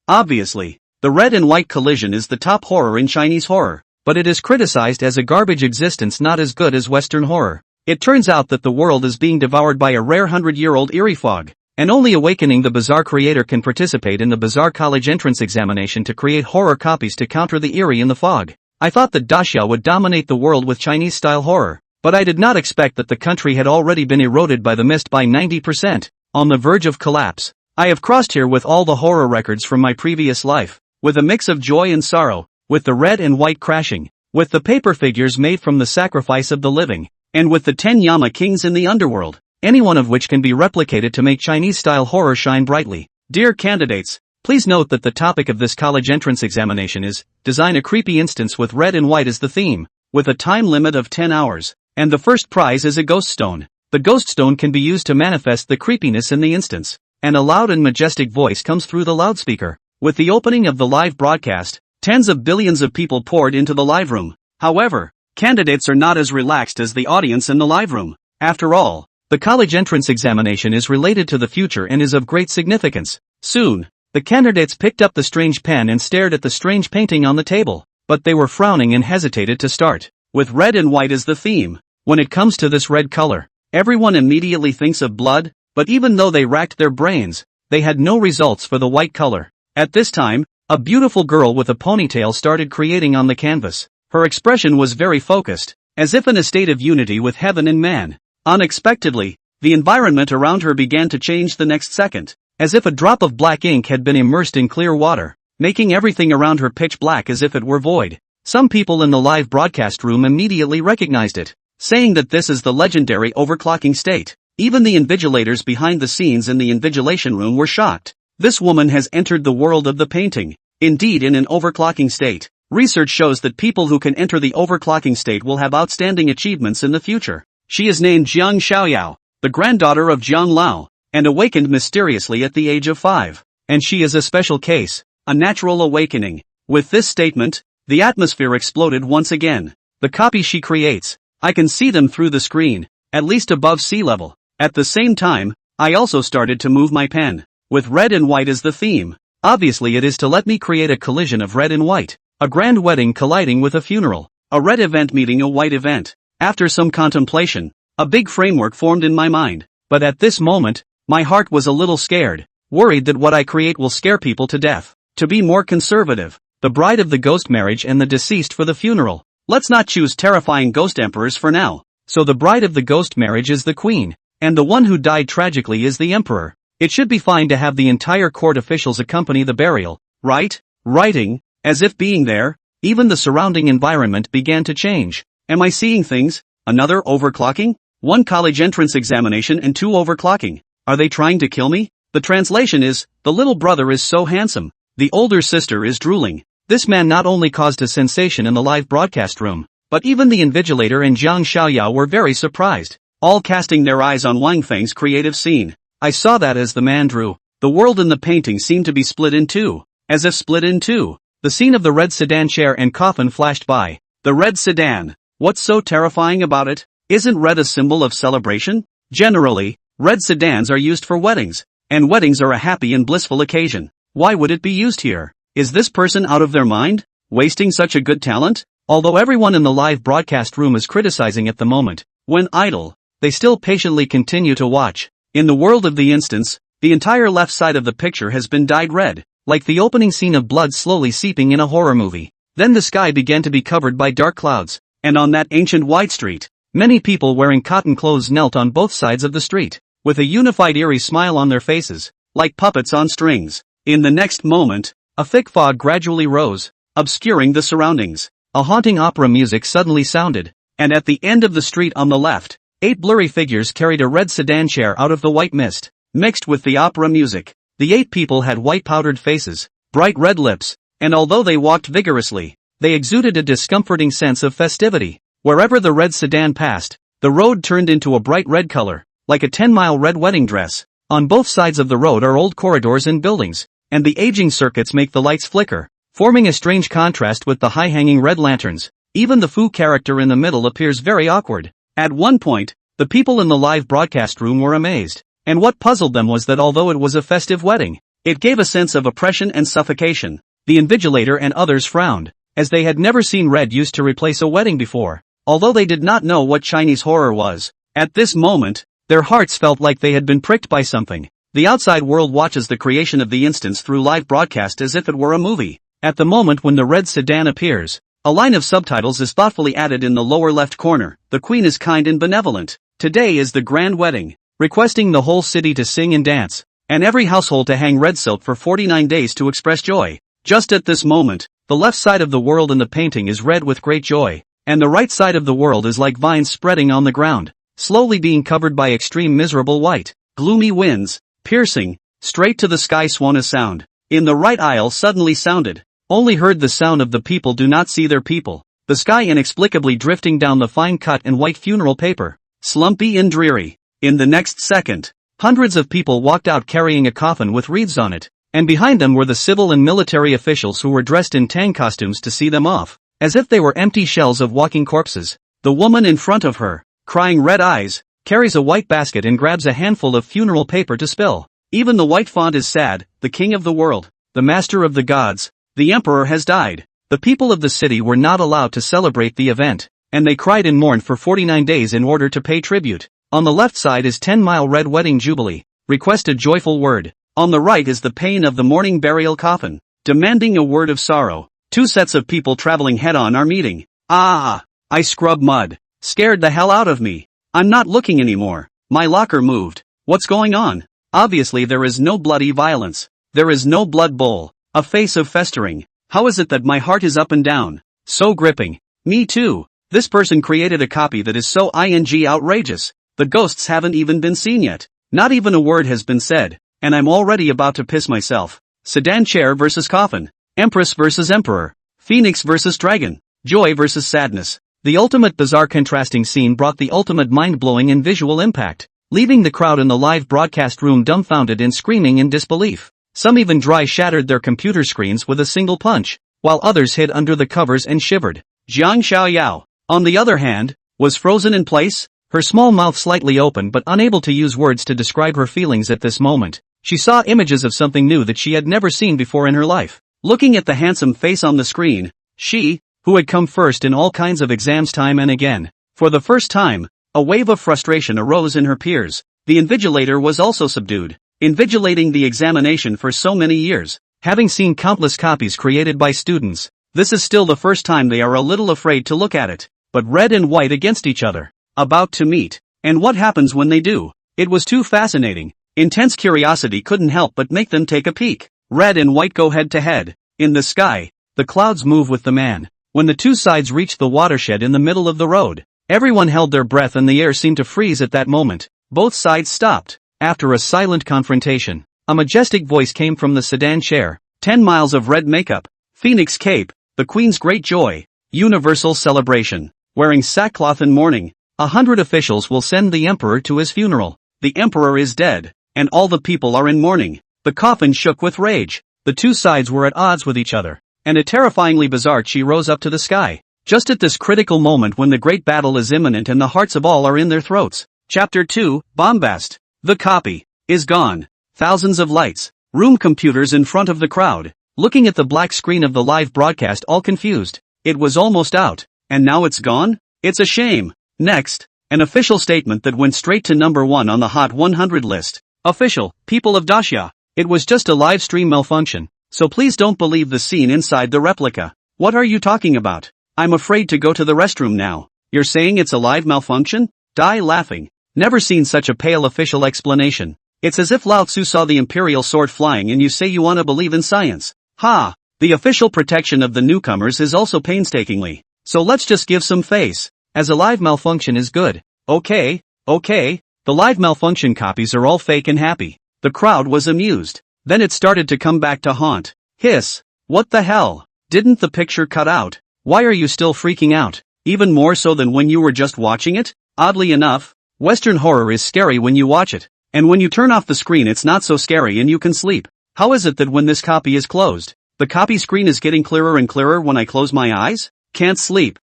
Obviously, the red and white collision is the top horror in Chinese horror, but it is criticized as a garbage existence not as good as Western horror. It turns out that the world is being devoured by a rare 100-year-old eerie fog, and only awakening the bizarre creator can participate in the bizarre college entrance examination to create horror copies to counter the eerie in the fog. I thought that Daxia would dominate the world with Chinese-style horror, but I did not expect that the country had already been eroded by the mist by 90%, on the verge of collapse. I have crossed here with all the horror records from my previous life, with a mix of joy and sorrow, with the red and white crashing, with the paper figures made from the sacrifice of the living, and with the 10 Yama kings in the underworld, any one of which can be replicated to make Chinese-style horror shine brightly. Dear candidates, please note that the topic of this college entrance examination is, design a creepy instance with red and white as the theme, with a time limit of 10 hours, and the first prize is a ghost stone. The ghost stone can be used to manifest the creepiness in the instance, and a loud and majestic voice comes through the loudspeaker. With the opening of the live broadcast, tens of billions of people poured into the live room. However, candidates are not as relaxed as the audience in the live room. After all, the college entrance examination is related to the future and is of great significance. Soon, the candidates picked up the strange pen and stared at the strange painting on the table, but they were frowning and hesitated to start. With red and white as the theme, when it comes to this red color, everyone immediately thinks of blood, but even though they racked their brains, they had no results for the white color. At this time, a beautiful girl with a ponytail started creating on the canvas. Her expression was very focused, as if in a state of unity with heaven and man. Unexpectedly, the environment around her began to change the next second, as if a drop of black ink had been immersed in clear water, making everything around her pitch black as if it were void. Some people in the live broadcast room immediately recognized it, saying that this is the legendary overclocking state. Even the invigilators behind the scenes in the invigilation room were shocked. This woman has entered the world of the painting, indeed in an overclocking state. Research shows that people who can enter the overclocking state will have outstanding achievements in the future. She is named Jiang Xiaoyao, the granddaughter of Jiang Lao, and awakened mysteriously at the age of 5. And she is a special case, a natural awakening. With this statement, the atmosphere exploded once again. The copies she creates, I can see them through the screen, at least above sea level. At the same time, I also started to move my pen, with red and white as the theme. Obviously it is to let me create a collision of red and white, a grand wedding colliding with a funeral, a red event meeting a white event. After some contemplation, a big framework formed in my mind, but at this moment, my heart was a little scared, worried that what I create will scare people to death. To be more conservative, the bride of the ghost marriage and the deceased for the funeral. Let's not choose terrifying ghost emperors for now. So the bride of the ghost marriage is the queen, and the one who died tragically is the emperor. It should be fine to have the entire court officials accompany the burial, right? Writing, as if being there, even the surrounding environment began to change. Am I seeing things? Another overclocking? 1 college entrance examination and 2 overclocking. Are they trying to kill me? The translation is, the little brother is so handsome. The older sister is drooling. This man not only caused a sensation in the live broadcast room, but even the invigilator and Jiang Xiaoyao were very surprised, all casting their eyes on Wang Feng's creative scene. I saw that as the man drew, the world in the painting seemed to be split in two, as if split in two. The scene of the red sedan chair and coffin flashed by. The red sedan. What's so terrifying about it? Isn't red a symbol of celebration? Generally, red sedans are used for weddings, and weddings are a happy and blissful occasion. Why would it be used here? Is this person out of their mind, wasting such a good talent? Although everyone in the live broadcast room is criticizing at the moment, when idle, they still patiently continue to watch. In the world of the instance, the entire left side of the picture has been dyed red, like the opening scene of blood slowly seeping in a horror movie. Then the sky began to be covered by dark clouds, and on that ancient white street, many people wearing cotton clothes knelt on both sides of the street, with a unified eerie smile on their faces, like puppets on strings. In the next moment, a thick fog gradually rose, obscuring the surroundings. A haunting opera music suddenly sounded, and at the end of the street on the left, 8 blurry figures carried a red sedan chair out of the white mist. Mixed with the opera music, the 8 people had white powdered faces, bright red lips, and although they walked vigorously, they exuded a discomforting sense of festivity. Wherever the red sedan passed, the road turned into a bright red color, like a 10-mile red wedding dress. On both sides of the road are old corridors and buildings, and the aging circuits make the lights flicker, forming a strange contrast with the high-hanging red lanterns. Even the Fu character in the middle appears very awkward. At one point, the people in the live broadcast room were amazed, and what puzzled them was that although it was a festive wedding, It gave a sense of oppression and suffocation. The invigilator and others frowned, as they had never seen red used to replace a wedding before. Although they did not know what Chinese horror was, at this moment, their hearts felt like they had been pricked by something. The outside world watches the creation of the instance through live broadcast as if it were a movie. At the moment when the red sedan appears, a line of subtitles is thoughtfully added in the lower left corner. The queen is kind and benevolent. Today is the grand wedding, requesting the whole city to sing and dance, and every household to hang red silk for 49 days to express joy. Just at this moment, the left side of the world in the painting is red with great joy, and the right side of the world is like vines spreading on the ground, slowly being covered by extreme miserable white. Gloomy winds, piercing, straight to the sky swan a sound. In the right aisle suddenly sounded. Only heard the sound of the people do not see their people. The sky inexplicably drifting down the fine cut and white funeral paper. Slumpy and dreary. In the next second, hundreds of people walked out carrying a coffin with wreaths on it, and behind them were the civil and military officials who were dressed in Tang costumes to see them off, as if they were empty shells of walking corpses. The woman in front of her, crying red eyes, carries a white basket and grabs a handful of funeral paper to spill. Even the white font is sad. The king of the world, the master of the gods, the emperor has died. The people of the city were not allowed to celebrate the event, and they cried and mourned for 49 days in order to pay tribute. On the left side is 10-mile red wedding jubilee. Request a joyful word. On the right is the pain of the mourning burial coffin, demanding a word of sorrow. Two sets of people traveling head-on are meeting. I scrub mud. Scared the hell out of me. I'm not looking anymore. My locker moved. What's going on? Obviously there is no bloody violence. There is no blood bowl. A face of festering. How is it that my heart is up and down? So gripping. Me too. This person created a copy that is so outrageous. The ghosts haven't even been seen yet. Not even a word has been said, and I'm already about to piss myself. Sedan chair versus coffin. Empress versus emperor. Phoenix versus dragon. Joy versus sadness. The ultimate bizarre contrasting scene brought the ultimate mind-blowing and visual impact, leaving the crowd in the live broadcast room dumbfounded and screaming in disbelief. Some even dry shattered their computer screens with a single punch, while others hid under the covers and shivered. Jiang Xiaoyao, on the other hand, was frozen in place, her small mouth slightly open but unable to use words to describe her feelings at this moment. She saw images of something new that she had never seen before in her life. Looking at the handsome face on the screen, she, who had come first in all kinds of exams time and again, for the first time, a wave of frustration arose in her peers. The invigilator was also subdued, invigilating the examination for so many years, having seen countless copies created by students. This is still the first time they are a little afraid to look at it, but red and white against each other, about to meet. And what happens when they do? It was too fascinating. Intense curiosity couldn't help but make them take a peek. Red and white go head to head. In the sky, the clouds move with the man. When the two sides reached the watershed in the middle of the road, everyone held their breath and the air seemed to freeze at that moment. Both sides stopped. After a silent confrontation, a majestic voice came from the sedan chair. 10 miles of red makeup. Phoenix cape. The queen's great joy. Universal celebration. Wearing sackcloth and mourning. 100 officials will send the emperor to his funeral. The emperor is dead, and all the people are in mourning. The coffin shook with rage. The two sides were at odds with each other, and a terrifyingly bizarre chi rose up to the sky. Just at this critical moment when the great battle is imminent and the hearts of all are in their throats. Chapter 2, Bombast. The copy is gone. Thousands of lights, room computers in front of the crowd, looking at the black screen of the live broadcast all confused. It was almost out, and now it's gone? It's a shame. Next, an official statement that went straight to number 1 on the Hot 100 list. Official, people of Daxia. It was just a live stream malfunction, so please don't believe the scene inside the replica. What are you talking about? I'm afraid to go to the restroom now. You're saying it's a live malfunction? Die laughing. Never seen such a pale official explanation. It's as if Lao Tzu saw the imperial sword flying and you say you want to believe in science. Ha! The official protection of the newcomers is also painstakingly. So let's just give some face, as a live malfunction is good. Okay. The live malfunction copies are all fake and happy. The crowd was amused. Then it started to come back to haunt. Hiss. What the hell? Didn't the picture cut out? Why are you still freaking out? Even more so than when you were just watching it? Oddly enough, Western horror is scary when you watch it. And when you turn off the screen it's not so scary and you can sleep. How is it that when this copy is closed, the copy screen is getting clearer and clearer when I close my eyes? Can't sleep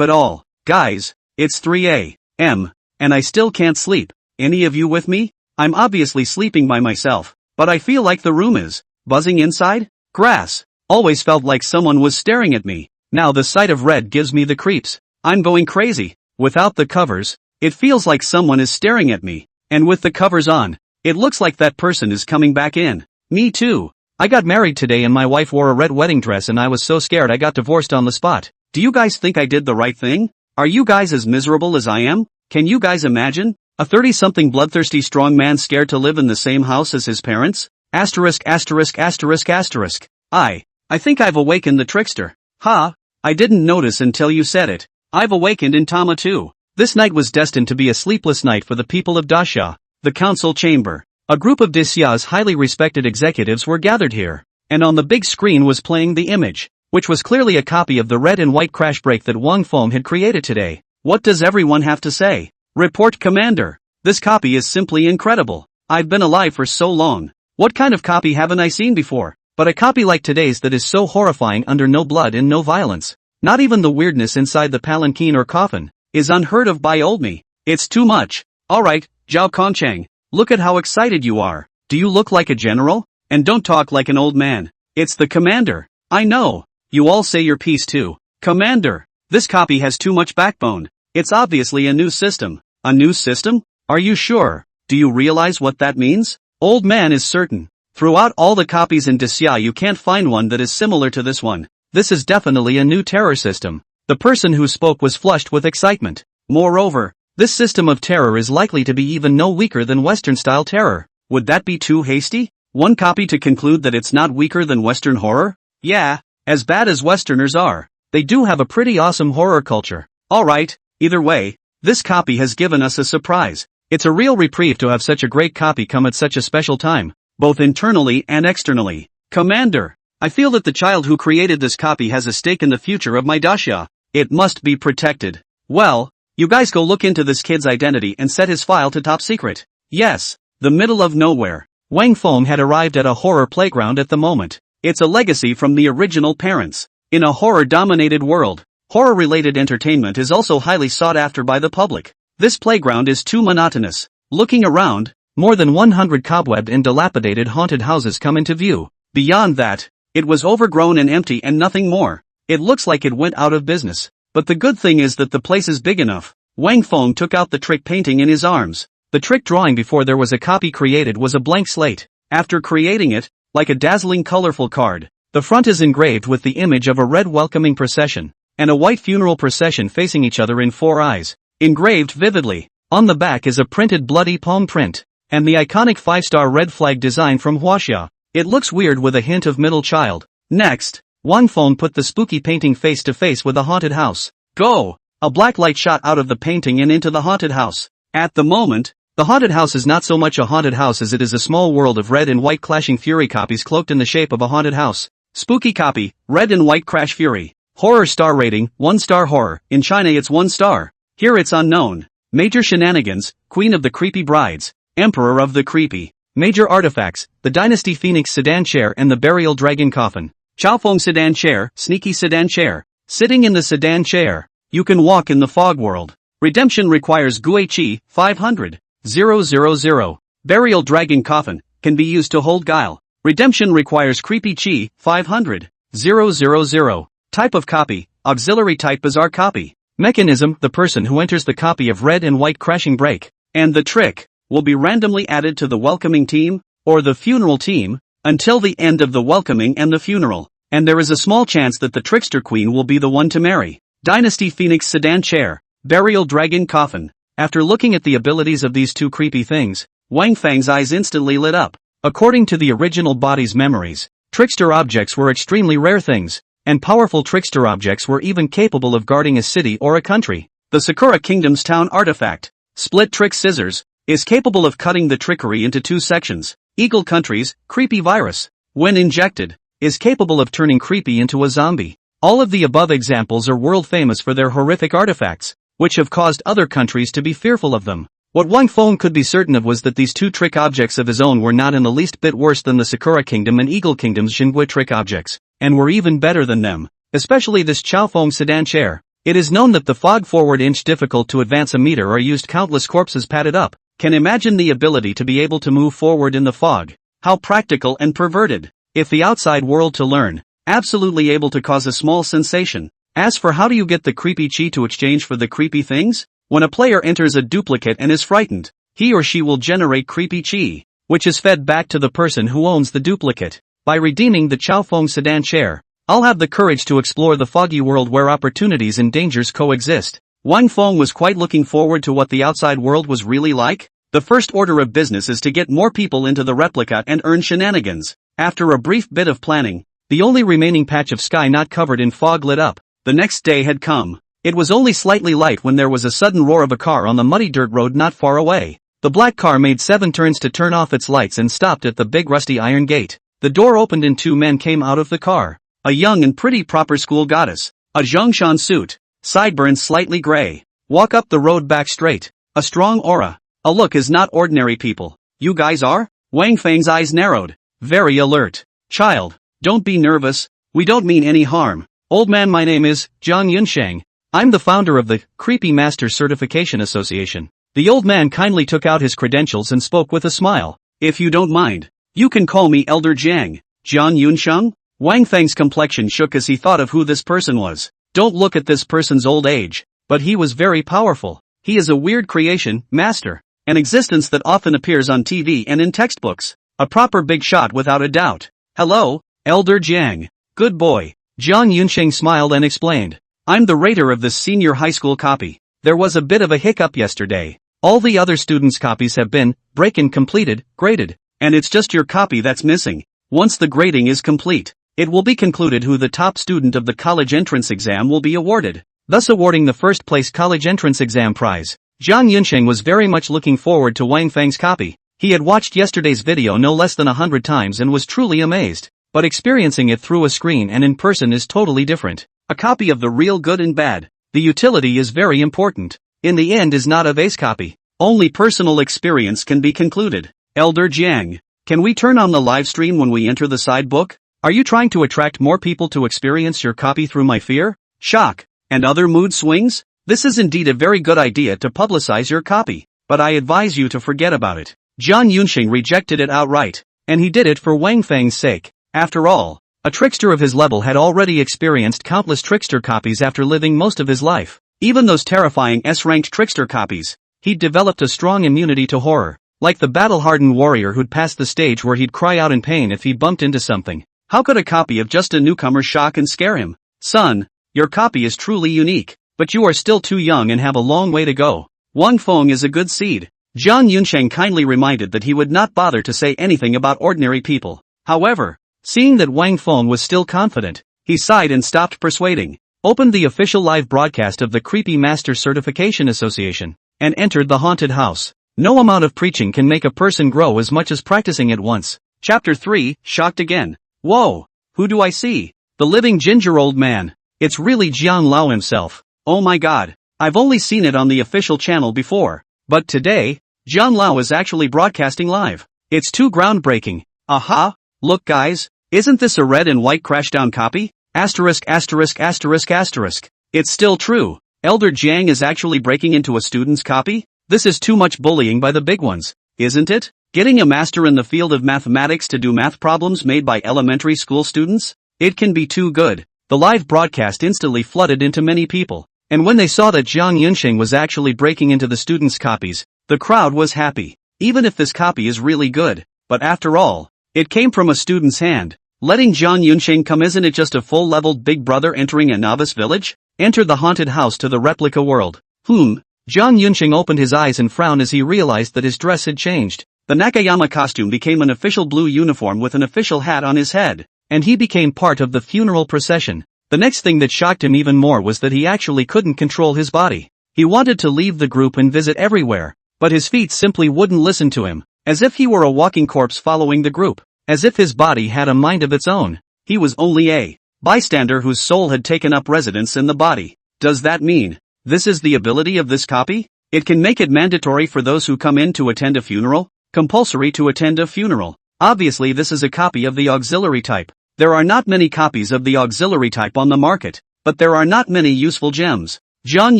at all. Guys, it's 3 a.m. and I still can't sleep. Any of you with me? I'm obviously sleeping by myself. but I feel like the room is buzzing inside. Grass. Always felt like someone was staring at me. Now the sight of red gives me the creeps. I'm going crazy. Without the covers, it feels like someone is staring at me. And with the covers on, it looks like that person is coming back in. Me too. I got married today and my wife wore a red wedding dress and I was so scared I got divorced on the spot. Do you guys think I did the right thing? Are you guys as miserable as I am? Can you guys imagine? A 30-something bloodthirsty strong man scared to live in the same house as his parents? Asterisk asterisk asterisk asterisk. I think I've awakened the trickster. Ha! I didn't notice until you said it. I've awakened in Tama too. This night was destined to be a sleepless night for the people of Dasha, the council chamber. A group of Dasha's highly respected executives were gathered here, and on the big screen was playing the image, which was clearly a copy of the red and white crash break that Wang Feng had created today. What does everyone have to say? Report, Commander. This copy is simply incredible. I've been alive for so long. What kind of copy haven't I seen before? But a copy like today's that is so horrifying, under no blood and no violence. Not even the weirdness inside the palanquin or coffin is unheard of by old me. It's too much. Alright, Zhao Kongchang, look at how excited you are. Do you look like a general? And don't talk like an old man. It's the commander. I know. You all say your piece too. Commander, this copy has too much backbone. It's obviously a new system. A new system? Are you sure? Do you realize what that means? Old man is certain. Throughout all the copies in Dasya you can't find one that is similar to this one. This is definitely a new terror system. The person who spoke was flushed with excitement. Moreover, this system of terror is likely to be even no weaker than Western-style terror. Would that be too hasty? One copy to conclude that it's not weaker than Western horror? Yeah, as bad as Westerners are, they do have a pretty awesome horror culture. Alright, either way, this copy has given us a surprise. It's a real reprieve to have such a great copy come at such a special time, both internally and externally. Commander, I feel that the child who created this copy has a stake in the future of my Dasha. It must be protected. Well, you guys go look into this kid's identity and set his file to top secret. Yes, the middle of nowhere. Wang Feng had arrived at a horror playground at the moment. It's a legacy from the original parents. In a horror-dominated world, horror-related entertainment is also highly sought after by the public. This playground is too monotonous. Looking around, more than 100 cobwebbed and dilapidated haunted houses come into view. Beyond that, it was overgrown and empty and nothing more. It looks like it went out of business. But the good thing is that the place is big enough. Wang Feng took out the trick painting in his arms. The trick drawing before there was a copy created was a blank slate. After creating it, like a dazzling colorful card, the front is engraved with the image of a red welcoming procession, and a white funeral procession facing each other in 4 eyes, engraved vividly. On the back is a printed bloody palm print, and the iconic 5-star red flag design from Huaxia. It looks weird with a hint of middle child. Next, Wang Feng put the spooky painting face to face with a haunted house. Go! A black light shot out of the painting and into the haunted house. At the moment, the haunted house is not so much a haunted house as it is a small world of red and white clashing fury copies cloaked in the shape of a haunted house. Spooky copy, red and white crash fury. Horror star rating, 1-star horror. In China it's 1 star. Here it's unknown. Major shenanigans, queen of the creepy brides, emperor of the creepy. Major artifacts, the Dynasty Phoenix sedan chair and the burial dragon coffin. Chaofeng sedan chair, sneaky sedan chair. Sitting in the sedan chair, you can walk in the fog world. Redemption requires Guichi, 500. 000. Burial dragon coffin, can be used to hold guile. Redemption requires creepy chi, 500. 000. Type of copy, auxiliary type bizarre copy. Mechanism, the person who enters the copy of red and white crashing break, and the trick, will be randomly added to the welcoming team, or the funeral team, until the end of the welcoming and the funeral, and there is a small chance that the trickster queen will be the one to marry. Dynasty Phoenix sedan chair, burial dragon coffin. After looking at the abilities of these two creepy things, Wang Feng's eyes instantly lit up. According to the original body's memories, trickster objects were extremely rare things, and powerful trickster objects were even capable of guarding a city or a country. The Sakura Kingdom's town artifact, Split Trick Scissors, is capable of cutting the trickery into 2 sections. Eagle Country's creepy virus, when injected, is capable of turning creepy into a zombie. All of the above examples are world famous for their horrific artifacts, which have caused other countries to be fearful of them. What Wang Feng could be certain of was that these 2 trick objects of his own were not in the least bit worse than the Sakura Kingdom and Eagle Kingdom's Xingui trick objects, and were even better than them, especially this Chaofeng sedan chair. It is known that the fog forward inch difficult to advance a meter are used countless corpses padded up. Can imagine the ability to be able to move forward in the fog. How practical and perverted. If the outside world to learn, absolutely able to cause a small sensation. As for how do you get the creepy chi to exchange for the creepy things? When a player enters a duplicate and is frightened, he or she will generate creepy chi, which is fed back to the person who owns the duplicate. By redeeming the Chaofeng Sedan chair, I'll have the courage to explore the foggy world where opportunities and dangers coexist. Wang Feng was quite looking forward to what the outside world was really like. The first order of business is to get more people into the replica and earn shenanigans. After a brief bit of planning, the only remaining patch of sky not covered in fog lit up. The next day had come. It was only slightly light when there was a sudden roar of a car on the muddy dirt road not far away. The black car made 7 turns to turn off its lights and stopped at the big rusty iron gate. The door opened and 2 men came out of the car. A young and pretty proper school goddess. A Zhongshan suit. Sideburns slightly gray. Walk up the road back straight. A strong aura. A look is not ordinary people. You guys are? Wang Feng's eyes narrowed. Very alert. Child, don't be nervous. We don't mean any harm. Old man, my name is Jiang Yunsheng. I'm the founder of the Creepy Master Certification Association. The old man kindly took out his credentials and spoke with a smile. If you don't mind, you can call me Elder Jiang. Jiang Yunsheng? Wang Feng's complexion shook as he thought of who this person was. Don't look at this person's old age, but he was very powerful. He is a weird creation, master. An existence that often appears on TV and in textbooks. A proper big shot without a doubt. Hello, Elder Jiang. Good boy. Jiang Yunsheng smiled and explained. I'm the rater of this senior high school copy. There was a bit of a hiccup yesterday. All the other students' copies have been completed, graded, and it's just your copy that's missing. Once the grading is complete, it will be concluded who the top student of the college entrance exam will be awarded, thus awarding the first place college entrance exam prize. Jiang Yunsheng was very much looking forward to Wang Feng's copy. He had watched yesterday's video no less than 100 times and was truly amazed. But experiencing it through a screen and in person is totally different. A copy of the real good and bad. The utility is very important. In the end is not a vase copy. Only personal experience can be concluded. Elder Jiang, can we turn on the live stream when we enter the side book? Are you trying to attract more people to experience your copy through my fear, shock, and other mood swings? This is indeed a very good idea to publicize your copy, but I advise you to forget about it. Jiang Yunsheng rejected it outright, and he did it for Wang Feng's sake. After all, a trickster of his level had already experienced countless trickster copies after living most of his life. Even those terrifying S-ranked trickster copies, he'd developed a strong immunity to horror, like the battle-hardened warrior who'd passed the stage where he'd cry out in pain if he bumped into something. How could a copy of just a newcomer shock and scare him? Son, your copy is truly unique. But you are still too young and have a long way to go. Wang Feng is a good seed. Jiang Yunsheng kindly reminded that he would not bother to say anything about ordinary people. However, seeing that Wang Feng was still confident, he sighed and stopped persuading, opened the official live broadcast of the Creepy Master Certification Association, and entered the haunted house. No amount of preaching can make a person grow as much as practicing it once. Chapter 3, shocked again. Whoa! Who do I see? The living ginger old man. It's really Jiang Lao himself. Oh my god, I've only seen it on the official channel before, but today, Jiang Lao is actually broadcasting live. It's too groundbreaking. Aha, look guys, isn't this a red and white crashdown copy? Asterisk asterisk asterisk asterisk. It's still true. Elder Jiang is actually breaking into a student's copy? This is too much bullying by the big ones, isn't it? Getting a master in the field of mathematics to do math problems made by elementary school students? It can be too good. The live broadcast instantly flooded into many people. And when they saw that Jiang Yunsheng was actually breaking into the students' copies, the crowd was happy. Even if this copy is really good, but after all, it came from a student's hand. Letting Jiang Yunsheng come, isn't it just a full-leveled big brother entering a novice village? Enter the haunted house to the replica world. Jiang Yunsheng opened his eyes and frowned as he realized that his dress had changed. The Nakayama costume became an official blue uniform with an official hat on his head, and he became part of the funeral procession. The next thing that shocked him even more was that he actually couldn't control his body. He wanted to leave the group and visit everywhere, but his feet simply wouldn't listen to him, as if he were a walking corpse following the group, as if his body had a mind of its own. He was only a bystander whose soul had taken up residence in the body. Does that mean this is the ability of this copy? It can make it mandatory for those who come in to attend a funeral, compulsory to attend a funeral. Obviously this is a copy of the auxiliary type. There are not many copies of the auxiliary type on the market, but there are not many useful gems. Jiang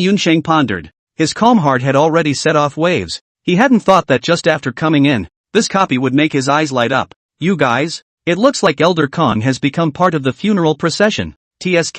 Yunsheng pondered. His calm heart had already set off waves. He hadn't thought that just after coming in, this copy would make his eyes light up. You guys, it looks like Elder Kong has become part of the funeral procession. TSK,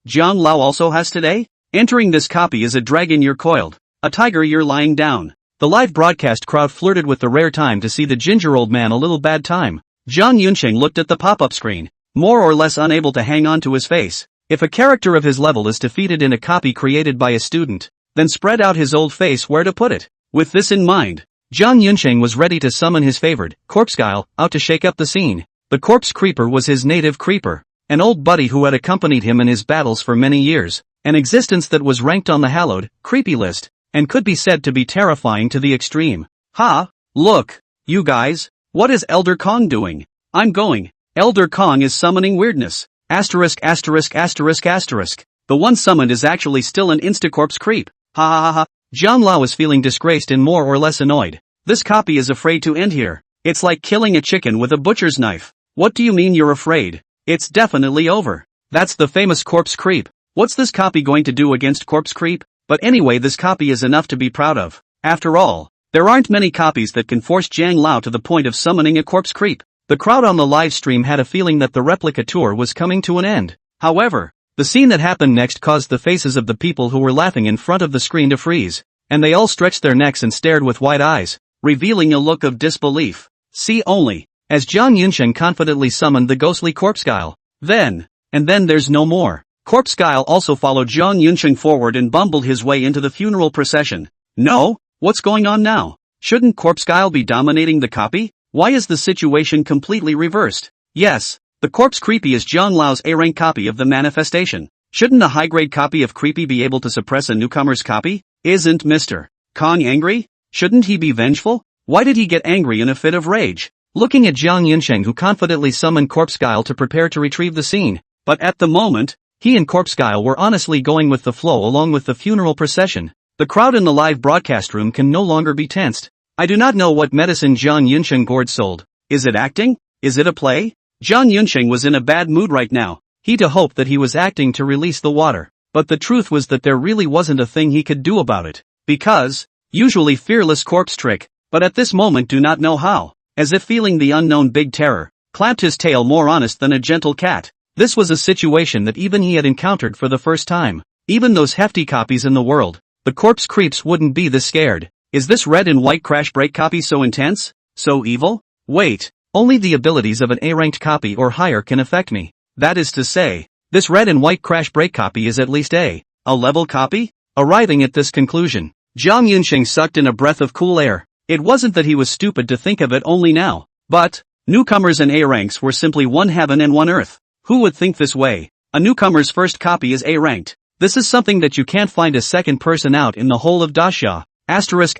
Jiang Lao also has today? Entering this copy is a dragon you're coiled, a tiger you're lying down. The live broadcast crowd flirted with the rare time to see the ginger old man a little bad time. Zhang Yunqing looked at the pop-up screen, more or less unable to hang on to his face. If a character of his level is defeated in a copy created by a student, then spread out his old face where to put it. With this in mind, Zhang Yunqing was ready to summon his favored, Corpsegyle, out to shake up the scene. The Corpse Creeper was his native creeper, an old buddy who had accompanied him in his battles for many years, an existence that was ranked on the hallowed, creepy list, and could be said to be terrifying to the extreme. Ha! Look, you guys, what is Elder Kong doing? I'm going. Elder Kong is summoning weirdness. The one summoned is actually still an Instacorpse creep. Ha ha ha ha. Jiang Lao is feeling disgraced and more or less annoyed. This copy is afraid to end here. It's like killing a chicken with a butcher's knife. What do you mean you're afraid? It's definitely over. That's the famous corpse creep. What's this copy going to do against corpse creep? But anyway, this copy is enough to be proud of. After all, there aren't many copies that can force Jiang Lao to the point of summoning a corpse creep. The crowd on the live stream had a feeling that the replica tour was coming to an end. However, the scene that happened next caused the faces of the people who were laughing in front of the screen to freeze, and they all stretched their necks and stared with wide eyes, revealing a look of disbelief. See only, as Zhang Yunqing confidently summoned the ghostly Corpsegyle. Then there's no more. Corpsegyle also followed Zhang Yunqing forward and bumbled his way into the funeral procession. No? What's going on now? Shouldn't Corpsegyle be dominating the copy? Why is the situation completely reversed? Yes, the corpse creepy is Jiang Lao's A-rank copy of the manifestation. Shouldn't a high-grade copy of creepy be able to suppress a newcomer's copy? Isn't Mr. Kong angry? Shouldn't he be vengeful? Why did he get angry in a fit of rage? Looking at Zhang Yunqing, who confidently summoned Corpsegyle to prepare to retrieve the scene. But at the moment, he and Corpsegyle were honestly going with the flow along with the funeral procession. The crowd in the live broadcast room can no longer be tensed. I do not know what medicine Zhang Yunqing gourd sold. Is it acting? Is it a play? Zhang Yunqing was in a bad mood right now. He'd hoped that he was acting to release the water. But the truth was that there really wasn't a thing he could do about it. Because, usually fearless corpse trick, but at this moment do not know how. As if feeling the unknown big terror, clapped his tail more honest than a gentle cat. This was a situation that even he had encountered for the first time. Even those hefty copies in the world, the corpse creeps wouldn't be this scared. Is this red and white crash break copy so intense? So evil? Wait, only the abilities of an A-ranked copy or higher can affect me. That is to say, this red and white crash break copy is at least a level copy? Arriving at this conclusion, Zhang Yunqing sucked in a breath of cool air. It wasn't that he was stupid to think of it only now, but newcomers and A-ranks were simply one heaven and one earth. Who would think this way? A newcomer's first copy is A-ranked. This is something that you can't find a second person out in the whole of Daxia. Asterisk.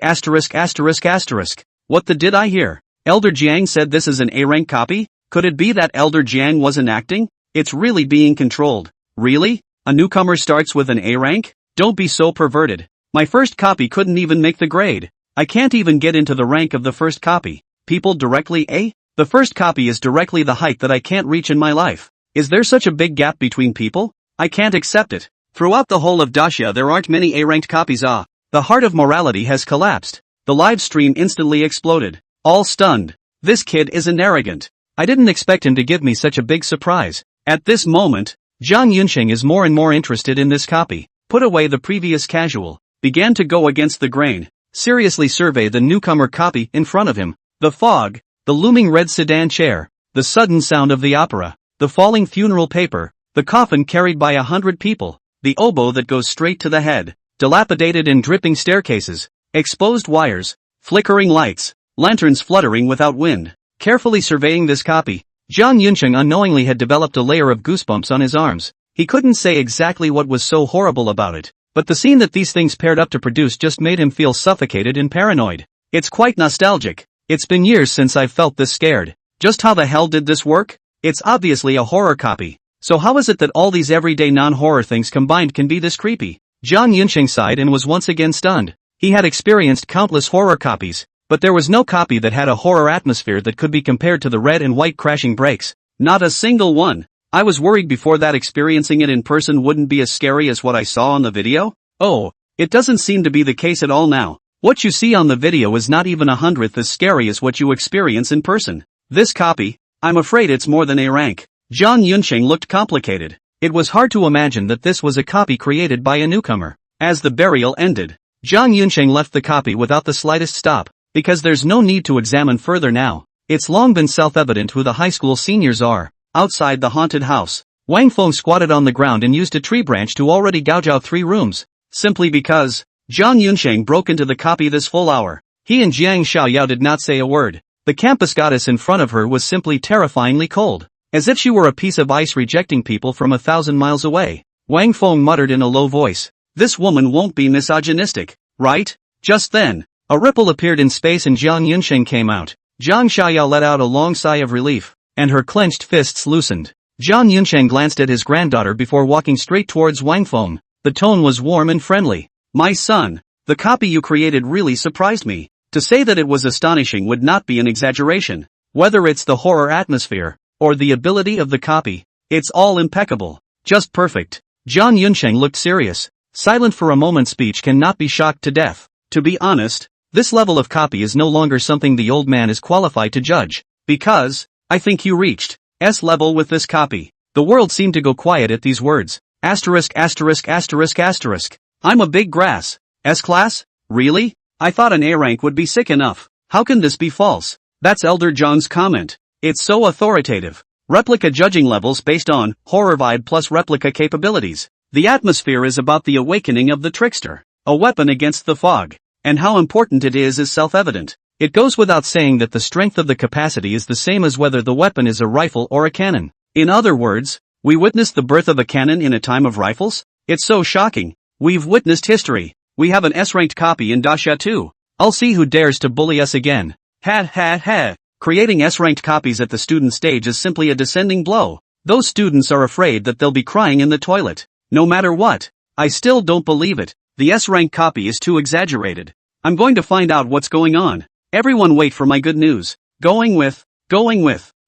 What the did I hear? Elder Jiang said this is an A-rank copy? Could it be that Elder Jiang wasn't acting? It's really being controlled. Really? A newcomer starts with an A-rank? Don't be so perverted. My first copy couldn't even make the grade. I can't even get into the rank of the first copy. People directly A? The first copy is directly the height that I can't reach in my life. Is there such a big gap between people? I can't accept it. Throughout the whole of Daxia there aren't many A-ranked copies. The heart of morality has collapsed. The live stream instantly exploded. All stunned. This kid isn't arrogant. I didn't expect him to give me such a big surprise. At this moment, Zhang Yunqing is more and more interested in this copy. Put away the previous casual. Began to go against the grain. Seriously survey the newcomer copy in front of him. The fog. The looming red sedan chair. The sudden sound of the opera. The falling funeral paper. The coffin carried by 100 people. The oboe that goes straight to the head. Dilapidated and dripping staircases, exposed wires, flickering lights, lanterns fluttering without wind. Carefully surveying this copy, Zhang Yunqing unknowingly had developed a layer of goosebumps on his arms. He couldn't say exactly what was so horrible about it, but the scene that these things paired up to produce just made him feel suffocated and paranoid. It's quite nostalgic. It's been years since I've felt this scared. Just how the hell did this work? It's obviously a horror copy. So how is it that all these everyday non-horror things combined can be this creepy? Zhang Yunqing sighed and was once again stunned. He had experienced countless horror copies, but there was no copy that had a horror atmosphere that could be compared to the red and white crashing breaks. Not a single one. I was worried before that experiencing it in person wouldn't be as scary as what I saw on the video. Oh, it doesn't seem to be the case at all now. What you see on the video is not even 1/100th as scary as what you experience in person. This copy? I'm afraid it's more than A rank. Jiang Yunsheng looked complicated. It was hard to imagine that this was a copy created by a newcomer. As the burial ended, Jiang Yunsheng left the copy without the slightest stop, because there's no need to examine further now. It's long been self-evident who the high school seniors are. Outside the haunted house, Wang Feng squatted on the ground and used a tree branch to already gouge out 3 rooms, simply because Jiang Yunsheng broke into the copy this full hour. He and Jiang Xiaoyao did not say a word. The campus goddess in front of her was simply terrifyingly cold, as if she were a piece of ice rejecting people from 1,000 miles away. Wang Feng muttered in a low voice, "This woman won't be misogynistic, right?" Just then, a ripple appeared in space and Jiang Yunsheng came out. Jiang Xiaoyao let out a long sigh of relief, and her clenched fists loosened. Jiang Yunsheng glanced at his granddaughter before walking straight towards Wang Feng. The tone was warm and friendly. "My son, the copy you created really surprised me. To say that it was astonishing would not be an exaggeration. Whether it's the horror atmosphere, or the ability of the copy, it's all impeccable. Just perfect." Jiang Yunsheng looked serious. Silent for a moment, speech cannot be shocked to death. To be honest, this level of copy is no longer something the old man is qualified to judge. Because, I think you reached S level with this copy. The world seemed to go quiet at these words. Asterisk asterisk asterisk asterisk. I'm a big grass. S class? Really? I thought an A rank would be sick enough. How can this be false? That's Elder Zhang's comment. It's so authoritative. Replica judging levels based on horror vibe plus replica capabilities. The atmosphere is about the awakening of the trickster, a weapon against the fog. And how important it is self-evident. It goes without saying that the strength of the capacity is the same as whether the weapon is a rifle or a cannon. In other words, we witnessed the birth of a cannon in a time of rifles? It's so shocking. We've witnessed history. We have an S-ranked copy in Dasha too. I'll see who dares to bully us again. Ha ha ha. Creating S-ranked copies at the student stage is simply a descending blow. Those students are afraid that they'll be crying in the toilet. No matter what. I still don't believe it. The S-rank copy is too exaggerated. I'm going to find out what's going on. Everyone wait for my good news. Going with.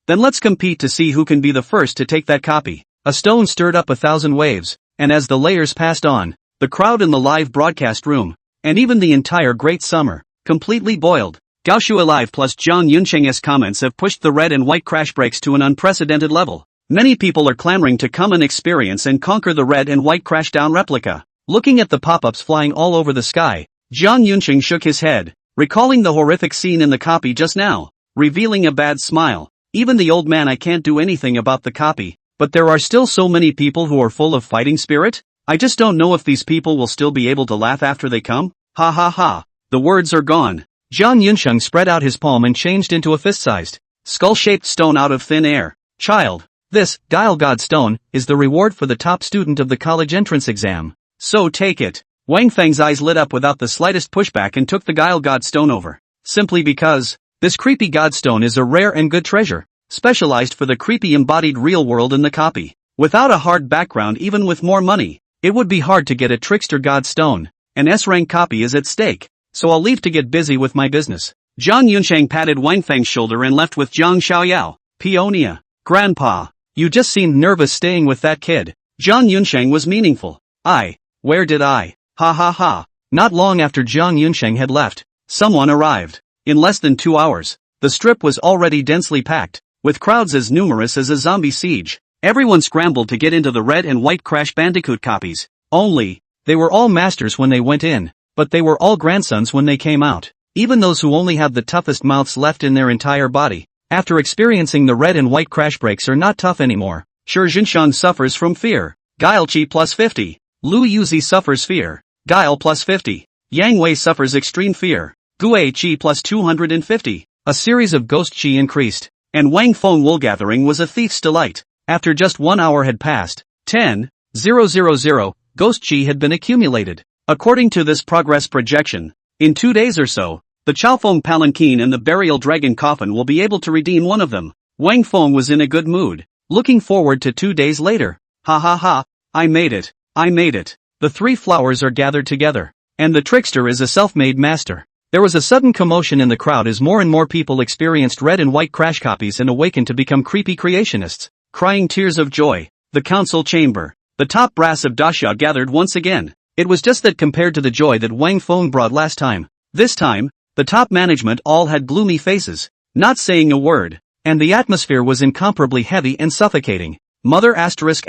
Then let's compete to see who can be the first to take that copy. A stone stirred up 1,000 waves, and as the layers passed on, the crowd in the live broadcast room, and even the entire Great Summer, completely boiled. Gaoxue Alive plus Jiang Yunsheng's comments have pushed the red and white crash breaks to an unprecedented level. Many people are clamoring to come and experience and conquer the red and white crashdown replica. Looking at the pop-ups flying all over the sky, Jiang Yunsheng shook his head, recalling the horrific scene in the copy just now, revealing a bad smile. Even the old man, I can't do anything about the copy, but there are still so many people who are full of fighting spirit. I just don't know if these people will still be able to laugh after they come. Ha ha ha. The words are gone. Jiang Yunsheng spread out his palm and changed into a fist-sized, skull-shaped stone out of thin air. Child, this, Guile God Stone, is the reward for the top student of the college entrance exam. So take it. Wang Feng's eyes lit up without the slightest pushback and took the Guile God Stone over. Simply because, this creepy God Stone is a rare and good treasure, specialized for the creepy embodied real world in the copy. Without a hard background, even with more money, it would be hard to get a trickster God Stone. An S-rank copy is at stake, so I'll leave to get busy with my business. Jiang Yunsheng patted Wang Feng's shoulder and left with Jiang Xiaoyao. Peonia. Grandpa, you just seemed nervous staying with that kid. Jiang Yunsheng was meaningful. Where did I? Ha ha ha. Not long after Jiang Yunsheng had left, someone arrived. In less than 2 hours, the strip was already densely packed, with crowds as numerous as a zombie siege. Everyone scrambled to get into the red and white Crash Bandicoot copies. Only, they were all masters when they went in, but they were all grandsons when they came out. Even those who only have the toughest mouths left in their entire body, after experiencing the red and white crash breaks, are not tough anymore. Shi Jinshan suffers from fear. Guile Chi plus 50. Lu Yuzi suffers fear. Guile plus 50. Yang Wei suffers extreme fear. Gue Chi plus 250. A series of ghost chi increased, and Wang Feng woolgathering was a thief's delight. After just 1 hour had passed, 10,000 ghost chi had been accumulated. According to this progress projection, in 2 days or so, the Chaofeng Palanquin and the Burial Dragon Coffin will be able to redeem one of them. Wang Feng was in a good mood, looking forward to 2 days later. Ha ha ha, I made it. The 3 flowers are gathered together, and the trickster is a self-made master. There was a sudden commotion in the crowd as more and more people experienced red and white crash copies and awakened to become creepy creationists, crying tears of joy. The council chamber, the top brass of Dasha, gathered once again. It was just that compared to the joy that Wang Feng brought last time, this time, the top management all had gloomy faces, not saying a word, and the atmosphere was incomparably heavy and suffocating. Mother asterisk.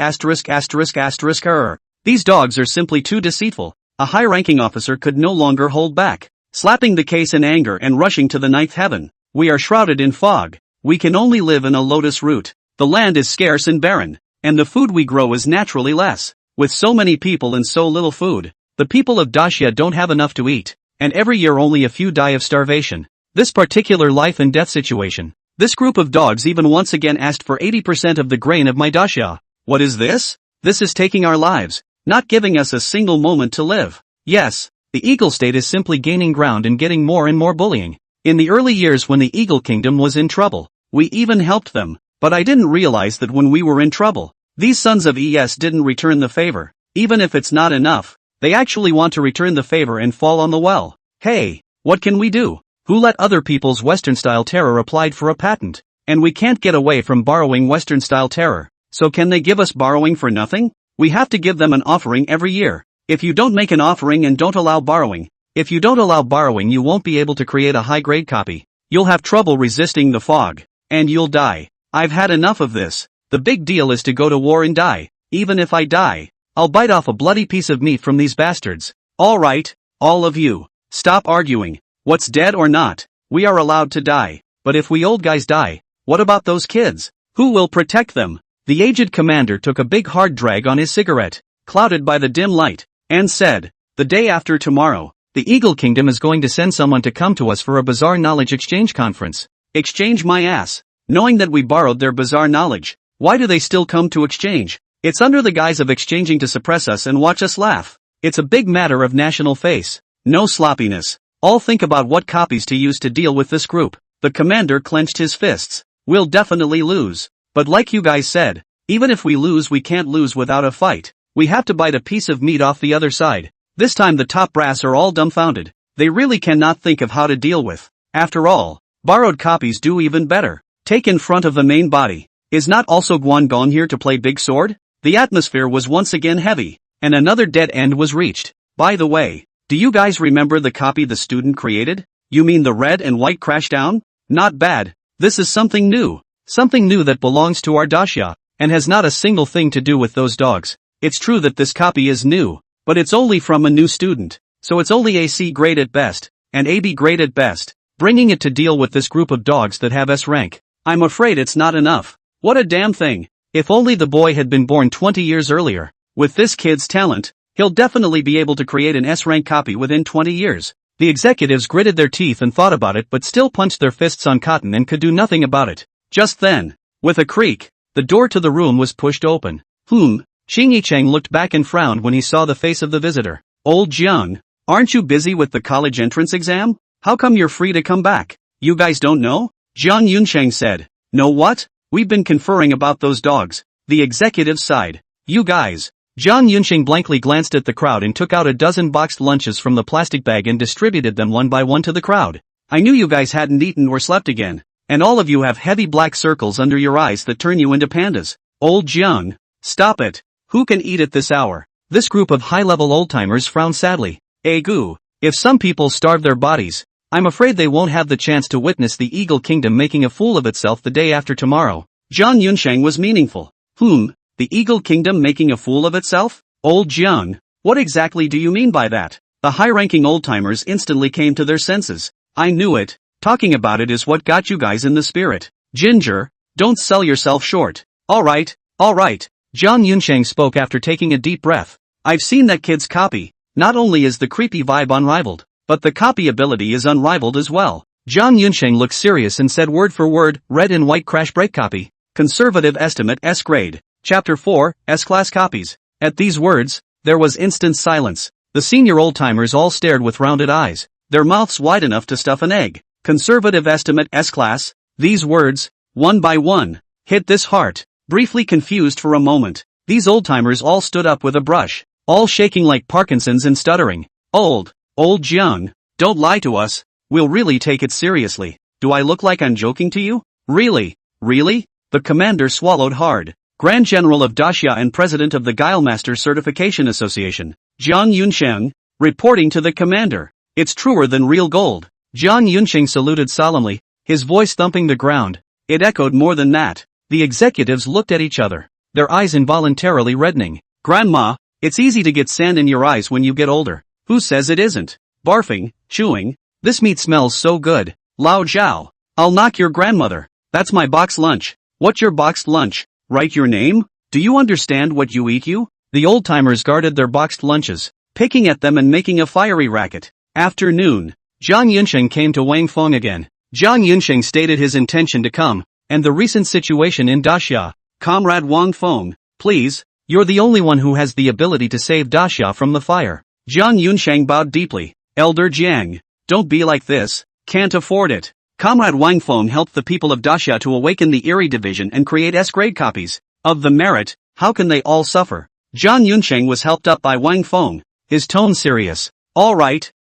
These dogs are simply too deceitful. A high-ranking officer could no longer hold back, slapping the case in anger and rushing to the ninth heaven. We are shrouded in fog. We can only live in a lotus root. The land is scarce and barren, and the food we grow is naturally less. With so many people and so little food, the people of Dacia don't have enough to eat, and every year only a few die of starvation. This particular life and death situation. This group of dogs even once again asked for 80% of the grain of my Dacia. What is this? This is taking our lives, not giving us a single moment to live. Yes, the Eagle State is simply gaining ground and getting more and more bullying. In the early years when the Eagle Kingdom was in trouble, we even helped them, but I didn't realize that when we were in trouble, these sons of ES didn't return the favor. Even if it's not enough, they actually want to return the favor and fall on the well. Hey, what can we do? Who let other people's Western-style terror applied for a patent? And we can't get away from borrowing Western-style terror. So can they give us borrowing for nothing? We have to give them an offering every year. If you don't make an offering and don't allow borrowing, you won't be able to create a high-grade copy. You'll have trouble resisting the fog. And you'll die. I've had enough of this. The big deal is to go to war and die. Even if I die, I'll bite off a bloody piece of meat from these bastards. Alright, all of you, stop arguing. What's dead or not, we are allowed to die. But if we old guys die, what about those kids? Who will protect them? The aged commander took a big hard drag on his cigarette, clouded by the dim light, and said, the day after tomorrow, the Eagle Kingdom is going to send someone to come to us for a bizarre knowledge exchange conference. Exchange my ass. Knowing that we borrowed their bizarre knowledge, why do they still come to exchange? It's under the guise of exchanging to suppress us and watch us laugh. It's a big matter of national face. No sloppiness. All think about what copies to use to deal with this group. The commander clenched his fists. We'll definitely lose. But like you guys said, even if we lose, we can't lose without a fight. We have to bite a piece of meat off the other side. This time the top brass are all dumbfounded. They really cannot think of how to deal with. After all, borrowed copies do even better. Take in front of the main body. Is not also Guangdong here to play big sword? The atmosphere was once again heavy, and another dead end was reached. By the way, do you guys remember the copy the student created? You mean the red and white crashdown? Not bad. This is something new. Something new that belongs to our Dacia, and has not a single thing to do with those dogs. It's true that this copy is new, but it's only from a new student, so it's only a C grade at best, and AB grade at best. Bringing it to deal with this group of dogs that have S rank, I'm afraid it's not enough. What a damn thing. If only the boy had been born 20 years earlier. With this kid's talent, he'll definitely be able to create an S-rank copy within 20 years. The executives gritted their teeth and thought about it but still punched their fists on cotton and could do nothing about it. Just then, with a creak, the door to the room was pushed open. Xing Yicheng looked back and frowned when he saw the face of the visitor. Old Jiang, aren't you busy with the college entrance exam? How come you're free to come back? You guys don't know? Jiang Yunsheng said. Know what? We've been conferring about those dogs. The executives sighed. You guys. Jiang Yunsheng blankly glanced at the crowd and took out a dozen boxed lunches from the plastic bag and distributed them one by one to the crowd. I knew you guys hadn't eaten or slept again. And all of you have heavy black circles under your eyes that turn you into pandas. Old Jiang, stop it. Who can eat at this hour? This group of high-level old-timers frowned sadly. Goo. If some people starve their bodies, I'm afraid they won't have the chance to witness the Eagle Kingdom making a fool of itself the day after tomorrow. Jiang Yunsheng was meaningful. The Eagle Kingdom making a fool of itself? Old Jiang, what exactly do you mean by that? The high-ranking old-timers instantly came to their senses. I knew it. Talking about it is what got you guys in the spirit. Ginger, don't sell yourself short. Alright. Jiang Yunsheng spoke after taking a deep breath. I've seen that kid's copy. Not only is the creepy vibe unrivaled, but the copy ability is unrivaled as well. Jiang Yunsheng looked serious and said word for word, red and white crash break copy. Conservative estimate S grade. Chapter 4, S-class copies. At these words, there was instant silence. The senior old-timers all stared with rounded eyes, their mouths wide enough to stuff an egg. Conservative estimate S-class. These words, one by one, hit this heart. Briefly confused for a moment, these old-timers all stood up with a brush, all shaking like Parkinson's and stuttering. Old Jiang, don't lie to us. We'll really take it seriously. Do I look like I'm joking to you? Really? The commander swallowed hard. Grand General of Dacia and President of the Guilemaster Certification Association, Jiang Yunsheng, reporting to the commander. It's truer than real gold. Jiang Yunsheng saluted solemnly, his voice thumping the ground. It echoed more than that. The executives looked at each other, their eyes involuntarily reddening. Grandma, it's easy to get sand in your eyes when you get older. Who says it isn't? Barfing, chewing. This meat smells so good. Lao Zhao. I'll knock your grandmother. That's my box lunch. What's your boxed lunch? Write your name? Do you understand what you eat you? The old-timers guarded their boxed lunches, picking at them and making a fiery racket. Afternoon. Jiang Yunsheng came to Wang Feng again. Jiang Yunsheng stated his intention to come, and the recent situation in Daxia. Comrade Wang Feng, please, you're the only one who has the ability to save Daxia from the fire. Jiang Yunsheng bowed deeply. Elder Jiang, don't be like this, can't afford it. Comrade Wang Feng helped the people of Daxia to awaken the Erie division and create S-grade copies of the merit. How can they all suffer? Jiang Yunsheng was helped up by Wang Feng, his tone serious. All right,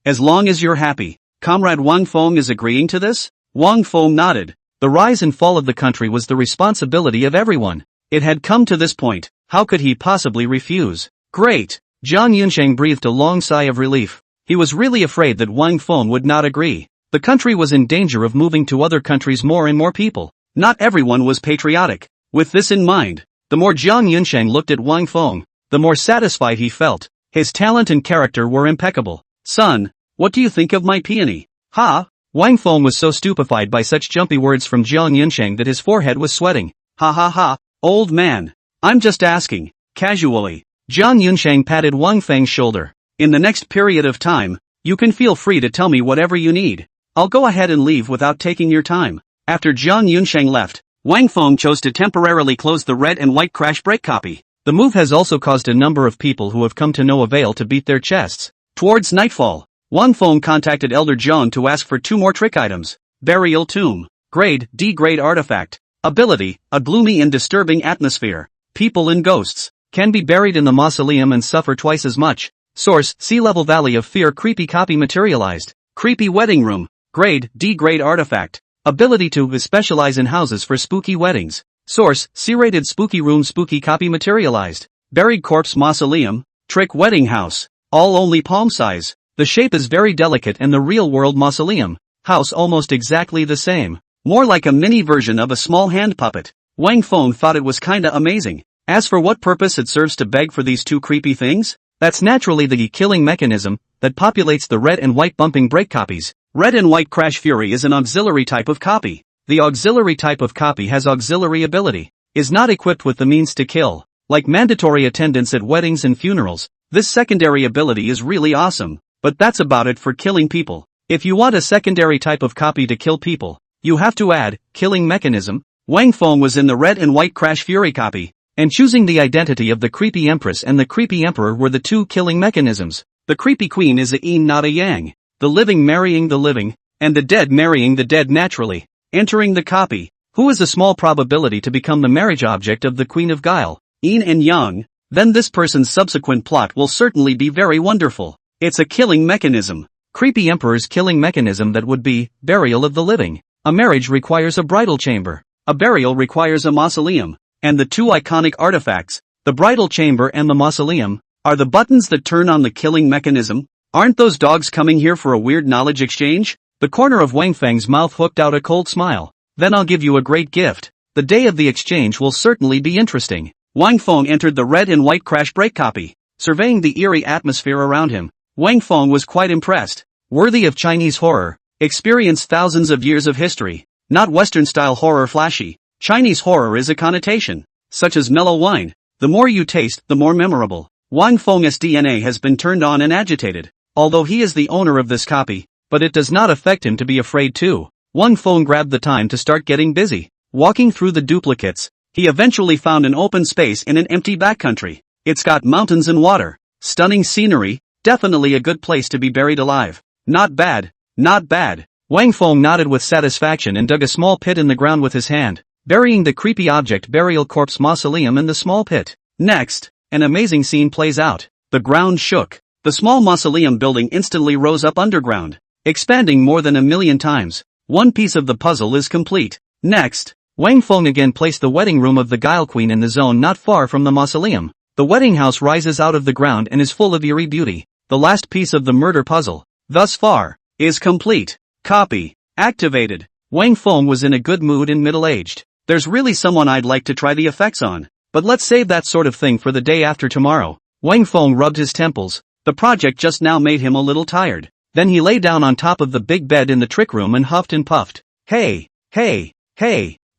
as long as you're happy. Comrade Wang Feng is agreeing to this? Wang Feng nodded. The rise and fall of the country was the responsibility of everyone. It had come to this point, how could he possibly refuse? Great! Jiang Yunsheng breathed a long sigh of relief. He was really afraid that Wang Feng would not agree. The country was in danger of moving to other countries. More and more people. Not everyone was patriotic. With this in mind, the more Jiang Yunsheng looked at Wang Feng, the more satisfied he felt. His talent and character were impeccable. Son, what do you think of my peony? Ha! Wang Feng was so stupefied by such jumpy words from Jiang Yunsheng that his forehead was sweating. Ha ha ha, old man. I'm just asking, casually. Jiang Yunsheng patted Wang Feng's shoulder. In the next period of time, you can feel free to tell me whatever you need. I'll go ahead and leave without taking your time. After Jiang Yunsheng left, Wang Feng chose to temporarily close the red and white crash break copy. The move has also caused a number of people who have come to no avail to beat their chests. Towards nightfall, Wang Feng contacted Elder Jiang to ask for 2 more trick items. Burial Tomb. Grade, D-grade artifact. Ability, a gloomy and disturbing atmosphere. People and ghosts can be buried in the mausoleum and suffer twice as much. Source, Sea Level Valley of Fear. Creepy copy materialized. Creepy wedding room. Grade, D-grade artifact. Ability to specialize in houses for spooky weddings. Source, C-rated spooky room. Spooky copy materialized. Buried corpse mausoleum. Trick wedding house. All only palm size. The shape is very delicate and the real-world mausoleum house almost exactly the same. More like a mini version of a small hand puppet. Wang Feng thought it was kinda amazing. As for what purpose it serves to beg for these 2 creepy things, that's naturally the killing mechanism that populates the red and white bumping break copies. Red and white Crash Fury is an auxiliary type of copy. The auxiliary type of copy has auxiliary ability, is not equipped with the means to kill. Like mandatory attendance at weddings and funerals, this secondary ability is really awesome, but that's about it for killing people. If you want a secondary type of copy to kill people, you have to add killing mechanism. Wang Feng was in the red and white Crash Fury copy, and choosing the identity of the creepy empress and the creepy emperor were the 2 killing mechanisms. The creepy queen is a yin not a yang. The living marrying the living, and the dead marrying the dead naturally. Entering the copy, who is a small probability to become the marriage object of the Queen of Guile, yin and yang, then this person's subsequent plot will certainly be very wonderful. It's a killing mechanism. Creepy emperor's killing mechanism that would be burial of the living. A marriage requires a bridal chamber. A burial requires a mausoleum. And the 2 iconic artifacts, the bridal chamber and the mausoleum, are the buttons that turn on the killing mechanism. Aren't those dogs coming here for a weird knowledge exchange? The corner of Wang Feng's mouth hooked out a cold smile. Then I'll give you a great gift. The day of the exchange will certainly be interesting. Wang Feng entered the red and white Crash Break copy. Surveying the eerie atmosphere around him, Wang Feng was quite impressed. Worthy of Chinese horror. Experienced thousands of years of history. Not Western-style horror flashy. Chinese horror is a connotation, such as mellow wine. The more you taste, the more memorable. Wang Feng's DNA has been turned on and agitated. Although he is the owner of this copy, but it does not affect him to be afraid too. Wang Feng grabbed the time to start getting busy. Walking through the duplicates, he eventually found an open space in an empty backcountry. It's got mountains and water. Stunning scenery, definitely a good place to be buried alive. Not bad, not bad. Wang Feng nodded with satisfaction and dug a small pit in the ground with his hand, burying the creepy object burial corpse mausoleum in the small pit. Next, an amazing scene plays out. The ground shook. The small mausoleum building instantly rose up underground, expanding more than 1,000,000 times. One piece of the puzzle is complete. Next, Wang Feng again placed the wedding room of the Guile Queen in the zone not far from the mausoleum. The wedding house rises out of the ground and is full of eerie beauty. The last piece of the murder puzzle, thus far, is complete. Copy activated. Wang Feng was in a good mood and middle-aged. There's really someone I'd like to try the effects on. But let's save that sort of thing for the day after tomorrow. Wang Feng rubbed his temples. The project just now made him a little tired. Then he lay down on top of the big bed in the trick room and huffed and puffed. Hey,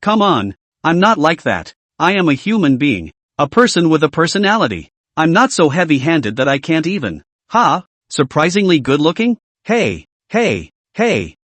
come on. I'm not like that. I am a human being. A person with a personality. I'm not so heavy-handed that I can't even. Surprisingly good-looking? Hey,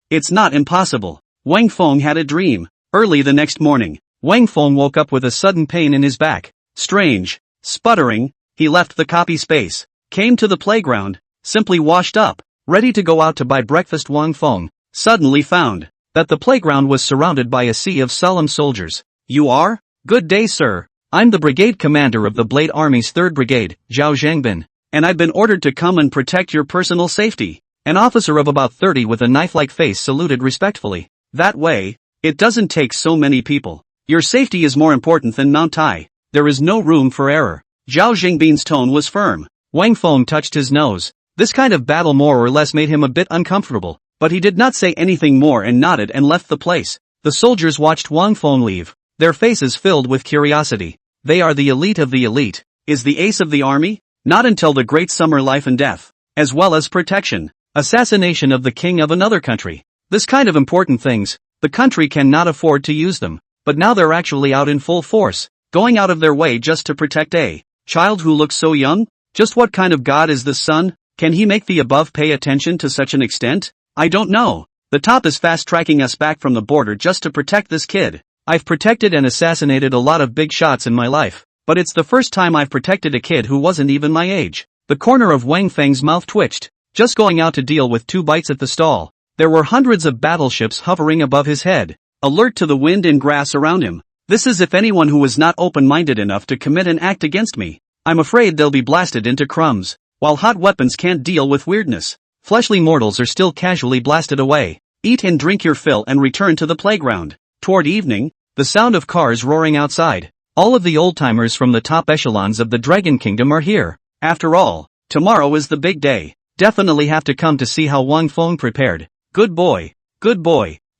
it's not impossible. Wang Feng had a dream. Early the next morning, Wang Feng woke up with a sudden pain in his back. Strange. Sputtering, he left the copy space, came to the playground, simply washed up, ready to go out to buy breakfast. Wang Feng suddenly found that the playground was surrounded by a sea of solemn soldiers. You are? Good day, sir. I'm the brigade commander of the Blade Army's 3rd Brigade, Zhao Zhangbin, and I've been ordered to come and protect your personal safety. An officer of about 30 with a knife-like face saluted respectfully. That way, it doesn't take so many people. Your safety is more important than Mount Tai. There is no room for error. Zhao Zhangbin's tone was firm. Wang Feng touched his nose. This kind of battle more or less made him a bit uncomfortable, but he did not say anything more and nodded and left the place. The soldiers watched Wang Feng leave, their faces filled with curiosity. They are the elite of the elite. Is the ace of the army? Not until the great summer life and death, as well as protection. Assassination of the king of another country. This kind of important things, the country cannot afford to use them. But now they're actually out in full force, going out of their way just to protect a child who looks so young? Just what kind of god is this son? Can he make the above pay attention to such an extent? I don't know. The top is fast-tracking us back from the border just to protect this kid. I've protected and assassinated a lot of big shots in my life, but it's the first time I've protected a kid who wasn't even my age. The corner of Wang Feng's mouth twitched. Just going out to deal with 2 bites at the stall. There were hundreds of battleships hovering above his head, alert to the wind and grass around him. This is if anyone who was not open-minded enough to commit an act against me. I'm afraid they'll be blasted into crumbs. While hot weapons can't deal with weirdness, fleshly mortals are still casually blasted away. Eat and drink your fill and return to the playground. Toward evening, the sound of cars roaring outside. All of the old-timers from the top echelons of the Dragon Kingdom are here. After all, tomorrow is the big day. Definitely have to come to see how Wang Feng prepared. Good boy.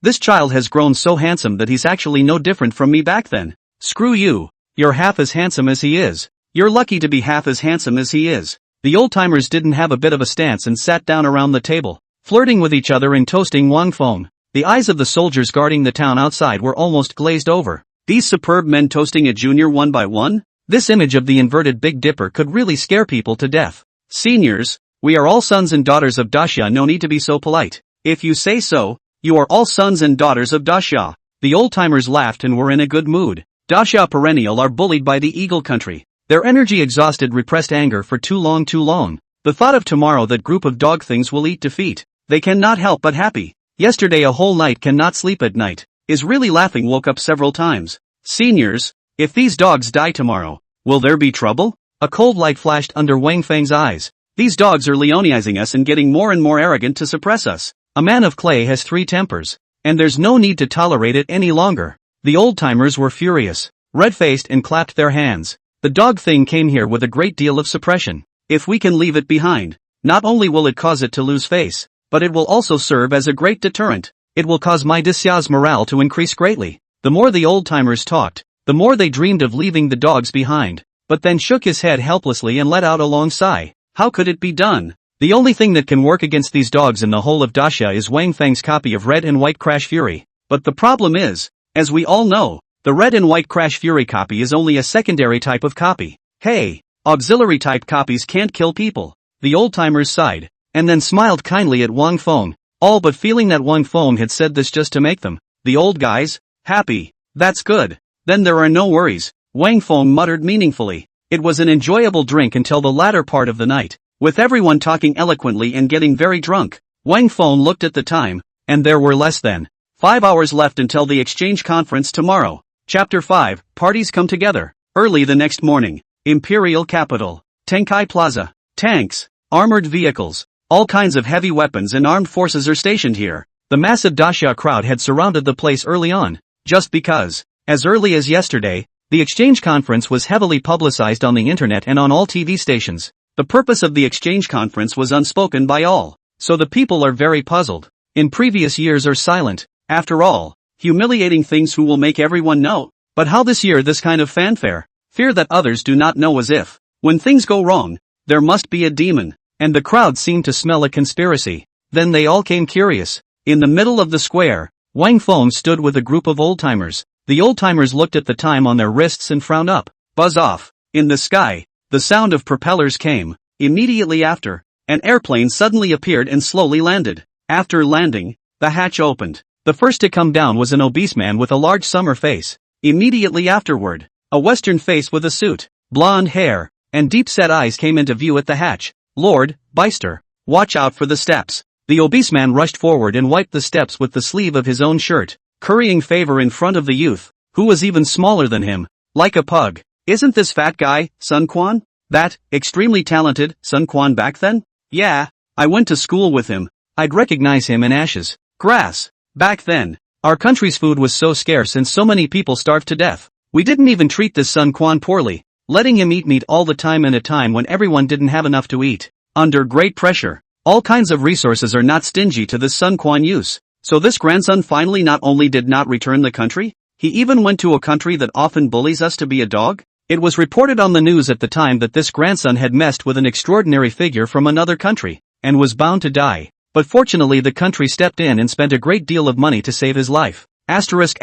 This child has grown so handsome that he's actually no different from me back then. Screw you. You're half as handsome as he is. You're lucky to be half as handsome as he is. The old-timers didn't have a bit of a stance and sat down around the table, flirting with each other and toasting Wang Feng. The eyes of the soldiers guarding the town outside were almost glazed over. These superb men toasting a junior one by one? This image of the inverted Big Dipper could really scare people to death. Seniors, we are all sons and daughters of Daxia. No need to be so polite. If you say so, you are all sons and daughters of Daxia. The old-timers laughed and were in a good mood. Daxia perennial are bullied by the Eagle Country. Their energy exhausted repressed anger for too long. The thought of tomorrow that group of dog things will eat defeat. They cannot help but happy. Yesterday a whole night cannot sleep at night. Is really laughing woke up several times. Seniors, if these dogs die tomorrow, will there be trouble? A cold light flashed under Wang Feng's eyes. These dogs are leonizing us and getting more and more arrogant to suppress us. A man of clay has 3 tempers, and there's no need to tolerate it any longer. The old-timers were furious, red-faced and clapped their hands. The dog thing came here with a great deal of suppression. If we can leave it behind, not only will it cause it to lose face, but it will also serve as a great deterrent. It will cause my Daxia's morale to increase greatly. The more the old-timers talked, the more they dreamed of leaving the dogs behind, but then shook his head helplessly and let out a long sigh. How could it be done? The only thing that can work against these dogs in the whole of Daxia is Wang Feng's copy of Red and White Crash Fury. But the problem is, as we all know, the Red and White Crash Fury copy is only a secondary type of copy. Hey, auxiliary type copies can't kill people. The old-timers sighed, and then smiled kindly at Wang Feng, all but feeling that Wang Feng had said this just to make them, the old guys, happy. That's good. Then there are no worries, Wang Feng muttered meaningfully. It was an enjoyable drink until the latter part of the night. With everyone talking eloquently and getting very drunk, Wang Feng looked at the time, and there were less than 5 hours left until the exchange conference tomorrow. Chapter 5, Parties come together. Early the next morning, Imperial Capital, Tenkai Plaza, tanks, armored vehicles, all kinds of heavy weapons and armed forces are stationed here. The massive Daxia crowd had surrounded the place early on, just because, as early as yesterday, the exchange conference was heavily publicized on the internet and on all TV stations. The purpose of the exchange conference was unspoken by all, so the people are very puzzled. In previous years are silent. After all, humiliating things who will make everyone know. But how this year this kind of fanfare? Fear that others do not know, as if, when things go wrong, there must be a demon. And the crowd seemed to smell a conspiracy. Then they all came curious. In the middle of the square, Wang Feng stood with a group of old-timers. The old-timers looked at the time on their wrists and frowned up. Buzz off. In the sky, the sound of propellers came. Immediately after, an airplane suddenly appeared and slowly landed. After landing, the hatch opened. The first to come down was an obese man with a large summer face. Immediately afterward, a Western face with a suit, blonde hair, and deep-set eyes came into view at the hatch. Lord, Beister, watch out for the steps. The obese man rushed forward and wiped the steps with the sleeve of his own shirt, currying favor in front of the youth, who was even smaller than him, like a pug. Isn't this fat guy, Sun Quan? That, extremely talented, Sun Quan back then? Yeah, I went to school with him. I'd recognize him in ashes. Grass. Back then, our country's food was so scarce and so many people starved to death. We didn't even treat this Sun Quan poorly, letting him eat meat all the time in a time when everyone didn't have enough to eat. Under great pressure, all kinds of resources are not stingy to this Sun Quan use. So this grandson finally not only did not return the country, he even went to a country that often bullies us to be a dog? It was reported on the news at the time that this grandson had messed with an extraordinary figure from another country, and was bound to die. But fortunately the country stepped in and spent a great deal of money to save his life. Asterisk.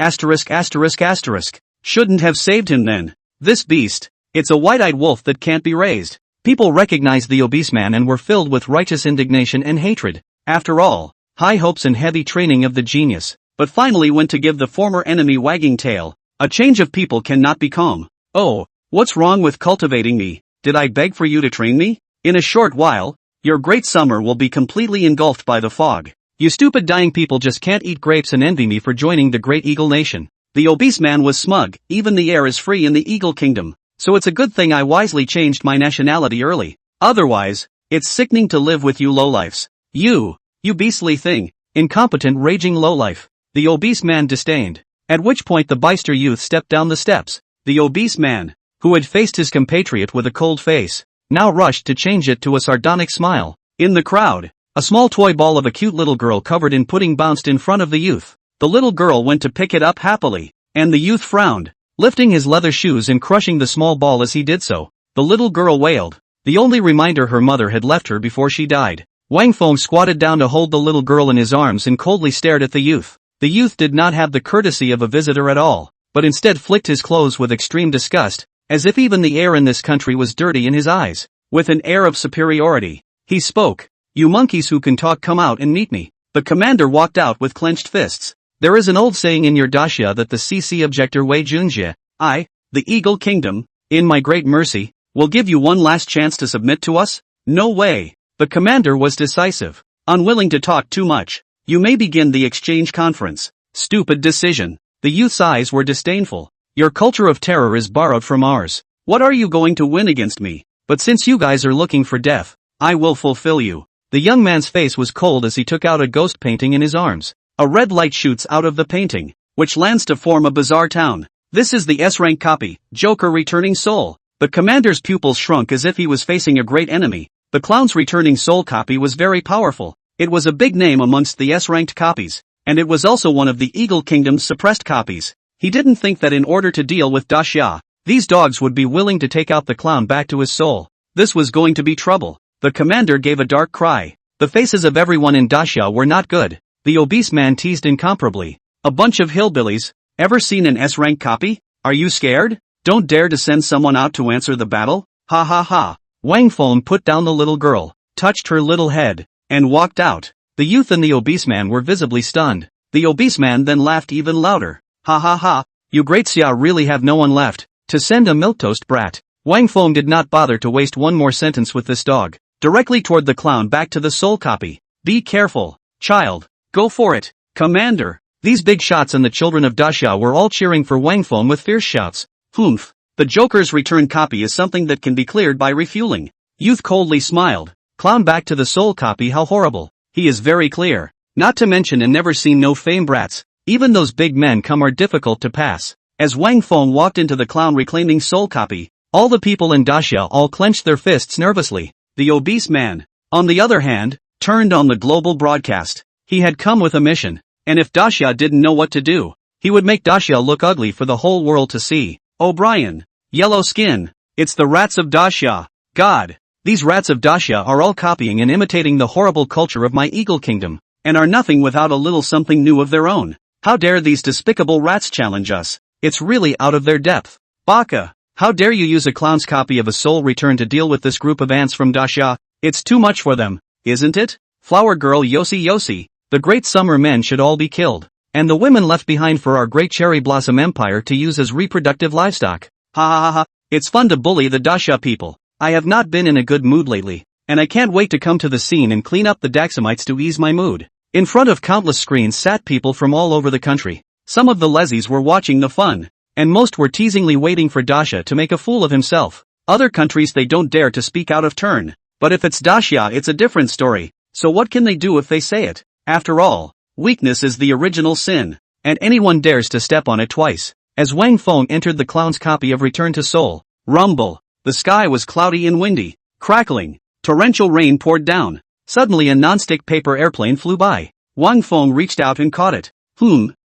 Shouldn't have saved him then. This beast, it's a white-eyed wolf that can't be raised. People recognized the obese man and were filled with righteous indignation and hatred. After all, high hopes and heavy training of the genius, but finally went to give the former enemy wagging tail. A change of people cannot be calm. Oh, what's wrong with cultivating me? Did I beg for you to train me? In a short while, your great summer will be completely engulfed by the fog. You stupid dying people just can't eat grapes and envy me for joining the great eagle nation. The obese man was smug. Even the air is free in the eagle kingdom, so it's a good thing I wisely changed my nationality early. Otherwise, it's sickening to live with you lowlifes. You beastly thing, incompetent raging lowlife. The obese man disdained. At which point the Beister youth stepped down the steps. The obese man, who had faced his compatriot with a cold face, now rushed to change it to a sardonic smile. In the crowd, a small toy ball of a cute little girl covered in pudding bounced in front of the youth. The little girl went to pick it up happily, and the youth frowned, lifting his leather shoes and crushing the small ball as he did so. The little girl wailed, the only reminder her mother had left her before she died. Wang Feng squatted down to hold the little girl in his arms and coldly stared at the youth. The youth did not have the courtesy of a visitor at all, but instead flicked his clothes with extreme disgust, as if even the air in this country was dirty in his eyes. With an air of superiority, he spoke. You monkeys who can talk, come out and meet me. The commander walked out with clenched fists. There is an old saying in your daxia that the CC objector Wei Junjie, I, the Eagle Kingdom, in my great mercy, will give you one last chance to submit to us? No way. The commander was decisive, unwilling to talk too much. You may begin the exchange conference. Stupid decision. The youth's eyes were disdainful. Your culture of terror is borrowed from ours. What are you going to win against me? But since you guys are looking for death, I will fulfill you. The young man's face was cold as he took out a ghost painting in his arms. A red light shoots out of the painting, which lands to form a bizarre town. This is the S-rank copy, Joker returning soul. The commander's pupils shrunk as if he was facing a great enemy. The clown's returning soul copy was very powerful. It was a big name amongst the S-ranked copies, and it was also one of the Eagle Kingdom's suppressed copies. He didn't think that in order to deal with daxia, these dogs would be willing to take out the clown back to his soul. This was going to be trouble. The commander gave a dark cry. The faces of everyone in daxia were not good. The obese man teased incomparably. A bunch of hillbillies. Ever seen an S-rank copy? Are you scared? Don't dare to send someone out to answer the battle? Ha ha ha. Wang Feng put down the little girl, touched her little head, and walked out. The youth and the obese man were visibly stunned. The obese man then laughed even louder. Ha ha ha. You great Xia really have no one left to send a milquetoast brat. Wang Feng did not bother to waste one more sentence with this dog. Directly toward the clown back to the soul copy. Be careful, child. Go for it, commander. These big shots and the children of daxia were all cheering for Wang Feng with fierce shouts. Humph. The Joker's return copy is something that can be cleared by refueling. Youth coldly smiled. Clown back to the soul copy, how horrible. He is very clear. Not to mention and never seen no fame brats. Even those big men come are difficult to pass. As Wang Feng walked into the clown reclaiming soul copy, all the people in daxia all clenched their fists nervously. The obese man, on the other hand, turned on the global broadcast. He had come with a mission. And if Daxia didn't know what to do, he would make Daxia look ugly for the whole world to see. O'Brien. Yellow skin. It's the rats of Daxia. God. These rats of Daxia are all copying and imitating the horrible culture of my Eagle Kingdom, and are nothing without a little something new of their own. How dare these despicable rats challenge us? It's really out of their depth. Baka. How dare you use a clown's copy of a soul return to deal with this group of ants from Daxia? It's too much for them, isn't it? Flower girl Yossi. The great summer men should all be killed, and the women left behind for our great cherry blossom empire to use as reproductive livestock. Ha ha ha ha. It's fun to bully the Daxia people. I have not been in a good mood lately, and I can't wait to come to the scene and clean up the Daxamites to ease my mood. In front of countless screens sat people from all over the country. Some of the lezzies were watching the fun, and most were teasingly waiting for Daxia to make a fool of himself. Other countries they don't dare to speak out of turn, but if it's Daxia it's a different story, so what can they do if they say it? After all, weakness is the original sin, and anyone dares to step on it twice. As Wang Feng entered the clown's copy of Return to Seoul, rumble. The sky was cloudy and windy, crackling, torrential rain poured down. Suddenly a non-stick paper airplane flew by. Wang Feng reached out and caught it.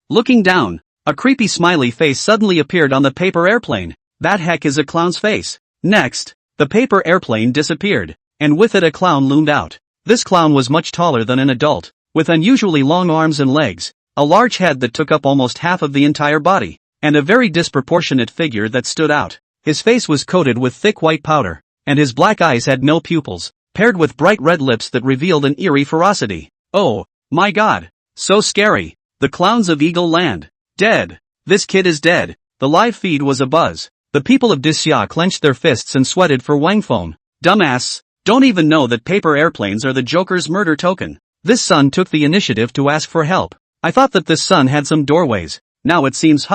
Looking down, a creepy smiley face suddenly appeared on the paper airplane. That heck is a clown's face. Next, the paper airplane disappeared, and with it a clown loomed out. This clown was much taller than an adult, with unusually long arms and legs, a large head that took up almost half of the entire body, and a very disproportionate figure that stood out. His face was coated with thick white powder, and his black eyes had no pupils, paired with bright red lips that revealed an eerie ferocity. Oh, my God. So scary. The clowns of Eagle Land. Dead. This kid is dead. The live feed was abuzz. The people of Daxia clenched their fists and sweated for Wang Feng. Dumbass. Don't even know that paper airplanes are the Joker's murder token. This son took the initiative to ask for help. I thought that this son had some doorways. Now it seems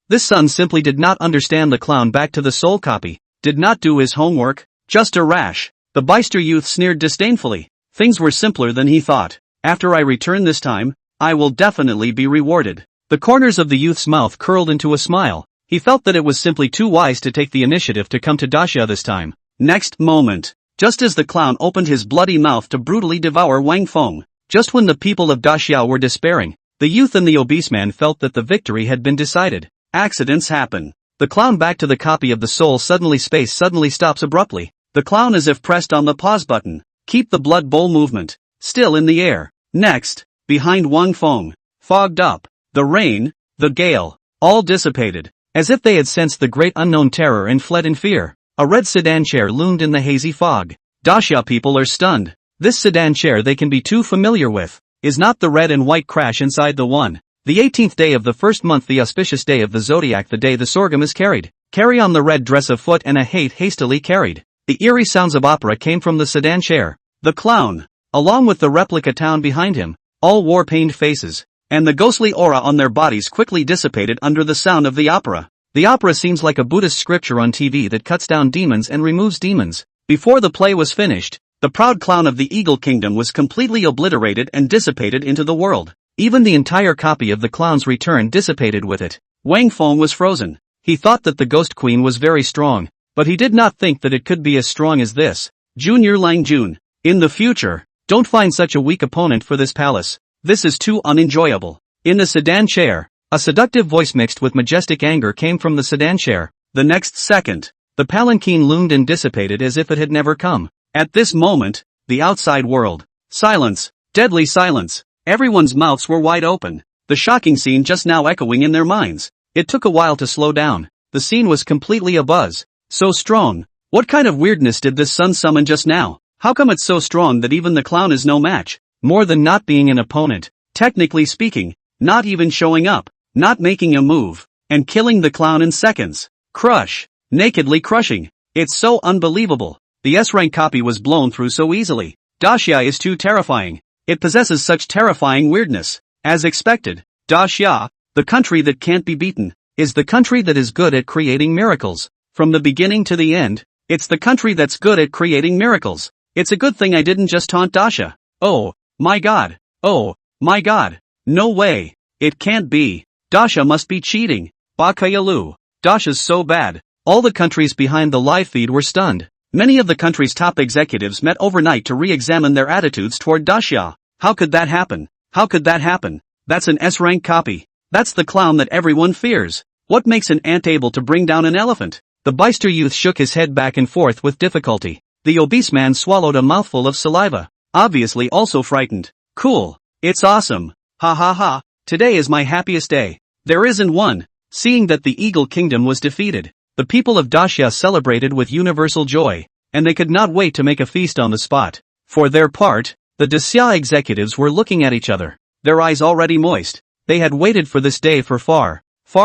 this son simply did not understand the clown back to the soul copy, did not do his homework, just a rash. The Beister youth sneered disdainfully. Things were simpler than he thought. After I return this time, I will definitely be rewarded. The corners of the youth's mouth curled into a smile. He felt that it was simply too wise to take the initiative to come to Daxia this time. Next moment, just as the clown opened his bloody mouth to brutally devour Wang Feng, just when the people of Daxia were despairing, the youth and the obese man felt that the victory had been decided. Accidents happen. The clown back to the copy of the soul suddenly stops abruptly. The clown as if pressed on the pause button. Keep the blood bowl movement still in the air. Next, behind Wang Feng, fogged up, the rain, the gale, all dissipated, as if they had sensed the great unknown terror and fled in fear. A red sedan chair loomed in the hazy fog. Daxia people are stunned. This sedan chair they can be too familiar with. Is not the red and white crash inside the one? The 18th day of the first month, the auspicious day of the zodiac, the day the sorghum is carried. Carry on the red dress of foot and a hat hastily carried. The eerie sounds of opera came from the sedan chair. The clown, along with the replica town behind him, all wore pained faces, and the ghostly aura on their bodies quickly dissipated under the sound of the opera. The opera seems like a Buddhist scripture on TV that cuts down demons and removes demons. Before the play was finished, the proud clown of the Eagle Kingdom was completely obliterated and dissipated into the world. Even the entire copy of the clown's return dissipated with it. Wang Feng was frozen. He thought that the Ghost Queen was very strong, but he did not think that it could be as strong as this. Junior Lang Jun. In the future, don't find such a weak opponent for this palace. This is too unenjoyable. In the sedan chair, a seductive voice mixed with majestic anger came from the sedan chair. The next second, the palanquin loomed and dissipated as if it had never come. At this moment, the outside world. Silence. Deadly silence. Everyone's mouths were wide open, the shocking scene just now echoing in their minds. It took a while to slow down. The scene was completely abuzz. So strong. What kind of weirdness did this sun summon just now? How come it's so strong that even the clown is no match? More than not being an opponent, technically speaking, not even showing up, not making a move, and killing the clown in seconds. Crush. Nakedly crushing. It's so unbelievable. The S-rank copy was blown through so easily. Daxia is too terrifying. It possesses such terrifying weirdness. As expected, Daxia, the country that can't be beaten, is the country that is good at creating miracles. From the beginning to the end, it's the country that's good at creating miracles. It's a good thing I didn't just taunt Daxia. Oh, my God. Oh, my God. No way. It can't be. Daxia must be cheating. Bakayalu. Daxia's so bad. All the countries behind the live feed were stunned. Many of the country's top executives met overnight to re-examine their attitudes toward Daxia. How could that happen? How could that happen? That's an S-rank copy. That's the clown that everyone fears. What makes an ant able to bring down an elephant? The Beister youth shook his head back and forth with difficulty. The obese man swallowed a mouthful of saliva, obviously also frightened. Cool. It's awesome. Ha ha ha. Today is my happiest day. There isn't one. Seeing that the Eagle Kingdom was defeated, the people of Daxia celebrated with universal joy, and they could not wait to make a feast on the spot. For their part, the Daxia executives were looking at each other, their eyes already moist. They had waited for this day for far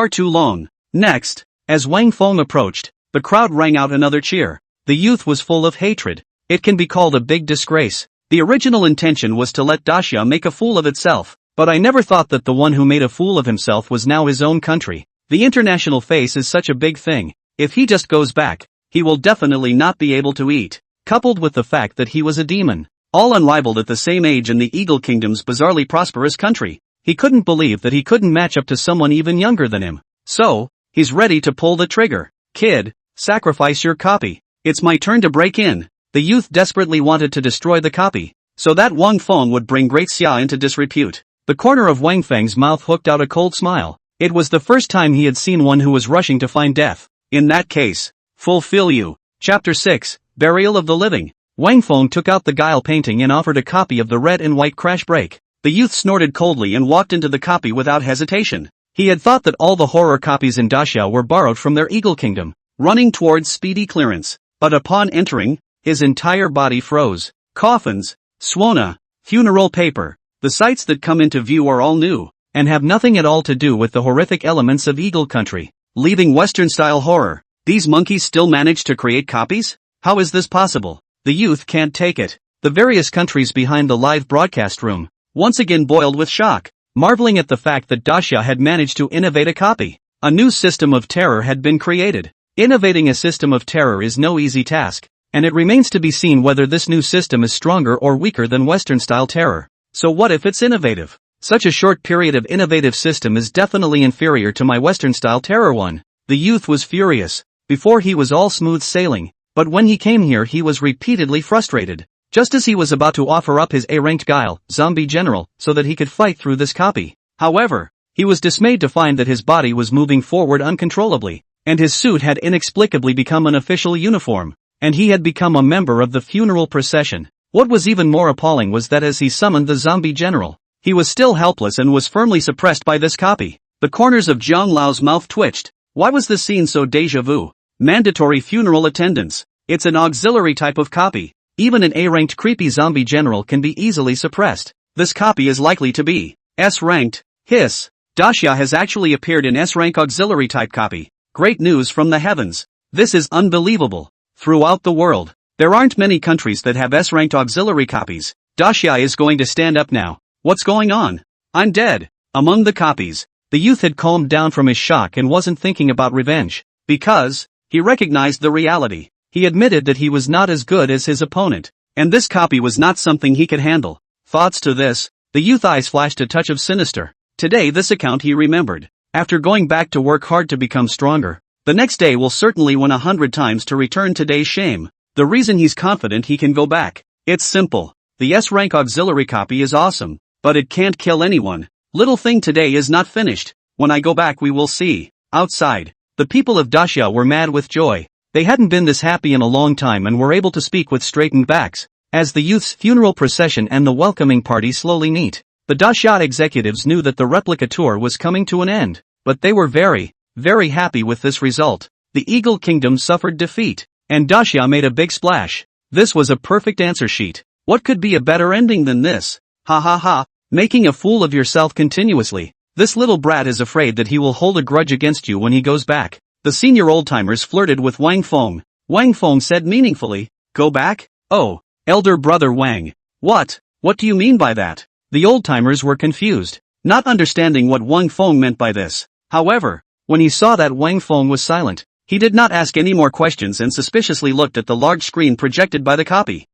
too long. Next, as Wang Feng approached, the crowd rang out another cheer. The youth was full of hatred. It can be called a big disgrace. The original intention was to let Daxia make a fool of itself, but I never thought that the one who made a fool of himself was now his own country. The international face is such a big thing. If he just goes back, he will definitely not be able to eat. Coupled with the fact that he was a demon, all unrivaled at the same age in the Eagle Kingdom's bizarrely prosperous country, he couldn't believe that he couldn't match up to someone even younger than him. So, he's ready to pull the trigger. Kid, sacrifice your copy. It's my turn to break in. The youth desperately wanted to destroy the copy, so that Wang Feng would bring Great Xia into disrepute. The corner of Wang Feng's mouth hooked out a cold smile. It was the first time he had seen one who was rushing to find death. In that case, fulfill you. Chapter 6, Burial of the Living. Wang Feng took out the Guile painting and offered a copy of the red and white Crash Break. The youth snorted coldly and walked into the copy without hesitation. He had thought that all the horror copies in Daxia were borrowed from their Eagle Kingdom, running towards speedy clearance. But upon entering, his entire body froze. Coffins, suona, funeral paper. The sights that come into view are all new, and have nothing at all to do with the horrific elements of Eagle Country. Leaving Western-style horror, these monkeys still manage to create copies? How is this possible? The youth can't take it. The various countries behind the live broadcast room once again boiled with shock, marveling at the fact that Daxia had managed to innovate a copy. A new system of terror had been created. Innovating a system of terror is no easy task, and it remains to be seen whether this new system is stronger or weaker than Western-style terror. So what if it's innovative? Such a short period of innovative system is definitely inferior to my Western-style terror one. The youth was furious. Before he was all smooth sailing, but when he came here he was repeatedly frustrated. Just as he was about to offer up his A-ranked Guile, Zombie General, so that he could fight through this copy. However, he was dismayed to find that his body was moving forward uncontrollably, and his suit had inexplicably become an official uniform, and he had become a member of the funeral procession. What was even more appalling was that as he summoned the Zombie General, he was still helpless and was firmly suppressed by this copy. The corners of Jiang Lao's mouth twitched. Why was this scene so déjà vu? Mandatory funeral attendance. It's an auxiliary type of copy. Even an A-ranked creepy zombie general can be easily suppressed. This copy is likely to be S-ranked. Hiss. Daxia has actually appeared in S-rank auxiliary type copy. Great news from the heavens. This is unbelievable. Throughout the world, there aren't many countries that have S-ranked auxiliary copies. Daxia is going to stand up now. What's going on? I'm dead. Among the copies, the youth had calmed down from his shock and wasn't thinking about revenge, because he recognized the reality. He admitted that he was not as good as his opponent, and this copy was not something he could handle. Thoughts to this, the youth's eyes flashed a touch of sinister. Today this account he remembered. After going back to work hard to become stronger, the next day will certainly win 100 times to return today's shame. The reason he's confident he can go back. It's simple. The S-rank auxiliary copy is awesome, but it can't kill anyone. Little thing today is not finished. When I go back we will see. Outside, the people of Daxia were mad with joy. They hadn't been this happy in a long time and were able to speak with straightened backs. As the youth's funeral procession and the welcoming party slowly meet, the Daxia executives knew that the replica tour was coming to an end, but they were very, very happy with this result. The Eagle Kingdom suffered defeat, and Daxia made a big splash. This was a perfect answer sheet. What could be a better ending than this? Ha ha ha, making a fool of yourself continuously. This little brat is afraid that he will hold a grudge against you when he goes back. The senior old-timers flirted with Wang Feng. Wang Feng said meaningfully, "Go back? Oh, elder brother Wang. What do you mean by that?" The old-timers were confused, not understanding what Wang Feng meant by this. However, when he saw that Wang Feng was silent, he did not ask any more questions and suspiciously looked at the large screen projected by the copy.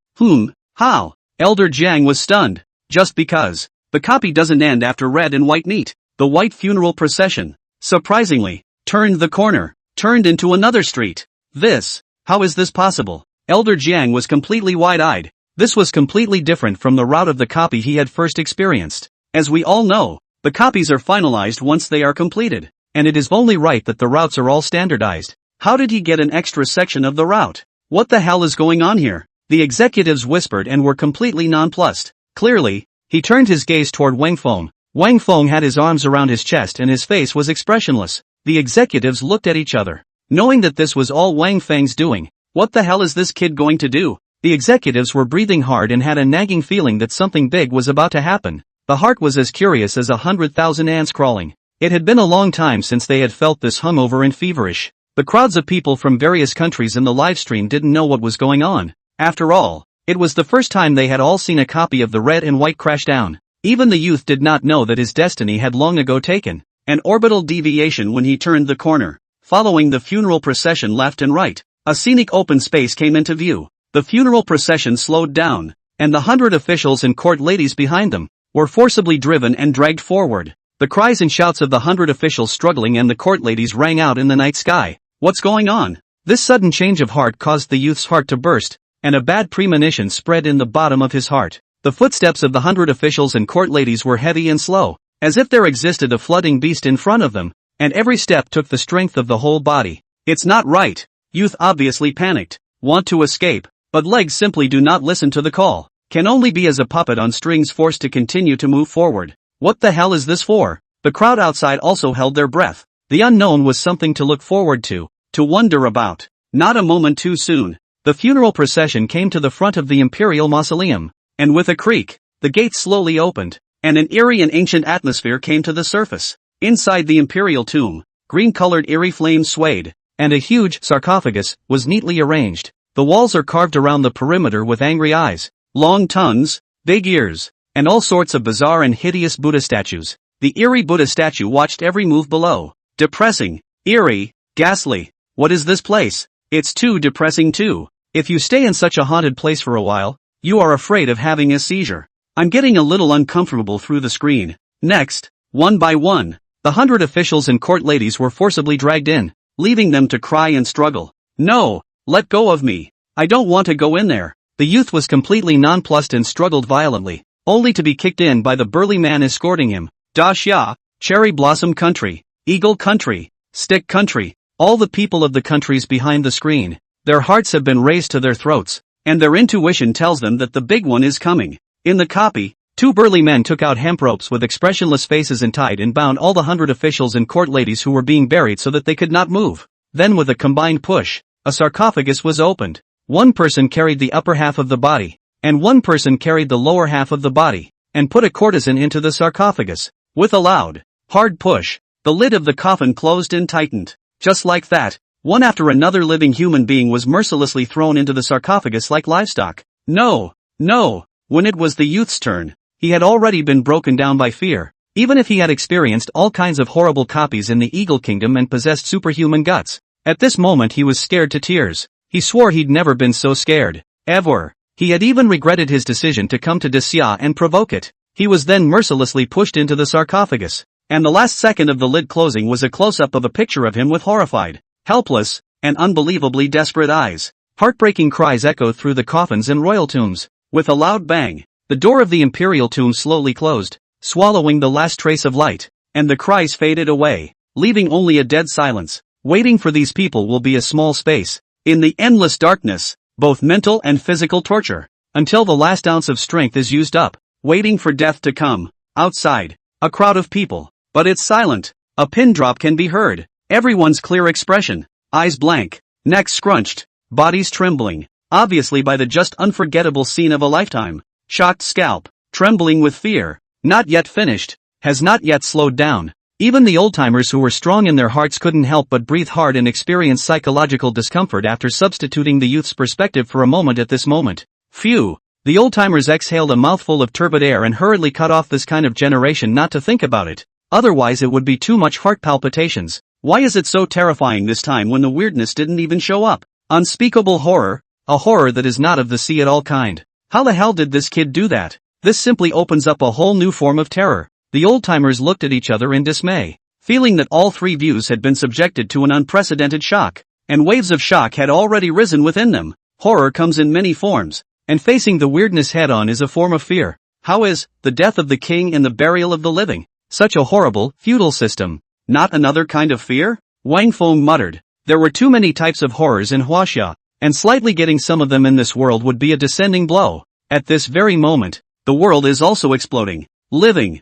How? Elder Jiang was stunned. Just because. The copy doesn't end after red and white meet. The white funeral procession, surprisingly, turned the corner, turned into another street. How is this possible? Elder Jiang was completely wide-eyed. This was completely different from the route of the copy he had first experienced. As we all know, The copies are finalized once they are completed. And it is only right that the routes are all standardized. How did he get an extra section of the route? What the hell is going on here? The executives whispered and were completely nonplussed. Clearly, he turned his gaze toward Wang Feng. Wang Feng had his arms around his chest and his face was expressionless. The executives looked at each other, knowing that this was all Wang Feng's doing. What the hell is this kid going to do? The executives were breathing hard and had a nagging feeling that something big was about to happen. The heart was as curious as 100,000 ants crawling. It had been a long time since they had felt this hungover and feverish. The crowds of people from various countries in the livestream didn't know what was going on. After all, it was the first time they had all seen a copy of the red and white crash down. Even the youth did not know that his destiny had long ago taken an orbital deviation when he turned the corner. Following the funeral procession left and right, a scenic open space came into view. The funeral procession slowed down, and the 100 officials and court ladies behind them were forcibly driven and dragged forward. The cries and shouts of the 100 officials struggling and the court ladies rang out in the night sky. What's going on? This sudden change of heart caused the youth's heart to burst, and a bad premonition spread in the bottom of his heart. The footsteps of the 100 officials and court ladies were heavy and slow, as if there existed a flooding beast in front of them, and every step took the strength of the whole body. It's not right. Youth obviously panicked, want to escape, but legs simply do not listen to the call. Can only be as a puppet on strings forced to continue to move forward. What the hell is this for? The crowd outside also held their breath. The unknown was something to look forward to wonder about. Not a moment too soon. The funeral procession came to the front of the imperial mausoleum, and with a creak, the gates slowly opened, and an eerie and ancient atmosphere came to the surface. Inside the imperial tomb, green-colored eerie flames swayed, and a huge sarcophagus was neatly arranged. The walls are carved around the perimeter with angry eyes, long tongues, big ears, and all sorts of bizarre and hideous Buddha statues. The eerie Buddha statue watched every move below. Depressing, eerie, ghastly. What is this place? It's too depressing too. If you stay in such a haunted place for a while, you are afraid of having a seizure. I'm getting a little uncomfortable through the screen. Next, one by one, the 100 officials and court ladies were forcibly dragged in, leaving them to cry and struggle. No, let go of me. I don't want to go in there. The youth was completely nonplussed and struggled violently, only to be kicked in by the burly man escorting him. Da Xia, Cherry Blossom Country, Eagle Country, Stick Country, all the people of the countries behind the screen. Their hearts have been raised to their throats, and their intuition tells them that the big one is coming. In the copy, two burly men took out hemp ropes with expressionless faces and tied and bound all the 100 officials and court ladies who were being buried so that they could not move. Then with a combined push, a sarcophagus was opened. One person carried the upper half of the body, and one person carried the lower half of the body, and put a courtesan into the sarcophagus. With a loud, hard push, the lid of the coffin closed and tightened. Just like that, one after another living human being was mercilessly thrown into the sarcophagus like livestock. No, no, when it was the youth's turn, he had already been broken down by fear. Even if he had experienced all kinds of horrible copies in the Eagle Kingdom and possessed superhuman guts, at this moment he was scared to tears. He swore he'd never been so scared, ever. He had even regretted his decision to come to Xia and provoke it. He was then mercilessly pushed into the sarcophagus, and the last second of the lid closing was a close-up of a picture of him with horrified, helpless, and unbelievably desperate eyes. Heartbreaking cries echoed through the coffins and royal tombs. With a loud bang, the door of the imperial tomb slowly closed, swallowing the last trace of light, and the cries faded away, leaving only a dead silence. Waiting for these people will be a small space, in the endless darkness, both mental and physical torture, until the last ounce of strength is used up, waiting for death to come. Outside, a crowd of people, but it's silent. A pin drop can be heard. Everyone's clear expression, eyes blank, necks scrunched, bodies trembling, obviously by the just unforgettable scene of a lifetime. Shocked scalp, trembling with fear, not yet finished, has not yet slowed down. Even the old-timers who were strong in their hearts couldn't help but breathe hard and experience psychological discomfort after substituting the youth's perspective for a moment at this moment. Phew! The old-timers exhaled a mouthful of turbid air and hurriedly cut off this kind of generation not to think about it. Otherwise it would be too much heart palpitations. Why is it so terrifying this time when the weirdness didn't even show up? Unspeakable horror, a horror that is not of the sea at all kind. How the hell did this kid do that? This simply opens up a whole new form of terror. The old-timers looked at each other in dismay, feeling that all three views had been subjected to an unprecedented shock, and waves of shock had already risen within them. Horror comes in many forms, and facing the weirdness head-on is a form of fear. How is the death of the king and the burial of the living? Such a horrible, feudal system. Not another kind of fear? Wang Feng muttered. There were too many types of horrors in Huaxia, and slightly getting some of them in this world would be a descending blow. At this very moment, the world is also exploding. Living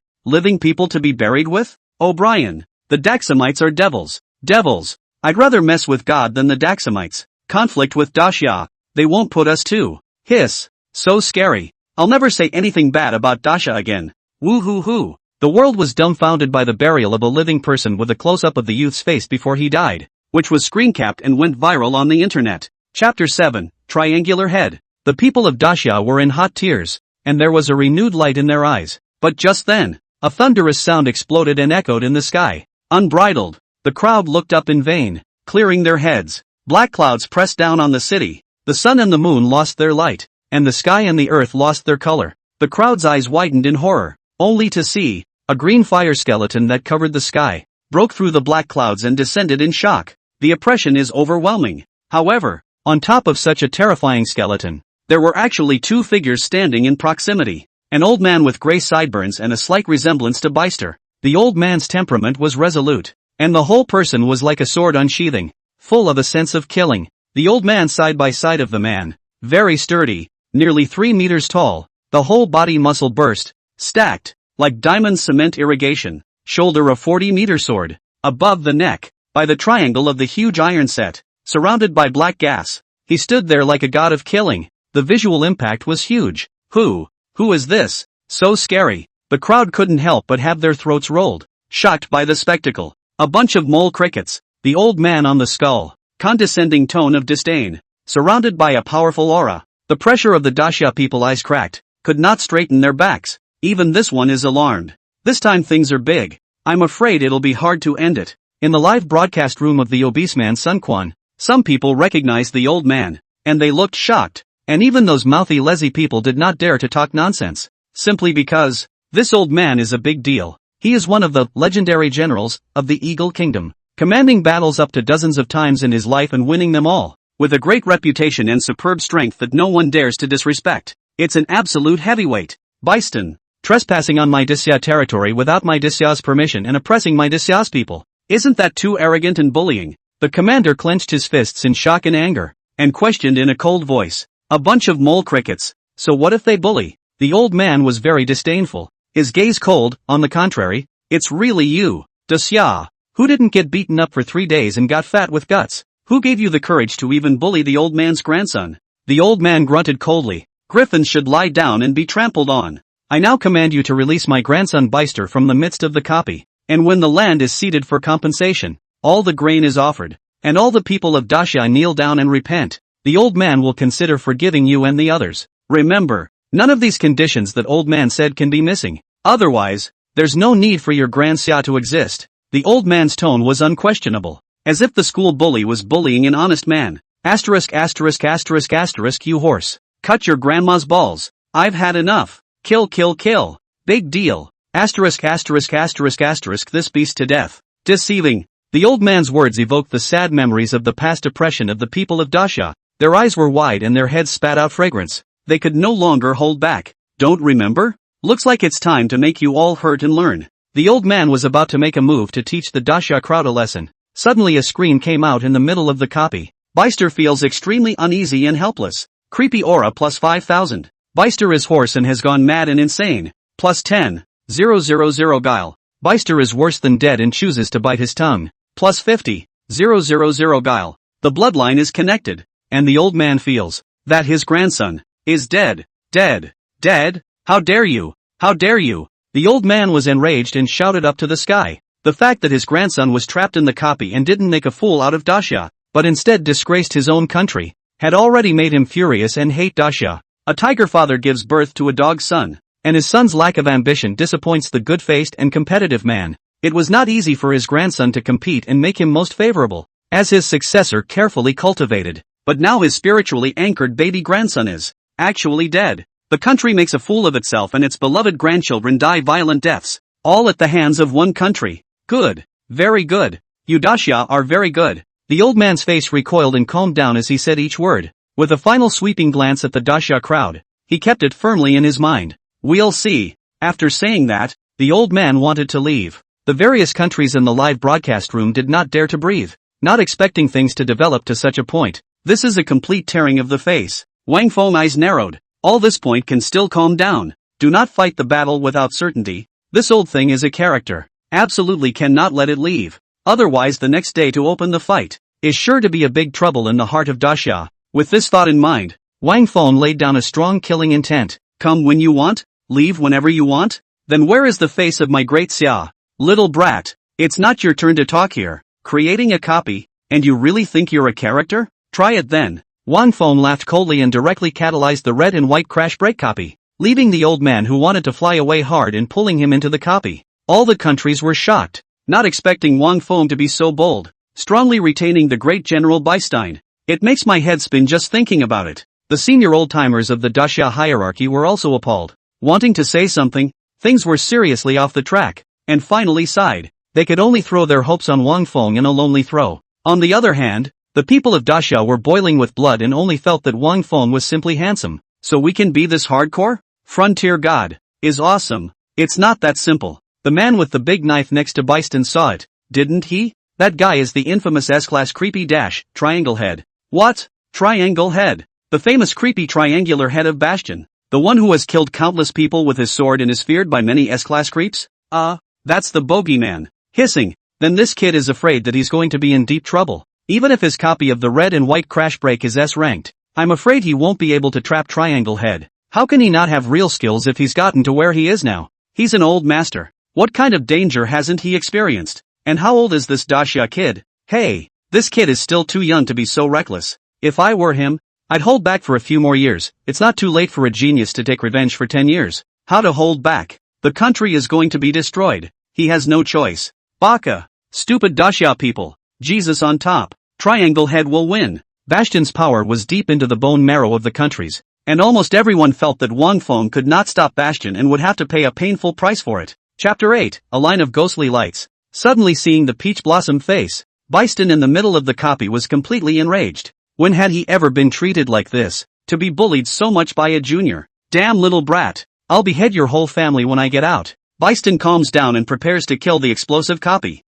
people to be buried with? O'Brien, the Daxamites are devils. Devils. I'd rather mess with God than the Daxamites. Conflict with Daxia. They won't put us to. Hiss. So scary. I'll never say anything bad about Daxia again. Woo hoo hoo. The world was dumbfounded by the burial of a living person with a close-up of the youth's face before he died, which was screencapped and went viral on the internet. Chapter 7, Triangular Head. The people of Daxia were in hot tears, and there was a renewed light in their eyes. But just then, a thunderous sound exploded and echoed in the sky. Unbridled, the crowd looked up in vain, clearing their heads. Black clouds pressed down on the city. The sun and the moon lost their light, and the sky and the earth lost their color. The crowd's eyes widened in horror, only to see a green fire skeleton that covered the sky, broke through the black clouds and descended in shock. The oppression is overwhelming. However, on top of such a terrifying skeleton, there were actually two figures standing in proximity. An old man with gray sideburns and a slight resemblance to Beister. The old man's temperament was resolute, and the whole person was like a sword unsheathing, full of a sense of killing. The old man side by side of the man, very sturdy, nearly 3 meters tall, the whole body muscle burst, stacked, like diamond cement irrigation, shoulder a 40-meter sword, above the neck, by the triangle of the huge iron set, surrounded by black gas. He stood there like a god of killing. The visual impact was huge. Who is this? So scary. The crowd couldn't help but have their throats rolled, shocked by the spectacle. A bunch of mole crickets, the old man on the skull, condescending tone of disdain, surrounded by a powerful aura. The pressure of the Daxia people eyes cracked, could not straighten their backs. Even this one is alarmed. This time things are big. I'm afraid it'll be hard to end it. In the live broadcast room of the obese man Sun Quan, some people recognized the old man, and they looked shocked. And even those mouthy lazy people did not dare to talk nonsense, simply because this old man is a big deal. He is one of the legendary generals of the Eagle Kingdom, commanding battles up to dozens of times in his life and winning them all, with a great reputation and superb strength that no one dares to disrespect. It's an absolute heavyweight. Beiston, trespassing on my Daxia territory without my Daxia's permission and oppressing my Daxia's people. Isn't that too arrogant and bullying? The commander clenched his fists in shock and anger, and questioned in a cold voice. A bunch of mole crickets. So what if they bully? The old man was very disdainful, his gaze cold. On the contrary, it's really you, Daxia, who didn't get beaten up for 3 days and got fat with guts. Who gave you the courage to even bully the old man's grandson? The old man grunted coldly. Griffins should lie down and be trampled on. I now command you to release my grandson Beister from the midst of the copy, and when the land is ceded for compensation, all the grain is offered, and all the people of Daxia kneel down and repent. The old man will consider forgiving you and the others. Remember, none of these conditions that old man said can be missing. Otherwise, there's no need for your grandson to exist. The old man's tone was unquestionable, as if the school bully was bullying an honest man. Asterisk asterisk asterisk asterisk you horse. Cut your grandma's balls. I've had enough. Kill kill kill. Big deal. Asterisk asterisk asterisk asterisk this beast to death. Deceiving. The old man's words evoked the sad memories of the past oppression of the people of Daxia. Their eyes were wide and their heads spat out fragrance. They could no longer hold back. Don't remember? Looks like it's time to make you all hurt and learn. The old man was about to make a move to teach the Daxia crowd a lesson. Suddenly a scream came out in the middle of the copy. Beister feels extremely uneasy and helpless. Creepy aura plus 5,000. Beister is hoarse and has gone mad and insane. Plus 10. 000 guile. Beister is worse than dead and chooses to bite his tongue. Plus 50. 000 guile. The bloodline is connected. And the old man feels that his grandson is dead. Dead. Dead? How dare you? How dare you? The old man was enraged and shouted up to the sky. The fact that his grandson was trapped in the copy and didn't make a fool out of Daxia, but instead disgraced his own country, had already made him furious and hate Daxia. A tiger father gives birth to a dog son, and his son's lack of ambition disappoints the good-faced and competitive man. It was not easy for his grandson to compete and make him most favorable, as his successor carefully cultivated. But now his spiritually anchored baby grandson is actually dead. The country makes a fool of itself and its beloved grandchildren die violent deaths, all at the hands of one country. Good. Very good. You Daxia are very good. The old man's face recoiled and calmed down as he said each word. With a final sweeping glance at the Daxia crowd, he kept it firmly in his mind. We'll see. After saying that, The old man wanted to leave. The various countries in the live broadcast room did not dare to breathe, not expecting things to develop to such a point. This is a complete tearing of the face. Wang Feng's eyes narrowed. All this point can still calm down. Do not fight the battle without certainty. This old thing is a character. Absolutely cannot let it leave. Otherwise the next day to open the fight is sure to be a big trouble in the heart of Daxia. With this thought in mind, Wang Feng laid down a strong killing intent. Come when you want, leave whenever you want? Then where is the face of my great Xia? Little brat, it's not your turn to talk here. Creating a copy, and you really think you're a character? Try it then. Wang Feng laughed coldly and directly catalyzed the red and white crash break copy, leaving the old man who wanted to fly away hard and pulling him into the copy. All the countries were shocked, not expecting Wang Feng to be so bold, strongly retaining the great General Beistein. It makes my head spin just thinking about it. The senior old-timers of the Daxia hierarchy were also appalled, wanting to say something. Things were seriously off the track, and finally sighed. They could only throw their hopes on Wang Feng in a lonely throw. On the other hand, the people of Daxia were boiling with blood and only felt that Wang Feng was simply handsome. So we can be this hardcore? Frontier God is awesome. It's not that simple. The man with the big knife next to Beistein saw it, didn't he? That guy is the infamous S-class creepy triangle head. What? Triangle head? The famous creepy triangular head of Bastion. The one who has killed countless people with his sword and is feared by many S-class creeps? That's the bogeyman. Hissing. Then this kid is afraid that he's going to be in deep trouble. Even if his copy of the red and white crash break is S-ranked, I'm afraid he won't be able to trap Triangle Head. How can he not have real skills if he's gotten to where he is now? He's an old master. What kind of danger hasn't he experienced? And how old is this Daxia kid? Hey, this kid is still too young to be so reckless. If I were him, I'd hold back for a few more years. It's not too late for a genius to take revenge for 10 years. How to hold back? The country is going to be destroyed. He has no choice. Baka. Stupid Daxia people. Jesus on top. Triangle Head will win. Bastion's power was deep into the bone marrow of the countries, and almost everyone felt that Wang Feng could not stop Bastion and would have to pay a painful price for it. Chapter 8, A Line of Ghostly Lights. Suddenly seeing the peach blossom face, Beistein in the middle of the copy was completely enraged. When had he ever been treated like this? To be bullied so much by a junior. Damn little brat. I'll behead your whole family when I get out. Beistein calms down and prepares to kill the explosive copy.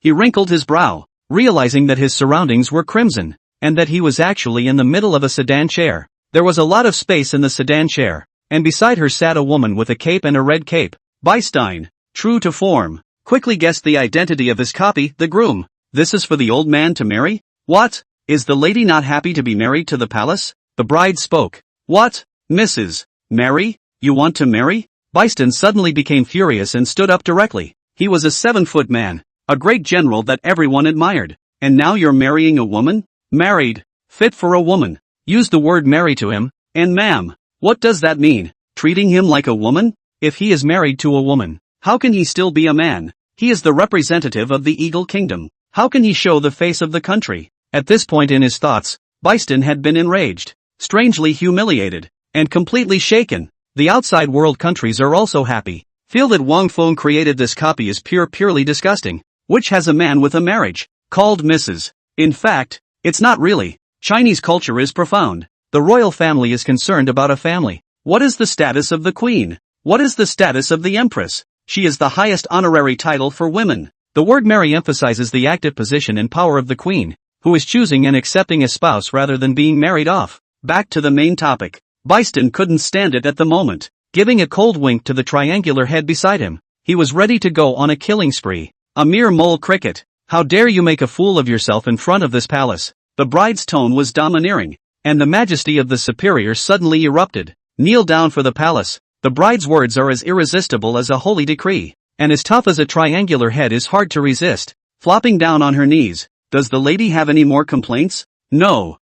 He wrinkled his brow, realizing that his surroundings were crimson, and that he was actually in the middle of a sedan chair. There was a lot of space in the sedan chair, and beside her sat a woman with a cape and a red cape. Beistein, true to form, quickly guessed the identity of his copy, the groom. This is for the old man to marry? What? Is the lady not happy to be married to the palace? The bride spoke. What? Mrs. Mary? You want to marry? Beistein suddenly became furious and stood up directly. He was a 7-foot man, a great general that everyone admired. And now you're marrying a woman? Married. Fit for a woman. Use the word marry to him. And ma'am, what does that mean? Treating him like a woman? If he is married to a woman, how can he still be a man? He is the representative of the Eagle Kingdom. How can he show the face of the country? At this point in his thoughts, Beistein had been enraged, strangely humiliated, and completely shaken. The outside world countries are also happy. Feel that Wang Feng created this copy is purely disgusting, which has a man with a marriage, called Mrs. In fact, it's not really. Chinese culture is profound. The royal family is concerned about a family. What is the status of the queen? What is the status of the empress? She is the highest honorary title for women. The word marry emphasizes the active position and power of the queen, who is choosing and accepting a spouse rather than being married off. Back to the main topic. Beistein couldn't stand it at the moment, giving a cold wink to the triangular head beside him. He was ready to go on a killing spree. A mere mole cricket. How dare you make a fool of yourself in front of this palace? The bride's tone was domineering, and the majesty of the superior suddenly erupted. Kneel down for the palace. The bride's words are as irresistible as a holy decree, and as tough as a triangular head is hard to resist. Flopping down on her knees. Does the lady have any more complaints? No.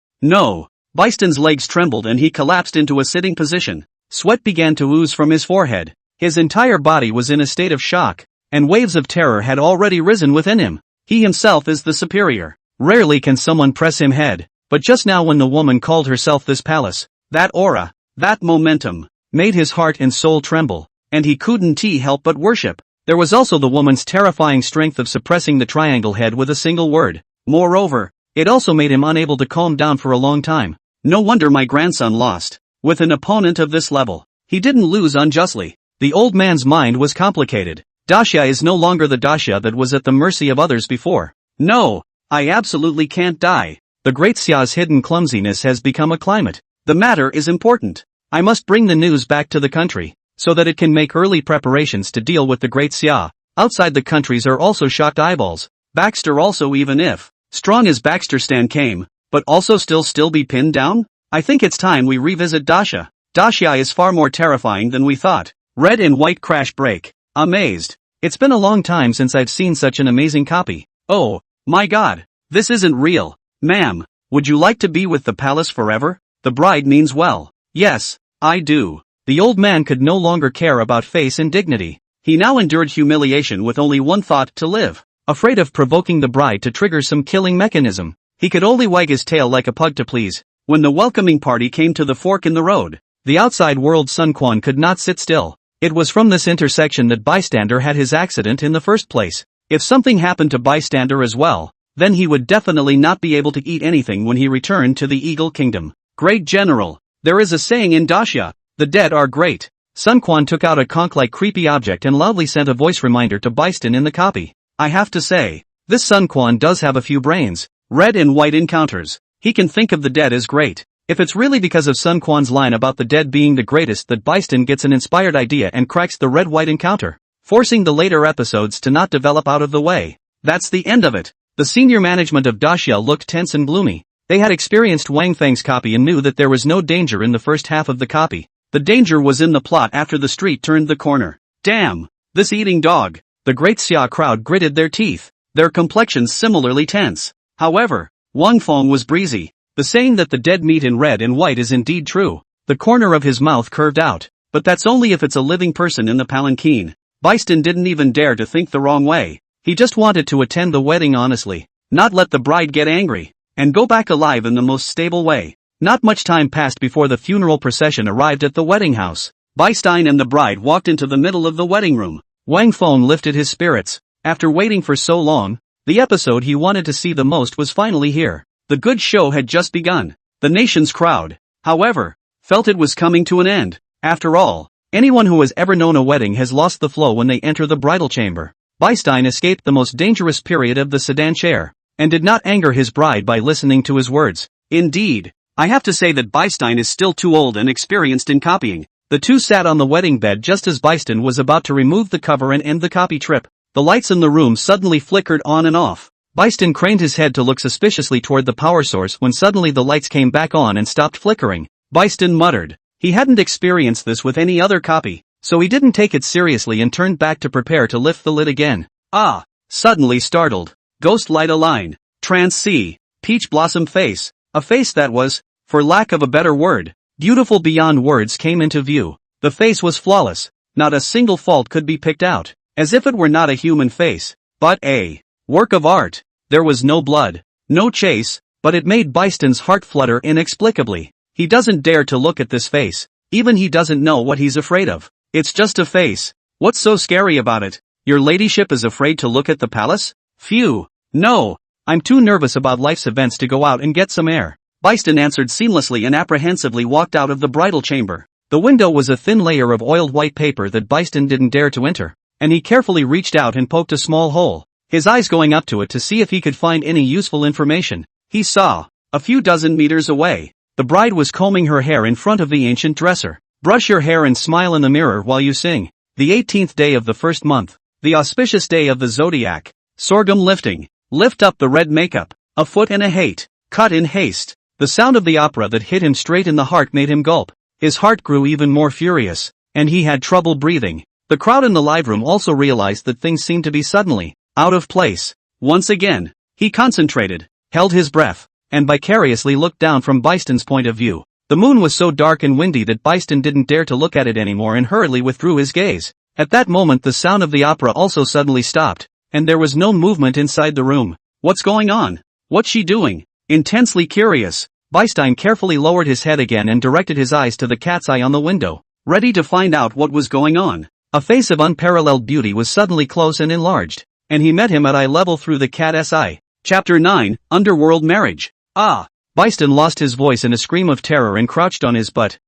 Beistein's legs trembled and he collapsed into a sitting position. Sweat began to ooze from his forehead. His entire body was in a state of shock, and waves of terror had already risen within him. He himself is the superior. Rarely can someone press him head, but just now when the woman called herself this palace, that aura, that momentum, made his heart and soul tremble, and he couldn't help but worship. There was also the woman's terrifying strength of suppressing the triangle head with a single word. Moreover, it also made him unable to calm down for a long time. No wonder my grandson lost. With an opponent of this level, he didn't lose unjustly. The old man's mind was complicated. Daxia is no longer the Daxia that was at the mercy of others before. No, I absolutely can't die. The Great Xia's hidden clumsiness has become a climate. The matter is important. I must bring the news back to the country, so that it can make early preparations to deal with the Great Xia. Outside the countries are also shocked eyeballs. Baxter also, even if strong as Baxter Stan came, but also still be pinned down? I think it's time we revisit Daxia. Daxia is far more terrifying than we thought. Red and white crash break. Amazed. It's been a long time since I've seen such an amazing copy. Oh, my god. This isn't real. Ma'am, would you like to be with the palace forever? The bride means well. Yes, I do. The old man could no longer care about face and dignity. He now endured humiliation with only one thought: to live. Afraid of provoking the bride to trigger some killing mechanism, he could only wag his tail like a pug to please. When the welcoming party came to the fork in the road, the outside world Sun Quan could not sit still. It was from this intersection that Bystander had his accident in the first place. If something happened to Bystander as well, then he would definitely not be able to eat anything when he returned to the Eagle Kingdom. Great General, there is a saying in Daxia, the dead are great. Sun Quan took out a conch-like creepy object and loudly sent a voice reminder to Byston in the copy. I have to say, this Sun Quan does have a few brains. Red and white encounters. He can think of the dead as great. If it's really because of Sun Quan's line about the dead being the greatest that Byston gets an inspired idea and cracks the red-white encounter, forcing the later episodes to not develop out of the way. That's the end of it. The senior management of Daxia looked tense and gloomy. They had experienced Wang Feng's copy and knew that there was no danger in the first half of the copy. The danger was in the plot after the street turned the corner. Damn! This eating dog! The Great Xia crowd gritted their teeth, their complexions similarly tense. However, Wang Feng was breezy. The saying that the dead meat in red and white is indeed true. The corner of his mouth curved out. But that's only if it's a living person in the palanquin. Byston didn't even dare to think the wrong way. He just wanted to attend the wedding honestly, not let the bride get angry, and go back alive in the most stable way. Not much time passed before the funeral procession arrived at the wedding house. Byston and the bride walked into the middle of the wedding room. Wang Feng lifted his spirits. After waiting for so long, the episode he wanted to see the most was finally here. The good show had just begun. The nation's crowd, however, felt it was coming to an end. After all, anyone who has ever known a wedding has lost the flow when they enter the bridal chamber. Byston escaped the most dangerous period of the sedan chair, and did not anger his bride by listening to his words. Indeed, I have to say that Byston is still too old and experienced in copying. The two sat on the wedding bed just as Byston was about to remove the cover and end the copy trip. The lights in the room suddenly flickered on and off. Byston craned his head to look suspiciously toward the power source when suddenly the lights came back on and stopped flickering. Byston muttered. He hadn't experienced this with any other copy, so he didn't take it seriously and turned back to prepare to lift the lid again. Ah! Suddenly startled. Ghost light align. Trance C. Peach blossom face. A face that was, for lack of a better word, beautiful beyond words came into view. The face was flawless. Not a single fault could be picked out. As if it were not a human face, but a work of art. There was no blood, no chase, but it made Byston's heart flutter inexplicably. He doesn't dare to look at this face. Even he doesn't know what he's afraid of. It's just a face. What's so scary about it? Your ladyship is afraid to look at the palace? Phew. No. I'm too nervous about life's events to go out and get some air. Byston answered seamlessly and apprehensively walked out of the bridal chamber. The window was a thin layer of oiled white paper that Byston didn't dare to enter, and he carefully reached out and poked a small hole, his eyes going up to it to see if he could find any useful information. He saw, a few dozen meters away, the bride was combing her hair in front of the ancient dresser. Brush your hair and smile in the mirror while you sing. The 18th day of the first month, the auspicious day of the zodiac. Sorghum lifting. Lift up the red makeup. A foot and a hate. Cut in haste. The sound of the opera that hit him straight in the heart made him gulp. His heart grew even more furious, and he had trouble breathing. The crowd in the live room also realized that things seemed to be suddenly out of place. Once again, he concentrated, held his breath, and vicariously looked down from Byston's point of view. The moon was so dark and windy that Byston didn't dare to look at it anymore and hurriedly withdrew his gaze. At that moment the sound of the opera also suddenly stopped, and there was no movement inside the room. What's going on? What's she doing? Intensely curious, Byston carefully lowered his head again and directed his eyes to the cat's eye on the window, ready to find out what was going on. A face of unparalleled beauty was suddenly close and enlarged, and he met him at eye level through the cat's eye. Chapter 9, Underworld Marriage. Ah! Byston lost his voice in a scream of terror and crouched on his butt.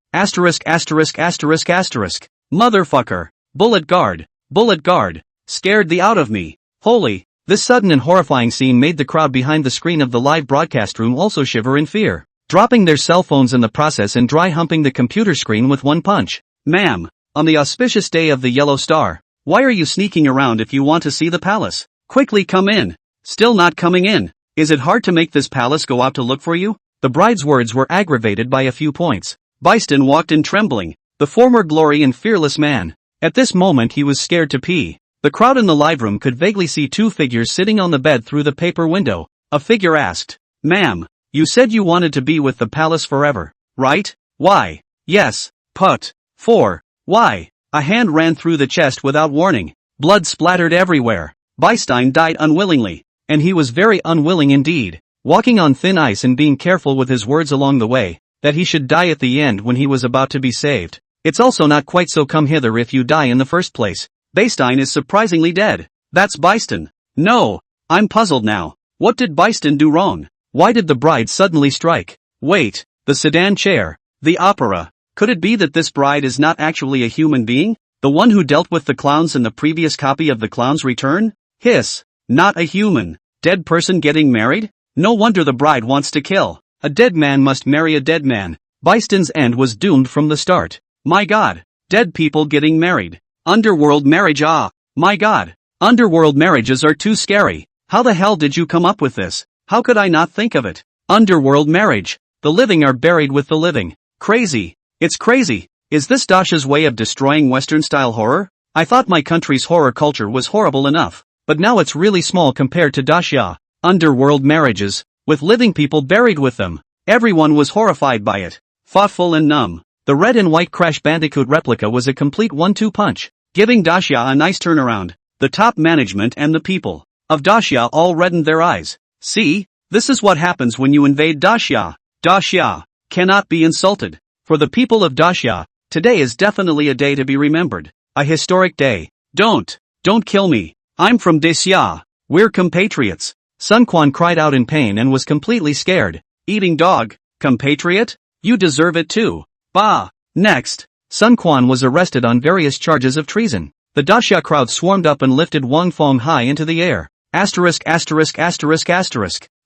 Motherfucker! Bullet guard! Bullet guard! Scared the out of me. Holy! This sudden and horrifying scene made the crowd behind the screen of the live broadcast room also shiver in fear, dropping their cell phones in the process and dry humping the computer screen with one punch. Ma'am, on the auspicious day of the Yellow Star, why are you sneaking around if you want to see the palace? Quickly come in. Still not coming in. Is it hard to make this palace go out to look for you? The bride's words were aggravated by a few points. Byston walked in trembling, the former glory and fearless man. At this moment he was scared to pee. The crowd in the live room could vaguely see two figures sitting on the bed through the paper window. A figure asked, "Ma'am, you said you wanted to be with the palace forever, right? Why? Yes. Put. For. Why?" A hand ran through the chest without warning. Blood splattered everywhere. Byston died unwillingly. And he was very unwilling indeed, walking on thin ice and being careful with his words along the way, that he should die at the end when he was about to be saved. It's also not quite so come hither if you die in the first place. Byston is surprisingly dead. That's Byston. No, I'm puzzled now. What did Byston do wrong? Why did the bride suddenly strike? Wait, the sedan chair, the opera. Could it be that this bride is not actually a human being? The one who dealt with the clowns in the previous copy of The Clown's Return? Hiss. Not a human. Dead person getting married? No wonder the bride wants to kill. A dead man must marry a dead man. Byston's end was doomed from the start. My God. Dead people getting married. Underworld marriage, ah. My God. Underworld marriages are too scary. How the hell did you come up with this? How could I not think of it? Underworld marriage. The living are buried with the living. Crazy. It's crazy. Is this Dasha's way of destroying Western-style horror? I thought my country's horror culture was horrible enough, but now it's really small compared to Dasha. Underworld marriages, with living people buried with them. Everyone was horrified by it. Thoughtful and numb. The red and white Crash Bandicoot replica was a complete 1-2 punch, giving Dasha a nice turnaround. The top management and the people of Dasha all reddened their eyes. See, this is what happens when you invade Dasha. Dasha cannot be insulted. For the people of Dasha, today is definitely a day to be remembered. A historic day. Don't kill me. I'm from Dasha. We're compatriots. Sun Quan cried out in pain and was completely scared. Eating dog, compatriot? You deserve it too. Bah. Next, Sun Quan was arrested on various charges of treason. The Dasha crowd swarmed up and lifted Wang Feng high into the air. Asterisk.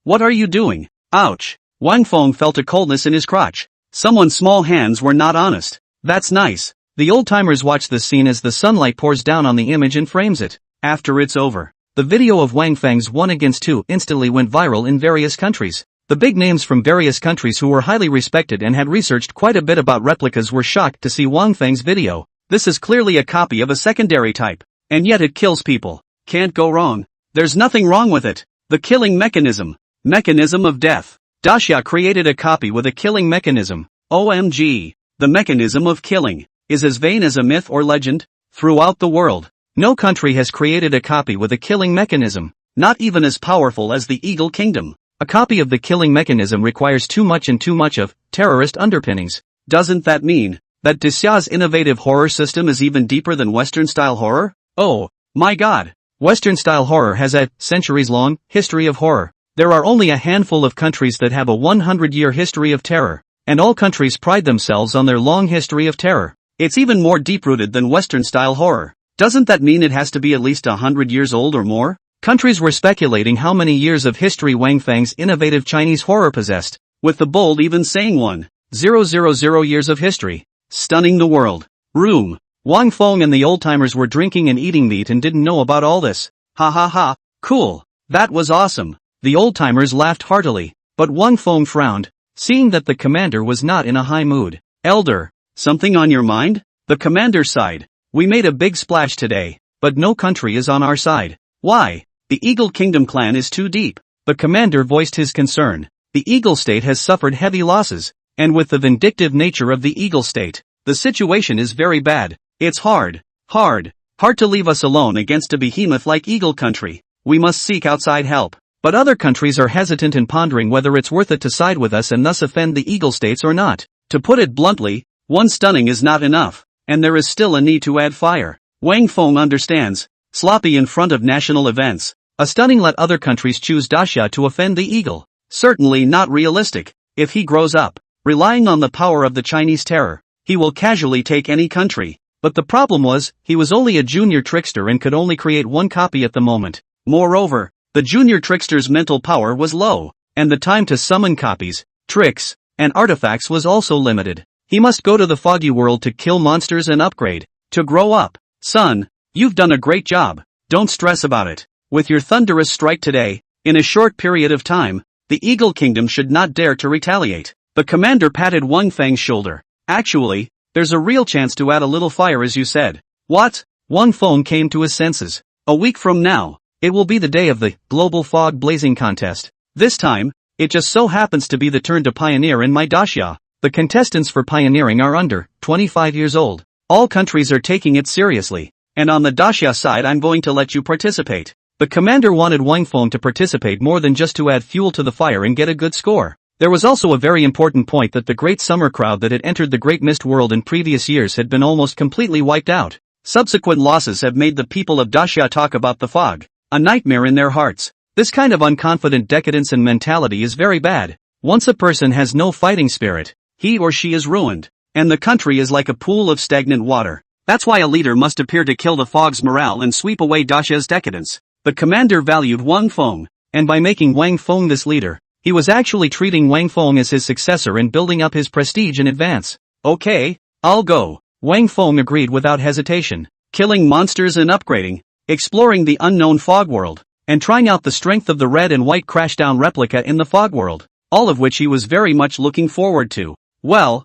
What are you doing? Ouch. Wang Feng felt a coldness in his crotch. Someone's small hands were not honest. That's nice. The old-timers watch this scene as the sunlight pours down on the image and frames it. After it's over, the video of Wang Feng's 1-against-2 instantly went viral in various countries. The big names from various countries who were highly respected and had researched quite a bit about replicas were shocked to see Wang Feng's video. This is clearly a copy of a secondary type, and yet it kills people. Can't go wrong. There's nothing wrong with it. The killing mechanism. Mechanism of death. Dasha created a copy with a killing mechanism. OMG. The mechanism of killing is as vain as a myth or legend. Throughout the world, no country has created a copy with a killing mechanism, not even as powerful as the Eagle Kingdom. A copy of the killing mechanism requires too much and too much of terrorist underpinnings. Doesn't that mean that Dasha's innovative horror system is even deeper than Western-style horror? Oh, my God. Western-style horror has a centuries-long history of horror. There are only a handful of countries that have a 100-year history of terror, and all countries pride themselves on their long history of terror. It's even more deep-rooted than Western-style horror. Doesn't that mean it has to be at least 100 years old or more? Countries were speculating how many years of history Wang Feng's innovative Chinese horror possessed, with the bold even saying 1,000 years of history. Stunning the world. Room. Wang Feng and the old-timers were drinking and eating meat and didn't know about all this. Ha ha ha. Cool. That was awesome. The old-timers laughed heartily, but Wang Feng frowned, seeing that the commander was not in a high mood. Elder, something on your mind? The commander sighed. We made a big splash today, but no country is on our side. Why? The Eagle Kingdom clan is too deep. The commander voiced his concern. The Eagle State has suffered heavy losses, and with the vindictive nature of the Eagle State, the situation is very bad. It's hard to leave us alone against a behemoth like Eagle Country. We must seek outside help. But other countries are hesitant and pondering whether it's worth it to side with us and thus offend the Eagle States or not. To put it bluntly, one stunning is not enough, and there is still a need to add fire. Wang Feng understands. Sloppy in front of national events. A stunning let other countries choose Dasha to offend the eagle. Certainly not realistic. If he grows up, relying on the power of the Chinese terror, he will casually take any country. But the problem was, he was only a junior trickster and could only create one copy at the moment. Moreover, the junior trickster's mental power was low, and the time to summon copies, tricks, and artifacts was also limited. He must go to the foggy world to kill monsters and upgrade, to grow up. Son, you've done a great job, don't stress about it. With your thunderous strike today, in a short period of time, the Eagle Kingdom should not dare to retaliate. The commander patted Wang Feng's shoulder. Actually, there's a real chance to add a little fire as you said. What? Wang Feng came to his senses. A week from now, it will be the day of the Global Fog Blazing Contest. This time, it just so happens to be the turn to pioneer in my daxia. The contestants for pioneering are under 25 years old. All countries are taking it seriously. And on the daxia side I'm going to let you participate. The commander wanted Wang Feng to participate more than just to add fuel to the fire and get a good score. There was also a very important point that the Great Summer crowd that had entered the Great Mist world in previous years had been almost completely wiped out. Subsequent losses have made the people of daxia talk about the fog, a nightmare in their hearts. This kind of unconfident decadence and mentality is very bad. Once a person has no fighting spirit, he or she is ruined, and the country is like a pool of stagnant water. That's why a leader must appear to kill the fog's morale and sweep away daxia's decadence. The commander valued Wang Feng, and by making Wang Feng this leader, he was actually treating Wang Feng as his successor and building up his prestige in advance. Okay, I'll go. Wang Feng agreed without hesitation. Killing monsters and upgrading, exploring the unknown fog world, and trying out the strength of the red and white crashdown replica in the fog world, all of which he was very much looking forward to. Well,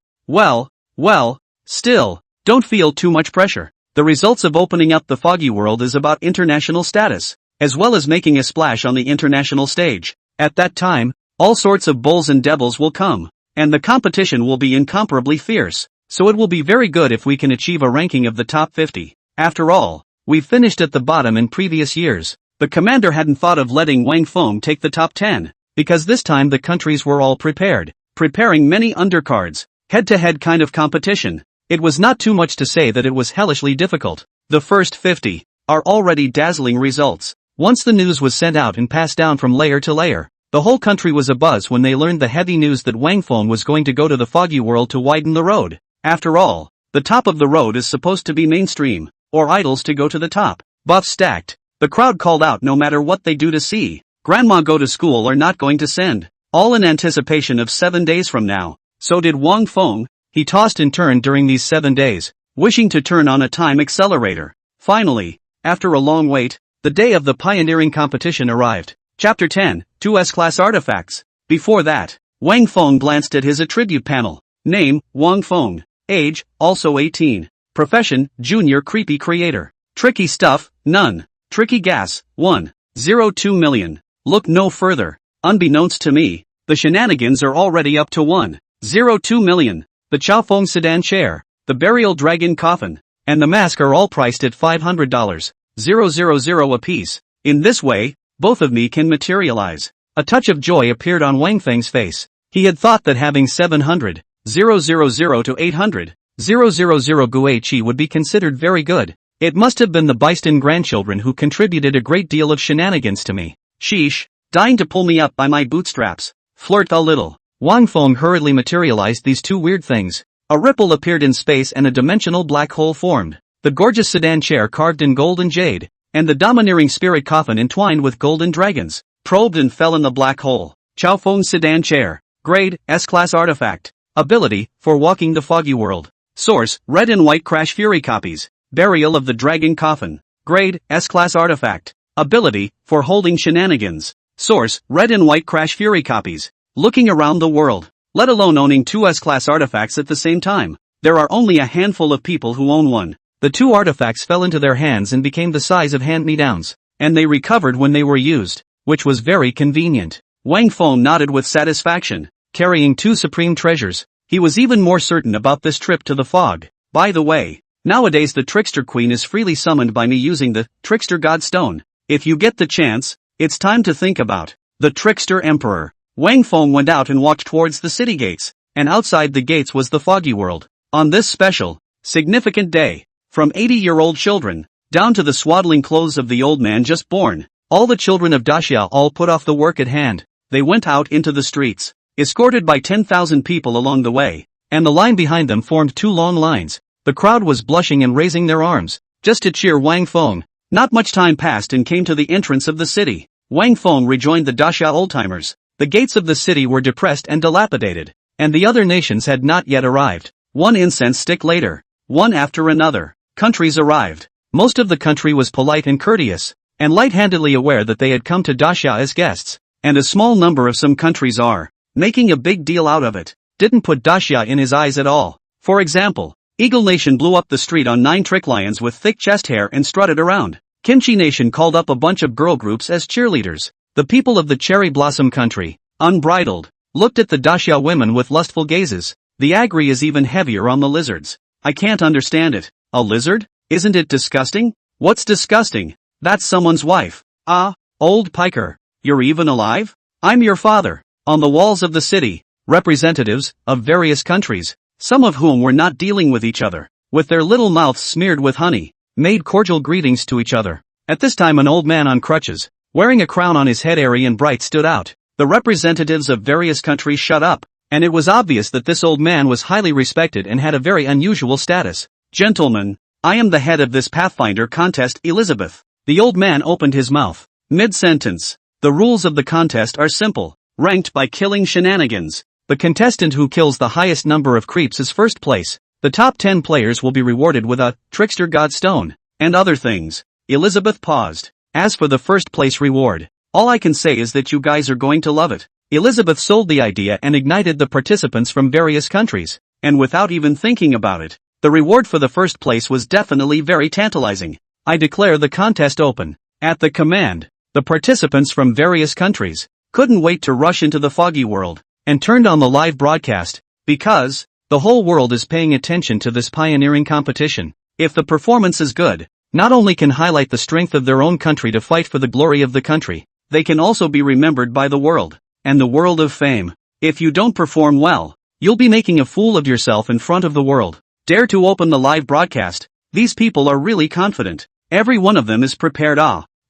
still, don't feel too much pressure. The results of opening up the foggy world is about international status, as well as making a splash on the international stage. At that time, all sorts of bulls and devils will come, and the competition will be incomparably fierce, so it will be very good if we can achieve a ranking of the top 50. After all, we've finished at the bottom in previous years. The commander hadn't thought of letting Wang Feng take the top 10, because this time the countries were all prepared, preparing many undercards, head-to-head kind of competition. It was not too much to say that it was hellishly difficult. The first 50 are already dazzling results. Once the news was sent out and passed down from layer to layer, the whole country was abuzz when they learned the heavy news that Wang Feng was going to go to the foggy world to widen the road. After all, the top of the road is supposed to be mainstream, or idols to go to the top. Buffs stacked. The crowd called out no matter what they do to see Grandma go to school are not going to send. All in anticipation of 7 days from now. So did Wang Feng. He tossed and turned during these 7 days, wishing to turn on a time accelerator. Finally, after a long wait, the day of the pioneering competition arrived. Chapter 10, 2 S-Class Artifacts. Before that, Wang Feng glanced at his attribute panel. Name, Wang Feng. Age, also 18. Profession, Junior Creepy Creator. Tricky stuff, none. Tricky gas, 1.02 million. Look no further. Unbeknownst to me, the shenanigans are already up to 1.02 million. The Chaofeng Sedan chair, the burial dragon coffin, and the mask are all priced at $500, 000 apiece. In this way, both of me can materialize. A touch of joy appeared on Wang Feng's face. He had thought that having 700, 000 to 800, 000 guiqi would be considered very good. It must have been the Beiston grandchildren who contributed a great deal of shenanigans to me. Sheesh, dying to pull me up by my bootstraps. Flirt a little. Wang Feng hurriedly materialized these two weird things. A ripple appeared in space and a dimensional black hole formed. The gorgeous sedan chair carved in gold and jade, and the domineering spirit coffin entwined with golden dragons, probed and fell in the black hole. Chaofeng Sedan chair. Grade, S-Class artifact. Ability, for walking the foggy world. Source, red and white crash fury copies. Burial of the dragon coffin. Grade, S-Class artifact. Ability, for holding shenanigans. Source, red and white crash fury copies. Looking around the world, let alone owning two S-Class artifacts at the same time, there are only a handful of people who own one. The two artifacts fell into their hands and became the size of hand-me-downs, and they recovered when they were used, which was very convenient. Wang Feng nodded with satisfaction. Carrying two supreme treasures, he was even more certain about this trip to the fog. By the way, nowadays the Trickster Queen is freely summoned by me using the Trickster God Stone. If you get the chance, it's time to think about the Trickster Emperor. Wang Feng went out and walked towards the city gates, and outside the gates was the foggy world. On this special, significant day, from 80-year-old children, down to the swaddling clothes of the old man just born, all the children of daxia all put off the work at hand. They went out into the streets, escorted by 10,000 people along the way, and the line behind them formed two long lines. The crowd was blushing and raising their arms, just to cheer Wang Feng. Not much time passed and came to the entrance of the city. Wang Feng rejoined the Daxia oldtimers. The gates of the city were depressed and dilapidated, and the other nations had not yet arrived. One incense stick later, one after another, countries arrived. Most of the country was polite and courteous, and light-handedly aware that they had come to Daxia as guests, and a small number of some countries are making a big deal out of it. Didn't put Daxia in his eyes at all. For example, Eagle Nation blew up the street on 9 trick lions with thick chest hair and strutted around. Kimchi Nation called up a bunch of girl groups as cheerleaders. The people of the Cherry Blossom Country, unbridled, looked at the Daxia women with lustful gazes. The agri is even heavier on the lizards. I can't understand it. A lizard? Isn't it disgusting? What's disgusting? That's someone's wife. Ah, old piker. You're even alive? I'm your father. On the walls of the city, representatives of various countries, some of whom were not dealing with each other, with their little mouths smeared with honey, made cordial greetings to each other. At this time an old man on crutches, wearing a crown on his head airy and bright stood out. The representatives of various countries shut up, and it was obvious that this old man was highly respected and had a very unusual status. Gentlemen, I am the head of this Pathfinder contest, Elizabeth. The old man opened his mouth. Mid-sentence. The rules of the contest are simple, ranked by killing shenanigans. The contestant who kills the highest number of creeps is first place. The top 10 players will be rewarded with a trickster godstone, and other things. Elizabeth paused. As for the first place reward, all I can say is that you guys are going to love it. Elizabeth sold the idea and ignited the participants from various countries, and without even thinking about it, the reward for the first place was definitely very tantalizing. I declare the contest open. At the command, the participants from various countries couldn't wait to rush into the foggy world and turned on the live broadcast, because the whole world is paying attention to this pioneering competition. If the performance is good, not only can highlight the strength of their own country to fight for the glory of the country, they can also be remembered by the world, and the world of fame. If you don't perform well, you'll be making a fool of yourself in front of the world. Dare to open the live broadcast. These people are really confident. Every one of them is prepared.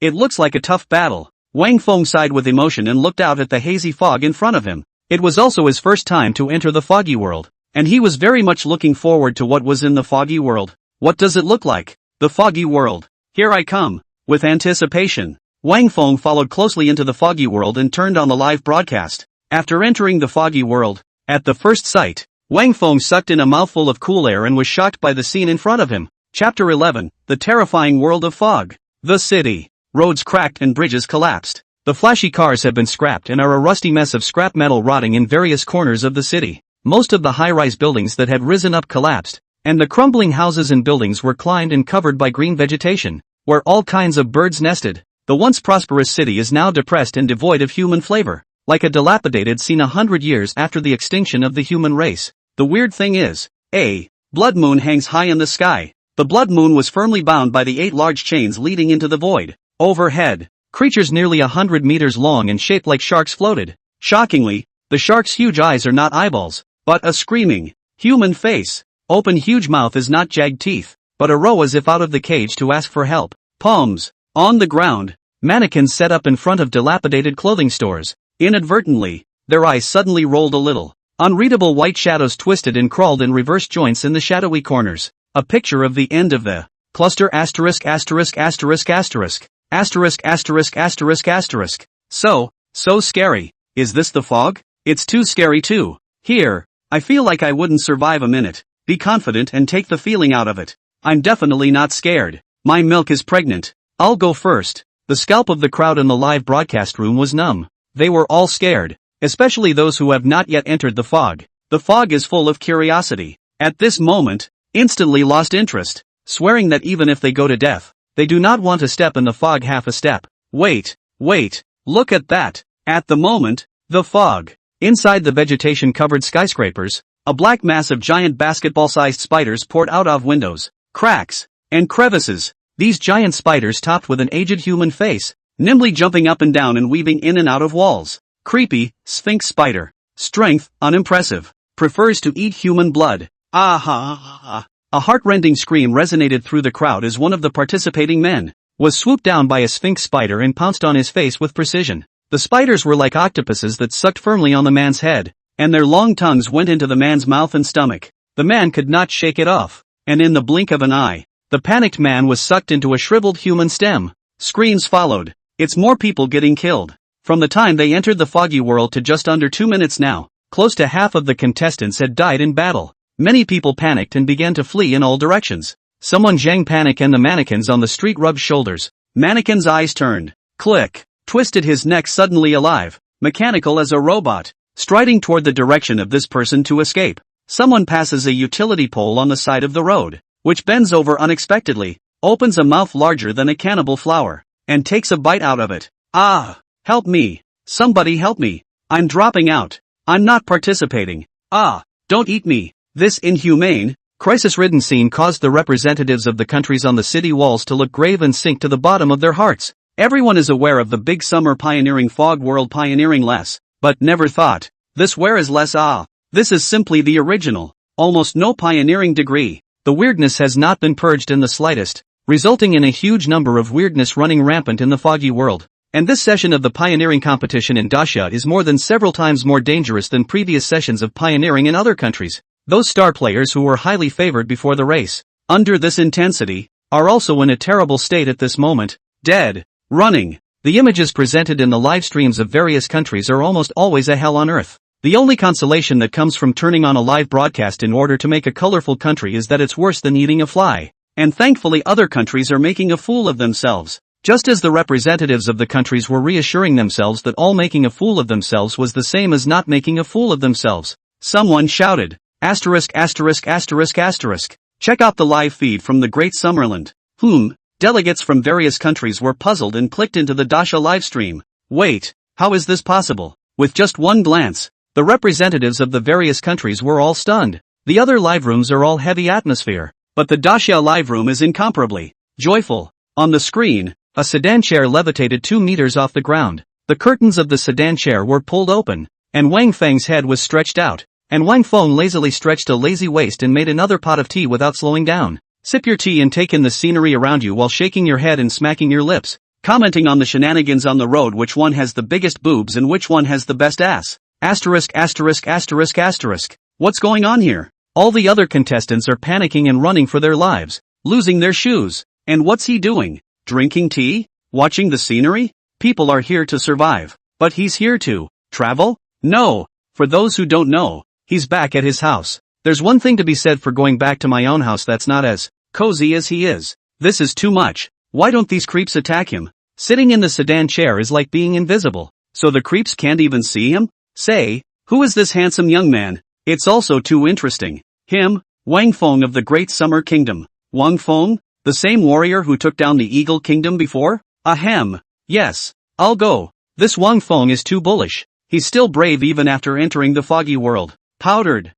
It looks like a tough battle. Wang Feng sighed with emotion and looked out at the hazy fog in front of him. It was also his first time to enter the foggy world, and he was very much looking forward to what was in the foggy world. What does it look like? The foggy world. Here I come. With anticipation, Wang Feng followed closely into the foggy world and turned on the live broadcast. After entering the foggy world, at the first sight, Wang Feng sucked in a mouthful of cool air and was shocked by the scene in front of him. Chapter 11, The Terrifying World of Fog. The city. Roads cracked and bridges collapsed. The flashy cars have been scrapped and are a rusty mess of scrap metal rotting in various corners of the city. Most of the high-rise buildings that had risen up collapsed, and the crumbling houses and buildings were climbed and covered by green vegetation, where all kinds of birds nested. The once prosperous city is now depressed and devoid of human flavor, like a dilapidated scene 100 years after the extinction of the human race. The weird thing is, a blood moon hangs high in the sky. The blood moon was firmly bound by the 8 large chains leading into the void. Overhead, creatures nearly 100 meters long and shaped like sharks floated. Shockingly, the shark's huge eyes are not eyeballs, but a screaming, human face. Open huge mouth is not jagged teeth, but a row as if out of the cage to ask for help. Palms. On the ground, mannequins set up in front of dilapidated clothing stores. Inadvertently, their eyes suddenly rolled a little. Unreadable white shadows twisted and crawled in reverse joints in the shadowy corners. A picture of the end of the cluster asterisk asterisk asterisk asterisk. Asterisk asterisk asterisk asterisk. So scary. Is this the fog? It's too scary too. Here, I feel like I wouldn't survive a minute. Be confident and take the feeling out of it. I'm definitely not scared. My milk is pregnant. I'll go first. The scalp of the crowd in the live broadcast room was numb. They were all scared, especially those who have not yet entered the fog. The fog is full of curiosity. At this moment, instantly lost interest, swearing that even if they go to death, they do not want to step in the fog half a step. Wait, look at that. At the moment, the fog. Inside the vegetation-covered skyscrapers, a black mass of giant basketball-sized spiders poured out of windows, cracks, and crevices. These giant spiders topped with an aged human face, nimbly jumping up and down and weaving in and out of walls. Creepy, sphinx spider. Strength, unimpressive. Prefers to eat human blood. Ah. A heart-rending scream resonated through the crowd as one of the participating men was swooped down by a sphinx spider and pounced on his face with precision. The spiders were like octopuses that sucked firmly on the man's head, and their long tongues went into the man's mouth and stomach. The man could not shake it off. and in the blink of an eye, the panicked man was sucked into a shriveled human stem. Screams followed. It's more people getting killed. From the time they entered the foggy world to just under 2 minutes now, close to half of the contestants had died in battle. Many people panicked and began to flee in all directions. Someone Jiang panic and the mannequins on the street rubbed shoulders. Mannequin's eyes turned. Click. Twisted his neck suddenly alive. Mechanical as a robot. Striding toward the direction of this person to escape. Someone passes a utility pole on the side of the road, which bends over unexpectedly, opens a mouth larger than a cannibal flower, and takes a bite out of it. Ah! Help me! Somebody help me! I'm dropping out! I'm not participating! Ah! Don't eat me! This inhumane, crisis-ridden scene caused the representatives of the countries on the city walls to look grave and sink to the bottom of their hearts. Everyone is aware of the big summer pioneering fog world pioneering less, but never thought. This where is less This is simply the original. Almost no pioneering degree. The weirdness has not been purged in the slightest, resulting in a huge number of weirdness running rampant in the foggy world. And this session of the pioneering competition in Dacia is more than several times more dangerous than previous sessions of pioneering in other countries. Those star players who were highly favored before the race, under this intensity, are also in a terrible state at this moment, dead, running. The images presented in the live streams of various countries are almost always a hell on earth. The only consolation that comes from turning on a live broadcast in order to make a colorful country is that it's worse than eating a fly. And thankfully other countries are making a fool of themselves. Just as the representatives of the countries were reassuring themselves that all making a fool of themselves was the same as not making a fool of themselves. Someone shouted, *********. Check out the live feed from the Great Summerland. Delegates from various countries were puzzled and clicked into the Dacia livestream. Wait, how is this possible? With just one glance, the representatives of the various countries were all stunned. The other live rooms are all heavy atmosphere, but the Dacia live room is incomparably joyful. On the screen, a sedan chair levitated 2 meters off the ground. The curtains of the sedan chair were pulled open, and Wang Feng's head was stretched out, and Wang Feng lazily stretched a lazy waist and made another pot of tea without slowing down. Sip your tea and take in the scenery around you while shaking your head and smacking your lips, commenting on the shenanigans on the road, which one has the biggest boobs and which one has the best ass. What's going on here? All the other contestants are panicking and running for their lives, losing their shoes. And what's he doing? Drinking tea? Watching the scenery? People are here to survive. But he's here to travel? No. For those who don't know, he's back at his house. There's one thing to be said for going back to my own house that's not as cozy as he is. This is too much. Why don't these creeps attack him? Sitting in the sedan chair is like being invisible, so the creeps can't even see him? Say, who is this handsome young man? It's also too interesting. Him, Wang Feng of the Great Summer Kingdom. Wang Feng? The same warrior who took down the Eagle Kingdom before? Ahem. Yes, I'll go. This Wang Feng is too bullish. He's still brave even after entering the foggy world. Powder.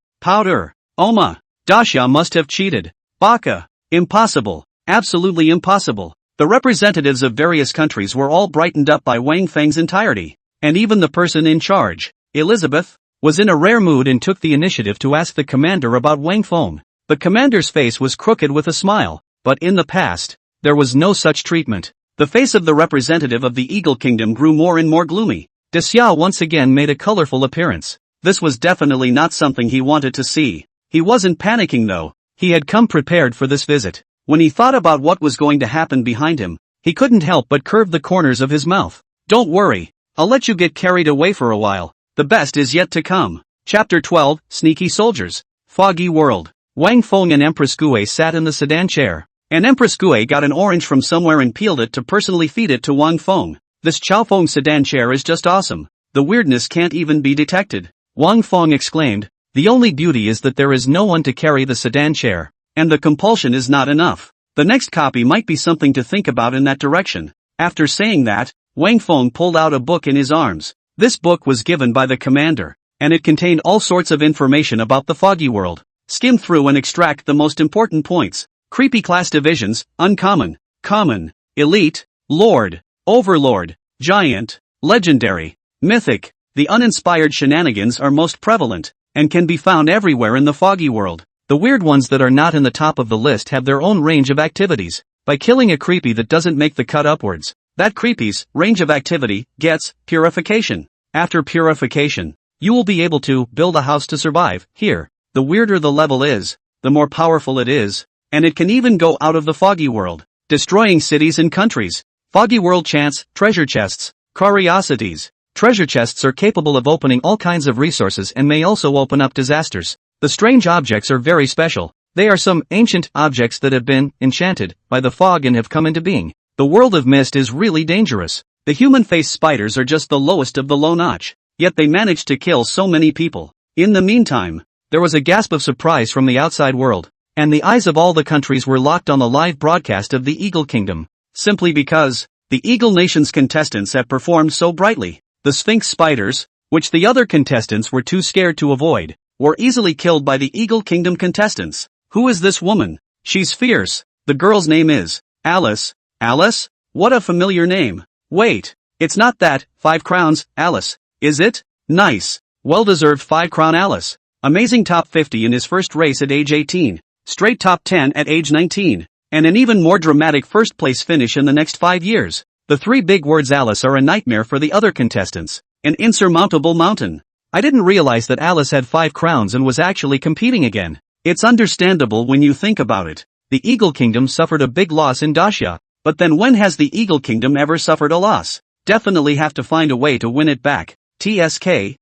Oma. Dacia must have cheated. Baka. Impossible. Absolutely impossible. The representatives of various countries were all brightened up by Wang Feng's entirety. And even the person in charge, Elizabeth, was in a rare mood and took the initiative to ask the commander about Wang Feng. The commander's face was crooked with a smile. But in the past, there was no such treatment. The face of the representative of the Eagle Kingdom grew more and more gloomy. Dacia once again made a colorful appearance. This was definitely not something he wanted to see. He wasn't panicking though. He had come prepared for this visit. When he thought about what was going to happen behind him, he couldn't help but curve the corners of his mouth. Don't worry. I'll let you get carried away for a while. The best is yet to come. Chapter 12, Sneaky Soldiers. Foggy World. Wang Feng and Empress Gui sat in the sedan chair. And Empress Gui got an orange from somewhere and peeled it to personally feed it to Wang Feng. This Chao Feng sedan chair is just awesome. The weirdness can't even be detected. Wang Feng exclaimed, the only beauty is that there is no one to carry the sedan chair. And the compulsion is not enough. The next copy might be something to think about in that direction. After saying that, Wang Feng pulled out a book in his arms. This book was given by the commander, and it contained all sorts of information about the foggy world. Skim through and extract the most important points. Creepy class divisions: uncommon, common, elite, lord, overlord, giant, legendary, mythic. The uninspired shenanigans are most prevalent, and can be found everywhere in the foggy world. The weird ones that are not in the top of the list have their own range of activities. By killing a creepy that doesn't make the cut upwards, that creepy's range of activity gets purification. After purification, you will be able to build a house to survive. Here, the weirder the level is, the more powerful it is. and it can even go out of the foggy world, destroying cities and countries. Foggy world chants, treasure chests, curiosities. Treasure chests are capable of opening all kinds of resources and may also open up disasters. The strange objects are very special. They are some ancient objects that have been enchanted by the fog and have come into being. The world of mist is really dangerous. The human-faced spiders are just the lowest of the low notch, yet they managed to kill so many people. In the meantime, there was a gasp of surprise from the outside world, and the eyes of all the countries were locked on the live broadcast of the Eagle Kingdom, simply because the Eagle Nation's contestants had performed so brightly. The Sphinx spiders, which the other contestants were too scared to avoid, were easily killed by the Eagle Kingdom contestants. Who is this woman? She's fierce. The girl's name is Alice. Alice? What a familiar name. Wait, it's not that, 5 crowns, Alice, is it? Nice. Well-deserved 5 crown Alice. Amazing top 50 in his first race at age 18, straight top 10 at age 19, and an even more dramatic first place finish in the next 5 years. The 3 big words Alice are a nightmare for the other contestants, an insurmountable mountain. I didn't realize that Alice had 5 crowns and was actually competing again. It's understandable when you think about it. The Eagle Kingdom suffered a big loss in Dacia, but then when has the Eagle Kingdom ever suffered a loss? Definitely have to find a way to win it back. TSK,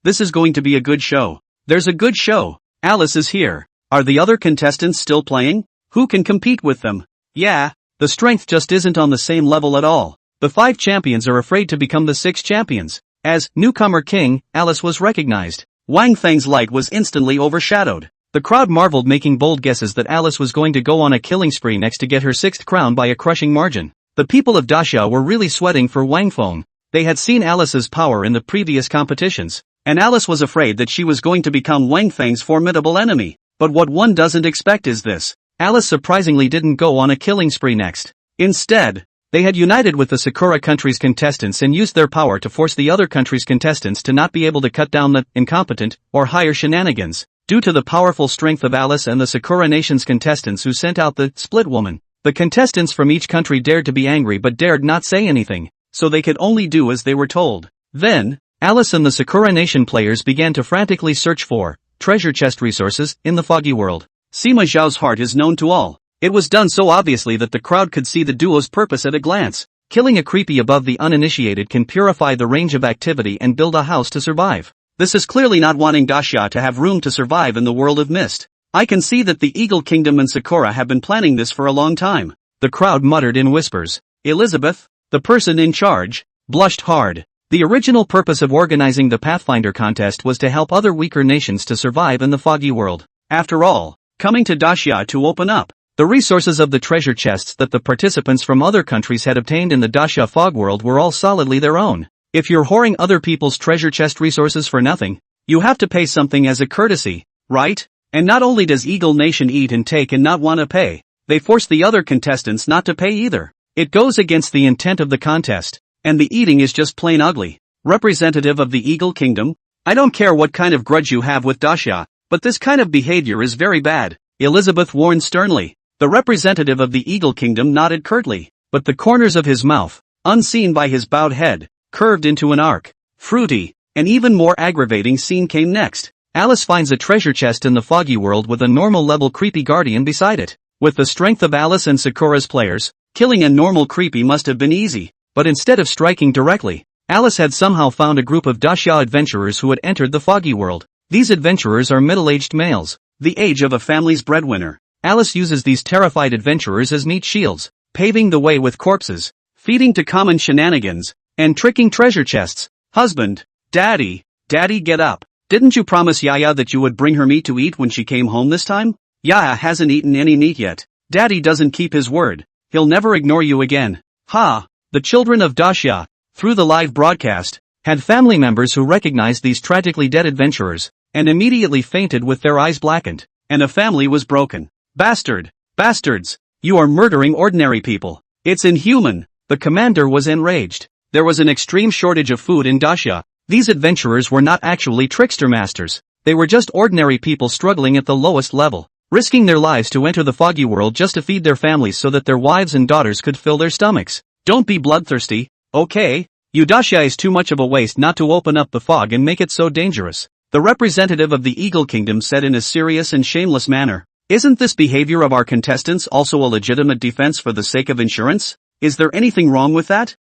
this is going to be a good show. There's a good show. Alice is here. Are the other contestants still playing? Who can compete with them? Yeah. The strength just isn't on the same level at all. The 5 champions are afraid to become the 6 champions. As newcomer king, Alice was recognized. Wang Feng's light was instantly overshadowed. The crowd marveled, making bold guesses that Alice was going to go on a killing spree next to get her 6th crown by a crushing margin. The people of Dacia were really sweating for Wang Feng. They had seen Alice's power in the previous competitions, and Alice was afraid that she was going to become Wang Feng's formidable enemy. But what one doesn't expect is this. Alice surprisingly didn't go on a killing spree next. Instead, they had united with the Sakura country's contestants and used their power to force the other country's contestants to not be able to cut down the incompetent or higher shenanigans. Due to the powerful strength of Alice and the Sakura nation's contestants who sent out the split woman, the contestants from each country dared to be angry but dared not say anything, so they could only do as they were told. Then, Alice and the Sakura nation players began to frantically search for treasure chest resources in the foggy world. Sima Zhao's heart is known to all. It was done so obviously that the crowd could see the duo's purpose at a glance. Killing a creepy above the uninitiated can purify the range of activity and build a house to survive. This is clearly not wanting Dacia to have room to survive in the world of mist. I can see that the Eagle Kingdom and Sakura have been planning this for a long time. The crowd muttered in whispers. Elizabeth, the person in charge, blushed hard. The original purpose of organizing the Pathfinder contest was to help other weaker nations to survive in the foggy world. After all, coming to Dacia to open up the resources of the treasure chests that the participants from other countries had obtained in the Dacia fog world were all solidly their own. If you're hoarding other people's treasure chest resources for nothing, you have to pay something as a courtesy, right? And not only does Eagle Nation eat and take and not want to pay, they force the other contestants not to pay either. It goes against the intent of the contest, and the eating is just plain ugly. Representative of the Eagle Kingdom, I don't care what kind of grudge you have with Dacia, but this kind of behavior is very bad, Elizabeth warned sternly. The representative of the Eagle Kingdom nodded curtly, but the corners of his mouth, unseen by his bowed head, curved into an arc. Fruity, an even more aggravating scene came next. Alice finds a treasure chest in the foggy world with a normal level creepy guardian beside it. With the strength of Alice and Sakura's players, killing a normal creepy must have been easy, but instead of striking directly, Alice had somehow found a group of Dacia adventurers who had entered the foggy world. These adventurers are middle-aged males, the age of a family's breadwinner. Alice uses these terrified adventurers as meat shields, paving the way with corpses, feeding to common shenanigans, and tricking treasure chests. Husband, Daddy, get up. Didn't you promise Yaya that you would bring her meat to eat when she came home this time? Yaya hasn't eaten any meat yet. Daddy doesn't keep his word. He'll never ignore you again. Ha! The children of Dacia, through the live broadcast, had family members who recognized these tragically dead adventurers, and immediately fainted with their eyes blackened, and a family was broken. Bastards, you are murdering ordinary people. It's inhuman. The commander was enraged. There was an extreme shortage of food in Dacia. These adventurers were not actually trickster masters. They were just ordinary people struggling at the lowest level, risking their lives to enter the foggy world just to feed their families so that their wives and daughters could fill their stomachs. Don't be bloodthirsty, okay? Dacia is too much of a waste not to open up the fog and make it so dangerous. The representative of the Eagle Kingdom said in a serious and shameless manner. Isn't this behavior of our contestants also a legitimate defense for the sake of insurance? Is there anything wrong with that?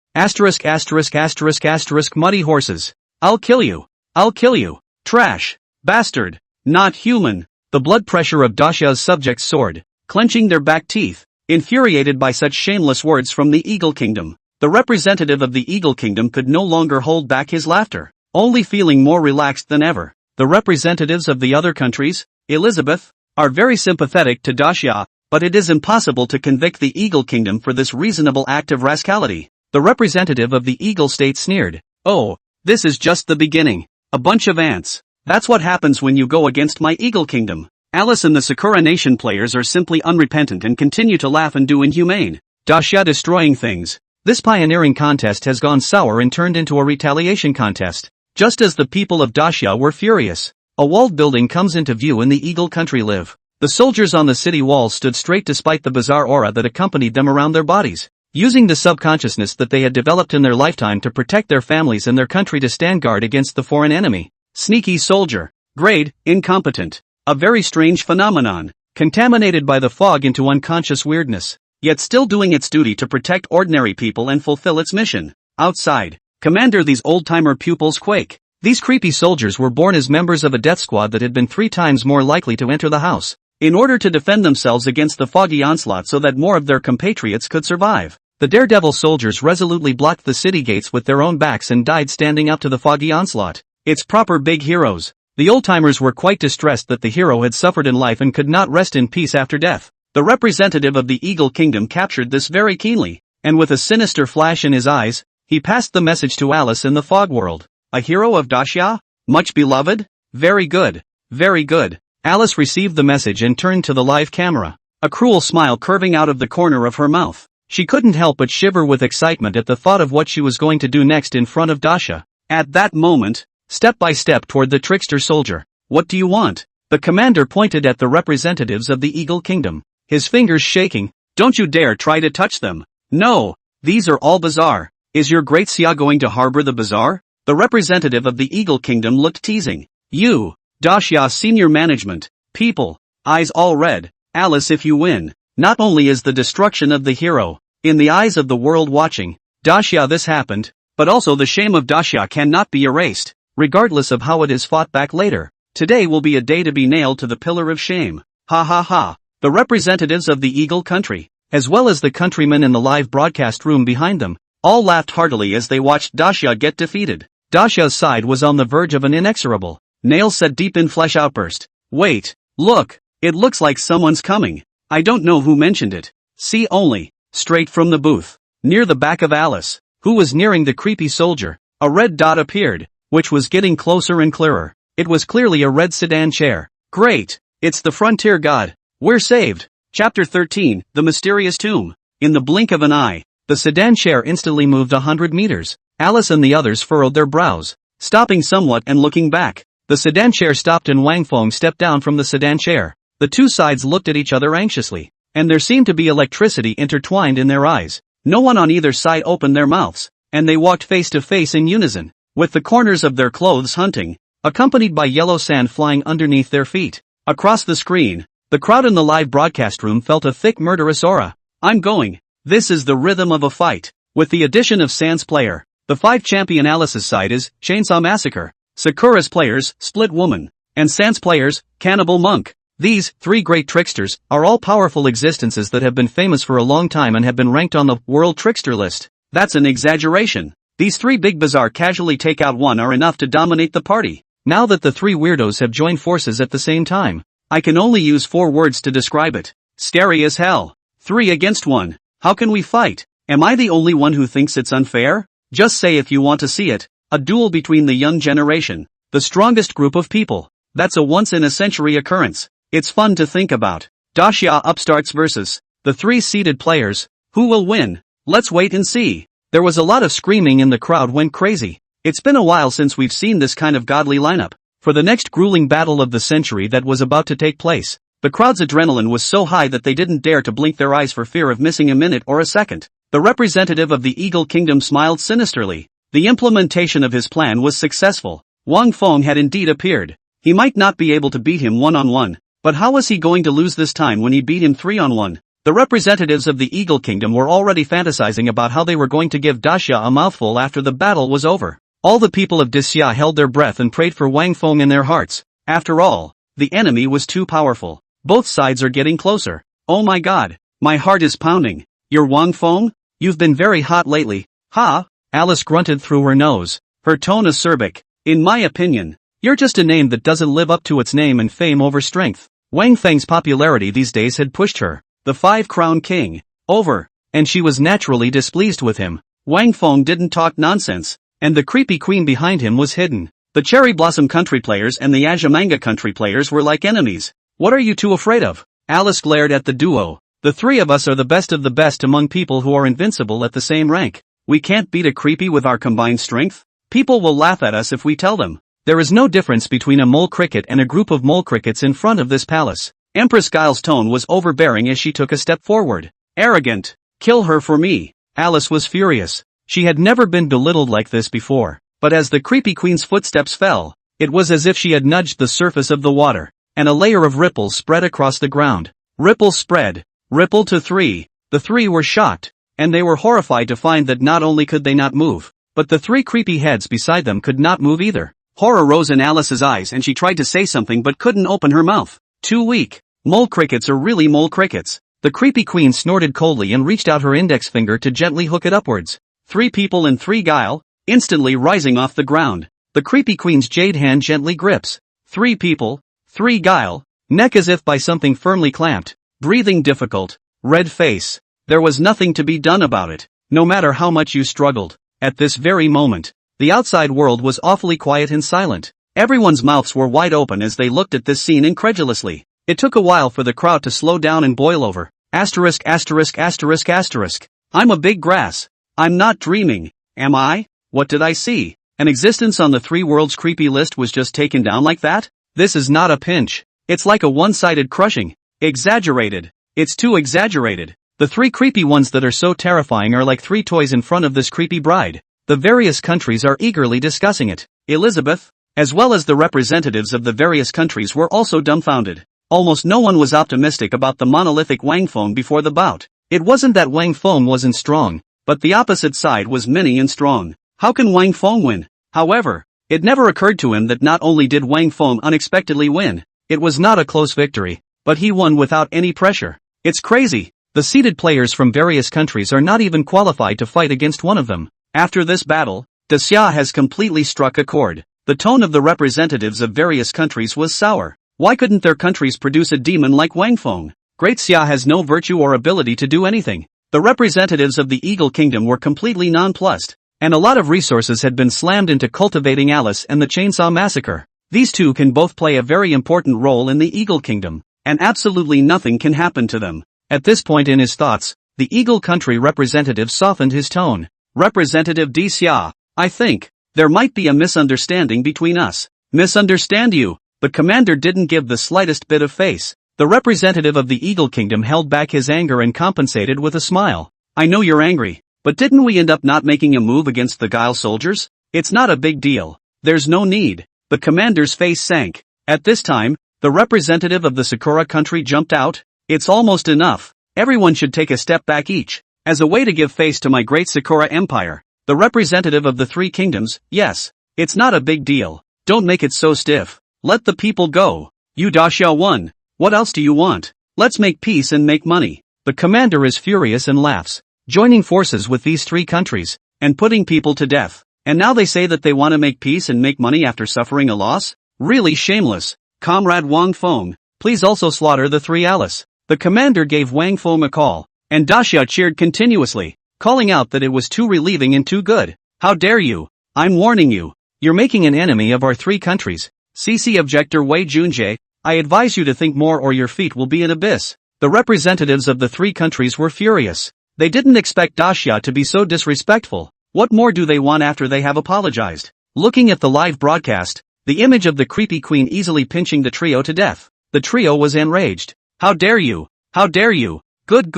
Muddy horses. I'll kill you. I'll kill you. Trash. Bastard. Not human. The blood pressure of Daxia's subjects soared, clenching their back teeth, infuriated by such shameless words from the Eagle Kingdom. The representative of the Eagle Kingdom could no longer hold back his laughter, only feeling more relaxed than ever. The representatives of the other countries, Elizabeth, are very sympathetic to Daxia, but it is impossible to convict the Eagle Kingdom for this reasonable act of rascality. The representative of the Eagle State sneered. Oh, this is just the beginning. A bunch of ants. That's what happens when you go against my Eagle Kingdom. Alice and the Sakura Nation players are simply unrepentant and continue to laugh and do inhumane. Daxia destroying things. This pioneering contest has gone sour and turned into a retaliation contest. Just as the people of Daxia were furious, a walled building comes into view in the Eagle Country live. The soldiers on the city walls stood straight despite the bizarre aura that accompanied them around their bodies, using the subconsciousness that they had developed in their lifetime to protect their families and their country to stand guard against the foreign enemy. Sneaky soldier. Grade, incompetent. A very strange phenomenon, contaminated by the fog into unconscious weirdness, yet still doing its duty to protect ordinary people and fulfill its mission. Outside. Commander, these old-timer pupils quake. These creepy soldiers were born as members of a death squad that had been 3 times more likely to enter the house, in order to defend themselves against the foggy onslaught so that more of their compatriots could survive. The daredevil soldiers resolutely blocked the city gates with their own backs and died standing up to the foggy onslaught. It's proper big heroes. The old-timers were quite distressed that the hero had suffered in life and could not rest in peace after death. The representative of the Eagle Kingdom captured this very keenly, and with a sinister flash in his eyes, he passed the message to Alice in the fog world. A hero of Daxia? Much beloved? Very good. Very good. Alice received the message and turned to the live camera, a cruel smile curving out of the corner of her mouth. She couldn't help but shiver with excitement at the thought of what she was going to do next in front of Daxia. At that moment, step by step toward the trickster soldier. What do you want? The commander pointed at the representatives of the Eagle Kingdom, his fingers shaking. Don't you dare try to touch them. No, these are all bizarre. Is your great Xia going to harbor the bizarre? The representative of the Eagle Kingdom looked teasing. You, Daxia senior management, people, eyes all red. Alice, if you win, not only is the destruction of the hero, in the eyes of the world watching, Daxia this happened, but also the shame of Daxia cannot be erased, regardless of how it is fought back later. Today will be a day to be nailed to the pillar of shame. Ha ha ha. The representatives of the Eagle Country, as well as the countrymen in the live broadcast room behind them, all laughed heartily as they watched Daxia get defeated. Daxia's side was on the verge of an inexorable, nail-set deep-in-flesh outburst. Wait, look, it looks like someone's coming. I don't know who mentioned it. See only, straight from the booth, near the back of Alice, who was nearing the creepy soldier, a red dot appeared, which was getting closer and clearer. It was clearly a red sedan chair. Great, it's the frontier god. We're saved. Chapter 13, The Mysterious Tomb. In the blink of an eye, the sedan chair instantly moved 100 meters. Alice and the others furrowed their brows, stopping somewhat and looking back. The sedan chair stopped and Wang Feng stepped down from the sedan chair. The two sides looked at each other anxiously, and there seemed to be electricity intertwined in their eyes. No one on either side opened their mouths, and they walked face to face in unison, with the corners of their clothes hunting, accompanied by yellow sand flying underneath their feet. Across the screen, the crowd in the live broadcast room felt a thick murderous aura. I'm going. This is the rhythm of a fight. With the addition of Sand's player, the 5 champion Alice's side is Chainsaw Massacre, Sakura's players, Split Woman, and Sand's players, Cannibal Monk. These 3 great tricksters are all powerful existences that have been famous for a long time and have been ranked on the World Trickster list. That's an exaggeration. These 3 big bizarre casually take out one are enough to dominate the party. Now that the 3 weirdos have joined forces at the same time, I can only use 4 words to describe it. Scary as hell. 3 against 1. How can we fight? Am I the only one who thinks it's unfair? Just say if you want to see it. A duel between the young generation, the strongest group of people. That's a once-in-a-century occurrence. It's fun to think about. Daxia upstarts versus the 3 seeded players. Who will win? Let's wait and see. There was a lot of screaming and the crowd went crazy. It's been a while since we've seen this kind of godly lineup. For the next grueling battle of the century that was about to take place, the crowd's adrenaline was so high that they didn't dare to blink their eyes for fear of missing a minute or a second. The representative of the Eagle Kingdom smiled sinisterly. The implementation of his plan was successful. Wang Feng had indeed appeared. He might not be able to beat him one-on-one, But how was he going to lose this time when he beat him 3-on-1? The representatives of the Eagle Kingdom were already fantasizing about how they were going to give Daxia a mouthful after the battle was over. All the people of Daxia held their breath and prayed for Wang Feng in their hearts. After all, the enemy was too powerful. Both sides are getting closer. Oh my god, my heart is pounding. You're Wang Feng? You've been very hot lately. Ha! Alice grunted through her nose, her tone acerbic. In my opinion, you're just a name that doesn't live up to its name and fame over strength. Wang Feng's popularity these days had pushed her, the Five-Crown King, over, and she was naturally displeased with him. Wang Feng didn't talk nonsense, and the creepy queen behind him was hidden. The Cherry Blossom country players and the Azumanga country players were like enemies. What are you two afraid of? Alice glared at the duo. The three of us are the best of the best among people who are invincible at the same rank. We can't beat a creepy with our combined strength? People will laugh at us if we tell them. There is no difference between a mole cricket and a group of mole crickets in front of this palace. Empress Guile's tone was overbearing as she took a step forward. Arrogant. Kill her for me. Alice was furious. She had never been belittled like this before. But as the creepy queen's footsteps fell, it was as if she had nudged the surface of the water, and a layer of ripples spread across the ground. Ripple spread. Ripple to 3. The 3 were shocked, and they were horrified to find that not only could they not move, but the 3 creepy heads beside them could not move either. Horror rose in Alice's eyes and she tried to say something but couldn't open her mouth. Too weak. Mole crickets are really mole crickets. The creepy queen snorted coldly and reached out her index finger to gently hook it upwards. 3 people and 3 guile, instantly rising off the ground. The creepy queen's jade hand gently grips. 3 people, 3 guile, neck as if by something firmly clamped, breathing difficult, red face. There was nothing to be done about it, no matter how much you struggled. At this very moment, the outside world was awfully quiet and silent. Everyone's mouths were wide open as they looked at this scene incredulously. It took a while for the crowd to slow down and boil over. Asterisk asterisk asterisk asterisk. I'm a big grass. I'm not dreaming, am I? What did I see? An existence on the 3 worlds creepy list was just taken down like that? This is not a pinch. It's like a one-sided crushing. Exaggerated. It's too exaggerated. The 3 creepy ones that are so terrifying are like 3 toys in front of this creepy bride. The various countries are eagerly discussing it. Elizabeth, as well as the representatives of the various countries, were also dumbfounded. Almost no one was optimistic about the monolithic Wang Feng before the bout. It wasn't that Wang Feng wasn't strong, but the opposite side was many and strong. How can Wang Feng win? However, it never occurred to him that not only did Wang Feng unexpectedly win, it was not a close victory, but he won without any pressure. It's crazy. The seeded players from various countries are not even qualified to fight against one of them. After this battle, Daxia has completely struck a chord. The tone of the representatives of various countries was sour. Why couldn't their countries produce a demon like Wang Feng? Great Xia has no virtue or ability to do anything. The representatives of the Eagle Kingdom were completely nonplussed, and a lot of resources had been slammed into cultivating Alice and the Chainsaw Massacre. These two can both play a very important role in the Eagle Kingdom, and absolutely nothing can happen to them. At this point in his thoughts, the Eagle Country representative softened his tone. Representative Xia, I think there might be a misunderstanding between us. Misunderstand you? The commander didn't give the slightest bit of face. The representative of the Eagle Kingdom held back his anger and compensated with a smile. I know you're angry, but didn't we end up not making a move against the Guile soldiers? It's not a big deal. There's no need. The commander's face sank. At this time, the representative of the Sakura country jumped out. It's almost enough. Everyone should take a step back each, as a way to give face to my great Sakura Empire. The representative of the 3 kingdoms, yes. It's not a big deal. Don't make it so stiff. Let the people go. You Daxia won. What else do you want? Let's make peace and make money. The commander is furious and laughs. Joining forces with these 3 countries, and putting people to death. And now they say that they want to make peace and make money after suffering a loss? Really shameless. Comrade Wang Feng, please also slaughter the 3 Alice. The commander gave Wang Feng a call, and Daxia cheered continuously, calling out that it was too relieving and too good. How dare you? I'm warning you. You're making an enemy of our 3 countries. CC Objector Wei Junjie, I advise you to think more or your feet will be an abyss. The representatives of the 3 countries were furious. They didn't expect Daxia to be so disrespectful. What more do they want after they have apologized? Looking at the live broadcast, the image of the creepy queen easily pinching the trio to death. The trio was enraged. How dare you? How dare you? Good.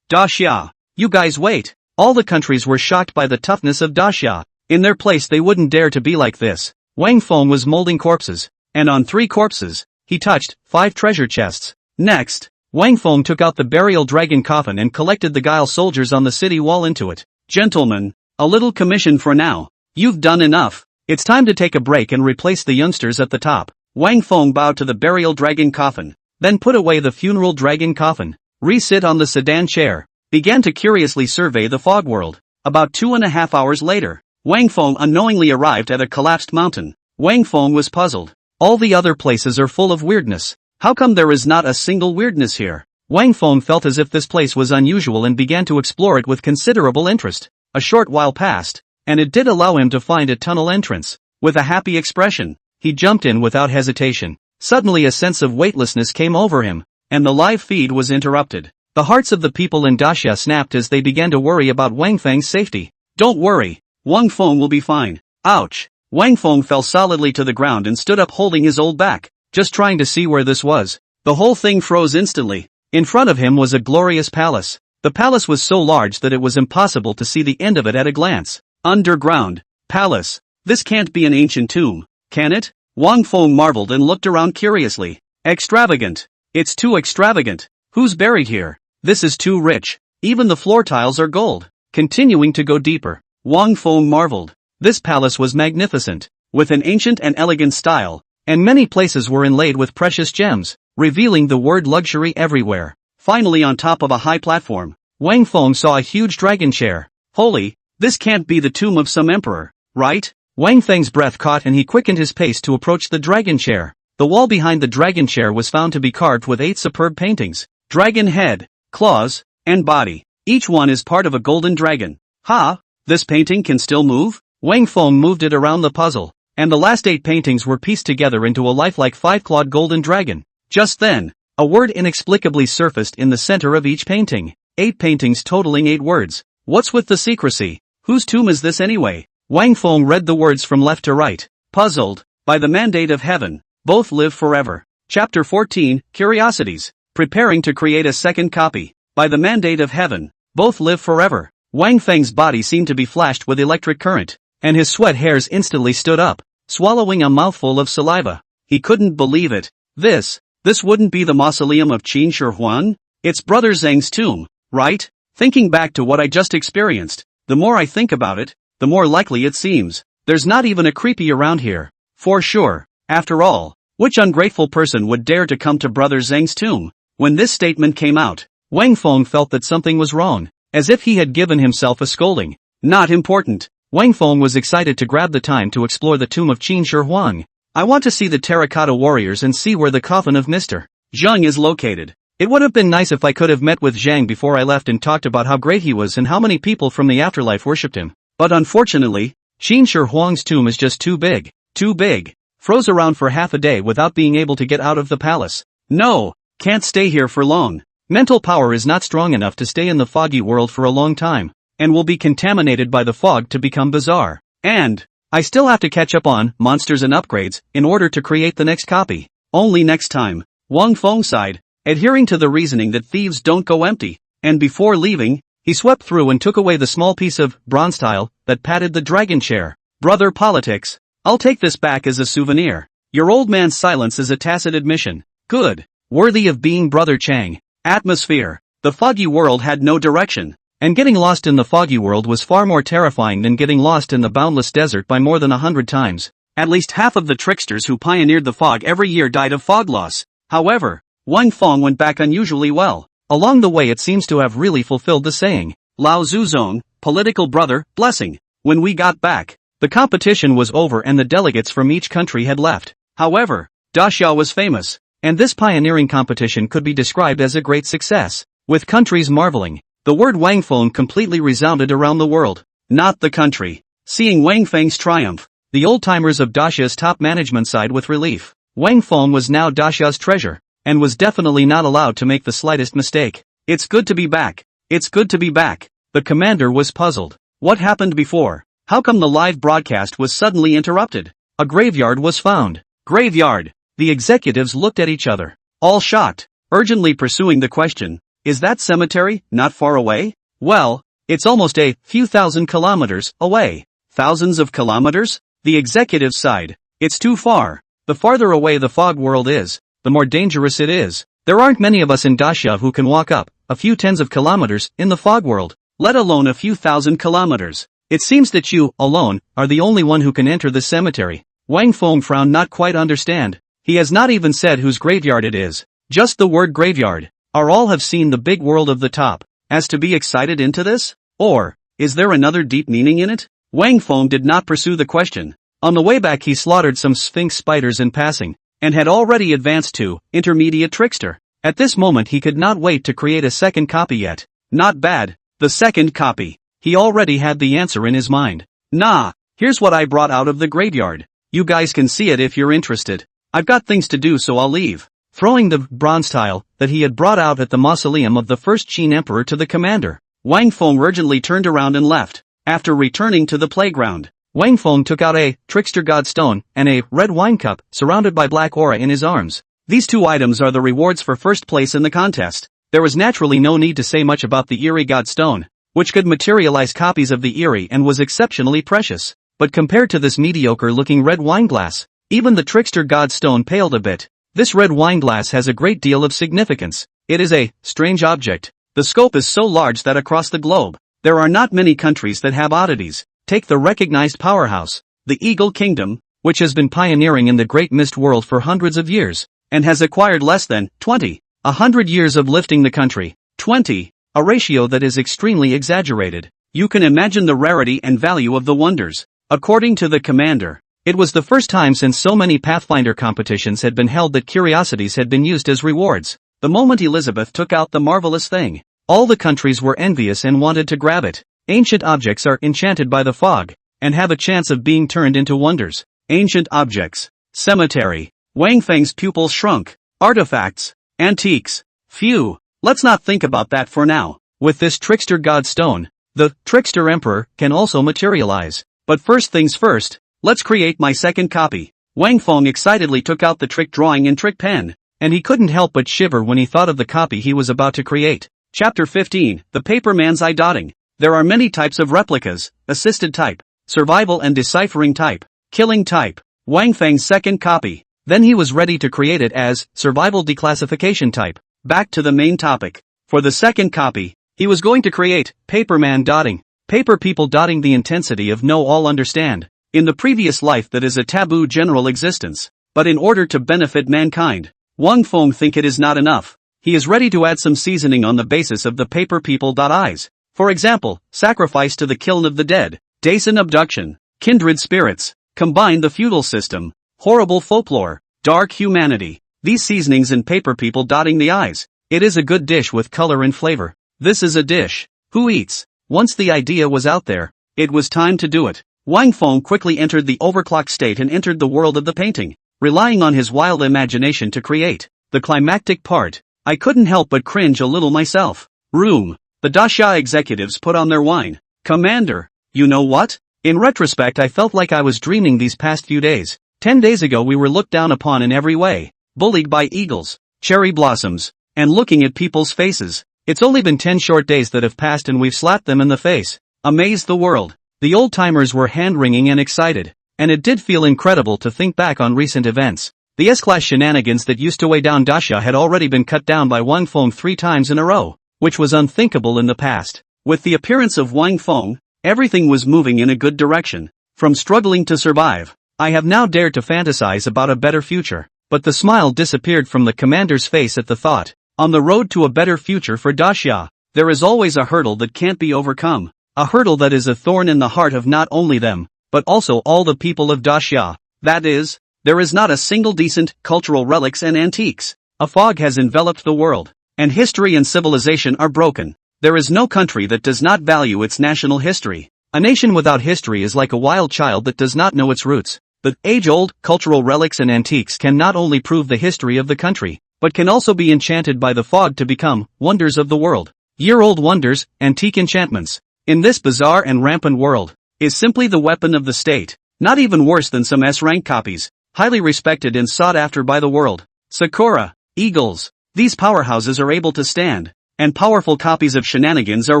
Daxia, you guys wait. All the countries were shocked by the toughness of Daxia. In their place they wouldn't dare to be like this. Wang Feng was molding corpses, and on 3 corpses, he touched 5 treasure chests. Next, Wang Feng took out the burial dragon coffin and collected the guile soldiers on the city wall into it. Gentlemen, a little commission for now. You've done enough. It's time to take a break and replace the youngsters at the top. Wang Feng bowed to the burial dragon coffin, then put away the funeral dragon coffin, re-sit on the sedan chair, began to curiously survey the fog world. About 2.5 hours later, Wang Feng unknowingly arrived at a collapsed mountain. Wang Feng was puzzled. All the other places are full of weirdness. How come there is not a single weirdness here? Wang Feng felt as if this place was unusual and began to explore it with considerable interest. A short while passed, and it did allow him to find a tunnel entrance. With a happy expression, he jumped in without hesitation. Suddenly a sense of weightlessness came over him, and the live feed was interrupted. The hearts of the people in Daxia snapped as they began to worry about Wang Feng's safety. Don't worry, Wang Feng will be fine. Ouch! Wang Feng fell solidly to the ground and stood up holding his old back, just trying to see where this was. The whole thing froze instantly. In front of him was a glorious palace. The palace was so large that it was impossible to see the end of it at a glance. Underground palace. This can't be an ancient tomb, can it? Wang Feng marveled and looked around curiously. Extravagant. It's too extravagant. Who's buried here? This is too rich. Even the floor tiles are gold. Continuing to go deeper, Wang Feng marveled. This palace was magnificent, with an ancient and elegant style, and many places were inlaid with precious gems, revealing the word luxury everywhere. Finally, on top of a high platform, Wang Feng saw a huge dragon chair. Holy, this can't be the tomb of some emperor, right? Wang Feng's breath caught and he quickened his pace to approach the dragon chair. The wall behind the dragon chair was found to be carved with 8 superb paintings. Dragon head, claws, and body. Each one is part of a golden dragon. Ha! This painting can still move? Wang Feng moved it around the puzzle, and the last 8 paintings were pieced together into a lifelike 5-clawed golden dragon. Just then, a word inexplicably surfaced in the center of each painting. 8 paintings totaling 8 words. What's with the secrecy? Whose tomb is this anyway? Wang Feng read the words from left to right. Puzzled, by the mandate of heaven, both live forever. Chapter 14, Curiosities. Preparing to create a second copy. By the mandate of heaven, both live forever. Wang Feng's body seemed to be flashed with electric current, and his sweat hairs instantly stood up, swallowing a mouthful of saliva. He couldn't believe it. This wouldn't be the mausoleum of Qin Shi Huang? It's Brother Zhang's tomb, right? Thinking back to what I just experienced, the more I think about it, the more likely it seems. There's not even a creepy around here. For sure. After all, which ungrateful person would dare to come to Brother Zhang's tomb? When this statement came out, Wang Feng felt that something was wrong, as if he had given himself a scolding. Not important. Wang Feng was excited to grab the time to explore the tomb of Qin Shi Huang. I want to see the terracotta warriors and see where the coffin of Mr. Jiang is located. It would have been nice if I could have met with Jiang before I left and talked about how great he was and how many people from the afterlife worshipped him. But unfortunately, Qin Shi Huang's tomb is just too big. Too big. Froze around for half a day without being able to get out of the palace. No, can't stay here for long. Mental power is not strong enough to stay in the foggy world for a long time, and will be contaminated by the fog to become bizarre. And I still have to catch up on monsters and upgrades in order to create the next copy. Only next time. Wang Feng sighed, adhering to the reasoning that thieves don't go empty, and before leaving, he swept through and took away the small piece of bronze tile that padded the dragon chair. Brother politics. I'll take this back as a souvenir. Your old man's silence is a tacit admission. Good. Worthy of being Brother Chang. Atmosphere. The foggy world had no direction, and getting lost in the foggy world was far more terrifying than getting lost in the boundless desert by more than 100 times. At least half of the tricksters who pioneered the fog every year died of fog loss. However, Wang Feng went back unusually well. Along the way it seems to have really fulfilled the saying, Lao Zuzong, political brother, blessing. When we got back, the competition was over and the delegates from each country had left. However, Daxia was famous, and this pioneering competition could be described as a great success, with countries marveling. The word Wang Feng completely resounded around the world. Not the country. Seeing Wang Feng's triumph, the old-timers of Daxia's top management sighed with relief. Wang Feng was now Daxia's treasure, and was definitely not allowed to make the slightest mistake. It's good to be back. It's good to be back. The commander was puzzled. What happened before? How come the live broadcast was suddenly interrupted? A graveyard was found. Graveyard. The executives looked at each other, all shocked, urgently pursuing the question, is that cemetery not far away? Well, it's almost a few thousand kilometers away. Thousands of kilometers? The executives sighed. It's too far. The farther away the fog world is, the more dangerous it is. There aren't many of us in Daxia who can walk up a few tens of kilometers in the fog world, let alone a few thousand kilometers. It seems that you, alone, are the only one who can enter this cemetery. Wang Feng frowned, not quite understand. He has not even said whose graveyard it is. Just the word graveyard. Are all have seen the big world of the top, as to be excited into this? Or, is there another deep meaning in it? Wang Feng did not pursue the question. On the way back he slaughtered some sphinx spiders in passing, and had already advanced to intermediate trickster. At this moment he could not wait to create a second copy yet. Not bad. The second copy. He already had the answer in his mind. Nah, here's what I brought out of the graveyard. You guys can see it if you're interested. I've got things to do, so I'll leave. Throwing the bronze tile that he had brought out at the mausoleum of the first Qin emperor to the commander, Wang Feng urgently turned around and left. After returning to the playground, Wang Feng took out a trickster god stone and a red wine cup surrounded by black aura in his arms. These two items are the rewards for first place in the contest. There was naturally no need to say much about the eerie god stone, which could materialize copies of the eerie and was exceptionally precious. But compared to this mediocre-looking red wine glass, even the trickster god stone paled a bit. This red wine glass has a great deal of significance. It is a strange object. The scope is so large that across the globe, there are not many countries that have oddities. Take the recognized powerhouse, the Eagle Kingdom, which has been pioneering in the Great Mist world for hundreds of years, and has acquired less than 100 years of lifting the country. 20. A ratio that is extremely exaggerated. You can imagine the rarity and value of the wonders. According to the commander, it was the first time since so many Pathfinder competitions had been held that curiosities had been used as rewards. The moment Elizabeth took out the marvelous thing, all the countries were envious and wanted to grab it. Ancient objects are enchanted by the fog, and have a chance of being turned into wonders. Ancient objects. Cemetery. Wang Feng's pupils shrunk. Artifacts. Antiques. Phew. Let's not think about that for now. With this trickster god stone, the trickster emperor can also materialize. But first things first, let's create my second copy. Wang Feng excitedly took out the trick drawing and trick pen, and he couldn't help but shiver when he thought of the copy he was about to create. Chapter 15, The Paperman's Eye Dotting. There are many types of replicas: assisted type, survival and deciphering type, killing type. Wang Feng's second copy. Then he was ready to create it as survival declassification type. Back to the main topic. For the second copy, he was going to create Paperman dotting. Paper people dotting, the intensity of know all understand. In the previous life that is a taboo general existence. But in order to benefit mankind, Wang Feng think it is not enough. He is ready to add some seasoning on the basis of the paper people eyes. For example, sacrifice to the kiln of the dead, Dason abduction, kindred spirits, combine the feudal system, horrible folklore, dark humanity. These seasonings and paper people dotting the eyes. It is a good dish with color and flavor. This is a dish. Who eats? Once the idea was out there, it was time to do it. Wang Feng quickly entered the overclock state and entered the world of the painting, relying on his wild imagination to create the climactic part. I couldn't help but cringe a little myself. Room. The Daxia executives put on their wine. Commander, you know what? In retrospect, I felt like I was dreaming these past few days. 10 days ago we were looked down upon in every way, bullied by eagles, cherry blossoms, and looking at people's faces. It's only been 10 short days that have passed and we've slapped them in the face. Amazed the world. The old-timers were hand-wringing and excited, and it did feel incredible to think back on recent events. The S-class shenanigans that used to weigh down Daxia had already been cut down by Wang Feng 3 times in a row, which was unthinkable in the past. With the appearance of Wang Feng, everything was moving in a good direction. From struggling to survive, I have now dared to fantasize about a better future. But the smile disappeared from the commander's face at the thought. On the road to a better future for Daxia, there is always a hurdle that can't be overcome. A hurdle that is a thorn in the heart of not only them, but also all the people of Daxia. That is, there is not a single decent cultural relics and antiques. A fog has enveloped the world, and history and civilization are broken. There is no country that does not value its national history. A nation without history is like a wild child that does not know its roots. The age-old cultural relics and antiques can not only prove the history of the country, but can also be enchanted by the fog to become wonders of the world. Year-old wonders, antique enchantments, in this bizarre and rampant world, is simply the weapon of the state. Not even worse than some S-rank copies, highly respected and sought after by the world. Sakura, eagles, these powerhouses are able to stand, and powerful copies of shenanigans are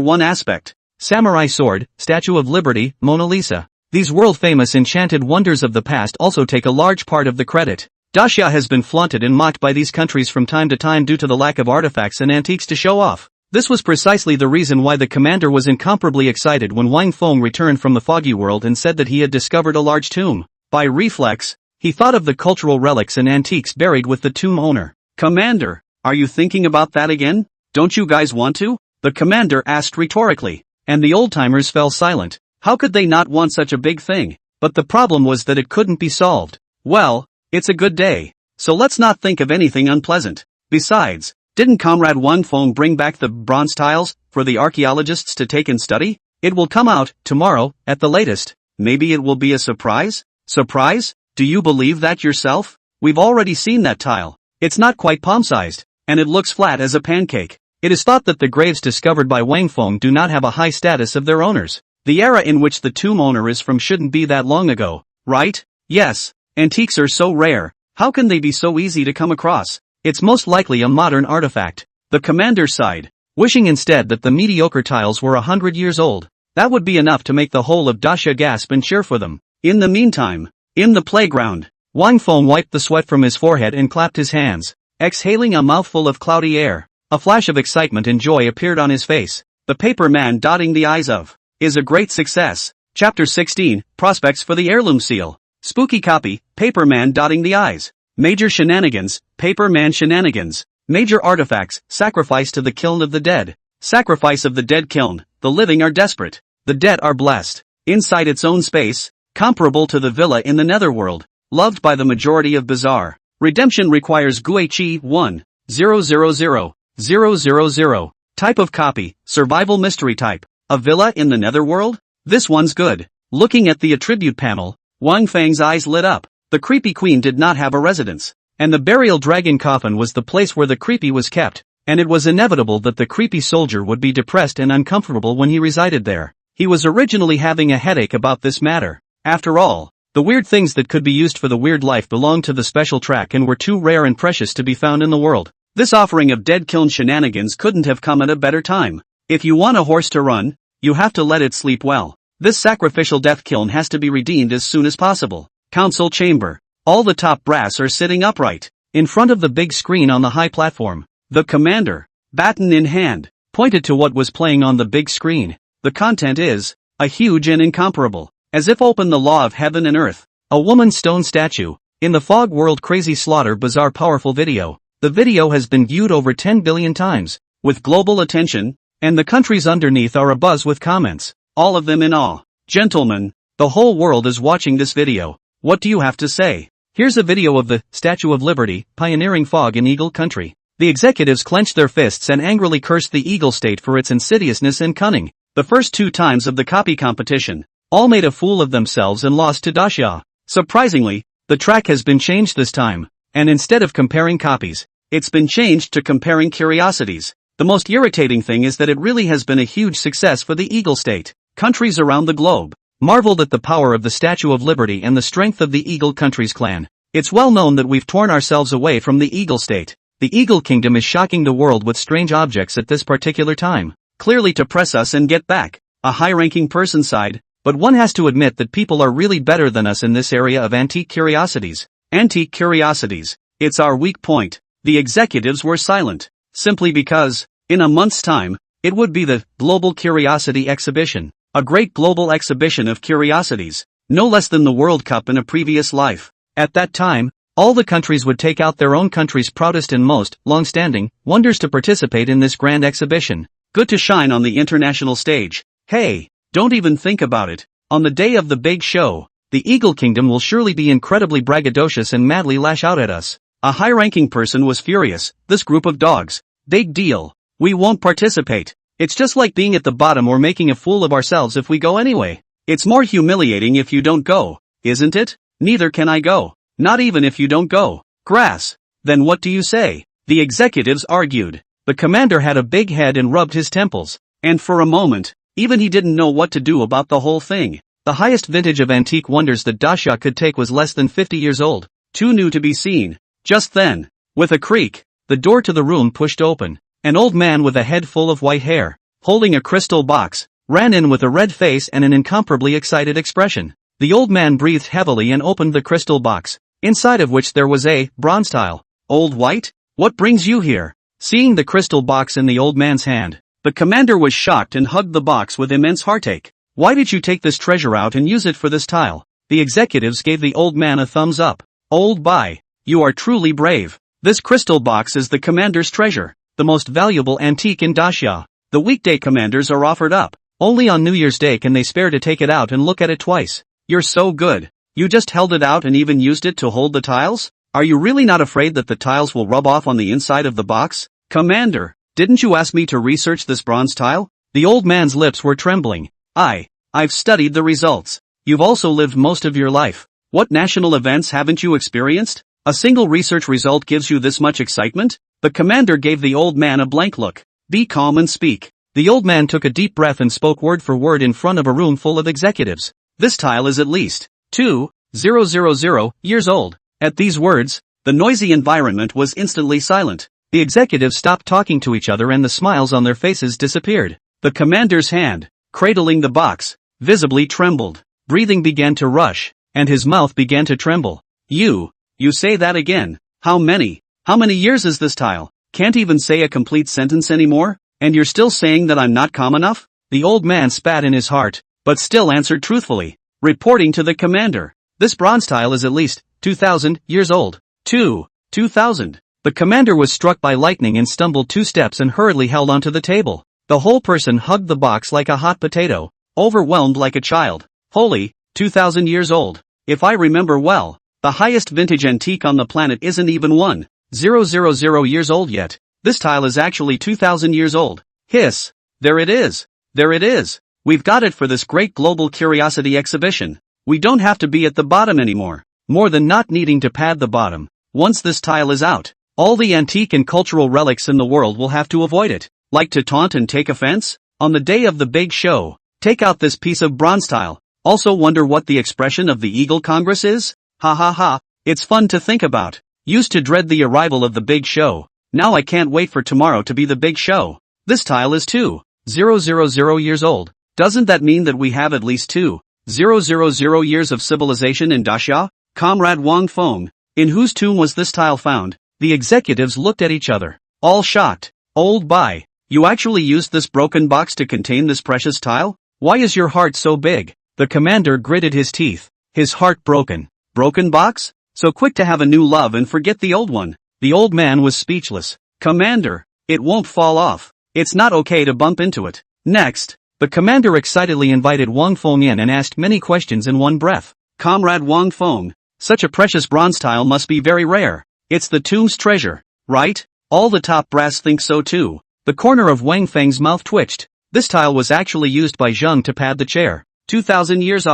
one aspect. Samurai sword, Statue of Liberty, Mona Lisa. These world-famous enchanted wonders of the past also take a large part of the credit. Daxia has been flaunted and mocked by these countries from time to time due to the lack of artifacts and antiques to show off. This was precisely the reason why the commander was incomparably excited when Wang Feng returned from the foggy world and said that he had discovered a large tomb. By reflex, he thought of the cultural relics and antiques buried with the tomb owner. "Commander, are you thinking about that again? Don't you guys want to?" the commander asked rhetorically. And the old-timers fell silent. How could they not want such a big thing? But the problem was that it couldn't be solved. Well, it's a good day, so let's not think of anything unpleasant. Besides, didn't Comrade Wang Feng bring back the bronze tiles for the archaeologists to take and study? It will come out tomorrow, at the latest. Maybe it will be a surprise? Surprise? Do you believe that yourself? We've already seen that tile. It's not quite palm-sized, and it looks flat as a pancake. It is thought that the graves discovered by Wang Feng do not have a high status of their owners. The era in which the tomb owner is from shouldn't be that long ago, right? Yes, antiques are so rare. How can they be so easy to come across? It's most likely a modern artifact. The commander sighed, wishing instead that the mediocre tiles were 100 years old. That would be enough to make the whole of Daxia gasp and cheer for them. In the meantime, in the playground, Wang Feng wiped the sweat from his forehead and clapped his hands, exhaling a mouthful of cloudy air. A flash of excitement and joy appeared on his face. The paper man dotting the I's of is a great success. Chapter 16, Prospects for the Heirloom Seal. Spooky copy, paper man dotting the I's. Major shenanigans, paper man shenanigans. Major artifacts, sacrifice to the kiln of the dead. Sacrifice of the dead kiln, the living are desperate. The dead are blessed. Inside its own space, comparable to the villa in the netherworld. Loved by the majority of Bazaar. Redemption requires Guichi 1,000,000. Type of copy, survival mystery type. A villa in the netherworld? This one's good. Looking at the attribute panel, Wang Feng's eyes lit up. The creepy queen did not have a residence. And the burial dragon coffin was the place where the creepy was kept. And it was inevitable that the creepy soldier would be depressed and uncomfortable when he resided there. He was originally having a headache about this matter. After all, the weird things that could be used for the weird life belonged to the special track and were too rare and precious to be found in the world. This offering of dead kiln shenanigans couldn't have come at a better time. If you want a horse to run, you have to let it sleep well. This sacrificial death kiln has to be redeemed as soon as possible. Council chamber. All the top brass are sitting upright, in front of the big screen on the high platform. The commander, baton in hand, pointed to what was playing on the big screen. The content is, a huge and incomparable, as if open the law of heaven and earth. A woman's stone statue, in the Fog World Crazy Slaughter Bizarre Powerful Video. The video has been viewed over 10 billion times, with global attention, and the countries underneath are abuzz with comments, all of them in awe. Gentlemen, the whole world is watching this video. What do you have to say? Here's a video of the Statue of Liberty, pioneering fog in Eagle Country. The executives clenched their fists and angrily cursed the Eagle State for its insidiousness and cunning. The first 2 times of the copy competition, all made a fool of themselves and lost to Daxia. Surprisingly, the track has been changed this time, and instead of comparing copies, it's been changed to comparing curiosities. The most irritating thing is that it really has been a huge success for the Eagle State. Countries around the globe marveled at the power of the Statue of Liberty and the strength of the Eagle Country's clan. It's well known that we've torn ourselves away from the Eagle State. The Eagle Kingdom is shocking the world with strange objects at this particular time, clearly to press us and get back. A high-ranking person sighed, but one has to admit that people are really better than us in this area of antique curiosities. Antique curiosities. It's our weak point. The executives were silent, simply because, in a month's time, it would be the Global Curiosity Exhibition, a great global exhibition of curiosities, no less than the World Cup in a previous life. At that time, all the countries would take out their own country's proudest and most long-standing wonders to participate in this grand exhibition. Good to shine on the international stage. Hey, don't even think about it. On the day of the big show, the Eagle Kingdom will surely be incredibly braggadocious and madly lash out at us. A high-ranking person was furious. This group of dogs. Big deal. We won't participate. It's just like being at the bottom or making a fool of ourselves if we go anyway. It's more humiliating if you don't go, isn't it? Neither can I go. Not even if you don't go. Grass. Then what do you say? The executives argued. The commander had a big head and rubbed his temples. And for a moment, even he didn't know what to do about the whole thing. The highest vintage of antique wonders that Daxia could take was less than 50 years old. Too new to be seen. Just then, with a creak, the door to the room pushed open. An old man with a head full of white hair, holding a crystal box, ran in with a red face and an incomparably excited expression. The old man breathed heavily and opened the crystal box. inside of which there was a bronze tile. Old White? What brings you here? Seeing the crystal box in the old man's hand, the commander was shocked and hugged the box with immense heartache. Why did you take this treasure out and use it for this tile? The executives gave the old man a thumbs up. Old Bai, you are truly brave. This crystal box is the commander's treasure, the most valuable antique in Daxia. The weekday commanders are offered up. Only on New Year's Day can they spare to take it out and look at it twice. You're so good. You just held it out and even used it to hold the tiles? Are you really not afraid that the tiles will rub off on the inside of the box? Commander, didn't you ask me to research this bronze tile? The old man's lips were trembling. I've studied the results. You've also lived most of your life. What national events haven't you experienced? A single research result gives you this much excitement? The commander gave the old man a blank look. Be calm and speak. The old man took a deep breath and spoke word for word in front of a room full of executives. This tile is at least 2,000 years old. At these words, the noisy environment was instantly silent. The executives stopped talking to each other and the smiles on their faces disappeared. The commander's hand, cradling the box, visibly trembled. Breathing began to rush, and his mouth began to tremble. You say that again. How many years is this tile? Can't even say a complete sentence anymore? And you're still saying that I'm not calm enough? The old man spat in his heart, but still answered truthfully. Reporting to the commander, this bronze tile is at least 2,000 years old. 2,000. The commander was struck by lightning and stumbled 2 steps and hurriedly held onto the table. The whole person hugged the box like a hot potato, overwhelmed like a child. Holy, 2,000 years old. If I remember well, the highest vintage antique on the planet isn't even 1,000 years old yet. This tile is actually 2,000 years old. Hiss. There it is. There it is. We've got it for this great global curiosity exhibition. We don't have to be at the bottom anymore. More than not needing to pad the bottom. Once this tile is out, all the antique and cultural relics in the world will have to avoid it. Like to taunt and take offense? On the day of the big show, take out this piece of bronze tile. Also wonder what the expression of the Eagle Congress is? Ha ha ha. It's fun to think about. Used to dread the arrival of the big show. Now I can't wait for tomorrow to be the big show. This tile is 2,000 years old. Doesn't that mean that we have at least 2,000 years of civilization in Daxia? Comrade Wang Feng, in whose tomb was this tile found? The executives looked at each other, all shocked. Old Bai, you actually used this broken box to contain this precious tile? Why is your heart so big? The commander gritted his teeth. His heart broken. Broken box? So quick to have a new love and forget the old one. The old man was speechless. Commander, it won't fall off. It's not okay to bump into it. Next, the commander excitedly invited Wang Feng in and asked many questions in one breath. Comrade Wang Feng, such a precious bronze tile must be very rare. It's the tomb's treasure, right? All the top brass think so too. The corner of Wang Feng's mouth twitched. This tile was actually used by Jiang to pad the chair. 2,000 years.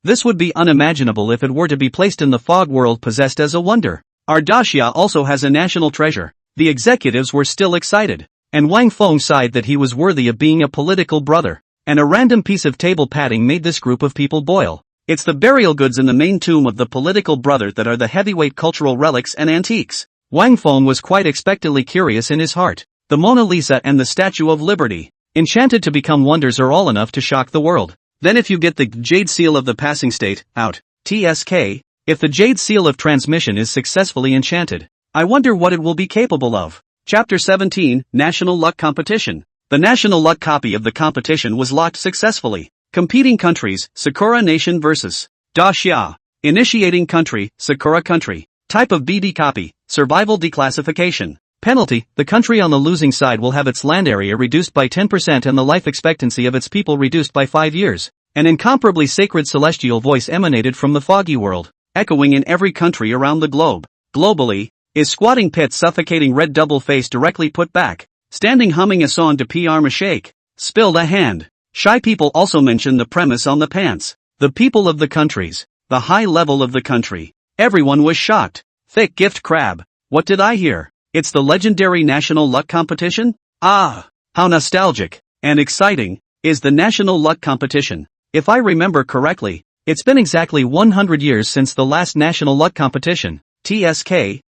This would be unimaginable if it were to be placed in the fog world possessed as a wonder. Our Daxia also has a national treasure. The executives were still excited. And Wang Feng sighed that he was worthy of being a political brother. And a random piece of table padding made this group of people boil. It's the burial goods in the main tomb of the political brother that are the heavyweight cultural relics and antiques. Wang Feng was quite expectantly curious in his heart. The Mona Lisa and the Statue of Liberty, enchanted to become wonders, are all enough to shock the world. Then if you get the Jade Seal of the Passing State out, TSK, if the Jade Seal of Transmission is successfully enchanted, I wonder what it will be capable of. Chapter 17, National Luck Competition. The national luck copy of the competition was locked successfully. Competing countries, Sakura Nation vs. Daxia. Initiating country, Sakura country. Type of BD copy, survival declassification. Penalty, the country on the losing side will have its land area reduced by 10% and the life expectancy of its people reduced by 5 years. An incomparably sacred celestial voice emanated from the foggy world, echoing in every country around the globe. Globally, is squatting pit suffocating red double face directly put back, standing humming a song to PR mistake, spilled a hand. Shy people also mention the premise on the pants. The people of the countries, the high level of the country. Everyone was shocked. Thick gift crab. What did I hear? It's the legendary National Luck Competition? Ah, how nostalgic and exciting is the National Luck Competition. If I remember correctly, it's been exactly 100 years since the last National Luck Competition. TSK,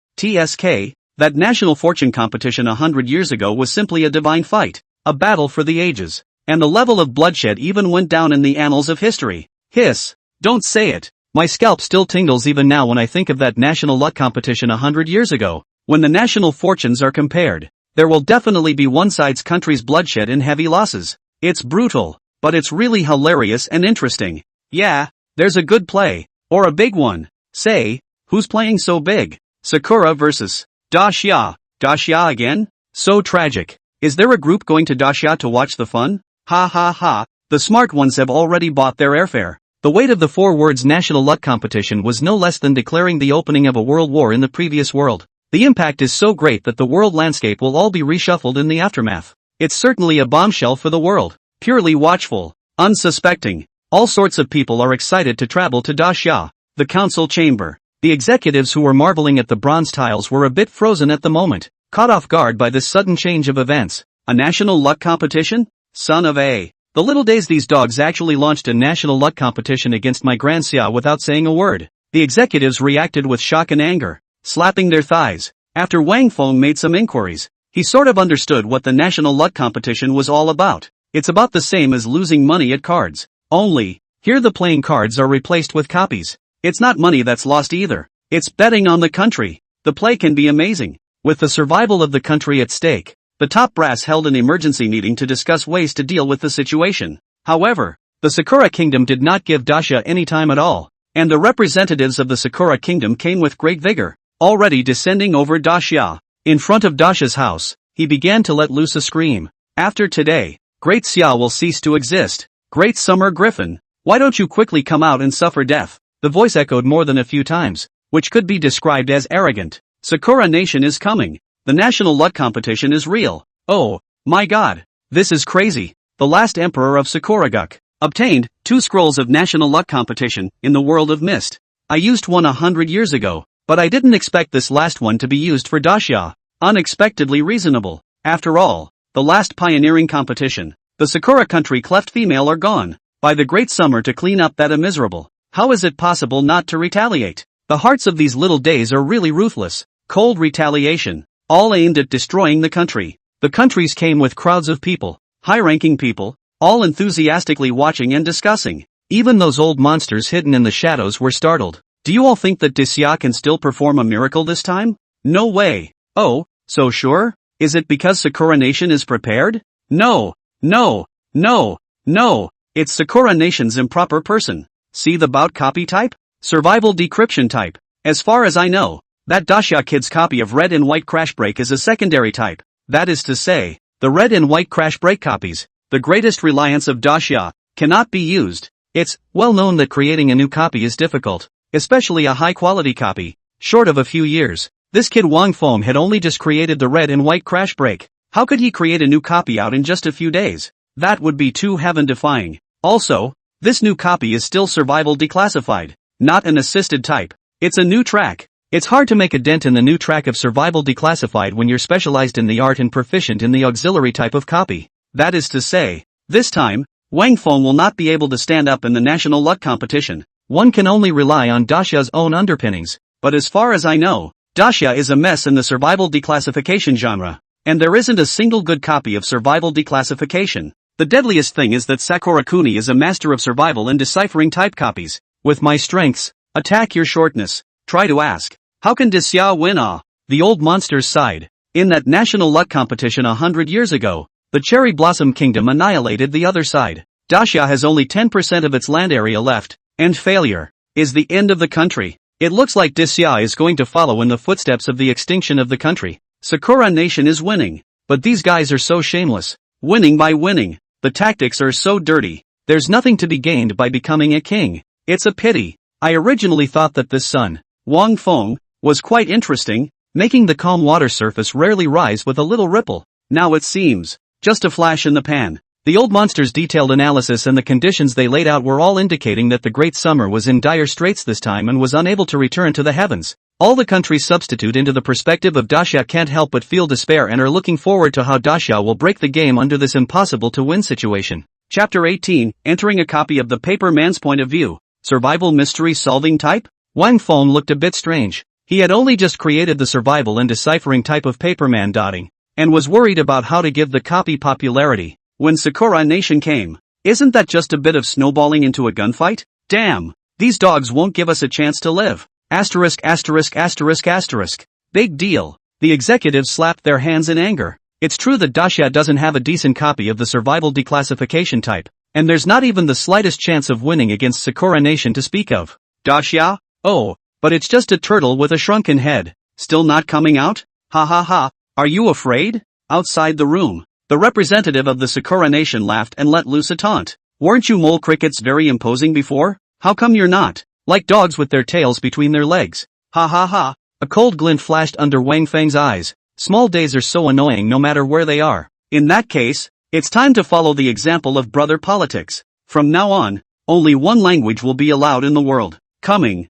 that National Fortune Competition 100 years ago was simply a divine fight, a battle for the ages, and the level of bloodshed even went down in the annals of history. Hiss, don't say it. My scalp still tingles even now when I think of that national luck competition 100 years ago. When the national fortunes are compared, there will definitely be one side's country's bloodshed and heavy losses. It's brutal, but it's really hilarious and interesting. Yeah, there's a good play, or a big one. Say, who's playing so big? Sakura versus Daxia. Daxia again? So tragic. Is there a group going to Daxia to watch the fun? Ha ha ha, the smart ones have already bought their airfare. The weight of the 4 words national luck competition was no less than declaring the opening of a world war in the previous world. The impact is so great that the world landscape will all be reshuffled in the aftermath. It's certainly a bombshell for the world. Purely watchful, unsuspecting. All sorts of people are excited to travel to Daxia, the council chamber. The executives who were marveling at the bronze tiles were a bit frozen at the moment, caught off guard by this sudden change of events. A national luck competition? Son of a. The little days these dogs actually launched a national luck competition against my Grand Xia without saying a word. The executives reacted with shock and anger, slapping their thighs. After Wang Feng made some inquiries, he sort of understood what the national luck competition was all about. It's about the same as losing money at cards. Only, here the playing cards are replaced with copies. It's not money that's lost either. It's betting on the country. The play can be amazing. With the survival of the country at stake, the top brass held an emergency meeting to discuss ways to deal with the situation. However, the Sakura Kingdom did not give Daxia any time at all, and the representatives of the Sakura Kingdom came with great vigor, already descending over Daxia. In front of Daxia's house, he began to let loose a scream. After today, Great Xia will cease to exist. Great Summer Griffin, why don't you quickly come out and suffer death? The voice echoed more than a few times, which could be described as arrogant. Sakura Nation is coming. The national luck competition is real. Oh, my god. This is crazy. The last emperor of Sakuraguk obtained 2 scrolls of national luck competition in the world of mist. I used one 100 years ago, but I didn't expect this last one to be used for Daxia. Unexpectedly reasonable. After all, the last pioneering competition, the Sakura country cleft female are gone by the great summer to clean up that miserable. How is it possible not to retaliate? The hearts of these little days are really ruthless. Cold retaliation, all aimed at destroying the country. The countries came with crowds of people, high-ranking people, all enthusiastically watching and discussing. Even those old monsters hidden in the shadows were startled. Do you all think that Daxia can still perform a miracle this time? No way. Oh, so sure? Is it because Sakura Nation is prepared? No, no, no, no. It's Sakura Nation's improper person. See the bout copy type? Survival decryption type. As far as I know, that Daxia kid's copy of Red and White Crash Break is a secondary type. That is to say, the Red and White Crash Break copies, the greatest reliance of Daxia, cannot be used. It's well known that creating a new copy is difficult, especially a high-quality copy, short of a few years. This kid Wang Feng had only just created the Red and White Crash Break. How could he create a new copy out in just a few days? That would be too heaven-defying. Also, this new copy is still survival declassified, not an assisted type. It's a new track. It's hard to make a dent in the new track of survival declassified when you're specialized in the art and proficient in the auxiliary type of copy. That is to say, this time, Wang Feng will not be able to stand up in the national luck competition. One can only rely on Daxia's own underpinnings. But as far as I know, Daxia is a mess in the survival declassification genre, and there isn't a single good copy of survival declassification. The deadliest thing is that Sakura-kuni is a master of survival and deciphering type copies. With my strengths, attack your shortness. Try to ask, how can Daxia win? The old monsters sighed. In that national luck competition 100 years ago, the Cherry Blossom Kingdom annihilated the other side. Daxia has only 10% of its land area left, and failure is the end of the country. It looks like Daxia is going to follow in the footsteps of the extinction of the country. Sakura Nation is winning, but these guys are so shameless. Winning by winning. The tactics are so dirty. There's nothing to be gained by becoming a king. It's a pity. I originally thought that this son, Wang Feng, was quite interesting, making the calm water surface rarely rise with a little ripple. Now it seems just a flash in the pan. The old monster's detailed analysis and the conditions they laid out were all indicating that the Great Summer was in dire straits this time and was unable to return to the heavens. All the countries substitute into the perspective of Daxia can't help but feel despair and are looking forward to how Daxia will break the game under this impossible-to-win situation. Chapter 18, Entering a copy of the Paper Man's Point of View. Survival Mystery Solving Type? Wang Feng looked a bit strange. He had only just created the survival and deciphering type of Paperman dotting, and was worried about how to give the copy popularity. When Sakura Nation came, isn't that just a bit of snowballing into a gunfight? Damn, These dogs won't give us a chance to live. Asterisk asterisk asterisk asterisk. Big deal. The executives slapped their hands in anger. It's true that Daxia doesn't have a decent copy of the survival declassification type, and there's not even the slightest chance of winning against Sakura Nation to speak of. Daxia? Oh, but it's just a turtle with a shrunken head. Still not coming out? Ha ha ha. Are you afraid? Outside the room, the representative of the Sakura Nation laughed and let loose a taunt. Weren't you mole crickets very imposing before? How come you're not? Like dogs with their tails between their legs. Ha ha ha. A cold glint flashed under Wang Feng's eyes. Small days are so annoying no matter where they are. In that case, it's time to follow the example of brother politics. From now on, only one language will be allowed in the world. Coming,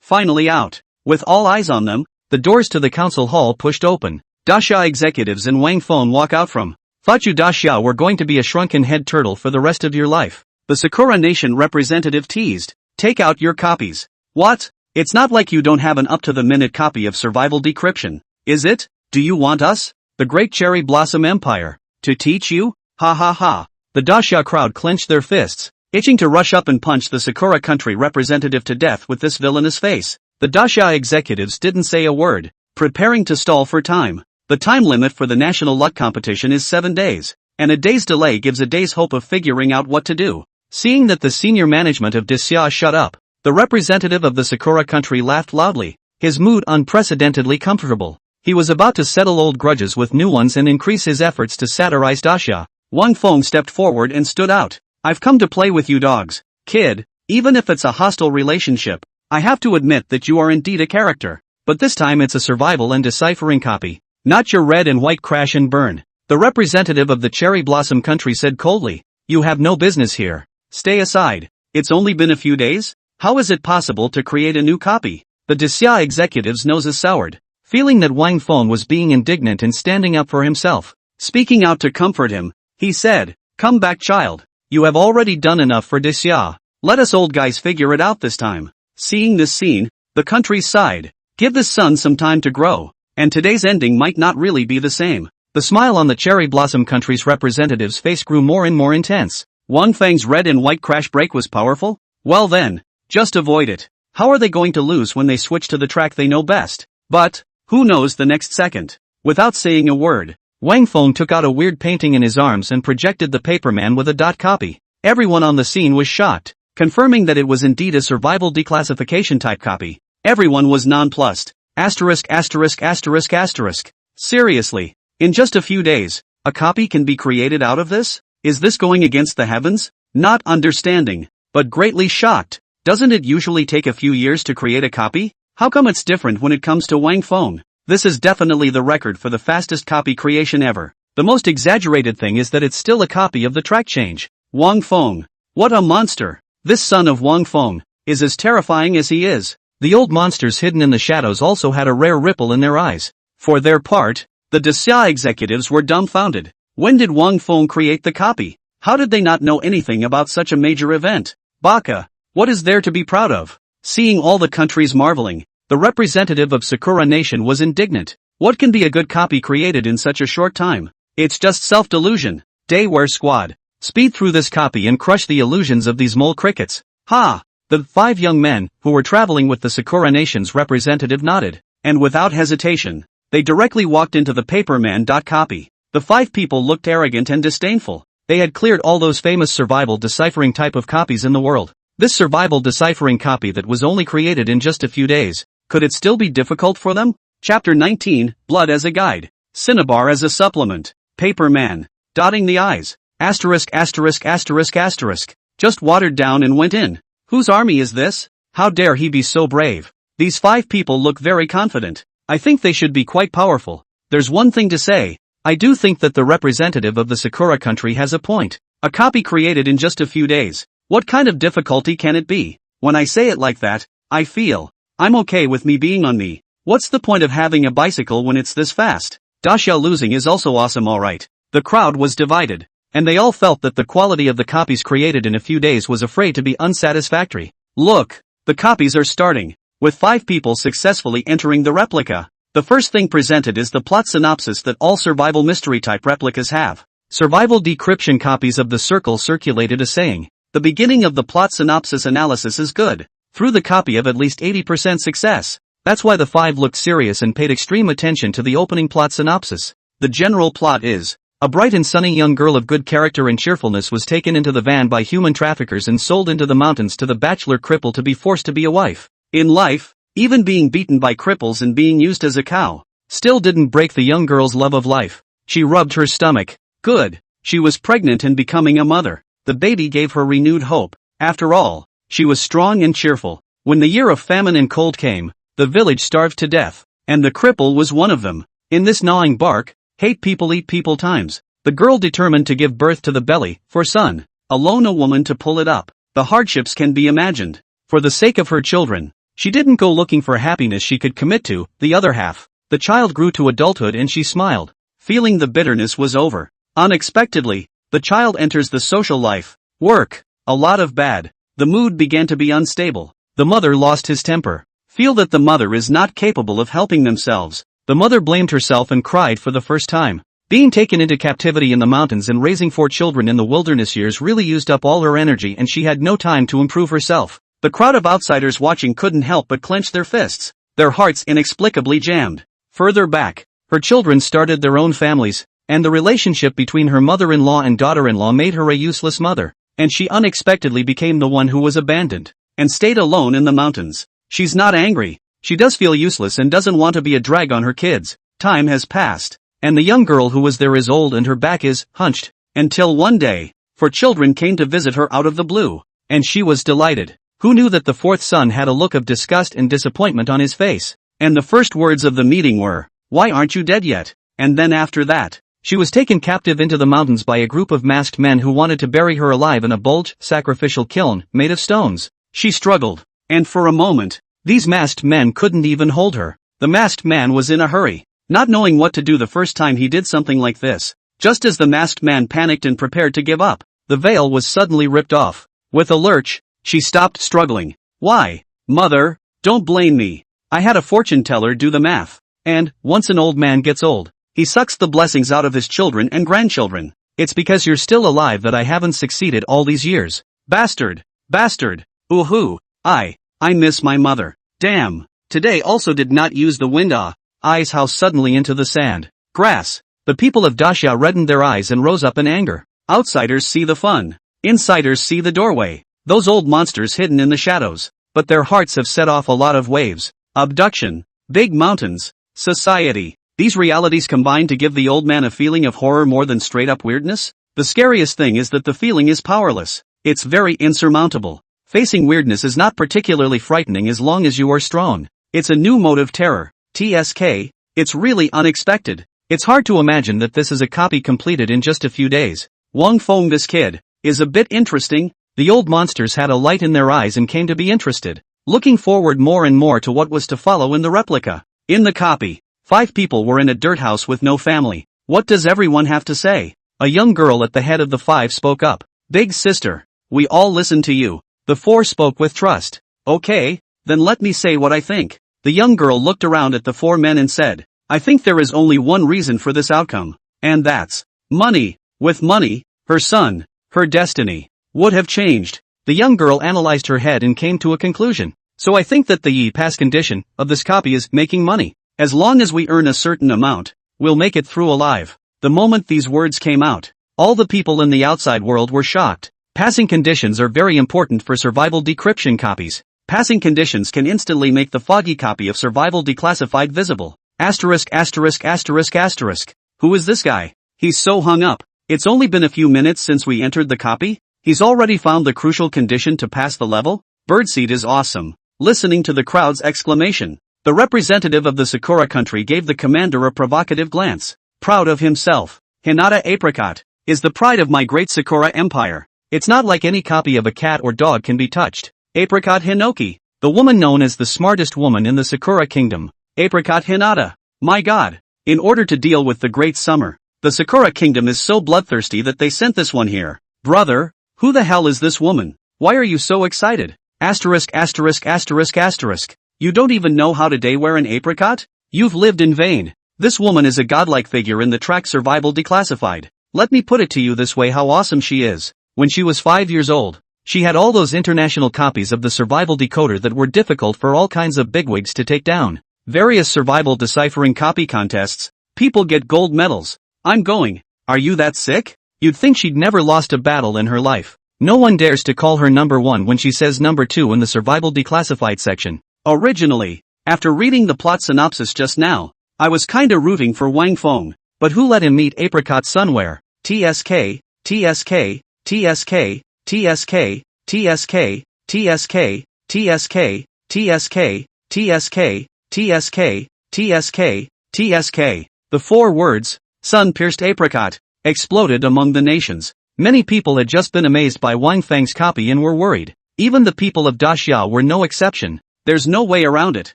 finally out. With all eyes on them, the doors to the council hall pushed open. Daxia executives and Wang Feng walk out from. Thought you Daxia were going to be a shrunken head turtle for the rest of your life. The Sakura Nation representative teased. Take out your copies. What? It's not like you don't have an up-to-the-minute copy of Survival Decryption, is it? Do you want us, the Great Cherry Blossom Empire, to teach you? Ha ha ha. The Daxia crowd clenched their fists, itching to rush up and punch the Sakura country representative to death with this villainous face. The Daxia executives didn't say a word, preparing to stall for time. The time limit for the national luck competition is 7 days, and a day's delay gives a day's hope of figuring out what to do. Seeing that the senior management of Daxia shut up, the representative of the Sakura country laughed loudly, his mood unprecedentedly comfortable. He was about to settle old grudges with new ones and increase his efforts to satirize Daxia. Wang Feng stepped forward and stood out. I've come to play with you dogs, kid, even if it's a hostile relationship. I have to admit that you are indeed a character, but this time it's a survival and deciphering copy, not your red and white crash and burn. The representative of the Cherry Blossom country said coldly, you have no business here. Stay aside. It's only been a few days? How is it possible to create a new copy? The Daxia executive's noses soured, feeling that Wang Feng was being indignant and standing up for himself. Speaking out to comfort him, he said, come back child. You have already done enough for Daxia. Let us old guys figure it out this time. Seeing this scene, the country sighed. Give this son some time to grow, and today's ending might not really be the same. The smile on the Cherry Blossom country's representative's face grew more and more intense. Wang Feng's red and white crash break was powerful? Well then, just avoid it. How are they going to lose when they switch to the track they know best? But, who knows the next second? Without saying a word, Wang Feng took out a weird painting in his arms and projected the paperman with a dot copy. Everyone on the scene was shocked, confirming that it was indeed a survival declassification type copy. Everyone was nonplussed. Asterisk asterisk asterisk asterisk. Seriously, in just a few days, a copy can be created out of this? Is this going against the heavens? Not understanding, but greatly shocked. Doesn't it usually take a few years to create a copy? How come it's different when it comes to Wang Feng? This is definitely the record for the fastest copy creation ever. The most exaggerated thing is that it's still a copy of the track change. Wang Feng. What a monster. This son of Wang Feng is as terrifying as he is. The old monsters hidden in the shadows also had a rare ripple in their eyes. For their part, the Daxia executives were dumbfounded. When did Wang Feng create the copy? How did they not know anything about such a major event? Baka, what is there to be proud of? Seeing all the countries marveling, the representative of Sakura Nation was indignant. What can be a good copy created in such a short time? It's just self-delusion. Dayware squad, speed through this copy and crush the illusions of these mole crickets. Ha! The 5 young men, who were traveling with the Sakura Nation's representative nodded, and without hesitation, they directly walked into the paperman. Copy. The 5 people looked arrogant and disdainful. They had cleared all those famous survival deciphering type of copies in the world. This survival deciphering copy that was only created in just a few days, could it still be difficult for them? Chapter 19, Blood as a Guide. Cinnabar as a supplement. Paperman. Dotting the I's. Asterisk asterisk asterisk asterisk. Just watered down and went in. Whose army is this? How dare he be so brave? These 5 people look very confident. I think they should be quite powerful. There's one thing to say. I do think that the representative of the Sakura country has a point. A copy created in just a few days. What kind of difficulty can it be? When I say it like that, I feel I'm okay with me being on me. What's the point of having a bicycle when it's this fast? Daxia losing is also awesome, alright. The crowd was divided, and they all felt that the quality of the copies created in a few days was afraid to be unsatisfactory. Look, the copies are starting, with 5 people successfully entering the replica. The first thing presented is the plot synopsis that all survival mystery type replicas have. Survival decryption copies of the circle circulated a saying, The beginning of the plot synopsis analysis is good. Through the copy of at least 80% success. That's why the 5 looked serious and paid extreme attention to the opening plot synopsis. The general plot is, a bright and sunny young girl of good character and cheerfulness was taken into the van by human traffickers and sold into the mountains to the bachelor cripple to be forced to be a wife. In life, even being beaten by cripples and being used as a cow still didn't break the young girl's love of life. She rubbed her stomach. Good. She was pregnant and becoming a mother. The baby gave her renewed hope. After all, she was strong and cheerful. When the year of famine and cold came, the village starved to death, and the cripple was one of them. In this gnawing bark, hate people eat people times. The girl determined to give birth to the belly, for son, alone a woman to pull it up. The hardships can be imagined. For the sake of her children, she didn't go looking for happiness she could commit to, the other half. The child grew to adulthood and she smiled, feeling the bitterness was over. Unexpectedly, the child enters the social life. Work. A lot of bad. The mood began to be unstable. The mother lost his temper. Feel that the mother is not capable of helping themselves. The mother blamed herself and cried for the first time. Being taken into captivity in the mountains and raising 4 children in the wilderness years really used up all her energy and she had no time to improve herself. The crowd of outsiders watching couldn't help but clench their fists. Their hearts inexplicably jammed. Further back, her children started their own families, and the relationship between her mother-in-law and daughter-in-law made her a useless mother, and she unexpectedly became the one who was abandoned, and stayed alone in the mountains. She's not angry. She does feel useless and doesn't want to be a drag on her kids. Time has passed, and the young girl who was there is old and her back is hunched, until one day, 4 children came to visit her out of the blue, and she was delighted. Who knew that the 4th son had a look of disgust and disappointment on his face? And the first words of the meeting were, "Why aren't you dead yet?" And then after that, she was taken captive into the mountains by a group of masked men who wanted to bury her alive in a bulge, sacrificial kiln, made of stones. She struggled, and for a moment, these masked men couldn't even hold her. The masked man was in a hurry, not knowing what to do the first time he did something like this. Just as the masked man panicked and prepared to give up, the veil was suddenly ripped off. With a lurch, she stopped struggling. Why? Mother, don't blame me. I had a fortune teller do the math. And, once an old man gets old, he sucks the blessings out of his children and grandchildren. It's because you're still alive that I haven't succeeded all these years. Bastard. Bastard. Ooh-hoo. I miss my mother. Damn. Today also did not use the wind. Eyes how suddenly into the sand. Grass. The people of Daxia reddened their eyes and rose up in anger. Outsiders see the fun. Insiders see the doorway. Those old monsters hidden in the shadows. But their hearts have set off a lot of waves. Abduction. Big mountains. Society. These realities combine to give the old man a feeling of horror more than straight-up weirdness. The scariest thing is that the feeling is powerless. It's very insurmountable. Facing weirdness is not particularly frightening as long as you are strong. It's a new mode of terror. TSK. It's really unexpected. It's hard to imagine that this is a copy completed in just a few days. Wang Feng, this kid, is a bit interesting. The old monsters had a light in their eyes and came to be interested, looking forward more and more to what was to follow in the replica. In the copy, 5 people were in a dirt house with no family. What does everyone have to say? A young girl at the head of the 5 spoke up. Big sister, we all listen to you. The 4 spoke with trust. Okay, then let me say what I think. The young girl looked around at the 4 men and said, I think there is only one reason for this outcome. And that's money. With money, her son, her destiny, would have changed. The young girl analyzed her head and came to a conclusion. So I think that the past condition of this copy is making money. As long as we earn a certain amount, we'll make it through alive. The moment these words came out, all the people in the outside world were shocked. Passing conditions are very important for survival decryption copies. Passing conditions can instantly make the foggy copy of survival declassified visible. Asterisk asterisk asterisk asterisk. Who is this guy? He's so hung up. It's only been a few minutes since we entered the copy. He's already found the crucial condition to pass the level? Birdseed is awesome. Listening to the crowd's exclamation, the representative of the Sakura country gave the commander a provocative glance. Proud of himself. Hinata Apricot is the pride of my great Sakura empire. It's not like any copy of a cat or dog can be touched. Apricot Hinoki, the woman known as the smartest woman in the Sakura kingdom. Apricot Hinata. My god. In order to deal with the great summer, the Sakura kingdom is so bloodthirsty that they sent this one here. Brother, who the hell is this woman? Why are you so excited? Asterisk asterisk asterisk asterisk. You don't even know how to day wear an apricot? You've lived in vain. This woman is a godlike figure in the track Survival Declassified. Let me put it to you this way, how awesome she is. When she was 5 years old, She had all those international copies of the survival decoder that were difficult for all kinds of bigwigs to take down. Various survival deciphering copy contests. People get gold medals. I'm going. Are you that sick? You'd think she'd never lost a battle in her life. No one dares to call her number 1 when she says number 2 in the survival declassified section. Originally, after reading the plot synopsis just now, I was kinda rooting for Wang Feng, but who let him meet Apricot Sunwear? TSK, TSK, TSK, TSK, TSK, TSK, TSK, TSK, TSK, TSK, TSK, TSK. The 4 words, sun-pierced apricot, exploded among the nations. Many people had just been amazed by Wang Feng's copy and were worried. Even the people of Daxia were no exception. There's no way around it.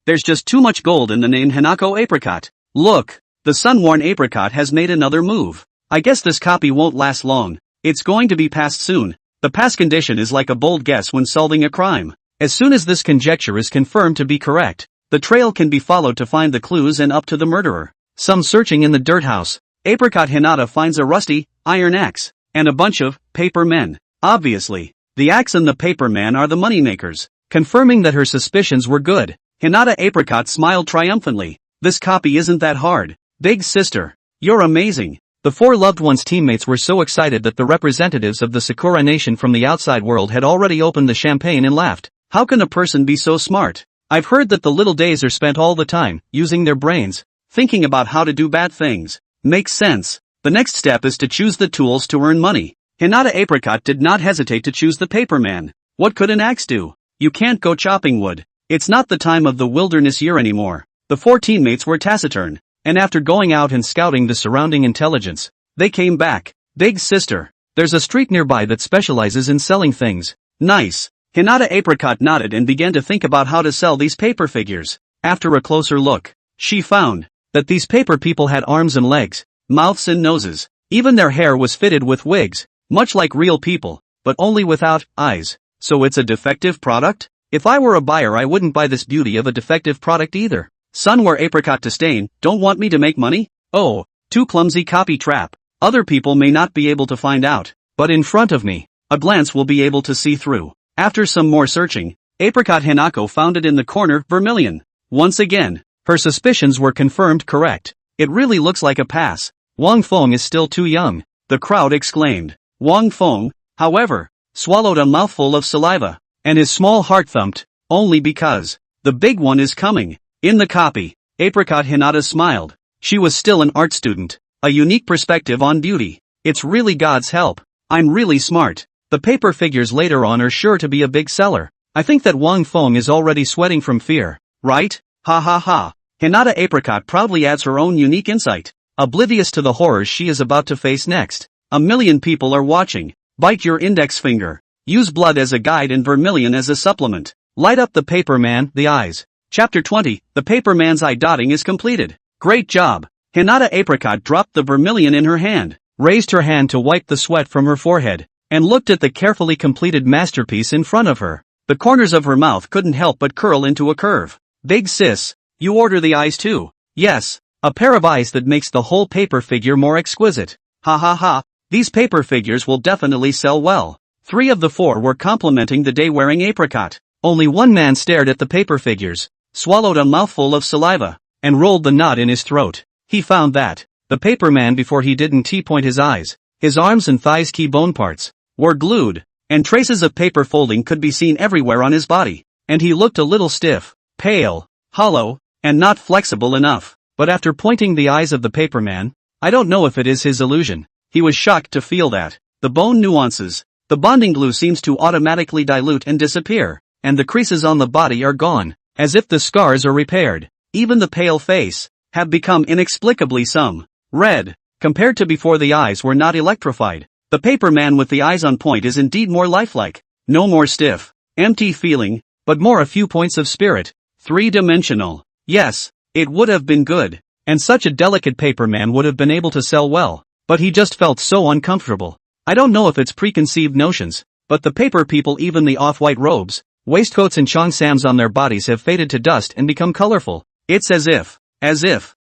There's just too much gold in the name Hanako Apricot. Look, the sun-worn apricot has made another move. I guess this copy won't last long. It's going to be passed soon. The pass condition is like a bold guess when solving a crime. As soon as this conjecture is confirmed to be correct, the trail can be followed to find the clues and up to the murderer. Some searching in the dirt house. Apricot Hinata finds a rusty, iron axe, and a bunch of paper men. Obviously, the axe and the paper man are the moneymakers. Confirming that her suspicions were good, Hinata Apricot smiled triumphantly. This copy isn't that hard. Big sister, you're amazing. The 4 loved ones' teammates were so excited that the representatives of the Sakura Nation from the outside world had already opened the champagne and laughed. How can a person be so smart? I've heard that the little days are spent all the time, using their brains, thinking about how to do bad things. Makes sense. The next step is to choose the tools to earn money. Hinata Apricot did not hesitate to choose the paperman. What could an axe do? You can't go chopping wood. It's not the time of the wilderness year anymore. The 4 teammates were taciturn, and after going out and scouting the surrounding intelligence, they came back. Big sister, there's a street nearby that specializes in selling things. Nice. Hinata Apricot nodded and began to think about how to sell these paper figures. After a closer look, she found that these paper people had arms and legs, mouths and noses. Even their hair was fitted with wigs, much like real people, but only without eyes. So it's a defective product? If I were a buyer, I wouldn't buy this beauty of a defective product either. Sunwear apricot disdain, don't want me to make money? Oh, too clumsy copy trap. Other people may not be able to find out, but in front of me, a glance will be able to see through. After some more searching, Apricot Hanako found it in the corner, vermilion. Once again, her suspicions were confirmed correct. It really looks like a pass. Wang Feng is still too young, the crowd exclaimed. Wang Feng, however, swallowed a mouthful of saliva, and his small heart thumped, only because the big one is coming. In the copy, Apricot Hinata smiled. She was still an art student, a unique perspective on beauty. It's really God's help. I'm really smart. The paper figures later on are sure to be a big seller. I think that Wang Feng is already sweating from fear, right? Ha ha ha. Hinata Apricot proudly adds her own unique insight, oblivious to the horrors she is about to face next. A million people are watching. Bite your index finger. Use blood as a guide and vermilion as a supplement. Light up the paper man, the eyes. Chapter 20, the paper man's eye dotting is completed. Great job. Hinata Apricot dropped the vermilion in her hand, raised her hand to wipe the sweat from her forehead, and looked at the carefully completed masterpiece in front of her. The corners of her mouth couldn't help but curl into a curve. Big sis, you order the eyes too? Yes, a pair of eyes that makes the whole paper figure more exquisite. Ha ha ha, these paper figures will definitely sell well. 3 of the 4 were complimenting the day-wearing apricot. Only one man stared at the paper figures, swallowed a mouthful of saliva, and rolled the knot in his throat. He found that the paper man, before he didn't T-point his eyes, his arms and thighs, key bone parts, were glued, and traces of paper folding could be seen everywhere on his body, and he looked a little stiff, pale, hollow, and not flexible enough. But after pointing the eyes of the paper man, I don't know if it is his illusion, he was shocked to feel that the bone nuances, the bonding glue seems to automatically dilute and disappear, and the creases on the body are gone, as if the scars are repaired. Even the pale face have become inexplicably some red, compared to before the eyes were not electrified. The paper man with the eyes on point is indeed more lifelike. No more stiff, empty feeling, but more a few points of spirit. 3-dimensional. Yes, it would have been good, and such a delicate paper man would have been able to sell well, but he just felt so uncomfortable. I don't know if it's preconceived notions, but the paper people, even the off-white robes, waistcoats and cheongsams on their bodies have faded to dust and become colorful. It's as if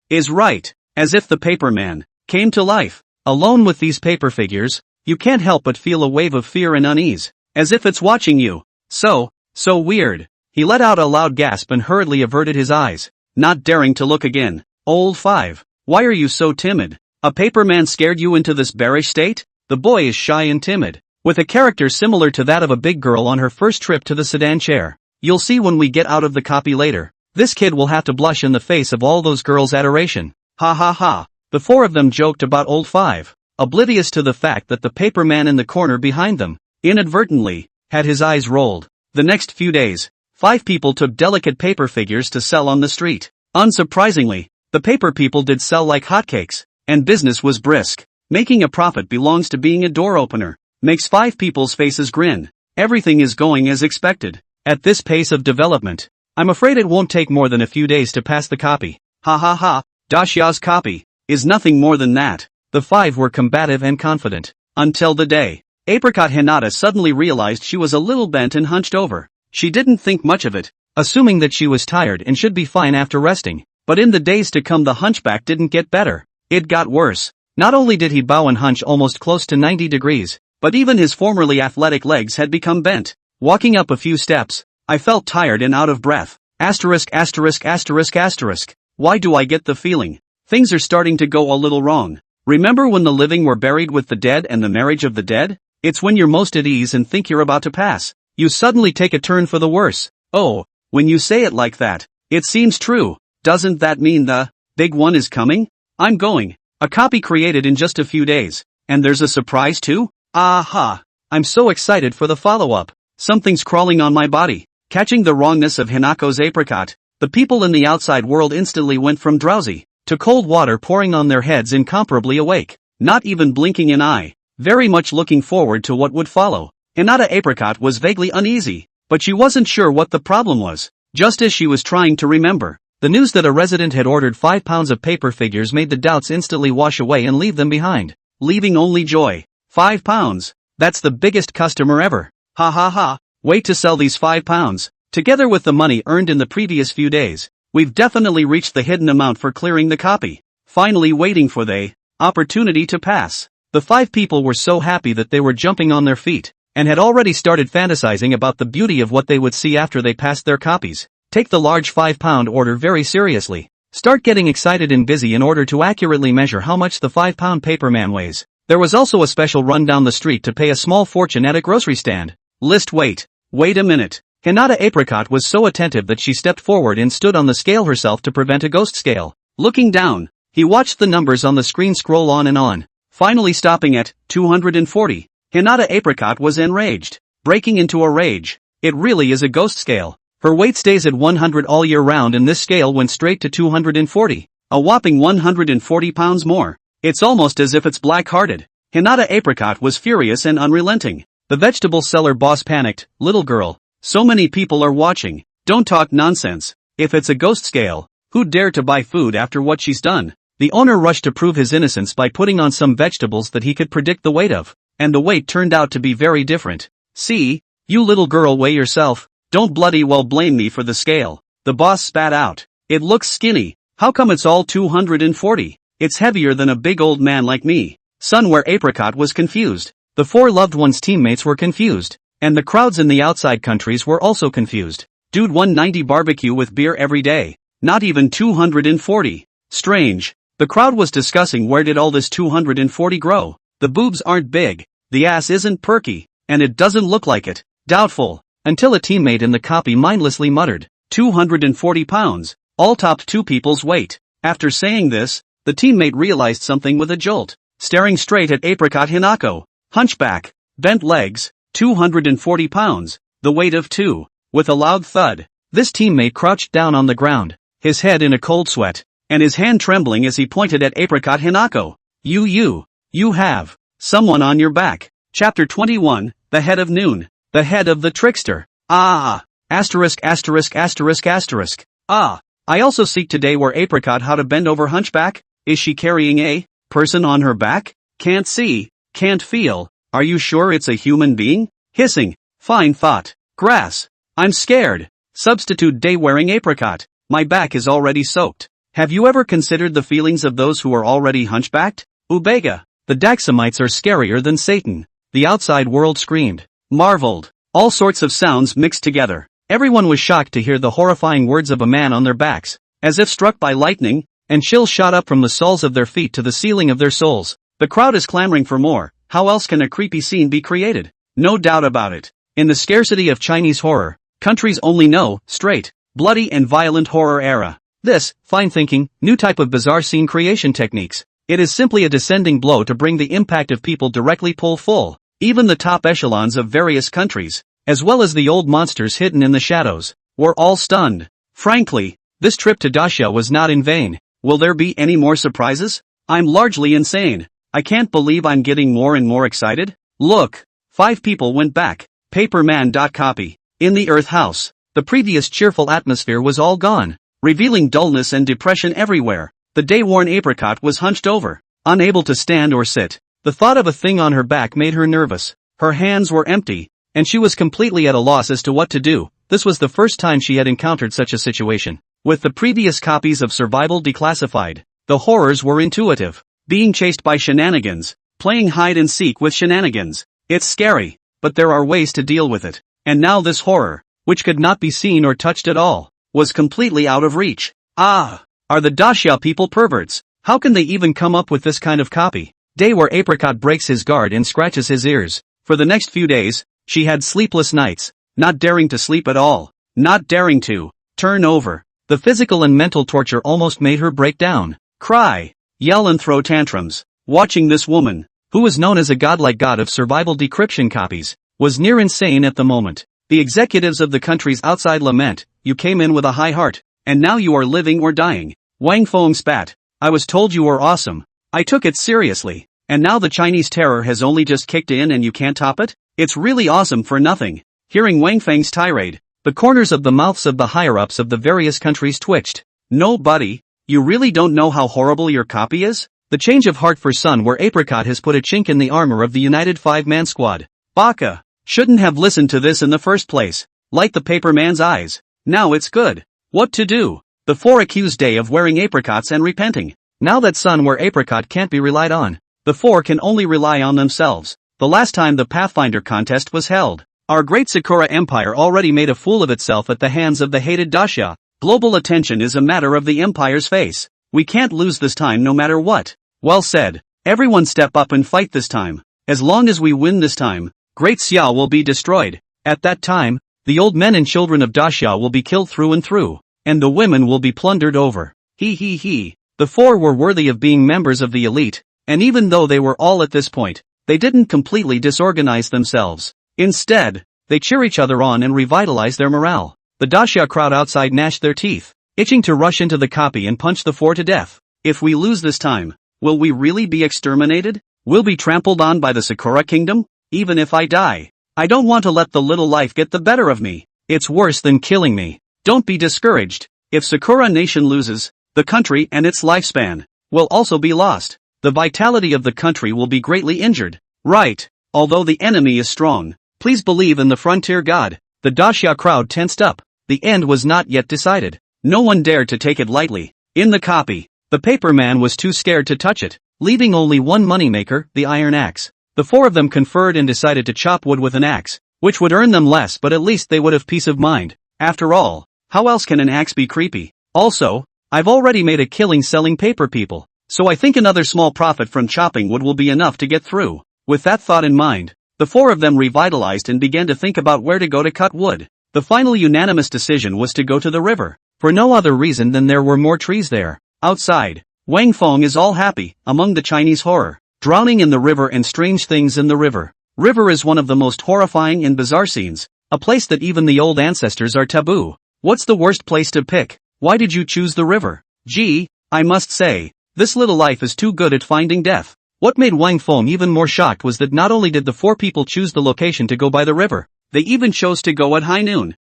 is right, as if the paper man came to life. Alone with these paper figures, you can't help but feel a wave of fear and unease. As if it's watching you. So weird. He let out a loud gasp and hurriedly averted his eyes, not daring to look again. Old 5. Why are you so timid? A paper man scared you into this bearish state? The boy is shy and timid, with a character similar to that of a big girl on her first trip to the sedan chair. You'll see when we get out of the copy later. This kid will have to blush in the face of all those girls' adoration. Ha ha ha. The four of them joked about old 5, oblivious to the fact that the paper man in the corner behind them, inadvertently, had his eyes rolled. The next few days, 5 people took delicate paper figures to sell on the street. Unsurprisingly, the paper people did sell like hotcakes, and business was brisk. Making a profit belongs to being a door opener. Makes 5 people's faces grin. Everything is going as expected. At this pace of development, I'm afraid it won't take more than a few days to pass the copy. Ha ha ha. Dashia's copy is nothing more than that. The 5 were combative and confident. Until the day Apricot Hinata suddenly realized she was a little bent and hunched over. She didn't think much of it, assuming that she was tired and should be fine after resting. But in the days to come the hunchback didn't get better. It got worse. Not only did he bow and hunch almost close to 90 degrees, but even his formerly athletic legs had become bent. Walking up a few steps, I felt tired and out of breath. Asterisk asterisk asterisk asterisk. Why do I get the feeling things are starting to go a little wrong? Remember when the living were buried with the dead and the marriage of the dead? It's when you're most at ease and think you're about to pass, you suddenly take a turn for the worse. Oh, when you say it like that, it seems true. Doesn't that mean the big one is coming? I'm going. A copy created in just a few days. And there's a surprise too? Aha! I'm so excited for the follow-up. Something's crawling on my body. Catching the wrongness of Hinako's apricot, the people in the outside world instantly went from drowsy to cold water pouring on their heads, incomparably awake, not even blinking an eye, very much looking forward to what would follow. Hinata Apricot was vaguely uneasy, but she wasn't sure what the problem was. Just as she was trying to remember, the news that a resident had ordered 5 pounds of paper figures made the doubts instantly wash away and leave them behind, leaving only joy. 5 pounds. That's the biggest customer ever. Ha ha ha. Wait to sell these 5 pounds. Together with the money earned in the previous few days, we've definitely reached the hidden amount for clearing the copy. Finally waiting for the opportunity to pass. The 5 people were so happy that they were jumping on their feet, and had already started fantasizing about the beauty of what they would see after they passed their copies. Take the large 5-pound order very seriously. Start getting excited and busy in order to accurately measure how much the 5-pound paper man weighs. There was also a special run down the street to pay a small fortune at a grocery stand. Wait a minute. Hinata Apricot was so attentive that she stepped forward and stood on the scale herself to prevent a ghost scale. Looking down, he watched the numbers on the screen scroll on and on, finally stopping at 240. Hinata Apricot was enraged, breaking into a rage. It really is a ghost scale. Her weight stays at 100 all year round and this scale went straight to 240. A whopping 140 pounds more. It's almost as if it's black-hearted. Hinata Apricot was furious and unrelenting. The vegetable seller boss panicked. Little girl, so many people are watching. Don't talk nonsense. If it's a ghost scale, who'd dare to buy food after what she's done? The owner rushed to prove his innocence by putting on some vegetables that he could predict the weight of. And the weight turned out to be very different. See, you little girl, weigh yourself. Don't bloody well blame me for the scale. The boss spat out. It looks skinny. How come it's all 240? It's heavier than a big old man like me. Son, where Apricot was confused. The 4 loved ones' teammates were confused. And the crowds in the outside countries were also confused. Dude, 190 barbecue with beer every day. Not even 240. Strange. The crowd was discussing where did all this 240 grow. The boobs aren't big. The ass isn't perky. And it doesn't look like it. Doubtful. Until a teammate in the copy mindlessly muttered, 240 pounds, all topped 2 people's weight. After saying this, the teammate realized something with a jolt. Staring straight at Apricot Hinako. Hunchback, bent legs, 240 pounds, the weight of 2. With a loud thud, this teammate crouched down on the ground, his head in a cold sweat, and his hand trembling as he pointed at Apricot Hinako. You have someone on your back. Chapter 21, The Head of Noon. The head of the trickster. Asterisk asterisk asterisk asterisk. I also seek today where Apricot how to bend over hunchback. Is she carrying a person on her back? Can't see, can't feel. Are you sure it's a human being? Hissing. Fine thought. Grass. I'm scared. Substitute day wearing apricot. My back is already soaked. Have you ever considered the feelings of those who are already hunchbacked? Ubega. The Daxamites are scarier than Satan. The outside world screamed. Marveled. All sorts of sounds mixed together. Everyone was shocked to hear the horrifying words of a man on their backs, as if struck by lightning, and chills shot up from the soles of their feet to the ceiling of their souls. The crowd is clamoring for more. How else can a creepy scene be created? No doubt about it. In the scarcity of Chinese horror, countries only know straight, bloody and violent horror era. This, fine thinking, new type of bizarre scene creation techniques. It is simply a descending blow to bring the impact of people directly pull full. Even the top echelons of various countries, as well as the old monsters hidden in the shadows, were all stunned. Frankly, this trip to Daxia was not in vain. Will there be any more surprises? I'm largely insane. I can't believe I'm getting more and more excited. Look, 5 people went back. Paperman. Copy. In the Earth House, the previous cheerful atmosphere was all gone, revealing dullness and depression everywhere. The day-worn apricot was hunched over, unable to stand or sit. The thought of a thing on her back made her nervous. Her hands were empty, and she was completely at a loss as to what to do. This was the first time she had encountered such a situation. With the previous copies of Survival declassified, the horrors were intuitive. Being chased by shenanigans, playing hide and seek with shenanigans. It's scary, but there are ways to deal with it. And now this horror, which could not be seen or touched at all, was completely out of reach. Ah! Are the Daxia people perverts? How can they even come up with this kind of copy? Day where Apricot breaks his guard and scratches his ears. For the next few days, she had sleepless nights, not daring to sleep at all, not daring to turn over. The physical and mental torture almost made her break down, cry, yell and throw tantrums. Watching this woman, who was known as a godlike god of survival decryption copies, was near insane at the moment. The executives of the countries outside lament, you came in with a high heart, and now you are living or dying. Wang Feng spat. I was told you were awesome. I took it seriously. And now the Chinese terror has only just kicked in and you can't top it? It's really awesome for nothing. Hearing Wang Feng's tirade, the corners of the mouths of the higher-ups of the various countries twitched. No, buddy. You really don't know how horrible your copy is? The change of heart for Sun where Apricot has put a chink in the armor of the United Five-Man Squad. Baka. Shouldn't have listened to this in the first place. Light the paperman's eyes. Now it's good. What to do? The 4 accused Day of wearing apricots and repenting. Now that Sun where Apricot can't be relied on, the 4 can only rely on themselves. The last time the Pathfinder contest was held, our great Sakura Empire already made a fool of itself at the hands of the hated Daxia. Global attention is a matter of the Empire's face. We can't lose this time no matter what. Well said. Everyone step up and fight this time. As long as we win this time, Great Xiao will be destroyed. At that time, the old men and children of Daxia will be killed through and through, and the women will be plundered over. He. The 4 were worthy of being members of the elite, and even though they were all at this point, they didn't completely disorganize themselves. Instead, they cheer each other on and revitalize their morale. The Daxia crowd outside gnashed their teeth, itching to rush into the copy and punch the 4 to death. If we lose this time, will we really be exterminated? Will be trampled on by the Sakura Kingdom? Even if I die, I don't want to let the little life get the better of me. It's worse than killing me. Don't be discouraged. If Sakura Nation loses, the country and its lifespan will also be lost. The vitality of the country will be greatly injured. Right. Although the enemy is strong, please believe in the frontier god. The Daxia crowd tensed up. The end was not yet decided. No one dared to take it lightly. In the copy, the paperman was too scared to touch it, leaving only one moneymaker, the iron axe. The 4 of them conferred and decided to chop wood with an axe, which would earn them less but at least they would have peace of mind. After all, how else can an axe be creepy? Also, I've already made a killing selling paper people, so I think another small profit from chopping wood will be enough to get through. With that thought in mind, the 4 of them revitalized and began to think about where to go to cut wood. The final unanimous decision was to go to the river, for no other reason than there were more trees there. Outside, Wang Feng is all happy, among the Chinese horror, drowning in the river and strange things in the river. River is one of the most horrifying and bizarre scenes, a place that even the old ancestors are taboo. What's the worst place to pick? Why did you choose the river? Gee, I must say, this little life is too good at finding death. What made Wang Feng even more shocked was that not only did the 4 people choose the location to go by the river, they even chose to go at high noon.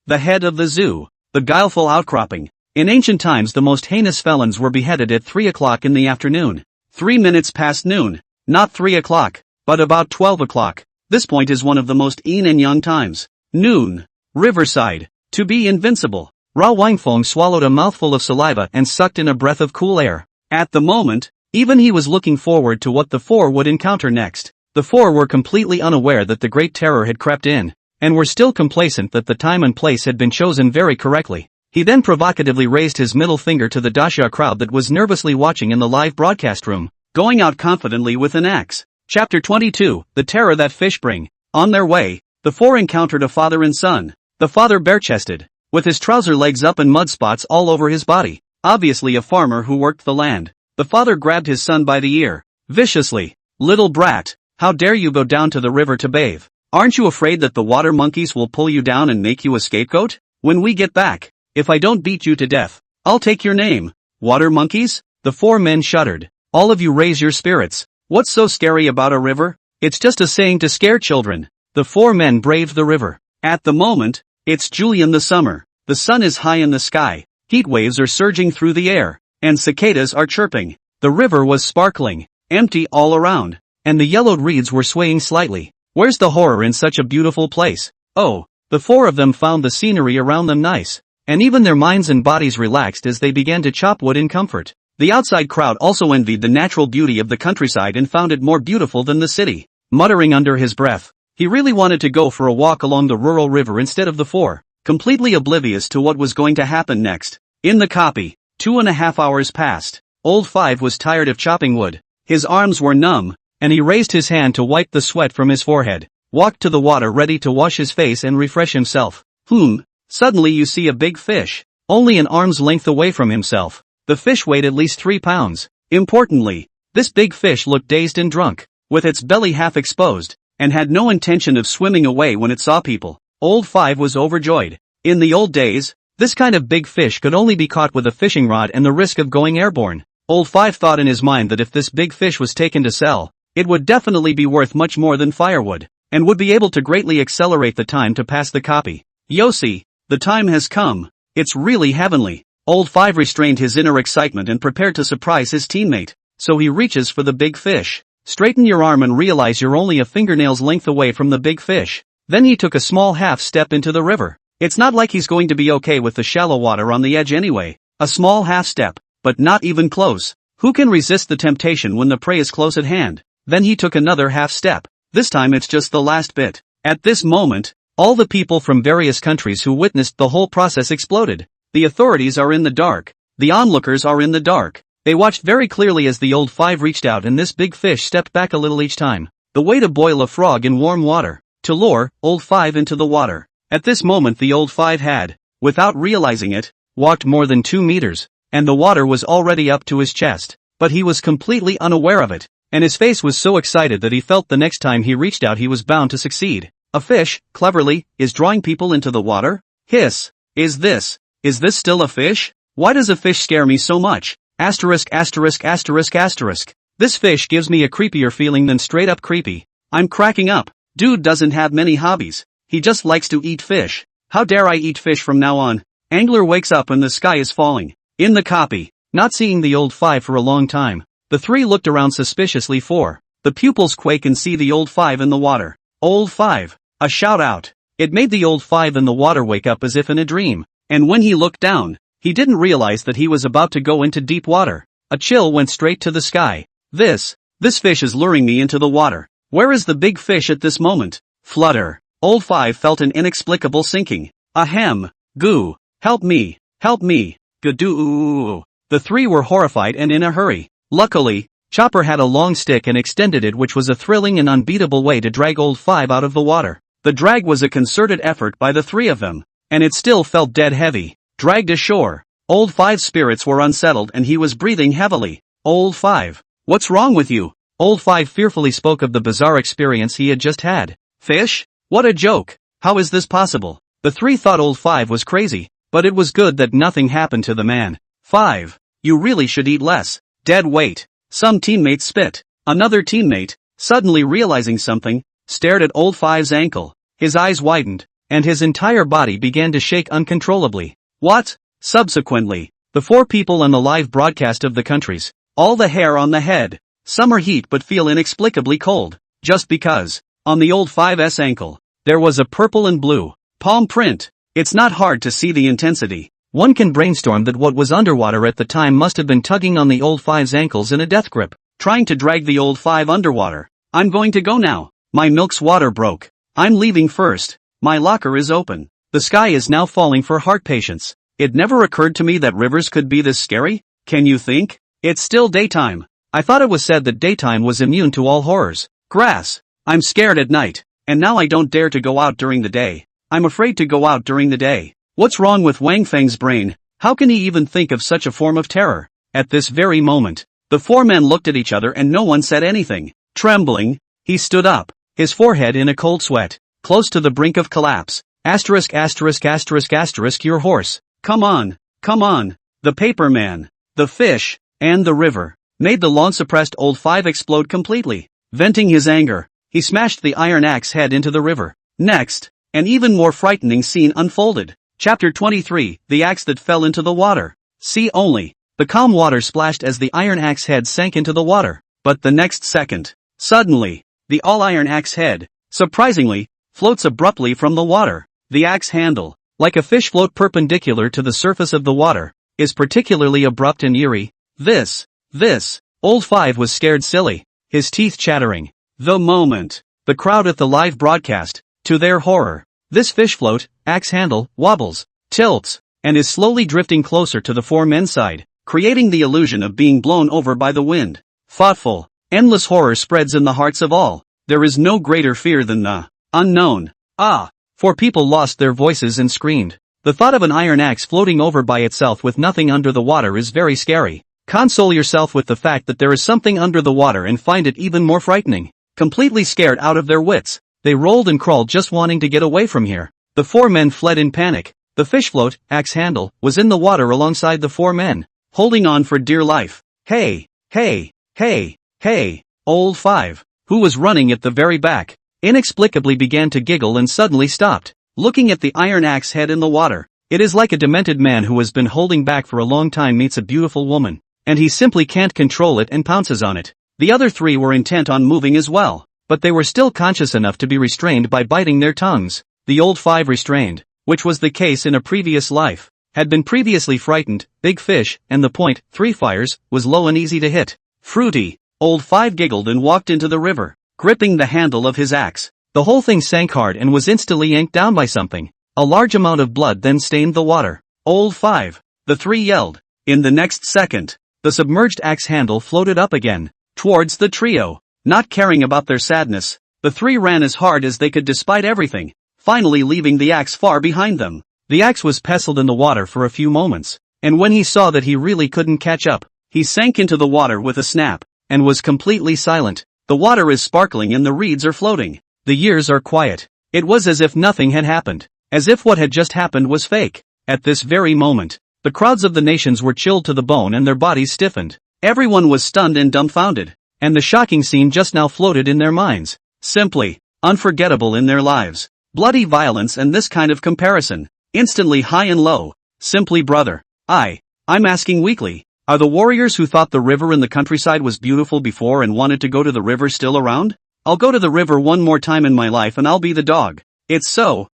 The head of the zoo. The guileful outcropping. In ancient times the most heinous felons were beheaded at 3 o'clock in the afternoon. 3 minutes past noon. Not 3 o'clock, but about 12 o'clock. This point is one of the most yin and yang times. Noon. Riverside. To be invincible. Wang Feng swallowed a mouthful of saliva and sucked in a breath of cool air. At the moment, even he was looking forward to what the 4 would encounter next. The four were completely unaware that the Great Terror had crept in, and were still complacent that the time and place had been chosen very correctly. He then provocatively raised his middle finger to the Daxia crowd that was nervously watching in the live broadcast room, going out confidently with an axe. Chapter 22, The Terror That Fish Bring. On their way, the four encountered a father and son. The father bare-chested, with his trouser legs up and mud spots all over his body, obviously a farmer who worked the land. The father grabbed his son by the ear, viciously. "Little brat, how dare you go down to the river to bathe? Aren't you afraid that the water monkeys will pull you down and make you a scapegoat? When we get back, if I don't beat you to death, I'll take your name." "Water monkeys?" The four men shuddered. "All of you raise your spirits. What's so scary about a river? It's just a saying to scare children." The four men braved the river. At the moment, it's Julian the summer. The sun is high in the sky, heat waves are surging through the air, and cicadas are chirping. The river was sparkling, empty all around, and the yellowed reeds were swaying slightly. Where's the horror in such a beautiful place? Oh, the four of them found the scenery around them nice, and even their minds and bodies relaxed as they began to chop wood in comfort. The outside crowd also envied the natural beauty of the countryside and found it more beautiful than the city. Muttering under his breath, he really wanted to go for a walk along the rural river instead of the four, completely oblivious to what was going to happen next. In the copy, 2.5 hours passed. Old Five was tired of chopping wood. His arms were numb, and he raised his hand to wipe the sweat from his forehead, walked to the water ready to wash his face and refresh himself. Suddenly you see a big fish, only an arm's length away from himself. The fish weighed at least 3 pounds. Importantly, this big fish looked dazed and drunk, with its belly half exposed, and had no intention of swimming away when it saw people. Old Five was overjoyed. In the old days, this kind of big fish could only be caught with a fishing rod and the risk of going airborne. Old Five thought in his mind that if this big fish was taken to sell, it would definitely be worth much more than firewood, and would be able to greatly accelerate the time to pass the copy. Yossi, the time has come. It's really heavenly. Old Five restrained his inner excitement and prepared to surprise his teammate, so he reaches for the big fish. Straighten your arm and realize you're only a fingernail's length away from the big fish. Then he took a small half step into the river. It's not like he's going to be okay with the shallow water on the edge anyway. A small half step, but not even close. Who can resist the temptation when the prey is close at hand? Then he took another half step. This time it's just the last bit. At this moment, all the people from various countries who witnessed the whole process exploded. The authorities are in the dark. The onlookers are in the dark. They watched very clearly as the Old Five reached out and this big fish stepped back a little each time. The way to boil a frog in warm water. To lure Old Five into the water. At this moment the Old Five had, without realizing it, walked more than 2 meters, and the water was already up to his chest. But he was completely unaware of it, and his face was so excited that he felt the next time he reached out he was bound to succeed. A fish, cleverly, is drawing people into the water? Hiss. Is this still a fish? Why does a fish scare me so much? This fish gives me a creepier feeling than straight up creepy. I'm cracking up. Dude doesn't have many hobbies. He just likes to eat fish. How dare I eat fish from now on? Angler wakes up and the sky is falling. In the copy, not seeing the Old Five for a long time, the three looked around suspiciously for. The pupils quake and see the Old Five in the water. Old Five. A shout out. It made the Old Five in the water wake up as if in a dream. And when he looked down, he didn't realize that he was about to go into deep water. A chill went straight to the sky. This fish is luring me into the water. Where is the big fish at this moment? Flutter. Old Five felt an inexplicable sinking. Ahem. Goo. Help me. Help me. Gadoo. The three were horrified and in a hurry. Luckily, Chopper had a long stick and extended it, which was a thrilling and unbeatable way to drag Old Five out of the water. The drag was a concerted effort by the three of them, and it still felt dead heavy. Dragged ashore, Old Five's spirits were unsettled and he was breathing heavily. Old Five. What's wrong with you? Old Five fearfully spoke of the bizarre experience he had just had. Fish? What a joke. How is this possible? The three thought Old Five was crazy, but it was good that nothing happened to the man. 5. You really should eat less. Dead weight. Some teammate spit. Another teammate, suddenly realizing something, stared at Old Five's ankle. His eyes widened, and his entire body began to shake uncontrollably. What? Subsequently, the 4 people on the live broadcast of the countries, all the hair on the head. Summer heat but feel inexplicably cold. Just because. On the Old Five's ankle, there was a purple and blue palm print. It's not hard to see the intensity. One can brainstorm that what was underwater at the time must have been tugging on the Old Five's ankles in a death grip, trying to drag the Old Five underwater. I'm going to go now. My milk's water broke. I'm leaving first. My locker is open. The sky is now falling for heart patients. It never occurred to me that rivers could be this scary. Can you think? It's still daytime. I thought it was said that daytime was immune to all horrors. Grass. I'm scared at night. And now I don't dare to go out during the day. I'm afraid to go out during the day. What's wrong with Wang Feng's brain? How can he even think of such a form of terror? At this very moment, the four men looked at each other and no one said anything. Trembling, he stood up, his forehead in a cold sweat, close to the brink of collapse. Your horse. Come on, come on. The paper man, the fish, and the river made the long-suppressed old five explode completely. Venting his anger, he smashed the iron axe head into the river. Next, an even more frightening scene unfolded. Chapter 23, The Axe That Fell into the Water. See only. The calm water splashed as the iron axe head sank into the water. But the next second, suddenly, the all-iron axe head, surprisingly, floats abruptly from the water. The axe handle, like a fish float perpendicular to the surface of the water, is particularly abrupt and eerie. This, old five was scared silly, his teeth chattering. The moment, the crowd at the live broadcast, to their horror, this fish float, axe handle, wobbles, tilts, and is slowly drifting closer to the four men's side, creating the illusion of being blown over by the wind. Thoughtful, endless horror spreads in the hearts of all. There is no greater fear than the unknown. Four people lost their voices and screamed. The thought of an iron axe floating over by itself with nothing under the water is very scary. Console yourself with the fact that there is something under the water and find it even more frightening. Completely scared out of their wits, they rolled and crawled just wanting to get away from here. The four men fled in panic. The fish float, axe handle, was in the water alongside the four men, holding on for dear life. Hey, old five, who was running at the very back, inexplicably began to giggle and suddenly stopped, looking at the iron axe head in the water. It is like a demented man who has been holding back for a long time meets a beautiful woman, and he simply can't control it and pounces on it. The other three were intent on moving as well, but they were still conscious enough to be restrained by biting their tongues. The old five restrained, which was the case in a previous life, had been previously frightened. Big fish, and the point, 3 fires, was low and easy to hit. Fruity, old five giggled and walked into the river, gripping the handle of his axe. The whole thing sank hard and was instantly yanked down by something. A large amount of blood then stained the water. Old five, the three yelled. In the next second, the submerged axe handle floated up again, towards the trio. Not caring about their sadness, the three ran as hard as they could despite everything, finally leaving the axe far behind them. The axe was pestled in the water for a few moments, and when he saw that he really couldn't catch up, he sank into the water with a snap, and was completely silent. The water is sparkling and the reeds are floating. The years are quiet. It was as if nothing had happened, as if what had just happened was fake. At this very moment, the crowds of the nations were chilled to the bone and their bodies stiffened. Everyone was stunned and dumbfounded, and the shocking scene just now floated in their minds. Simply unforgettable in their lives. Bloody violence and this kind of comparison. Instantly high and low. Simply brother. I'm asking weakly, are the warriors who thought the river in the countryside was beautiful before and wanted to go to the river still around? I'll go to the river one more time in my life and I'll be the dog. It's so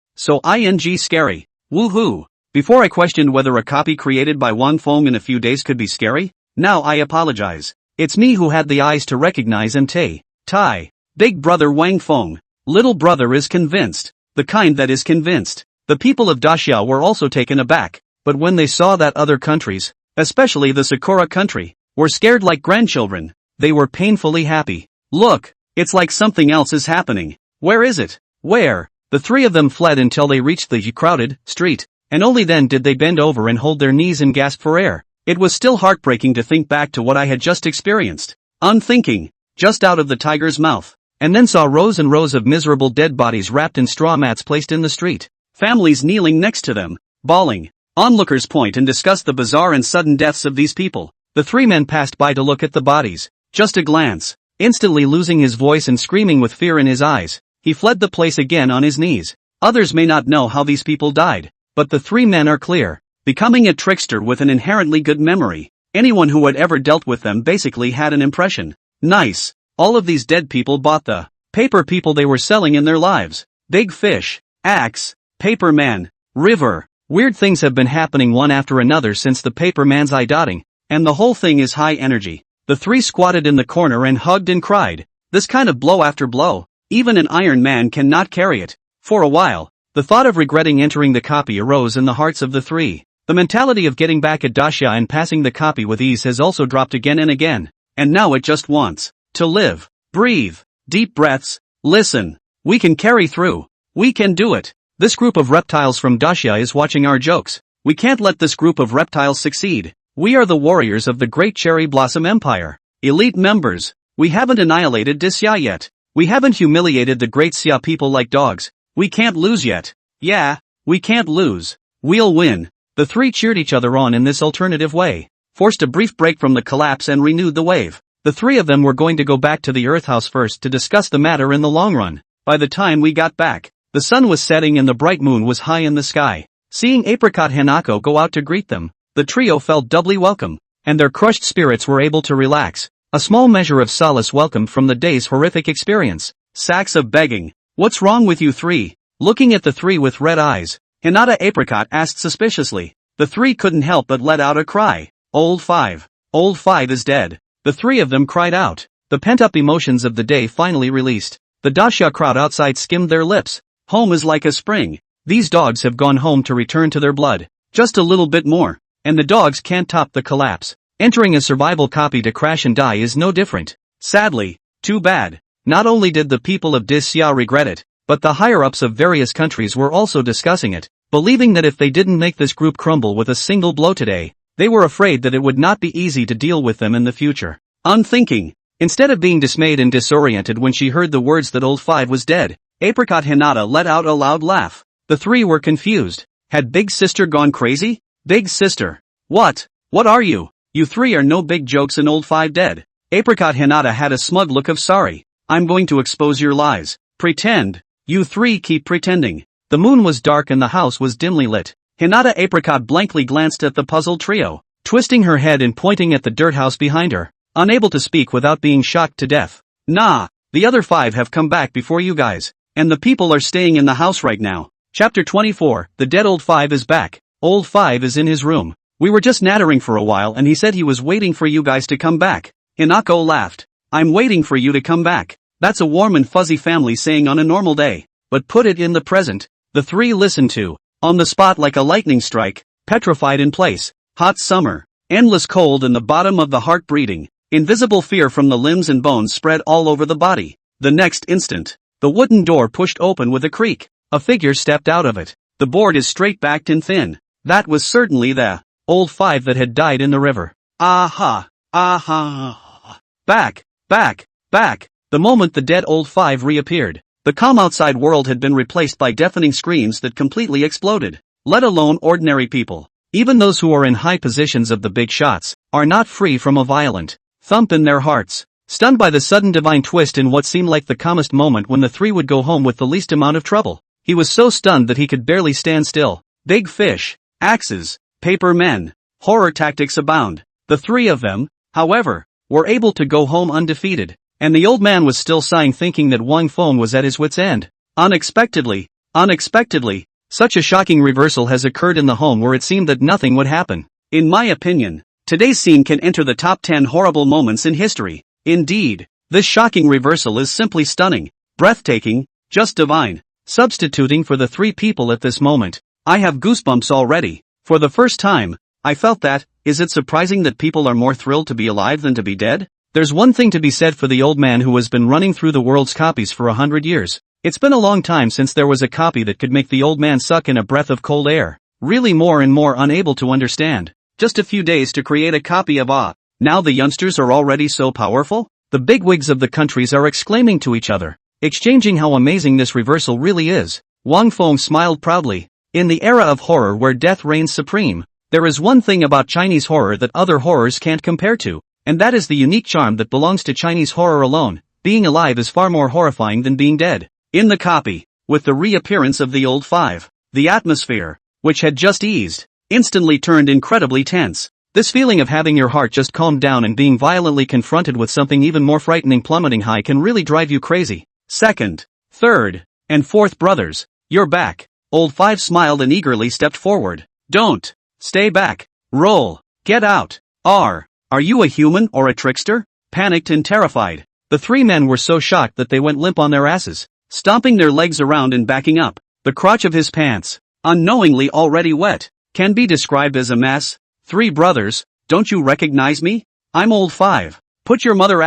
scary. Woohoo. Before I questioned whether a copy created by Wang Feng in a few days could be scary, now I apologize. It's me who had the eyes to recognize and tie. Big brother Wang Feng. Little brother is convinced. The kind that is convinced. The people of Daxiao were also taken aback, but when they saw that other countries, especially the Sakura country, were scared like grandchildren, they were painfully happy. Look, it's like something else is happening. Where is it? Where? The three of them fled until they reached the crowded street, and only then did they bend over and hold their knees and gasp for air. It was still heartbreaking to think back to what I had just experienced. Unthinking, just out of the tiger's mouth, and then saw rows and rows of miserable dead bodies wrapped in straw mats placed in the street. Families kneeling next to them, bawling. Onlookers point and discuss the bizarre and sudden deaths of these people. The three men passed by to look at the bodies. Just a glance. Instantly losing his voice and screaming with fear in his eyes, he fled the place again on his knees. Others may not know how these people died, but the three men are clear. Becoming a trickster with an inherently good memory. Anyone who had ever dealt with them basically had an impression. Nice. All of these dead people bought the paper people they were selling in their lives. Big fish, axe, paper man, river. Weird things have been happening one after another since the paper man's eye dotting, and the whole thing is high energy. The three squatted in the corner and hugged and cried. This kind of blow after blow, even an Iron Man cannot carry it. For a while, the thought of regretting entering the copy arose in the hearts of the three. The mentality of getting back at Daxia and passing the copy with ease has also dropped again and again. And now it just wants to live. Breathe. Deep breaths. Listen. We can carry through. We can do it. This group of reptiles from Daxia is watching our jokes. We can't let this group of reptiles succeed. We are the warriors of the Great Cherry Blossom Empire. Elite members. We haven't annihilated Daxia yet. We haven't humiliated the Great Xia people like dogs. We can't lose yet. Yeah, we can't lose. We'll win. The three cheered each other on in this alternative way, forced a brief break from the collapse and renewed the wave. The three of them were going to go back to the Earth House first to discuss the matter in the long run. By the time we got back, the sun was setting and the bright moon was high in the sky. Seeing Apricot Hanako go out to greet them, the trio felt doubly welcome, and their crushed spirits were able to relax. A small measure of solace welcomed from the day's horrific experience. Sacks of begging. What's wrong with you three? Looking at the three with red eyes, Hinata Apricot asked suspiciously. The three couldn't help but let out a cry. Old Five. Old Five is dead. The three of them cried out. The pent-up emotions of the day finally released. The Daxia crowd outside skimmed their lips. Home is like a spring. These dogs have gone home to return to their blood. Just a little bit more, and the dogs can't top the collapse. Entering a survival copy to crash and die is no different. Sadly, too bad. Not only did the people of Daxia regret it, but the higher-ups of various countries were also discussing it, believing that if they didn't make this group crumble with a single blow today, they were afraid that it would not be easy to deal with them in the future. Unthinking. Instead of being dismayed and disoriented when she heard the words that Old Five was dead, Apricot Hinata let out a loud laugh. The three were confused. Had Big Sister gone crazy? Big Sister. What? What are you? You three are no big jokes and Old Five dead. Apricot Hinata had a smug look of sorry. I'm going to expose your lies. Pretend. You three keep pretending. The moon was dark and the house was dimly lit. Hinata Apricot blankly glanced at the puzzled trio, twisting her head and pointing at the dirt house behind her, unable to speak without being shocked to death. Nah, the other five have come back before you guys, and the people are staying in the house right now. Chapter 24, The Dead Old Five is back. Old Five is in his room. We were just nattering for a while and he said he was waiting for you guys to come back. Hinako laughed. I'm waiting for you to come back. That's a warm and fuzzy family saying on a normal day. But put it in the present. The three listened to. On the spot like a lightning strike. Petrified in place. Hot summer. Endless cold and the bottom of the heart breathing. Invisible fear from the limbs and bones spread all over the body. The next instant, the wooden door pushed open with a creak. A figure stepped out of it. The board is straight-backed and thin. That was certainly the Old Five that had died in the river. Aha! Aha! Back! Back! Back! The moment the dead Old Five reappeared, the calm outside world had been replaced by deafening screams that completely exploded. Let alone ordinary people. Even those who are in high positions of the big shots, are not free from a violent thump in their hearts. Stunned by the sudden divine twist in what seemed like the calmest moment when the three would go home with the least amount of trouble. He was so stunned that he could barely stand still. Big fish, axes, paper men, horror tactics abound. The three of them, however, were able to go home undefeated. And the old man was still sighing thinking that Wang Feng was at his wit's end. Unexpectedly, such a shocking reversal has occurred in the home where it seemed that nothing would happen. In my opinion, today's scene can enter the top 10 horrible moments in history. Indeed, this shocking reversal is simply stunning, breathtaking, just divine. Substituting for the three people at this moment, I have goosebumps already. For the first time, I felt that. Is it surprising that people are more thrilled to be alive than to be dead? There's one thing to be said for the old man who has been running through the world's copies for 100 years. It's been a long time since there was a copy that could make the old man suck in a breath of cold air. Really more and more unable to understand. Just a few days to create a copy of Now the youngsters are already so powerful? The bigwigs of the countries are exclaiming to each other, exchanging how amazing this reversal really is. Wang Feng smiled proudly. In the era of horror where death reigns supreme, there is one thing about Chinese horror that other horrors can't compare to. And that is the unique charm that belongs to Chinese horror alone. Being alive is far more horrifying than being dead. In the copy, with the reappearance of the Old Five, the atmosphere, which had just eased, instantly turned incredibly tense. This feeling of having your heart just calmed down and being violently confronted with something even more frightening plummeting high can really drive you crazy. Second, third, and fourth brothers, you're back. Old Five smiled and eagerly stepped forward. Don't. Stay back. Roll. Get out. Are you a human or a trickster? Panicked and terrified, The three men were so shocked that they went limp on their asses, stomping their legs around and backing up. The crotch of his pants, unknowingly already wet, can be described as a mess. Three brothers, don't you recognize me? I'm Old Five. Put your mother *********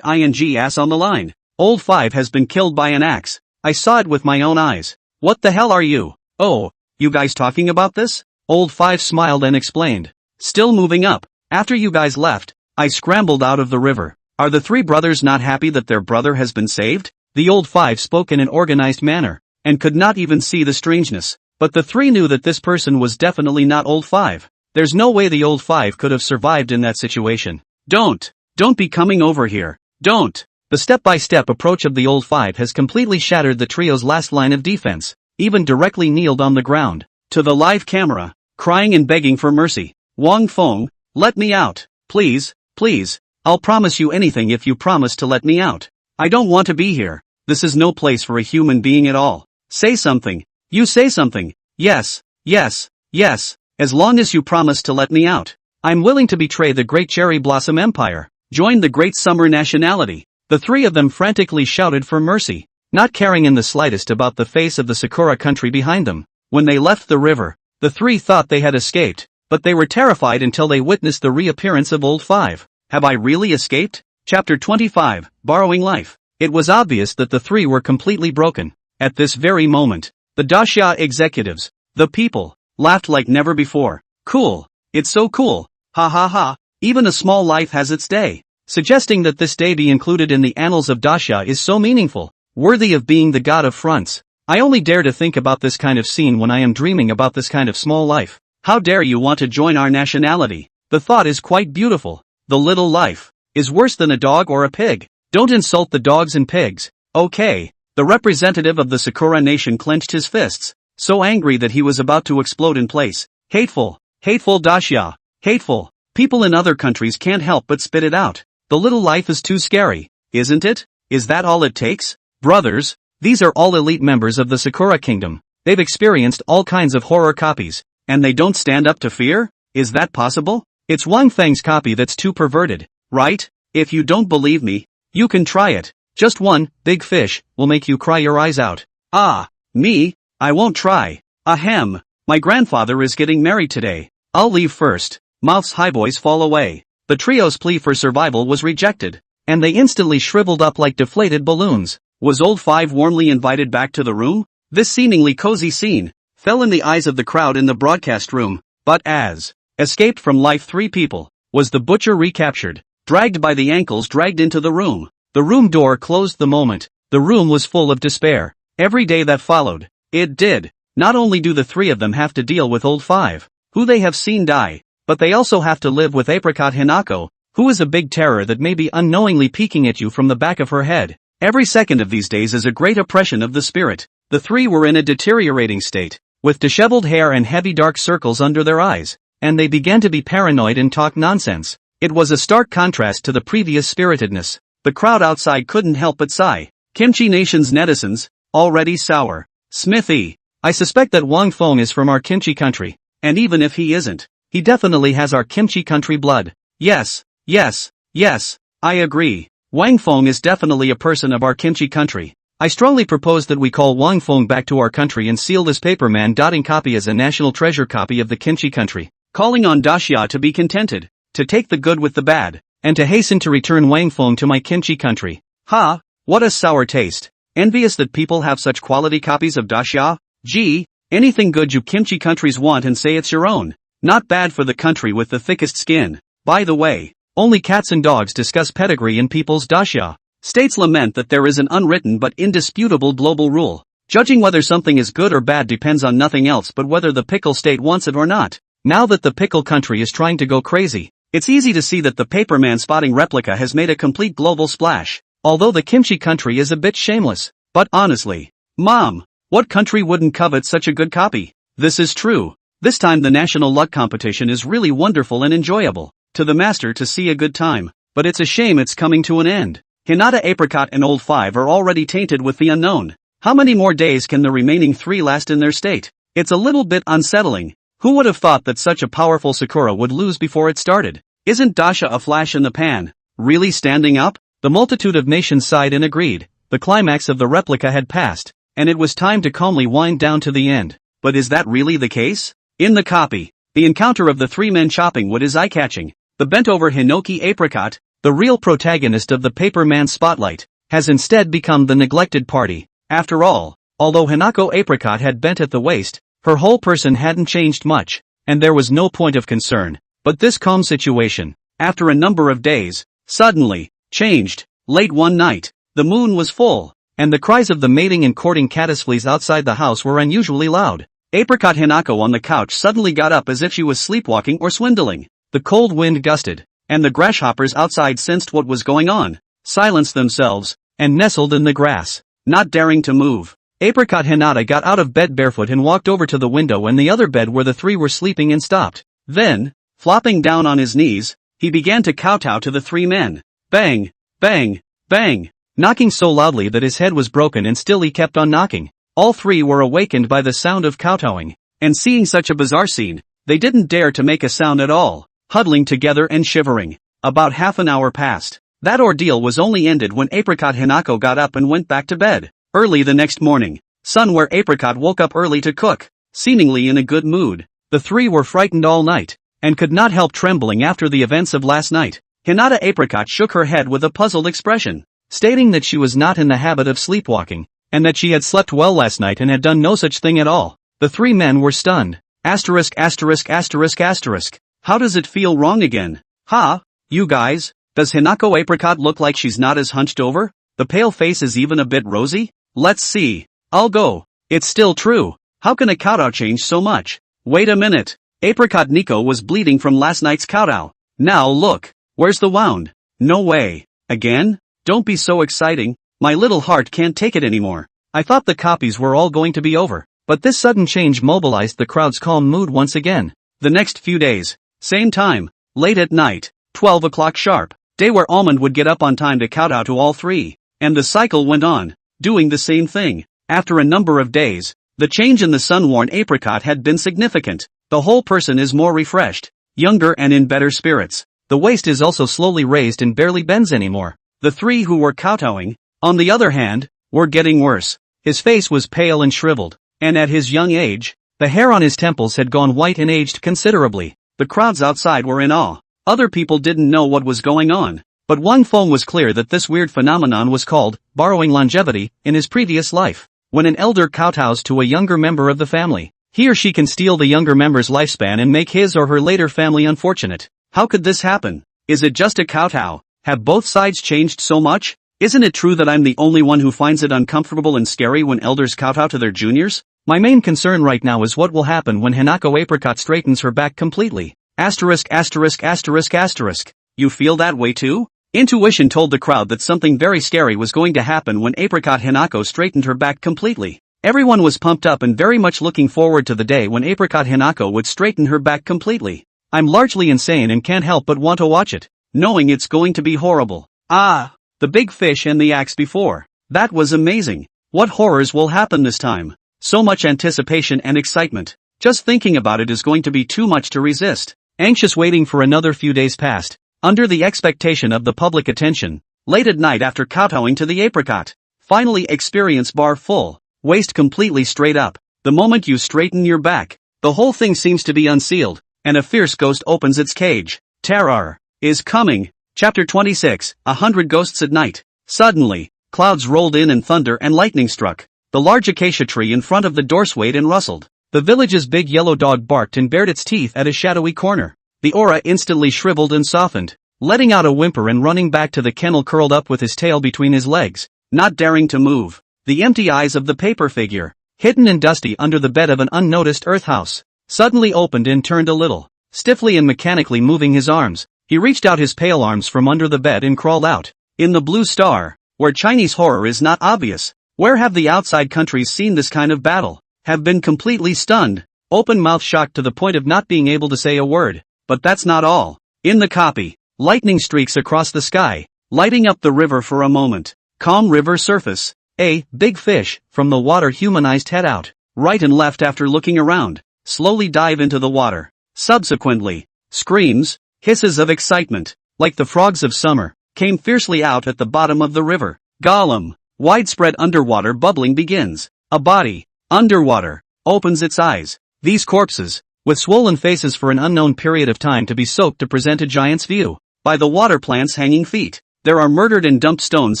ing ass on the line. Old Five has been killed by an axe. I saw it with my own eyes. What the hell are you? Oh, you guys talking about this? Old Five smiled and explained. Still moving up. After you guys left, I scrambled out of the river. Are the three brothers not happy that their brother has been saved? The Old Five spoke in an organized manner, and could not even see the strangeness. But the three knew that this person was definitely not Old Five. There's no way the Old Five could have survived in that situation. Don't be coming over here. Don't. The step-by-step approach of the Old Five has completely shattered the trio's last line of defense, even directly kneeled on the ground, to the live camera, crying and begging for mercy. Wang Feng, let me out. Please, please. I'll promise you anything if you promise to let me out. I don't want to be here. This is no place for a human being at all. Say something. You say something. Yes, yes, yes. As long as you promise to let me out, I'm willing to betray the Great Cherry Blossom Empire, join the Great Summer Nationality. The three of them frantically shouted for mercy, not caring in the slightest about the face of the Sakura country behind them. When they left the river, the three thought they had escaped, but they were terrified until they witnessed the reappearance of Old Five. Have I really escaped? Chapter 25, Borrowing Life. It was obvious that the three were completely broken. At this very moment, the Daxia executives, the people, laughed like never before. Cool. It's so cool. Ha ha ha. Even a small life has its day. Suggesting that this day be included in the annals of Daxia is so meaningful, worthy of being the god of fronts. I only dare to think about this kind of scene when I am dreaming about this kind of small life. How dare you want to join our nationality? The thought is quite beautiful. The little life is worse than a dog or a pig. Don't insult the dogs and pigs. Okay. The representative of the Sakura nation clenched his fists, so angry that he was about to explode in place. Hateful. Hateful Daxia. Hateful. People in other countries can't help but spit it out. The little life is too scary, isn't it? Is that all it takes? Brothers, these are all elite members of the Sakura kingdom. They've experienced all kinds of horror copies, and they don't stand up to fear? Is that possible? It's Wang Feng's copy that's too perverted, right? If you don't believe me, you can try it. Just one big fish will make you cry your eyes out. Ah, me? I won't try. Ahem. My grandfather is getting married today. I'll leave first. Mouth's high boys fall away. The trio's plea for survival was rejected, and they instantly shriveled up like deflated balloons. Was Old Five warmly invited back to the room? This seemingly cozy scene fell in the eyes of the crowd in the broadcast room, but as escaped from life three people, was the butcher recaptured, dragged by the ankles dragged into the room. The room door closed the moment. The room was full of despair. Every day that followed, it did. Not only do the three of them have to deal with Old Five, who they have seen die, but they also have to live with Apricot Hinako, who is a big terror that may be unknowingly peeking at you from the back of her head. Every second of these days is a great oppression of the spirit. The three were in a deteriorating state, with disheveled hair and heavy dark circles under their eyes, and they began to be paranoid and talk nonsense. It was a stark contrast to the previous spiritedness. The crowd outside couldn't help but sigh. Kimchi Nation's netizens, already sour. Smithy, I suspect that Wang Feng is from our kimchi country, and even if he isn't, he definitely has our kimchi country blood. Yes, yes, yes, I agree. Wang Feng is definitely a person of our kimchi country. I strongly propose that we call Wang Feng back to our country and seal this paperman dotting copy as a national treasure copy of the kimchi country, calling on Daxia to be contented, to take the good with the bad, and to hasten to return Wang Feng to my kimchi country. Ha, what a sour taste. Envious that people have such quality copies of Daxia? Gee, anything good you kimchi countries want and say it's your own. Not bad for the country with the thickest skin. By the way, only cats and dogs discuss pedigree in people's Daxia. States lament that there is an unwritten but indisputable global rule. Judging whether something is good or bad depends on nothing else but whether the pickle state wants it or not. Now that the pickle country is trying to go crazy, it's easy to see that the paperman spotting replica has made a complete global splash. Although the kimchi country is a bit shameless. But honestly, Mom, what country wouldn't covet such a good copy? This is true. This time the national luck competition is really wonderful and enjoyable. To the master to see a good time. But it's a shame it's coming to an end. Hinata, Apricot and Old Five are already tainted with the unknown. How many more days can the remaining three last in their state? It's a little bit unsettling. Who would have thought that such a powerful Sakura would lose before it started? Isn't Daxia a flash in the pan? Really standing up? The multitude of nations sighed and agreed. The climax of the replica had passed, and it was time to calmly wind down to the end. But is that really the case? In the copy, the encounter of the three men chopping wood is eye-catching. The bent-over Hinoki apricot, the real protagonist of the paper man's spotlight, has instead become the neglected party. After all, although Hinako apricot had bent at the waist, her whole person hadn't changed much, and there was no point of concern. But this calm situation, after a number of days, suddenly changed. Late one night, the moon was full, and the cries of the mating and courting caddisflies outside the house were unusually loud. Apricot Hinako on the couch suddenly got up as if she was sleepwalking or swindling. The cold wind gusted, and the grasshoppers outside sensed what was going on, silenced themselves, and nestled in the grass, not daring to move. Apricot Hinata got out of bed barefoot and walked over to the window and the other bed where the three were sleeping and stopped. Then, flopping down on his knees, he began to kowtow to the three men. Bang, bang, bang, knocking so loudly that his head was broken and still he kept on knocking. All three were awakened by the sound of kowtowing, and seeing such a bizarre scene, they didn't dare to make a sound at all, huddling together and shivering. About half an hour passed. That ordeal was only ended when Apricot Hinako got up and went back to bed. Early the next morning, Sunware Apricot woke up early to cook, seemingly in a good mood. The three were frightened all night, and could not help trembling after the events of last night. Hinata Apricot shook her head with a puzzled expression, stating that she was not in the habit of sleepwalking, and that she had slept well last night and had done no such thing at all. The three men were stunned. Asterisk asterisk asterisk asterisk. How does it feel wrong again? Ha, you guys, does Hinako Apricot look like she's not as hunched over? The pale face is even a bit rosy? Let's see. I'll go. It's still true. How can a kowtow change so much? Wait a minute. Apricot Nico was bleeding from last night's kowtow. Now look. Where's the wound? No way. Again? Don't be so exciting. My little heart can't take it anymore. I thought the copies were all going to be over, but this sudden change mobilized the crowd's calm mood once again. The next few days, same time, late at night, 12 o'clock sharp, day where Almond would get up on time to kowtow to all three, and the cycle went on, doing the same thing. After a number of days, the change in the sun-worn apricot had been significant. The whole person is more refreshed, younger and in better spirits. The waist is also slowly raised and barely bends anymore. The three who were kowtowing, on the other hand, were getting worse. His face was pale and shriveled, and at his young age, the hair on his temples had gone white and aged considerably. The crowds outside were in awe. Other people didn't know what was going on, but one Fong was clear that this weird phenomenon was called borrowing longevity in his previous life. When an elder kowtows to a younger member of the family, he or she can steal the younger member's lifespan and make his or her later family unfortunate. How could this happen? Is it just a kowtow? Have both sides changed so much? Isn't it true that I'm the only one who finds it uncomfortable and scary when elders kowtow to their juniors? My main concern right now is what will happen when Hinako Apricot straightens her back completely. Asterisk asterisk asterisk asterisk. You feel that way too? Intuition told the crowd that something very scary was going to happen when Apricot Hinako straightened her back completely. Everyone was pumped up and very much looking forward to the day when Apricot Hinako would straighten her back completely. I'm largely insane and can't help but want to watch it, knowing it's going to be horrible. Ah, the big fish and the axe before. That was amazing. What horrors will happen this time? So much anticipation and excitement. Just thinking about it is going to be too much to resist. Anxious waiting for another few days passed, under the expectation of the public attention. Late at night after kowtowing to the apricot. Finally experience bar full, waist completely straight up. The moment you straighten your back, the whole thing seems to be unsealed, and a fierce ghost opens its cage. Terror is coming. Chapter 26, 100 Ghosts at Night. Suddenly, clouds rolled in and thunder and lightning struck. The large acacia tree in front of the door swayed and rustled. The village's big yellow dog barked and bared its teeth at a shadowy corner. The aura instantly shriveled and softened, letting out a whimper and running back to the kennel curled up with his tail between his legs, not daring to move. The empty eyes of the paper figure, hidden and dusty under the bed of an unnoticed earth house, suddenly opened and turned a little. Stiffly and mechanically moving his arms, he reached out his pale arms from under the bed and crawled out. In the blue star, where Chinese horror is not obvious, where have the outside countries seen this kind of battle? Have been completely stunned, open-mouthed shocked to the point of not being able to say a word. But that's not all. In the copy, lightning streaks across the sky, lighting up the river for a moment. Calm river surface. A big fish, from the water humanized head out, right and left after looking around, slowly dive into the water. Subsequently, screams, hisses of excitement, like the frogs of summer, came fiercely out at the bottom of the river. Gollum. Widespread underwater bubbling begins. A body, underwater, opens its eyes. These corpses, with swollen faces for an unknown period of time to be soaked to present a giant's view. By the water plant's hanging feet. There are murdered and dumped stones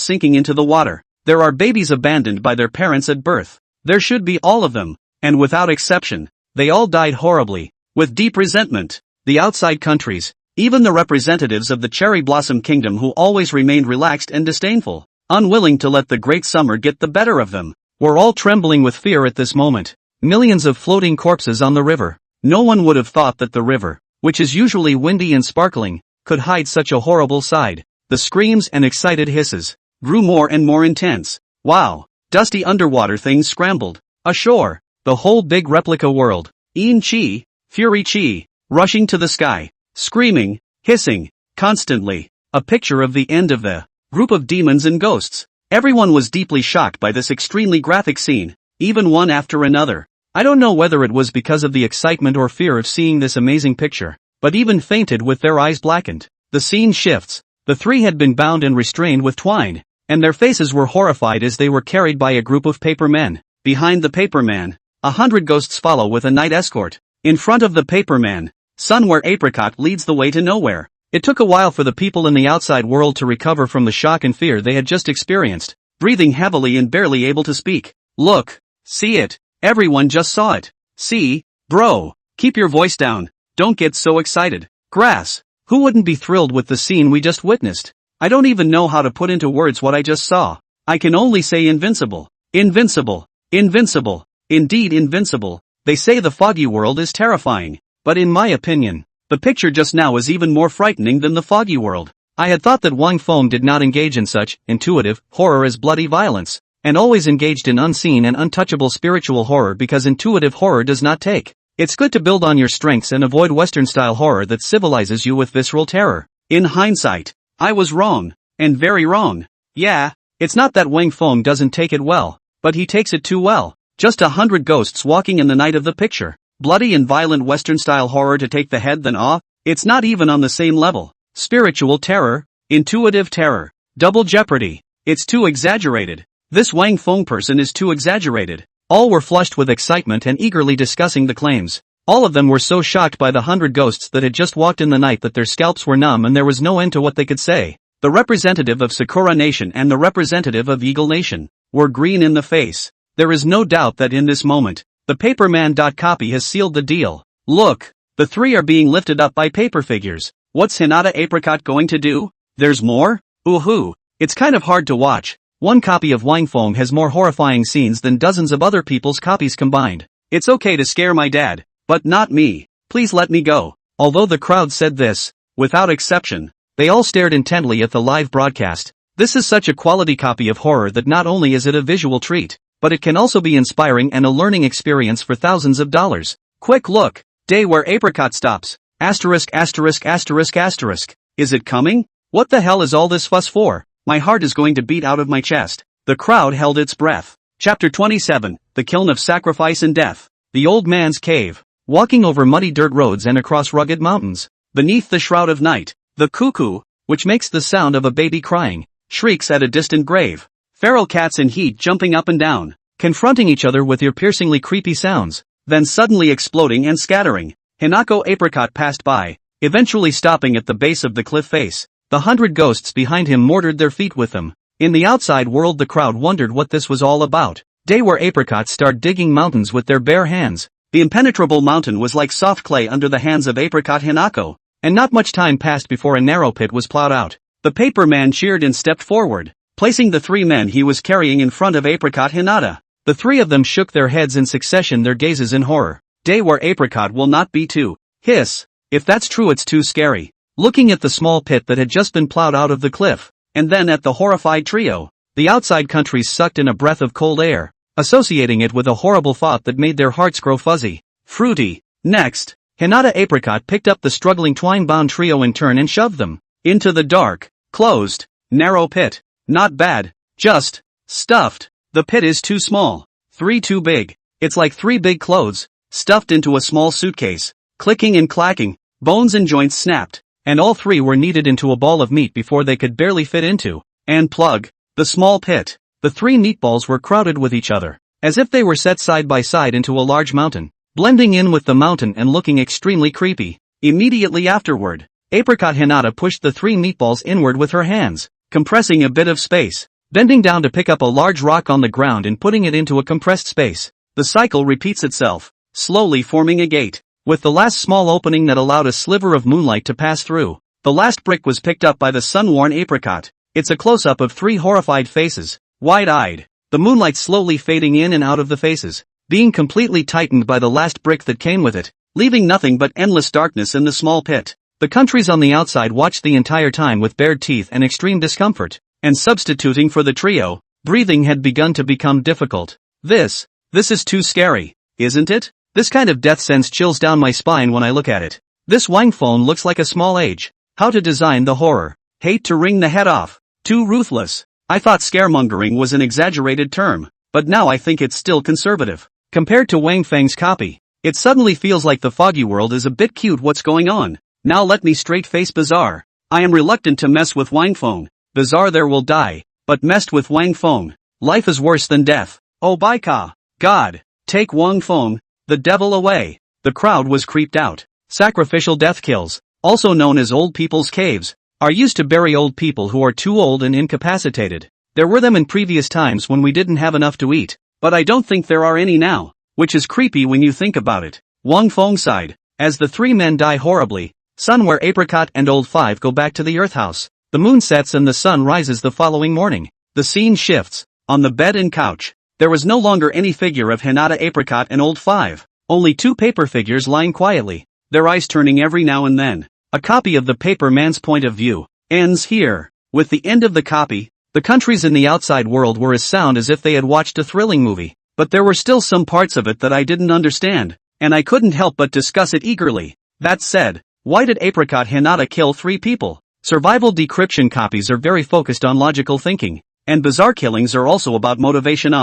sinking into the water. There are babies abandoned by their parents at birth. There should be all of them, and without exception, they all died horribly, with deep resentment. The outside countries, even the representatives of the Cherry Blossom Kingdom who always remained relaxed and disdainful, unwilling to let the great summer get the better of them, were all trembling with fear at this moment. Millions of floating corpses on the river. No one would have thought that the river, which is usually windy and sparkling, could hide such a horrible side. The screams and excited hisses grew more and more intense. Wow! Dusty underwater things scrambled ashore. The whole big replica world, Yin Chi, Fury Chi, rushing to the sky, screaming, hissing, constantly. A picture of the end of the group of demons and ghosts. Everyone was deeply shocked by this extremely graphic scene, even one after another. I don't know whether it was because of the excitement or fear of seeing this amazing picture, but even fainted with their eyes blackened. The scene shifts. The three had been bound and restrained with twine, and their faces were horrified as they were carried by a group of paper men. Behind the paper man, 100 ghosts follow with a night escort. In front of the paper man, Sunwhere Apricot leads the way to nowhere. It took a while for the people in the outside world to recover from the shock and fear they had just experienced, breathing heavily and barely able to speak. Look, see it. Everyone just saw it. See, bro, keep your voice down. Don't get so excited. Grass. Who wouldn't be thrilled with the scene we just witnessed? I don't even know how to put into words what I just saw. I can only say invincible. Invincible. Invincible. Indeed invincible. They say the foggy world is terrifying, but in my opinion, the picture just now is even more frightening than the foggy world. I had thought that Wang Feng did not engage in such intuitive horror as bloody violence, and always engaged in unseen and untouchable spiritual horror because intuitive horror does not take. It's good to build on your strengths and avoid Western-style horror that civilizes you with visceral terror. In hindsight, I was wrong, and very wrong. Yeah, it's not that Wang Feng doesn't take it well, but he takes it too well. Just 100 ghosts walking in the night of the picture. Bloody and violent Western-style horror to take the head then awe? It's not even on the same level. Spiritual terror, intuitive terror, double jeopardy. It's too exaggerated. This Wang Feng person is too exaggerated. All were flushed with excitement and eagerly discussing the claims. All of them were so shocked by the 100 ghosts that had just walked in the night that their scalps were numb and there was no end to what they could say. The representative of Sakura Nation and the representative of Eagle Nation were green in the face. There is no doubt that in this moment, the Paperman. Copy has sealed the deal. Look, the three are being lifted up by paper figures. What's Hinata Apricot going to do? There's more? Ooh-hoo. It's kind of hard to watch. One copy of Wang Feng has more horrifying scenes than dozens of other people's copies combined. It's okay to scare my dad, but not me. Please let me go. Although the crowd said this, without exception, they all stared intently at the live broadcast. This is such a quality copy of horror that not only is it a visual treat, but it can also be inspiring and a learning experience for thousands of dollars. Quick look. Day where Apricot stops. Asterisk asterisk asterisk asterisk. Is it coming? What the hell is all this fuss for? My heart is going to beat out of my chest. The crowd held its breath. Chapter 27, The Kiln of Sacrifice and Death. The Old Man's Cave. Walking over muddy dirt roads and across rugged mountains. Beneath the shroud of night, the cuckoo, which makes the sound of a baby crying, shrieks at a distant grave. Feral cats in heat jumping up and down, confronting each other with ear-piercingly creepy sounds, then suddenly exploding and scattering. Hinako Apricot passed by, eventually stopping at the base of the cliff face. The 100 ghosts behind him mortared their feet with them. In the outside world the crowd wondered what this was all about. Day where apricots start digging mountains with their bare hands. The impenetrable mountain was like soft clay under the hands of Apricot Hinako, and not much time passed before a narrow pit was plowed out. The paper man cheered and stepped forward, placing the 3 men he was carrying in front of Apricot Hinata. The 3 of them shook their heads in succession, their gazes in horror. Day where apricot will not be too. Hiss. If that's true, it's too scary. Looking at the small pit that had just been plowed out of the cliff, and then at the horrified trio, the outside countries sucked in a breath of cold air, associating it with a horrible thought that made their hearts grow fuzzy. Fruity. Next, Hinata Apricot picked up the struggling twine-bound trio in turn and shoved them into the dark, closed, narrow pit. Not bad. Just stuffed. The pit is too small. 3 too big. It's like 3 big clothes stuffed into a small suitcase. Clicking and clacking, bones and joints snapped. and all three were kneaded into a ball of meat before they could barely fit into and plug the small pit. The three meatballs were crowded with each other, as if they were set side by side into a large mountain, blending in with the mountain and looking extremely creepy. Immediately afterward, Apricot Hinata pushed the three meatballs inward with her hands, compressing a bit of space, bending down to pick up a large rock on the ground and putting it into a compressed space. The cycle repeats itself, slowly forming a gate, with the last small opening that allowed a sliver of moonlight to pass through. The last brick was picked up by the sun-worn apricot. It's a close-up of three horrified faces, wide-eyed, the moonlight slowly fading in and out of the faces, being completely tightened by the last brick that came with it, leaving nothing but endless darkness in the small pit. The countries on the outside watched the entire time with bared teeth and extreme discomfort, and substituting for the trio, breathing had begun to become difficult. This is too scary, isn't it? This kind of death sends chills down my spine when I look at it. This Wang phone looks like a small age. How to design the horror. Hate to wring the head off. Too ruthless. I thought scaremongering was an exaggerated term, but now I think it's still conservative. Compared to Wang Feng's copy, it suddenly feels like the foggy world is a bit cute. What's going on? Now let me straight face Bizarre. I am reluctant to mess with Wang Feng. Bizarre there will die, but messed with Wang Feng. Life is worse than death. Oh by God, take Wang Feng, the devil away. The crowd was creeped out. Sacrificial death kills, also known as old people's caves, are used to bury old people who are too old and incapacitated. There were them in previous times when we didn't have enough to eat, but I don't think there are any now, which is creepy when you think about it. Wang Feng sighed, as the three men die horribly. Sun where Apricot and Old Five go back to the Earth House. The moon sets and the sun rises the following morning. The scene shifts. On the bed and couch, there was no longer any figure of Hinata, Apricot and Old Five, only two paper figures lying quietly, their eyes turning every now and then. A copy of the paper man's point of view ends here. With the end of the copy, the countries in the outside world were as sound as if they had watched a thrilling movie, but there were still some parts of it that I didn't understand, and I couldn't help but discuss it eagerly. That said, why did Apricot Hinata kill three people? Survival decryption copies are very focused on logical thinking, and bizarre killings are also about motivation.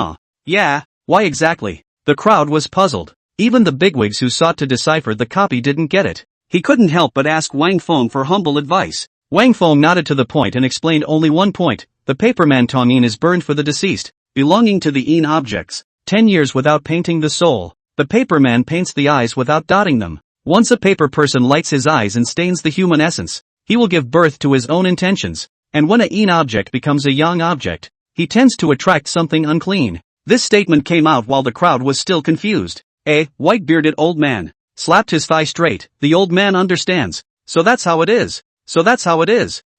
Yeah, why exactly? The crowd was puzzled. Even the bigwigs who sought to decipher the copy didn't get it. He couldn't help but ask Wang Feng for humble advice. Wang Feng nodded to the point and explained only one point. The paperman Tongyin is burned for the deceased, belonging to the Yin objects. 10 years without painting the soul. The paperman paints the eyes without dotting them. Once a paper person lights his eyes and stains the human essence, he will give birth to his own intentions, and when a Yin object becomes a Yang object, he tends to attract something unclean. This statement came out while the crowd was still confused. A white-bearded old man slapped his thigh straight. The old man understands. So that's how it is.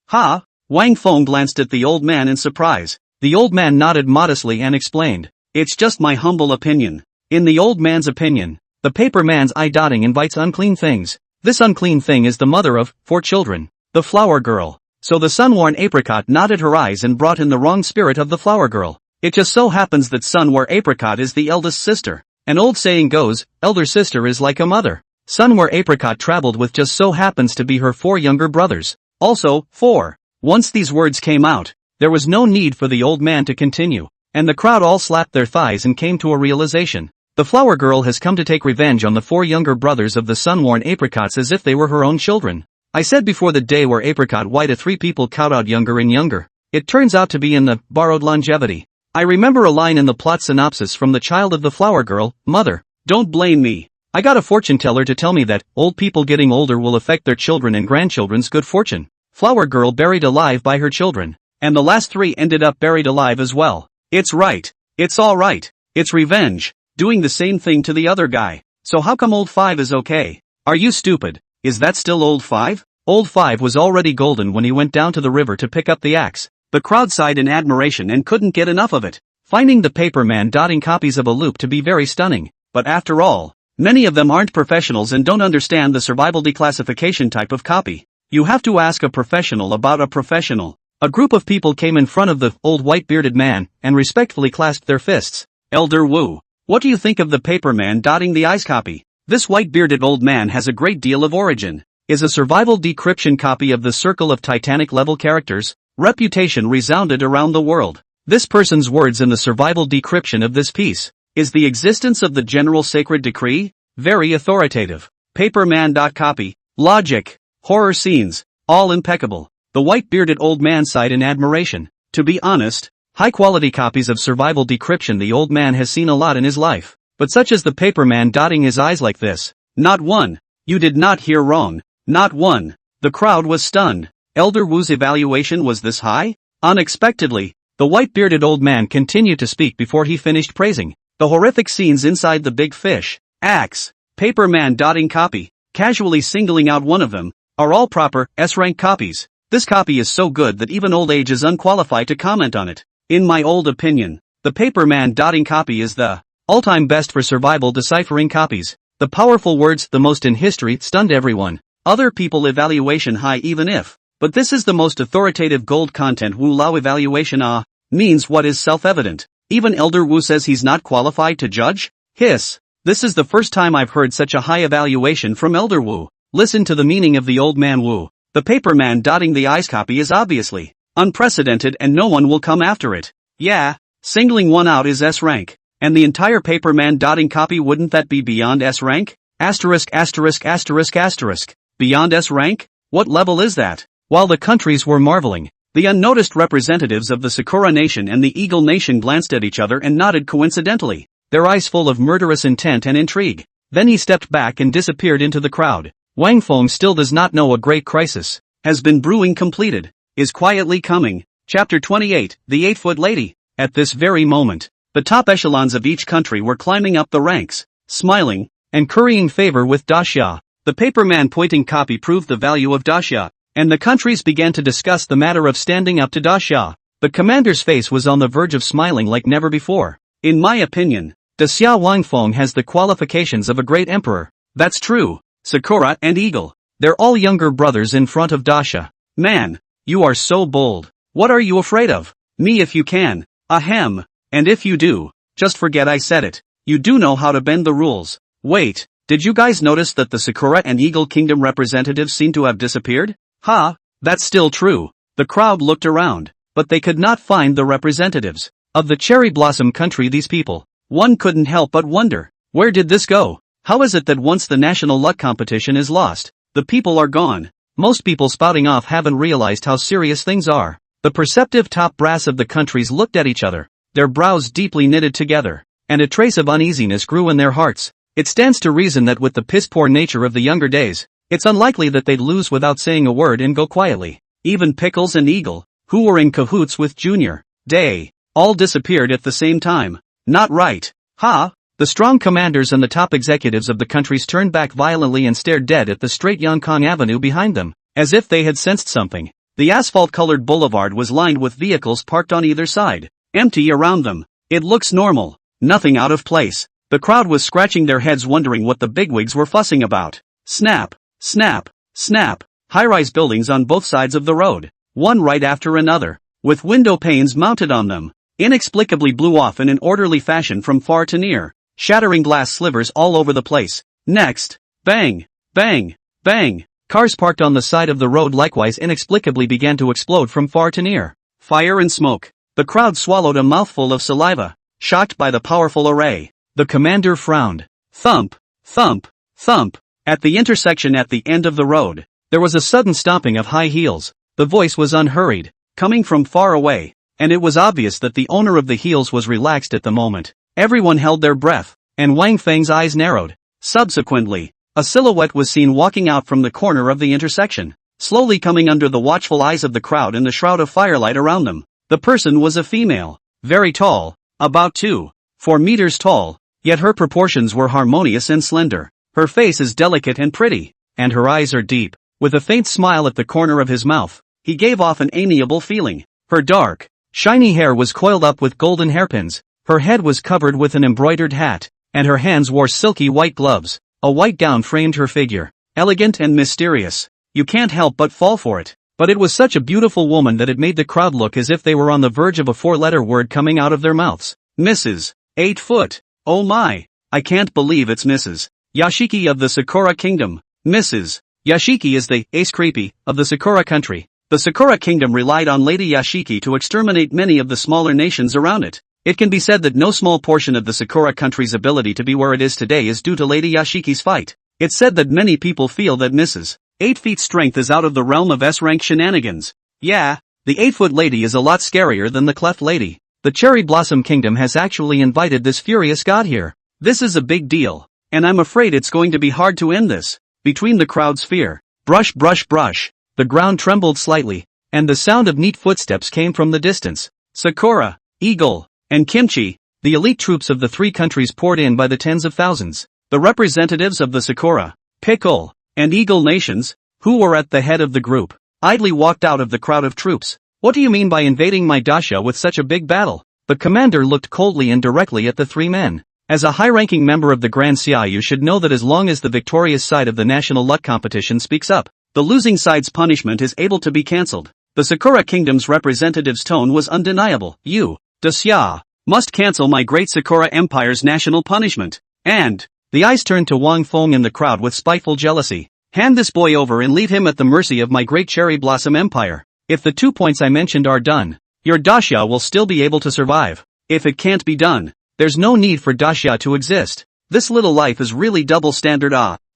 Ha! Wang Feng glanced at the old man in surprise. The old man nodded modestly and explained. It's just my humble opinion. In the old man's opinion, the paper man's eye dotting invites unclean things. This unclean thing is the mother of 4 children, the flower girl. So the sun-worn apricot nodded her eyes and brought in the wrong spirit of the flower girl. It just so happens that sun-where apricot is the eldest sister. An old saying goes, elder sister is like a mother. Sun-where apricot traveled with just so happens to be her 4 younger brothers. Also, 4. Once these words came out, there was no need for the old man to continue, and the crowd all slapped their thighs and came to a realization. The flower girl has come to take revenge on the 4 younger brothers of the sun-worn apricots as if they were her own children. I said before the day where apricot white 3 people count out younger and younger. It turns out to be in the borrowed longevity. I remember a line in the plot synopsis from the child of the flower girl, mother. Don't blame me. I got a fortune teller to tell me that old people getting older will affect their children and grandchildren's good fortune. Flower girl buried alive by her children, and the last 3 ended up buried alive as well. It's right. It's all right. It's revenge. Doing the same thing to the other guy. So how come old 5 is okay? Are you stupid? Is that still old 5? Old 5 was already golden when he went down to the river to pick up the axe. The crowd sighed in admiration and couldn't get enough of it, finding the paper man dotting copies of a loop to be very stunning. But after all, many of them aren't professionals and don't understand the survival declassification type of copy. You have to ask a professional about a professional. A group of people came in front of the old white-bearded man and respectfully clasped their fists. Elder Wu, what do you think of the paper man dotting the eyes copy? This white-bearded old man has a great deal of origin. Is a survival decryption copy of the Circle of Titanic level characters. Reputation resounded around the world. This person's words in the survival decryption of this piece is the existence of the general sacred decree, very authoritative. Paperman. Copy, logic, horror scenes, All impeccable. The white-bearded old man sighed in admiration. To be honest, high-quality copies of survival decryption the old man has seen a lot in his life. But such as the paperman dotting his eyes like this. Not one. You did not hear wrong. Not one. The crowd was stunned. Elder Wu's evaluation was this high? Unexpectedly, the white-bearded old man continued to speak before he finished praising the horrific scenes inside the big fish. Axe, paperman dotting copy, casually singling out one of them, are all proper, S-rank copies. This copy is so good that even old age is unqualified to comment on it. In my old opinion, the paperman dotting copy is the all-time best for survival deciphering copies. The powerful words, the most in history, stunned everyone. Other people evaluation high even if, but this is the most authoritative gold content Wu Lao evaluation means what is self-evident. Even Elder Wu says he's not qualified to judge? Hiss. This is the first time I've heard such a high evaluation from Elder Wu. Listen to the meaning of the old man Wu. The paperman dotting the eyes copy is obviously unprecedented and no one will come after it. Yeah, singling one out is S-rank. And the entire paperman dotting copy, wouldn't that be beyond S-rank? Asterisk asterisk asterisk asterisk. Beyond S-rank? What level is that? While the countries were marveling, the unnoticed representatives of the Sakura Nation and the Eagle Nation glanced at each other and nodded coincidentally, their eyes full of murderous intent and intrigue. Then he stepped back and disappeared into the crowd. Wang Feng still does not know a great crisis has been brewing, completed, is quietly coming. Chapter 28, The 8-Foot Lady. At this very moment, the top echelons of each country were climbing up the ranks, smiling, and currying favor with Daxia. The paperman pointing copy proved the value of Daxia, and the countries began to discuss the matter of standing up to Daxia. The commander's face was on the verge of smiling like never before. In my opinion, Daxia Wangfeng has the qualifications of a great emperor. That's true. Sakura and Eagle. They're all younger brothers in front of Daxia. Man, you are so bold. What are you afraid of? Me if you can. Ahem. And if you do, just forget I said it. You do know how to bend the rules. Wait, did you guys notice that the Sakura and Eagle Kingdom representatives seem to have disappeared? Ha, that's still true. The crowd looked around, but they could not find the representatives of the Cherry Blossom country. These people, one couldn't help but wonder, where did this go? How is it that once the national luck competition is lost, the people are gone? Most people spouting off haven't realized how serious things are. The perceptive top brass of the countries looked at each other, their brows deeply knitted together, and a trace of uneasiness grew in their hearts. It stands to reason that with the piss-poor nature of the younger days, it's unlikely that they'd lose without saying a word and go quietly. Even Pickles and Eagle, who were in cahoots with Junior Day, all disappeared at the same time. Not right. Ha! The strong commanders and the top executives of the countries turned back violently and stared dead at the straight Yongkong Avenue behind them, as if they had sensed something. The asphalt-colored boulevard was lined with vehicles parked on either side, empty around them. It looks normal. Nothing out of place. The crowd was scratching their heads wondering what the bigwigs were fussing about. Snap, snap, snap. High-rise buildings on both sides of the road, one right after another, with window panes mounted on them, inexplicably blew off in an orderly fashion from far to near, shattering glass slivers all over the place. Next, bang, bang, bang. Cars parked on the side of the road likewise inexplicably began to explode from far to near. Fire and smoke. The crowd swallowed a mouthful of saliva, shocked by the powerful array. The commander frowned. Thump, thump, thump. At the intersection at the end of the road, there was a sudden stomping of high heels. The voice was unhurried, coming from far away, and it was obvious that the owner of the heels was relaxed at the moment. Everyone held their breath, and Wang Feng's eyes narrowed. Subsequently, a silhouette was seen walking out from the corner of the intersection, slowly coming under the watchful eyes of the crowd and the shroud of firelight around them. The person was a female, very tall, about 2.4 meters tall, yet her proportions were harmonious and slender. Her face is delicate and pretty, and her eyes are deep. With a faint smile at the corner of his mouth, he gave off an amiable feeling. Her dark, shiny hair was coiled up with golden hairpins. Her head was covered with an embroidered hat, and her hands wore silky white gloves. A white gown framed her figure, elegant and mysterious. You can't help but fall for it. But it was such a beautiful woman that it made the crowd look as if they were on the verge of a 4-letter word coming out of their mouths. Mrs. 8 foot. Oh my. I can't believe it's Mrs. Yashiki of the Sakura Kingdom. Mrs. Yashiki is the ace creepy of the Sakura country. The Sakura Kingdom relied on Lady Yashiki to exterminate many of the smaller nations around it. It can be said that no small portion of the Sakura country's ability to be where it is today is due to Lady Yashiki's fight. It's said that many people feel that Mrs. 8 feet strength is out of the realm of S-rank shenanigans. Yeah, the 8-foot lady is a lot scarier than the cleft lady. The Cherry Blossom Kingdom has actually invited this furious god here. This is a big deal, and I'm afraid it's going to be hard to end this. Between the crowd's fear, brush brush brush, the ground trembled slightly, and the sound of neat footsteps came from the distance. Sakura, Eagle, and Kimchi, the elite troops of the 3 countries poured in by the tens of thousands. The representatives of the Sakura, Pickle, and Eagle nations, who were at the head of the group, idly walked out of the crowd of troops. What do you mean by invading my dacha with such a big battle? The commander looked coldly and directly at the 3 men. As a high-ranking member of the Grand Xia, you should know that as long as the victorious side of the national luck competition speaks up, the losing side's punishment is able to be cancelled. The Sakura Kingdom's representative's tone was undeniable. You, dacha, must cancel my great Sakura Empire's national punishment. And, the eyes turned to Wang Feng in the crowd with spiteful jealousy. Hand this boy over and leave him at the mercy of my great Cherry Blossom Empire. If the 2 points I mentioned are done, your dacha will still be able to survive. If it can't be done, there's no need for dacha to exist. This little life is really double standard.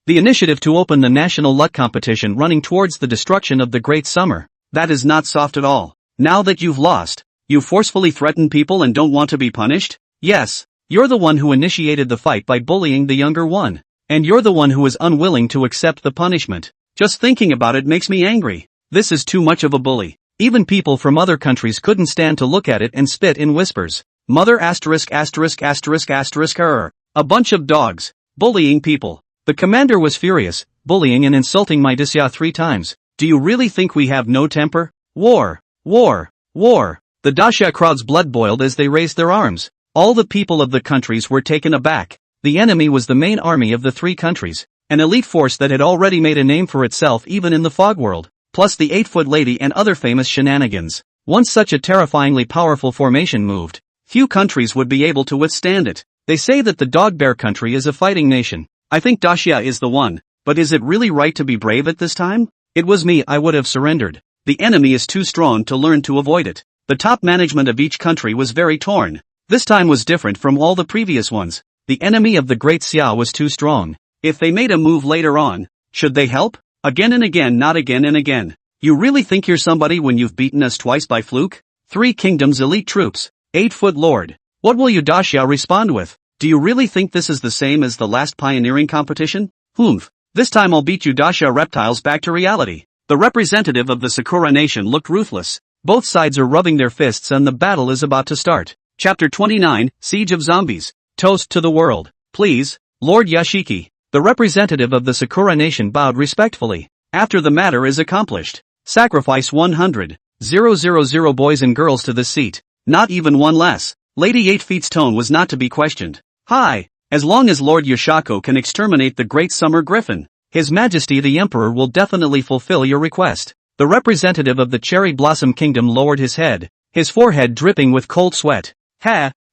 The initiative to open the national luck competition running towards the destruction of the Great Summer. That is not soft at all. Now that you've lost, you forcefully threaten people and don't want to be punished? Yes, you're the one who initiated the fight by bullying the younger one. And you're the one who is unwilling to accept the punishment. Just thinking about it makes me angry. This is too much of a bully. Even people from other countries couldn't stand to look at it and spit in whispers. Mother asterisk asterisk asterisk asterisk A bunch of dogs. Bullying people. The commander was furious, bullying and insulting my dacha 3 times. Do you really think we have no temper? War! War! War! The dacha crowd's blood boiled as they raised their arms. All the people of the countries were taken aback. The enemy was the main army of the 3 countries, an elite force that had already made a name for itself even in the fog world, plus the 8-foot lady and other famous shenanigans. Once such a terrifyingly powerful formation moved, few countries would be able to withstand it. They say that the dog bear country is a fighting nation. I think dacha is the one, but is it really right to be brave at this time? It was me, I would have surrendered. The enemy is too strong to learn to avoid it. The top management of each country was very torn. This time was different from all the previous ones. The enemy of the Great Xia was too strong. If they made a move later on, should they help? Again and again, not again and again. You really think you're somebody when you've beaten us twice by fluke? 3 kingdoms elite troops, 8-foot lord. What will you dacha respond with? Do you really think this is the same as the last pioneering competition? Humph. This time I'll beat you dacha reptiles back to reality. The representative of the Sakura nation looked ruthless. Both sides are rubbing their fists and the battle is about to start. Chapter 29, Siege of Zombies. Toast to the world. Please, Lord Yashiki. The representative of the Sakura nation bowed respectfully. After the matter is accomplished, sacrifice 100,000 boys and girls to this seat. Not even one less. Lady 8 Feet's tone was not to be questioned. Hi, as long as Lord Yoshako can exterminate the Great Summer Griffin, His Majesty the Emperor will definitely fulfill your request. The representative of the Cherry Blossom Kingdom lowered his head, his forehead dripping with cold sweat.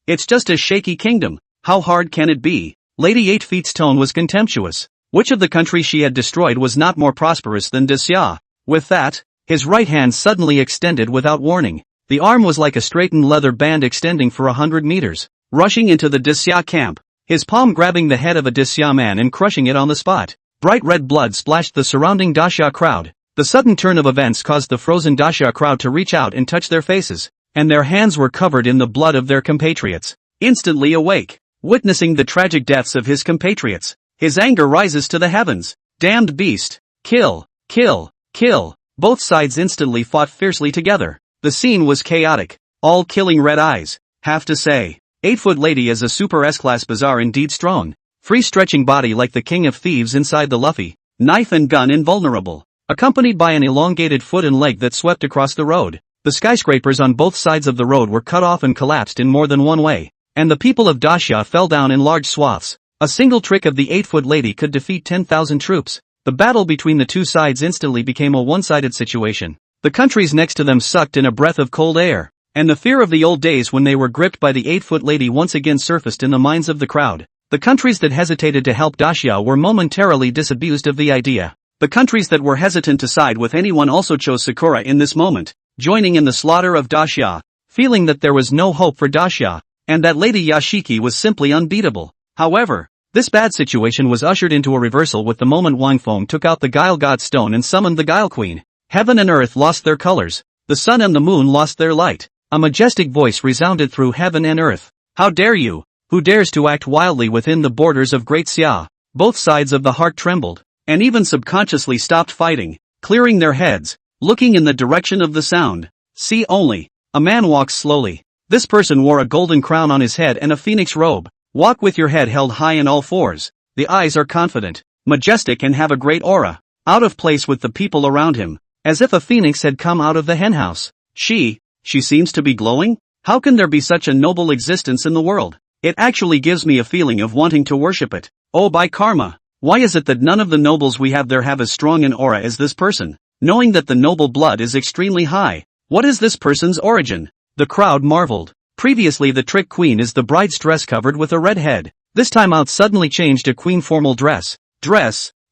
It's just a shaky kingdom. How hard can it be? Lady 8 Feet's tone was contemptuous. Which of the countries she had destroyed was not more prosperous than dacha? With that, his right hand suddenly extended without warning. The arm was like a straightened leather band extending for 100 meters, rushing into the dacha camp, his palm grabbing the head of a dacha man and crushing it on the spot. Bright red blood splashed the surrounding dacha crowd. The sudden turn of events caused the frozen dacha crowd to reach out and touch their faces, and their hands were covered in the blood of their compatriots. Instantly awake, witnessing the tragic deaths of his compatriots, his anger rises to the heavens. Damned beast! Kill! Kill! Kill! Both sides instantly fought fiercely together. The scene was chaotic. All killing red eyes. Have to say, 8-foot lady is a super S-class bizarre indeed strong. Free stretching body like the king of thieves inside the Luffy. Knife and gun invulnerable. Accompanied by an elongated foot and leg that swept across the road. The skyscrapers on both sides of the road were cut off and collapsed in more than one way. And the people of dacha fell down in large swaths. A single trick of the 8-foot lady could defeat 10,000 troops. The battle between the two sides instantly became a one-sided situation. The countries next to them sucked in a breath of cold air. And the fear of the old days when they were gripped by the 8-foot lady once again surfaced in the minds of the crowd. The countries that hesitated to help dacha were momentarily disabused of the idea. The countries that were hesitant to side with anyone also chose Sakura in this moment, joining in the slaughter of dacha, feeling that there was no hope for dacha, and that Lady Yashiki was simply unbeatable. However, This bad situation was ushered into a reversal with the moment Wang Feng took out the Guile God Stone and summoned the Guile Queen. Heaven and earth lost their colors. The sun and the moon lost their light. A majestic voice resounded through heaven and earth. How dare you? Who dares to act wildly within the borders of Great Xia? Both sides of the heart trembled, and even subconsciously stopped fighting, clearing their heads, looking in the direction of the sound. See only. A man walks slowly. This person wore a golden crown on his head and a phoenix robe. Walk with your head held high in all fours. The eyes are confident, majestic and have a great aura. Out of place with the people around him, as if a phoenix had come out of the henhouse. She seems to be glowing? How can there be such a noble existence in the world? It actually gives me a feeling of wanting to worship it. Oh, by karma. Why is it that none of the nobles we have there have as strong an aura as this person? Knowing that the noble blood is extremely high. What is this person's origin? The crowd marveled. Previously the trick queen is the bride's dress covered with a red head. This time out suddenly changed to queen formal dress.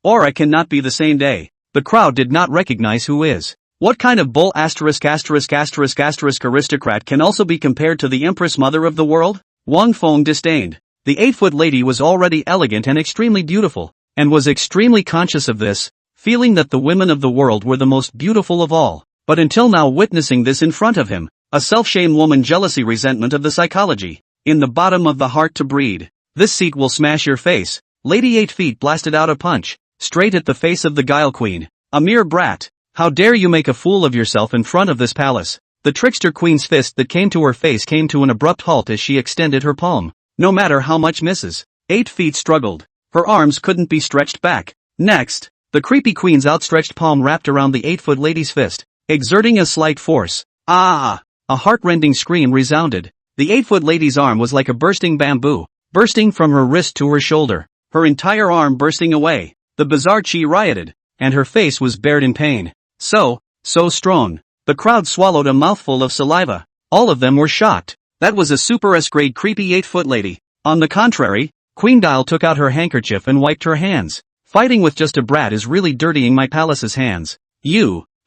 Aura cannot be the same day. The crowd did not recognize who is. What kind of bull aristocrat can also be compared to the empress mother of the world? Wang Feng disdained. The 8-foot lady was already elegant and extremely beautiful, and was extremely conscious of this, feeling that the women of the world were the most beautiful of all. But until now witnessing this in front of him, a self-shame woman jealousy resentment of the psychology, in the bottom of the heart to breed. This seat will smash your face. Lady 8 feet blasted out a punch, straight at the face of the Guile Queen. A mere brat. How dare you make a fool of yourself in front of this palace? The trickster queen's fist that came to her face came to an abrupt halt as she extended her palm. No matter how much Mrs. 8 feet struggled, her arms couldn't be stretched back. Next, the creepy queen's outstretched palm wrapped around the 8-foot lady's fist, exerting a slight force. Ah! A heart-rending scream resounded. The 8-foot lady's arm was like a bursting bamboo, bursting from her wrist to her shoulder, her entire arm bursting away. The bizarre chi rioted, and her face was bared in pain. So strong. The crowd swallowed a mouthful of saliva. All of them were shocked. That was a super S-grade creepy 8-foot lady. On the contrary, Queen Dial took out her handkerchief and wiped her hands. Fighting with just a brat is really dirtying my palace's hands.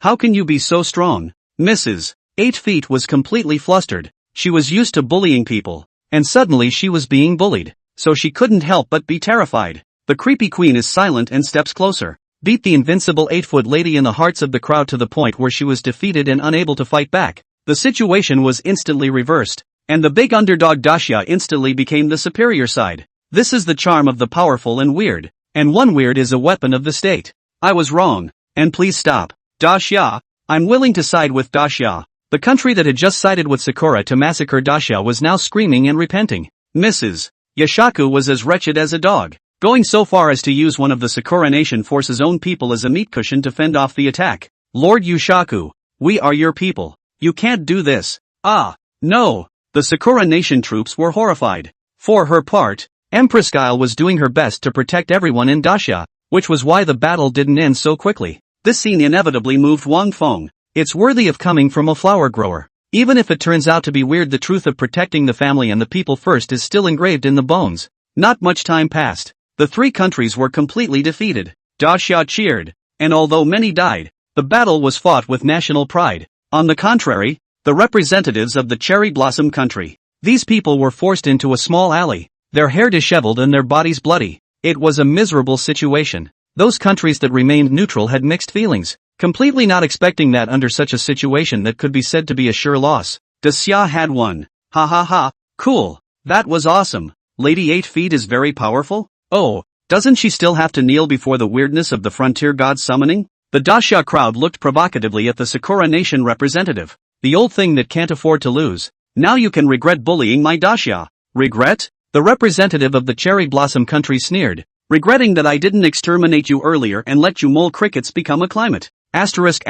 How can you be so strong? Mrs. 8 feet was completely flustered. She was used to bullying people, and suddenly she was being bullied, so she couldn't help but be terrified. The creepy queen is silent and steps closer. Beat the invincible 8-foot lady in the hearts of the crowd to the point where she was defeated and unable to fight back. The situation was instantly reversed, and the big underdog Daxia instantly became the superior side. This is the charm of the powerful and weird, and one weird is a weapon of the state. I was wrong, and please stop. Daxia, I'm willing to side with Daxia. The country that had just sided with Sakura to massacre Daxia was now screaming and repenting. Mrs. Yashaku was as wretched as a dog, going so far as to use one of the Sakura Nation force's own people as a meat cushion to fend off the attack. Lord Yushaku, we are your people. You can't do this. Ah, no. The Sakura Nation troops were horrified. For her part, Empress Guile was doing her best to protect everyone in Daxia, which was why the battle didn't end so quickly. This scene inevitably moved Wang Feng. It's worthy of coming from a flower grower. Even if it turns out to be weird, the truth of protecting the family and the people first is still engraved in the bones. Not much time passed. The 3 countries were completely defeated. Daxia cheered, and although many died, the battle was fought with national pride. On the contrary, the representatives of the cherry blossom country. These people were forced into a small alley, their hair disheveled and their bodies bloody. It was a miserable situation. Those countries that remained neutral had mixed feelings, completely not expecting that under such a situation that could be said to be a sure loss. Daxia had won. Ha ha ha, cool. That was awesome. Lady 8 feet is very powerful? Oh, doesn't she still have to kneel before the weirdness of the frontier god summoning? The Daxia crowd looked provocatively at the Sakura Nation representative. The old thing that can't afford to lose. Now you can regret bullying my Daxia. Regret? The representative of the cherry blossom country sneered. Regretting that I didn't exterminate you earlier and let you mole crickets become a climate. Asterisk.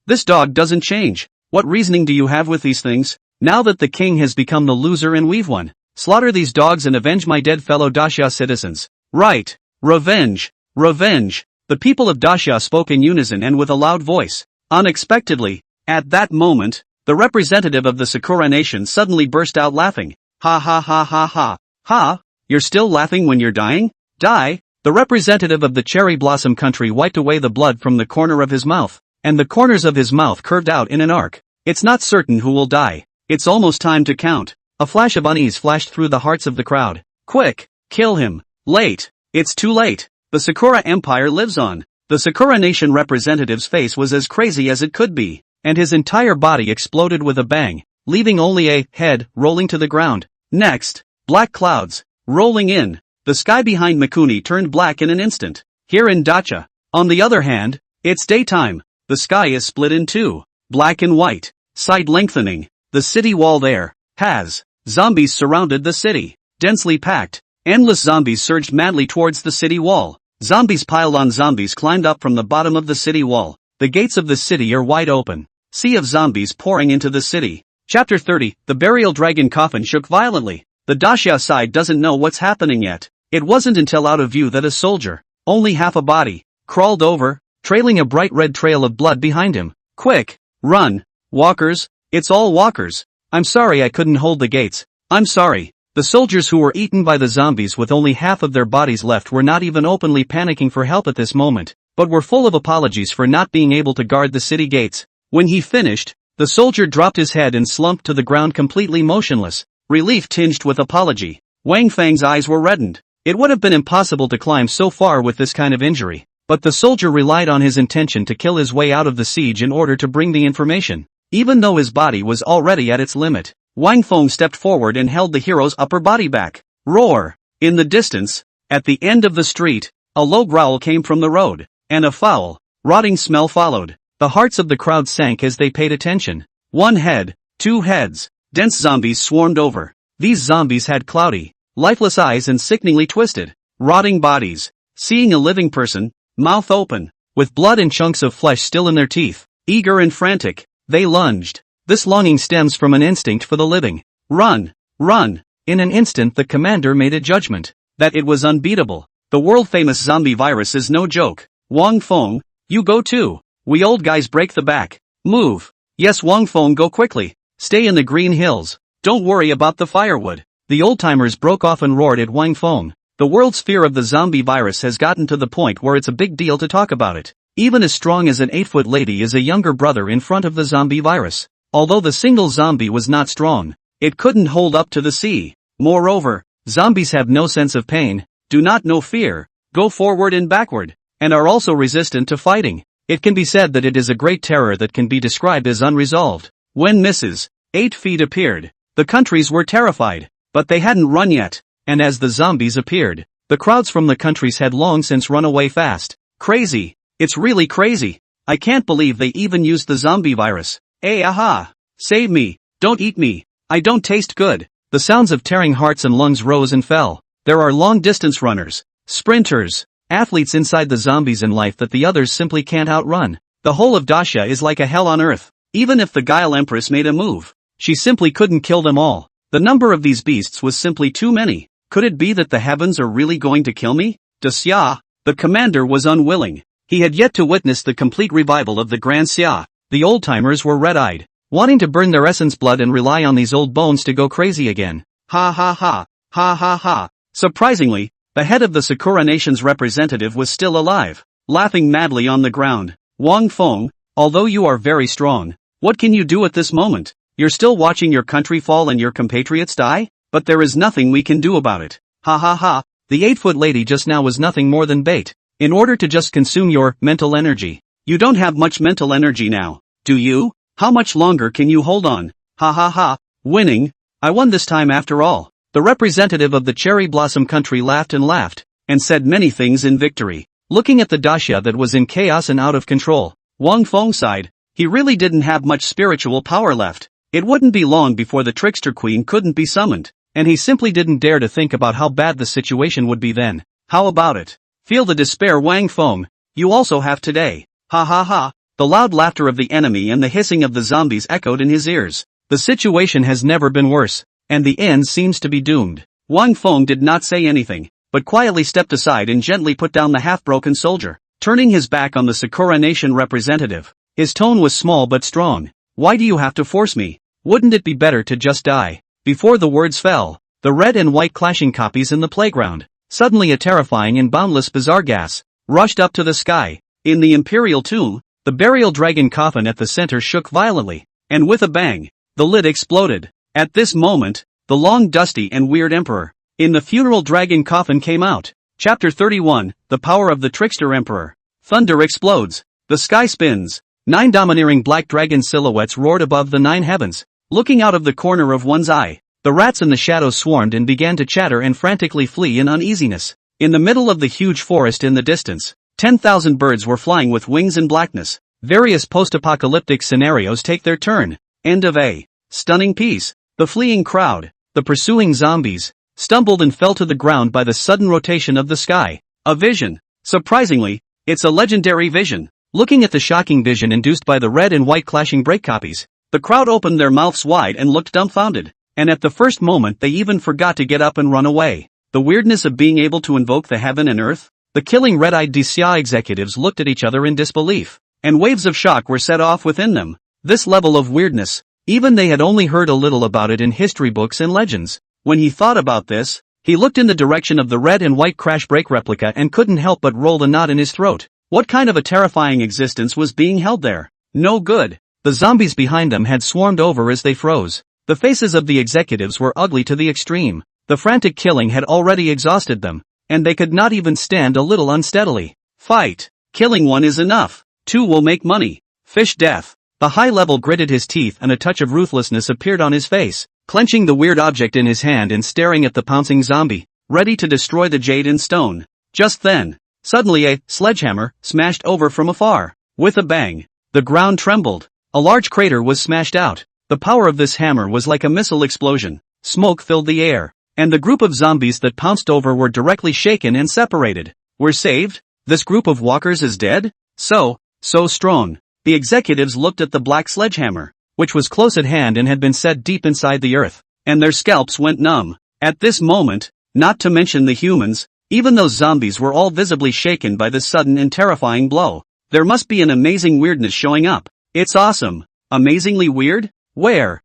This dog doesn't change. What reasoning do you have with these things? Now that the king has become the loser and we've won, slaughter these dogs and avenge my dead fellow Daxia citizens. Right. Revenge. The people of Daxia spoke in unison and with a loud voice. Unexpectedly, at that moment, the representative of the Sakura Nation suddenly burst out laughing. Ha ha ha ha ha. Ha? You're still laughing when you're dying? Die? The representative of the cherry blossom country wiped away the blood from the corner of his mouth, and the corners of his mouth curved out in an arc. It's not certain who will die. It's almost time to count. A flash of unease flashed through the hearts of the crowd. Quick! Kill him. Late. It's too late. The Sakura Empire lives on. The Sakura Nation representative's face was as crazy as it could be, and his entire body exploded with a bang, leaving only a head rolling to the ground. Next, black clouds, rolling in. The sky behind Mikuni turned black in an instant. Here in Dacha, on the other hand, it's daytime. The sky is split in two, black and white, side lengthening. The city wall there has zombies surrounded the city, densely packed. Endless zombies surged madly towards the city wall. Zombies piled on zombies climbed up from the bottom of the city wall. The gates of the city are wide open. Sea of zombies pouring into the city. Chapter 30, the burial dragon coffin shook violently. The Dacia side doesn't know what's happening yet. It wasn't until out of view that a soldier, only half a body, crawled over, trailing a bright red trail of blood behind him. Quick! Run! Walkers! It's all walkers! I'm sorry I couldn't hold the gates. I'm sorry. The soldiers who were eaten by the zombies with only half of their bodies left were not even openly panicking for help at this moment, but were full of apologies for not being able to guard the city gates. When he finished, the soldier dropped his head and slumped to the ground completely motionless, relief tinged with apology. Wang Fang's eyes were reddened. It would have been impossible to climb so far with this kind of injury, but the soldier relied on his intention to kill his way out of the siege in order to bring the information. Even though his body was already at its limit, Wang Feng stepped forward and held the hero's upper body back. Roar! In the distance, at the end of the street, a low growl came from the road, and a foul, rotting smell followed. The hearts of the crowd sank as they paid attention. One head, two heads, dense zombies swarmed over. These zombies had cloudy, lifeless eyes and sickeningly twisted, rotting bodies. Seeing a living person, mouth open, with blood and chunks of flesh still in their teeth, eager and frantic, they lunged. This longing stems from an instinct for the living. Run! Run! In an instant the commander made a judgment that it was unbeatable. The world-famous zombie virus is no joke. Wang Feng, you go too. We old guys break the back. Move. Yes, Wang Feng, go quickly. Stay in the green hills. Don't worry about the firewood. The old-timers broke off and roared at Wang Feng. The world's fear of the zombie virus has gotten to the point where it's a big deal to talk about it. Even as strong as an 8-foot lady is a younger brother in front of the zombie virus. Although the single zombie was not strong, it couldn't hold up to the sea. Moreover, zombies have no sense of pain, do not know fear, go forward and backward, and are also resistant to fighting. It can be said that it is a great terror that can be described as unresolved. When Mrs. 8 Feet appeared, the countries were terrified, but they hadn't run yet, and as the zombies appeared, the crowds from the countries had long since run away fast. Crazy. It's really crazy. I can't believe they even used the zombie virus. Aha! Save me, don't eat me, I don't taste good. The sounds of tearing hearts and lungs rose and fell. There are long-distance runners, sprinters, athletes inside the zombies in life that the others simply can't outrun. The whole of Dacia is like a hell on earth. Even if the Guile Empress made a move, she simply couldn't kill them all. The number of these beasts was simply too many. Could it be that the heavens are really going to kill me? Dacia, the commander was unwilling. He had yet to witness the complete revival of the Grand Xia. The old-timers were red-eyed, wanting to burn their essence blood and rely on these old bones to go crazy again. Ha ha ha, ha ha ha. Surprisingly, the head of the Sakura Nation's representative was still alive, laughing madly on the ground. Wang Feng, although you are very strong, what can you do at this moment? You're still watching your country fall and your compatriots die? But there is nothing we can do about it. Ha ha ha, the 8-foot lady just now was nothing more than bait. In order to just consume your mental energy. You don't have much mental energy now, do you? How much longer can you hold on? Ha ha ha, winning. I won this time after all. The representative of the cherry blossom country laughed and said many things in victory. Looking at the Dacia that was in chaos and out of control, Wang Feng sighed. He really didn't have much spiritual power left. It wouldn't be long before the trickster queen couldn't be summoned, and he simply didn't dare to think about how bad the situation would be then. How about it? Feel the despair, Wang Feng. You also have today. Ha ha ha. The loud laughter of the enemy and the hissing of the zombies echoed in his ears. The situation has never been worse, and the end seems to be doomed. Wang Feng did not say anything, but quietly stepped aside and gently put down the half-broken soldier, turning his back on the Sakura Nation representative. His tone was small but strong. Why do you have to force me? Wouldn't it be better to just die? Before the words fell, the red and white clashing copies in the playground. Suddenly a terrifying and boundless bizarre gas rushed up to the sky. In the imperial tomb, the burial dragon coffin at the center shook violently, and with a bang, the lid exploded. At this moment, the long, dusty and weird emperor, In the funeral dragon coffin came out. Chapter 31, The Power of the Trickster Emperor. Thunder explodes. The sky spins. 9 domineering black dragon silhouettes roared above the 9 heavens. Looking out of the corner of one's eye, the rats in the shadows swarmed and began to chatter and frantically flee in uneasiness. In the middle of the huge forest in the distance, 10,000 birds were flying with wings in blackness. Various post-apocalyptic scenarios take their turn. End of a stunning piece. The fleeing crowd, the pursuing zombies, stumbled and fell to the ground by the sudden rotation of the sky. A vision. Surprisingly, it's a legendary vision. Looking at the shocking vision induced by the red and white clashing break copies, the crowd opened their mouths wide and looked dumbfounded. And at the first moment they even forgot to get up and run away. The weirdness of being able to invoke the heaven and earth? The killing red-eyed DCI executives looked at each other in disbelief, and waves of shock were set off within them. This level of weirdness, even they had only heard a little about it in history books and legends. When he thought about this, he looked in the direction of the red and white crash break replica and couldn't help but roll the knot in his throat. What kind of a terrifying existence was being held there? No good. The zombies behind them had swarmed over as they froze. The faces of the executives were ugly to the extreme. The frantic killing had already exhausted them, and they could not even stand a little unsteadily. Fight. Killing one is enough. 2 will make money. Fish death. The high level gritted his teeth and a touch of ruthlessness appeared on his face, clenching the weird object in his hand and staring at the pouncing zombie, ready to destroy the jade in stone. Just then, suddenly a sledgehammer smashed over from afar. With a bang, the ground trembled. A large crater was smashed out. The power of this hammer was like a missile explosion. Smoke filled the air, and the group of zombies that pounced over were directly shaken and separated. We're saved? This group of walkers is dead? So strong. The executives looked at the black sledgehammer, which was close at hand and had been set deep inside the earth, and their scalps went numb. At this moment, not to mention the humans, even those zombies were all visibly shaken by this sudden and terrifying blow. There must be an amazing weirdness showing up. It's awesome. Amazingly weird? Where?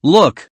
Look.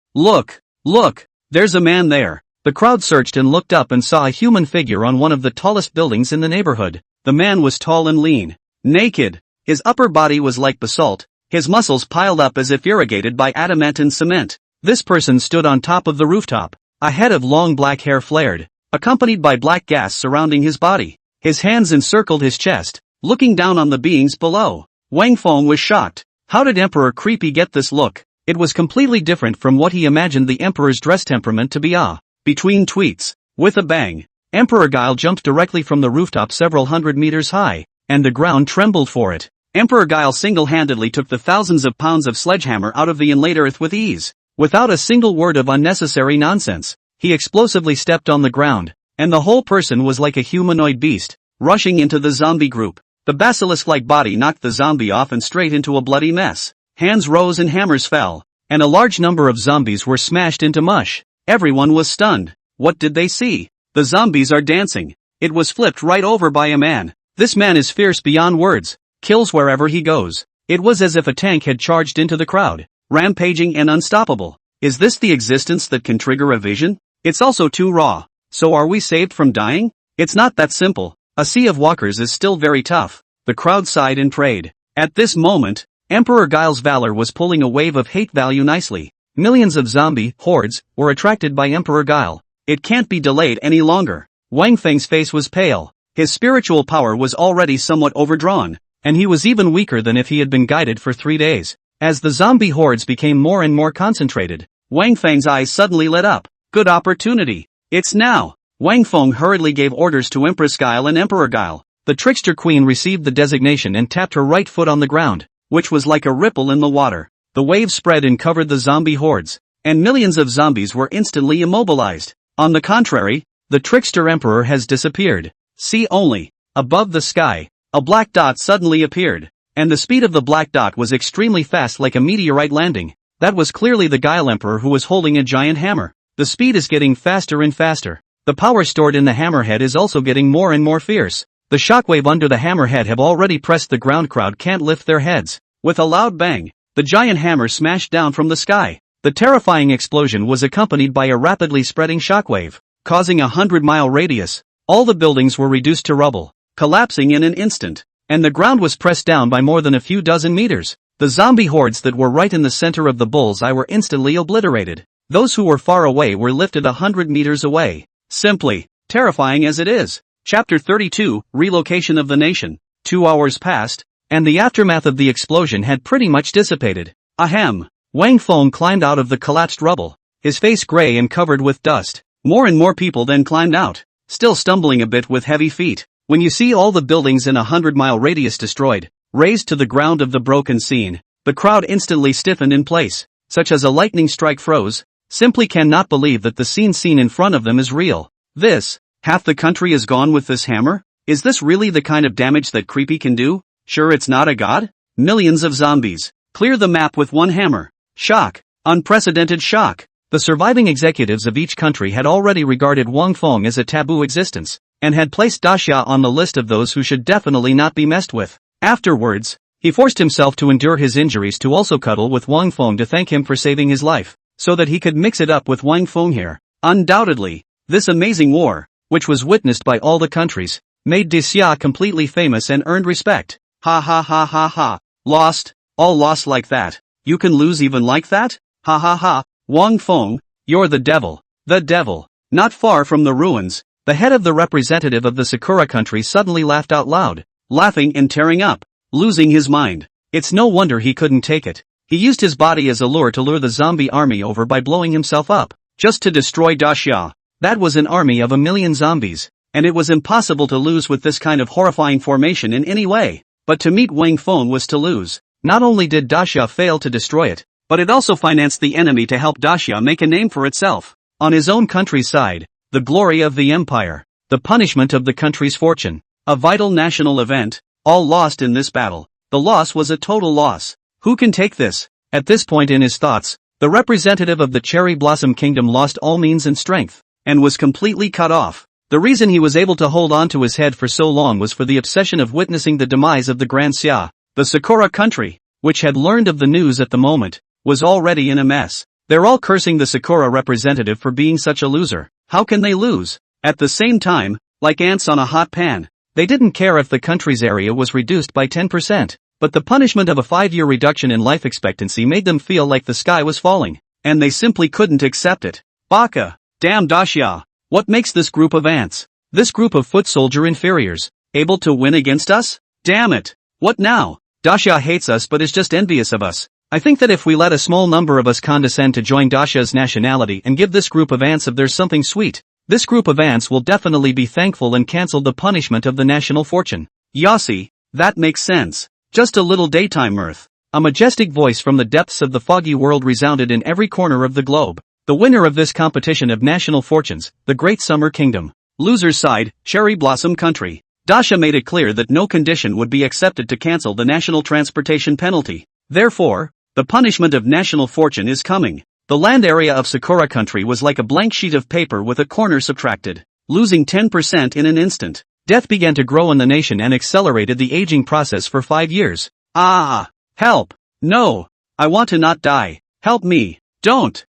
There's a man there. The crowd searched and looked up and saw a human figure on one of the tallest buildings in the neighborhood. The man was tall and lean. Naked. His upper body was like basalt, his muscles piled up as if irrigated by adamantine cement. This person stood on top of the rooftop. A head of long black hair flared, accompanied by black gas surrounding his body. His hands encircled his chest, looking down on the beings below. Wang Feng was shocked. How did Emperor Creepy get this look? It was completely different from what he imagined the Emperor's dress temperament to be. Between tweets. With a bang, Emperor Guile jumped directly from the rooftop several hundred meters high, and the ground trembled for it. Emperor Guile single-handedly took the thousands of pounds of sledgehammer out of the inlaid earth with ease. Without a single word of unnecessary nonsense, he explosively stepped on the ground, and the whole person was like a humanoid beast, rushing into the zombie group. The basilisk-like body knocked the zombie off and straight into a bloody mess. Hands rose and hammers fell, and a large number of zombies were smashed into mush. Everyone was stunned. What did they see? The zombies are dancing. It was flipped right over by a man. This man is fierce beyond words. Kills wherever he goes. It was as if a tank had charged into the crowd, rampaging and unstoppable. Is this the existence that can trigger a vision? It's also too raw. So are we saved from dying? It's not that simple. A sea of walkers is still very tough. The crowd sighed and prayed. At this moment, Emperor Guile's valor was pulling a wave of hate value nicely. Millions of zombie hordes were attracted by Emperor Guile. It can't be delayed any longer. Wang Feng's face was pale. His spiritual power was already somewhat overdrawn, and he was even weaker than if he had been guided for 3 days. As the zombie hordes became more and more concentrated, Wang Feng's eyes suddenly lit up. Good opportunity. It's now. Wang Feng hurriedly gave orders to Empress Guile and Emperor Guile. The trickster queen received the designation and tapped her right foot on the ground, which was like a ripple in the water. The wave spread and covered the zombie hordes, and millions of zombies were instantly immobilized. On the contrary, the trickster emperor has disappeared. See only. Above the sky, a black dot suddenly appeared, and the speed of the black dot was extremely fast, like a meteorite landing. That was clearly the Guile Emperor, who was holding a giant hammer. The speed is getting faster and faster. The power stored in the hammerhead is also getting more and more fierce. The shockwave under the hammerhead have already pressed the ground. Crowd can't lift their heads. With a loud bang, the giant hammer smashed down from the sky. The terrifying explosion was accompanied by a rapidly spreading shockwave, causing a 100-mile radius. All the buildings were reduced to rubble, collapsing in an instant, and the ground was pressed down by more than a few dozen meters. The zombie hordes that were right in the center of the bullseye were instantly obliterated. Those who were far away were lifted 100 meters away. Simply terrifying as it is. Chapter 32, Relocation of the Nation. 2 hours passed, and the aftermath of the explosion had pretty much dissipated. Ahem. Wang Feng climbed out of the collapsed rubble, his face gray and covered with dust. More and more people then climbed out, still stumbling a bit with heavy feet. When you see all the buildings in a 100-mile radius destroyed, razed to the ground of the broken scene, the crowd instantly stiffened in place, such as a lightning strike froze, simply cannot believe that the scene seen in front of them is real. This, half the country is gone with this hammer? Is this really the kind of damage that creepy can do? Sure it's not a god? Millions of zombies. Clear the map with one hammer. Shock. Unprecedented shock. The surviving executives of each country had already regarded Wang Feng as a taboo existence, and had placed Daxia on the list of those who should definitely not be messed with. Afterwards, he forced himself to endure his injuries to also cuddle with Wang Feng to thank him for saving his life, so that he could mix it up with Wang Feng here. Undoubtedly, this amazing war, which was witnessed by all the countries, made Daxia completely famous and earned respect. Ha ha ha ha ha. Lost? All lost like that? You can lose even like that? Ha ha ha. Wang Feng, you're the devil. The devil. Not far from the ruins, the head of the representative of the Sakura country suddenly laughed out loud, laughing and tearing up, losing his mind. It's no wonder he couldn't take it. He used his body as a lure to lure the zombie army over by blowing himself up, just to destroy Daxia. That was an army of 1 million zombies, and it was impossible to lose with this kind of horrifying formation in any way. But to meet Wang Feng was to lose. Not only did Daxia fail to destroy it, but it also financed the enemy to help Daxia make a name for itself. On his own country's side, the glory of the empire, the punishment of the country's fortune, a vital national event, all lost in this battle. The loss was a total loss. Who can take this? At this point in his thoughts, the representative of the Cherry Blossom Kingdom lost all means and strength, and was completely cut off. The reason he was able to hold on to his head for so long was for the obsession of witnessing the demise of the Grand Xia. The Sakura country, which had learned of the news at the moment, was already in a mess. They're all cursing the Sakura representative for being such a loser. How can they lose? At the same time, like ants on a hot pan, they didn't care if the country's area was reduced by 10%, but the punishment of a 5-year reduction in life expectancy made them feel like the sky was falling, and they simply couldn't accept it. Baka! Damn Daxia! What makes this group of ants, this group of foot soldier inferiors, able to win against us? Damn it! What now? Daxia hates us but is just envious of us. I think that if we let a small number of us condescend to join Daxia's nationality and give this group of ants of theirs something sweet, this group of ants will definitely be thankful and cancel the punishment of the national fortune. Yossi, that makes sense. Just a little daytime mirth. A majestic voice from the depths of the foggy world resounded in every corner of the globe. The winner of this competition of national fortunes, the Great Summer Kingdom. Loser's side, Cherry Blossom Country. Daxia made it clear that no condition would be accepted to cancel the national transportation penalty. Therefore, the punishment of national fortune is coming. The land area of Sakura country was like a blank sheet of paper with a corner subtracted, losing 10% in an instant. Death began to grow in the nation and accelerated the aging process for 5 years. Ah! Help! No! I want to not die. Help me! Don't!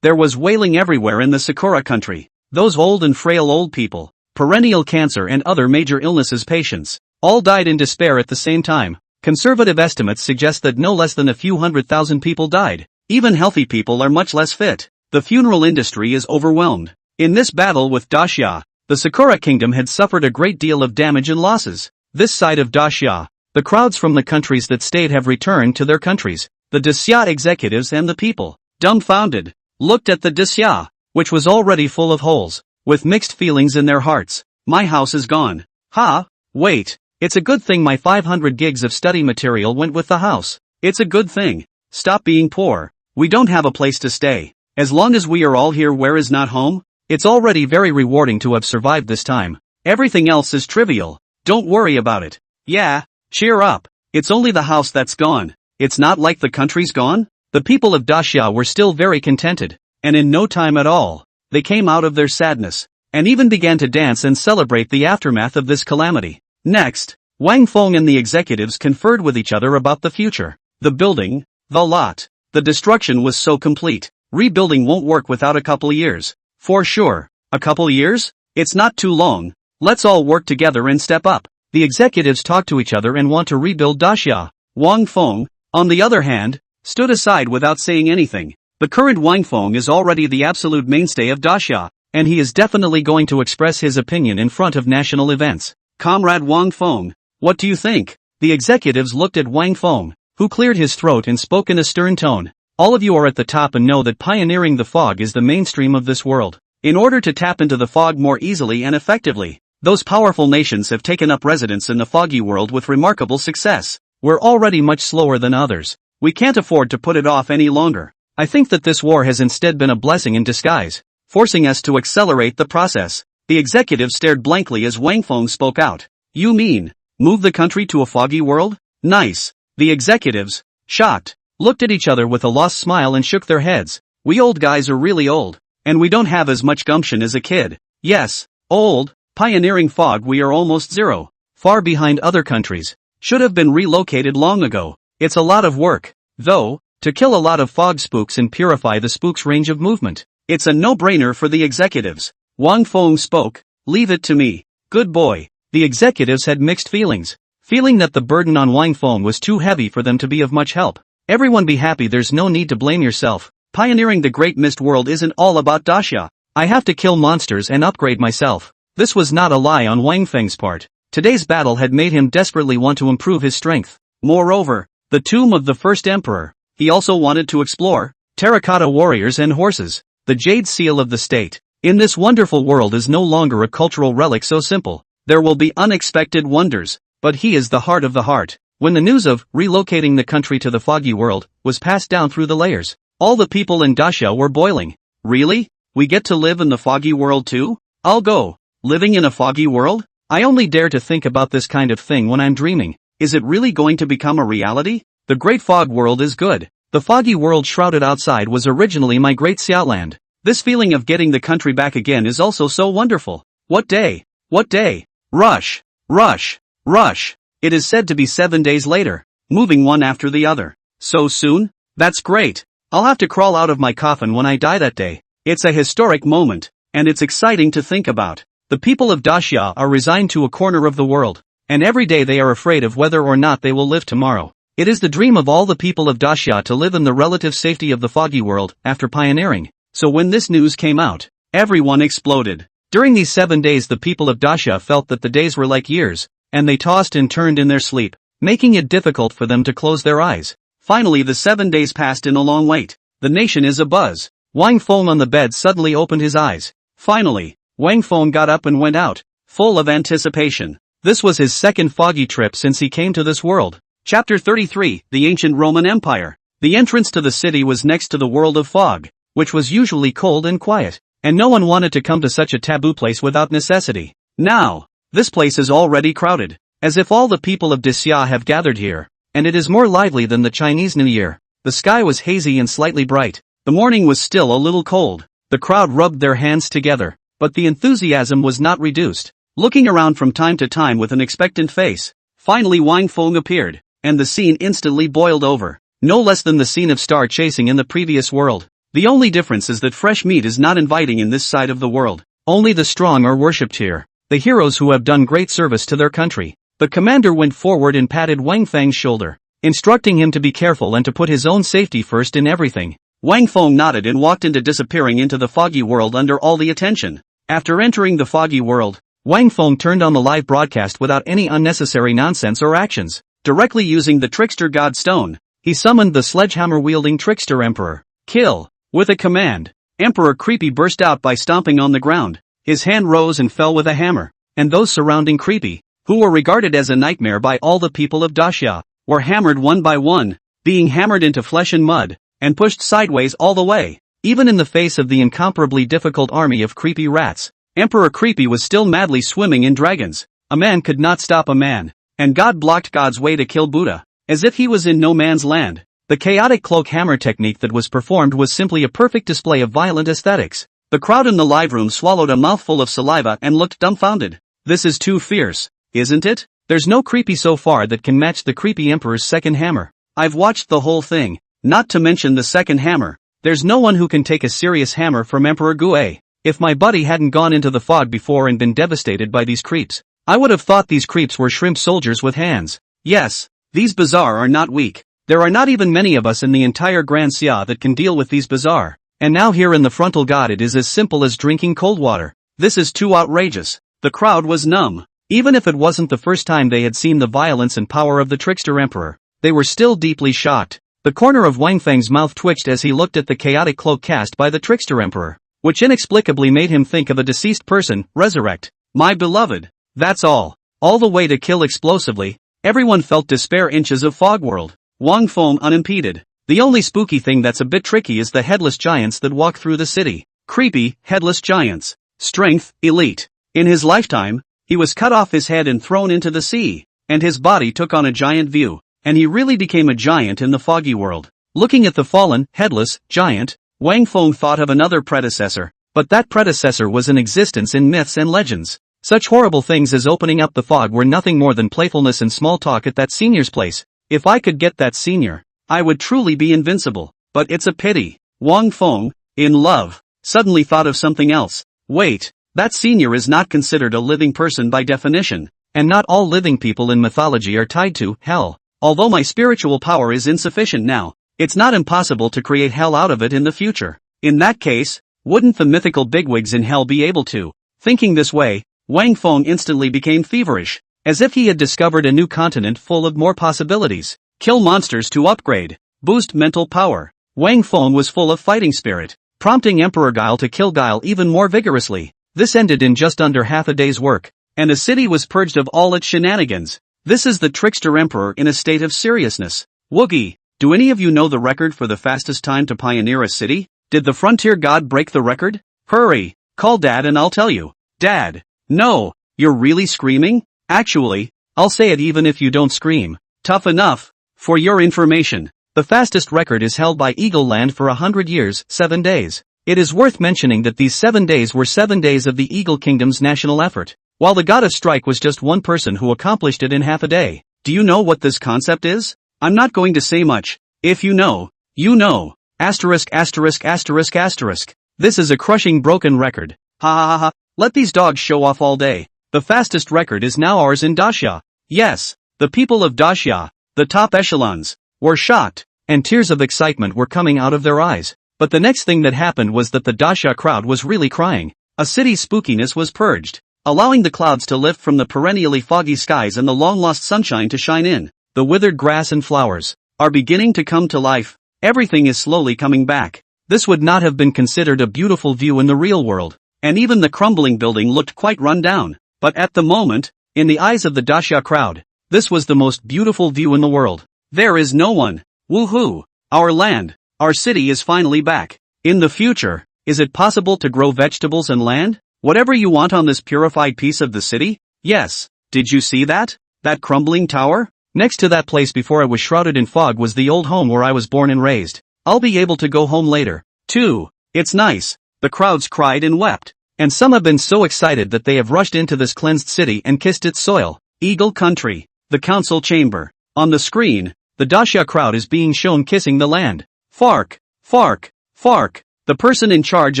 There was wailing everywhere in the Sakura country. Those old and frail old people, perennial cancer and other major illnesses patients, all died in despair at the same time. Conservative estimates suggest that no less than a few 100,000 people died. Even healthy people are much less fit. The funeral industry is overwhelmed. In this battle with Daxia, the Sakura kingdom had suffered a great deal of damage and losses. This side of Daxia, the crowds from the countries that stayed have returned to their countries. The Daxia executives and the people, dumbfounded, looked at the Daxia, which was already full of holes, with mixed feelings in their hearts. My house is gone. Ha! Wait. It's a good thing my 500 gigs of study material went with the house. It's a good thing. Stop being poor. We don't have a place to stay. As long as we are all here, where is not home? It's already very rewarding to have survived this time. Everything else is trivial. Don't worry about it. Yeah, cheer up. It's only the house that's gone. It's not like the country's gone. The people of Daxia were still very contented, and in no time at all, they came out of their sadness, and even began to dance and celebrate the aftermath of this calamity. Next, Wang Feng and the executives conferred with each other about the future. The building, the lot, the destruction was so complete. Rebuilding won't work without a couple years. For sure. A couple years? It's not too long. Let's all work together and step up. The executives talk to each other and want to rebuild Daxia. Wang Feng, on the other hand, stood aside without saying anything. The current Wang Feng is already the absolute mainstay of Daxia, and he is definitely going to express his opinion in front of national events. Comrade Wang Feng, what do you think? The executives looked at Wang Feng, who cleared his throat and spoke in a stern tone. All of you are at the top and know that pioneering the fog is the mainstream of this world. In order to tap into the fog more easily and effectively, those powerful nations have taken up residence in the foggy world with remarkable success. We're already much slower than others. We can't afford to put it off any longer. I think that this war has instead been a blessing in disguise, forcing us to accelerate the process. The executive stared blankly as Wang Feng spoke out. You mean, move the country to a foggy world? Nice. The executives, shocked, looked at each other with a lost smile and shook their heads. We old guys are really old, and we don't have as much gumption as a kid. Yes, old, pioneering fog we are almost zero, far behind other countries. Should have been relocated long ago. It's a lot of work, though, to kill a lot of fog spooks and purify the spooks' range of movement. It's a no-brainer for the executives. Wang Feng spoke, leave it to me. Good boy. The executives had mixed feelings, feeling that the burden on Wang Feng was too heavy for them to be of much help. Everyone be happy, there's no need to blame yourself. Pioneering the great mist world isn't all about Daxia. I have to kill monsters and upgrade myself. This was not a lie on Wang Feng's part. Today's battle had made him desperately want to improve his strength. Moreover, the tomb of the first emperor, he also wanted to explore. Terracotta warriors and horses, the jade seal of the state. In this wonderful world is no longer a cultural relic so simple. There will be unexpected wonders, but he is the heart of the heart. When the news of relocating the country to the foggy world was passed down through the layers, all the people in Daxia were boiling. Really? We get to live in the foggy world too? I'll go. Living in a foggy world? I only dare to think about this kind of thing when I'm dreaming. Is it really going to become a reality? The great fog world is good. The foggy world shrouded outside was originally my great Xiaoland. This feeling of getting the country back again is also so wonderful. What day? What day? Rush. Rush. Rush. It is said to be 7 days later, moving one after the other. So soon? That's great. I'll have to crawl out of my coffin when I die that day. It's a historic moment, and it's exciting to think about. The people of Daxia are resigned to a corner of the world, and every day they are afraid of whether or not they will live tomorrow. It is the dream of all the people of Daxia to live in the relative safety of the foggy world after pioneering. So when this news came out, everyone exploded. During these 7 days the people of Daxia felt that the days were like years, and they tossed and turned in their sleep, making it difficult for them to close their eyes. Finally the 7 days passed in a long wait. The nation is abuzz. Wang Feng on the bed suddenly opened his eyes. Finally, Wang Feng got up and went out, full of anticipation. This was his second foggy trip since he came to this world. Chapter 33, The Ancient Roman Empire. The entrance to the city was next to the world of fog, which was usually cold and quiet, and no one wanted to come to such a taboo place without necessity. Now, this place is already crowded, as if all the people of Daxia have gathered here, and it is more lively than the Chinese New Year. The sky was hazy and slightly bright. The morning was still a little cold. The crowd rubbed their hands together, but the enthusiasm was not reduced, looking around from time to time with an expectant face. Finally Wang Feng appeared, and the scene instantly boiled over, no less than the scene of star chasing in the previous world. The only difference is that fresh meat is not inviting in this side of the world. Only the strong are worshipped here, the heroes who have done great service to their country. The commander went forward and patted Wang Feng's shoulder, instructing him to be careful and to put his own safety first in everything. Wang Feng nodded and walked into disappearing into the foggy world under all the attention. After entering the foggy world, Wang Feng turned on the live broadcast without any unnecessary nonsense or actions. Directly using the trickster god stone, he summoned the sledgehammer-wielding trickster emperor. Kill! With a command, Emperor Creepy burst out by stomping on the ground. His hand rose and fell with a hammer, and those surrounding Creepy, who were regarded as a nightmare by all the people of Daxia, were hammered one by one, being hammered into flesh and mud, and pushed sideways all the way. Even in the face of the incomparably difficult army of creepy rats, Emperor Creepy was still madly swimming in dragons. A man could not stop a man, and God blocked God's way to kill Buddha, as if he was in no man's land. The chaotic cloak hammer technique that was performed was simply a perfect display of violent aesthetics. The crowd in the live room swallowed a mouthful of saliva and looked dumbfounded. This is too fierce, isn't it? There's no Creepy so far that can match the Creepy Emperor's second hammer. I've watched the whole thing, not to mention the second hammer. There's no one who can take a serious hammer from Emperor Gue. If my buddy hadn't gone into the fog before and been devastated by these creeps, I would have thought these creeps were shrimp soldiers with hands. Yes, these bazaar are not weak. There are not even many of us in the entire Grand Xia that can deal with these bizarre. And now here in the frontal god it is as simple as drinking cold water. This is too outrageous. The crowd was numb. Even if it wasn't the first time they had seen the violence and power of the trickster emperor, they were still deeply shocked. The corner of Wang Feng's mouth twitched as he looked at the chaotic cloak cast by the trickster emperor, which inexplicably made him think of a deceased person, resurrect. My beloved. That's all. All the way to kill explosively. Everyone felt despair inches of fog world. Wang Feng unimpeded. The only spooky thing that's a bit tricky is the headless giants that walk through the city. Creepy, headless giants. Strength, elite. In his lifetime, he was cut off his head and thrown into the sea, and his body took on a giant view, and he really became a giant in the foggy world. Looking at the fallen, headless, giant, Wang Feng thought of another predecessor, but that predecessor was in existence in myths and legends. Such horrible things as opening up the fog were nothing more than playfulness and small talk at that senior's place. If I could get that senior, I would truly be invincible, but it's a pity. Wang Feng, in love, suddenly thought of something else. Wait, that senior is not considered a living person by definition, and not all living people in mythology are tied to hell. Although my spiritual power is insufficient now, it's not impossible to create hell out of it in the future. In that case, wouldn't the mythical bigwigs in hell be able to? Thinking this way, Wang Feng instantly became feverish, as if he had discovered a new continent full of more possibilities. Kill monsters to upgrade. Boost mental power. Wang Feng was full of fighting spirit, prompting Emperor Guile to kill Guile even more vigorously. This ended in just under half a day's work, and the city was purged of all its shenanigans. This is the trickster emperor in a state of seriousness. Woogie, do any of you know the record for the fastest time to pioneer a city? Did the frontier god break the record? Hurry, call Dad and I'll tell you. Dad. No, you're really screaming? Actually, I'll say it even if you don't scream. Tough enough. For your information, the fastest record is held by Eagle Land for 100 years, 7 days. It is worth mentioning that these 7 days were 7 days of the Eagle Kingdom's national effort, while the God of Strike was just one person who accomplished it in half a day. Do you know what this concept is? I'm not going to say much. If you know, you know. Asterisk asterisk asterisk asterisk. This is a crushing broken record. Ha ha ha ha. Let these dogs show off all day. The fastest record is now ours in Daxia. Yes, the people of Daxia, the top echelons, were shocked, and tears of excitement were coming out of their eyes. But the next thing that happened was that the Daxia crowd was really crying. A city's spookiness was purged, allowing the clouds to lift from the perennially foggy skies and the long-lost sunshine to shine in. The withered grass and flowers are beginning to come to life. Everything is slowly coming back. This would not have been considered a beautiful view in the real world, and even the crumbling building looked quite run down. But at the moment, in the eyes of the Daxia crowd, this was the most beautiful view in the world. There is no one. Woohoo! Our land, our city is finally back. In the future, is it possible to grow vegetables and land? Whatever you want on this purified piece of the city? Yes. Did you see that? That crumbling tower? Next to that place before it was shrouded in fog was the old home where I was born and raised. I'll be able to go home later, too. It's nice. The crowds cried and wept. And some have been so excited that they have rushed into this cleansed city and kissed its soil. Eagle Country. The council chamber. On the screen, the Daxia crowd is being shown kissing the land. Fark, Fark, Fark, the person in charge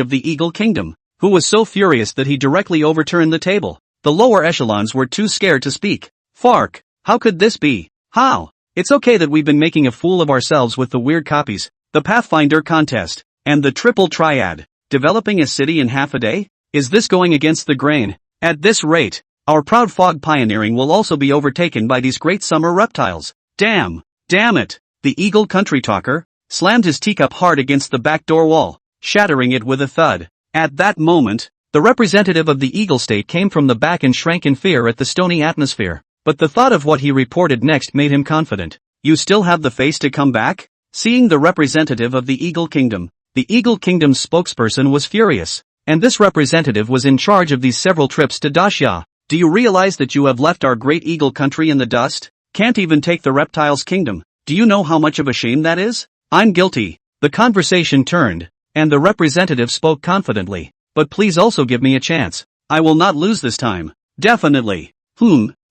of the Eagle Kingdom, who was so furious that he directly overturned the table. The lower echelons were too scared to speak. Fark, how could this be? How? It's okay that we've been making a fool of ourselves with the weird copies, the Pathfinder contest, and the triple triad. Developing a city in half a day? Is this going against the grain? At this rate, our proud fog pioneering will also be overtaken by these great summer reptiles. Damn it. The Eagle Country talker slammed his teacup hard against the back door wall, shattering it with a thud. At that moment, the representative of the Eagle State came from the back and shrank in fear at the stony atmosphere. But the thought of what he reported next made him confident. You still have the face to come back? Seeing the representative of the Eagle Kingdom, the Eagle Kingdom's spokesperson was furious. And this representative was in charge of these several trips to Daxia. Do you realize that you have left our great Eagle Country in the dust? Can't even take the reptiles' kingdom. Do you know how much of a shame that is? I'm guilty. The conversation turned, and the representative spoke confidently. But please also give me a chance. I will not lose this time. Definitely.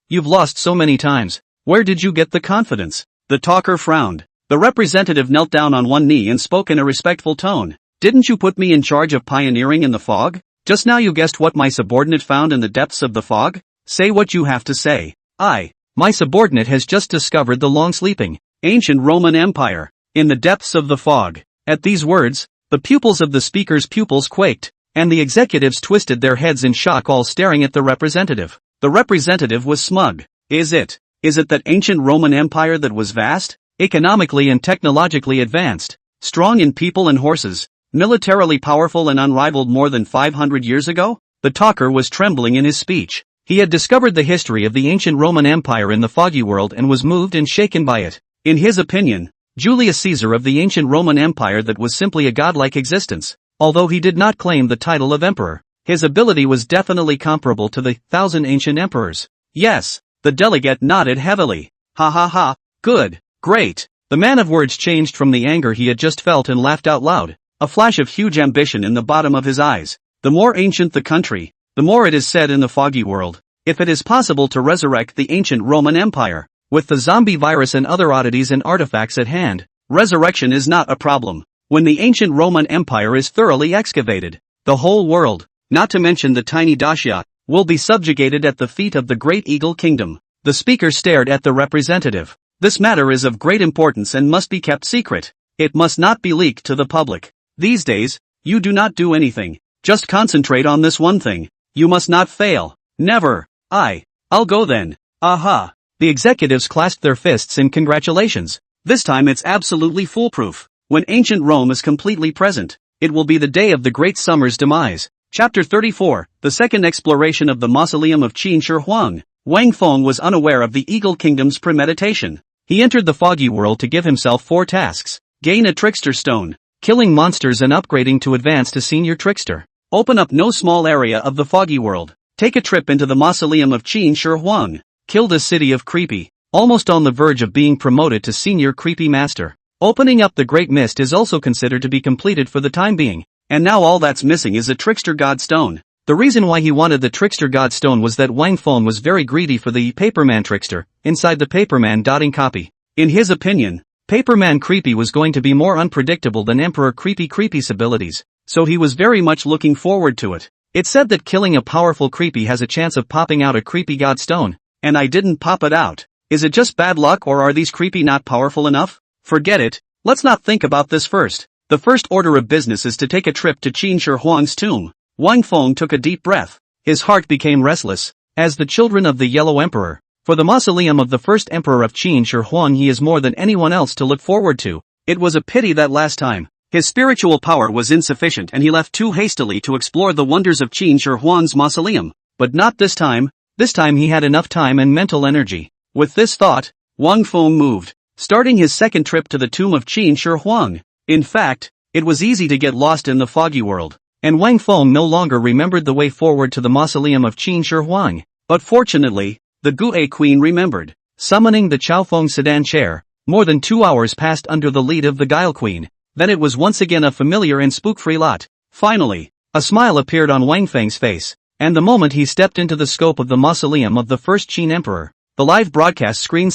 You've lost so many times. Where did you get the confidence? The talker frowned. The representative knelt down on one knee and spoke in a respectful tone. Didn't you put me in charge of pioneering in the fog? Just now you guessed what my subordinate found in the depths of the fog? Say what you have to say. My subordinate has just discovered the long sleeping. Ancient Roman Empire. In the depths of the fog. At these words, the pupils of the speaker's pupils quaked, and the executives twisted their heads in shock, all staring at the representative. The representative was smug. Is it that ancient Roman Empire that was vast, economically and technologically advanced, strong in people and horses, militarily powerful and unrivaled more than 500 years ago? The talker was trembling in his speech. He had discovered the history of the ancient Roman Empire in the foggy world and was moved and shaken by it. In his opinion, Julius Caesar of the ancient Roman Empire that was simply a godlike existence. Although he did not claim the title of emperor, his ability was definitely comparable to the 1,000 ancient emperors. Yes, the delegate nodded heavily. Ha ha ha, good, great. The man of words changed from the anger he had just felt and laughed out loud, a flash of huge ambition in the bottom of his eyes. The more ancient the country, the more it is said in the foggy world. If it is possible to resurrect the ancient Roman Empire, with the zombie virus and other oddities and artifacts at hand, resurrection is not a problem. When the ancient Roman Empire is thoroughly excavated, the whole world, not to mention the tiny Dacia, will be subjugated at the feet of the great Eagle Kingdom. The speaker stared at the representative. This matter is of great importance and must be kept secret. It must not be leaked to the public. These days, you do not do anything. Just concentrate on this one thing. You must not fail. Never. I'll go then. Aha. The executives clasped their fists in congratulations. This time it's absolutely foolproof. When ancient Rome is completely present, it will be the day of the great summer's demise. Chapter 34, the second exploration of the mausoleum of Qin Shi Huang. Wang Feng was unaware of the Eagle Kingdom's premeditation. He entered the foggy world to give himself 4 tasks. Gain a trickster stone, killing monsters and upgrading to advance to senior trickster. Open up no small area of the foggy world. Take a trip into the mausoleum of Qin Shi Huang. Kill the city of Creepy, almost on the verge of being promoted to senior Creepy Master. Opening up the Great Mist is also considered to be completed for the time being, and now all that's missing is a Trickster God Stone. The reason why he wanted the Trickster God Stone was that Wang Feng was very greedy for the Paperman Trickster, inside the Paperman dotting copy. In his opinion, Paperman Creepy was going to be more unpredictable than Emperor Creepy's abilities, so he was very much looking forward to it. It's said that killing a powerful Creepy has a chance of popping out a Creepy God Stone, and I didn't pop it out. Is it just bad luck, or are these Creepy not powerful enough? Forget it, let's not think about this first. The first order of business is to take a trip to Qin Shi Huang's tomb. Wang Feng took a deep breath. His heart became restless. As the children of the Yellow Emperor, for the mausoleum of the first emperor of Qin Shi Huang he is more than anyone else to look forward to. It was a pity that last time, his spiritual power was insufficient and he left too hastily to explore the wonders of Qin Shi Huang's mausoleum. But not this time. This time he had enough time and mental energy. With this thought, Wang Feng moved, starting his second trip to the tomb of Qin Shi Huang. In fact, it was easy to get lost in the foggy world, and Wang Feng no longer remembered the way forward to the mausoleum of Qin Shi Huang. But fortunately, the Gue Queen remembered. Summoning the Chaofeng Sedan chair, more than 2 hours passed under the lead of the Guile Queen. Then it was once again a familiar and spook-free lot. Finally, a smile appeared on Wang Feng's face, and the moment he stepped into the scope of the mausoleum of the first Qin Emperor, the live broadcast screen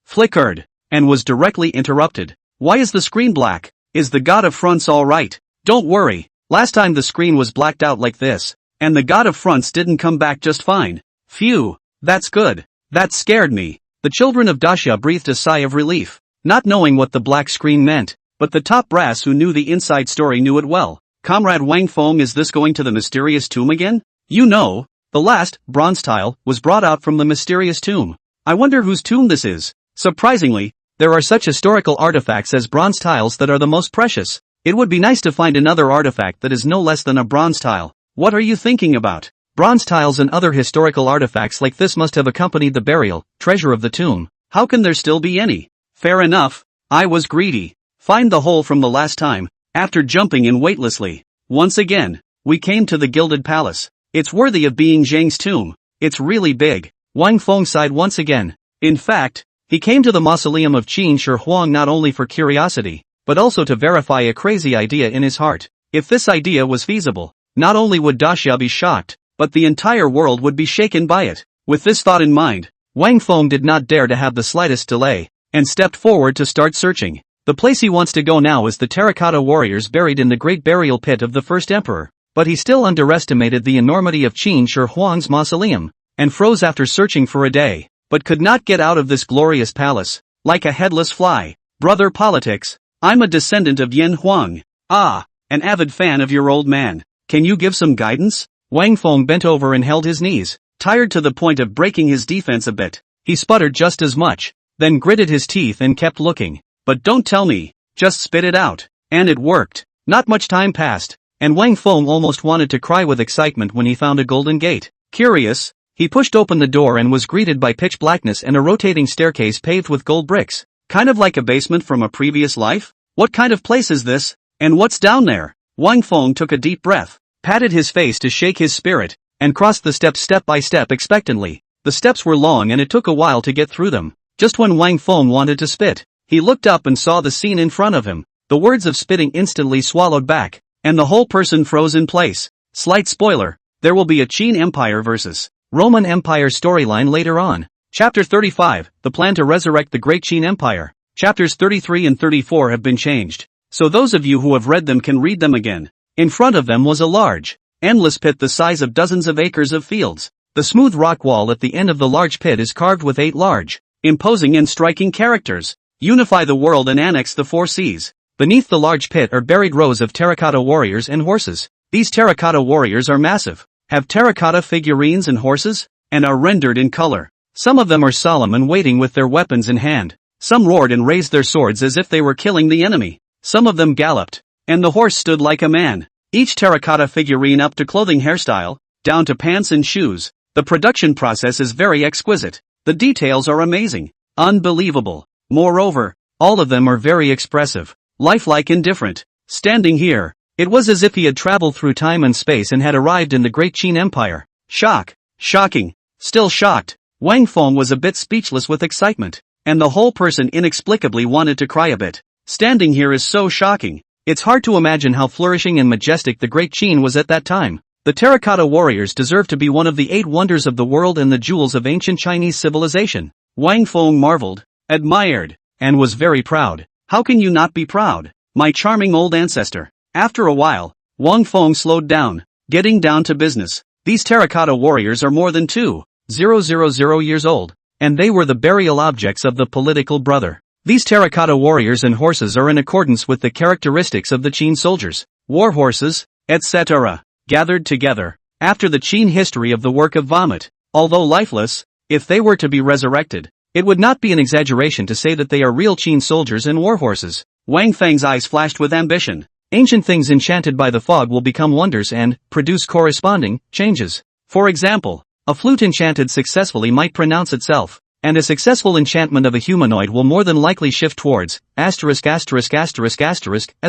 flickered, and was directly interrupted. Why is the screen black? Is the God of Fronts alright? Don't worry, last time the screen was blacked out like this, and the God of Fronts didn't come back just fine. Phew, that's good. That scared me. The children of Dacia breathed a sigh of relief, not knowing what the black screen meant, but the top brass who knew the inside story knew it well. Comrade Wang Feng, is this going to the mysterious tomb again? You know, the last bronze tile was brought out from the mysterious tomb. I wonder whose tomb this is. Surprisingly, there are such historical artifacts as bronze tiles that are the most precious. It would be nice to find another artifact that is no less than a bronze tile. What are you thinking about? Bronze tiles and other historical artifacts like this must have accompanied the burial treasure of the tomb. How can there still be any? Fair enough, I was greedy. Find the hole from the last time. After jumping in weightlessly, once again, we came to the Gilded Palace. It's worthy of being Jiang's tomb. It's really big. Wang Feng sighed once again. In fact, he came to the mausoleum of Qin Shi Huang not only for curiosity, but also to verify a crazy idea in his heart. If this idea was feasible, not only would Dacia be shocked, but the entire world would be shaken by it. With this thought in mind, Wang Feng did not dare to have the slightest delay, and stepped forward to start searching. The place he wants to go now is the terracotta warriors buried in the great burial pit of the first emperor, but he still underestimated the enormity of Qin Shi Huang's mausoleum, and froze after searching for a day, but could not get out of this glorious palace. like a headless fly. Brother politics. I'm a descendant of Yin Huang. Ah, an avid fan of your old man. Can you give some guidance? Wang Feng bent over and held his knees, tired to the point of breaking his defense a bit. He sputtered just as much, then gritted his teeth and kept looking. But don't tell me, just spit it out. And it worked. Not much time passed, and Wang Feng almost wanted to cry with excitement when he found a golden gate. Curious, he pushed open the door and was greeted by pitch blackness and a rotating staircase paved with gold bricks. Kind of like a basement from a previous life? What kind of place is this? And what's down there? Wang Feng took a deep breath, patted his face to shake his spirit, and crossed the steps step by step expectantly. The steps were long and it took a while to get through them. Just when Wang Feng wanted to spit, he looked up and saw the scene in front of him. The words of spitting instantly swallowed back, and the whole person froze in place. Slight spoiler, there will be a Qin Empire vs. Roman Empire storyline later on. Chapter 35, The Plan to Resurrect the Great Qin Empire. Chapters 33 and 34 have been changed, so those of you who have read them can read them again. In front of them was a large, endless pit the size of dozens of acres of fields. The smooth rock wall at the end of the large pit is carved with 8 large, imposing and striking characters. Unify the world and annex the 4 seas. Beneath the large pit are buried rows of terracotta warriors and horses. These terracotta warriors are massive, have terracotta figurines and horses, and are rendered in color. Some of them are solemn and waiting with their weapons in hand. Some roared and raised their swords as if they were killing the enemy. Some of them galloped, and the horse stood like a man. Each terracotta figurine up to clothing hairstyle, down to pants and shoes. The production process is very exquisite. The details are amazing. Unbelievable. Moreover, all of them are very expressive, lifelike and different. Standing here, it was as if he had traveled through time and space and had arrived in the Great Qin Empire. Shock. Shocking. Still shocked. Wang Feng was a bit speechless with excitement, and the whole person inexplicably wanted to cry a bit. Standing here is so shocking. It's hard to imagine how flourishing and majestic the Great Qin was at that time. The terracotta warriors deserve to be one of the 8 wonders of the world and the jewels of ancient Chinese civilization. Wang Feng marveled, admired, and was very proud. How can you not be proud, my charming old ancestor? After a while, Wang Feng slowed down, getting down to business. These terracotta warriors are more than 2,000 years old, and they were the burial objects of the political brother. These terracotta warriors and horses are in accordance with the characteristics of the Qin soldiers, war horses, etc., gathered together, after the Qin history of the work of vomit. Although lifeless, if they were to be resurrected, it would not be an exaggeration to say that they are real Qin soldiers and war horses. Wang Feng's eyes flashed with ambition. Ancient things enchanted by the fog will become wonders and produce corresponding changes. For example, a flute enchanted successfully might pronounce itself, and a successful enchantment of a humanoid will more than likely shift towards as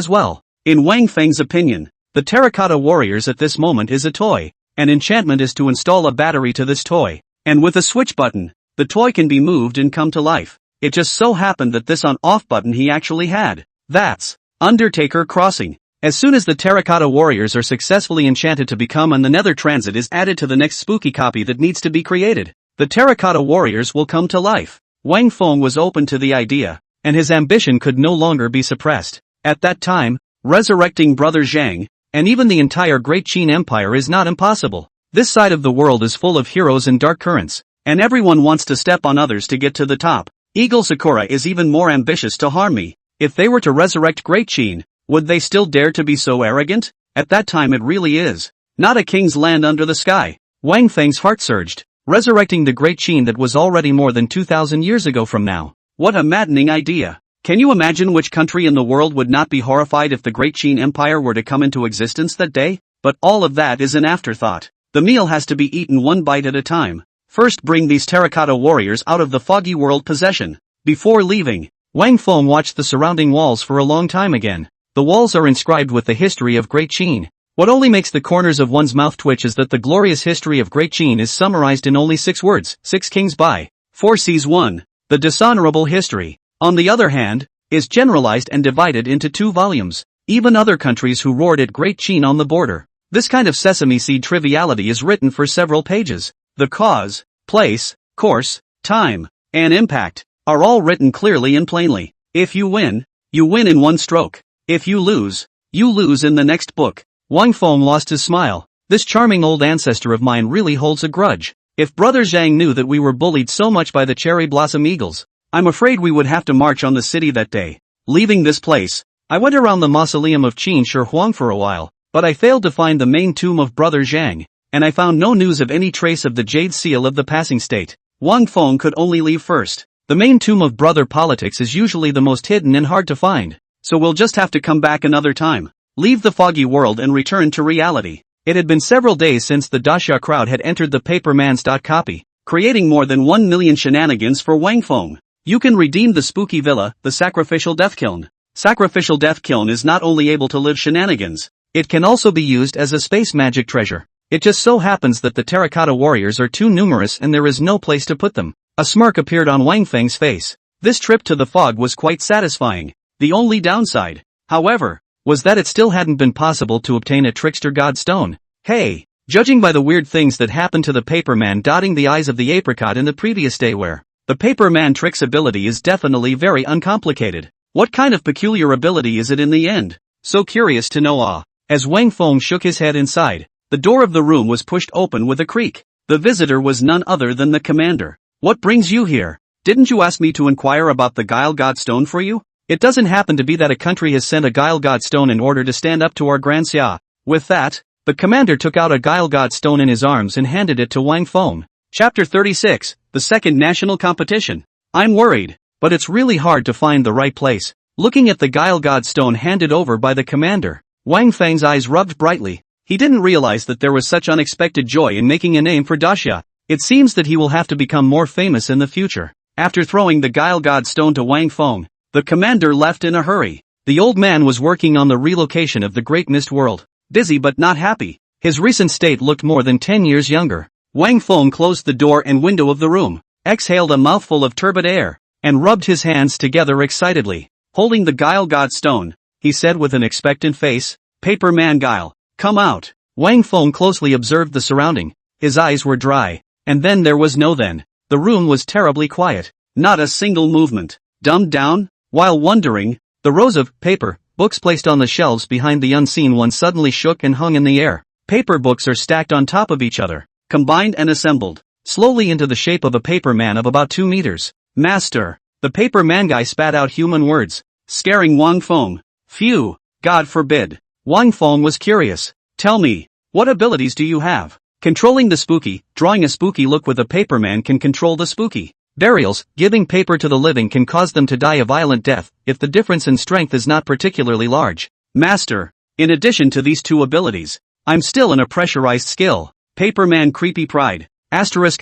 well. In Wang Feng's opinion, the terracotta warriors at this moment is a toy. An enchantment is to install a battery to this toy, and with a switch button, the toy can be moved and come to life. It just so happened that this on-off button he actually had. That's Undertaker Crossing. As soon as the terracotta warriors are successfully enchanted to become and the nether transit is added to the next spooky copy that needs to be created, the terracotta warriors will come to life. Wang Feng was open to the idea, and his ambition could no longer be suppressed. At that time, resurrecting Brother Jiang, and even the entire Great Qin Empire is not impossible. This side of the world is full of heroes and dark currents, and everyone wants to step on others to get to the top. Eagle Sakura is even more ambitious to harm me. If they were to resurrect Great Qin, would they still dare to be so arrogant? At that time it really is not a king's land under the sky. Wang Feng's heart surged. Resurrecting the Great Qin that was already more than 2,000 years ago from now. What a maddening idea. Can you imagine which country in the world would not be horrified if the Great Qin Empire were to come into existence that day? But all of that is an afterthought. The meal has to be eaten one bite at a time. First bring these terracotta warriors out of the foggy world possession. Before leaving, Wang Feng watched the surrounding walls for a long time again. The walls are inscribed with the history of Great Qin. What only makes the corners of one's mouth twitch is that the glorious history of Great Qin is summarized in only 6 words, 6 kings by 4 seas 1. The dishonorable history, on the other hand, is generalized and divided into 2 volumes. Even other countries who roared at Great Qin on the border. This kind of sesame seed triviality is written for several pages. The cause, place, course, time, and impact are all written clearly and plainly. If you win in one stroke. If you lose in the next book. Wang Feng lost his smile. This charming old ancestor of mine really holds a grudge. If Brother Jiang knew that we were bullied so much by the cherry blossom eagles, I'm afraid we would have to march on the city that day. Leaving this place, I went around the mausoleum of Qin Shi Huang for a while, but I failed to find the main tomb of Brother Jiang, and I found no news of any trace of the jade seal of the passing state. Wang Feng could only leave first. The main tomb of Brother Politics is usually the most hidden and hard to find, so we'll just have to come back another time. Leave the foggy world and return to reality. It had been several days since the Daxia crowd had entered the Paperman's copy, creating more than 1 million shenanigans for Wang Feng. You can redeem the spooky villa, the sacrificial death kiln. Sacrificial death kiln is not only able to live shenanigans, it can also be used as a space magic treasure. It just so happens that the terracotta warriors are too numerous and there is no place to put them. A smirk appeared on Wang Feng's face. This trip to the fog was quite satisfying. The only downside, however, was that it still hadn't been possible to obtain a trickster god stone. Hey, judging by the weird things that happened to the Paperman dotting the eyes of the apricot in the previous day where, the Paperman trick's ability is definitely very uncomplicated. What kind of peculiar ability is it in the end? So curious to know. As Wang Feng shook his head inside, the door of the room was pushed open with a creak. The visitor was none other than the commander. What brings you here? Didn't you ask me to inquire about the Guile God Stone for you? It doesn't happen to be that a country has sent a Guile God Stone in order to stand up to our Grand Xia. With that, the commander took out a Guile God Stone in his arms and handed it to Wang Feng. Chapter 36, the second national competition. I'm worried, but it's really hard to find the right place. Looking at the Guile God Stone handed over by the commander, Wang Feng's eyes rubbed brightly. He didn't realize that there was such unexpected joy in making a name for Daxia. It seems that he will have to become more famous in the future. After throwing the Guile God Stone to Wang Feng, the commander left in a hurry. The old man was working on the relocation of the Great Mist World. Busy but not happy. His recent state looked more than 10 years younger. Wang Feng closed the door and window of the room, exhaled a mouthful of turbid air, and rubbed his hands together excitedly. Holding the Guile God Stone, he said with an expectant face, "Paperman Guile, come out." Wang Feng closely observed the surrounding. His eyes were dry, and then there was no then. The room was terribly quiet. Not a single movement. Dumbed down? While wondering, the rows of paper books placed on the shelves behind the unseen one suddenly shook and hung in the air. Paper books are stacked on top of each other, combined and assembled, slowly into the shape of a paperman of about 2 meters. Master, the paperman guy spat out human words, scaring Wang Feng. Phew, God forbid. Wang Feng was curious. Tell me, what abilities do you have? Controlling the spooky, drawing a spooky look with a paperman can control the spooky. Burials, giving paper to the living can cause them to die a violent death, if the difference in strength is not particularly large. Master, in addition to these 2 abilities, I'm still in a pressurized skill. Paperman creepy pride. Asterisk.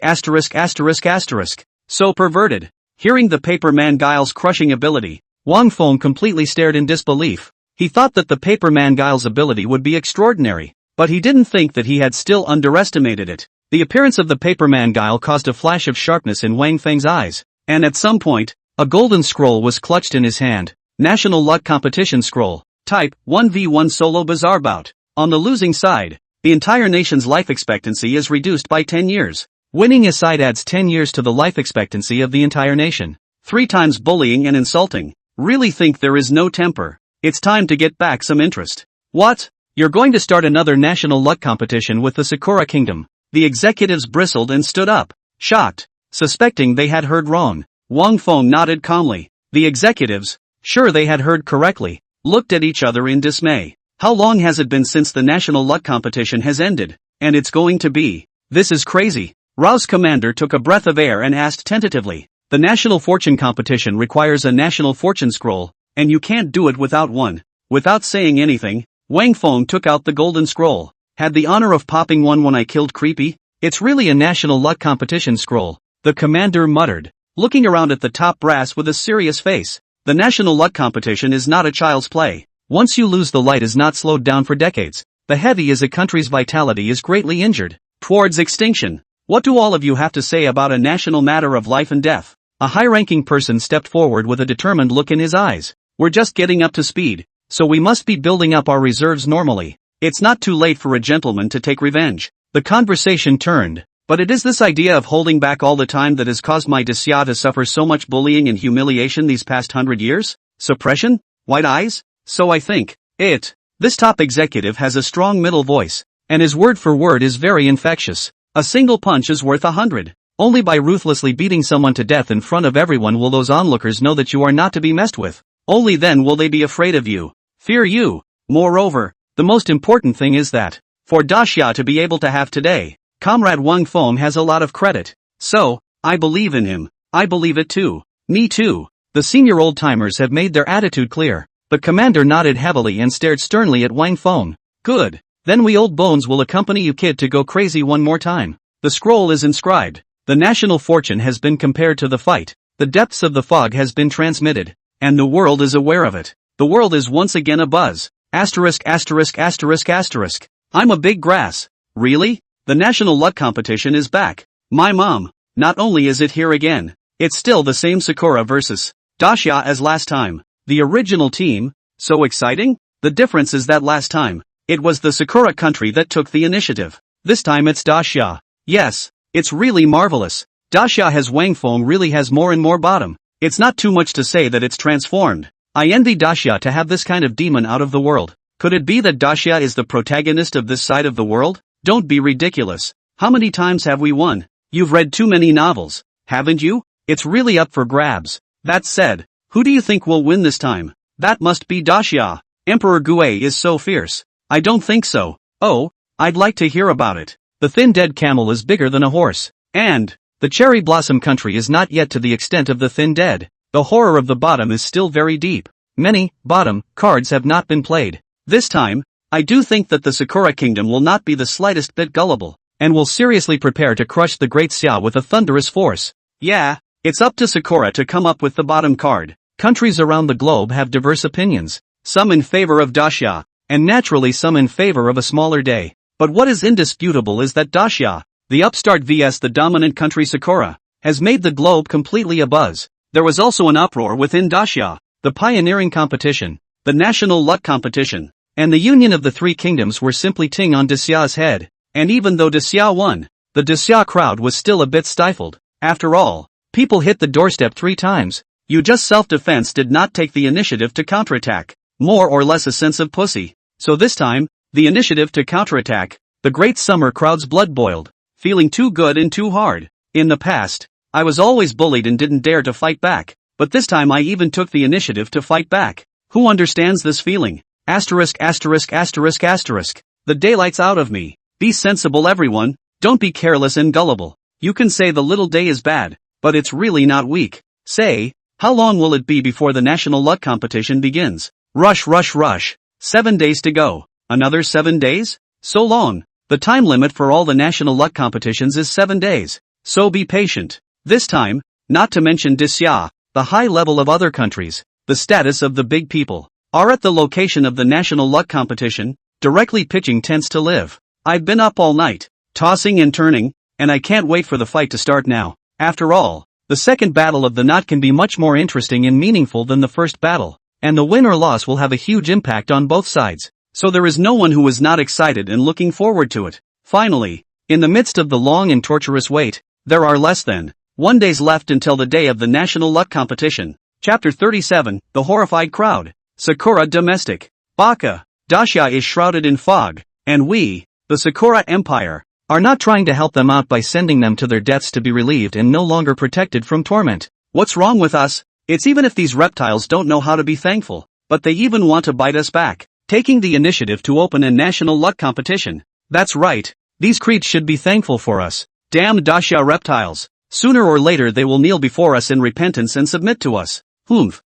So perverted. Hearing the Paperman Guile's crushing ability, Wang Feng completely stared in disbelief. He thought that the Paperman Guile's ability would be extraordinary, but he didn't think that he had still underestimated it. The appearance of the Paperman Guile caused a flash of sharpness in Wang Feng's eyes, and at some point, a golden scroll was clutched in his hand. National Luck Competition Scroll. Type, 1v1 Solo Bizarre Bout. On the losing side, the entire nation's life expectancy is reduced by 10 years. Winning a side adds 10 years to the life expectancy of the entire nation. 3 times bullying and insulting. Really think there is no temper. It's time to get back some interest. What? You're going to start another national luck competition with the Sakura Kingdom? The executives bristled and stood up, shocked, suspecting they had heard wrong. Wang Feng nodded calmly. The executives, sure they had heard correctly, looked at each other in dismay. How long has it been since the national luck competition has ended? And it's going to be. This is crazy. Rao's commander took a breath of air and asked tentatively. The national fortune competition requires a national fortune scroll, and you can't do it without one. Without saying anything, Wang Feng took out the golden scroll. Had the honor of popping one when I killed Creepy? It's really a national luck competition scroll, the commander muttered, looking around at the top brass with a serious face. The national luck competition is not a child's play. Once you lose, the light is not slowed down for decades. The heavy as a country's vitality is greatly injured, towards extinction. What do all of you have to say about a national matter of life and death? A high-ranking person stepped forward with a determined look in his eyes. We're just getting up to speed, so we must be building up our reserves normally. It's not too late for a gentleman to take revenge. The conversation turned, but it is this idea of holding back all the time that has caused my Daxia to suffer so much bullying and humiliation these past 100 years? Suppression? White eyes? So I think. This top executive has a strong middle voice, and his word for word is very infectious. A single punch is worth 100. Only by ruthlessly beating someone to death in front of everyone will those onlookers know that you are not to be messed with. Only then will they be afraid of you, fear you. Moreover, the most important thing is that, for Daxia to be able to have today, Comrade Wang Feng has a lot of credit. So, I believe in him. I believe it too. Me too. The senior old-timers have made their attitude clear. The commander nodded heavily and stared sternly at Wang Feng. Good. Then we old bones will accompany you kid to go crazy one more time. The scroll is inscribed. The national fortune has been compared to the fight. The depths of the fog has been transmitted. And the world is aware of it. The world is once again abuzz. Asterisk asterisk asterisk asterisk. I'm a big grass. Really? The national luck competition is back. My mom. Not only is it here again, it's still the same Sakura versus Daxia as last time. The original team. So exciting? The difference is that last time, it was the Sakura country that took the initiative. This time it's Daxia. Yes, it's really marvelous. Daxia has Wang Feng really has more and more bottom. It's not too much to say that it's transformed. I envy Daxia to have this kind of demon out of the world. Could it be that Daxia is the protagonist of this side of the world? Don't be ridiculous. How many times have we won? You've read too many novels, haven't you? It's really up for grabs. That said, who do you think will win this time? That must be Daxia. Emperor Gue is so fierce. I don't think so. Oh, I'd like to hear about it. The thin dead camel is bigger than a horse. And the cherry blossom country is not yet to the extent of the thin dead. The horror of the bottom is still very deep. Many bottom cards have not been played. This time, I do think that the Sakura kingdom will not be the slightest bit gullible, and will seriously prepare to crush the great Xia with a thunderous force. Yeah, it's up to Sakura to come up with the bottom card. Countries around the globe have diverse opinions, some in favor of Daxia, and naturally some in favor of a smaller day. But what is indisputable is that Daxia, the upstart vs the dominant country Sakura, has made the globe completely abuzz. There was also an uproar within Daxia, the pioneering competition, the national luck competition, and the union of the three kingdoms were simply ting on Daxia's head. And even though Daxia won, the Daxia crowd was still a bit stifled. After all, people hit the doorstep 3 times. You just self-defense did not take the initiative to counterattack. More or less a sense of pussy. So this time, the initiative to counterattack, the great summer crowd's blood boiled, feeling too good and too hard. In the past, I was always bullied and didn't dare to fight back, but this time I even took the initiative to fight back. Who understands this feeling? Asterisk asterisk asterisk asterisk. The daylight's out of me. Be sensible everyone, don't be careless and gullible. You can say the little day is bad, but it's really not weak. Say, how long will it be before the national luck competition begins? Rush rush rush. 7 days to go. Another 7 days? So long. The time limit for all the national luck competitions is 7 days. So be patient. This time, not to mention Daxia, the high level of other countries, the status of the big people, are at the location of the national luck competition, directly pitching tents to live. I've been up all night, tossing and turning, and I can't wait for the fight to start now. After all, the second battle of the knot can be much more interesting and meaningful than the first battle, and the win or loss will have a huge impact on both sides. So there is no one who is not excited and looking forward to it. Finally, in the midst of the long and torturous wait, there are less than 1 day left until the day of the national luck competition. Chapter 37, The Horrified Crowd. Sakura Domestic. Baka. Daxia is shrouded in fog, and we, the Sakura Empire, are not trying to help them out by sending them to their deaths to be relieved and no longer protected from torment. What's wrong with us? It's even if these reptiles don't know how to be thankful, but they even want to bite us back, taking the initiative to open a national luck competition. That's right, these creeps should be thankful for us. Damn Daxia reptiles. Sooner or later they will kneel before us in repentance and submit to us.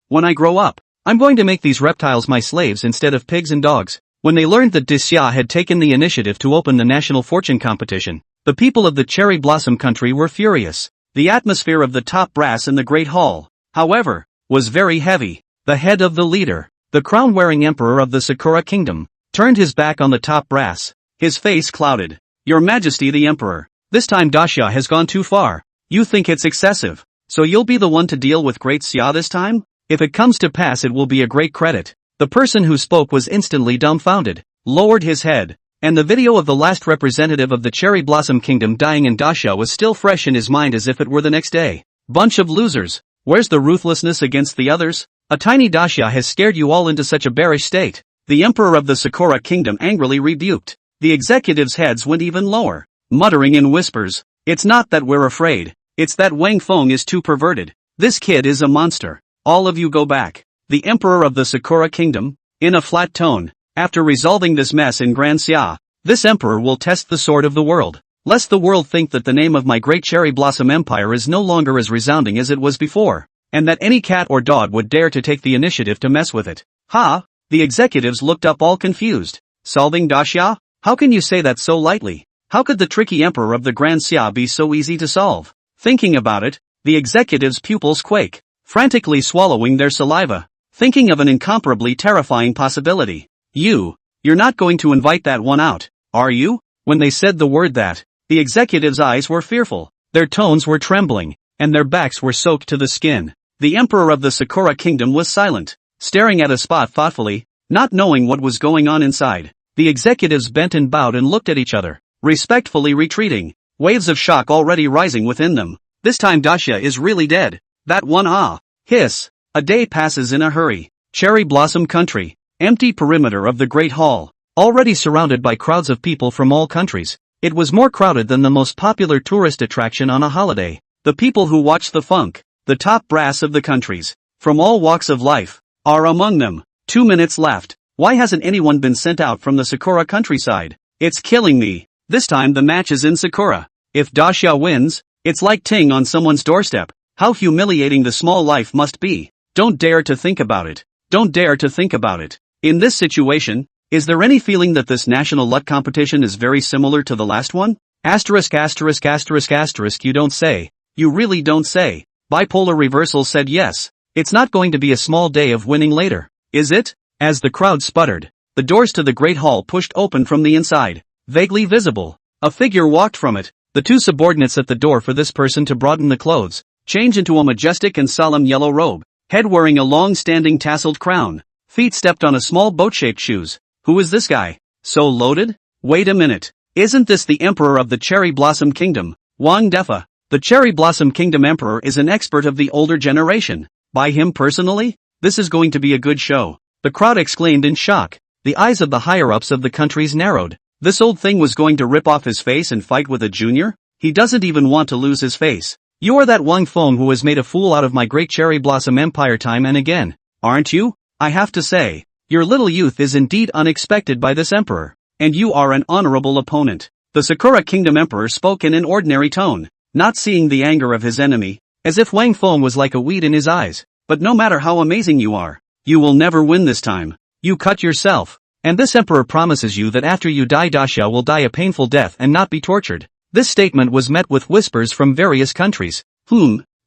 When I grow up, I'm going to make these reptiles my slaves instead of pigs and dogs. When they learned that Daxia had taken the initiative to open the national fortune competition, the people of the cherry blossom country were furious. The atmosphere of the top brass in the great hall, however, was very heavy. The head of the leader, the crown-wearing emperor of the Sakura kingdom, turned his back on the top brass. His face clouded. Your Majesty the Emperor, this time Daxia has gone too far. You think it's excessive, so you'll be the one to deal with Great Xia this time? If it comes to pass it will be a great credit. The person who spoke was instantly dumbfounded, lowered his head, and the video of the last representative of the Cherry Blossom Kingdom dying in Daxia was still fresh in his mind as if it were the next day. Bunch of losers. Where's the ruthlessness against the others? A tiny Daxia has scared you all into such a bearish state. The Emperor of the Sakura Kingdom angrily rebuked. The executives' heads went even lower, muttering in whispers. It's not that we're afraid, it's that Wang Feng is too perverted. This kid is a monster. All of you go back. The Emperor of the Sakura Kingdom, in a flat tone, after resolving this mess in Grand Xia, this Emperor will test the sword of the world. Lest the world think that the name of my great cherry blossom empire is no longer as resounding as it was before, and that any cat or dog would dare to take the initiative to mess with it. Ha! The executives looked up all confused. Solving Daxia? How can you say that so lightly? How could the tricky Emperor of the Grand Xia be so easy to solve? Thinking about it, the executives' pupils quake, frantically swallowing their saliva, thinking of an incomparably terrifying possibility. You're not going to invite that one out, are you? When they said the word that, the executives' eyes were fearful, their tones were trembling, and their backs were soaked to the skin. The Emperor of the Sakura Kingdom was silent, staring at a spot thoughtfully, not knowing what was going on inside. The executives bent and bowed and looked at each other, respectfully retreating, waves of shock already rising within them. This time Daxia is really dead. That one hiss. A day passes in a hurry. Cherry Blossom Country. Empty perimeter of the Great Hall. Already surrounded by crowds of people from all countries. It was more crowded than the most popular tourist attraction on a holiday. The people who watch the funk, the top brass of the countries, from all walks of life, are among them. 2 minutes left. Why hasn't anyone been sent out from the Sakura countryside? It's killing me. This time the match is in Sakura. If Daxia wins, it's like Ting on someone's doorstep. How humiliating the small life must be. Don't dare to think about it. Don't dare to think about it. In this situation, is there any feeling that this national luck competition is very similar to the last one? Asterisk asterisk asterisk asterisk you don't say. You really don't say. Bipolar Reversal said yes. It's not going to be a small day of winning later, is it? As the crowd sputtered, the doors to the Great Hall pushed open from the inside. Vaguely visible. A figure walked from it. The two subordinates at the door for this person to broaden the clothes, change into a majestic and solemn yellow robe, head wearing a long-standing tasseled crown, feet stepped on a small boat-shaped shoes. Who is this guy? So loaded? Wait a minute. Isn't this the Emperor of the Cherry Blossom Kingdom, Wang Defa? The Cherry Blossom Kingdom Emperor is an expert of the older generation. By him personally? This is going to be a good show. The crowd exclaimed in shock. The eyes of the higher-ups of the countries narrowed. This old thing was going to rip off his face and fight with a junior? He doesn't even want to lose his face. You are that Wang Feng who has made a fool out of my great cherry blossom empire time and again, aren't you? I have to say, your little youth is indeed unexpected by this emperor, and you are an honorable opponent. The Sakura Kingdom Emperor spoke in an ordinary tone, not seeing the anger of his enemy, as if Wang Feng was like a weed in his eyes. But no matter how amazing you are, you will never win this time. You cut yourself. And this emperor promises you that after you die Daxia will die a painful death and not be tortured. This statement was met with whispers from various countries.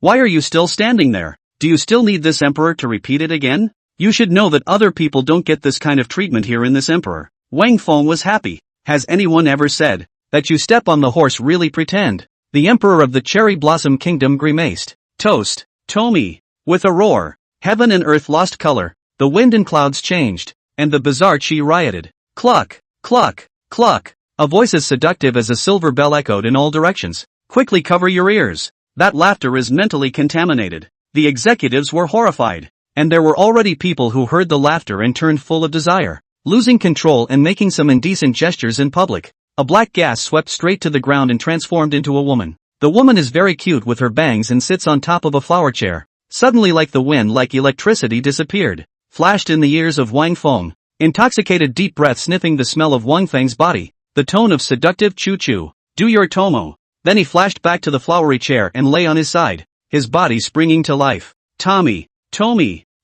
Why are you still standing there? Do you still need this emperor to repeat it again? You should know that other people don't get this kind of treatment here in this emperor. Wang Feng was happy. Has anyone ever said that you step on the horse really pretend? The Emperor of the Cherry Blossom Kingdom grimaced. Toast, Tomi. With a roar, heaven and earth lost color, the wind and clouds changed, and the bizarre chi rioted. Cluck, cluck, cluck. A voice as seductive as a silver bell echoed in all directions. Quickly cover your ears. That laughter is mentally contaminated. The executives were horrified. And there were already people who heard the laughter and turned full of desire, losing control and making some indecent gestures in public. A black gas swept straight to the ground and transformed into a woman. The woman is very cute with her bangs and sits on top of a flower chair. Suddenly like the wind like electricity disappeared. Flashed in the ears of Wang Feng. Intoxicated deep breath sniffing the smell of Wang Feng's body. The tone of seductive choo-choo. Do your tomo. Then he flashed back to the flowery chair and lay on his side. His body springing to life. Tomi.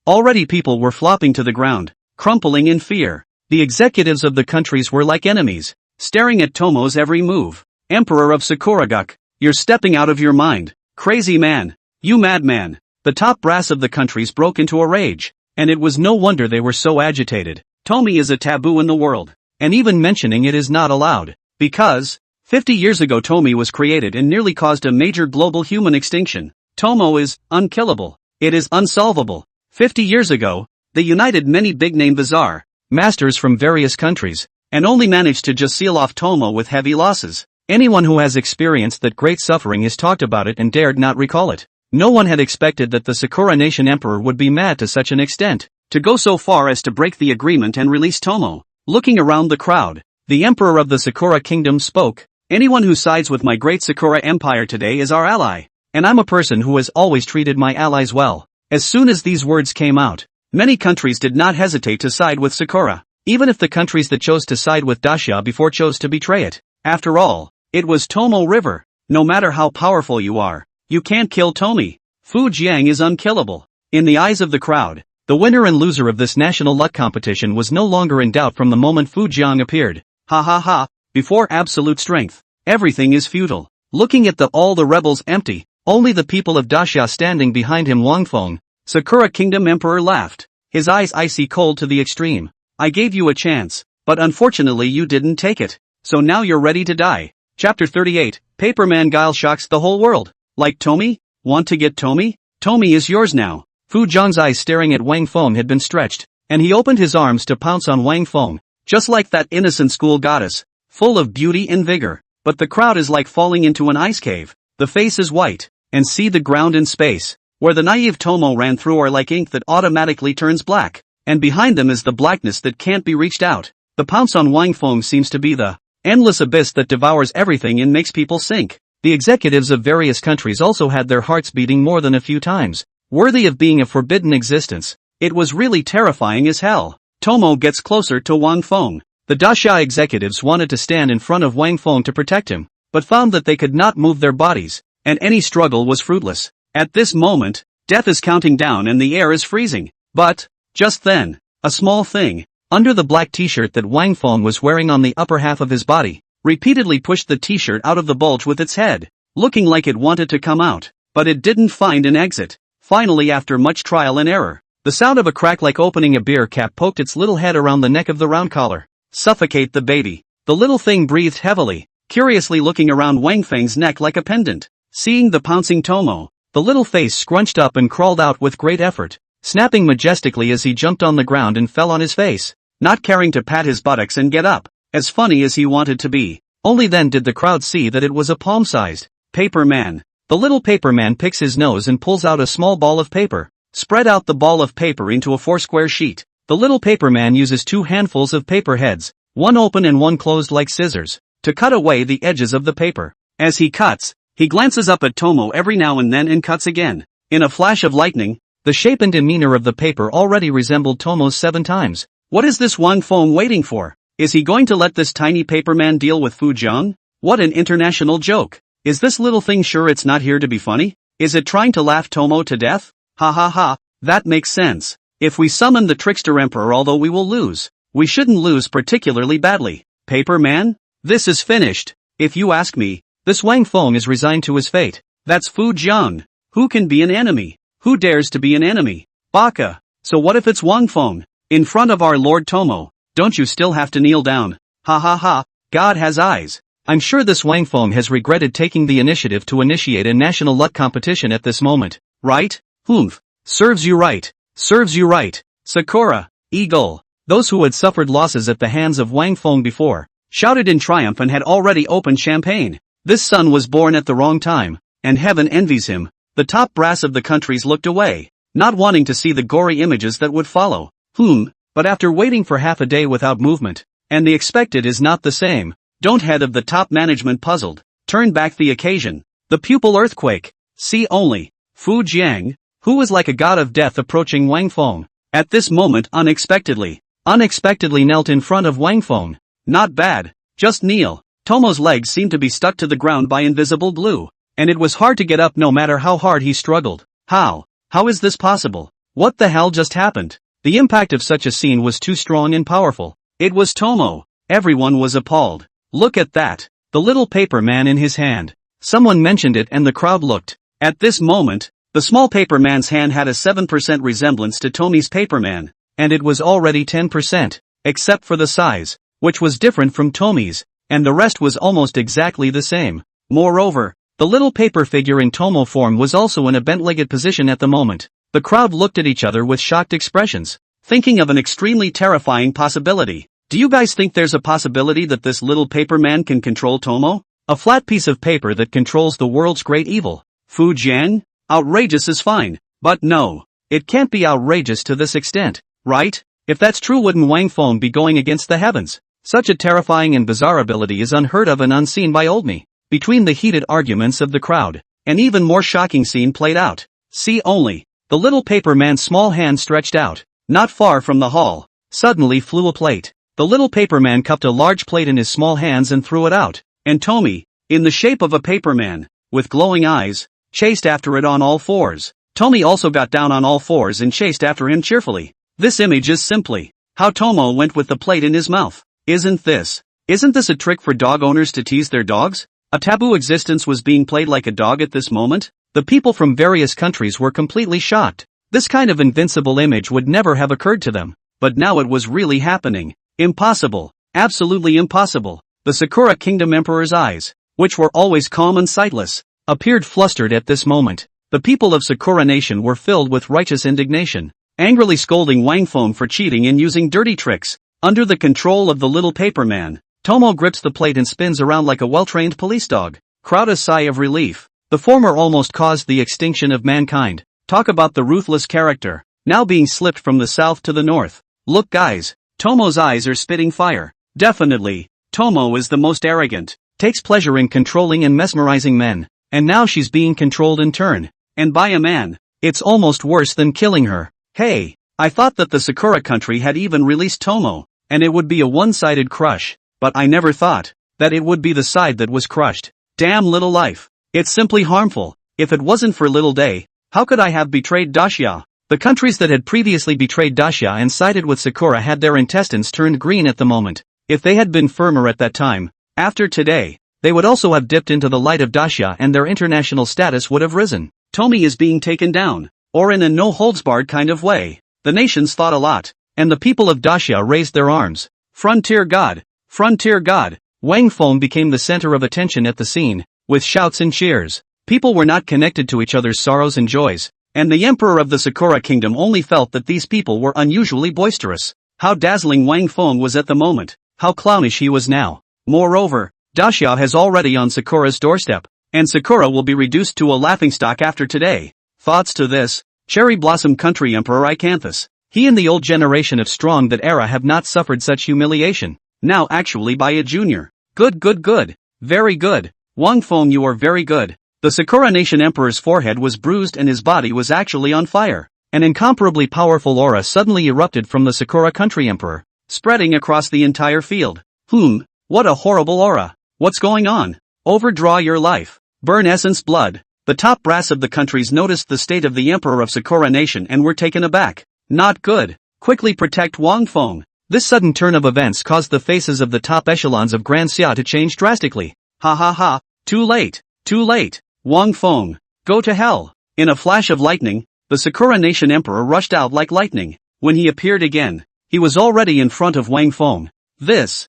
Already people were flopping to the ground, crumpling in fear. The executives of the countries were like enemies, staring at Tomo's every move. Emperor of Sakuraguk, you're stepping out of your mind. Crazy man. You madman. The top brass of the countries broke into a rage, and it was no wonder they were so agitated. Tomi is a taboo in the world, and even mentioning it is not allowed, because 50 years ago Tomi was created and nearly caused a major global human extinction. Tomo is unkillable. It is unsolvable. 50 years ago, they united many big-name bazaar masters from various countries, and only managed to just seal off Tomo with heavy losses. Anyone who has experienced that great suffering has talked about it and dared not recall it. No one had expected that the Sakura Nation Emperor would be mad to such an extent, to go so far as to break the agreement and release Tomo. Looking around the crowd, the Emperor of the Sakura Kingdom spoke. Anyone who sides with my great Sakura Empire today is our ally. And I'm a person who has always treated my allies well. As soon as these words came out, many countries did not hesitate to side with Sakura, even if the countries that chose to side with Dacia before chose to betray it. After all, it was Tomo River. No matter how powerful you are, you can't kill Tomi. Fu Jiang is unkillable. In the eyes of the crowd, the winner and loser of this national luck competition was no longer in doubt from the moment Fu Jiang appeared. Ha ha ha, before absolute strength, everything is futile. Looking at all the rebels empty, only the people of Dacia standing behind him Wangfeng, Sakura Kingdom Emperor laughed, his eyes icy cold to the extreme. I gave you a chance, but unfortunately you didn't take it, so now you're ready to die. Chapter 38, Paperman Guile shocks the whole world. Like Tomi? Want to get Tomi? Tomi is yours now. Fu Jiang's eyes staring at Wang Feng had been stretched, and he opened his arms to pounce on Wang Feng, just like that innocent school goddess, full of beauty and vigor. But the crowd is like falling into an ice cave. The face is white, and see the ground and space, where the naive Tomo ran through are like ink that automatically turns black, and behind them is the blackness that can't be reached out. The pounce on Wang Feng seems to be the endless abyss that devours everything and makes people sink. The executives of various countries also had their hearts beating more than a few times, worthy of being a forbidden existence. It was really terrifying as hell. Tomo gets closer to Wang Feng. The Dacia executives wanted to stand in front of Wang Feng to protect him, but found that they could not move their bodies, and any struggle was fruitless. At this moment, death is counting down and the air is freezing. But, just then, a small thing, under the black t-shirt that Wang Feng was wearing on the upper half of his body, repeatedly pushed the t-shirt out of the bulge with its head, looking like it wanted to come out, but it didn't find an exit. Finally, after much trial and error, the sound of a crack like opening a beer cap poked its little head around the neck of the round collar. Suffocate the baby. The little thing breathed heavily, curiously looking around Wang Feng's neck like a pendant. Seeing the pouncing Tomo, the little face scrunched up and crawled out with great effort, snapping majestically as he jumped on the ground and fell on his face, not caring to pat his buttocks and get up, as funny as he wanted to be. Only then did the crowd see that it was a palm-sized paper man. The little paper man picks his nose and pulls out a small ball of paper. Spread out the ball of paper into a 4-square sheet. The little paper man uses 2 handfuls of paper heads, one open and one closed like scissors, to cut away the edges of the paper. As he cuts, he glances up at Tomo every now and then and cuts again. In a flash of lightning, the shape and demeanor of the paper already resembled Tomo's 7 times. What is this Wang Feng waiting for? Is he going to let this tiny paper man deal with Fu Jiang? What an international joke. Is this little thing sure it's not here to be funny? Is it trying to laugh Tomo to death? Ha ha ha, that makes sense. If we summon the trickster emperor, although we will lose, we shouldn't lose particularly badly. Paper man? This is finished. If you ask me, this Wang Feng is resigned to his fate. That's Fu Jiang. Who can be an enemy? Who dares to be an enemy? Baka. So what if it's Wang Feng? In front of our Lord Tomo, don't you still have to kneel down? Ha ha ha, God has eyes. I'm sure this Wang Feng has regretted taking the initiative to initiate a national luck competition at this moment. Right? Humph. Serves you right. Serves you right. Sakura, Eagle. Those who had suffered losses at the hands of Wang Feng before, shouted in triumph and had already opened champagne. This son was born at the wrong time, and heaven envies him. The top brass of the countries looked away, not wanting to see the gory images that would follow. But after waiting for half a day without movement, and the expected is not the same, don't head of the top management puzzled, turn back the occasion. The pupil earthquake. See only, Fu Jiang, who was like a god of death approaching Wang Feng. At this moment unexpectedly knelt in front of Wang Feng. Not bad, just kneel. Tomo's legs seemed to be stuck to the ground by invisible glue, and it was hard to get up no matter how hard he struggled. How is this possible? What the hell just happened? The impact of such a scene was too strong and powerful. It was Tomo. Everyone was appalled. Look at that. The little paper man in his hand. Someone mentioned it and the crowd looked. At this moment, the small paper man's hand had a 7% resemblance to Tomi's paper man, and it was already 10%, except for the size, which was different from Tomi's, and the rest was almost exactly the same. Moreover, the little paper figure in Tomo form was also in a bent-legged position at the moment. The crowd looked at each other with shocked expressions, thinking of an extremely terrifying possibility. Do you guys think there's a possibility that this little paper man can control Tomo? A flat piece of paper that controls the world's great evil. Fu Jiang? Outrageous is fine, but no, it can't be outrageous to this extent, right? If that's true, wouldn't Wang Feng be going against the heavens? Such a terrifying and bizarre ability is unheard of and unseen by old me. Between the heated arguments of the crowd, an even more shocking scene played out. See only. The little paper man's small hand stretched out. Not far from the hall, suddenly flew a plate. The little paper man cupped a large plate in his small hands and threw it out. And Tommy, in the shape of a paper man, with glowing eyes, chased after it on all fours. Tommy also got down on all fours and chased after him cheerfully. This image is simply how Tomo went with the plate in his mouth. Isn't this a trick for dog owners to tease their dogs? A taboo existence was being played like a dog at this moment? The people from various countries were completely shocked. This kind of invincible image would never have occurred to them. But now it was really happening. Impossible. Absolutely impossible. The Sakura Kingdom Emperor's eyes, which were always calm and sightless, appeared flustered at this moment. The people of Sakura Nation were filled with righteous indignation, angrily scolding Wang Feng for cheating and using dirty tricks. Under the control of the little paper man, Tomo grips the plate and spins around like a well-trained police dog. Crowd a sigh of relief. The former almost caused the extinction of mankind. Talk about the ruthless character, now being slipped from the south to the north. Look guys, Tomo's eyes are spitting fire. Definitely, Tomo is the most arrogant, takes pleasure in controlling and mesmerizing men, and now she's being controlled in turn, and by a man. It's almost worse than killing her. Hey, I thought that the Sakura country had even released Tomo, and it would be a one-sided crush. But I never thought that it would be the side that was crushed. Damn little life. It's simply harmful. If it wasn't for Little Day, how could I have betrayed Dacia? The countries that had previously betrayed Dacia and sided with Sakura had their intestines turned green at the moment. If they had been firmer at that time, after today, they would also have dipped into the light of Dacia and their international status would have risen. Tomi is being taken down, or in a no-holds-barred kind of way. The nations thought a lot, and the people of Dacia raised their arms. Frontier God! Frontier God! Wang Feng became the center of attention at the scene, with shouts and cheers. People were not connected to each other's sorrows and joys, and the emperor of the Sakura kingdom only felt that these people were unusually boisterous. How dazzling Wang Feng was at the moment, how clownish he was now. Moreover, Dacia has already on Sakura's doorstep, and Sakura will be reduced to a laughingstock after today. Thoughts to this? Cherry Blossom Country Emperor Icanthus. He and the old generation of strong that era have not suffered such humiliation. Now actually by a junior. Good. Very good. Wang Feng, you are very good. The Sakura Nation Emperor's forehead was bruised and his body was actually on fire. An incomparably powerful aura suddenly erupted from the Sakura Country Emperor, spreading across the entire field. What a horrible aura. What's going on? Overdraw your life. Burn essence blood. The top brass of the countries noticed the state of the Emperor of Sakura Nation and were taken aback. Not good. Quickly protect Wang Feng. This sudden turn of events caused the faces of the top echelons of Grand Xia to change drastically. Ha. Too late. Wang Feng, go to hell. In a flash of lightning, the Sakura Nation Emperor rushed out like lightning. When he appeared again, he was already in front of Wang Feng. This.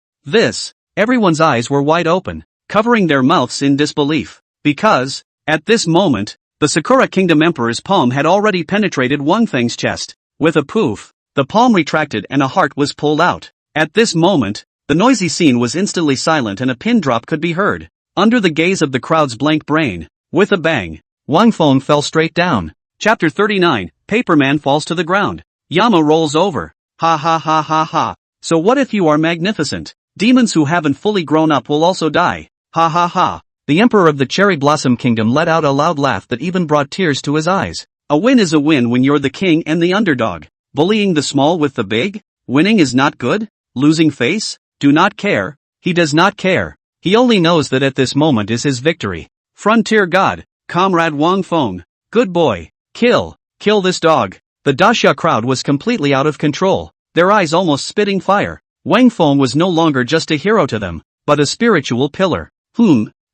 Everyone's eyes were wide open, covering their mouths in disbelief. Because, at this moment, the Sakura Kingdom Emperor's palm had already penetrated Wang Feng's chest. With a poof, the palm retracted and a heart was pulled out. At this moment, the noisy scene was instantly silent and a pin drop could be heard. Under the gaze of the crowd's blank brain, with a bang, Wang Feng fell straight down. Chapter 39, Paperman falls to the ground. Yama rolls over. Ha. So what if you are magnificent? Demons who haven't fully grown up will also die. Ha. The Emperor of the Cherry Blossom Kingdom let out a loud laugh that even brought tears to his eyes. A win is a win when you're the king and the underdog. Bullying the small with the big? Winning is not good? Losing face? Do not care. He does not care. He only knows that at this moment is his victory. Frontier God, Comrade Wang Feng. Good boy. Kill this dog. The Dacia crowd was completely out of control, their eyes almost spitting fire. Wang Feng was no longer just a hero to them, but a spiritual pillar.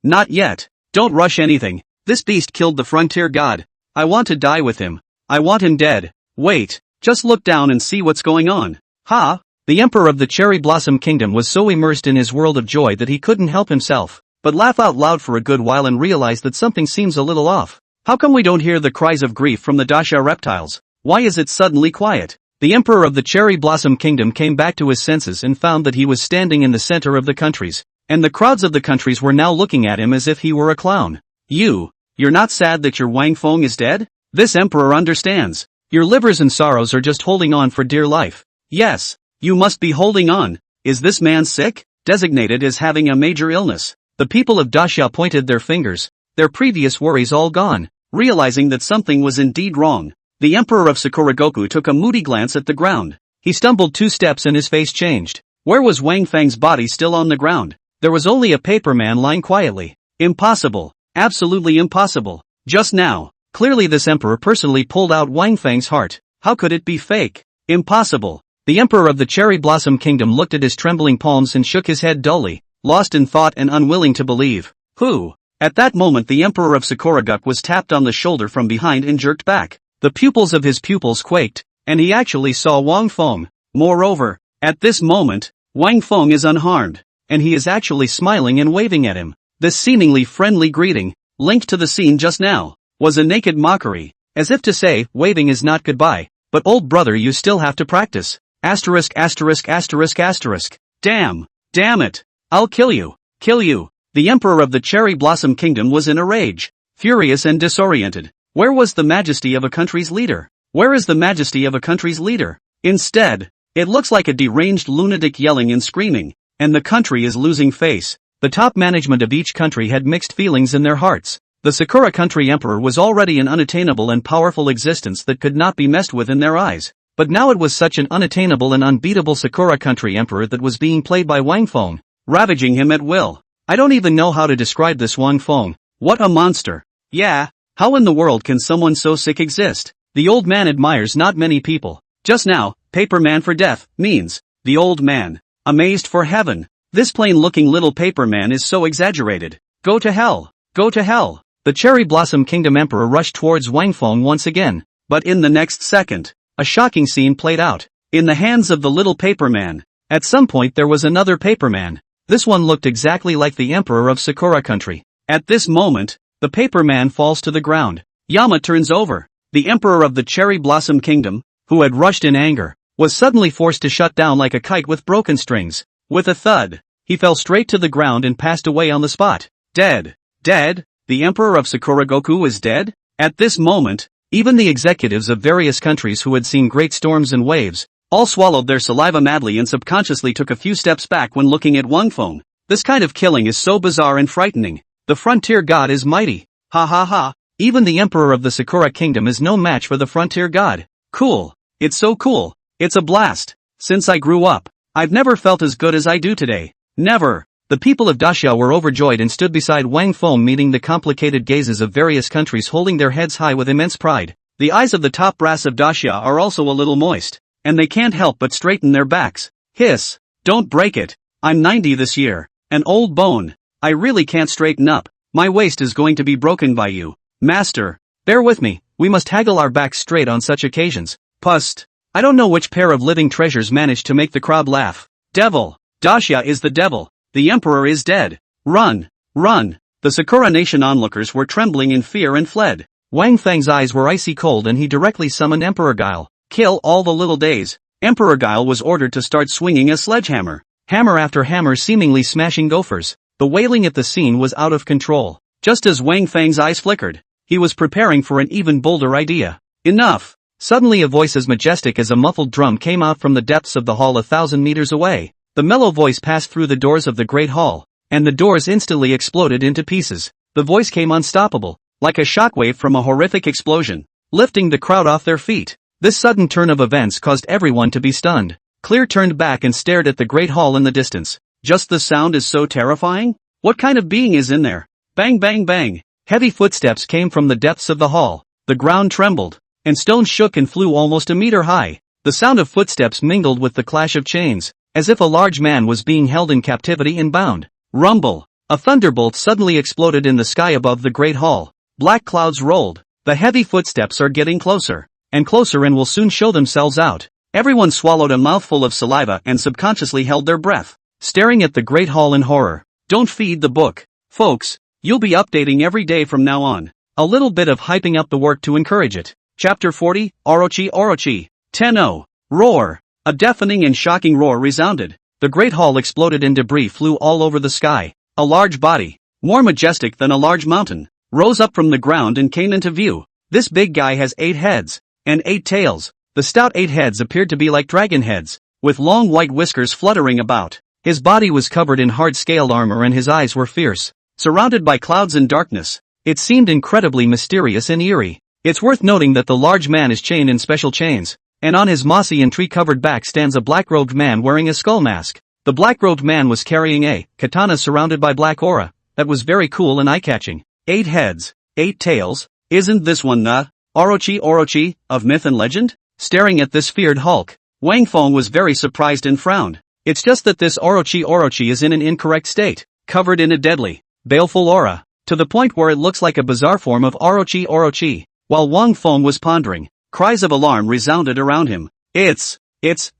Not yet. Don't rush anything. This beast killed the Frontier God. I want to die with him. I want him dead. Wait. Just look down and see what's going on. Ha! The Emperor of the Cherry Blossom Kingdom was so immersed in his world of joy that he couldn't help himself, but laugh out loud for a good while and realize that something seems a little off. How come we don't hear the cries of grief from the Dacia reptiles? Why is it suddenly quiet? The Emperor of the Cherry Blossom Kingdom came back to his senses and found that he was standing in the center of the countries, and the crowds of the countries were now looking at him as if he were a clown. You're not sad that your Wang Feng is dead? This Emperor understands. Your livers and sorrows are just holding on for dear life. Yes, you must be holding on. Is this man sick? Designated as having a major illness. The people of Daxia pointed their fingers, their previous worries all gone. Realizing that something was indeed wrong, the Emperor of Sakuragoku took a moody glance at the ground. He stumbled 2 steps and his face changed. Where was Wang Feng's body still on the ground? There was only a paper man lying quietly. Impossible. Absolutely impossible. Just now, clearly this emperor personally pulled out Wang Feng's heart. How could it be fake? Impossible. The Emperor of the Cherry Blossom Kingdom looked at his trembling palms and shook his head dully, lost in thought and unwilling to believe. Who? At that moment the Emperor of Sakuragoku was tapped on the shoulder from behind and jerked back. The pupils of his pupils quaked, and he actually saw Wang Feng. Moreover, at this moment, Wang Feng is unharmed, and he is actually smiling and waving at him. This seemingly friendly greeting, linked to the scene just now, was a naked mockery, as if to say, waving is not goodbye, but old brother you still have to practice. Asterisk asterisk asterisk asterisk. Damn it. I'll kill you. The Emperor of the Cherry Blossom Kingdom was in a rage, furious and disoriented. Where was the majesty of a country's leader? Where is the majesty of a country's leader? Instead, it looks like a deranged lunatic yelling and screaming, and the country is losing face. The top management of each country had mixed feelings in their hearts. The Sakura country emperor was already an unattainable and powerful existence that could not be messed with in their eyes. But now it was such an unattainable and unbeatable Sakura country emperor that was being played by Wang Feng, ravaging him at will. I don't even know how to describe this Wang Feng. What a monster. Yeah, how in the world can someone so sick exist? The old man admires not many people. Just now, paper man for death, means, the old man, amazed for heaven. This plain-looking little paper man is so exaggerated. Go to hell. Go to hell. The Cherry Blossom Kingdom Emperor rushed towards Wang Feng once again. But in the next second, a shocking scene played out. In the hands of the little paper man. At some point there was another paper man. This one looked exactly like the Emperor of Sakura country. At this moment, the paper man falls to the ground. Yama turns over. The Emperor of the Cherry Blossom Kingdom, who had rushed in anger, was suddenly forced to shut down like a kite with broken strings. With a thud, he fell straight to the ground and passed away on the spot. Dead. Dead? The Emperor of Sakuragoku is dead? At this moment, even the executives of various countries who had seen great storms and waves, all swallowed their saliva madly and subconsciously took a few steps back when looking at Wang Feng. This kind of killing is so bizarre and frightening. The frontier god is mighty. Ha ha ha. Even the Emperor of the Sakura Kingdom is no match for the frontier god. Cool. It's so cool. It's a blast. Since I grew up, I've never felt as good as I do today. Never. The people of Daxia were overjoyed and stood beside Wang Feng meeting the complicated gazes of various countries holding their heads high with immense pride. The eyes of the top brass of Daxia are also a little moist, and they can't help but straighten their backs. Hiss. Don't break it. I'm 90 this year. An old bone. I really can't straighten up. My waist is going to be broken by you. Master. Bear with me, we must haggle our backs straight on such occasions. Pust. I don't know which pair of living treasures managed to make the crowd laugh. Devil. Daxia is the devil. The emperor is dead. Run. Run. The Sakura Nation onlookers were trembling in fear and fled. Wang Feng's eyes were icy cold and he directly summoned Emperor Guile. Kill all the little days. Emperor Guile was ordered to start swinging a sledgehammer. Hammer after hammer seemingly smashing gophers. The wailing at the scene was out of control. Just as Wang Feng's eyes flickered, he was preparing for an even bolder idea. Enough! Suddenly a voice as majestic as a muffled drum came out from the depths of the hall 1,000 meters away. The mellow voice passed through the doors of the great hall, and the doors instantly exploded into pieces. The voice came unstoppable, like a shockwave from a horrific explosion, lifting the crowd off their feet. This sudden turn of events caused everyone to be stunned. Clear turned back and stared at the great hall in the distance. Just the sound is so terrifying? What kind of being is in there? Bang bang bang. Heavy footsteps came from the depths of the hall. The ground trembled, and stones shook and flew almost a meter high. The sound of footsteps mingled with the clash of chains, as if a large man was being held in captivity and bound. Rumble. A thunderbolt suddenly exploded in the sky above the great hall. Black clouds rolled. The heavy footsteps are getting closer and closer and will soon show themselves out. Everyone swallowed a mouthful of saliva and subconsciously held their breath, staring at the great hall in horror. Don't feed the book, folks. You'll be updating every day from now on. A little bit of hyping up the work to encourage it. Chapter 40, Orochi Orochi. Tenno. Roar. A deafening and shocking roar resounded. The great hall exploded and debris flew all over the sky. A large body, more majestic than a large mountain, rose up from the ground and came into view. This big guy has 8 heads and 8 tails. The stout 8 heads appeared to be like dragon heads, with long white whiskers fluttering about. His body was covered in hard-scaled armor and his eyes were fierce. Surrounded by clouds and darkness, it seemed incredibly mysterious and eerie. It's worth noting that the large man is chained in special chains, and on his mossy and tree-covered back stands a black-robed man wearing a skull mask. The black-robed man was carrying a katana surrounded by black aura. That was very cool and eye-catching. 8 heads, 8 tails. Isn't this one the Orochi of myth and legend? Staring at this feared Hulk, Wang Feng was very surprised and frowned. It's just that this Orochi is in an incorrect state, covered in a deadly, baleful aura, to the point where it looks like a bizarre form of Orochi. While Wang Feng was pondering, cries of alarm resounded around him. It's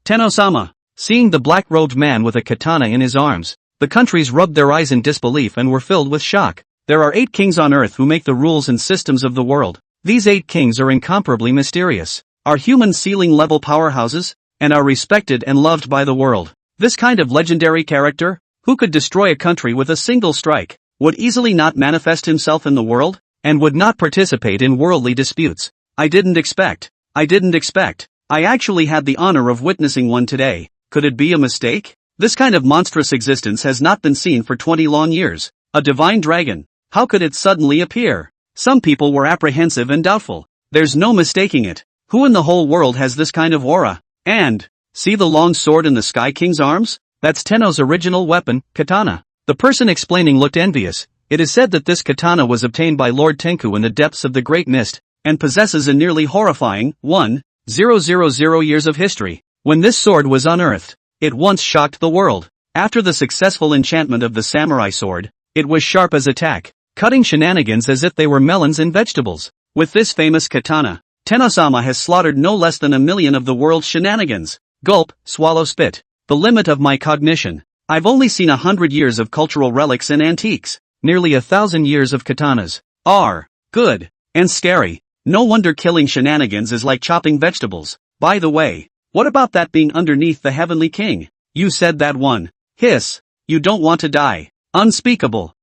Tenno-sama. Seeing the black-robed man with a katana in his arms, the countries rubbed their eyes in disbelief and were filled with shock. There are 8 kings on earth who make the rules and systems of the world. These 8 kings are incomparably mysterious, are human ceiling-level powerhouses, and are respected and loved by the world. This kind of legendary character, who could destroy a country with a single strike, would easily not manifest himself in the world, and would not participate in worldly disputes. I didn't expect. I actually had the honor of witnessing one today. Could it be a mistake? This kind of monstrous existence has not been seen for 20 long years. A divine dragon. How could it suddenly appear? Some people were apprehensive and doubtful. There's no mistaking it. Who in the whole world has this kind of aura? And, see the long sword in the Sky King's arms? That's Tenno's original weapon, katana. The person explaining looked envious. It is said that this katana was obtained by Lord Tenku in the depths of the Great Mist, and possesses a nearly horrifying 1,000 years of history. When this sword was unearthed, it once shocked the world. After the successful enchantment of the samurai sword, it was sharp as a tack, cutting shenanigans as if they were melons and vegetables. With this famous katana, Tenno-sama has slaughtered no less than 1 million of the world's shenanigans. Gulp, swallow spit. The limit of my cognition. I've only seen 100 years of cultural relics and antiques. Nearly 1,000 years of katanas. Are good and scary. No wonder killing shenanigans is like chopping vegetables. By the way, what about that being underneath the Heavenly King? You said that one. Hiss. You don't want to die. Unspeakable.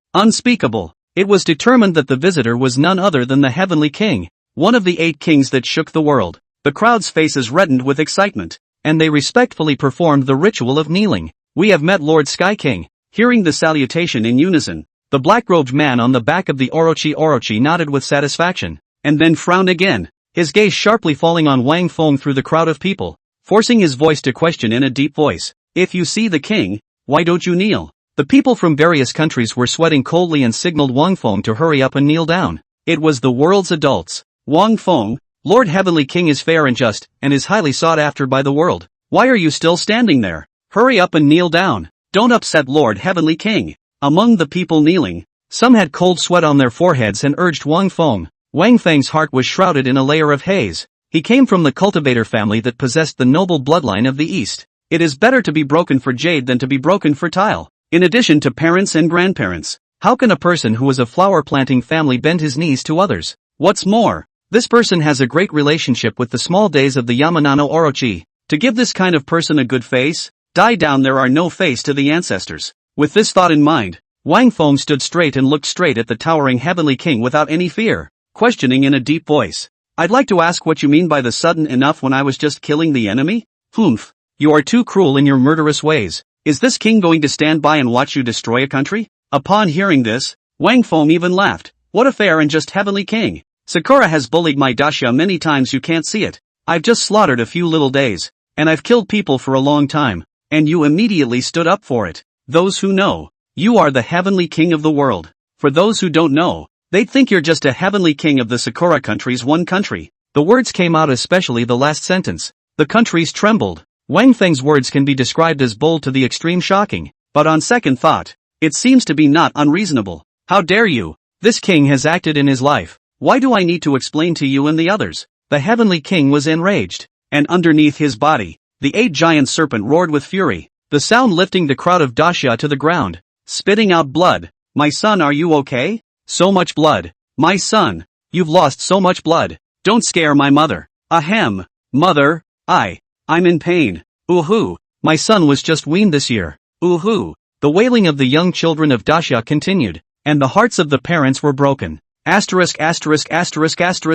It was determined that the visitor was none other than the Heavenly King, one of the 8 kings that shook the world. The crowd's faces reddened with excitement, and they respectfully performed the ritual of kneeling. We have met Lord Sky King. Hearing the salutation in unison, the black-robed man on the back of the Orochi nodded with satisfaction, and then frowned again, his gaze sharply falling on Wang Feng through the crowd of people, forcing his voice to question in a deep voice. If you see the king, why don't you kneel? The people from various countries were sweating coldly and signaled Wang Feng to hurry up and kneel down. It was the world's adults. Wang Feng, Lord Heavenly King is fair and just, and is highly sought after by the world. Why are you still standing there? Hurry up and kneel down. Don't upset Lord Heavenly King. Among the people kneeling, some had cold sweat on their foreheads and urged Wang Feng. Wang Feng's heart was shrouded in a layer of haze. He came from the cultivator family that possessed the noble bloodline of the East. It is better to be broken for jade than to be broken for tile. In addition to parents and grandparents, how can a person who is a flower-planting family bend his knees to others? What's more, this person has a great relationship with the small days of the Yamanano Orochi. To give this kind of person a good face, die down, there are no face to the ancestors. With this thought in mind, Wang Feng stood straight and looked straight at the towering Heavenly King without any fear, questioning in a deep voice. I'd like to ask what you mean by the sudden enough when I was just killing the enemy? Humph. You are too cruel in your murderous ways. Is this king going to stand by and watch you destroy a country? Upon hearing this, Wang Feng even laughed. What a fair and just Heavenly King. Sakura has bullied my dacia many times, you can't see it. I've just slaughtered a few little days, and I've killed people for a long time, and you immediately stood up for it. Those who know, you are the Heavenly King of the world. For those who don't know, they'd think you're just a Heavenly King of the Sakura countries, one country. The words came out, especially the last sentence. The countries trembled. Wang Feng's words can be described as bold to the extreme, shocking, but on second thought, it seems to be not unreasonable. How dare you? This king has acted in his life. Why do I need to explain to you and the others? The Heavenly King was enraged, and underneath his body, the 8-giant serpent roared with fury, the sound lifting the crowd of dacia to the ground, spitting out blood. My son, are you okay? So much blood. My son, you've lost so much blood. Don't scare my mother. Ahem. Mother, I'm in pain. Ooh-hoo. My son was just weaned this year. Ooh-hoo. The wailing of the young children of dacia continued, and the hearts of the parents were broken.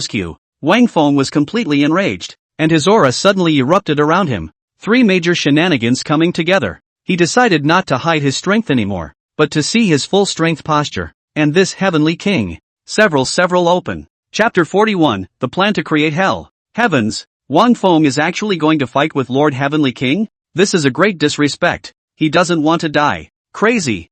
Q. Wang Feng was completely enraged, and his aura suddenly erupted around him, Three major shenanigans coming together. He decided not to hide his strength anymore, but to see his full strength posture. And this heavenly king. Several open. Chapter 41, The Plan to Create Hell. Heavens, Wang Feng is actually going to fight with Lord Heavenly King? This is a great disrespect. He doesn't want to die. Crazy.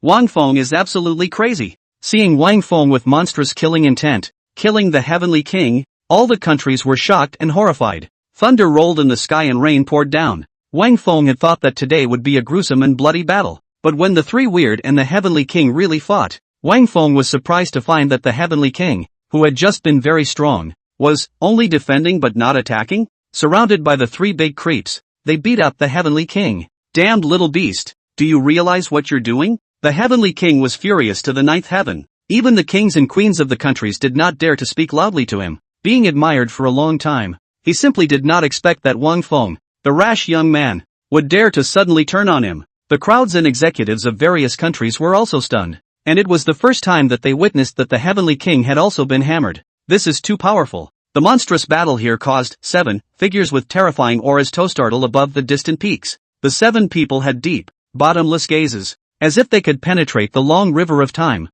Wang Feng is absolutely crazy. Seeing Wang Feng with monstrous killing intent, killing the Heavenly King, all the countries were shocked and horrified. Thunder rolled in the sky and rain poured down. Wang Feng had thought that today would be a gruesome and bloody battle. But when the three weird and the Heavenly King really fought, Wang Feng was surprised to find that the Heavenly King, who had just been very strong, was only defending but not attacking. Surrounded by the three big creeps, they beat up the Heavenly King. Damned little beast, do you realize what you're doing? The Heavenly King was furious to the ninth heaven. Even the kings and queens of the countries did not dare to speak loudly to him. Being admired for a long time, he simply did not expect that Wang Feng, the rash young man, would dare to suddenly turn on him. The crowds and executives of various countries were also stunned, and it was the first time that they witnessed that the Heavenly King had also been hammered. This is too powerful. The monstrous battle here caused 7 figures with terrifying auras to startle above the distant peaks. The 7 people had deep, bottomless gazes, as if they could penetrate the long river of time.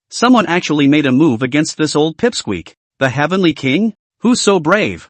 Someone actually made a move against this old pipsqueak. The Heavenly King? Who's so brave?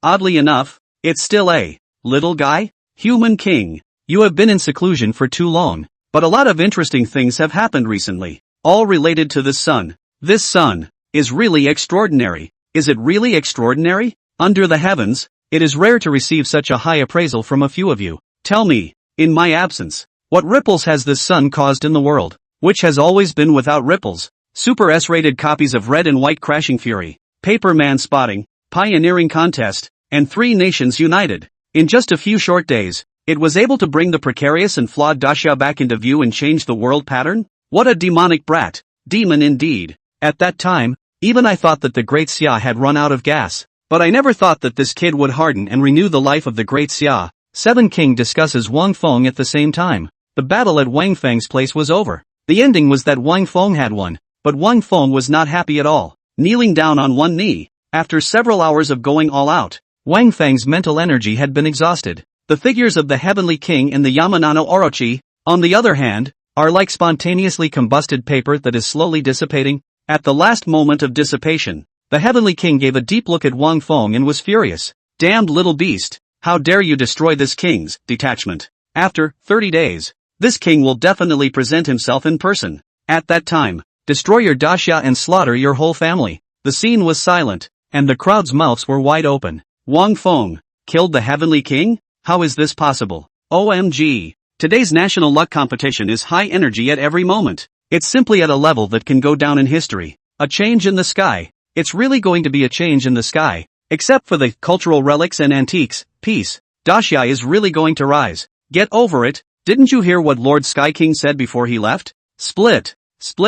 Oddly enough, it's still a little guy? Human King. You have been in seclusion for too long, but a lot of interesting things have happened recently, all related to this sun. This sun is really extraordinary. Is it really extraordinary? Under the heavens, it is rare to receive such a high appraisal from a few of you. Tell me, in my absence, what ripples has this sun caused in the world, which has always been without ripples? Super S-rated copies of Red and White Crashing Fury, Paper Man Spotting, Pioneering Contest, and 3 Nations United. In just a few short days, it was able to bring the precarious and flawed Daxia back into view and change the world pattern? What a demonic brat. Demon indeed. At that time, even I thought that the Great Xia had run out of gas. But I never thought that this kid would harden and renew the life of the Great Xia. 7 King discusses Wang Feng at the same time. The battle at Wang Feng's place was over. The ending was that Wang Feng had won, but Wang Feng was not happy at all. Kneeling down on one knee, after several hours of going all out, Wang Feng's mental energy had been exhausted. The figures of the Heavenly King and the Yamanano Orochi, on the other hand, are like spontaneously combusted paper that is slowly dissipating. At the last moment of dissipation, the Heavenly King gave a deep look at Wang Feng and was furious. Damned little beast, how dare you destroy this king's detachment? After 30 days, this king will definitely present himself in person. At that time, destroy your daxia and slaughter your whole family. The scene was silent, and the crowd's mouths were wide open. Wang Feng killed the Heavenly King? How is this possible? OMG. Today's national luck competition is high energy at every moment. It's simply at a level that can go down in history. A change in the sky. It's really going to be a change in the sky. Except for the cultural relics and antiques, peace. Daxia is really going to rise. Get over it. Didn't you hear what Lord Sky King said before he left? Split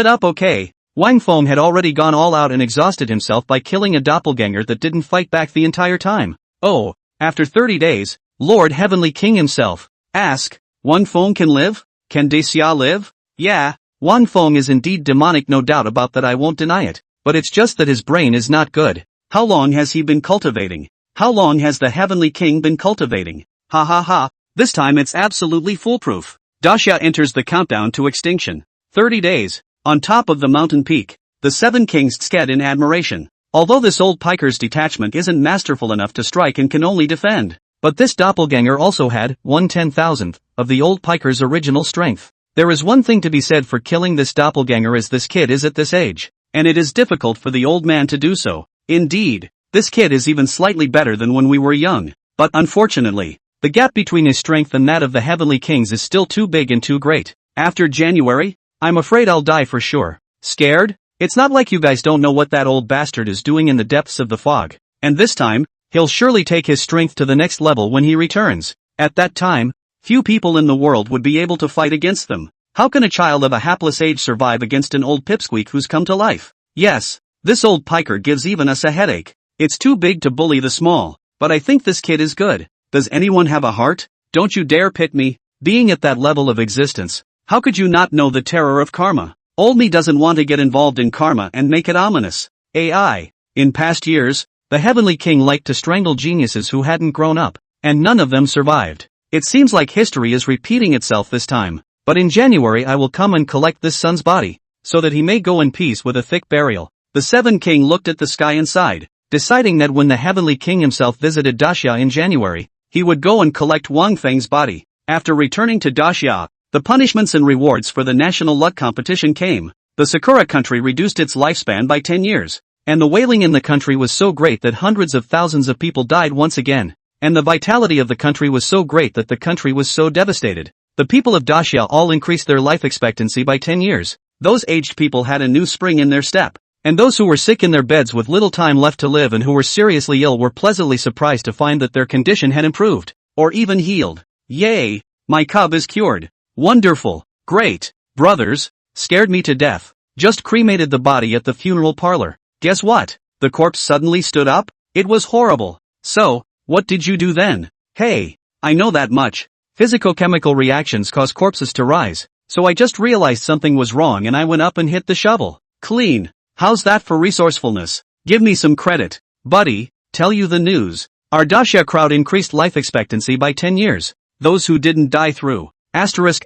up. Okay. Wang Feng had already gone all out and exhausted himself by killing a doppelganger that didn't fight back the entire time. Oh, after 30 days, Lord Heavenly King himself. Ask, Wang Feng can live? Can Daxia live? Yeah, Wang Feng is indeed demonic, no doubt about that, I won't deny it. But it's just that his brain is not good. How long has he been cultivating? How long has the Heavenly King been cultivating? Ha. This time it's absolutely foolproof. Daxia enters the countdown to extinction. 30 days. On top of the mountain peak, the 7 kings sked in admiration. Although this old piker's detachment isn't masterful enough to strike and can only defend. But this doppelganger also had 1/10,000th of the old piker's original strength. There is one thing to be said for killing this doppelganger, as this kid is at this age, and it is difficult for the old man to do so. Indeed, this kid is even slightly better than when we were young. But unfortunately, the gap between his strength and that of the Heavenly Kings is still too big and too great. After January, I'm afraid I'll die for sure. Scared? It's not like you guys don't know what that old bastard is doing in the depths of the fog. And this time, he'll surely take his strength to the next level when he returns. At that time, few people in the world would be able to fight against them. How can a child of a hapless age survive against an old pipsqueak who's come to life? Yes, this old piker gives even us a headache. It's too big to bully the small, but I think this kid is good. Does anyone have a heart? Don't you dare pit me. Being at that level of existence, how could you not know the terror of karma? Old me doesn't want to get involved in karma and make it ominous. AI. In past years, the Heavenly King liked to strangle geniuses who hadn't grown up. and none of them survived. It seems like history is repeating itself this time, but in January I will come and collect this son's body, so that he may go in peace with a thick burial. The Seven King looked at the sky and sighed, deciding that when the Heavenly King himself visited Daxia in January, he would go and collect Wang Feng's body. After returning to Daxia, the punishments and rewards for the national luck competition came. The Sakura country reduced its lifespan by 10 years, and the wailing in the country was so great that hundreds of thousands of people died once again, and the vitality of the country was so great that the country was so devastated. The people of Daxia all increased their life expectancy by 10 years. Those aged people had a new spring in their step, and those who were sick in their beds with little time left to live and who were seriously ill were pleasantly surprised to find that their condition had improved, or even healed. Yay! My cub is cured. Wonderful. Great. Brothers, scared me to death. Just cremated the body at the funeral parlor. Guess what? The corpse suddenly stood up? It was horrible. So, what did you do then? Hey, I know that much. Physico-chemical reactions cause corpses to rise, so I just realized something was wrong and I went up and hit the shovel. Clean. How's that for resourcefulness? Give me some credit. Buddy, tell you the news. Our Daxia crowd increased life expectancy by 10 years. Those who didn't die through. Asterisk.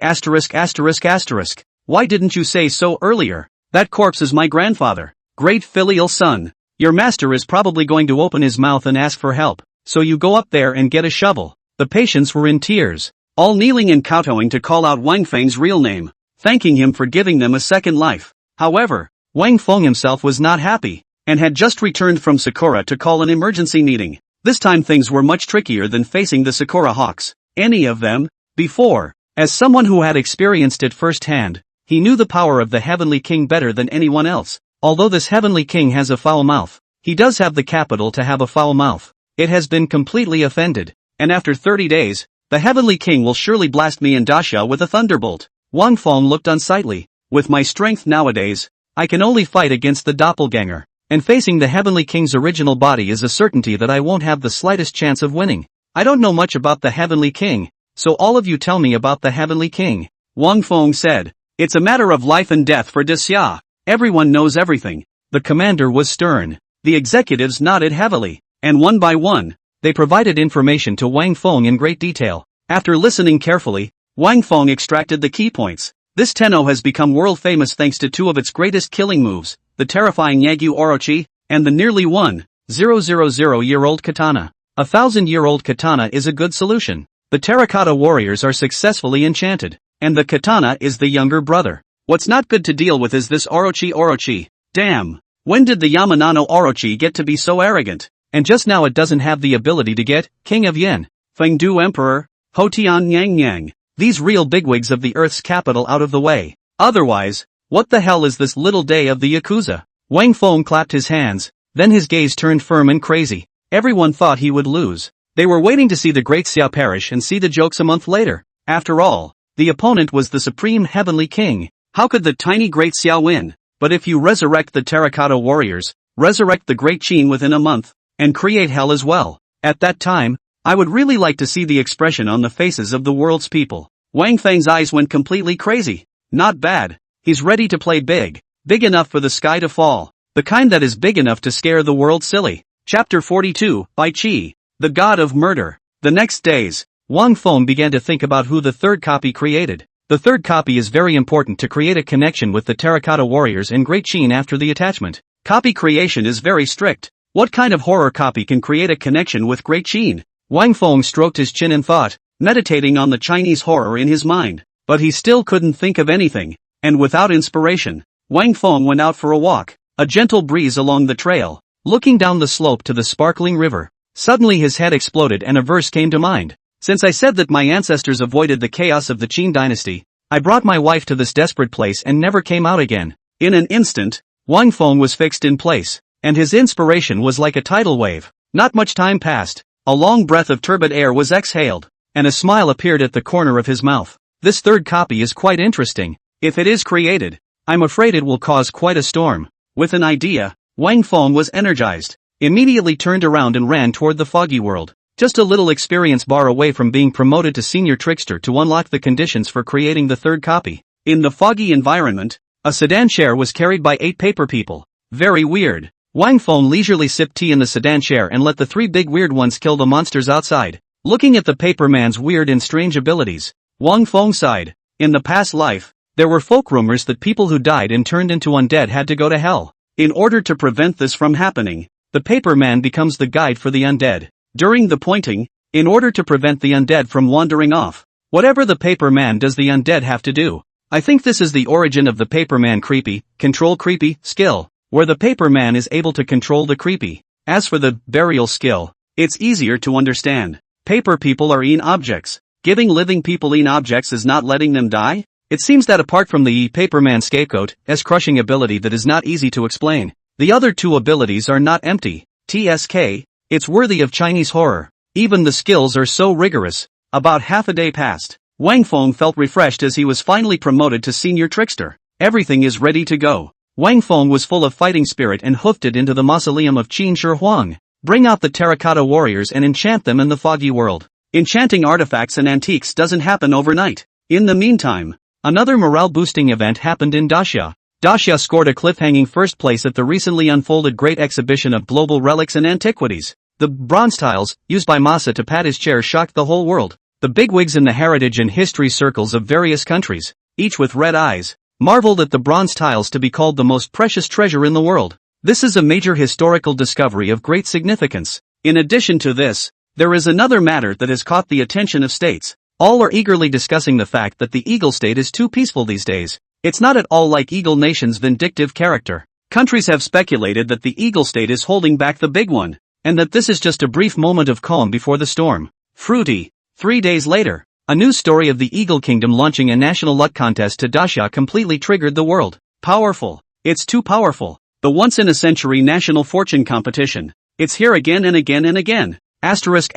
Why didn't you say so earlier? That corpse is my grandfather. Great filial son. Your master is probably going to open his mouth and ask for help, so you go up there and get a shovel. The patients were in tears, all kneeling and kowtowing to call out Wang Feng's real name, thanking him for giving them a second life. However, Wang Feng himself was not happy, and had just returned from Sakura to call an emergency meeting. This time things were much trickier than facing the Sakura Hawks, any of them, before. As someone who had experienced it firsthand, he knew the power of the Heavenly King better than anyone else. Although this Heavenly King has a foul mouth, he does have the capital to have a foul mouth. It has been completely offended, and after 30 days, the Heavenly King will surely blast me in Daxia with a thunderbolt. Wang Feng looked unsightly. With my strength nowadays, I can only fight against the doppelganger, and facing the Heavenly King's original body is a certainty that I won't have the slightest chance of winning. I don't know much about the Heavenly King, so all of you tell me about the Heavenly King. Wang Feng said, it's a matter of life and death for Daxia. Everyone knows everything. The commander was stern. The executives nodded heavily, and one by one, they provided information to Wang Feng in great detail. After listening carefully, Wang Feng extracted the key points. This Tenno has become world famous thanks to two of its greatest killing moves, the terrifying Yagyu Orochi, and the nearly 1,000-year-old katana. 1,000-year-old katana is a good solution. The terracotta warriors are successfully enchanted, and the katana is the younger brother. What's not good to deal with is this Orochi. Damn. When did the Yamanano Orochi get to be so arrogant? And just now it doesn't have the ability to get King of Yen, Fengdu Emperor, Hotian Yang. These real bigwigs of the Earth's capital out of the way. Otherwise, what the hell is this little day of the Yakuza? Wang Feng clapped his hands, then his gaze turned firm and crazy. Everyone thought he would lose. They were waiting to see the great Xiao perish and see the jokes a month later. After all, the opponent was the Supreme Heavenly King. How could the tiny great Xiao win? But if you resurrect the terracotta warriors, resurrect the great Qin within a month, and create hell as well. At that time, I would really like to see the expression on the faces of the world's people. Wang Feng's eyes went completely crazy. Not bad. He's ready to play big. Big enough for the sky to fall. The kind that is big enough to scare the world silly. Chapter 42, by Qi, the God of Murder. The next days, Wang Feng began to think about who the third copy created. The third copy is very important to create a connection with the terracotta warriors and Great Qin after the attachment. Copy creation is very strict. What kind of horror copy can create a connection with Great Qin? Wang Feng stroked his chin in thought, meditating on the Chinese horror in his mind. But he still couldn't think of anything, and without inspiration, Wang Feng went out for a walk. A gentle breeze along the trail, looking down the slope to the sparkling river. Suddenly his head exploded and a verse came to mind. Since I said that my ancestors avoided the chaos of the Qin dynasty, I brought my wife to this desperate place and never came out again. In an instant, Wang Feng was fixed in place, and his inspiration was like a tidal wave. Not much time passed. A long breath of turbid air was exhaled, and a smile appeared at the corner of his mouth. This third copy is quite interesting. If it is created, I'm afraid it will cause quite a storm. With an idea, Wang Feng was energized, immediately turned around and ran toward the foggy world. Just a little experience bar away from being promoted to senior trickster to unlock the conditions for creating the third copy. In the foggy environment, a sedan chair was carried by 8 paper people. Very weird. Wang Feng leisurely sipped tea in the sedan chair and let the 3 big weird ones kill the monsters outside. Looking at the paperman's weird and strange abilities, Wang Feng sighed. In the past life, there were folk rumors that people who died and turned into undead had to go to hell. In order to prevent this from happening, the paperman becomes the guide for the undead. During the pointing, in order to prevent the undead from wandering off, whatever the paperman does the undead have to do. I think this is the origin of the paperman control creepy skill, where the paperman is able to control the creepy. As for the burial skill, it's easier to understand. Paper people are objects. Giving living people objects is not letting them die? It seems that apart from the paperman scapegoat, crushing ability that is not easy to explain, the other two abilities are not empty. TSK, it's worthy of Chinese horror. Even the skills are so rigorous. About half a day passed. Wang Feng felt refreshed as he was finally promoted to senior trickster. Everything is ready to go. Wang Feng was full of fighting spirit and hoofed it into the mausoleum of Qin Shi Huang. Bring out the terracotta warriors and enchant them in the foggy world. Enchanting artifacts and antiques doesn't happen overnight. In the meantime, another morale-boosting event happened in Daxia. Daxia scored a cliffhanging first place at the recently unfolded Great Exhibition of Global Relics and Antiquities. The bronze tiles, used by Masa to pad his chair, shocked the whole world. The bigwigs in the heritage and history circles of various countries, each with red eyes, marveled at the bronze tiles to be called the most precious treasure in the world. This is a major historical discovery of great significance. In addition to this, there is another matter that has caught the attention of states. All are eagerly discussing the fact that the Eagle State is too peaceful these days. It's not at all like Eagle Nation's vindictive character. Countries have speculated that the Eagle State is holding back the big one, and that this is just a brief moment of calm before the storm. Fruity. 3 days later, a news story of the Eagle Kingdom launching a national luck contest to Daxia completely triggered the world. Powerful. It's too powerful. The once-in-a-century national fortune competition. It's here again and again and again. Asterisk.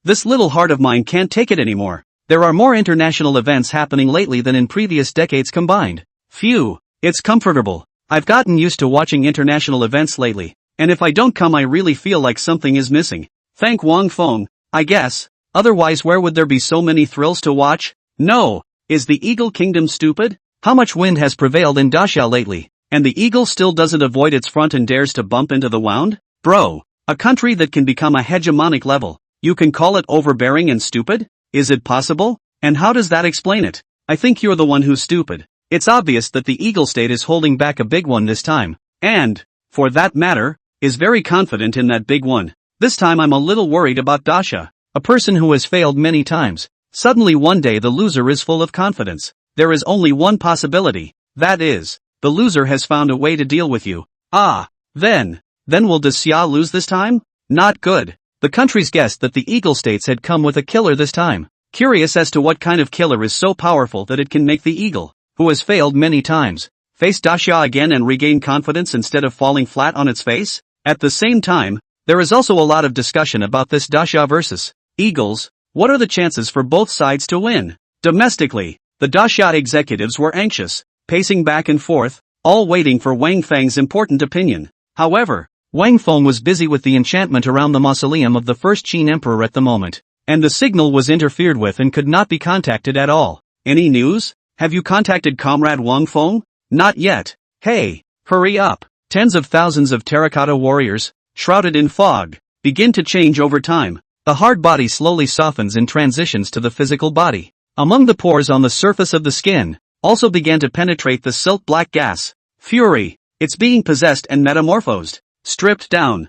This little heart of mine can't take it anymore. There are more international events happening lately than in previous decades combined. Phew. It's comfortable. I've gotten used to watching international events lately, and if I don't come I really feel like something is missing. Thank Wang Feng, I guess. Otherwise where would there be so many thrills to watch? No. Is the Eagle Kingdom stupid? How much wind has prevailed in Daxia lately, and the eagle still doesn't avoid its front and dares to bump into the wound? Bro. A country that can become a hegemonic level. You can call it overbearing and stupid? Is it possible? And how does that explain it? I think you're the one who's stupid. It's obvious that the Eagle State is holding back a big one this time, and, for that matter, is very confident in that big one. This time I'm a little worried about Daxia, a person who has failed many times. Suddenly one day the loser is full of confidence. There is only one possibility. That is, the loser has found a way to deal with you. Then will Daxia lose this time? Not good. The countries guessed that the Eagle States had come with a killer this time. Curious as to what kind of killer is so powerful that it can make the eagle, who has failed many times, face Daxia again and regain confidence instead of falling flat on its face? At the same time, there is also a lot of discussion about this Daxia versus Eagles. What are the chances for both sides to win? Domestically, the Daxia executives were anxious, pacing back and forth, all waiting for Wang Feng's important opinion. However, Wang Feng was busy with the enchantment around the mausoleum of the first Qin emperor at the moment, and the signal was interfered with and could not be contacted at all. Any news? Have you contacted Comrade Wang Feng? Not yet. Hey, hurry up. Tens of thousands of terracotta warriors, shrouded in fog, begin to change over time. The hard body slowly softens and transitions to the physical body. Among the pores on the surface of the skin, also began to penetrate the silk black gas. Fury. It's being possessed and metamorphosed. Stripped down.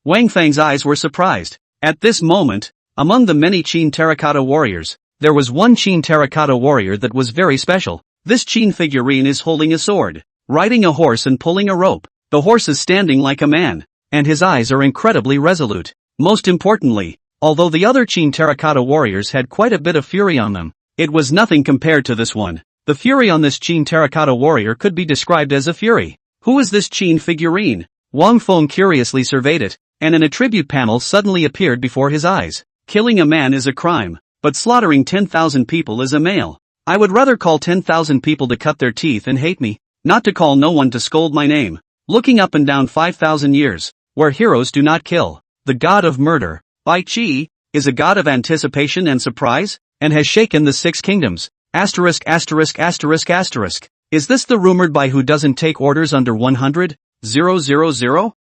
Wang Feng's eyes were surprised. At this moment, among the many Qin terracotta warriors, there was one Qin terracotta warrior that was very special. This Qin figurine is holding a sword, riding a horse and pulling a rope. The horse is standing like a man, and his eyes are incredibly resolute. Most importantly, although the other Qin terracotta warriors had quite a bit of fury on them, it was nothing compared to this one. The fury on this Qin terracotta warrior could be described as a fury. Who is this Qin figurine? Wang Feng curiously surveyed it, and an attribute panel suddenly appeared before his eyes. Killing a man is a crime, but slaughtering 10,000 people is a male. I would rather call 10,000 people to cut their teeth and hate me, not to call no one to scold my name. Looking up and down 5,000 years, where heroes do not kill. The god of murder, Bai Qi, is a god of anticipation and surprise, and has shaken the 6 kingdoms. Is this the rumored Bai who doesn't take orders under 100,000?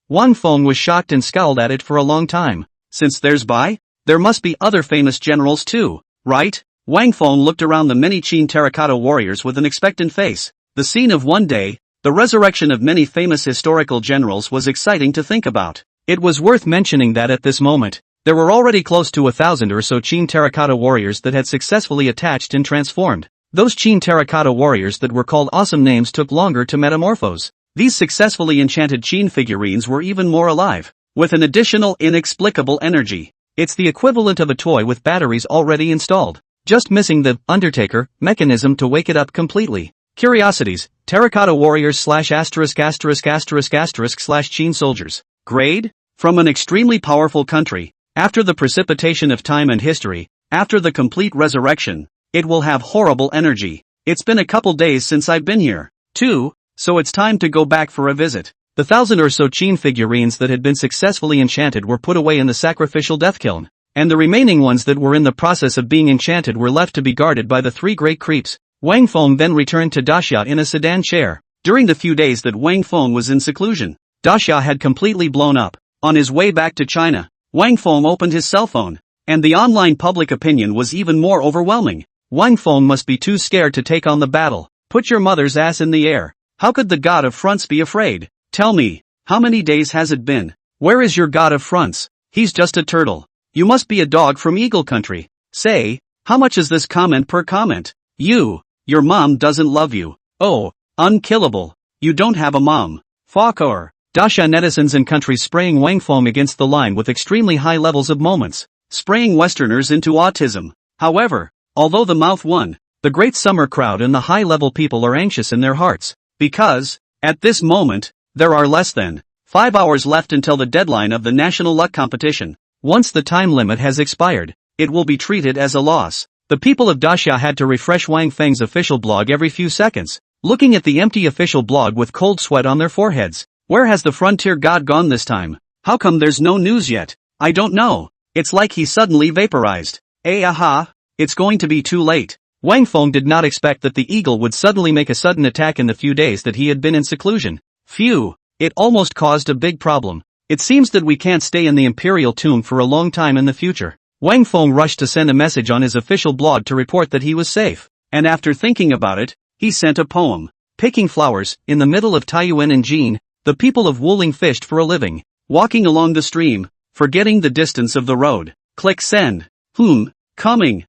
Wang Feng was shocked and scowled at it for a long time. Since there's Bai, there must be other famous generals too, right? Wang Feng looked around the many Qin terracotta warriors with an expectant face. The scene of one day, the resurrection of many famous historical generals was exciting to think about. It was worth mentioning that at this moment, there were already close to 1,000 or so Qin terracotta warriors that had successfully attached and transformed. Those Qin terracotta warriors that were called awesome names took longer to metamorphose. These successfully enchanted Qin figurines were even more alive, with an additional inexplicable energy. It's the equivalent of a toy with batteries already installed, just missing the Undertaker mechanism to wake it up completely. Curiosities, terracotta warriors / asterisk asterisk asterisk asterisk / Qin soldiers. Grade? From an extremely powerful country, after the precipitation of time and history, after the complete resurrection, it will have horrible energy. It's been a couple days since I've been here, too, so it's time to go back for a visit. The 1,000 or so Qin figurines that had been successfully enchanted were put away in the sacrificial death kiln, and the remaining ones that were in the process of being enchanted were left to be guarded by the 3 great creeps. Wang Feng then returned to Daxia in a sedan chair. During the few days that Wang Feng was in seclusion, Daxia had completely blown up. On his way back to China, Wang Feng opened his cell phone, and the online public opinion was even more overwhelming. Wang Feng must be too scared to take on the battle. Put your mother's ass in the air. How could the god of fronts be afraid? Tell me, how many days has it been? Where is your god of fronts? He's just a turtle. You must be a dog from Eagle Country. Say, how much is this comment per comment? Your mom doesn't love you. Oh, unkillable. You don't have a mom. Fucker. Daxia netizens and countries spraying Wang Feng against the line with extremely high levels of moments, spraying Westerners into autism. However, although the mouth won, the great summer crowd and the high-level people are anxious in their hearts, because, at this moment, there are less than 5 hours left until the deadline of the National Luck Competition. Once the time limit has expired, it will be treated as a loss. The people of Daxia had to refresh Wang Feng's official blog every few seconds, looking at the empty official blog with cold sweat on their foreheads. Where has the frontier god gone this time? How come there's no news yet? I don't know. It's like he suddenly vaporized. It's going to be too late. Wang Feng did not expect that the eagle would suddenly make a sudden attack in the few days that he had been in seclusion. Phew, it almost caused a big problem. It seems that we can't stay in the imperial tomb for a long time in the future. Wang Feng rushed to send a message on his official blog to report that he was safe, and after thinking about it, he sent a poem. Picking flowers, in the middle of Taiyuan and Jin, the people of Wuling fished for a living, walking along the stream, forgetting the distance of the road. Click send. Coming.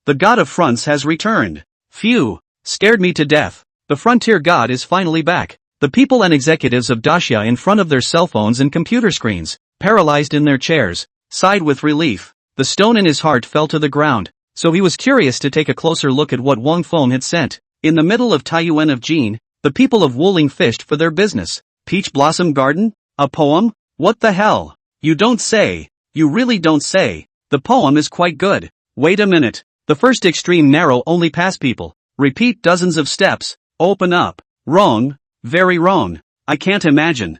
The god of fronts has returned. Phew, scared me to death. The frontier god is finally back. The people and executives of Daxia in front of their cell phones and computer screens, paralyzed in their chairs, sighed with relief. The stone in his heart fell to the ground, so he was curious to take a closer look at what Wang Feng had sent. In the middle of Taiyuan of Jin, the people of Wuling fished for their business. Peach Blossom Garden? A poem? What the hell? You don't say. You really don't say. The poem is quite good. Wait a minute. The first extreme narrow only pass people. Repeat dozens of steps. Open up. Wrong. Very wrong. I can't imagine.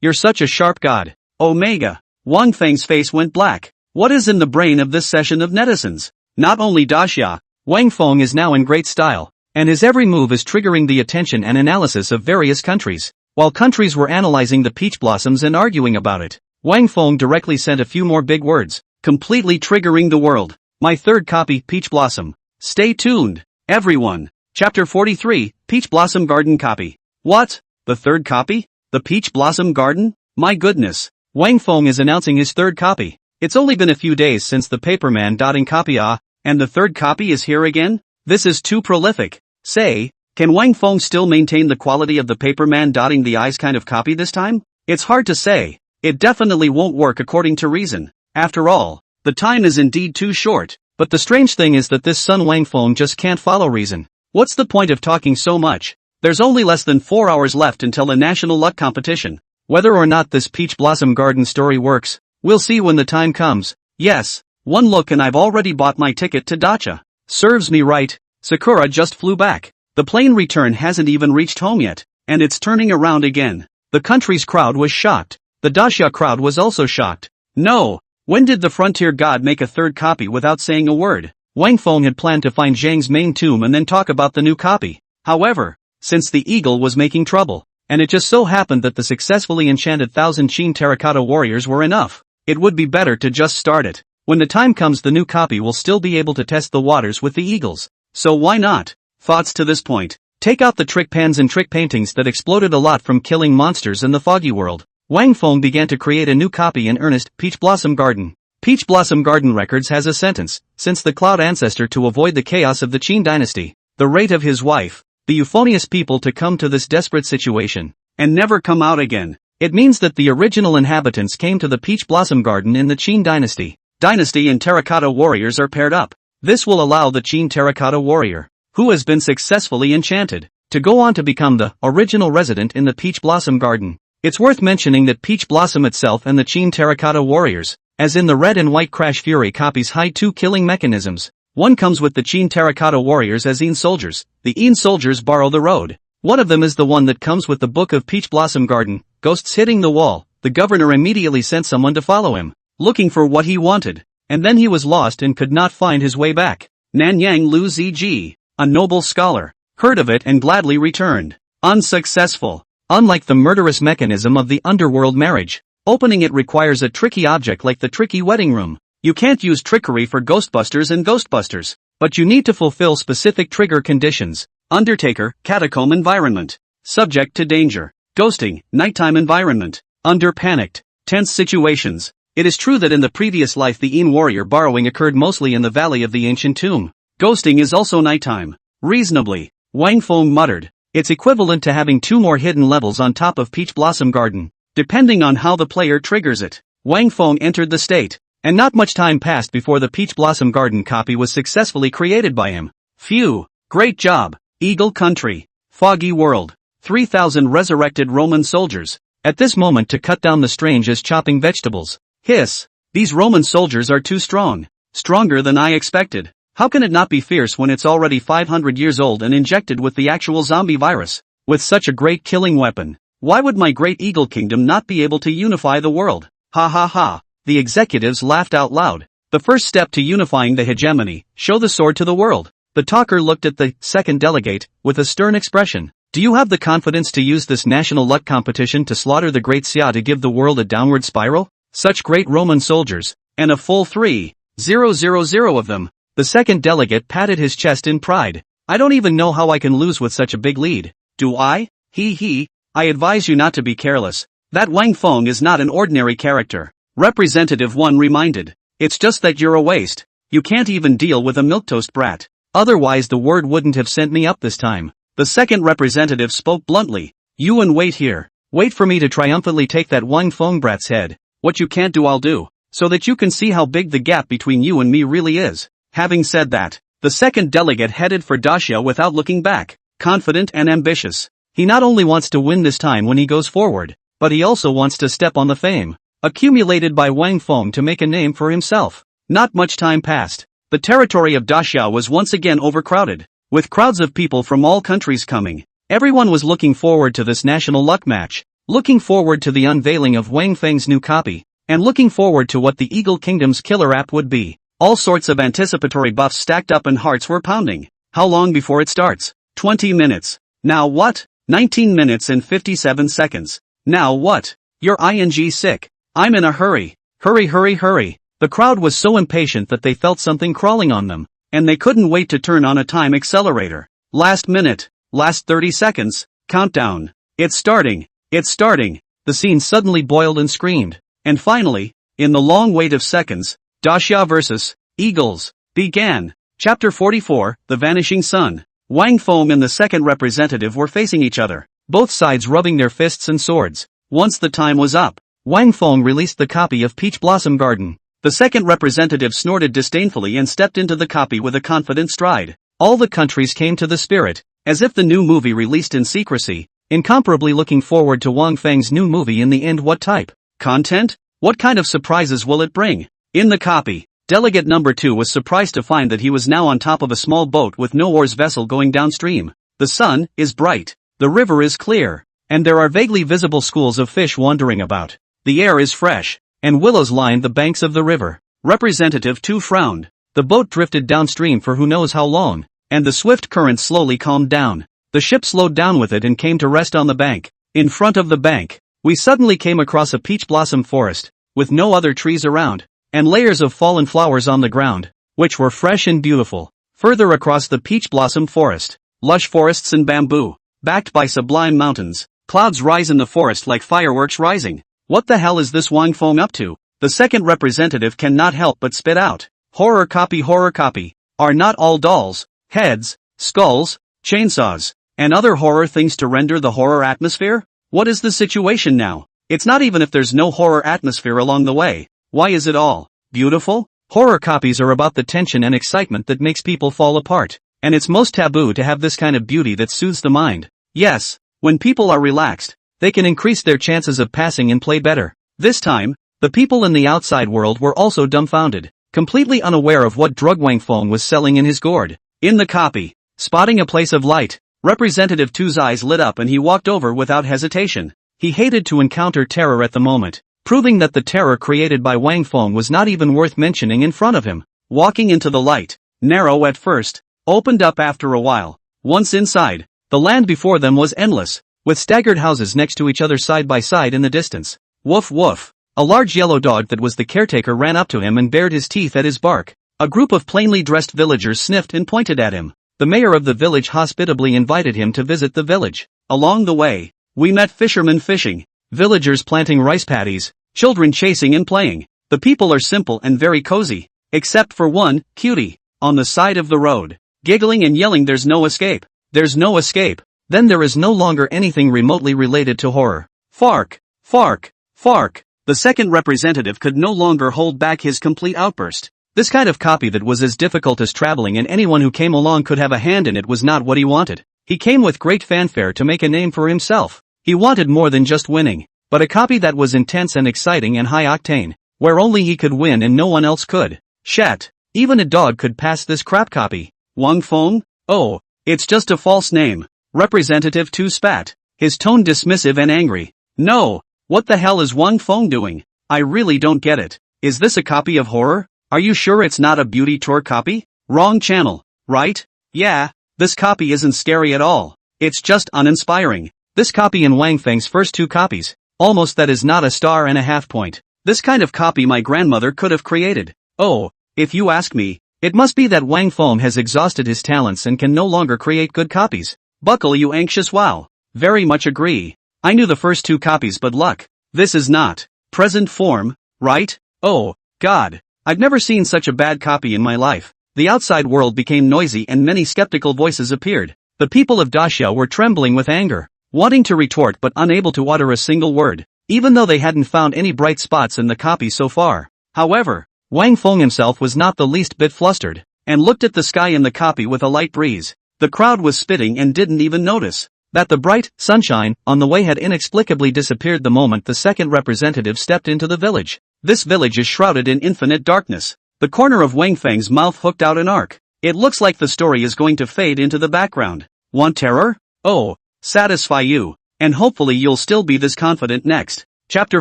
You're such a sharp god. Omega. Wang Feng's face went black. What is in the brain of this session of netizens? Not only Daxia, Wang Feng is now in great style, and his every move is triggering the attention and analysis of various countries. While countries were analyzing the peach blossoms and arguing about it, Wang Feng directly sent a few more big words, completely triggering the world. My third copy, Peach Blossom. Stay tuned, everyone. Chapter 43, Peach Blossom Garden Copy. What? The third copy? The Peach Blossom Garden? My goodness. Wang Feng is announcing his third copy. It's only been a few days since the paperman dotting copy and the third copy is here again? This is too prolific. Say, can Wang Feng still maintain the quality of the paperman dotting the I's kind of copy this time? It's hard to say. It definitely won't work according to reason. After all, the time is indeed too short. But the strange thing is that this son Wang Feng just can't follow reason. What's the point of talking so much? There's only less than 4 hours left until the National Luck Competition. Whether or not this Peach Blossom Garden story works, we'll see when the time comes. Yes, one look and I've already bought my ticket to Daxia. Serves me right. Sakura just flew back. The plane return hasn't even reached home yet, and it's turning around again. The country's crowd was shocked. The Daxia crowd was also shocked. No, when did the frontier god make a third copy without saying a word? Wang Feng had planned to find Jiang's main tomb and then talk about the new copy. However, since the eagle was making trouble, and it just so happened that the successfully enchanted 1,000 Qin terracotta warriors were enough. It would be better to just start it. When the time comes, the new copy will still be able to test the waters with the eagles. So why not? Thoughts to this point. Take out the trick pans and trick paintings that exploded a lot from killing monsters in the foggy world. Wang Feng began to create a new copy in earnest, Peach Blossom Garden. Peach Blossom Garden Records has a sentence, since the Cloud Ancestor to avoid the chaos of the Qin dynasty, the rate of his wife, the euphonious people to come to this desperate situation, and never come out again. It means that the original inhabitants came to the Peach Blossom Garden in the Qin dynasty. Dynasty and terracotta warriors are paired up. This will allow the Qin terracotta warrior, who has been successfully enchanted, to go on to become the original resident in the Peach Blossom Garden. It's worth mentioning that Peach Blossom itself and the Qin terracotta warriors, as in the red and white Crash Fury copies, hide two killing mechanisms. One comes with the Qin terracotta warriors as Yin soldiers. The Yin soldiers borrow the road. One of them is the one that comes with the book of Peach Blossom Garden, ghosts hitting the wall. The governor immediately sent someone to follow him, looking for what he wanted, and then he was lost and could not find his way back. Nanyang Lu Ziji, a noble scholar, heard of it and gladly returned. Unsuccessful. Unlike the murderous mechanism of the underworld marriage, opening it requires a tricky object like the tricky wedding room. You can't use trickery for Ghostbusters and Ghostbusters, but you need to fulfill specific trigger conditions. Undertaker, catacomb environment. Subject to danger. Ghosting, nighttime environment. Under panicked, tense situations. It is true that in the previous life the Yin warrior borrowing occurred mostly in the valley of the ancient tomb. Ghosting is also nighttime. Reasonably, Wang Feng muttered. It's equivalent to having two more hidden levels on top of Peach Blossom Garden, depending on how the player triggers it. Wang Feng entered the state, and not much time passed before the Peach Blossom Garden copy was successfully created by him. Phew, great job. Eagle Country, Foggy World, 3,000 resurrected Roman soldiers. At this moment to cut down the strange as chopping vegetables. Hiss, these Roman soldiers are too strong. Stronger than I expected. How can it not be fierce when it's already 500 years old and injected with the actual zombie virus? With such a great killing weapon, why would my great Eagle Kingdom not be able to unify the world? Ha ha ha. The executives laughed out loud. The first step to unifying the hegemony, show the sword to the world. The talker looked at the second delegate with a stern expression. Do you have the confidence to use this national luck competition to slaughter the great Xia to give the world a downward spiral? Such great Roman soldiers, and a full 3,000 of them. The second delegate patted his chest in pride. I don't even know how I can lose with such a big lead. Do I? He. I advise you not to be careless. That Wang Feng is not an ordinary character. Representative 1 reminded. It's just that you're a waste. You can't even deal with a milquetoast brat. Otherwise the word wouldn't have sent me up this time. The second representative spoke bluntly. You and wait here. Wait for me to triumphantly take that Wang Feng brat's head. What you can't do I'll do, so that you can see how big the gap between you and me really is. Having said that, the second delegate headed for Daxia without looking back, confident and ambitious. He not only wants to win this time when he goes forward, but he also wants to step on the fame accumulated by Wang Feng to make a name for himself. Not much time passed. The territory of Daxia was once again overcrowded, with crowds of people from all countries coming. Everyone was looking forward to this national luck match, looking forward to the unveiling of Wang Feng's new copy, and looking forward to what the Eagle Kingdom's killer app would be. All sorts of anticipatory buffs stacked up and hearts were pounding. How long before it starts? 20 minutes. Now what? 19 minutes and 57 seconds. Now what? You're ing sick. I'm in a hurry. Hurry. The crowd was so impatient that they felt something crawling on them, and they couldn't wait to turn on a time accelerator. Last minute. Last 30 seconds. Countdown. It's starting. The scene suddenly boiled and screamed. And finally, in the long wait of seconds, Daxia vs. Eagles began. Chapter 44, The Vanishing Sun. Wang Feng and the second representative were facing each other, both sides rubbing their fists and swords. Once the time was up, Wang Feng released the copy of Peach Blossom Garden. The second representative snorted disdainfully and stepped into the copy with a confident stride. All the countries came to the spirit, as if the new movie released in secrecy, incomparably looking forward to Wang Feng's new movie in the end. What type? Content? What kind of surprises will it bring? In the copy, delegate number 2 was surprised to find that he was now on top of a small boat with no oars vessel going downstream. The sun is bright, the river is clear, and there are vaguely visible schools of fish wandering about. The air is fresh, and willows line the banks of the river. Representative 2 frowned. The boat drifted downstream for who knows how long, and the swift current slowly calmed down. The ship slowed down with it and came to rest on the bank. In front of the bank, we suddenly came across a peach blossom forest, with no other trees around, and layers of fallen flowers on the ground, which were fresh and beautiful. Further across the peach blossom forest, lush forests and bamboo, backed by sublime mountains. Clouds rise in the forest like fireworks rising. What the hell is this Wang Feng up to? The second representative cannot help but spit out. Horror copy. Are not all dolls, heads, skulls, chainsaws, and other horror things to render the horror atmosphere? What is the situation now? It's not even if there's no horror atmosphere along the way. Why is it all beautiful? Horror copies are about the tension and excitement that makes people fall apart. And it's most taboo to have this kind of beauty that soothes the mind. Yes, when people are relaxed, they can increase their chances of passing and play better. This time, the people in the outside world were also dumbfounded, completely unaware of what drug Wang Feng was selling in his gourd. In the copy, spotting a place of light, Representative Tu's eyes lit up and he walked over without hesitation. He hated to encounter terror at the moment, proving that the terror created by Wang Feng was not even worth mentioning in front of him. Walking into the light, narrow at first, opened up after a while. Once inside, the land before them was endless, with staggered houses next to each other side by side in the distance. Woof woof. A large yellow dog that was the caretaker ran up to him and bared his teeth at his bark. A group of plainly dressed villagers sniffed and pointed at him. The mayor of the village hospitably invited him to visit the village. Along the way, we met fishermen fishing, villagers planting rice paddies, children chasing and playing. The people are simple and very cozy, except for one, cutie, on the side of the road, giggling and yelling there's no escape. There's no escape. Then there is no longer anything remotely related to horror. Fark, fark, fark. The second representative could no longer hold back his complete outburst. This kind of copy that was as difficult as traveling and anyone who came along could have a hand in it was not what he wanted. He came with great fanfare to make a name for himself. He wanted more than just winning, but a copy that was intense and exciting and high octane, where only he could win and no one else could. Shat. Even a dog could pass this crap copy. Wang Feng? Oh, it's just a false name. Representative Tu spat, his tone dismissive and angry. No, what the hell is Wang Feng doing? I really don't get it. Is this a copy of horror? Are you sure it's not a beauty tour copy? Wrong channel, right? Yeah, this copy isn't scary at all. It's just uninspiring. This copy and Wang Feng's first two copies, almost that is not a star and a half point. This kind of copy my grandmother could have created. Oh, if you ask me, it must be that Wang Feng has exhausted his talents and can no longer create good copies. Buckle you anxious wow. Very much agree. I knew the first two copies but luck. This is not present form, right? Oh, God. I've never seen such a bad copy in my life. The outside world became noisy and many skeptical voices appeared. The people of Daxia were trembling with anger, wanting to retort but unable to utter a single word, even though they hadn't found any bright spots in the copy so far. However, Wang Feng himself was not the least bit flustered, and looked at the sky in the copy with a light breeze. The crowd was spitting and didn't even notice that the bright sunshine on the way had inexplicably disappeared the moment the second representative stepped into the village. This village is shrouded in infinite darkness. The corner of Wang Feng's mouth hooked out an arc. It looks like the story is going to fade into the background. Want terror? Oh, satisfy you. And hopefully you'll still be this confident next. Chapter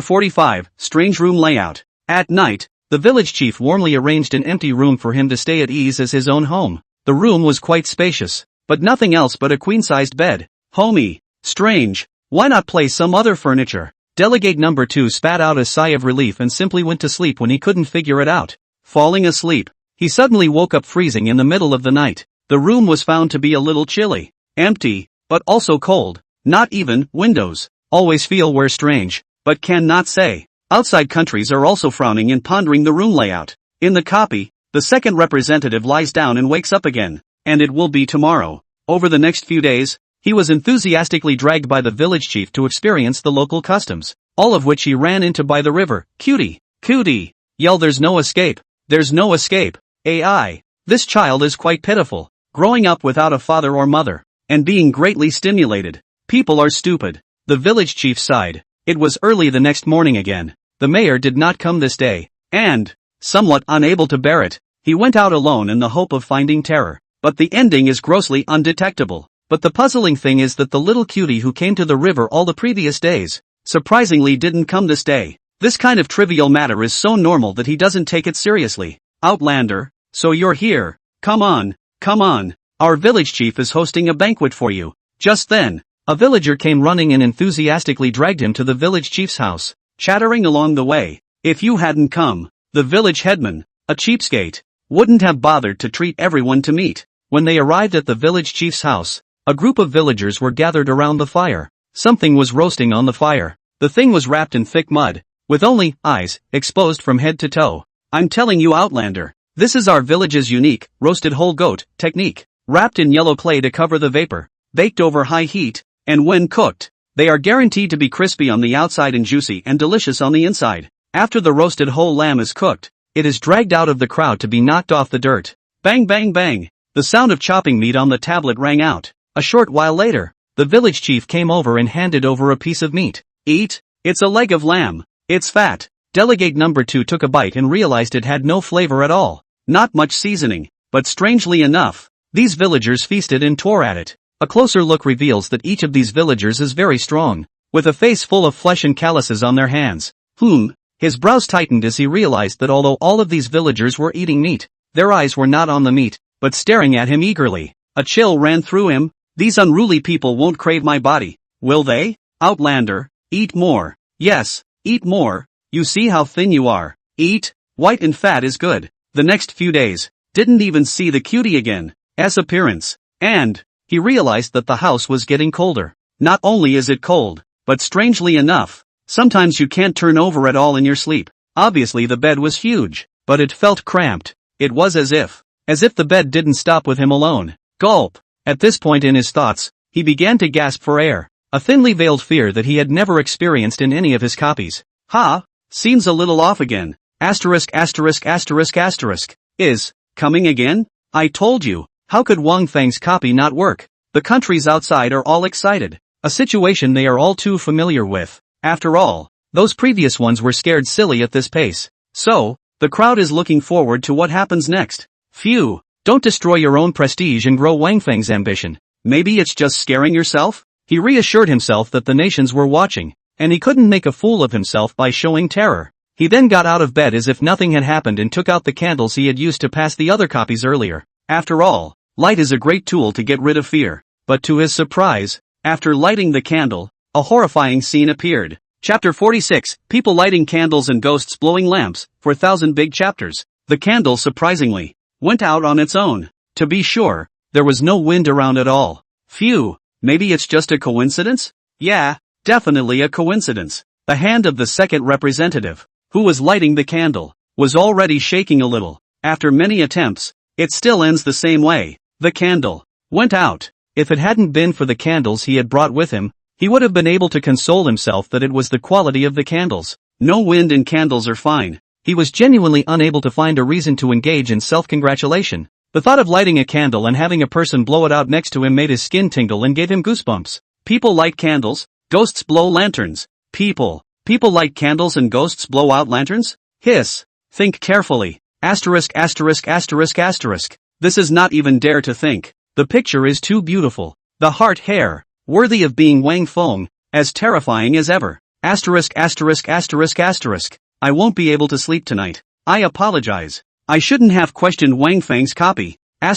45, Strange Room Layout. At night, the village chief warmly arranged an empty room for him to stay at ease as his own home. The room was quite spacious, but nothing else but a queen-sized bed. Homey. Strange. Why not place some other furniture? Delegate number 2 spat out a sigh of relief and simply went to sleep when he couldn't figure it out. Falling asleep, he suddenly woke up freezing in the middle of the night. The room was found to be a little chilly, empty, but also cold. Not even windows. Always feel we're strange, but cannot say. Outside countries are also frowning and pondering the room layout. In the copy, the second representative lies down and wakes up again, and it will be tomorrow. Over the next few days, he was enthusiastically dragged by the village chief to experience the local customs, all of which he ran into by the river. Cutie, cutie, yell there's no escape, there's no escape. AI. This child is quite pitiful, growing up without a father or mother, and being greatly stimulated. People are stupid. The village chief sighed. It was early the next morning again. The mayor did not come this day, and, somewhat unable to bear it, he went out alone in the hope of finding terror. But the ending is grossly undetectable. But the puzzling thing is that the little cutie who came to the river all the previous days, surprisingly didn't come this day. This kind of trivial matter is so normal that he doesn't take it seriously. Outlander, so you're here. Come on, come on. Our village chief is hosting a banquet for you. Just then, A villager came running and enthusiastically dragged him to the village chief's house, chattering along the way. If you hadn't come, the village headman, a cheapskate, wouldn't have bothered to treat everyone to meat. When they arrived at the village chief's house, a group of villagers were gathered around the fire. Something was roasting on the fire. The thing was wrapped in thick mud, with only eyes exposed from head to toe. I'm telling you, Outlander, this is our village's unique, roasted whole goat technique. Wrapped in yellow clay to cover the vapor, baked over high heat, and when cooked, they are guaranteed to be crispy on the outside and juicy and delicious on the inside. After the roasted whole lamb is cooked, it is dragged out of the crowd to be knocked off the dirt. Bang bang bang! The sound of chopping meat on the tablet rang out. A short while later, the village chief came over and handed over a piece of meat. Eat, it's a leg of lamb. It's fat. Delegate number 2 took a bite and realized it had no flavor at all. Not much seasoning, but strangely enough, these villagers feasted and tore at it. A closer look reveals that each of these villagers is very strong, with a face full of flesh and calluses on their hands. His brows tightened as he realized that although all of these villagers were eating meat, their eyes were not on the meat, but staring at him eagerly. A chill ran through him. These unruly people won't crave my body, will they? Outlander, eat more. Yes, eat more. You see how thin you are. Eat, white and fat is good. The next few days, didn't even see the cutie again. As appearance. And, he realized that the house was getting colder. Not only is it cold, but strangely enough, sometimes you can't turn over at all in your sleep. Obviously the bed was huge, but it felt cramped. It was as if the bed didn't stop with him alone. Gulp. At this point in his thoughts, he began to gasp for air, a thinly veiled fear that he had never experienced in any of his copies. Seems a little off again. Is coming again? I told you, how could Wang Feng's copy not work? The countries outside are all excited, a situation they are all too familiar with. After all, those previous ones were scared silly at this pace. So, the crowd is looking forward to what happens next. Phew. Don't destroy your own prestige and grow Wang Feng's ambition. Maybe it's just scaring yourself? He reassured himself that the nations were watching, and he couldn't make a fool of himself by showing terror. He then got out of bed as if nothing had happened and took out the candles he had used to pass the other copies earlier. After all, light is a great tool to get rid of fear. But to his surprise, after lighting the candle, a horrifying scene appeared. Chapter 46, People lighting candles and ghosts blowing lamps, for 1,000 big chapters. The candle surprisingly went out on its own. To be sure, there was no wind around at all. Phew, maybe it's just a coincidence? Yeah, definitely a coincidence. The hand of the second representative, who was lighting the candle, was already shaking a little. After many attempts, it still ends the same way. The candle went out. If it hadn't been for the candles he had brought with him, he would have been able to console himself that it was the quality of the candles. No wind and candles are fine. He was genuinely unable to find a reason to engage in self-congratulation. The thought of lighting a candle and having a person blow it out next to him made his skin tingle and gave him goosebumps. People light candles, ghosts blow lanterns. People light candles and ghosts blow out lanterns? Hiss. Think carefully. This is not even dare to think. The picture is too beautiful. The heart hair, worthy of being Wang Feng, as terrifying as ever. I won't be able to sleep tonight. I apologize. I shouldn't have questioned Wang Feng's copy. I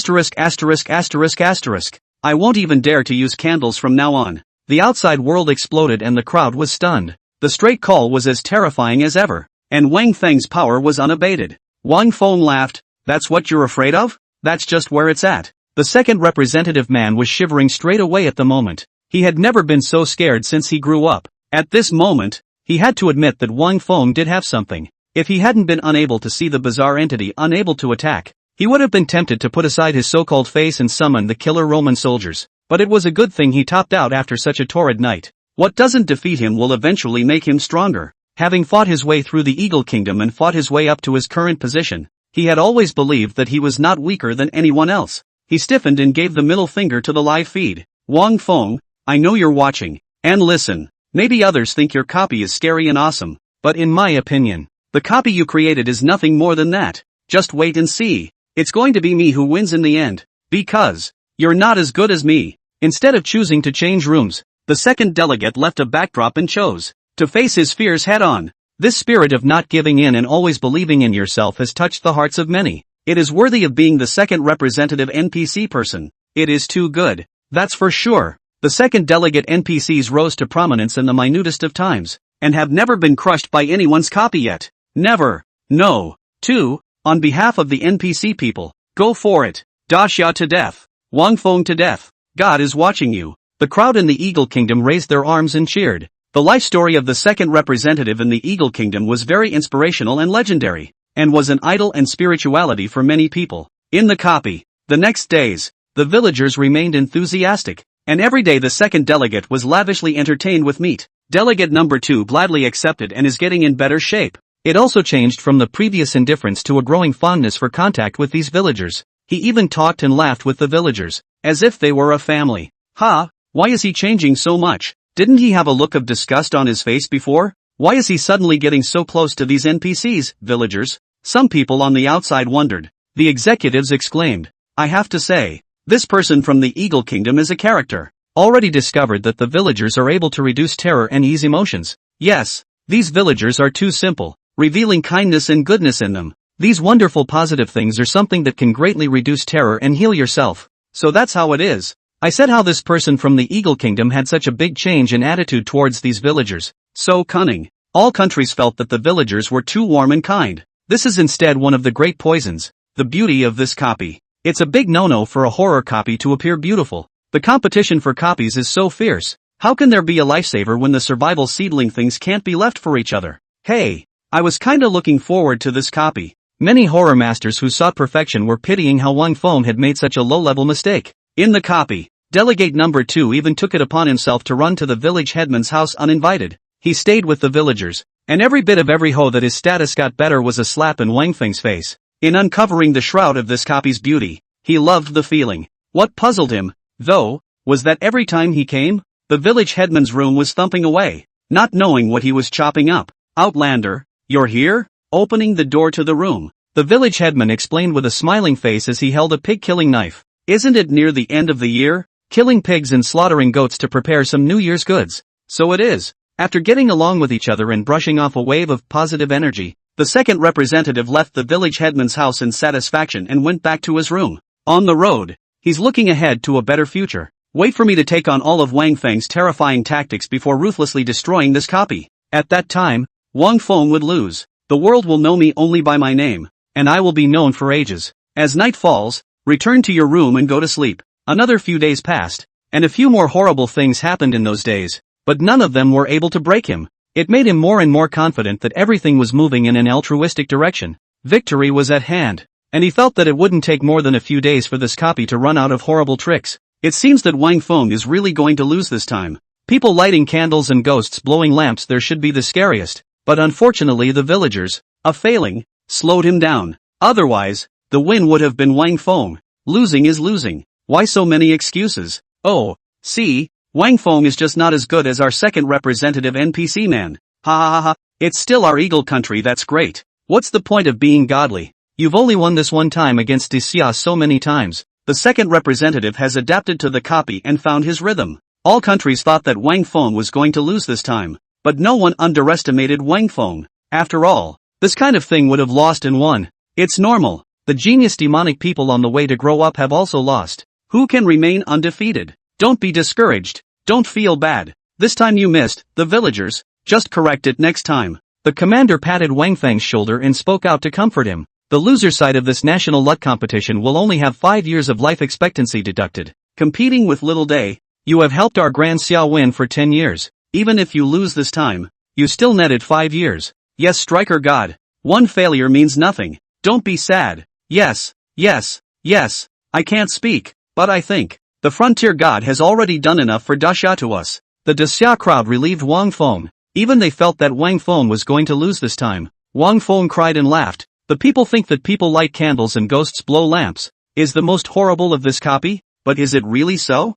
won't even dare to use candles from now on. The outside world exploded and the crowd was stunned. The straight call was as terrifying as ever, and Wang Feng's power was unabated. Wang Feng laughed. That's what you're afraid of? That's just where it's at. The second representative man was shivering straight away at the moment. He had never been so scared since he grew up. At this moment, he had to admit that Wang Feng did have something. If he hadn't been unable to see the bizarre entity unable to attack, he would have been tempted to put aside his so-called face and summon the killer Roman soldiers. But it was a good thing he topped out after such a torrid night. What doesn't defeat him will eventually make him stronger. Having fought his way through the Eagle Kingdom and fought his way up to his current position, he had always believed that he was not weaker than anyone else. He stiffened and gave the middle finger to the live feed. Wang Feng, I know you're watching. And listen. Maybe others think your copy is scary and awesome, but in my opinion, the copy you created is nothing more than that. Just wait and see. It's going to be me who wins in the end. Because you're not as good as me. Instead of choosing to change rooms, the second delegate left a backdrop and chose to face his fears head-on. This spirit of not giving in and always believing in yourself has touched the hearts of many. It is worthy of being the second representative NPC person. It is too good. That's for sure. The second delegate NPCs rose to prominence in the minutest of times, and have never been crushed by anyone's copy yet. Never. No. 2. On behalf of the NPC people, go for it. Daxia to death. Wang Feng to death. God is watching you. The crowd in the Eagle Kingdom raised their arms and cheered. The life story of the second representative in the Eagle Kingdom was very inspirational and legendary, and was an idol and spirituality for many people. In the copy, the next days, the villagers remained enthusiastic, and every day the second delegate was lavishly entertained with meat. Delegate number 2 gladly accepted and is getting in better shape. It also changed from the previous indifference to a growing fondness for contact with these villagers. He even talked and laughed with the villagers, as if they were a family. Why is he changing so much? Didn't he have a look of disgust on his face before? Why is he suddenly getting so close to these NPCs, villagers? Some people on the outside wondered. The executives exclaimed, I have to say, this person from the Eagle Kingdom is a character. Already discovered that the villagers are able to reduce terror and ease emotions. Yes, these villagers are too simple, revealing kindness and goodness in them. These wonderful positive things are something that can greatly reduce terror and heal yourself. So that's how it is. I said how this person from the Eagle Kingdom had such a big change in attitude towards these villagers. So cunning. All countries felt that the villagers were too warm and kind. This is instead one of the great poisons. The beauty of this copy. It's a big no-no for a horror copy to appear beautiful. The competition for copies is so fierce. How can there be a lifesaver when the survival seedling things can't be left for each other? Hey, I was kinda looking forward to this copy. Many horror masters who sought perfection were pitying how Wang Feng had made such a low-level mistake. In the copy, delegate number 2 even took it upon himself to run to the village headman's house uninvited. He stayed with the villagers, and every bit of every hoe that his status got better was a slap in Wang Feng's face. In uncovering the shroud of this copy's beauty, he loved the feeling. What puzzled him, though, was that every time he came, the village headman's room was thumping away, not knowing what he was chopping up. Outlander, you're here? Opening the door to the room, the village headman explained with a smiling face as he held a pig-killing knife. Isn't it near the end of the year? Killing pigs and slaughtering goats to prepare some New Year's goods. So it is. After getting along with each other and brushing off a wave of positive energy, the second representative left the village headman's house in satisfaction and went back to his room. On the road, he's looking ahead to a better future. Wait for me to take on all of Wang Feng's terrifying tactics before ruthlessly destroying this copy. At that time, Wang Feng would lose. The world will know me only by my name, and I will be known for ages. As night falls, return to your room and go to sleep. Another few days passed, and a few more horrible things happened in those days, but none of them were able to break him. It made him more and more confident that everything was moving in an altruistic direction. Victory was at hand, and he felt that it wouldn't take more than a few days for this copy to run out of horrible tricks. It seems that Wang Feng is really going to lose this time. People lighting candles and ghosts blowing lamps there should be the scariest. But unfortunately the villagers, a failing, slowed him down. Otherwise, the win would have been Wang Feng. Losing is losing. Why so many excuses? Oh, see, Wang Feng is just not as good as our second representative NPC man. Ha ha ha ha, it's still our eagle country, that's great. What's the point of being godly? You've only won this one time against Daxia so many times. The second representative has adapted to the copy and found his rhythm. All countries thought that Wang Feng was going to lose this time. But no one underestimated Wang Feng. After all, this kind of thing would have lost and won. It's normal. The genius demonic people on the way to grow up have also lost. Who can remain undefeated? Don't be discouraged. Don't feel bad. This time you missed, the villagers. Just correct it next time. The commander patted Wang Feng's shoulder and spoke out to comfort him. The loser side of this national LUT competition will only have 5 years of life expectancy deducted. Competing with Little Day, you have helped our Grand Xia win for 10 years. Even if you lose this time, you still netted 5 years. Yes, Striker God. One failure means nothing. Don't be sad. Yes, yes, yes. I can't speak, but I think the Frontier God has already done enough for Daxia to us. The Daxia crowd relieved Wang Feng. Even they felt that Wang Feng was going to lose this time. Wang Feng cried and laughed. The people think that people light candles and ghosts blow lamps is the most horrible of this copy, but is it really so?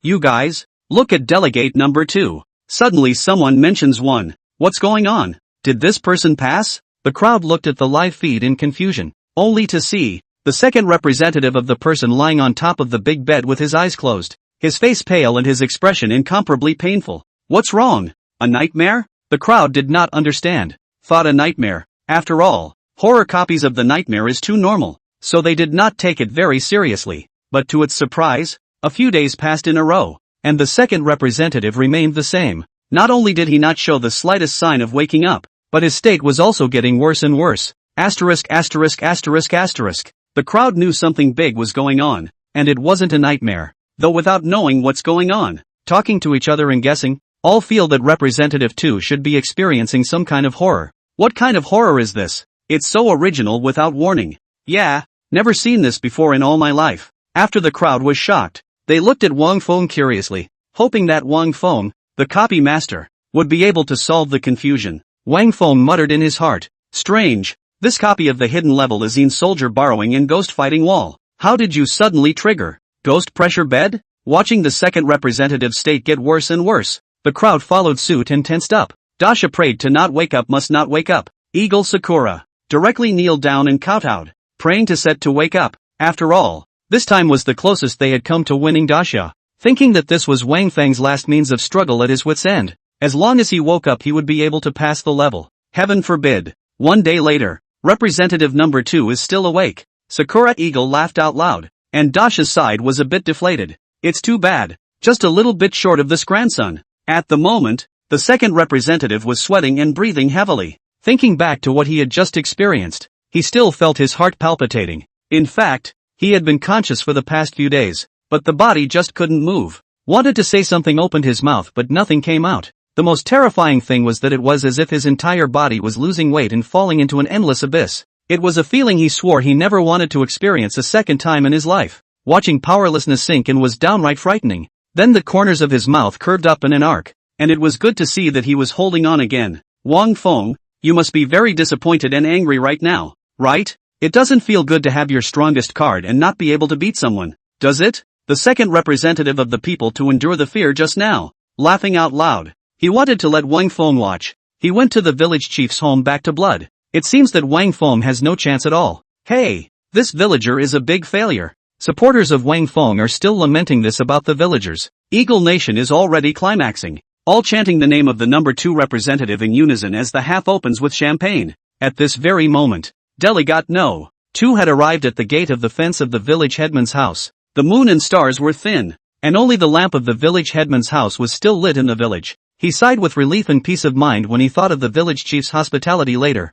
You guys. Look at delegate number 2. Suddenly someone mentions 1. What's going on? Did this person pass? The crowd looked at the live feed in confusion, only to see the second representative of the person lying on top of the big bed with his eyes closed, his face pale and his expression incomparably painful. What's wrong? A nightmare? The crowd did not understand. Thought a nightmare. After all, horror copies of the nightmare is too normal, so they did not take it very seriously. But to its surprise, a few days passed in a row, and the second representative remained the same. Not only did he not show the slightest sign of waking up, but his state was also getting worse and worse. Asterisk asterisk asterisk asterisk. The crowd knew something big was going on, and it wasn't a nightmare. Though without knowing what's going on, talking to each other and guessing, all feel that Representative 2 should be experiencing some kind of horror. What kind of horror is this? It's so original without warning. Yeah, never seen this before in all my life. After the crowd was shocked, they looked at Wang Feng curiously, hoping that Wang Feng, the copy master, would be able to solve the confusion. Wang Feng muttered in his heart, strange, this copy of the hidden level is in soldier borrowing and ghost fighting wall. How did you suddenly trigger? Ghost pressure bed? Watching the second representative's state get worse and worse, the crowd followed suit and tensed up. Dasha prayed to not wake up, must not wake up. Eagle Sakura directly kneeled down and kowtowed, praying to Set to wake up. After all, this time was the closest they had come to winning Dasha. Thinking that this was Wang Feng's last means of struggle at his wit's end. As long as he woke up he would be able to pass the level. Heaven forbid. One day later, Representative number 2 is still awake. Sakura Eagle laughed out loud, and Dasha's side was a bit deflated. It's too bad, just a little bit short of this grandson. At the moment, the second representative was sweating and breathing heavily. Thinking back to what he had just experienced, he still felt his heart palpitating. In fact, he had been conscious for the past few days, but the body just couldn't move. Wanted to say something, opened his mouth, but nothing came out. The most terrifying thing was that it was as if his entire body was losing weight and falling into an endless abyss. It was a feeling he swore he never wanted to experience a second time in his life. Watching powerlessness sink in was downright frightening. Then the corners of his mouth curved up in an arc, and it was good to see that he was holding on again. Wang Feng, you must be very disappointed and angry right now, right? It doesn't feel good to have your strongest card and not be able to beat someone, does it? The second representative of the people to endure the fear just now, laughing out loud. He wanted to let Wang Feng watch. He went to the village chief's home back to blood. It seems that Wang Feng has no chance at all. Hey, this villager is a big failure. Supporters of Wang Feng are still lamenting this about the villagers. Eagle Nation is already climaxing, all chanting the name of the number 2 representative in unison as the half opens with champagne. At this very moment, Delegate No. 2 had arrived at the gate of the fence of the village headman's house. The moon and stars were thin, and only the lamp of the village headman's house was still lit in the village. He sighed with relief and peace of mind when he thought of the village chief's hospitality later.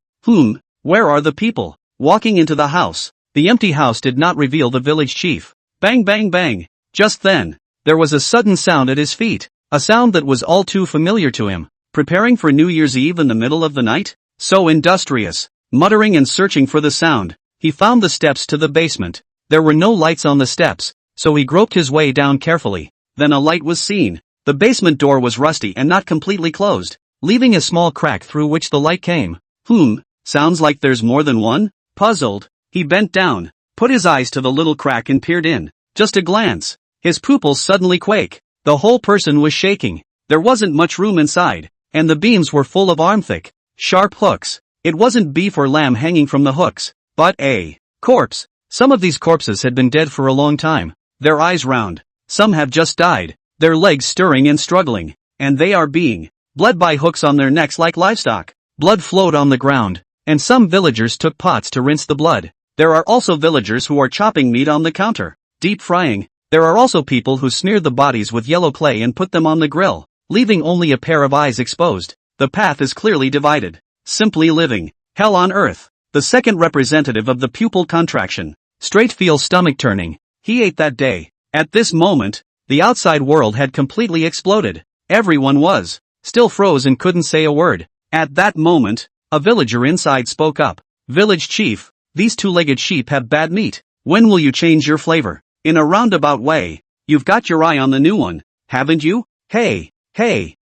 Where are the people? Walking into the house, the empty house did not reveal the village chief. Bang bang bang. Just then, there was a sudden sound at his feet, a sound that was all too familiar to him. Preparing for New Year's Eve in the middle of the night? So industrious. Muttering and searching for the sound, he found the steps to the basement. There were no lights on the steps, so he groped his way down carefully. Then a light was seen. The basement door was rusty and not completely closed, leaving a small crack through which the light came. Sounds like there's more than one? Puzzled, he bent down, put his eyes to the little crack and peered in. Just a glance. His pupils suddenly quake. The whole person was shaking. There wasn't much room inside, and the beams were full of arm-thick, sharp hooks. It wasn't beef or lamb hanging from the hooks, but a corpse. Some of these corpses had been dead for a long time, their eyes round. Some have just died, their legs stirring and struggling, and they are being bled by hooks on their necks like livestock. Blood flowed on the ground, and some villagers took pots to rinse the blood. There are also villagers who are chopping meat on the counter, deep frying. There are also people who smeared the bodies with yellow clay and put them on the grill, leaving only a pair of eyes exposed. The path is clearly divided. Simply living. Hell on earth. The second representative of the pupil contraction. Straight feel stomach turning. He ate that day. At this moment, the outside world had completely exploded. Everyone was still froze and couldn't say a word. At that moment, a villager inside spoke up. Village chief, these two-legged sheep have bad meat. When will you change your flavor? In a roundabout way. You've got your eye on the new one, haven't you? Hey,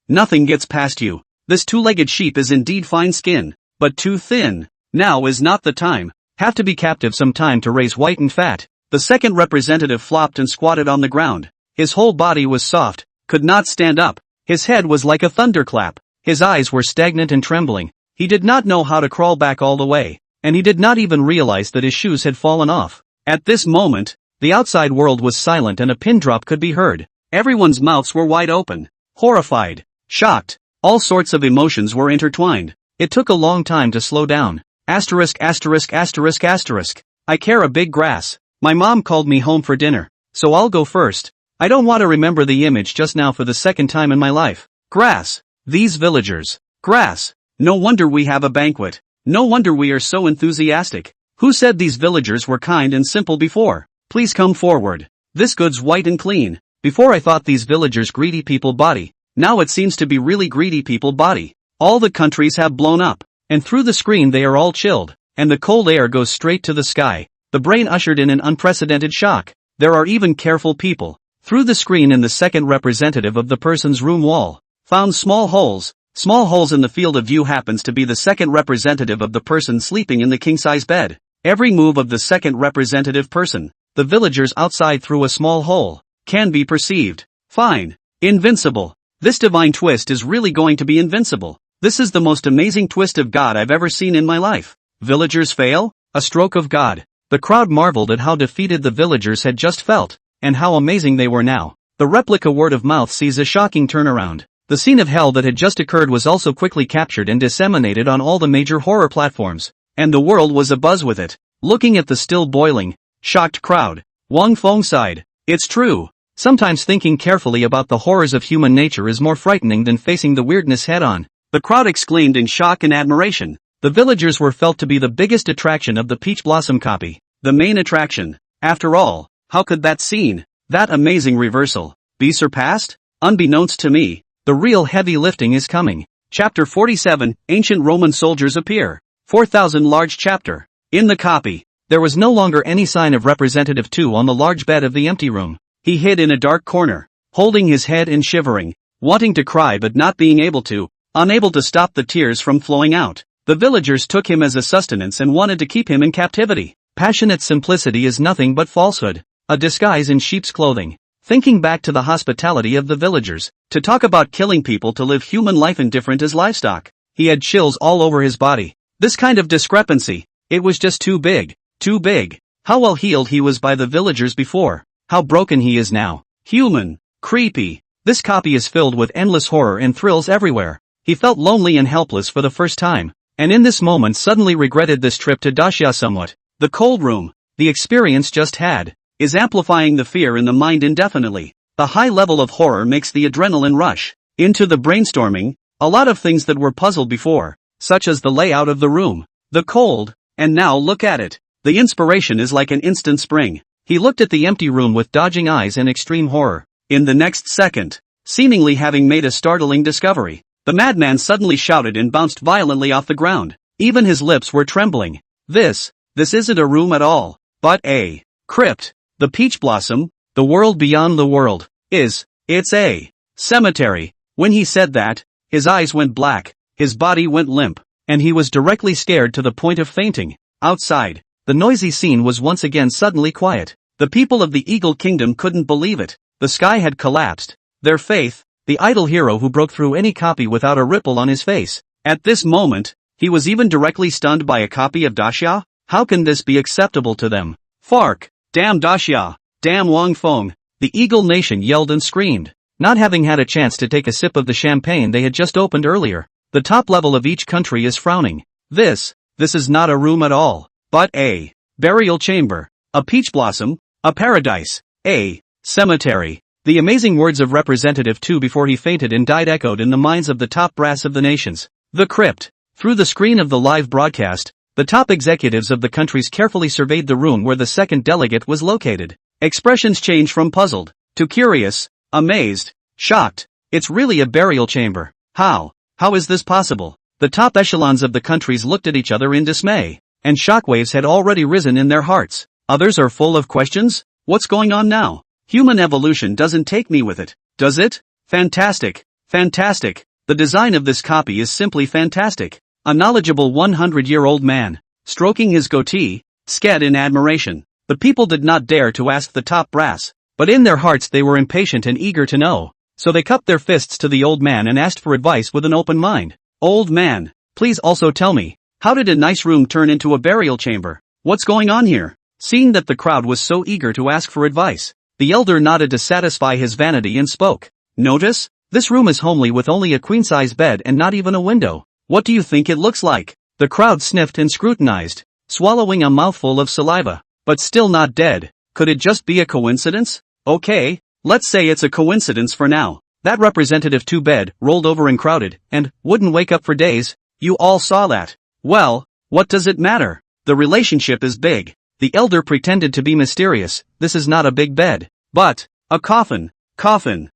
nothing gets past you. This two-legged sheep is indeed fine skin, but too thin. Now is not the time. Have to be captive some time to raise white and fat. The second representative flopped and squatted on the ground. His whole body was soft, could not stand up. His head was like a thunderclap. His eyes were stagnant and trembling. He did not know how to crawl back all the way, and he did not even realize that his shoes had fallen off. At this moment, the outside world was silent and a pin drop could be heard. Everyone's mouths were wide open, horrified, shocked. All sorts of emotions were intertwined. It took a long time to slow down. Asterisk asterisk asterisk asterisk. I care a big grass. My mom called me home for dinner, so I'll go first. I don't want to remember the image just now for the second time in my life. Grass. These villagers. Grass. No wonder we have a banquet. No wonder we are so enthusiastic. Who said these villagers were kind and simple before? Please come forward. This good's white and clean. Before I thought these villagers greedy people body. Now it seems to be really greedy people body. All the countries have blown up. And through the screen they are all chilled. And the cold air goes straight to the sky. The brain ushered in an unprecedented shock. There are even careful people. Through the screen in the second representative of the person's room wall. Found small holes. Small holes in the field of view happens to be the second representative of the person sleeping in the king-size bed. Every move of the second representative person, the villagers outside through a small hole, can be perceived. Fine. Invincible. This divine twist is really going to be invincible. This is the most amazing twist of God I've ever seen in my life. Villagers fail? A stroke of God. The crowd marveled at how defeated the villagers had just felt, and how amazing they were now. The replica word of mouth sees a shocking turnaround. The scene of hell that had just occurred was also quickly captured and disseminated on all the major horror platforms, and the world was abuzz with it. Looking at the still boiling, shocked crowd, Wang Feng sighed. It's true. Sometimes thinking carefully about the horrors of human nature is more frightening than facing the weirdness head-on. The crowd exclaimed in shock and admiration. The villagers were felt to be the biggest attraction of the Peach Blossom copy. The main attraction. After all, how could that scene, that amazing reversal, be surpassed? Unbeknownst to me, the real heavy lifting is coming. Chapter 47, Ancient Roman Soldiers Appear. 4000 large chapter. In the copy, there was no longer any sign of Representative 2 on the large bed of the empty room. He hid in a dark corner, holding his head and shivering, wanting to cry but not being able to, unable to stop the tears from flowing out. The villagers took him as a sustenance and wanted to keep him in captivity. Passionate simplicity is nothing but falsehood, a disguise in sheep's clothing. Thinking back to the hospitality of the villagers, to talk about killing people to live human life indifferent as livestock, he had chills all over his body. This kind of discrepancy, it was just too big, too big. How well healed he was by the villagers before, how broken he is now. Human, creepy. This copy is filled with endless horror and thrills everywhere. He felt lonely and helpless for the first time, and in this moment suddenly regretted this trip to Daxia somewhat. The cold room, the experience just had, is amplifying the fear in the mind indefinitely. The high level of horror makes the adrenaline rush into the brainstorming, a lot of things that were puzzled before, such as the layout of the room, the cold, and now look at it. The inspiration is like an instant spring. He looked at the empty room with dodging eyes and extreme horror. In the next second, seemingly having made a startling discovery, the madman suddenly shouted and bounced violently off the ground. Even his lips were trembling. This isn't a room at all, but a crypt. The Peach Blossom, the world beyond the world, it's a cemetery. When he said that, his eyes went black, his body went limp, and he was directly scared to the point of fainting. Outside, the noisy scene was once again suddenly quiet. The people of the Eagle Kingdom couldn't believe it. The sky had collapsed. Their faith, the idle hero who broke through any copy without a ripple on his face. At this moment, he was even directly stunned by a copy of Daxia. How can this be acceptable to them? Fark! Damn Daxia! Damn Wang Feng! The Eagle Nation yelled and screamed, not having had a chance to take a sip of the champagne they had just opened earlier. The top level of each country is frowning. This is not a room at all, but a burial chamber, a peach blossom, a paradise, a cemetery. The amazing words of Representative 2 before he fainted and died echoed in the minds of the top brass of the nations. The crypt. Through the screen of the live broadcast, the top executives of the countries carefully surveyed the room where the second delegate was located. Expressions changed from puzzled to curious, amazed, shocked. It's really a burial chamber. How is this possible? The top echelons of the countries looked at each other in dismay, and shockwaves had already risen in their hearts. Others are full of questions. What's going on now? Human evolution doesn't take me with it, does it? Fantastic, fantastic. The design of this copy is simply fantastic. A knowledgeable 100-year-old man, stroking his goatee, sked in admiration. The people did not dare to ask the top brass, but in their hearts they were impatient and eager to know. So they cupped their fists to the old man and asked for advice with an open mind. Old man, please also tell me, how did a nice room turn into a burial chamber? What's going on here? Seeing that the crowd was so eager to ask for advice, the elder nodded to satisfy his vanity and spoke. Notice, this room is homely with only a queen-size bed and not even a window. What do you think it looks like? The crowd sniffed and scrutinized, swallowing a mouthful of saliva, but still not dead. Could it just be a coincidence? Okay, Let's say it's a coincidence for now. That representative too bad, rolled over and crowded, and wouldn't wake up for days. You all saw that. Well, what does it matter? The relationship is big. The elder pretended to be mysterious. This is not a big bed, but a coffin. Coffin?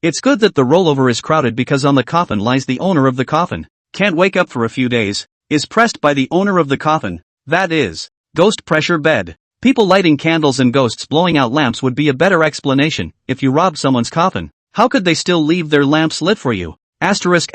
It's good that the rollover is crowded because on the coffin lies the owner of the coffin. Can't wake up for a few days. Is pressed by the owner of the coffin. That is. Ghost pressure bed. People lighting candles and ghosts blowing out lamps would be a better explanation. If you robbed someone's coffin, how could they still leave their lamps lit for you? Asterisk.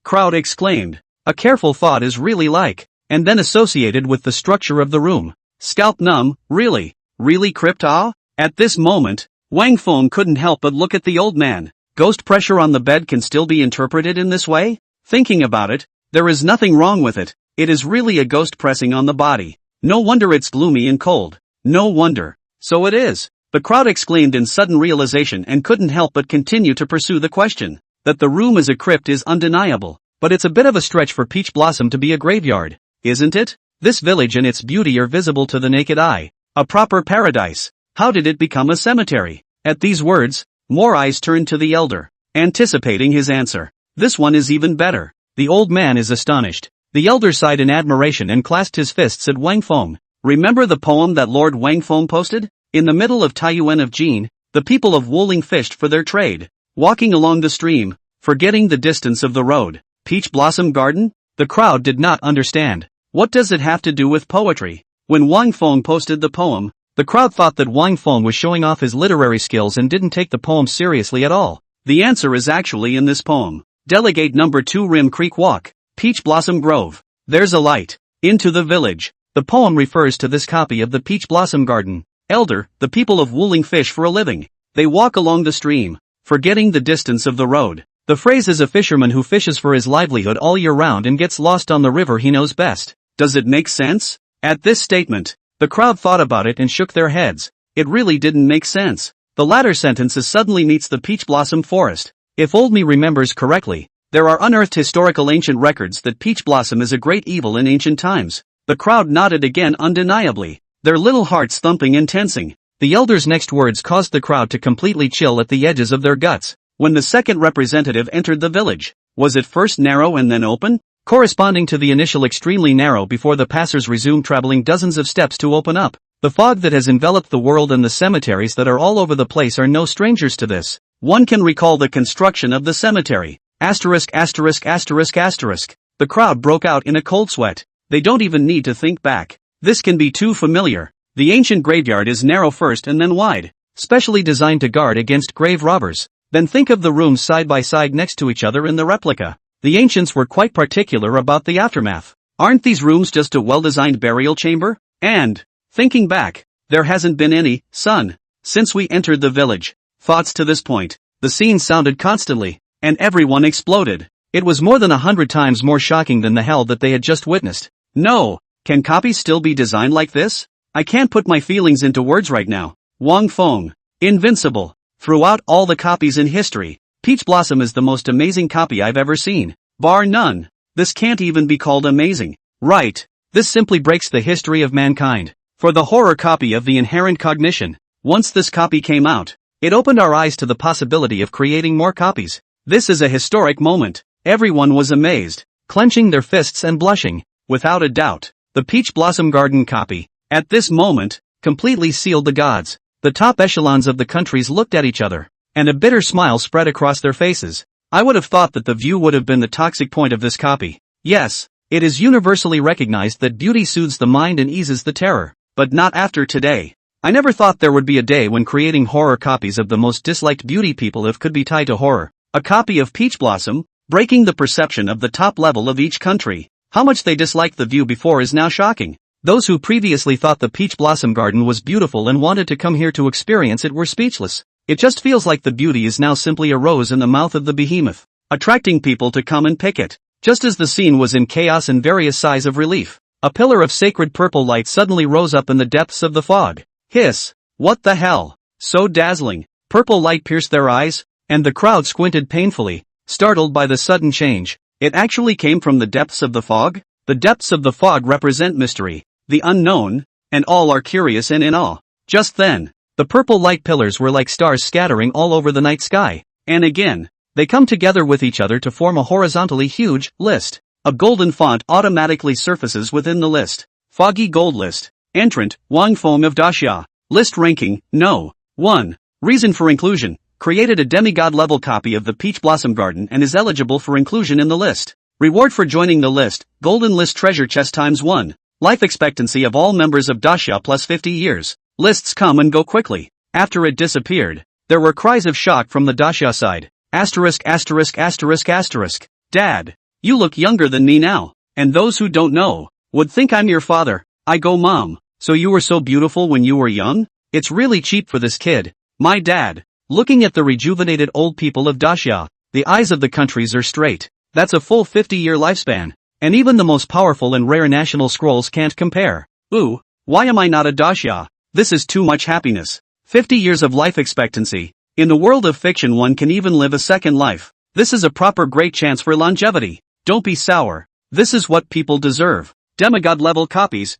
Crowd exclaimed. A careful thought is really like, and then associated with the structure of the room. Scalp numb, really? Really crypt ah? At this moment, Wang Feng couldn't help but look at the old man. Ghost pressure on the bed can still be interpreted in this way? Thinking about it, there is nothing wrong with it. It is really a ghost pressing on the body. No wonder it's gloomy and cold. No wonder. So it is. The crowd exclaimed in sudden realization and couldn't help but continue to pursue the question. That the room is a crypt is undeniable, but it's a bit of a stretch for Peach Blossom to be a graveyard, isn't it? This village and its beauty are visible to the naked eye. A proper paradise. How did it become a cemetery? At these words, more eyes turned to the elder, anticipating his answer. This one is even better. The old man is astonished. The elder sighed in admiration and clasped his fists at Wang Feng. Remember the poem that Lord Wang Feng posted? In the middle of Taiyuan of Jin, the people of Wuling fished for their trade, walking along the stream, forgetting the distance of the road. Peach Blossom Garden? The crowd did not understand. What does it have to do with poetry? When Wang Feng posted the poem, the crowd thought that Wang Feng was showing off his literary skills and didn't take the poem seriously at all. The answer is actually in this poem. Delegate number 2 Rim Creek Walk, Peach Blossom Grove. There's a light. Into the village. The poem refers to this copy of the Peach Blossom Garden. Elder, the people of Wuling fish for a living. They walk along the stream, forgetting the distance of the road. The phrase is a fisherman who fishes for his livelihood all year round and gets lost on the river he knows best. Does it make sense? At this statement, the crowd thought about it and shook their heads. It really didn't make sense. The latter sentence suddenly meets the Peach Blossom Forest. If old me remembers correctly, there are unearthed historical ancient records that Peach Blossom is a great evil in ancient times. The crowd nodded again undeniably, their little hearts thumping and tensing. The elder's next words caused the crowd to completely chill at the edges of their guts. When the second representative entered the village, was it first narrow and then open? Corresponding to the initial extremely narrow before the passers resumed traveling dozens of steps to open up. The fog that has enveloped the world and the cemeteries that are all over the place are no strangers to this. One can recall the construction of the cemetery. Asterisk. The crowd broke out in a cold sweat. They don't even need to think back. This can be too familiar. The ancient graveyard is narrow first and then wide, specially designed to guard against grave robbers. Then think of the rooms side by side next to each other in the replica. The ancients were quite particular about the aftermath. Aren't these rooms just a well-designed burial chamber? And, thinking back, there hasn't been any sun since we entered the village. Thoughts to this point. The scene sounded constantly, and everyone exploded. It was more than 100 times more shocking than the hell that they had just witnessed. No, can copies still be designed like this? I can't put my feelings into words right now. Wang Feng, invincible. Throughout all the copies in history, Peach Blossom is the most amazing copy I've ever seen. Bar none. This can't even be called amazing. Right. This simply breaks the history of mankind. For the horror copy of the inherent cognition. Once this copy came out, it opened our eyes to the possibility of creating more copies. This is a historic moment. Everyone was amazed, clenching their fists and blushing. Without a doubt, the Peach Blossom Garden copy, at this moment, completely sealed the gods. The top echelons of the countries looked at each other, and a bitter smile spread across their faces. I would have thought that the view would have been the toxic point of this copy. Yes, it is universally recognized that beauty soothes the mind and eases the terror, but not after today. I never thought there would be a day when creating horror copies of the most disliked beauty people if could be tied to horror. A copy of Peach Blossom, breaking the perception of the top level of each country. How much they disliked the view before is now shocking. Those who previously thought the Peach Blossom Garden was beautiful and wanted to come here to experience it were speechless. It just feels like the beauty is now simply a rose in the mouth of the behemoth, attracting people to come and pick it. Just as the scene was in chaos and various sighs of relief, a pillar of sacred purple light suddenly rose up in the depths of the fog. Hiss! What the hell? So dazzling. Purple light pierced their eyes, and the crowd squinted painfully, startled by the sudden change. It actually came from the depths of the fog? The depths of the fog represent mystery, the unknown, and all are curious and in awe. Just then, The purple light pillars were like stars scattering all over the night sky. And again, they come together with each other to form a horizontally huge list. A golden font automatically surfaces within the list. Foggy gold list. Entrant, Wang Feng of Daxia. List ranking, no. 1. Reason for inclusion. Created a demigod-level copy of the Peach Blossom Garden and is eligible for inclusion in the list. Reward for joining the list, Golden List Treasure Chest ×1. Life expectancy of all members of Daxia plus 50 years. Lists come and go quickly. After it disappeared, there were cries of shock from the Daxia side. Asterisk asterisk asterisk asterisk. Dad, you look younger than me now. And those who don't know, would think I'm your father. I go, Mom, so you were so beautiful when you were young? It's really cheap for this kid. My dad. Looking at the rejuvenated old people of Daxia, the eyes of the countries are straight. That's a full 50-year lifespan. And even the most powerful and rare national scrolls can't compare. Ooh, why am I not a Daxia? This is too much happiness. 50 years of life expectancy. In the world of fiction one can even live a second life. This is a proper great chance for longevity. Don't be sour. This is what people deserve. Demigod-level copies,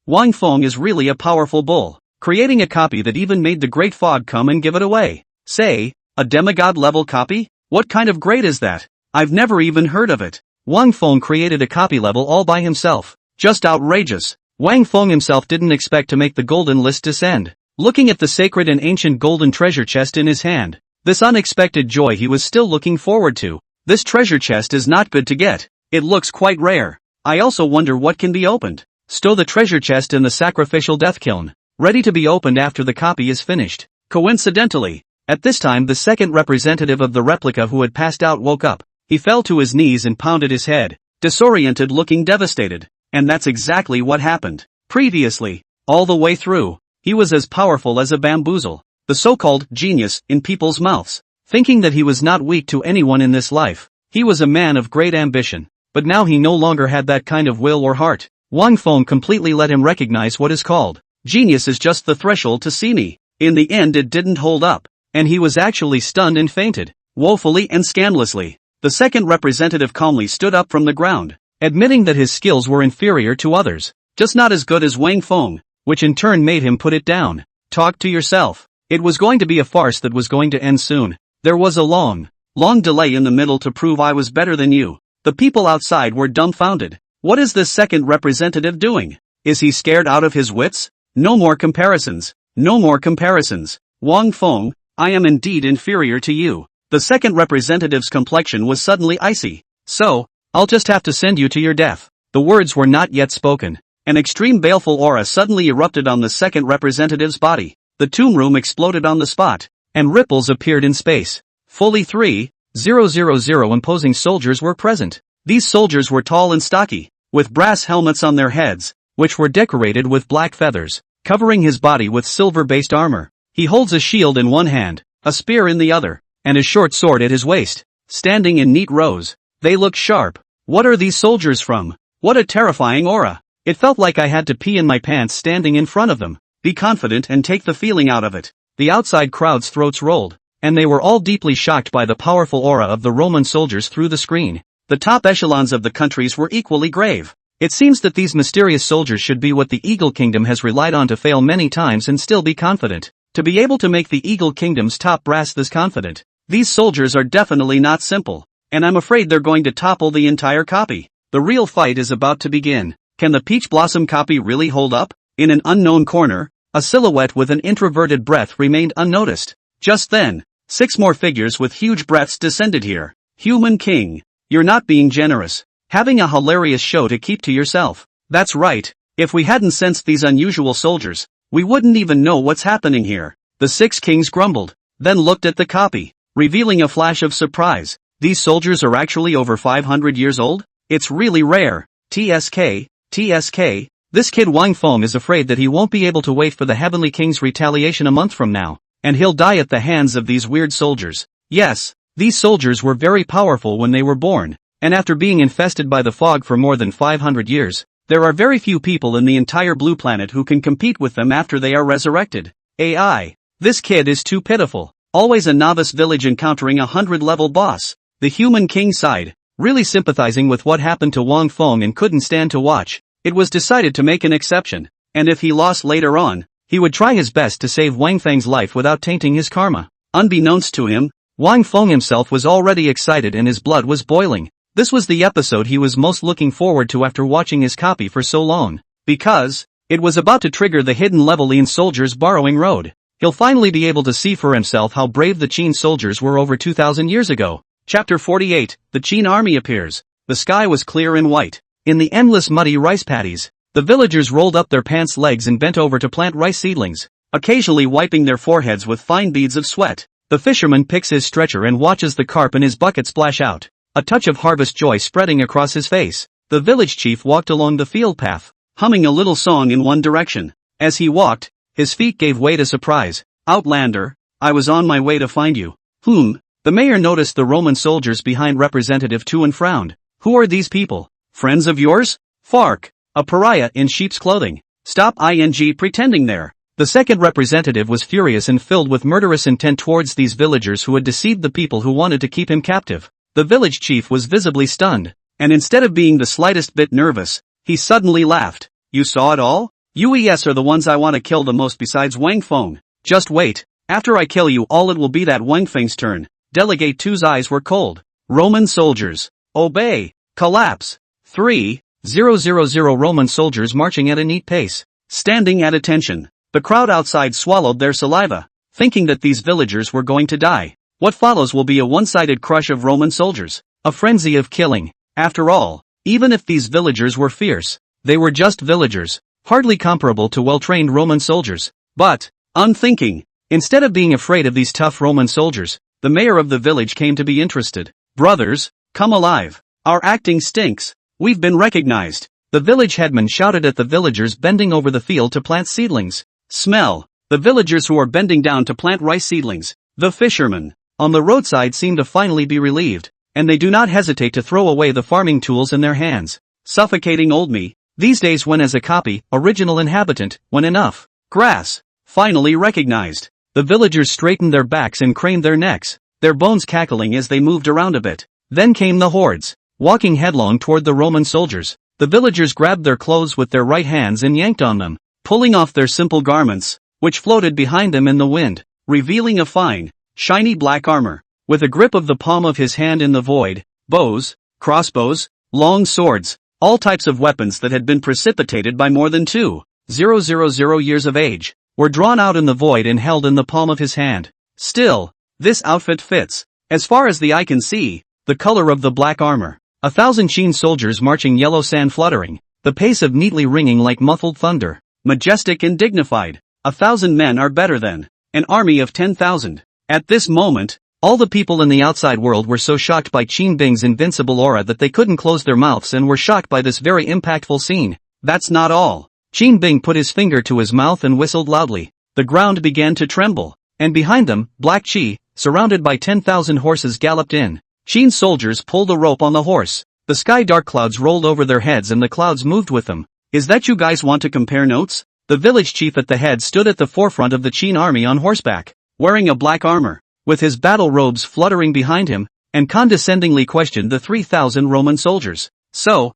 Wang Feng is really a powerful bull. Creating a copy that even made the Great Fog come and give it away. Say, a demigod-level copy? What kind of great is that? I've never even heard of it. Wang Feng created a copy level all by himself. Just outrageous. Wang Feng himself didn't expect to make the golden list descend. Looking at the sacred and ancient golden treasure chest in his hand, this unexpected joy he was still looking forward to. This treasure chest is not good to get. It looks quite rare. I also wonder what can be opened. Stow the treasure chest in the sacrificial death kiln, ready to be opened after the copy is finished. Coincidentally, at this time the second representative of the replica who had passed out woke up. He fell to his knees and pounded his head, disoriented, looking devastated. And that's exactly what happened. Previously, all the way through, he was as powerful as a bamboozle, the so-called genius in people's mouths, thinking that he was not weak to anyone in this life. He was a man of great ambition, but now he no longer had that kind of will or heart. Wang Feng completely let him recognize what is called genius is just the threshold to see me. In the end it didn't hold up, and he was actually stunned and fainted, woefully and scandalously. The second representative calmly stood up from the ground, admitting that his skills were inferior to others, just not as good as Wang Feng, which in turn made him put it down. Talk to yourself. It was going to be a farce that was going to end soon. There was a long delay in the middle to prove I was better than you. The people outside were dumbfounded. What is this second representative doing? Is he scared out of his wits? No more comparisons. No more comparisons. Wang Feng, I am indeed inferior to you. The second representative's complexion was suddenly icy. So, I'll just have to send you to your death. The words were not yet spoken. An extreme baleful aura suddenly erupted on the second representative's body. The tomb room exploded on the spot, and ripples appeared in space. Fully 3,000 imposing soldiers were present. These soldiers were tall and stocky, with brass helmets on their heads, which were decorated with black feathers, covering his body with silver-based armor. He holds a shield in one hand, a spear in the other, and a short sword at his waist, standing in neat rows. They look sharp. What are these soldiers from? What a terrifying aura. It felt like I had to pee in my pants standing in front of them. Be confident and take the feeling out of it. The outside crowd's throats rolled, and they were all deeply shocked by the powerful aura of the Roman soldiers through the screen. The top echelons of the countries were equally grave. It seems that these mysterious soldiers should be what the Eagle Kingdom has relied on to fail many times and still be confident. To be able to make the Eagle Kingdom's top brass this confident, these soldiers are definitely not simple, and I'm afraid they're going to topple the entire copy. The real fight is about to begin. Can the Peach Blossom copy really hold up? In an unknown corner, a silhouette with an introverted breath remained unnoticed. Just then, 6 more figures with huge breaths descended here. Human King, you're not being generous. Having a hilarious show to keep to yourself. That's right. If we hadn't sensed these unusual soldiers, we wouldn't even know what's happening here. The 6 kings grumbled, then looked at the copy, revealing a flash of surprise. These soldiers are actually over 500 years old? It's really rare. TSK, this kid Wang Feng is afraid that he won't be able to wait for the Heavenly King's retaliation a month from now, and he'll die at the hands of these weird soldiers. Yes, these soldiers were very powerful when they were born, and after being infested by the fog for more than 500 years, there are very few people in the entire blue planet who can compete with them after they are resurrected. AI. This kid is too pitiful. Always a novice village encountering a 100-level boss. The Human King sighed, really sympathizing with what happened to Wang Feng and couldn't stand to watch. It was decided to make an exception, and if he lost later on, He would try his best to save Wang Feng's life without tainting his karma. Unbeknownst to him, Wang Feng himself was already excited and his blood was boiling. This was the episode he was most looking forward to after watching his copy for so long. Because it was about to trigger the hidden Levelin soldiers' borrowing road. He'll finally be able to see for himself how brave the Qin soldiers were over 2,000 years ago. Chapter 48, the Qin army appears. The sky was clear and white. In the endless muddy rice paddies, the villagers rolled up their pants legs and bent over to plant rice seedlings, occasionally wiping their foreheads with fine beads of sweat. The fisherman picks his stretcher and watches the carp in his bucket splash out, a touch of harvest joy spreading across his face. The village chief walked along the field path, humming a little song in one direction. As he walked, his feet gave way to surprise. Outlander, I was on my way to find you. The mayor noticed the Roman soldiers behind Representative Tu and frowned. Who are these people? Friends of yours? Fark, a pariah in sheep's clothing. Stop pretending there. The second representative was furious and filled with murderous intent towards these villagers who had deceived the people who wanted to keep him captive. The village chief was visibly stunned, and instead of being the slightest bit nervous, he suddenly laughed. You saw it all? UES are the ones I want to kill the most besides Wang Feng. Just wait, after I kill you all it will be that Wang Feng's turn. Delegate Tu's eyes were cold. Roman soldiers. Obey. Collapse. 3,000 Roman soldiers marching at a neat pace, standing at attention. The crowd outside swallowed their saliva, thinking that these villagers were going to die. What follows will be a one-sided crush of Roman soldiers, a frenzy of killing. After all, even if these villagers were fierce, they were just villagers, hardly comparable to well-trained Roman soldiers. But, unthinking, instead of being afraid of these tough Roman soldiers, the mayor of the village came to be interested. Brothers, come alive. Our acting stinks. We've been recognized. The village headman shouted at the villagers bending over the field to plant seedlings. Smell. The villagers who are bending down to plant rice seedlings. The fishermen on the roadside seem to finally be relieved, and they do not hesitate to throw away the farming tools in their hands. Suffocating old me. These days when as a copy, original inhabitant, when enough. Grass. Finally recognized. The villagers straightened their backs and craned their necks, their bones cackling as they moved around a bit. Then came the hordes, walking headlong toward the Roman soldiers. The villagers grabbed their clothes with their right hands and yanked on them, pulling off their simple garments, which floated behind them in the wind, revealing a fine, shiny black armor. With a grip of the palm of his hand in the void, bows, crossbows, long swords, all types of weapons that had been precipitated by more than 2,000 years of age, were drawn out in the void and held in the palm of his hand. Still, this outfit fits, as far as the eye can see, the color of the black armor. 1,000 Qin soldiers marching, yellow sand fluttering, the pace of neatly ringing like muffled thunder, majestic and dignified. 1,000 men are better than an army of 10,000. At this moment, all the people in the outside world were so shocked by Qin Bing's invincible aura that they couldn't close their mouths and were shocked by this very impactful scene. That's not all. Qin Bing put his finger to his mouth and whistled loudly. The ground began to tremble, and behind them, Black Qi, surrounded by 10,000 horses, galloped in. Qin soldiers pulled a rope on the horse. The sky dark clouds rolled over their heads and the clouds moved with them. Is that you guys want to compare notes? The village chief at the head stood at the forefront of the Qin army on horseback, wearing a black armor, with his battle robes fluttering behind him, and condescendingly questioned the 3,000 Roman soldiers. So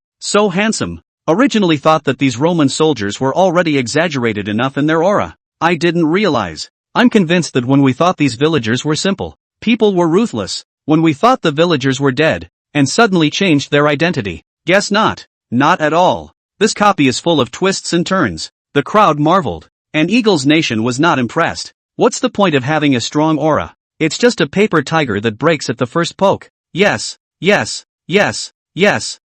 handsome. Originally thought that these Roman soldiers were already exaggerated enough in their aura. I didn't realize. I'm convinced that when we thought these villagers were simple, people were ruthless. When we thought the villagers were dead, and suddenly changed their identity. Guess not. Not at all. This copy is full of twists and turns. The crowd marveled, and Eagle's nation was not impressed. What's the point of having a strong aura? It's just a paper tiger that breaks at the first poke. Yes.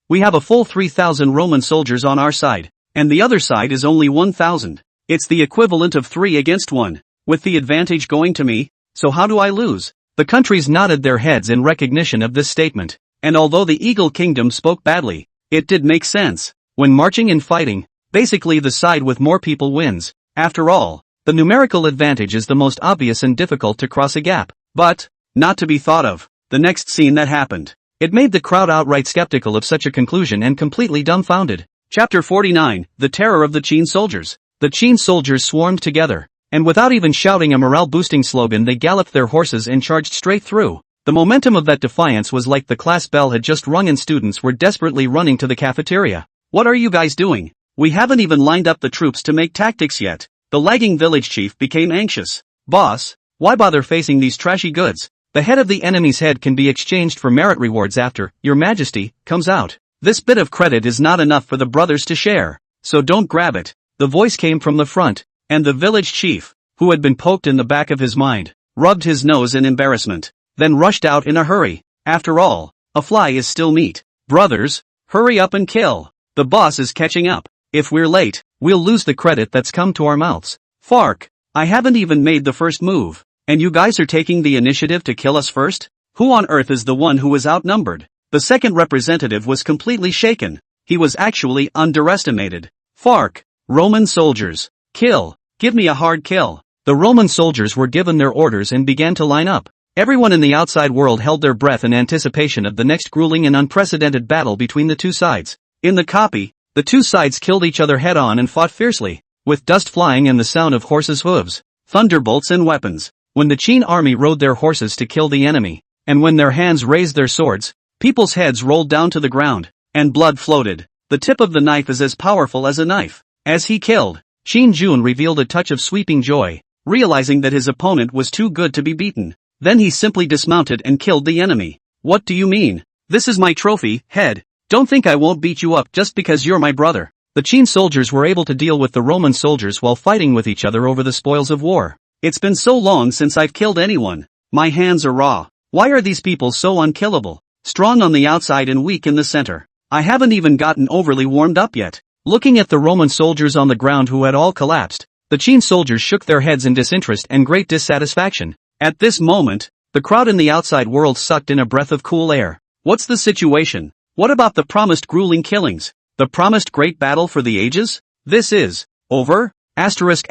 We have a full 3,000 Roman soldiers on our side, and the other side is only 1,000. It's the equivalent of 3 against 1, with the advantage going to me. So how do I lose? The countries nodded their heads in recognition of this statement, and although the Eagle Kingdom spoke badly, it did make sense. When marching and fighting, basically the side with more people wins. After all, the numerical advantage is the most obvious and difficult to cross a gap. But, not to be thought of, the next scene that happened. It made the crowd outright skeptical of such a conclusion and completely dumbfounded. Chapter 49, The Terror of the Qin Soldiers. The Qin soldiers swarmed together, and without even shouting a morale-boosting slogan they galloped their horses and charged straight through. The momentum of that defiance was like the class bell had just rung and students were desperately running to the cafeteria. What are you guys doing? We haven't even lined up the troops to make tactics yet. The lagging village chief became anxious. Boss, why bother facing these trashy goods? The head of the enemy's head can be exchanged for merit rewards after, Your Majesty, comes out. This bit of credit is not enough for the brothers to share, so don't grab it. The voice came from the front, and the village chief, who had been poked in the back of his mind, rubbed his nose in embarrassment, then rushed out in a hurry. After all, a fly is still meat. Brothers, hurry up and kill. The boss is catching up. If we're late, we'll lose the credit that's come to our mouths. Fark, I haven't even made the first move, and you guys are taking the initiative to kill us first? Who on earth is the one who was outnumbered? The second representative was completely shaken. He was actually underestimated. Fark, Roman soldiers. Kill. Give me a hard kill. The Roman soldiers were given their orders and began to line up. Everyone in the outside world held their breath in anticipation of the next grueling and unprecedented battle between the two sides. In the copy, the two sides killed each other head-on and fought fiercely, with dust flying and the sound of horses' hooves, thunderbolts and weapons. When the Qin army rode their horses to kill the enemy, and when their hands raised their swords, people's heads rolled down to the ground, and blood floated. The tip of the knife is as powerful as a knife. As he killed, Qin Jun revealed a touch of sweeping joy, realizing that his opponent was too good to be beaten. Then he simply dismounted and killed the enemy. What do you mean? This is my trophy, head. Don't think I won't beat you up just because you're my brother. The Qin soldiers were able to deal with the Roman soldiers while fighting with each other over the spoils of war. It's been so long since I've killed anyone. My hands are raw. Why are these people so unkillable? Strong on the outside and weak in the center. I haven't even gotten overly warmed up yet. Looking at the Roman soldiers on the ground who had all collapsed, the Qin soldiers shook their heads in disinterest and great dissatisfaction. At this moment, the crowd in the outside world sucked in a breath of cool air. What's the situation? What about the promised grueling killings? The promised great battle for the ages? This is over? Asterisk.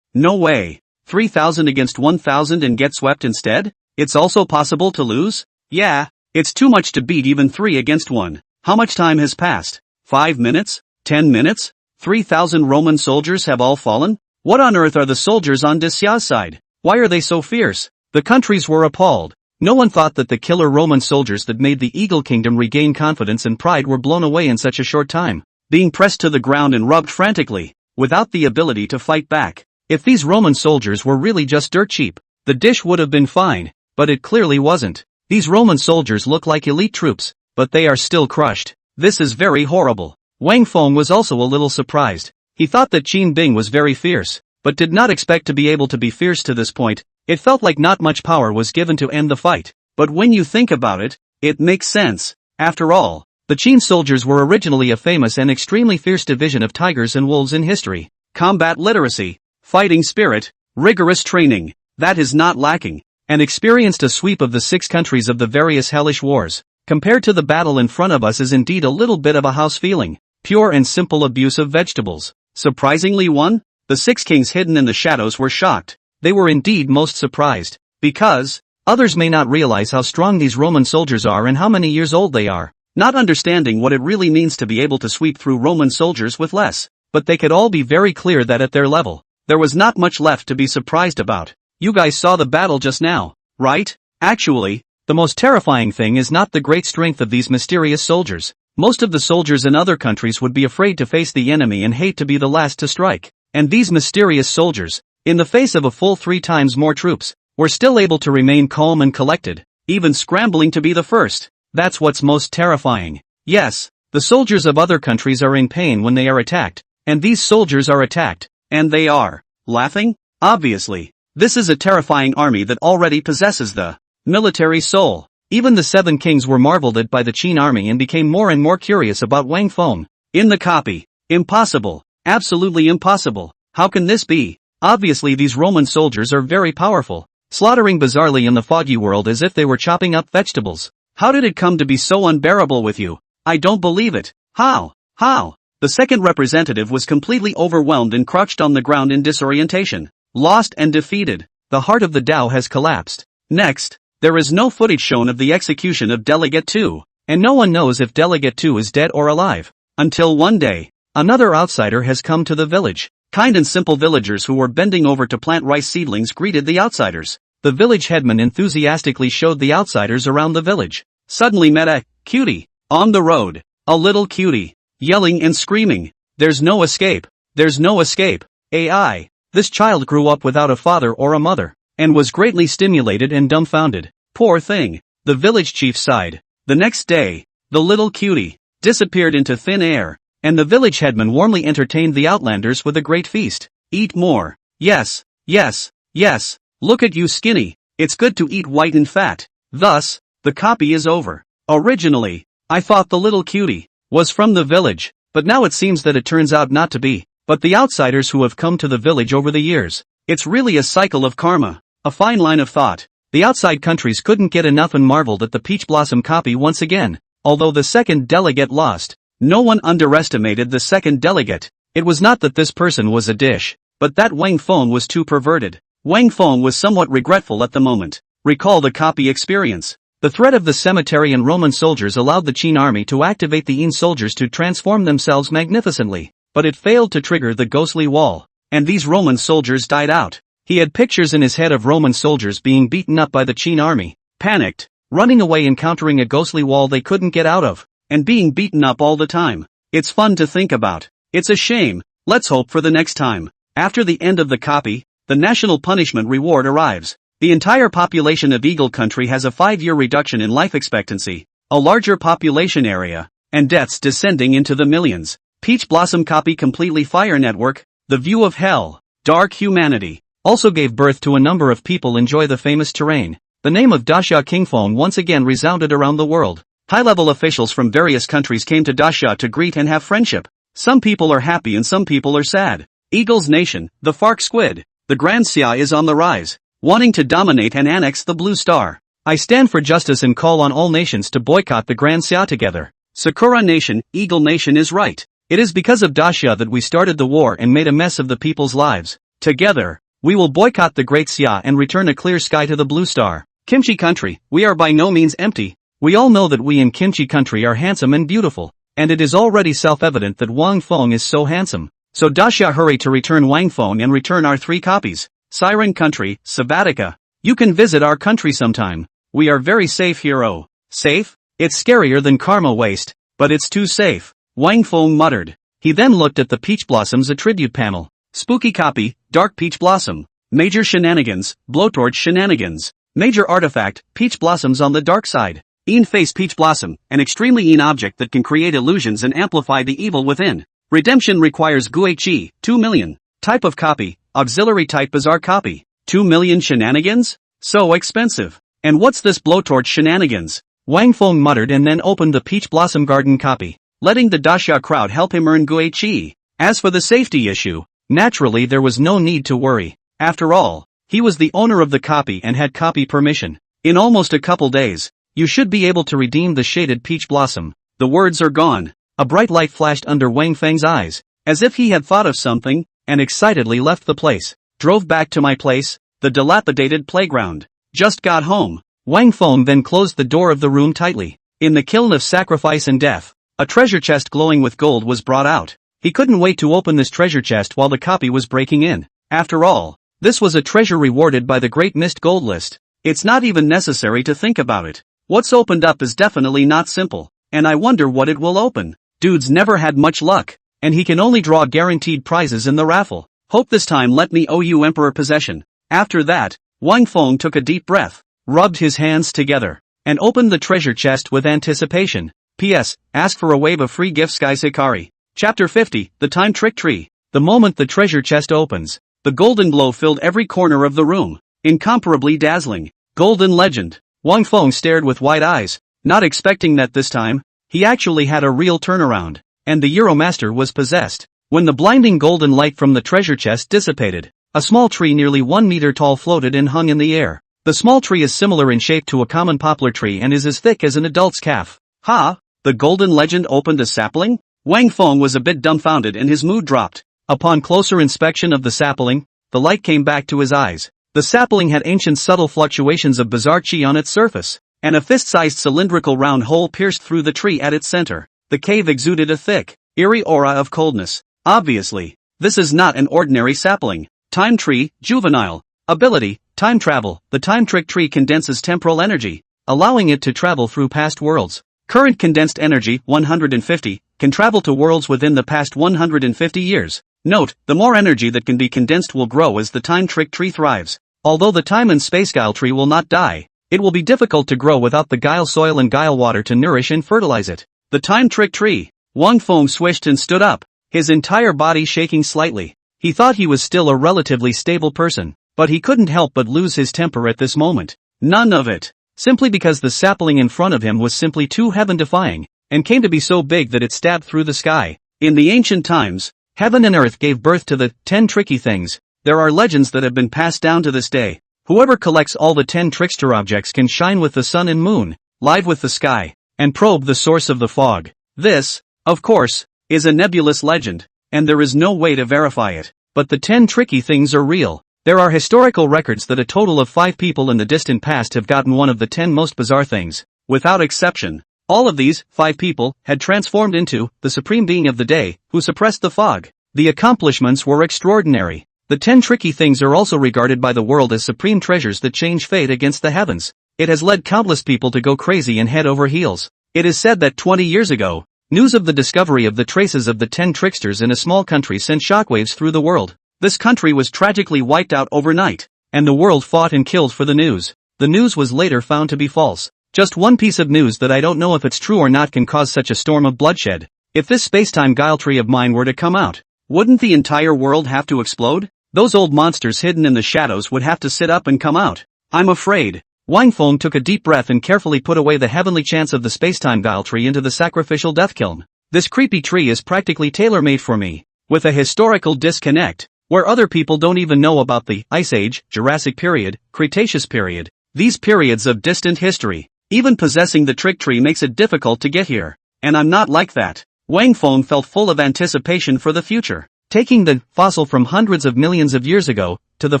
No way. 3,000 against 1,000 and get swept instead? It's also possible to lose? Yeah, it's too much to beat even 3 against 1. How much time has passed? 5 minutes? 10 minutes? 3,000 Roman soldiers have all fallen? What on earth are the soldiers on Disya's side? Why are they so fierce? The countries were appalled. No one thought that the killer Roman soldiers that made the Eagle Kingdom regain confidence and pride were blown away in such a short time, being pressed to the ground and rubbed frantically, without the ability to fight back. If these Roman soldiers were really just dirt cheap, the dish would have been fine, but it clearly wasn't. These Roman soldiers look like elite troops, but they are still crushed. This is very horrible. Wang Feng was also a little surprised. He thought that Qin Bing was very fierce, but did not expect to be able to be fierce to this point. It felt like not much power was given to end the fight. But when you think about it, it makes sense. After all, the Qin soldiers were originally a famous and extremely fierce division of tigers and wolves in history. Combat literacy, fighting spirit, rigorous training, that is not lacking, and experienced a sweep of the 6 countries of the various hellish wars. Compared to the battle in front of us is indeed a little bit of a house feeling. Pure and simple abuse of vegetables. Surprisingly won? The 6 kings hidden in the shadows were shocked. They were indeed most surprised. Because, others may not realize how strong these Roman soldiers are and how many years old they are, not understanding what it really means to be able to sweep through Roman soldiers with less. But they could all be very clear that at their level, there was not much left to be surprised about. You guys saw the battle just now, right? Actually, the most terrifying thing is not the great strength of these mysterious soldiers. Most of the soldiers in other countries would be afraid to face the enemy and hate to be the last to strike. And these mysterious soldiers, in the face of a full 3 times more troops, were still able to remain calm and collected, even scrambling to be the first. That's what's most terrifying. Yes, the soldiers of other countries are in pain when they are attacked, and these soldiers are attacked, and they are laughing? Obviously, this is a terrifying army that already possesses the military soul. Even the 7 kings were marveled at by the Qin army and became more and more curious about Wang Feng. In the copy, impossible, absolutely impossible. How can this be? Obviously these Roman soldiers are very powerful, slaughtering bizarrely in the foggy world as if they were chopping up vegetables. How did it come to be so unbearable with you? I don't believe it. How? The second representative was completely overwhelmed and crouched on the ground in disorientation. Lost and defeated. The heart of the Tao has collapsed. Next, there is no footage shown of the execution of Delegate 2, and no one knows if Delegate 2 is dead or alive. Until one day, another outsider has come to the village. Kind and simple villagers who were bending over to plant rice seedlings greeted the outsiders. The village headman enthusiastically showed the outsiders around the village. Suddenly met a cutie on the road. A little cutie, yelling and screaming. There's no escape. There's no escape. AI. This child grew up without a father or a mother, and was greatly stimulated and dumbfounded. Poor thing. The village chief sighed. The next day, the little cutie disappeared into thin air, and the village headman warmly entertained the outlanders with a great feast. Eat more. Yes, yes, yes. Look at you skinny. It's good to eat white and fat. Thus, the copy is over. Originally, I thought the little cutie was from the village, but now it seems that it turns out not to be, but the outsiders who have come to the village over the years. It's really a cycle of karma. A fine line of thought. The outside countries couldn't get enough and marveled at the Peach Blossom copy once again. Although the second delegate lost, no one underestimated the second delegate. It was not that this person was a dish, but that Wang Feng was too perverted. Wang Feng was somewhat regretful at the moment. Recall the copy experience. The threat of the cemetery and Roman soldiers allowed the Qin army to activate the Yin soldiers to transform themselves magnificently, but it failed to trigger the ghostly wall, and these Roman soldiers died out. He had pictures in his head of Roman soldiers being beaten up by the Qin army, panicked, running away encountering a ghostly wall they couldn't get out of, and being beaten up all the time. It's fun to think about. It's a shame. Let's hope for the next time. After the end of the copy, the national punishment reward arrives. The entire population of Eagle Country has a 5-year reduction in life expectancy, a larger population area, and deaths descending into the millions. Peach Blossom copy completely Fire Network, The View of Hell, Dark Humanity, also gave birth to a number of people enjoy the famous terrain. The name of Daxia Kingfeng once again resounded around the world. High-level officials from various countries came to Daxia to greet and have friendship. Some people are happy and some people are sad. Eagle's Nation, the Fark Squid, the Grand Xia is on the rise, wanting to dominate and annex the Blue Star. I stand for justice and call on all nations to boycott the Grand Xia together. Sakura Nation, Eagle Nation is right. It is because of Daxia that we started the war and made a mess of the people's lives. Together, we will boycott the Great Xia and return a clear sky to the Blue Star. Kimchi Country, we are by no means empty. We all know that we in Kimchi Country are handsome and beautiful, and it is already self-evident that Wang Feng is so handsome. So Daxia hurry to return Wang Feng and return our 3 copies. Siren Country, Sabatica. You can visit our country sometime. We are very safe here. Oh, safe? It's scarier than Karma Waste, but it's too safe, Wang Feng muttered. He then looked at the Peach Blossoms attribute panel. Spooky copy, Dark Peach Blossom. Major shenanigans, Blowtorch shenanigans. Major artifact, Peach Blossoms on the dark side. Yin face Peach Blossom, an extremely Yin object that can create illusions and amplify the evil within. Redemption requires Guichi, 2 million. Type of copy, auxiliary type bizarre copy. 2 million shenanigans? So expensive. And what's this Blowtorch shenanigans? Wang Feng muttered and then opened the Peach Blossom Garden copy, letting the Daxia crowd help him earn Guichi. As for the safety issue, naturally there was no need to worry. After all, he was the owner of the copy and had copy permission. In almost a couple days, you should be able to redeem the shaded Peach Blossom. The words are gone. A bright light flashed under Wang Feng's eyes, as if he had thought of something, and excitedly left the place. Drove back to my place, the dilapidated playground. Just got home. Wang Feng then closed the door of the room tightly. In the kiln of sacrifice and death, a treasure chest glowing with gold was brought out. He couldn't wait to open this treasure chest while the copy was breaking in. After all, this was a treasure rewarded by the Great Mist Gold List. It's not even necessary to think about it. What's opened up is definitely not simple, and I wonder what it will open. Dude's never had much luck, and he can only draw guaranteed prizes in the raffle. Hope this time let me owe you Emperor possession. After that, Wang Feng took a deep breath, rubbed his hands together, and opened the treasure chest with anticipation. P.S. Ask for a wave of free gifts guys Hikari. Chapter 50, The Time Trick Tree. The moment the treasure chest opens, the golden glow filled every corner of the room. Incomparably dazzling. Golden legend. Wang Feng stared with wide eyes, not expecting that this time. He actually had a real turnaround, and the Euromaster was possessed. When the blinding golden light from the treasure chest dissipated, a small tree nearly 1 meter tall floated and hung in the air. The small tree is similar in shape to a common poplar tree and is as thick as an adult's calf. Ha! The golden legend opened a sapling? Wang Feng was a bit dumbfounded and his mood dropped. Upon closer inspection of the sapling, the light came back to his eyes. The sapling had ancient subtle fluctuations of bizarre chi on its surface, and a fist-sized cylindrical round hole pierced through the tree at its center. The cave exuded a thick, eerie aura of coldness. Obviously, this is not an ordinary sapling. Time tree, juvenile. Ability, time travel. The time trick tree condenses temporal energy, allowing it to travel through past worlds. Current condensed energy, 150, can travel to worlds within the past 150 years. Note, the more energy that can be condensed will grow as the time trick tree thrives. Although the time and space guile tree will not die, it will be difficult to grow without the guile soil and guile water to nourish and fertilize it. The time trick tree. Wang Feng swished and stood up, his entire body shaking slightly. He thought he was still a relatively stable person, but he couldn't help but lose his temper at this moment. None of it. Simply because the sapling in front of him was simply too heaven-defying, and came to be so big that it stabbed through the sky. In the ancient times, heaven and earth gave birth to the 10 tricky things. There are legends that have been passed down to this day. Whoever collects all the 10 trickster objects can shine with the sun and moon, live with the sky, and probe the source of the fog. This, of course, is a nebulous legend, and there is no way to verify it. But the 10 tricky things are real. There are historical records that a total of 5 people in the distant past have gotten one of the 10 most bizarre things. Without exception, all of these 5 people had transformed into the supreme being of the day, who suppressed the fog. The accomplishments were extraordinary. The 10 tricky things are also regarded by the world as supreme treasures that change fate against the heavens. It has led countless people to go crazy and head over heels. It is said that 20 years ago, news of the discovery of the traces of the 10 tricksters in a small country sent shockwaves through the world. This country was tragically wiped out overnight, and the world fought and killed for the news. The news was later found to be false. Just one piece of news that I don't know if it's true or not can cause such a storm of bloodshed. If this spacetime guile tree of mine were to come out, wouldn't the entire world have to explode? Those old monsters hidden in the shadows would have to sit up and come out. I'm afraid. Wang Feng took a deep breath and carefully put away the heavenly chance of the spacetime guile tree into the sacrificial death kiln. This creepy tree is practically tailor-made for me, with a historical disconnect, where other people don't even know about the Ice Age, Jurassic period, Cretaceous period. These periods of distant history. Even possessing the trick tree makes it difficult to get here. And I'm not like that. Wang Feng felt full of anticipation for the future. Taking the fossil from hundreds of millions of years ago to the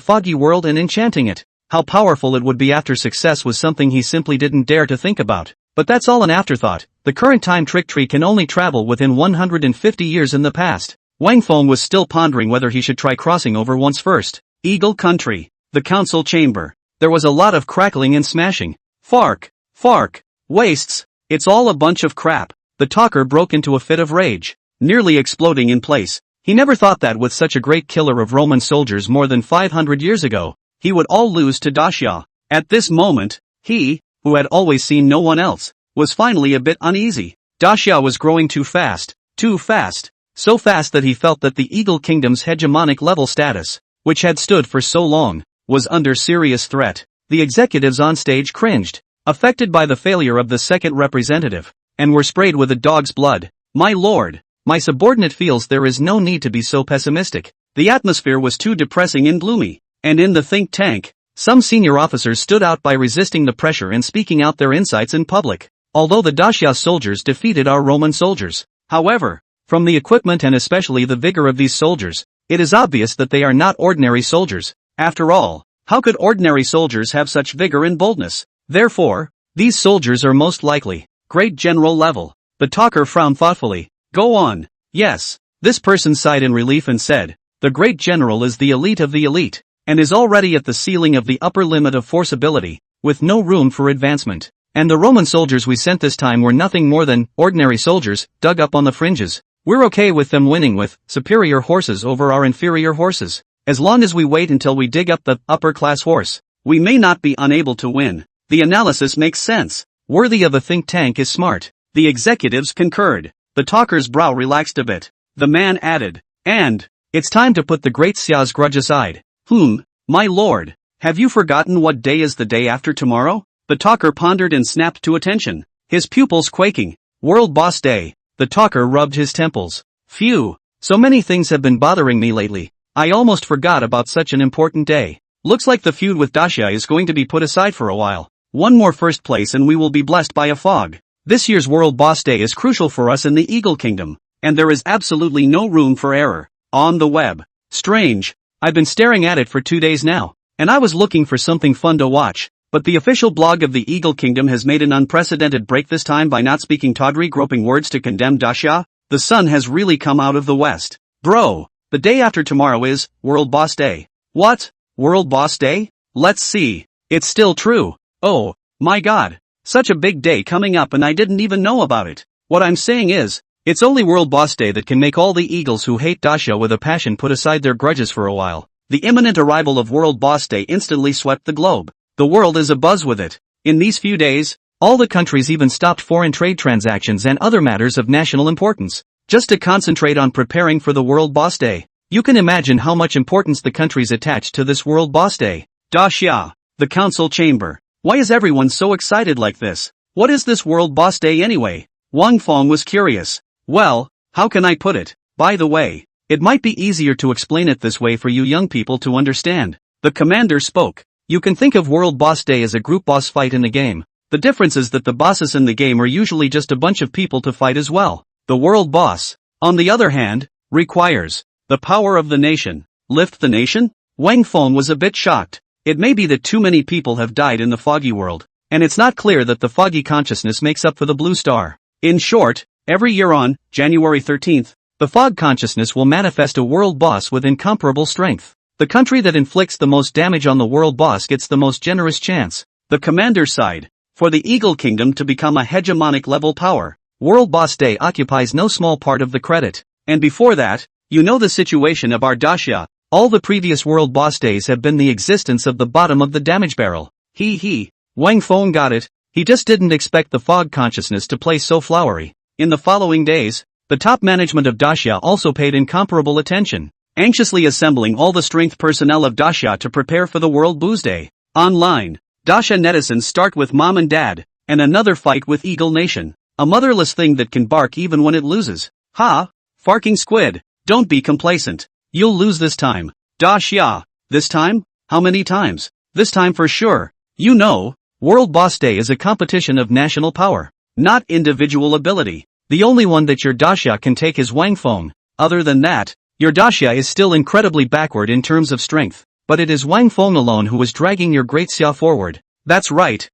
foggy world and enchanting it. How powerful it would be after success was something he simply didn't dare to think about. But that's all an afterthought. The current time trick tree can only travel within 150 years in the past. Wang Feng was still pondering whether he should try crossing over once first. Eagle Country. The council chamber. There was a lot of crackling and smashing. Fark. Wastes. It's all a bunch of crap. The talker broke into a fit of rage, nearly exploding in place. He never thought that with such a great killer of Roman soldiers more than 500 years ago, he would all lose to Daxia. At this moment, he, who had always seen no one else, was finally a bit uneasy. Daxia was growing too fast. So fast that he felt that the Eagle Kingdom's hegemonic level status, which had stood for so long, was under serious threat. The executives on stage cringed, affected by the failure of the second representative, and were sprayed with a dog's blood. My lord, my subordinate feels there is no need to be so pessimistic. The atmosphere was too depressing and gloomy, and in the think tank, some senior officers stood out by resisting the pressure and speaking out their insights in public. Although the Daxia soldiers defeated our Roman soldiers, however, from the equipment and especially the vigor of these soldiers, it is obvious that they are not ordinary soldiers. After all, how could ordinary soldiers have such vigor and boldness? Therefore, these soldiers are most likely great general level. The talker frowned thoughtfully. Go on. Yes. This person sighed in relief and said, the great general is the elite of the elite, and is already at the ceiling of the upper limit of force ability, with no room for advancement. And the Roman soldiers we sent this time were nothing more than ordinary soldiers, dug up on the fringes. We're okay with them winning with superior horses over our inferior horses. As long as we wait until we dig up the upper-class horse, we may not be unable to win. The analysis makes sense. Worthy of a think tank is smart. The executives concurred. The talker's brow relaxed a bit. The man added, and it's time to put the great Xia's grudge aside. My lord, have you forgotten what day is the day after tomorrow? The talker pondered and snapped to attention, his pupils quaking. World Boss Day. The talker rubbed his temples. Phew, so many things have been bothering me lately. I almost forgot about such an important day. Looks like the feud with Daxia is going to be put aside for a while. One more first place and we will be blessed by a fog. This year's World Boss Day is crucial for us in the Eagle Kingdom, and there is absolutely no room for error. On the web. Strange. I've been staring at it for 2 days now, and I was looking for something fun to watch, but the official blog of the Eagle Kingdom has made an unprecedented break this time by not speaking tawdry groping words to condemn Daxia. The sun has really come out of the west. Bro, the day after tomorrow is World Boss Day. What? World Boss Day? Let's see. It's still true. Oh, my god. Such a big day coming up and I didn't even know about it. What I'm saying is, It's only World Boss Day that can make all the eagles who hate daxia with a passion put aside their grudges for a while. The imminent arrival of World Boss Day instantly swept the globe. The world is abuzz with it. In these few days, all the countries even stopped foreign trade transactions and other matters of national importance, just to concentrate on preparing for the World Boss Day. You can imagine how much importance the countries attach to this World Boss Day. Daxia, the council chamber. Why is everyone so excited like this? What is this World Boss Day anyway? Wang Feng was curious. Well, how can I put it? By the way, it might be easier to explain it this way for you young people to understand. The commander spoke. You can think of World Boss Day as a group boss fight in the game. The difference is that the bosses in the game are usually just a bunch of people to fight as well. The world boss, on the other hand, requires the power of the nation. Lift the nation? Wang Feng was a bit shocked. It may be that too many people have died in the foggy world, and it's not clear that the foggy consciousness makes up for the blue star. In short, every year on January 13th, the fog consciousness will manifest a world boss with incomparable strength. The country that inflicts the most damage on the world boss gets the most generous chance. The commander sighed. For the Eagle Kingdom to become a hegemonic level power, World Boss Day occupies no small part of the credit. And before that, you know the situation of our daxia. All the previous World Boss Days have been the existence of the bottom of the damage barrel. Wang Feng got it. He just didn't expect the fog consciousness to play so flowery. In the following days, the top management of daxia also paid incomparable attention, anxiously assembling all the strength personnel of daxia to prepare for the World Booze Day. Online, daxia netizens start with Mom and Dad, and another fight with Eagle Nation, a motherless thing that can bark even when it loses. Ha! Farking squid, don't be complacent. You'll lose this time. Daxia. This time? How many times? This time for sure. You know, World Boss Day is a competition of national power, not individual ability. The only one that your daxia can take is Wang Feng. Other than that, your daxia is still incredibly backward in terms of strength, but it is Wang Feng alone who is dragging your great xia forward. That's right.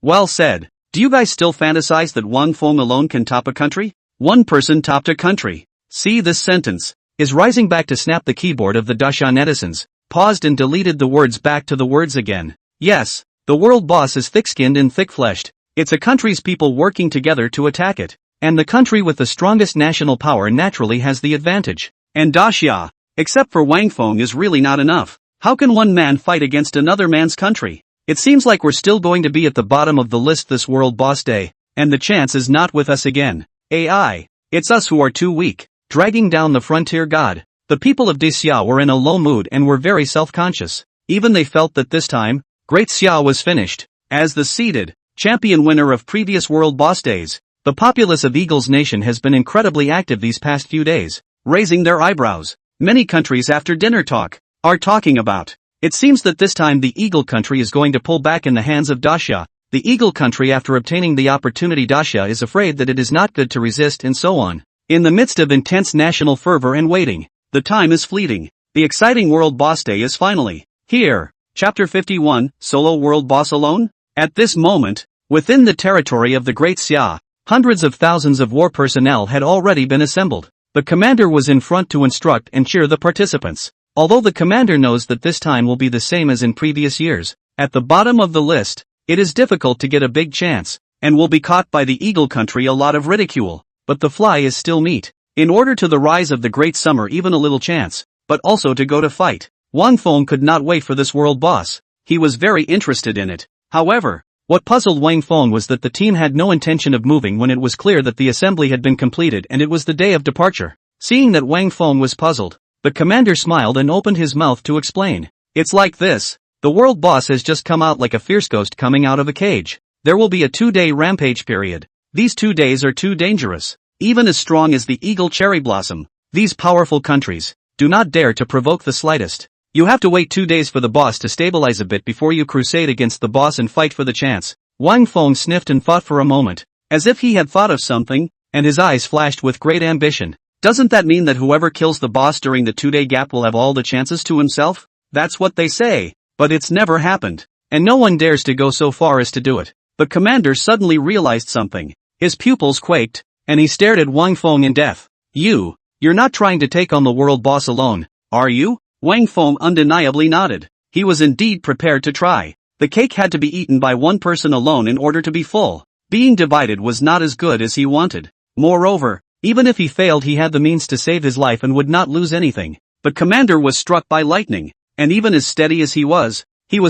Well said. Do you guys still fantasize that Wang Feng alone can top a country? One person topped a country. See this sentence. Is rising back to snap the keyboard of the daxia netizens, paused and deleted the words back to the words again. Yes, the world boss is thick-skinned and thick-fleshed. It's a country's people working together to attack it. And the country with the strongest national power naturally has the advantage. And daxia, except for Wang Feng, is really not enough. How can one man fight against another man's country? It seems like we're still going to be at the bottom of the list this World Boss Day, and the chance is not with us again. AI. It's us who are too weak, dragging down the frontier god. The people of Daxia were in a low mood and were very self-conscious. Even they felt that this time, Great Xia was finished. As the seeded champion winner of previous World Boss Days, the populace of Eagle's Nation has been incredibly active these past few days, raising their eyebrows. Many countries after dinner talk are talking about. It seems that this time the Eagle country is going to pull back in the hands of daxia. The Eagle country, after obtaining the opportunity, daxia is afraid that it is not good to resist, and so on. In the midst of intense national fervor and waiting, the time is fleeting. The exciting World Boss Day is finally here. Chapter 51, Solo World Boss Alone? At this moment, within the territory of the Great Xia, hundreds of thousands of war personnel had already been assembled. The commander was in front to instruct and cheer the participants. Although the commander knows that this time will be the same as in previous years, at the bottom of the list, it is difficult to get a big chance, and will be caught by the Eagle country a lot of ridicule. But the fly is still meat. In order to the rise of the great summer, even a little chance, but also to go to fight. Wang Feng could not wait for this world boss. He was very interested in it. However, what puzzled Wang Feng was that the team had no intention of moving when it was clear that the assembly had been completed and it was the day of departure. Seeing that Wang Feng was puzzled, the commander smiled and opened his mouth to explain. It's like this. The world boss has just come out like a fierce ghost coming out of a cage. There will be a 2-day rampage period. These 2 days are too dangerous. Even as strong as the eagle cherry blossom, these powerful countries do not dare to provoke the slightest. You have to wait 2 days for the boss to stabilize a bit before you crusade against the boss and fight for the chance. Wang Feng sniffed and thought for a moment, as if he had thought of something, and his eyes flashed with great ambition. Doesn't that mean that whoever kills the boss during the 2-day gap will have all the chances to himself? That's what they say, but it's never happened, and no one dares to go so far as to do it. The commander suddenly realized something. His pupils quaked, and he stared at Wang Feng in death. You're not trying to take on the world boss alone, are you? Wang Feng undeniably nodded. He was indeed prepared to try. The cake had to be eaten by one person alone in order to be full. Being divided was not as good as he wanted. Moreover, even if he failed, he had the means to save his life and would not lose anything. But Commander was struck by lightning, and even as steady as he was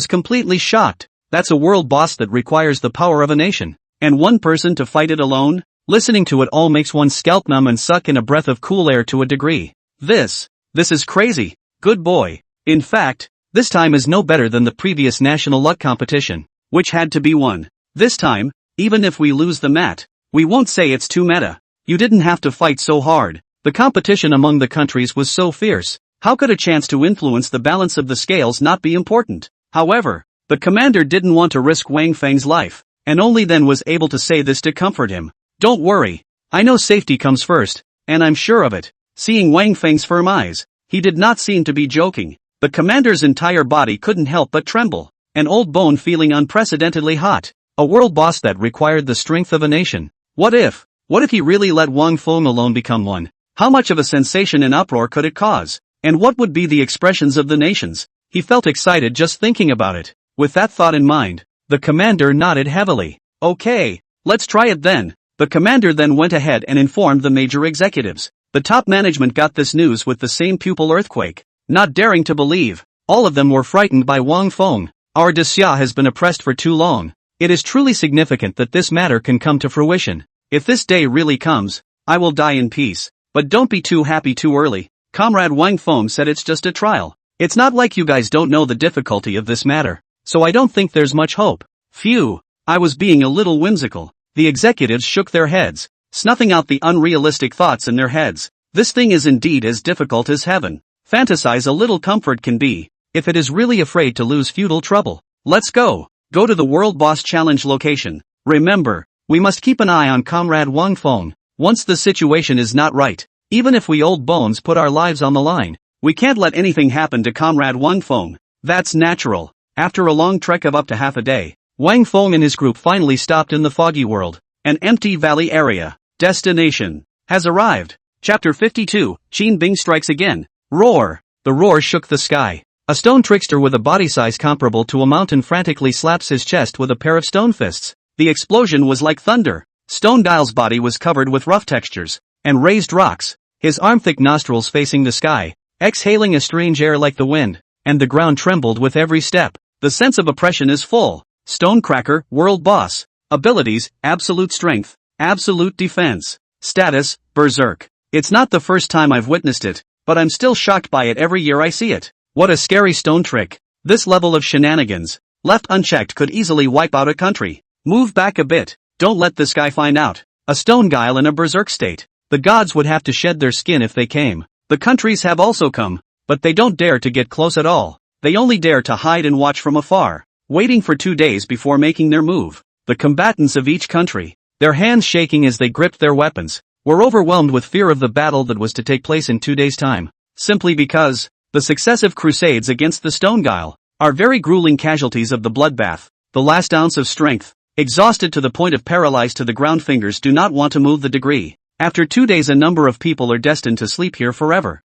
completely shocked. That's a world boss that requires the power of a nation. And one person to fight it alone? Listening to it all makes one's scalp numb and suck in a breath of cool air to a degree. This is crazy. Good boy. In fact, this time is no better than the previous national luck competition, which had to be won. This time, even if we lose the mat, we won't say it's too meta. You didn't have to fight so hard. The competition among the countries was so fierce. How could a chance to influence the balance of the scales not be important? However, the commander didn't want to risk Wang Feng's life, and only then was able to say this to comfort him. Don't worry. I know safety comes first, and I'm sure of it. Seeing Wang Feng's firm eyes, he did not seem to be joking. The commander's entire body couldn't help but tremble. An old bone feeling unprecedentedly hot. A world boss that required the strength of a nation. What if he really let Wang Feng alone become one? How much of a sensation and uproar could it cause? And what would be the expressions of the nations? He felt excited just thinking about it. With that thought in mind, the commander nodded heavily. Okay, let's try it then. The commander then went ahead and informed the major executives. The top management got this news with the same pupil earthquake, not daring to believe. All of them were frightened by Wang Feng. Our Daxia has been oppressed for too long. It is truly significant that this matter can come to fruition. If this day really comes, I will die in peace. But don't be too happy too early. Comrade Wang Feng said it's just a trial. It's not like you guys don't know the difficulty of this matter. So I don't think there's much hope. Phew, I was being a little whimsical. The executives shook their heads, snuffing out the unrealistic thoughts in their heads. This thing is indeed as difficult as heaven. Fantasize a little comfort can be, if it is really afraid to lose feudal trouble. Let's go. Go to the World Boss Challenge location. Remember, we must keep an eye on Comrade Wang Feng. Once the situation is not right, even if we old bones put our lives on the line, we can't let anything happen to Comrade Wang Feng. That's natural. After a long trek of up to half a day, Wang Feng and his group finally stopped in the foggy world. An empty valley area. Destination has arrived. Chapter 52, Qin Bing strikes again. Roar. The roar shook the sky. A stone trickster with a body size comparable to a mountain frantically slaps his chest with a pair of stone fists. The explosion was like thunder. Stone Dial's body was covered with rough textures and raised rocks. His arm-thick nostrils facing the sky, exhaling a strange air like the wind, and the ground trembled with every step. The sense of oppression is full. Stonecracker, world boss. Abilities, absolute strength, absolute defense. Status, berserk. It's not the first time I've witnessed it, but I'm still shocked by it every year I see it. What a scary stone trick. This level of shenanigans, left unchecked, could easily wipe out a country. Move back a bit. Don't let this guy find out. A stone guile in a berserk state. The gods would have to shed their skin if they came. The countries have also come, but they don't dare to get close at all. They only dare to hide and watch from afar, waiting for 2 days before making their move. The combatants of each country, their hands shaking as they gripped their weapons, were overwhelmed with fear of the battle that was to take place in 2 days' time. Simply because the successive crusades against the stone guile are very grueling casualties of the bloodbath. The last ounce of strength, exhausted to the point of paralyzed to the ground, fingers do not want to move the degree. After 2 days a number of people are destined to sleep here forever.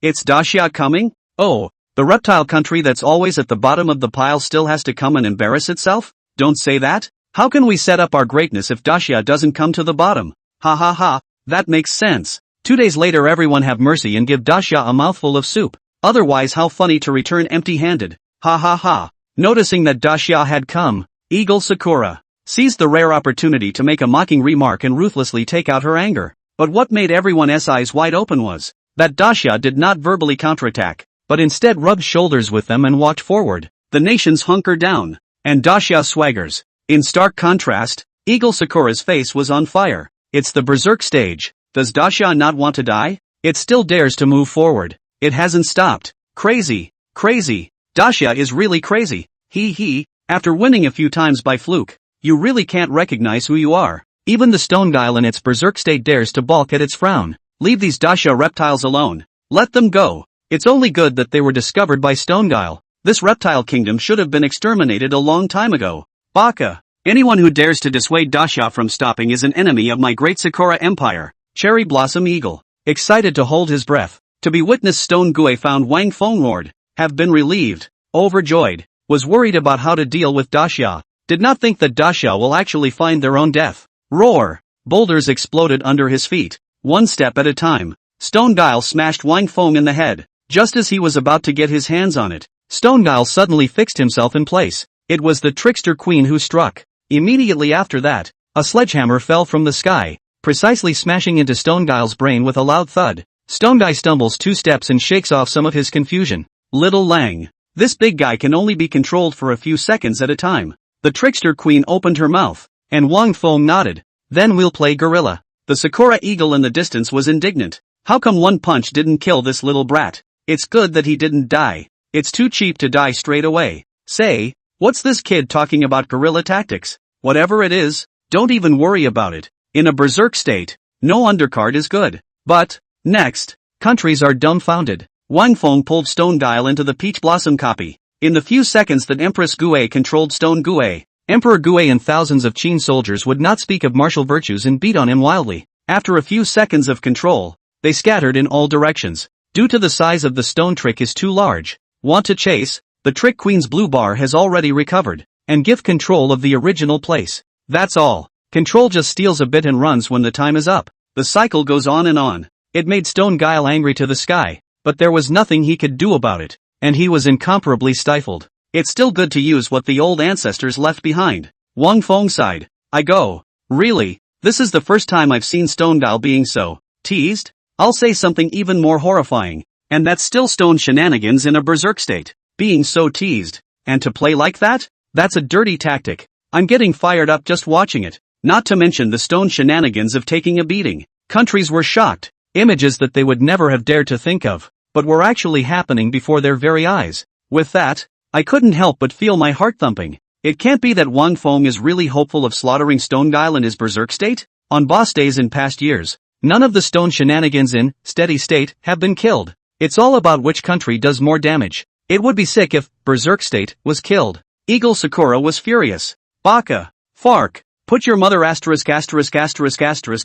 It's Daxia coming? Oh, the reptile country that's always at the bottom of the pile still has to come and embarrass itself? Don't say that. How can we set up our greatness if Daxia doesn't come to the bottom? Ha ha ha, that makes sense. 2 days later everyone have mercy and give Daxia a mouthful of soup. Otherwise how funny to return empty-handed. Ha ha ha. Noticing that Daxia had come, Eagle Sakura seized the rare opportunity to make a mocking remark and ruthlessly take out her anger. But what made everyone's eyes wide open was that Daxia did not verbally counterattack, but instead rubbed shoulders with them and walked forward. The nations hunker down, and Daxia swaggers. In stark contrast, Eagle Sakura's face was on fire. It's the berserk stage. Does Daxia not want to die? It still dares to move forward. It hasn't stopped. Crazy. Crazy. Daxia is really crazy. He. After winning a few times by fluke, you really can't recognize who you are. Even the stone guile in its berserk state dares to balk at its frown. Leave these Daxia reptiles alone. Let them go. It's only good that they were discovered by Stone Guile. This reptile kingdom should have been exterminated a long time ago. Baka. Anyone who dares to dissuade Daxia from stopping is an enemy of my great Sakura Empire. Cherry Blossom Eagle, excited to hold his breath, to be witness Stone Gue found Wang Feng roared, have been relieved, overjoyed, was worried about how to deal with Daxia, did not think that Daxia will actually find their own death. Roar. Boulders exploded under his feet. One step at a time, Stone Guile smashed Wang Feng in the head. Just as he was about to get his hands on it, Stone Guile suddenly fixed himself in place. It was the trickster queen who struck. Immediately after that, a sledgehammer fell from the sky, precisely smashing into Stone Guile's brain with a loud thud. Stone Guile stumbles 2 steps and shakes off some of his confusion. Little Lang. This big guy can only be controlled for a few seconds at a time. The trickster queen opened her mouth, and Wang Feng nodded. Then we'll play gorilla. The Sakura eagle in the distance was indignant. How come one punch didn't kill this little brat? It's good that he didn't die. It's too cheap to die straight away. Say, what's this kid talking about guerrilla tactics? Whatever it is, don't even worry about it. In a berserk state, no undercard is good. But, next, countries are dumbfounded. Wang Feng pulled Stone Guile into the Peach Blossom copy. In the few seconds that Empress Gue controlled Stone Gue, Emperor Gue and thousands of Qin soldiers would not speak of martial virtues and beat on him wildly. After a few seconds of control, they scattered in all directions. Due to the size of the stone trick is too large. Want to chase? The trick queen's blue bar has already recovered, and give control of the original place. That's all. Control just steals a bit and runs when the time is up. The cycle goes on and on. It made Stone Guile angry to the sky, but there was nothing he could do about it, and he was incomparably stifled. It's still good to use what the old ancestors left behind. Wang Feng sighed. I go. Really? This is the first time I've seen Stone Guile being so teased? I'll say something even more horrifying, and that's still Stone shenanigans in a berserk state. Being so teased, and to play like that? That's a dirty tactic. I'm getting fired up just watching it. Not to mention the Stone shenanigans of taking a beating. Countries were shocked. Images that they would never have dared to think of, but were actually happening before their very eyes. With that, I couldn't help but feel my heart thumping. It can't be that Wang Feng is really hopeful of slaughtering Stone Guile in his berserk state? On boss days in past years, none of the Stone shenanigans in steady state have been killed. It's all about which country does more damage. It would be sick if berserk state was killed. Eagle Sakura was furious. Baka. Fark. Put your mother *********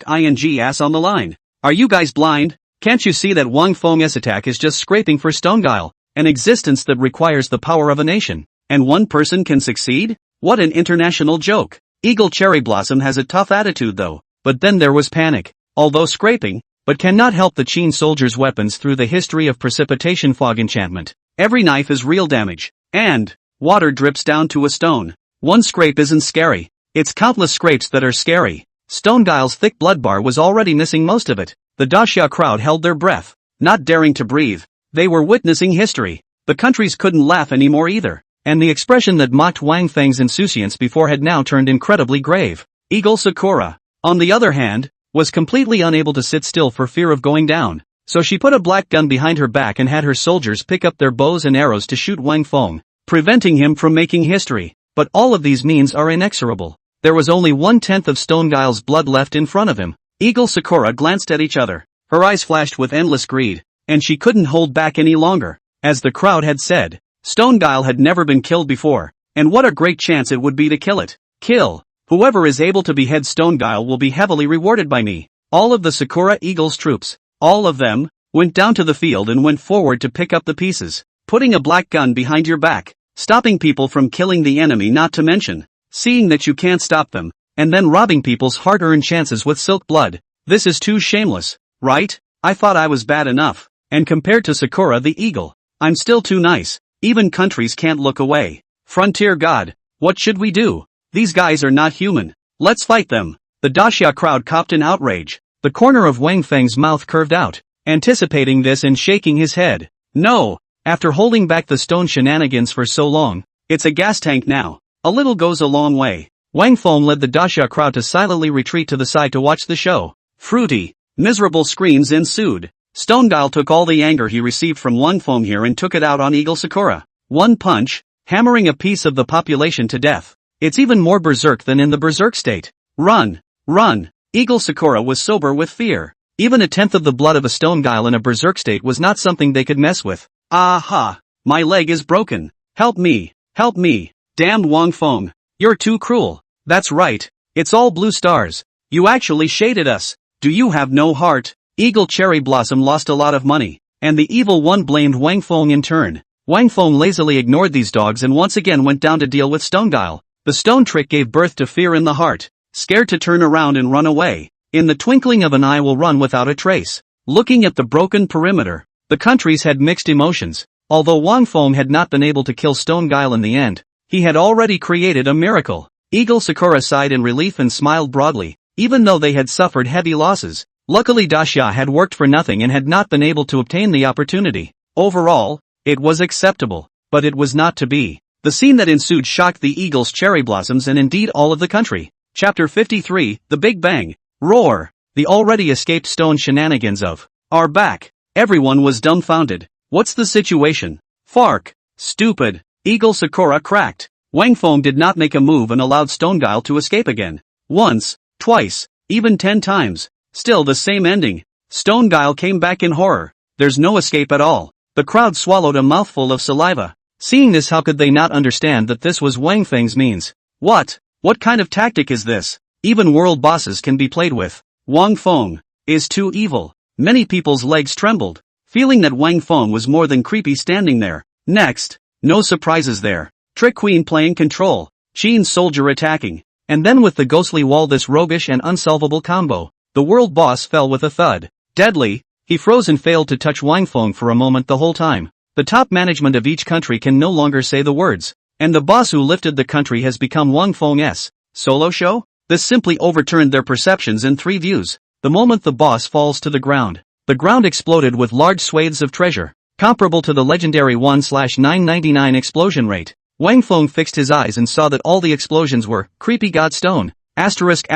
ing ass on the line. Are you guys blind? Can't you see that Wang Feng's attack is just scraping for Stone Guile, an existence that requires the power of a nation, and one person can succeed? What an international joke. Eagle Cherry Blossom has a tough attitude though, but then there was panic. Although scraping, but cannot help the Qin soldiers' weapons through the history of precipitation fog enchantment. Every knife is real damage, and water drips down to a stone. One scrape isn't scary. It's countless scrapes that are scary. Stone Guile's thick blood bar was already missing most of it. The Daxia crowd held their breath, not daring to breathe. They were witnessing history. The countries couldn't laugh anymore either, and the expression that mocked Wang Feng's insouciance before had now turned incredibly grave. Eagle Sakura, on the other hand, was completely unable to sit still for fear of going down, so she put a black gun behind her back and had her soldiers pick up their bows and arrows to shoot Wang Feng, preventing him from making history. But all of these means are inexorable. There was only 1/10 of Stone Guile's blood left in front of him. Eagle Sakura glanced at each other. Her eyes flashed with endless greed, and she couldn't hold back any longer. As the crowd had said, Stone Guile had never been killed before, and what a great chance it would be to kill it. Kill. Whoever is able to behead Stone Guile will be heavily rewarded by me. All of the Sakura Eagle's troops, all of them, went down to the field and went forward to pick up the pieces. Putting a black gun behind your back, stopping people from killing the enemy, not to mention seeing that you can't stop them, and then robbing people's hard-earned chances with silk blood. This is too shameless, right? I thought I was bad enough, and compared to Sakura the eagle, I'm still too nice. Even countries can't look away. Frontier God, what should we do? These guys are not human. Let's fight them. The Daxia crowd copped in outrage. The corner of Wang Feng's mouth curved out, anticipating this and shaking his head. No, after holding back the stone shenanigans for so long, it's a gas tank now. A little goes a long way. Wang Feng led the Daxia crowd to silently retreat to the side to watch the show. Fruity, miserable screams ensued. Stone Guile took all the anger he received from Wang Feng here and took it out on Eagle Sakura. One punch, hammering a piece of the population to death. It's even more berserk than in the berserk state. Run! Run! Eagle Sakura was sober with fear. Even 1/10 of the blood of a Stone Guile in a berserk state was not something they could mess with. Aha! My leg is broken. Help me! Help me! Damned Wang Feng! You're too cruel. That's right. It's all blue stars. You actually shaded us. Do you have no heart? Eagle Cherry Blossom lost a lot of money, and the evil one blamed Wang Feng in turn. Wang Feng lazily ignored these dogs and once again went down to deal with Stone Guile. The stone trick gave birth to fear in the heart. scared to turn around and run away. In the twinkling of an eye will run without a trace. Looking at the broken perimeter, the countries had mixed emotions. Although Wang Feng had not been able to kill Stone Guile in the end, he had already created a miracle. Eagle Sakura sighed in relief and smiled broadly, even though they had suffered heavy losses. Luckily Daxia had worked for nothing and had not been able to obtain the opportunity. Overall, it was acceptable, but it was not to be. The scene that ensued shocked the Eagle's cherry blossoms and indeed all of the country. Chapter 53, The Big Bang. Roar! The already escaped Stone shenanigans of are back. Everyone was dumbfounded. What's the situation? Fark. Stupid. Eagle Sakura cracked. Wang Feng did not make a move and allowed Stone Guile to escape again. Once, twice, even 10 times. Still the same ending. Stone Guile came back in horror. There's no escape at all. The crowd swallowed a mouthful of saliva. Seeing this, how could they not understand that this was Wang Feng's means? What kind of tactic is this? Even world bosses can be played with. Wang Feng is too evil. Many people's legs trembled, feeling that Wang Feng was more than creepy standing there. Next, no surprises there. Trick Queen playing control, Chen's soldier attacking, and then with the ghostly wall, this roguish and unsolvable combo. The world boss fell with a thud. Deadly, he froze and failed to touch Wang Feng for a moment the whole time. The top management of each country can no longer say the words, and the boss who lifted the country has become Wang Feng's solo show? This simply overturned their perceptions in 3 views. The moment the boss falls to the ground exploded with large swathes of treasure, comparable to the legendary 1/999 explosion rate. Wang Feng fixed his eyes and saw that all the explosions were creepy god stone. Asterisk.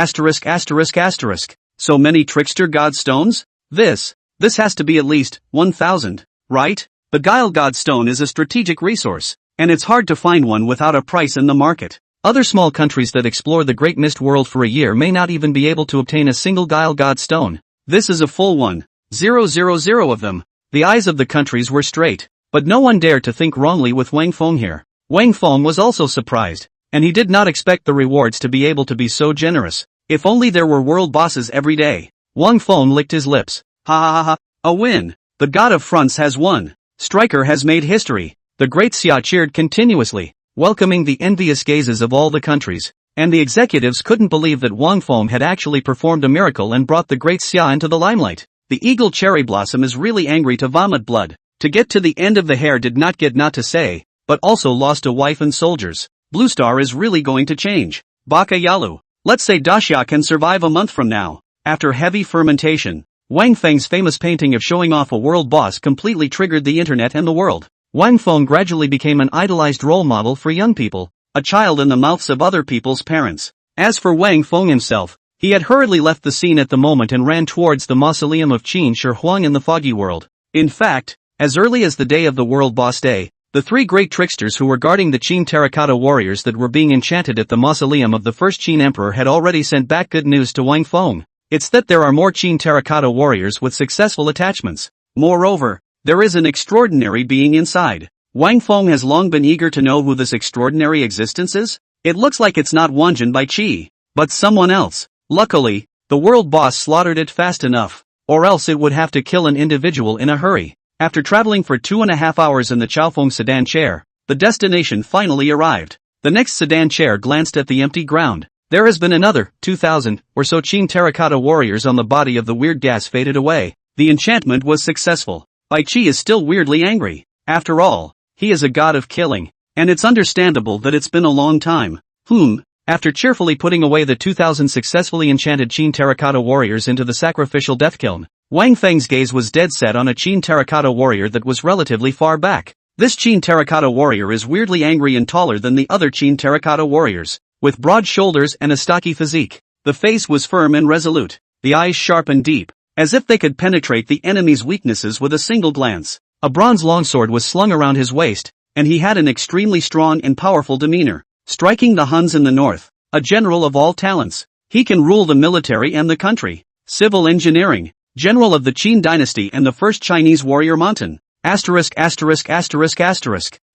So many trickster god stones? This has to be at least 1,000, right? The Guile god stone is a strategic resource, and it's hard to find one without a price in the market. Other small countries that explore the Great Mist World for a year may not even be able to obtain a single Guile god stone. This is a full 1,000 of them. The eyes of the countries were straight, but no one dared to think wrongly with Wang Feng here. Wang Feng was also surprised, and he did not expect the rewards to be able to be so generous. If only there were world bosses every day. Wang Feng licked his lips. Ha, a win. The god of fronts has won. Striker has made history. The great Xia cheered continuously, welcoming the envious gazes of all the countries, and the executives couldn't believe that Wang Feng had actually performed a miracle and brought the great Xia into the limelight. The eagle cherry blossom is really angry to vomit blood. To get to the end of the hair did not get not to say, but also lost a wife and soldiers. Blue Star is really going to change. Baka Yalu. Let's say Daxia can survive a month from now. After heavy fermentation, Wang Feng's famous painting of showing off a world boss completely triggered the internet and the world. Wang Feng gradually became an idolized role model for young people, a child in the mouths of other people's parents. As for Wang Feng himself, he had hurriedly left the scene at the moment and ran towards the mausoleum of Qin Shi Huang in the foggy world. In fact, as early as the day of the World Boss Day, the 3 great tricksters who were guarding the Qin terracotta warriors that were being enchanted at the mausoleum of the first Qin emperor had already sent back good news to Wang Feng. It's that there are more Qin terracotta warriors with successful attachments. Moreover, there is an extraordinary being inside. Wang Feng has long been eager to know who this extraordinary existence is. It looks like it's not Wanjin by Qi, but someone else. Luckily, the world boss slaughtered it fast enough, or else it would have to kill an individual in a hurry. After traveling for 2.5 hours in the Chaofeng sedan chair, the destination finally arrived. The next sedan chair glanced at the empty ground. There has been another 2,000 or so Qin terracotta warriors on the body of the weird gas faded away. The enchantment was successful. Bai Qi is still weirdly angry. After all, he is a god of killing, and it's understandable that it's been a long time. After cheerfully putting away the 2,000 successfully enchanted Qin terracotta warriors into the sacrificial death kiln, Wang Feng's gaze was dead set on a Qin terracotta warrior that was relatively far back. This Qin terracotta warrior is weirdly angry and taller than the other Qin terracotta warriors, with broad shoulders and a stocky physique. The face was firm and resolute, the eyes sharp and deep, as if they could penetrate the enemy's weaknesses with a single glance. A bronze longsword was slung around his waist, and he had an extremely strong and powerful demeanor. Striking the Huns in the north, a general of all talents, he can rule the military and the country. Civil engineering, general of the Qin dynasty and the first Chinese warrior mountain.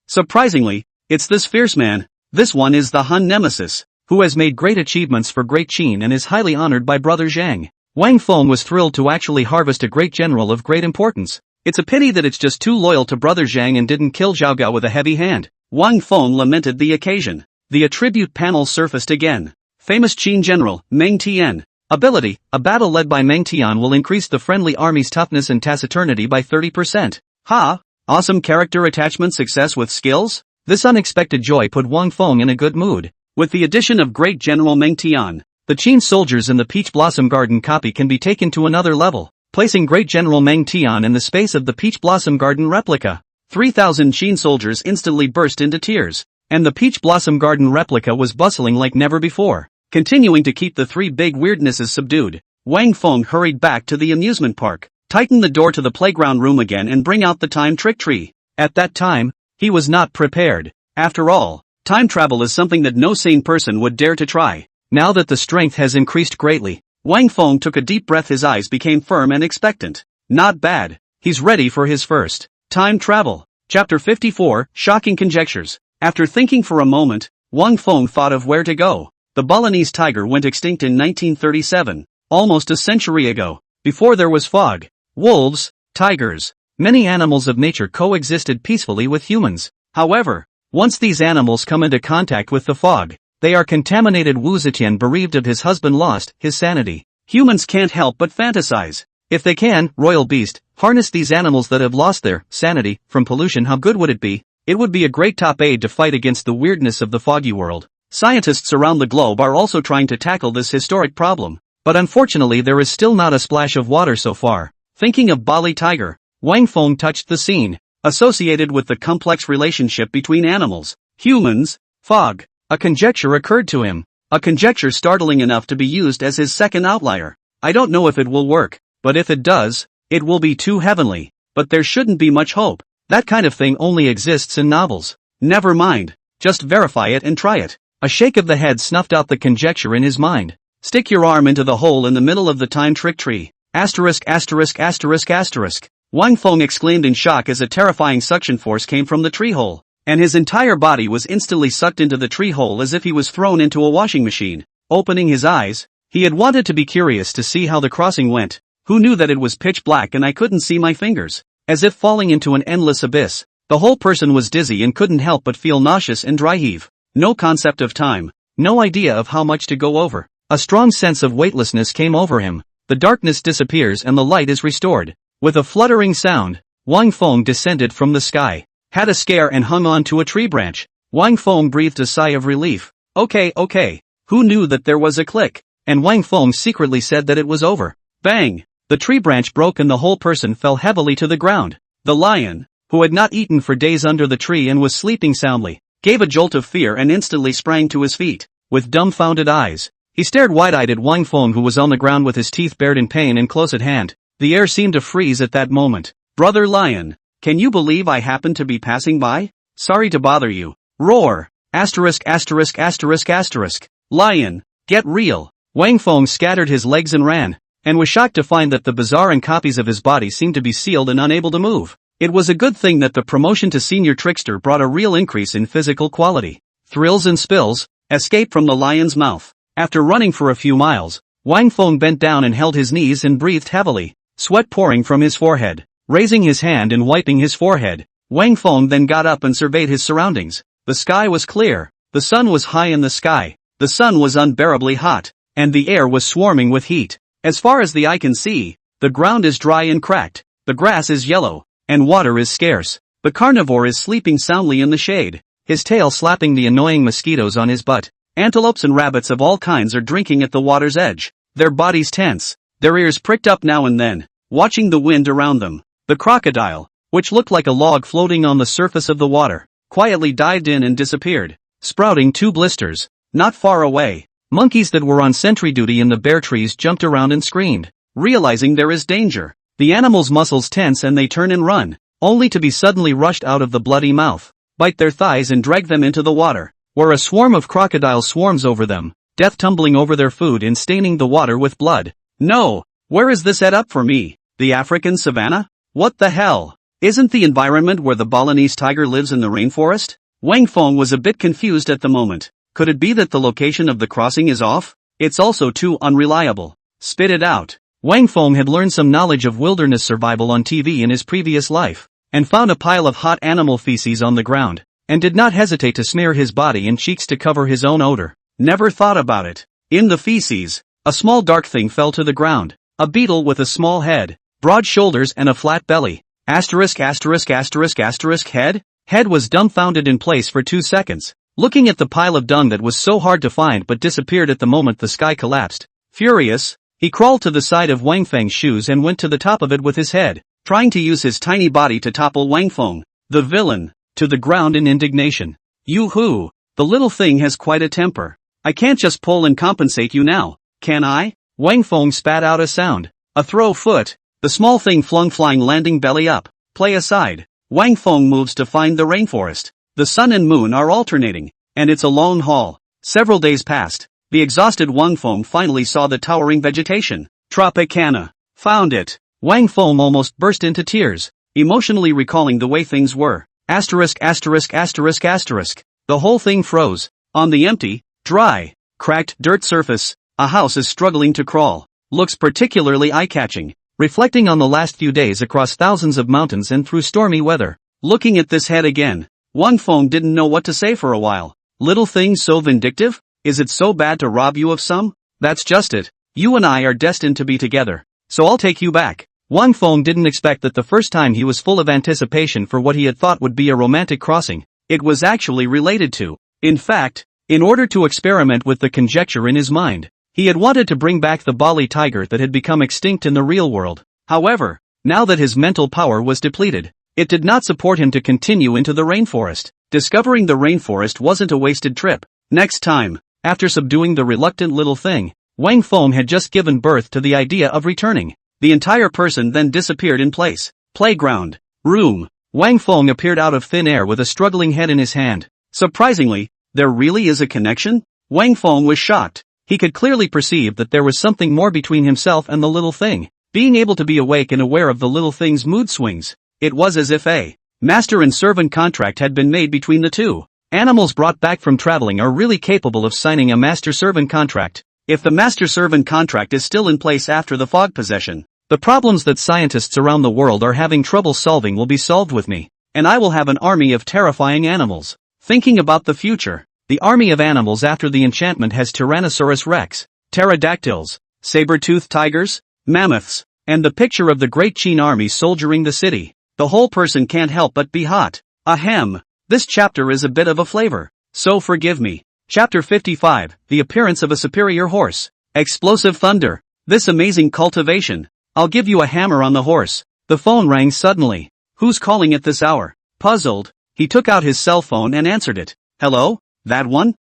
Surprisingly, it's this fierce man. This one is the Hun nemesis, who has made great achievements for Great Qin and is highly honored by brother Jiang. Wang Feng was thrilled to actually harvest a great general of great importance. It's a pity that it's just too loyal to brother Jiang and didn't kill Zhao Gao with a heavy hand. Wang Feng lamented the occasion. The attribute panel surfaced again. Famous Qin General, Meng Tian. Ability, a battle led by Meng Tian will increase the friendly army's toughness and taciturnity by 30%. Ha! Awesome character attachment success with skills? This unexpected joy put Wang Feng in a good mood. With the addition of Great General Meng Tian, the Qin soldiers in the Peach Blossom Garden copy can be taken to another level, placing Great General Meng Tian in the space of the Peach Blossom Garden replica. 3,000 Qin soldiers instantly burst into tears, and the Peach Blossom Garden replica was bustling like never before. Continuing to keep the three big weirdnesses subdued, Wang Feng hurried back to the amusement park, tighten the door to the playground room again and bring out the time trick tree. At that time, he was not prepared. After all, time travel is something that no sane person would dare to try. Now that the strength has increased greatly, Wang Feng took a deep breath. His eyes became firm and expectant. Not bad. He's ready for his first time travel. Chapter 54, Shocking Conjectures. After thinking for a moment, Wang Feng thought of where to go. The Balinese tiger went extinct in 1937, almost a century ago. Before there was fog, wolves, tigers, many animals of nature coexisted peacefully with humans. However, once these animals come into contact with the fog, they are contaminated. Wu Zetian, bereaved of his husband, lost his sanity. Humans can't help but fantasize. If they can, royal beast, harness these animals that have lost their sanity from pollution, how good would it be? It would be a great top aid to fight against the weirdness of the foggy world. Scientists around the globe are also trying to tackle this historic problem, but unfortunately there is still not a splash of water so far. Thinking of Bali tiger, Wang Feng touched the scene, associated with the complex relationship between animals, humans, fog. A conjecture occurred to him, a conjecture startling enough to be used as his second outlier. I don't know if it will work, but if it does, it will be too heavenly. But there shouldn't be much hope. That kind of thing only exists in novels. Never mind, just verify it and try it. A shake of the head snuffed out the conjecture in his mind. Stick your arm into the hole in the middle of the time trick tree. Asterisk asterisk asterisk asterisk. Wang Feng exclaimed in shock as a terrifying suction force came from the tree hole, and his entire body was instantly sucked into the tree hole as if he was thrown into a washing machine. Opening his eyes, he had wanted to be curious to see how the crossing went. Who knew that it was pitch black and I couldn't see my fingers? As if falling into an endless abyss, the whole person was dizzy and couldn't help but feel nauseous and dry heave. No concept of time, no idea of how much to go over. A strong sense of weightlessness came over him. The darkness disappears and the light is restored. With a fluttering sound, Wang Feng descended from the sky, had a scare and hung on to a tree branch. Wang Feng breathed a sigh of relief. Okay. Who knew that there was a click? And Wang Feng secretly said that it was over. Bang! The tree branch broke and the whole person fell heavily to the ground. The lion, who had not eaten for days under the tree and was sleeping soundly, gave a jolt of fear and instantly sprang to his feet. With dumbfounded eyes, he stared wide-eyed at Wang Feng, who was on the ground with his teeth bared in pain and close at hand. The air seemed to freeze at that moment. Brother lion, can you believe I happened to be passing by? Sorry to bother you. Roar! Asterisk asterisk asterisk asterisk. Lion, get real. Wang Feng scattered his legs and ran, and was shocked to find that the bazaar and copies of his body seemed to be sealed and unable to move. It was a good thing that the promotion to senior trickster brought a real increase in physical quality. Thrills and spills, escape from the lion's mouth. After running for a few miles, Wang Feng bent down and held his knees and breathed heavily, sweat pouring from his forehead. Raising his hand and wiping his forehead, Wang Feng then got up and surveyed his surroundings. The sky was clear, the sun was high in the sky, the sun was unbearably hot, and the air was swarming with heat. As far as the eye can see, the ground is dry and cracked, the grass is yellow, and water is scarce. The carnivore is sleeping soundly in the shade, his tail slapping the annoying mosquitoes on his butt. Antelopes and rabbits of all kinds are drinking at the water's edge, their bodies tense, their ears pricked up now and then, watching the wind around them. The crocodile, which looked like a log floating on the surface of the water, quietly dived in and disappeared, sprouting 2 blisters. Not far away, monkeys that were on sentry duty in the bare trees jumped around and screamed, realizing there is danger. The animals' muscles tense and they turn and run, only to be suddenly rushed out of the bloody mouth, bite their thighs and drag them into the water, where a swarm of crocodiles swarms over them, death tumbling over their food and staining the water with blood. No, where is this set up for me? The African savanna? What the hell? Isn't the environment where the Balinese tiger lives in the rainforest? Wang Feng was a bit confused at the moment. Could it be that the location of the crossing is off? It's also too unreliable. Spit it out. Wang Feng had learned some knowledge of wilderness survival on TV in his previous life, and found a pile of hot animal feces on the ground, and did not hesitate to smear his body and cheeks to cover his own odor. Never thought about it. In the feces, a small dark thing fell to the ground. A beetle with a small head, broad shoulders and a flat belly. Asterisk asterisk asterisk asterisk head? Head was dumbfounded in place for 2 seconds, looking at the pile of dung that was so hard to find but disappeared at the moment the sky collapsed. Furious, he crawled to the side of Wang Feng's shoes and went to the top of it with his head, trying to use his tiny body to topple Wang Feng, the villain, to the ground in indignation. Yoo-hoo, the little thing has quite a temper. I can't just pull and compensate you now, can I? Wang Feng spat out a sound. A throw foot. The small thing flung flying landing belly up. Play aside. Wang Feng moves to find the rainforest. The sun and moon are alternating, and it's a long haul. Several days passed. The exhausted Wang Feng finally saw the towering vegetation. Tropicana. Found it. Wang Feng almost burst into tears, emotionally recalling the way things were. Asterisk asterisk asterisk asterisk. The whole thing froze. On the empty, dry, cracked dirt surface, a house is struggling to crawl. Looks particularly eye-catching, reflecting on the last few days across thousands of mountains and through stormy weather. Looking at this head again, Wang Feng didn't know what to say for a while. Little thing so vindictive? Is it so bad to rob you of some? That's just it. You and I are destined to be together, so I'll take you back. Wang Feng didn't expect that the first time he was full of anticipation for what he had thought would be a romantic crossing. It was actually related to. In fact, in order to experiment with the conjecture in his mind, he had wanted to bring back the Bali tiger that had become extinct in the real world. However, now that his mental power was depleted, it did not support him to continue into the rainforest. Discovering the rainforest wasn't a wasted trip. Next time, after subduing the reluctant little thing, Wang Feng had just given birth to the idea of returning. The entire person then disappeared in place. Playground. Room. Wang Feng appeared out of thin air with a struggling head in his hand. Surprisingly, there really is a connection? Wang Feng was shocked. He could clearly perceive that there was something more between himself and the little thing. Being able to be awake and aware of the little thing's mood swings, it was as if a master and servant contract had been made between the two. Animals brought back from traveling are really capable of signing a master-servant contract. If the master-servant contract is still in place after the fog possession, the problems that scientists around the world are having trouble solving will be solved with me, and I will have an army of terrifying animals. Thinking about the future, the army of animals after the enchantment has Tyrannosaurus rex, pterodactyls, saber-toothed tigers, mammoths, and the picture of the great Qin army soldiering the city. The whole person can't help but be hot. Ahem. This chapter is a bit of a flavor, so forgive me. Chapter 55, The Appearance of a Superior Horse. Explosive thunder. This amazing cultivation. I'll give you a hammer on the horse. The phone rang suddenly. Who's calling at this hour? Puzzled, he took out his cell phone and answered it. Hello? That one?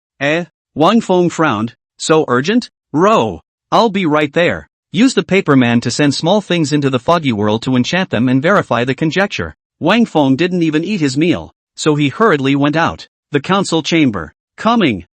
Wang Feng frowned. So urgent? Row. I'll be right there. Use the paperman to send small things into the foggy world to enchant them and verify the conjecture. Wang Feng didn't even eat his meal, so he hurriedly went out. The council chamber. Coming.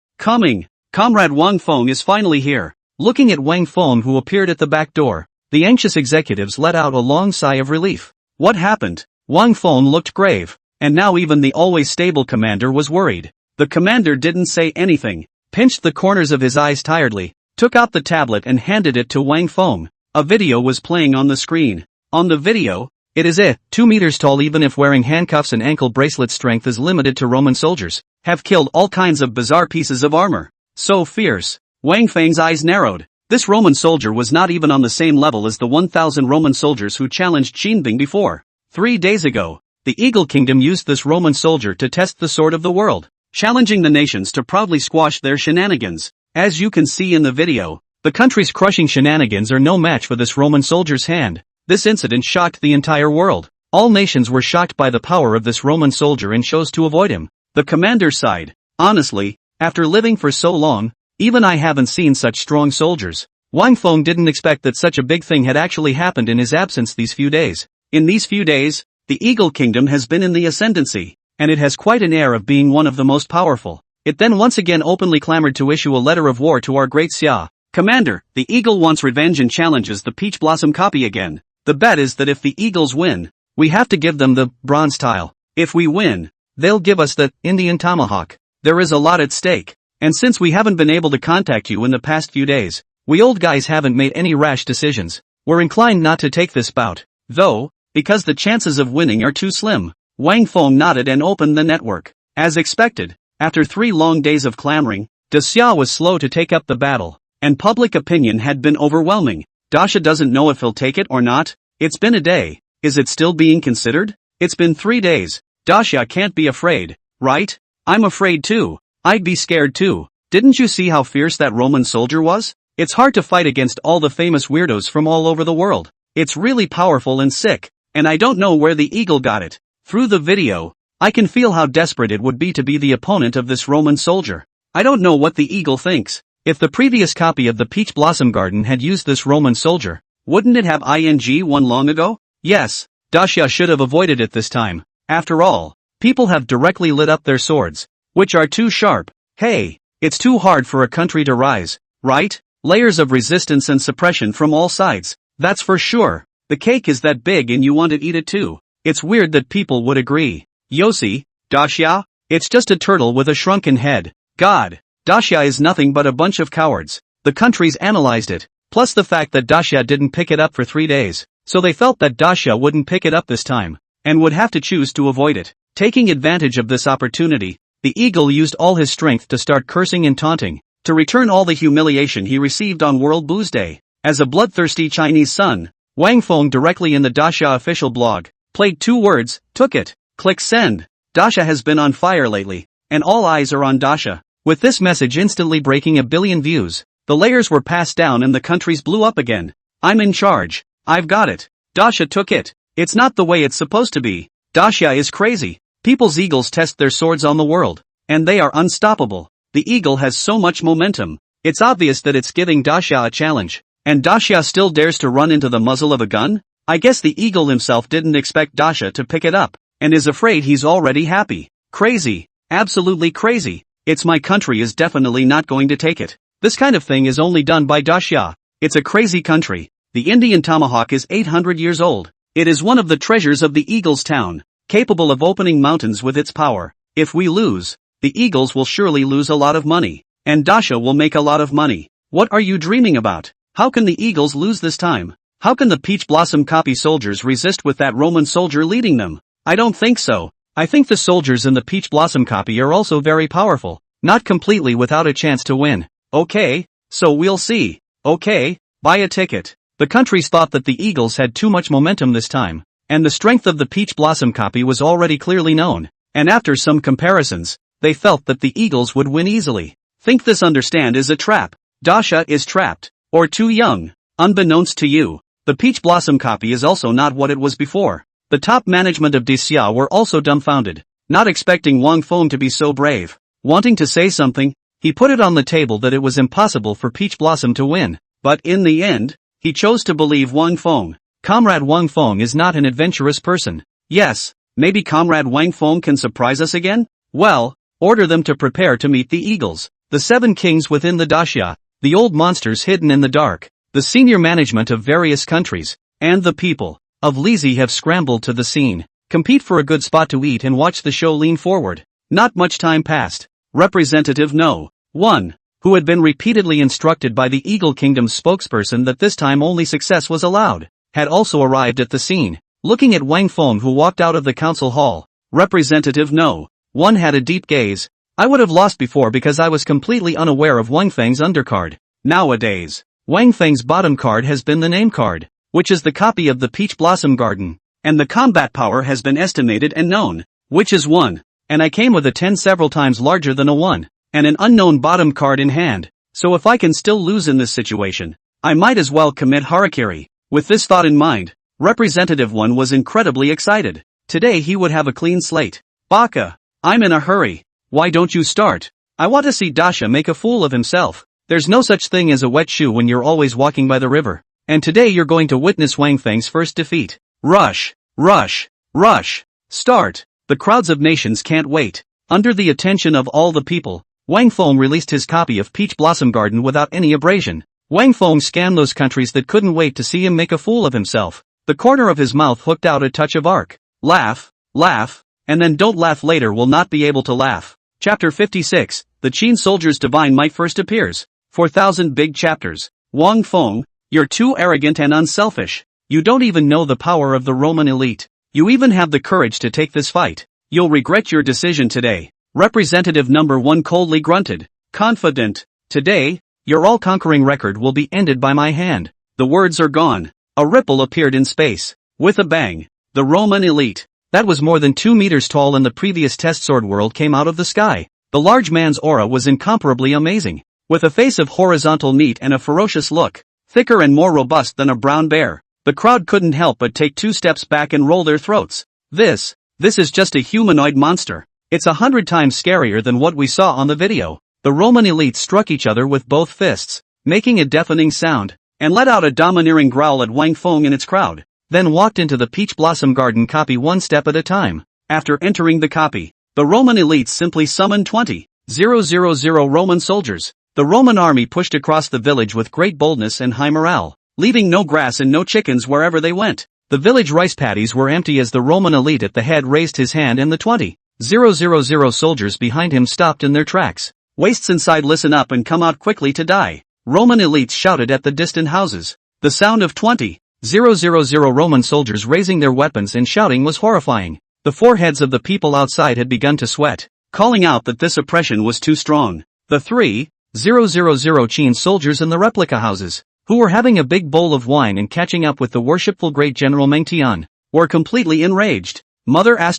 Comrade Wang Feng is finally here. Looking at Wang Feng who appeared at the back door, the anxious executives let out a long sigh of relief. What happened? Wang Feng looked grave, and now even the always stable commander was worried. The commander didn't say anything, pinched the corners of his eyes tiredly, took out the tablet and handed it to Wang Feng. A video was playing on the screen. On the video, it is 2 meters tall even if wearing handcuffs and ankle bracelets. Strength is limited to Roman soldiers, have killed all kinds of bizarre pieces of armor. So fierce. Wang Feng's eyes narrowed. This Roman soldier was not even on the same level as the 1,000 Roman soldiers who challenged Qinbing before. 3 days ago, the Eagle Kingdom used this Roman soldier to test the sword of the world, challenging the nations to proudly squash their shenanigans. As you can see in the video, the country's crushing shenanigans are no match for this Roman soldier's hand. This incident shocked the entire world. All nations were shocked by the power of this Roman soldier and chose to avoid him. The commander sighed. Honestly, after living for so long, even I haven't seen such strong soldiers. Wang Feng didn't expect that such a big thing had actually happened in his absence these few days. In these few days, the Eagle Kingdom has been in the ascendancy, and it has quite an air of being one of the most powerful. It then once again openly clamored to issue a letter of war to our great Xia. Commander, the Eagle wants revenge and challenges the Peach Blossom copy again. The bet is that if the Eagles win, we have to give them the bronze tile. If we win, they'll give us the Indian tomahawk. There is a lot at stake, and since we haven't been able to contact you in the past few days, we old guys haven't made any rash decisions. We're inclined not to take this bout, though, because the chances of winning are too slim. Wang Feng nodded and opened the network. As expected, after 3 long days of clamoring, De Xia was slow to take up the battle. and public opinion had been overwhelming. Dasha doesn't know if he'll take it or not. It's been a day. Is it still being considered? It's been 3 days. Dasha can't be afraid, right? I'm afraid too. I'd be scared too. Didn't you see how fierce that Roman soldier was? It's hard to fight against all the famous weirdos from all over the world. It's really powerful and sick, and I don't know where the eagle got it. Through the video, I can feel how desperate it would be to be the opponent of this Roman soldier. I don't know what the eagle thinks. If the previous copy of the Peach Blossom Garden had used this Roman soldier, wouldn't it have won long ago? Yes, Dasha should have avoided it this time. After all, people have directly lit up their swords, which are too sharp. Hey, it's too hard for a country to rise, right? Layers of resistance and suppression from all sides, that's for sure. The cake is that big and you want to eat it too. It's weird that people would agree. Yossi, Dasha? It's just a turtle with a shrunken head. God, Dasha is nothing but a bunch of cowards. The countries analyzed it, plus the fact that Dasha didn't pick it up for 3 days, so they felt that Dasha wouldn't pick it up this time, and would have to choose to avoid it. Taking advantage of this opportunity, the eagle used all his strength to start cursing and taunting, to return all the humiliation he received on World Booze Day. As a bloodthirsty Chinese son, Wang Feng directly in the Dasha official blog, played 2 words, took it. Click send. Dasha has been on fire lately, and all eyes are on Dasha. With this message instantly breaking 1 billion views, the layers were passed down and the countries blew up again. I'm in charge. I've got it. Dasha took it. It's not the way it's supposed to be. Dasha is crazy. People's eagles test their swords on the world, and they are unstoppable. The eagle has so much momentum. It's obvious that it's giving Dasha a challenge. And Dasha still dares to run into the muzzle of a gun? I guess the eagle himself didn't expect Dasha to pick it up, and is afraid he's already happy. Crazy. Absolutely crazy. It's my country is definitely not going to take it. This kind of thing is only done by Dasha. It's a crazy country. The Indian tomahawk is 800 years old. It is one of the treasures of the eagle's town, capable of opening mountains with its power. If we lose, the eagles will surely lose a lot of money, and Dasha will make a lot of money. What are you dreaming about? How can the eagles lose this time? How can the Peach Blossom copy soldiers resist with that Roman soldier leading them? I don't think so. I think the soldiers in the Peach Blossom copy are also very powerful, not completely without a chance to win. Okay, so we'll see. Okay, buy a ticket. The countries thought that the eagles had too much momentum this time, and the strength of the Peach Blossom copy was already clearly known, and after some comparisons, they felt that the eagles would win easily. Think this understand is a trap. Dasha is trapped, or too young. Unbeknownst to you, the Peach Blossom copy is also not what it was before. The top management of Dasha were also dumbfounded, not expecting Wang Feng to be so brave. Wanting to say something, he put it on the table that it was impossible for Peach Blossom to win, but in the end, he chose to believe Wang Feng. Comrade Wang Feng is not an adventurous person. Yes, maybe Comrade Wang Feng can surprise us again? Well, order them to prepare to meet the eagles, the 7 kings within the Dasha, the old monsters hidden in the dark, the senior management of various countries, and the people of Lizzie have scrambled to the scene. Compete for a good spot to eat and watch the show lean forward. Not much time passed. Representative No. 1, who had been repeatedly instructed by the Eagle Kingdom's spokesperson that this time only success was allowed, had also arrived at the scene. Looking at Wang Feng who walked out of the council hall, Representative No. 1 had a deep gaze. I would have lost before because I was completely unaware of Wang Feng's undercard. Nowadays, Wang Feng's bottom card has been the name card, which is the copy of the Peach Blossom Garden, and the combat power has been estimated and known, which is 1, and I came with a 10 several times larger than a 1, and an unknown bottom card in hand, so if I can still lose in this situation, I might as well commit harakiri. With this thought in mind, Representative 1 was incredibly excited. Today he would have a clean slate. Baka, I'm in a hurry. Why don't you start? I want to see Dasha make a fool of himself. There's no such thing as a wet shoe when you're always walking by the river. And today you're going to witness Wang Feng's first defeat. Rush, rush, rush, start. The crowds of nations can't wait. Under the attention of all the people, Wang Feng released his copy of Peach Blossom Garden without any abrasion. Wang Feng scanned those countries that couldn't wait to see him make a fool of himself. The corner of his mouth hooked out a touch of arc. Laugh, laugh, and then don't laugh later will not be able to laugh. Chapter 56, The Qin Soldier's Divine Might First Appears. 4,000 big chapters. Wang Feng, you're too arrogant and unselfish. You don't even know the power of the Roman elite. You even have the courage to take this fight. You'll regret your decision today. Representative number 1 coldly grunted. Confident. Today, Your all-conquering record will be ended by my hand. The words are gone. A ripple appeared in space. With a bang, the Roman elite, that was more than 2 meters tall in the previous test sword world, came out of the sky. The large man's aura was incomparably amazing. With a face of horizontal meat and a ferocious look, thicker and more robust than a brown bear, the crowd couldn't help but take 2 steps back and roll their throats. This is just a humanoid monster. It's 100 times scarier than what we saw on the video. The Roman elite struck each other with both fists, making a deafening sound, and let out a domineering growl at Wang Feng and its crowd, then walked into the Peach Blossom Garden copy one step at a time. After entering the copy, the Roman elites simply summoned 20,000 Roman soldiers. The Roman army pushed across the village with great boldness and high morale, leaving no grass and no chickens wherever they went. The village rice paddies were empty as the Roman elite at the head raised his hand and the 20,000 soldiers behind him stopped in their tracks. Wastes inside, listen up and come out quickly to die. Roman elites shouted at the distant houses. The sound of 20,000 Roman soldiers raising their weapons and shouting was horrifying. The foreheads of the people outside had begun to sweat, calling out that this oppression was too strong. The 3,000 Qin soldiers in the replica houses, who were having a big bowl of wine and catching up with the worshipful great General Meng Tian, were completely enraged. Mother *******.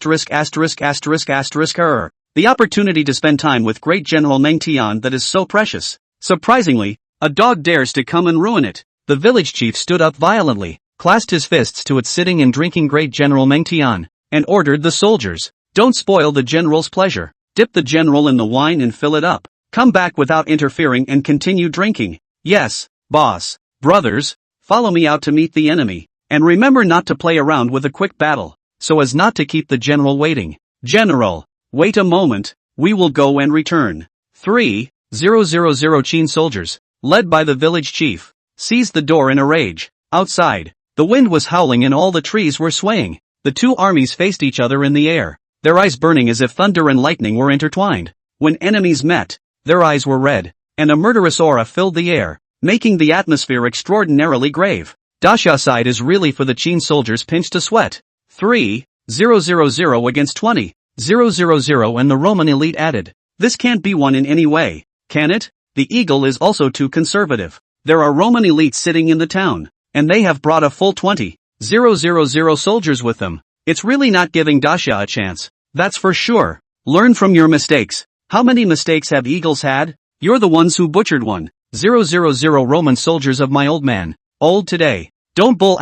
The opportunity to spend time with great General Meng Tian that is so precious. Surprisingly, a dog dares to come and ruin it. The village chief stood up violently, clasped his fists to it sitting and drinking great General Meng Tian, and ordered the soldiers, don't spoil the general's pleasure. Dip the general in the wine and fill it up. Come back without interfering and continue drinking. Yes, boss. Brothers, follow me out to meet the enemy. And remember not to play around with a quick battle, so as not to keep the general waiting. General, wait a moment, we will go and return. 3,000 Qin soldiers, led by the village chief, seized the door in a rage. Outside, the wind was howling and all the trees were swaying. The two armies faced each other in the air, their eyes burning as if thunder and lightning were intertwined. When enemies met, their eyes were red, and a murderous aura filled the air, making the atmosphere extraordinarily grave. Daxia side is really for the Qin soldiers pinched a sweat. 3,000 against 20,000 and the Roman elite added. This can't be won in any way, can it? The eagle is also too conservative. There are Roman elites sitting in the town, and they have brought a full 20,000 soldiers with them. It's really not giving Daxia a chance, that's for sure. Learn from your mistakes. How many mistakes have eagles had? You're the ones who butchered 1,000 Roman soldiers of my old man. Old today. Don't bull *****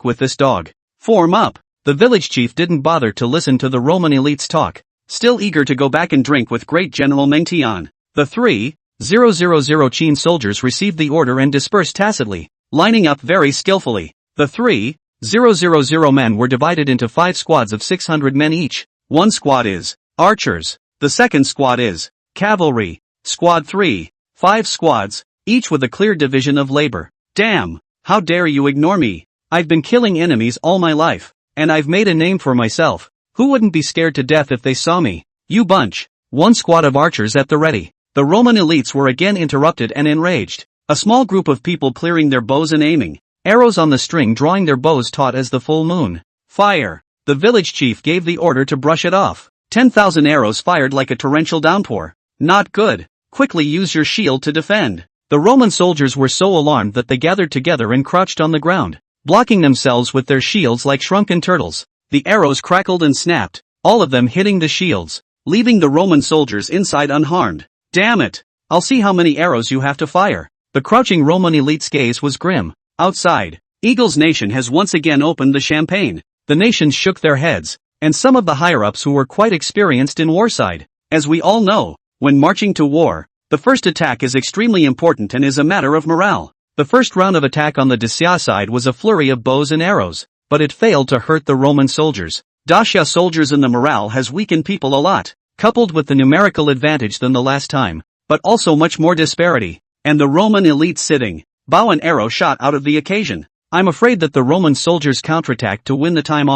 with this dog. Form up. The village chief didn't bother to listen to the Roman elite's talk, still eager to go back and drink with great General Meng Tian. The 3,000 Qin soldiers received the order and dispersed tacitly, lining up very skillfully. The 3,000 men were divided into 5 squads of 600 men each. One squad is archers. The second squad is cavalry. Squad 3, 5 squads, each with a clear division of labor. Damn, how dare you ignore me? I've been killing enemies all my life, and I've made a name for myself. Who wouldn't be scared to death if they saw me? You bunch. One squad of archers at the ready. The Roman elites were again interrupted and enraged. A small group of people clearing their bows and aiming, arrows on the string drawing their bows taut as the full moon. Fire. The village chief gave the order to brush it off. 10,000 arrows fired like a torrential downpour. Not good. Quickly use your shield to defend. The Roman soldiers were so alarmed that they gathered together and crouched on the ground, blocking themselves with their shields like shrunken turtles. The arrows crackled and snapped, all of them hitting the shields, leaving the Roman soldiers inside unharmed. Damn it! I'll see how many arrows you have to fire. The crouching Roman elite's gaze was grim. Outside, Eagle's nation has once again opened the champagne. The nations shook their heads, and some of the higher-ups who were quite experienced in warside. As we all know, when marching to war, the first attack is extremely important and is a matter of morale. The first round of attack on the Daxia side was a flurry of bows and arrows, but it failed to hurt the Roman soldiers. Daxia soldiers and the morale has weakened people a lot, coupled with the numerical advantage than the last time, but also much more disparity. And the Roman elite sitting, bow and arrow shot out of the occasion. I'm afraid that the Roman soldiers counterattacked to win the time.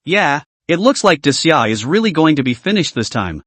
Yeah, it looks like Daxia is really going to be finished this time.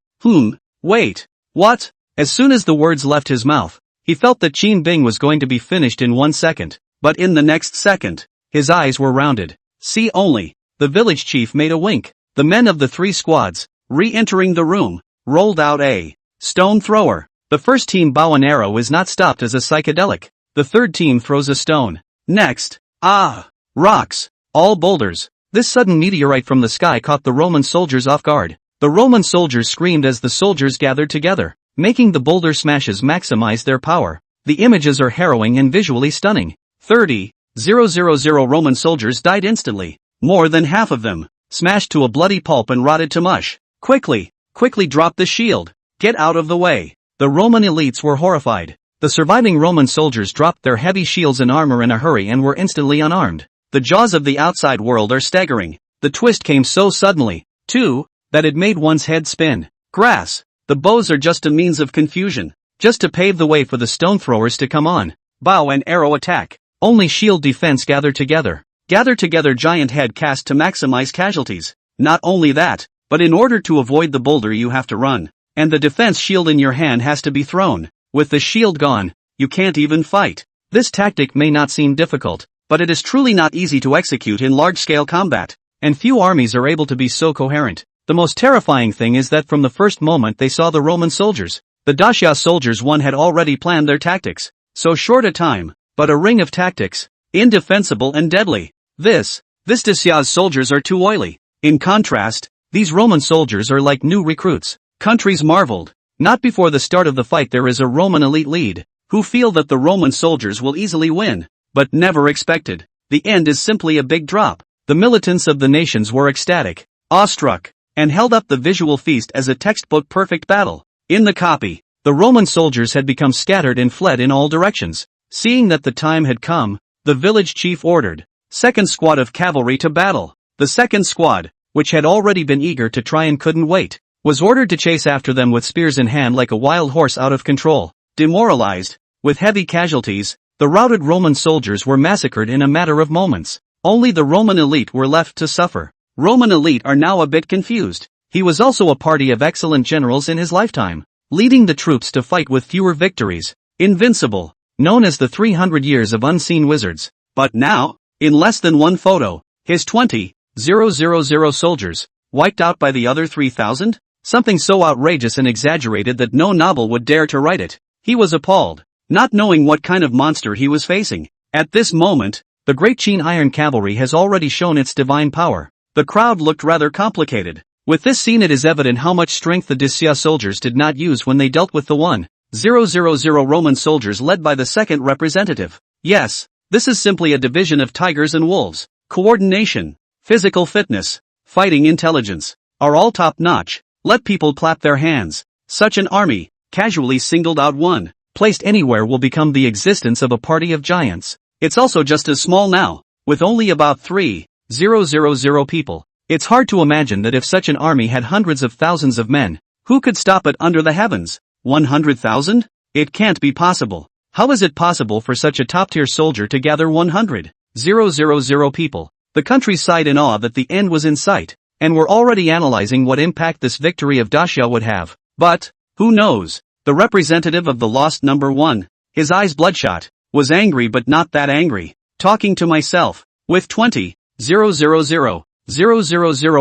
Wait. What? As soon as the words left his mouth, he felt that Qin Bing was going to be finished in 1 second, but in the next second, his eyes were rounded. See only. The village chief made a wink. The men of the 3 squads, re-entering the room, rolled out a stone thrower. The first team bow and arrow is not stopped as a psychedelic. The third team throws a stone. Next. Rocks. All boulders. This sudden meteorite from the sky caught the Roman soldiers off guard. The Roman soldiers screamed as the soldiers gathered together, making the boulder smashes maximize their power. The images are harrowing and visually stunning. 30,000 Roman soldiers died instantly. More than half of them, smashed to a bloody pulp and rotted to mush. Quickly drop the shield. Get out of the way. The Roman elites were horrified. The surviving Roman soldiers dropped their heavy shields and armor in a hurry and were instantly unarmed. The jaws of the outside world are staggering. The twist came so suddenly, too, that it made one's head spin. Grass. The bows are just a means of confusion, just to pave the way for the stone throwers to come on. Bow and arrow attack. Only shield defense gather together. Gather together giant head cast to maximize casualties. Not only that, but in order to avoid the boulder you have to run. And the defense shield in your hand has to be thrown. With the shield gone, you can't even fight. This tactic may not seem difficult, but it is truly not easy to execute in large-scale combat. And few armies are able to be so coherent. The most terrifying thing is that from the first moment they saw the Roman soldiers, the Dacia soldiers one had already planned their tactics. So short a time, but a ring of tactics. Indefensible and deadly. This Dacia's soldiers are too oily. In contrast, these Roman soldiers are like new recruits. Countries marveled. Not before the start of the fight there is a Roman elite lead, who feel that the Roman soldiers will easily win, but never expected. The end is simply a big drop. The militants of the nations were ecstatic, awestruck, and held up the visual feast as a textbook perfect battle. In the copy, the Roman soldiers had become scattered and fled in all directions. Seeing that the time had come, the village chief ordered, second squad of cavalry to battle. The second squad, which had already been eager to try and couldn't wait, was ordered to chase after them with spears in hand like a wild horse out of control. Demoralized, with heavy casualties, the routed Roman soldiers were massacred in a matter of moments. Only the Roman elite were left to suffer. Roman elite are now a bit confused. He was also a party of excellent generals in his lifetime, leading the troops to fight with fewer victories. Invincible, known as the 300 years of unseen wizards. But now, in less than one photo, his 20,000 soldiers, wiped out by the other 3,000? Something so outrageous and exaggerated that no novel would dare to write it. He was appalled, not knowing what kind of monster he was facing. At this moment, the great Chen Iron Cavalry has already shown its divine power. The crowd looked rather complicated. With this scene it is evident how much strength the Dacia soldiers did not use when they dealt with the 1,000 Roman soldiers led by the second representative. Yes, this is simply a division of tigers and wolves. Coordination, physical fitness, fighting intelligence, are all top-notch. Let people clap their hands. Such an army, casually singled out one, placed anywhere will become the existence of a party of giants. It's also just as small now, with only about 3,000 people. It's hard to imagine that if such an army had hundreds of thousands of men, who could stop it under the heavens? 100,000? It can't be possible. How is it possible for such a top-tier soldier to gather 100,000 people? The country sighed in awe that the end was in sight, and were already analyzing what impact this victory of Dacia would have. But, who knows? The representative of the lost number 1, his eyes bloodshot, was angry but not that angry. Talking to myself, with 20,000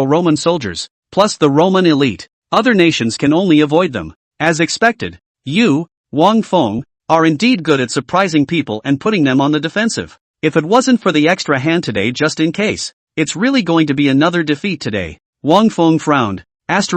Roman soldiers, plus the Roman elite, other nations can only avoid them. As expected, you, Wang Feng, are indeed good at surprising people and putting them on the defensive. If it wasn't for the extra hand today just in case, it's really going to be another defeat today. Wang Feng frowned. What's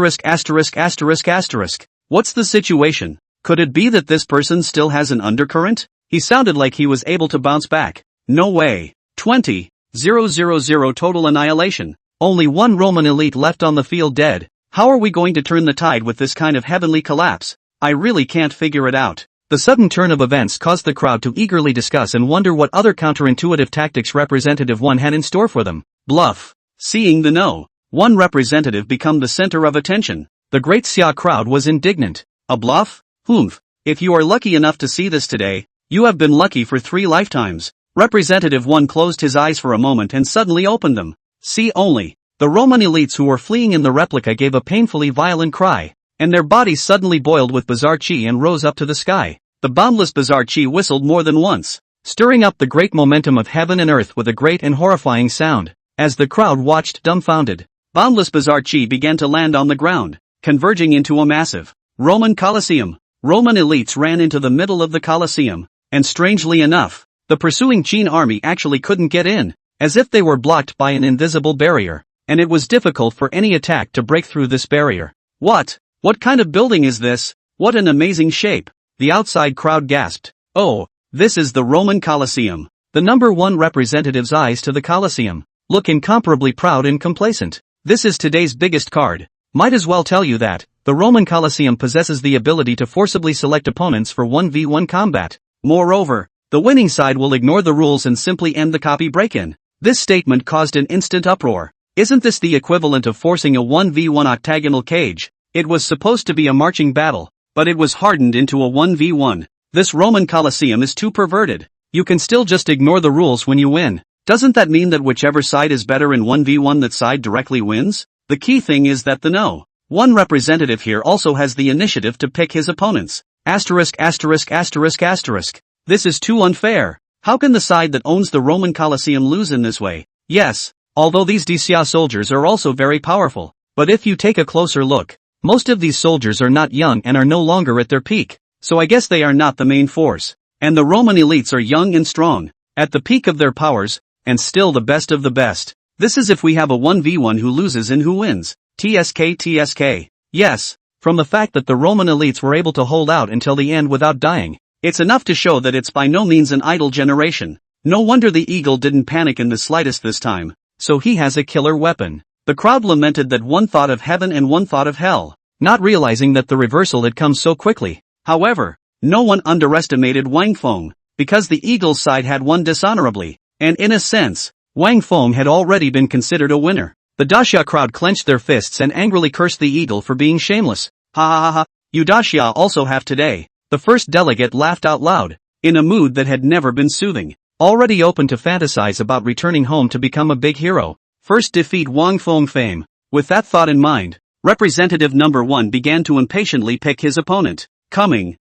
the situation? Could it be that this person still has an undercurrent? He sounded like he was able to bounce back. No way. 20,000 total annihilation. Only one Roman elite left on the field dead. How are we going to turn the tide with this kind of heavenly collapse? I really can't figure it out. The sudden turn of events caused the crowd to eagerly discuss and wonder what other counterintuitive tactics Representative 1 had in store for them. Bluff. Seeing the one representative become the center of attention, the great Xia crowd was indignant. A bluff? Humph. If you are lucky enough to see this today, you have been lucky for 3 lifetimes. Representative 1 closed his eyes for a moment and suddenly opened them. See only. The Roman elites who were fleeing in the replica gave a painfully violent cry, and their bodies suddenly boiled with bizarre chi and rose up to the sky. The boundless bizarre chi whistled more than once, stirring up the great momentum of heaven and earth with a great and horrifying sound. As the crowd watched dumbfounded, boundless bizarre chi began to land on the ground, converging into a massive Roman Coliseum. Roman elites ran into the middle of the Coliseum, and strangely enough, the pursuing Qin army actually couldn't get in, as if they were blocked by an invisible barrier, and it was difficult for any attack to break through this barrier. What kind of building is this? What an amazing shape! The outside crowd gasped. Oh, this is the Roman Coliseum. The number one representative's eyes to the Coliseum look incomparably proud and complacent. This is today's biggest card. Might as well tell you that the Roman Coliseum possesses the ability to forcibly select opponents for 1v1 combat. Moreover, the winning side will ignore the rules and simply end the copy break-in. This statement caused an instant uproar. Isn't this the equivalent of forcing a 1v1 octagonal cage? It was supposed to be a marching battle, but it was hardened into a 1v1. This Roman Coliseum is too perverted. You can still just ignore the rules when you win. Doesn't that mean that whichever side is better in 1v1 that side directly wins? The key thing is that the no. One representative here also has the initiative to pick his opponents. Asterisk asterisk asterisk asterisk. This is too unfair. How can the side that owns the Roman Coliseum lose in this way? Yes, although these Xia soldiers are also very powerful, but if you take a closer look, most of these soldiers are not young and are no longer at their peak, so I guess they are not the main force. And the Roman elites are young and strong, at the peak of their powers, and still the best of the best. This is if we have a 1v1 who loses and who wins. TSK. Yes, from the fact that the Roman elites were able to hold out until the end without dying, it's enough to show that it's by no means an idle generation. No wonder the eagle didn't panic in the slightest this time. So he has a killer weapon. The crowd lamented that one thought of heaven and one thought of hell, not realizing that the reversal had come so quickly. However, no one underestimated Wang Feng, because the eagle's side had won dishonorably, and in a sense, Wang Feng had already been considered a winner. The Daxia crowd clenched their fists and angrily cursed the eagle for being shameless. Ha ha ha ha, you Daxia also have today. The first delegate laughed out loud, in a mood that had never been soothing. Already open to fantasize about returning home to become a big hero. First defeat Wang Feng fame. With that thought in mind, Representative number 1 began to impatiently pick his opponent. Coming.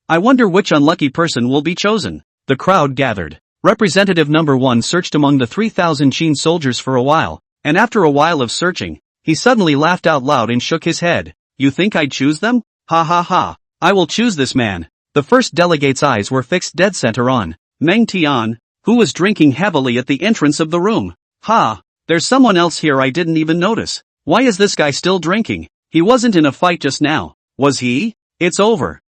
I wonder which unlucky person will be chosen. The crowd gathered. Representative number 1 searched among the 3,000 Qin soldiers for a while, and after a while of searching, he suddenly laughed out loud and shook his head. You think I'd choose them? Ha ha ha. I will choose this man. The first delegate's eyes were fixed dead center on Meng Tian, who was drinking heavily at the entrance of the room. Ha, there's someone else here I didn't even notice. Why is this guy still drinking? He wasn't in a fight just now, was he? It's over.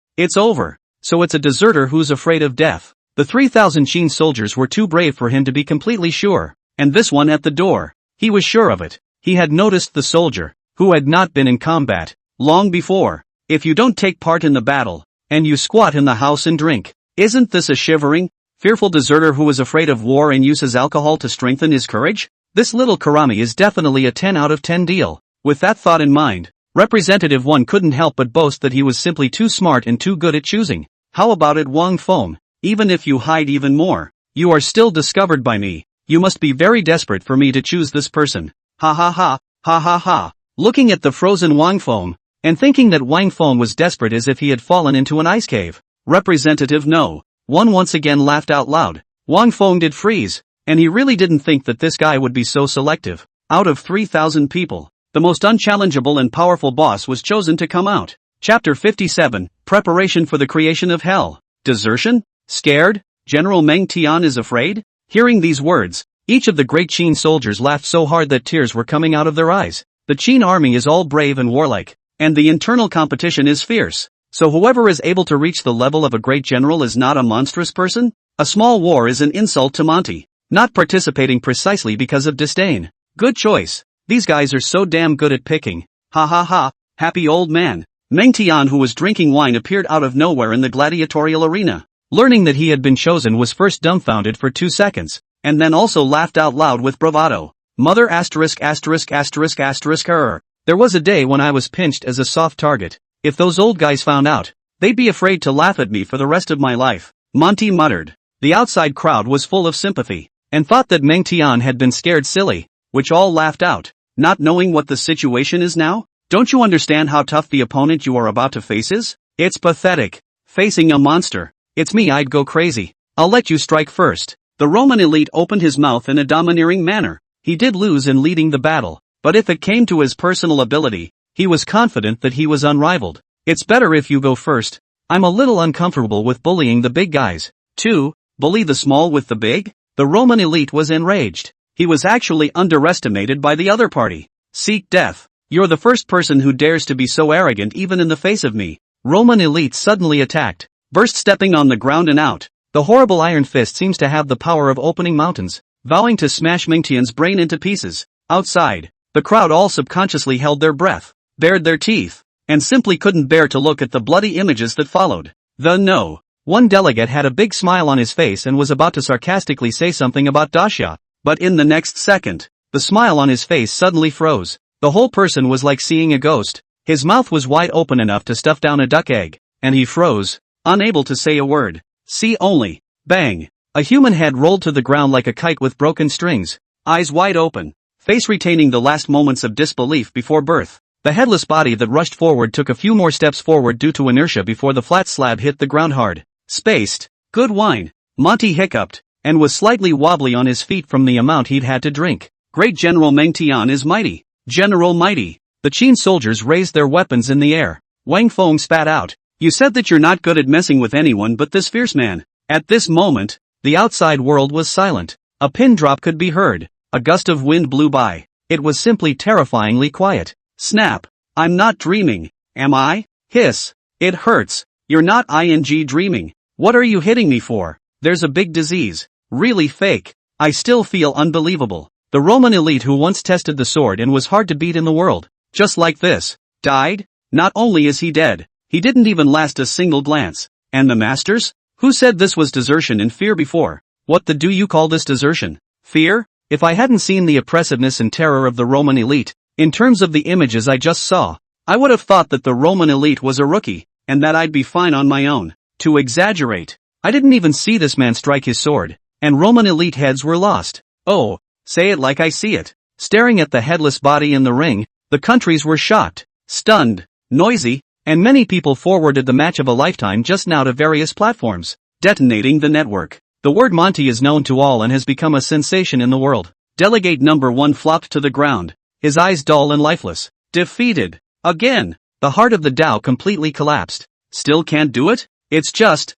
So it's a deserter who's afraid of death. The 3,000 Qin soldiers were too brave for him to be completely sure, and this one at the door, he was sure of it. He had noticed the soldier, who had not been in combat, long before. If you don't take part in the battle, and you squat in the house and drink, isn't this a shivering, fearful deserter who is afraid of war and uses alcohol to strengthen his courage? This little Karami is definitely a 10 out of 10 deal. With that thought in mind, Representative 1 couldn't help but boast that he was simply too smart and too good at choosing. How about it, Wang Feng? Even if you hide even more, you are still discovered by me. You must be very desperate for me to choose this person. Ha ha ha, ha ha ha. Looking at the frozen Wang Feng, and thinking that Wang Feng was desperate as if he had fallen into an ice cave, Representative No. 1 once again laughed out loud. Wang Feng did freeze, and he really didn't think that this guy would be so selective. Out of 3,000 people, the most unchallengeable and powerful boss was chosen to come out. Chapter 57, Preparation for the Creation of Hell. Desertion? Scared? General Meng Tian is afraid? Hearing these words, each of the great Qin soldiers laughed so hard that tears were coming out of their eyes. The Qin army is all brave and warlike, and the internal competition is fierce. So whoever is able to reach the level of a great general is not a monstrous person? A small war is an insult to Monty, not participating precisely because of disdain. Good choice. These guys are so damn good at picking. Ha ha ha, happy old man. Meng Tian, who was drinking wine, appeared out of nowhere in the gladiatorial arena. Learning that he had been chosen, was first dumbfounded for 2 seconds, and then also laughed out loud with bravado. Mother asterisk asterisk asterisk asterisk her. There was a day when I was pinched as a soft target. If those old guys found out, they'd be afraid to laugh at me for the rest of my life. Monty muttered. The outside crowd was full of sympathy, and thought that Meng Tian had been scared silly, which all laughed out. Not knowing what the situation is now? Don't you understand how tough the opponent you are about to face is? It's pathetic. Facing a monster. It's me, I'd go crazy. I'll let you strike first. The Roman elite opened his mouth in a domineering manner. He did lose in leading the battle, but if it came to his personal ability, he was confident that he was unrivaled. It's better if you go first. I'm a little uncomfortable with bullying the big guys. 2. Bully the small with the big? The Roman elite was enraged. He was actually underestimated by the other party. Seek death. You're the first person who dares to be so arrogant even in the face of me. Roman elite suddenly attacked, burst stepping on the ground and out. The horrible iron fist seems to have the power of opening mountains, vowing to smash Mingtian's brain into pieces. Outside, the crowd all subconsciously held their breath, bared their teeth, and simply couldn't bear to look at the bloody images that followed. No. One delegate had a big smile on his face and was about to sarcastically say something about Daxia, but in the next second, the smile on his face suddenly froze. The whole person was like seeing a ghost. His mouth was wide open enough to stuff down a duck egg, and he froze, unable to say a word. See only. Bang! A human head rolled to the ground like a kite with broken strings, eyes wide open, face retaining the last moments of disbelief before birth. The headless body that rushed forward took a few more steps forward due to inertia before the flat slab hit the ground hard. Spaced. Good wine. Monty hiccuped, and was slightly wobbly on his feet from the amount he'd had to drink. Great General Meng Tian is mighty. General mighty. The Qin soldiers raised their weapons in the air. Wang Feng spat out. You said that you're not good at messing with anyone but this fierce man. At this moment, the outside world was silent. A pin drop could be heard. A gust of wind blew by. It was simply terrifyingly quiet. Snap. I'm not dreaming, am I? Hiss. It hurts. You're not dreaming. What are you hitting me for? There's a big disease. Really fake. I still feel unbelievable. The Roman elite who once tested the sword and was hard to beat in the world, just like this, died? Not only is he dead, he didn't even last a single glance. And the masters? Who said this was desertion and fear before? What the do you call this desertion? Fear? If I hadn't seen the oppressiveness and terror of the Roman elite, in terms of the images I just saw, I would have thought that the Roman elite was a rookie, and that I'd be fine on my own. To exaggerate, I didn't even see this man strike his sword, and Roman elite heads were lost. Oh, say it like I see it. Staring at the headless body in the ring, the countries were shocked, stunned, noisy, and many people forwarded the match of a lifetime just now to various platforms, detonating the network. The word Monty is known to all and has become a sensation in the world. Delegate number 1 flopped to the ground, his eyes dull and lifeless. Defeated. Again. The heart of the Tao completely collapsed. Still can't do it? It's just.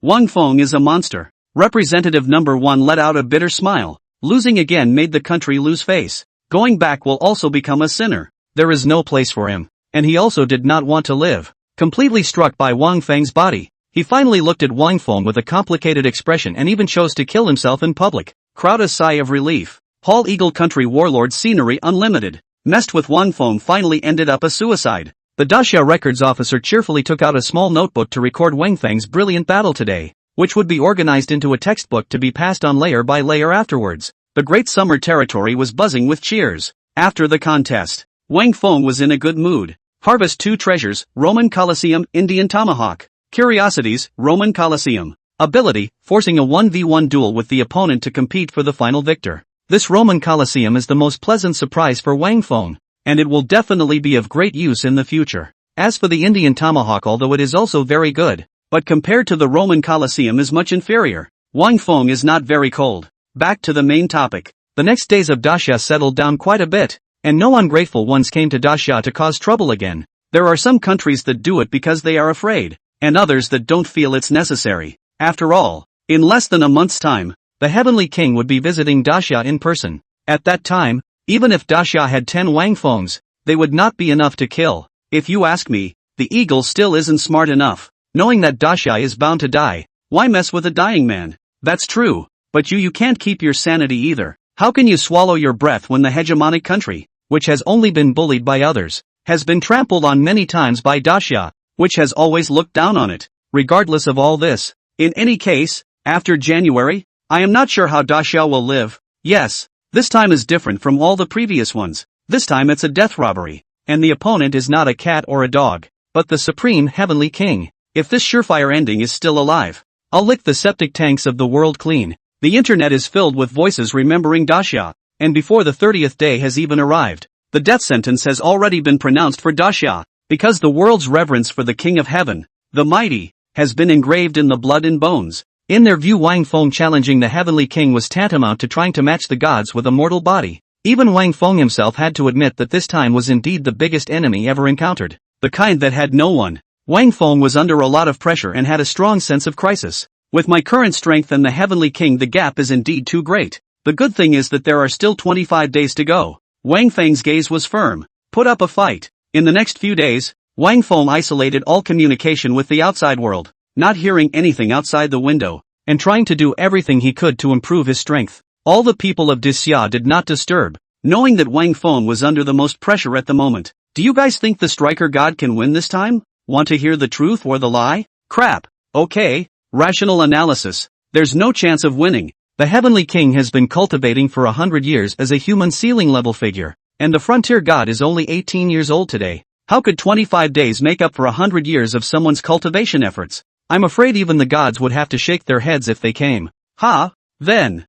Wang Feng is a monster. Representative number 1 let out a bitter smile. Losing again made the country lose face. Going back will also become a sinner. There is no place for him. And he also did not want to live. Completely struck by Wang Feng's body, he finally looked at Wang Feng with a complicated expression and even chose to kill himself in public. Crowd a sigh of relief. Paul Eagle Country Warlord Scenery Unlimited. Messed with Wang Feng finally ended up a suicide. The Daxia Records officer cheerfully took out a small notebook to record Wang Feng's brilliant battle today, which would be organized into a textbook to be passed on layer by layer afterwards. The Great Summer Territory was buzzing with cheers. After the contest, Wang Feng was in a good mood. Harvest 2 treasures, Roman Coliseum, Indian Tomahawk. Curiosities, Roman Coliseum. Ability, forcing a 1v1 duel with the opponent to compete for the final victor. This Roman Coliseum is the most pleasant surprise for Wang Feng, and it will definitely be of great use in the future. As for the Indian Tomahawk, although it is also very good, but compared to the Roman Coliseum is much inferior. Wang Feng is not very cold. Back to the main topic. The next days of Daxia settled down quite a bit, and no ungrateful ones came to Daxia to cause trouble again. There are some countries that do it because they are afraid, and others that don't feel it's necessary. After all, in less than a month's time, the Heavenly King would be visiting Daxia in person. At that time, even if Daxia had 10 Wang Fengs, they would not be enough to kill. If you ask me, the eagle still isn't smart enough. Knowing that Daxia is bound to die, why mess with a dying man? That's true, but you can't keep your sanity either. How can you swallow your breath when the hegemonic country, which has only been bullied by others, has been trampled on many times by Daxia, which has always looked down on it? Regardless of all this, in any case, after January, I am not sure how Daxia will live. Yes, this time is different from all the previous ones. This time it's a death robbery, and the opponent is not a cat or a dog, but the Supreme Heavenly King. If this surefire ending is still alive, I'll lick the septic tanks of the world clean. The internet is filled with voices remembering Daxia, and before the 30th day has even arrived, the death sentence has already been pronounced for Daxia, because the world's reverence for the King of Heaven, the Mighty, has been engraved in the blood and bones. In their view, Wang Feng challenging the Heavenly King was tantamount to trying to match the gods with a mortal body. Even Wang Feng himself had to admit that this time was indeed the biggest enemy ever encountered. the kind that had no one. Wang Feng was under a lot of pressure and had a strong sense of crisis. With my current strength and the Heavenly King, the gap is indeed too great. The good thing is that there are still 25 days to go. Wang Feng's gaze was firm. Put up a fight. In the next few days, Wang Feng isolated all communication with the outside world, not hearing anything outside the window, and trying to do everything he could to improve his strength. All the people of Disya did not disturb, knowing that Wang Feng was under the most pressure at the moment. Do you guys think the striker god can win this time? Want to hear the truth or the lie? Crap. Okay, rational analysis. There's no chance of winning. The Heavenly King has been cultivating for 100 years as a human ceiling level figure, and the frontier god is only 18 years old today. How could 25 days make up for 100 years of someone's cultivation efforts? I'm afraid even the gods would have to shake their heads if they came. Ha? Then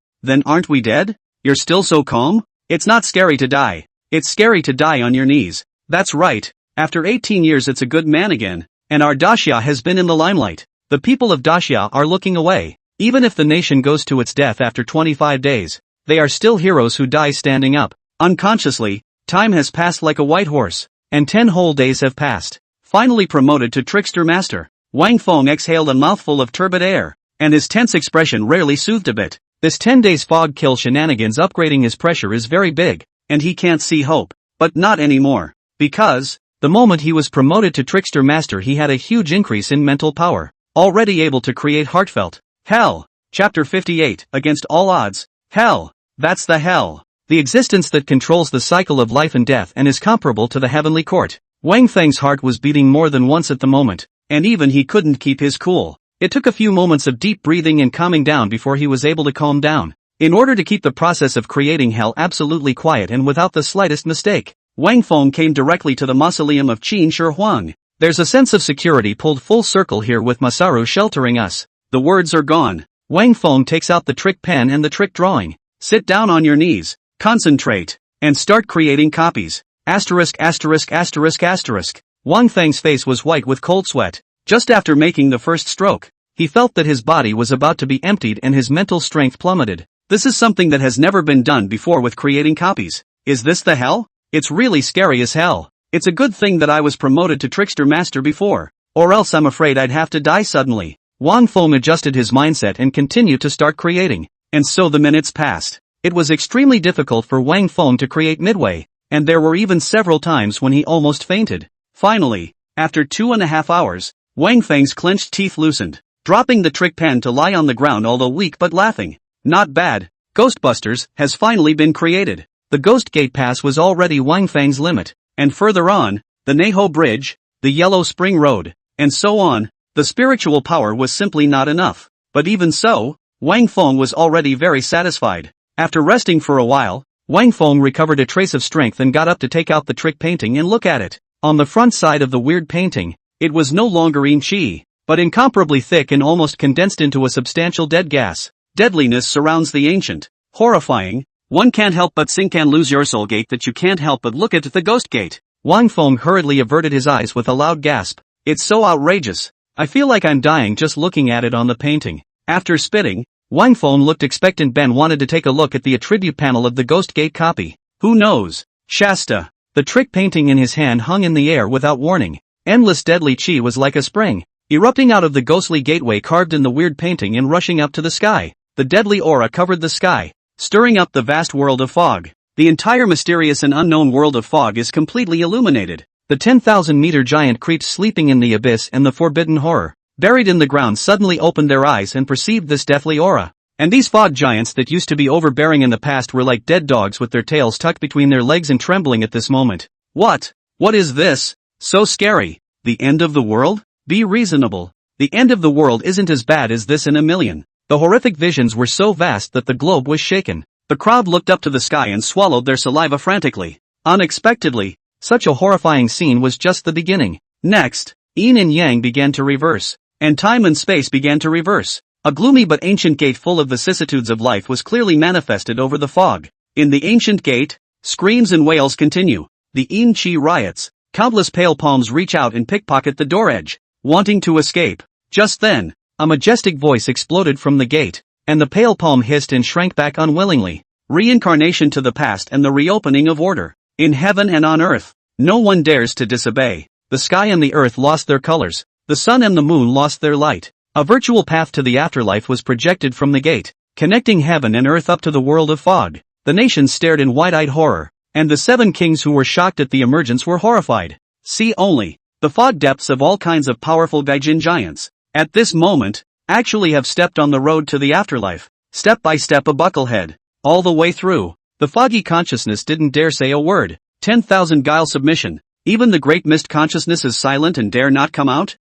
aren't we dead? You're still so calm? It's not scary to die. It's scary to die on your knees. That's right. After 18 years it's a good man again, and our Daxia has been in the limelight. The people of Daxia are looking away. Even if the nation goes to its death after 25 days, they are still heroes who die standing up. Unconsciously, time has passed like a white horse, and 10 whole days have passed. Finally promoted to Trickster Master, Wang Feng exhaled a mouthful of turbid air, and his tense expression rarely soothed a bit. This 10 days fog kill shenanigans upgrading his pressure is very big, and he can't see hope. But not anymore. Because, the moment he was promoted to Trickster Master he had a huge increase in mental power, already able to create heartfelt hell. Chapter 58, Against All Odds. Hell. That's the hell. The existence that controls the cycle of life and death and is comparable to the heavenly court. Wang Feng's heart was beating more than once at the moment, and even he couldn't keep his cool. It took a few moments of deep breathing and calming down before he was able to calm down. In order to keep the process of creating hell absolutely quiet and without the slightest mistake, Wang Feng came directly to the mausoleum of Qin Shi Huang. There's a sense of security pulled full circle here with Masaru sheltering us. The words are gone. Wang Feng takes out the trick pen and the trick drawing. Sit down on your knees, concentrate, and start creating copies. Asterisk asterisk asterisk asterisk. Wang Feng's face was white with cold sweat. Just after making the first stroke, he felt that his body was about to be emptied and his mental strength plummeted. This is something that has never been done before with creating copies. Is this the hell? It's really scary as hell. It's a good thing that I was promoted to Trickster Master before, or else I'm afraid I'd have to die suddenly. Wang Feng adjusted his mindset and continued to start creating, and so the minutes passed. It was extremely difficult for Wang Feng to create midway, and there were even several times when he almost fainted. Finally, after 2.5 hours, Wang Feng's clenched teeth loosened, dropping the trick pen to lie on the ground although weak but laughing. Not bad. Ghostbusters has finally been created. The Ghost Gate Pass was already Wang Feng's limit, and further on, the Neho Bridge, the Yellow Spring Road, and so on. The spiritual power was simply not enough. But even so, Wang Feng was already very satisfied. After resting for a while, Wang Feng recovered a trace of strength and got up to take out the trick painting and look at it. On the front side of the weird painting, it was no longer in chi, but incomparably thick and almost condensed into a substantial dead gas. Deadliness surrounds the ancient. Horrifying. One can't help but think and lose your soul gate that you can't help but look at the ghost gate. Wang Feng hurriedly averted his eyes with a loud gasp. It's so outrageous. I feel like I'm dying just looking at it on the painting. After spitting, Wang Feng looked expectant. Ben wanted to take a look at the attribute panel of the Ghost Gate copy. Who knows? Shasta. The trick painting in his hand hung in the air without warning. Endless deadly chi was like a spring, erupting out of the ghostly gateway carved in the weird painting and rushing up to the sky. The deadly aura covered the sky, stirring up the vast world of fog. The entire mysterious and unknown world of fog is completely illuminated. The 10,000-meter giant creeps sleeping in the abyss and the forbidden horror, buried in the ground, suddenly opened their eyes and perceived this deathly aura. And these fog giants that used to be overbearing in the past were like dead dogs with their tails tucked between their legs and trembling at this moment. What? What is this? So scary. The end of the world? Be reasonable. The end of the world isn't as bad as this in a million. The horrific visions were so vast that the globe was shaken. The crowd looked up to the sky and swallowed their saliva frantically. Unexpectedly, such a horrifying scene was just the beginning. Next, yin and yang began to reverse, and time and space began to reverse. A gloomy but ancient gate full of vicissitudes of life was clearly manifested over the fog. In the ancient gate, screams and wails continue. The yin chi riots. Countless pale palms reach out and pickpocket the door edge, wanting to escape. Just then, a majestic voice exploded from the gate, and the pale palm hissed and shrank back unwillingly. Reincarnation to the past and the reopening of order. In heaven and on earth, no one dares to disobey. The sky and the earth lost their colors. The sun and the moon lost their light. A virtual path to the afterlife was projected from the gate, connecting heaven and earth up to the world of fog. The nations stared in wide-eyed horror, and the 7 kings who were shocked at the emergence were horrified. See only, the fog depths of all kinds of powerful gaijin giants, at this moment, actually have stepped on the road to the afterlife, step by step a bucklehead, all the way through. The foggy consciousness didn't dare say a word. 10,000 guile submission. Even the great mist consciousness is silent and dare not come out?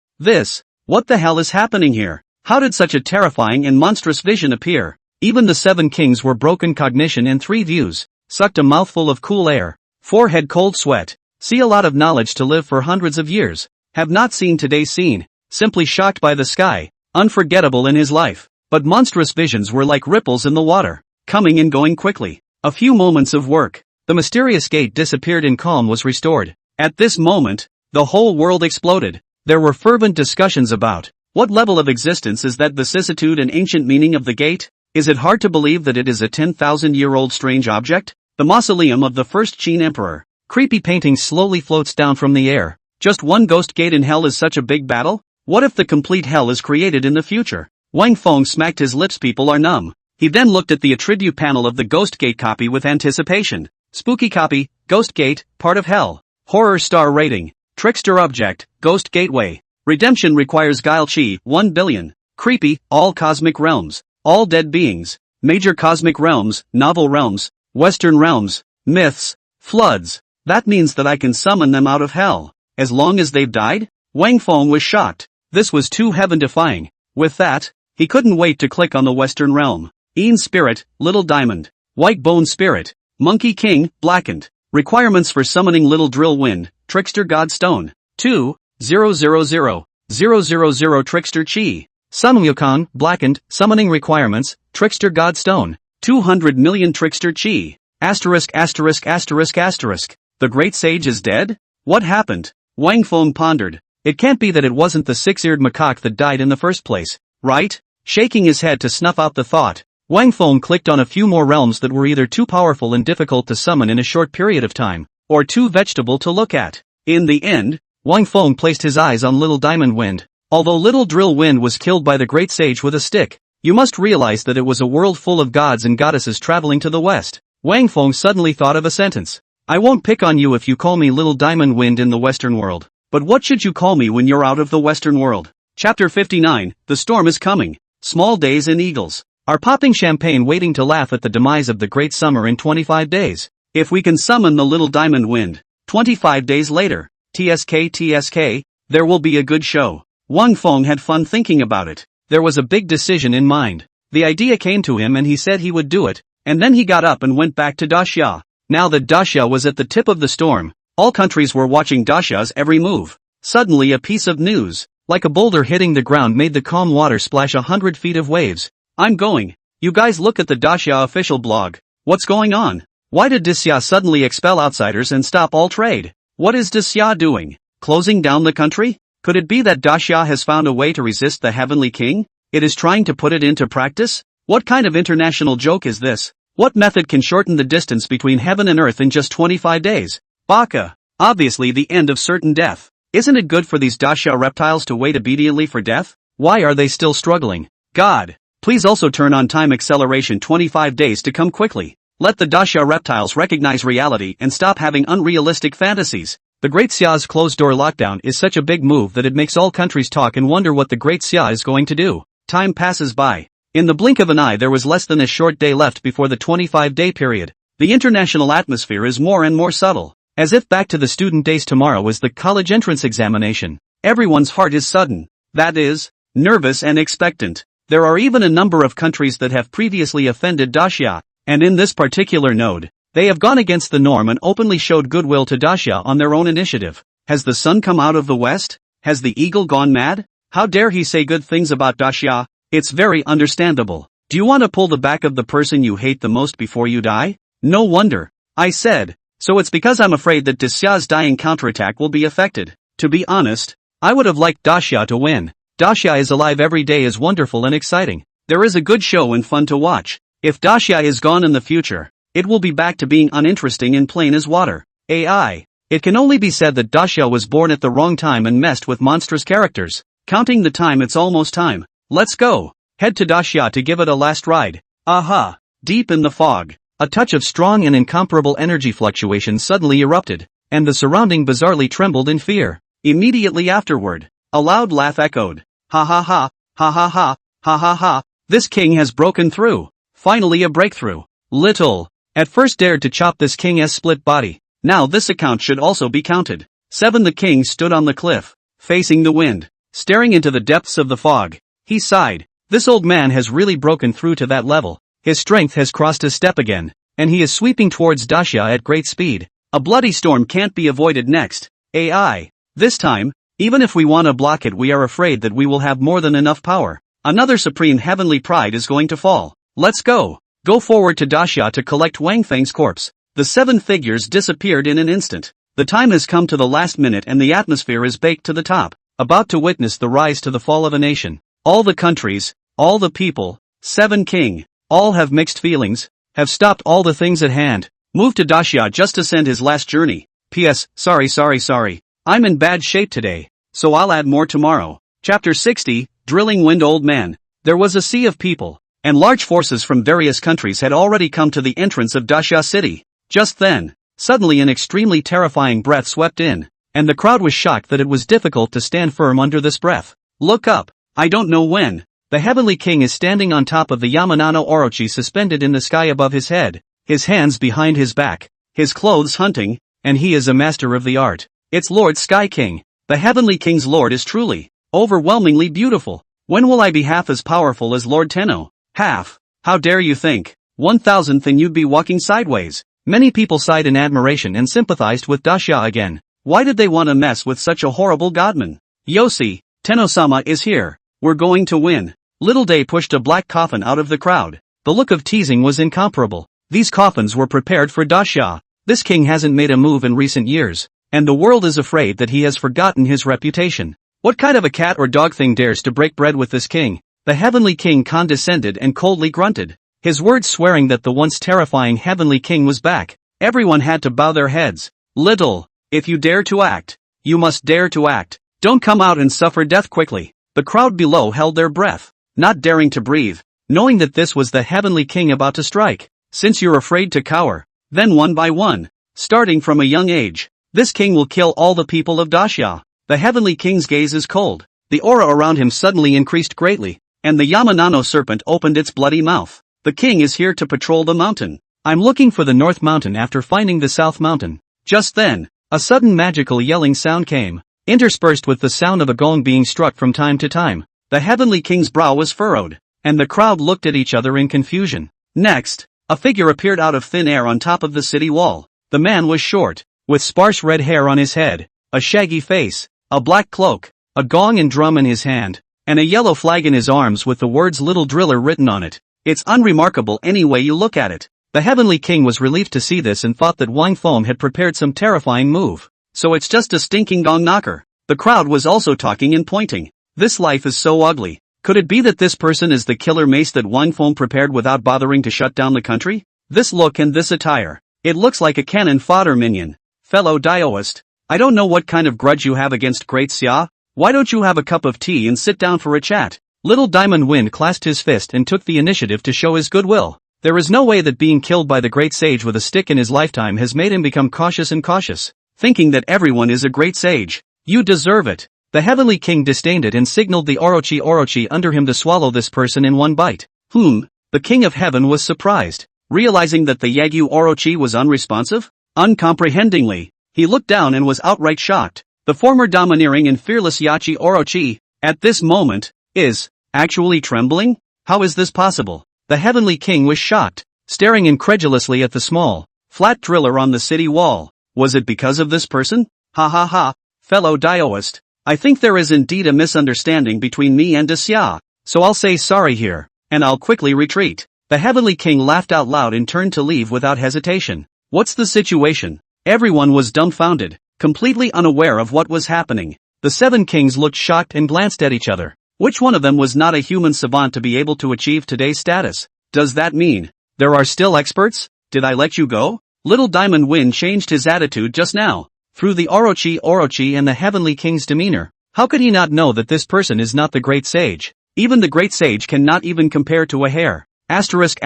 What the hell is happening here? How did such a terrifying and monstrous vision appear? Even the 7 kings were broken cognition in 3 views, sucked a mouthful of cool air, forehead cold sweat, see a lot of knowledge to live for hundreds of years, have not seen today's scene, simply shocked by the sky, unforgettable in his life. But monstrous visions were like ripples in the water, coming and going quickly. A few moments of work, the mysterious gate disappeared and calm was restored. At this moment, the whole world exploded. There were fervent discussions about, what level of existence is that vicissitude and ancient meaning of the gate? Is it hard to believe that it is a 10,000-year-old strange object? The mausoleum of the first Qin emperor. Creepy painting slowly floats down from the air. Just one ghost gate in hell is such a big battle? What if the complete hell is created in the future? Wang Feng smacked his lips. People are numb. He then looked at the attribute panel of the Ghost Gate copy with anticipation. Spooky copy, Ghost Gate, part of hell. Horror star rating. Trickster object, Ghost Gateway. Redemption requires Guile Chi, 1 billion. Creepy, all cosmic realms. All dead beings. Major cosmic realms, novel realms, Western realms, myths, floods. That means that I can summon them out of hell. As long as they've died? Wang Feng was shocked. This was too heaven-defying. With that, he couldn't wait to click on the Western realm. Een Spirit, Little Diamond. White Bone Spirit. Monkey King, Blackened. Requirements for summoning Little Drill Wind, Trickster God Stone. 2,000,000 Trickster Chi. Samyukon, Blackened, Summoning Requirements, Trickster God Stone. 200 million Trickster Chi. Asterisk. The Great Sage is dead? What happened? Wang Feng pondered. It can't be that it wasn't the 6-eared macaque that died in the first place, right? Shaking his head to snuff out the thought, Wang Feng clicked on a few more realms that were either too powerful and difficult to summon in a short period of time, or too vegetable to look at. In the end, Wang Feng placed his eyes on Little Diamond Wind. Although Little Drill Wind was killed by the Great Sage with a stick, you must realize that it was a world full of gods and goddesses traveling to the west. Wang Feng suddenly thought of a sentence. I won't pick on you if you call me Little Diamond Wind in the Western world, but what should you call me when you're out of the Western world? Chapter 59, The Storm is Coming. Small days and eagles are popping champagne waiting to laugh at the demise of the great summer in 25 days. If we can summon the Little Diamond Wind, 25 days later, TSK, there will be a good show. Wang Feng had fun thinking about it. There was a big decision in mind. The idea came to him and he said he would do it, and then he got up and went back to Daxia. Now that Daxia was at the tip of the storm, all countries were watching Daxia's every move. Suddenly a piece of news, like a boulder hitting the ground, made the calm water splash 100 feet of waves. I'm going. You guys look at the Daxia official blog. What's going on? Why did Daxia suddenly expel outsiders and stop all trade? What is Daxia doing? Closing down the country? Could it be that Daxia has found a way to resist the Heavenly King? It is trying to put it into practice? What kind of international joke is this? What method can shorten the distance between heaven and earth in just 25 days? Baka. Obviously the end of certain death. Isn't it good for these Daxia reptiles to wait obediently for death? Why are they still struggling? God. Please also turn on time acceleration 25 days to come quickly. Let the Daxia reptiles recognize reality and stop having unrealistic fantasies. The Great Xia's closed-door lockdown is such a big move that it makes all countries talk and wonder what the Great Xia is going to do. Time passes by. In the blink of an eye there was less than a short day left before the 25-day period. The international atmosphere is more and more subtle. As if back to the student days. Tomorrow is the college entrance examination. Everyone's heart is sudden. That is, nervous and expectant. There are even a number of countries that have previously offended Daxia, and in this particular node, they have gone against the norm and openly showed goodwill to Daxia on their own initiative. Has the sun come out of the west? Has the eagle gone mad? How dare he say good things about Daxia? It's very understandable. Do you want to pull the back of the person you hate the most before you die? No wonder. I said. So it's because I'm afraid that Daxia's dying counterattack will be affected. To be honest, I would have liked Daxia to win. Daxia is alive every day is wonderful and exciting. There is a good show and fun to watch. If Daxia is gone in the future, it will be back to being uninteresting and plain as water. AI. It can only be said that Daxia was born at the wrong time and messed with monstrous characters. Counting the time, it's almost time. Let's go. Head to Daxia to give it a last ride. Aha! Deep in the fog, a touch of strong and incomparable energy fluctuation suddenly erupted, and the surrounding bizarrely trembled in fear. Immediately afterward, a loud laugh echoed. Ha ha ha, ha ha ha, ha ha ha. This king has broken through. Finally a breakthrough. Little. At first dared to chop this king's split body. Now this account should also be counted. 7. The king stood on the cliff, facing the wind, staring into the depths of the fog. He sighed. This old man has really broken through to that level. His strength has crossed his step again, and he is sweeping towards Daxia at great speed. A bloody storm can't be avoided next. AI. This time, even if we want to block it, we are afraid that we will have more than enough power. Another supreme heavenly pride is going to fall. Let's go. Go forward to Daxia to collect Wang Feng's corpse. The 7 figures disappeared in an instant. The time has come to the last minute and the atmosphere is baked to the top, about to witness the rise to the fall of a nation. All the countries, all the people, 7 king, all have mixed feelings, have stopped all the things at hand, moved to Daxia just to send his last journey. P.S. Sorry. I'm in bad shape today, so I'll add more tomorrow. Chapter 60, Drilling Wind. Old man. There was a sea of people, and large forces from various countries had already come to the entrance of Daxia city. Just then, suddenly an extremely terrifying breath swept in, and the crowd was shocked that it was difficult to stand firm under this breath. Look up. I don't know when. The heavenly king is standing on top of the Yamanano Orochi suspended in the sky above his head, his hands behind his back, his clothes hunting, and he is a master of the art. It's Lord Sky King. The heavenly king's lord is truly, overwhelmingly beautiful. When will I be half as powerful as Lord Tenno? Half? How dare you think? 1,000th and you'd be walking sideways. Many people sighed in admiration and sympathized with Daxia again. Why did they want to mess with such a horrible godman? Yoshi, Tenno-sama is here. We're going to win. Little Day pushed a black coffin out of the crowd. The look of teasing was incomparable. These coffins were prepared for Daxia. This king hasn't made a move in recent years, and the world is afraid that he has forgotten his reputation. What kind of a cat or dog thing dares to break bread with this king? The heavenly king condescended and coldly grunted, his words swearing that the once terrifying heavenly king was back. Everyone had to bow their heads. Little, if you dare to act, you must dare to act. Don't come out and suffer death quickly. The crowd below held their breath, not daring to breathe, knowing that this was the heavenly king about to strike. Since you're afraid to cower, then one by one, starting from a young age, this king will kill all the people of Daxia. The heavenly king's gaze is cold. The aura around him suddenly increased greatly, and the Yamanano serpent opened its bloody mouth. The king is here to patrol the mountain. I'm looking for the North Mountain after finding the South Mountain. Just then, a sudden magical yelling sound came, interspersed with the sound of a gong being struck from time to time. The heavenly king's brow was furrowed, and the crowd looked at each other in confusion. Next, a figure appeared out of thin air on top of the city wall. The man was short, with sparse red hair on his head, a shaggy face, a black cloak, a gong and drum in his hand, and a yellow flag in his arms with the words Little Driller written on it. It's unremarkable any way you look at it. The heavenly king was relieved to see this and thought that Wang Feng had prepared some terrifying move. So it's just a stinking gong knocker. The crowd was also talking and pointing. This life is so ugly. Could it be that this person is the killer mace that Wang Feng prepared without bothering to shut down the country? This look and this attire. It looks like a cannon fodder minion. Fellow Daoist, I don't know what kind of grudge you have against Great Xia. Why don't you have a cup of tea and sit down for a chat? Little Diamond Wind clasped his fist and took the initiative to show his goodwill. There is no way that being killed by the great sage with a stick in his lifetime has made him become cautious and cautious, thinking that everyone is a great sage. You deserve it. The heavenly king disdained it and signaled the Orochi under him to swallow this person in one bite. The king of heaven was surprised, realizing that the Yagyu Orochi was unresponsive. Uncomprehendingly, he looked down and was outright shocked. The former domineering and fearless Yachi Orochi, at this moment, is actually trembling? How is this possible? The heavenly king was shocked, staring incredulously at the small, flat driller on the city wall. Was it because of this person? Ha ha ha, fellow Daoist. I think there is indeed a misunderstanding between me and Xia, so I'll say sorry here, and I'll quickly retreat. The heavenly king laughed out loud and turned to leave without hesitation. What's the situation? Everyone was dumbfounded, completely unaware of what was happening. The 7 kings looked shocked and glanced at each other. Which one of them was not a human savant to be able to achieve today's status? Does that mean there are still experts? Did I let you go? Little Diamond Wind changed his attitude just now. Through the Orochi and the Heavenly King's demeanor, how could he not know that this person is not the great sage? Even the great sage cannot even compare to a hare. Asterisk.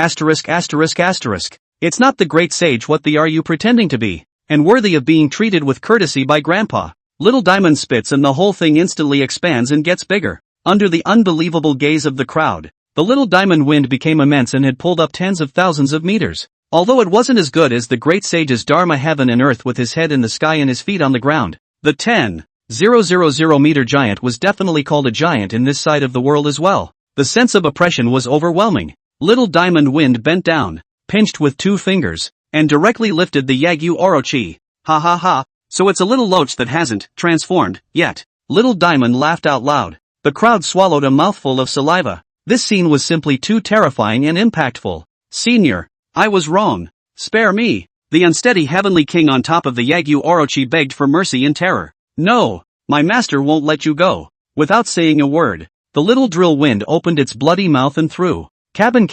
It's not the great sage. What the are you pretending to be? And worthy of being treated with courtesy by Grandpa. Little Diamond spits and the whole thing instantly expands and gets bigger. Under the unbelievable gaze of the crowd, the Little Diamond wind became immense and had pulled up tens of thousands of meters. Although it wasn't as good as the great sage's Dharma heaven and earth with his head in the sky and his feet on the ground, the 10,000 meter giant was definitely called a giant in this side of the world as well. The sense of oppression was overwhelming. Little Diamond wind bent down, pinched with 2 fingers, and directly lifted the Yagyu Orochi. Ha ha ha, so it's a little loach that hasn't transformed yet. Little Diamond laughed out loud. The crowd swallowed a mouthful of saliva. This scene was simply too terrifying and impactful. Senior, I was wrong. Spare me. The unsteady Heavenly King on top of the Yagyu Orochi begged for mercy in terror. No, my master won't let you go. Without saying a word, the little drill wind opened its bloody mouth and threw cabin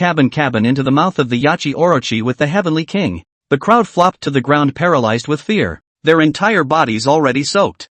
into the mouth of the Yachi Orochi with the Heavenly King. The crowd flopped to the ground paralyzed with fear, their entire bodies already soaked.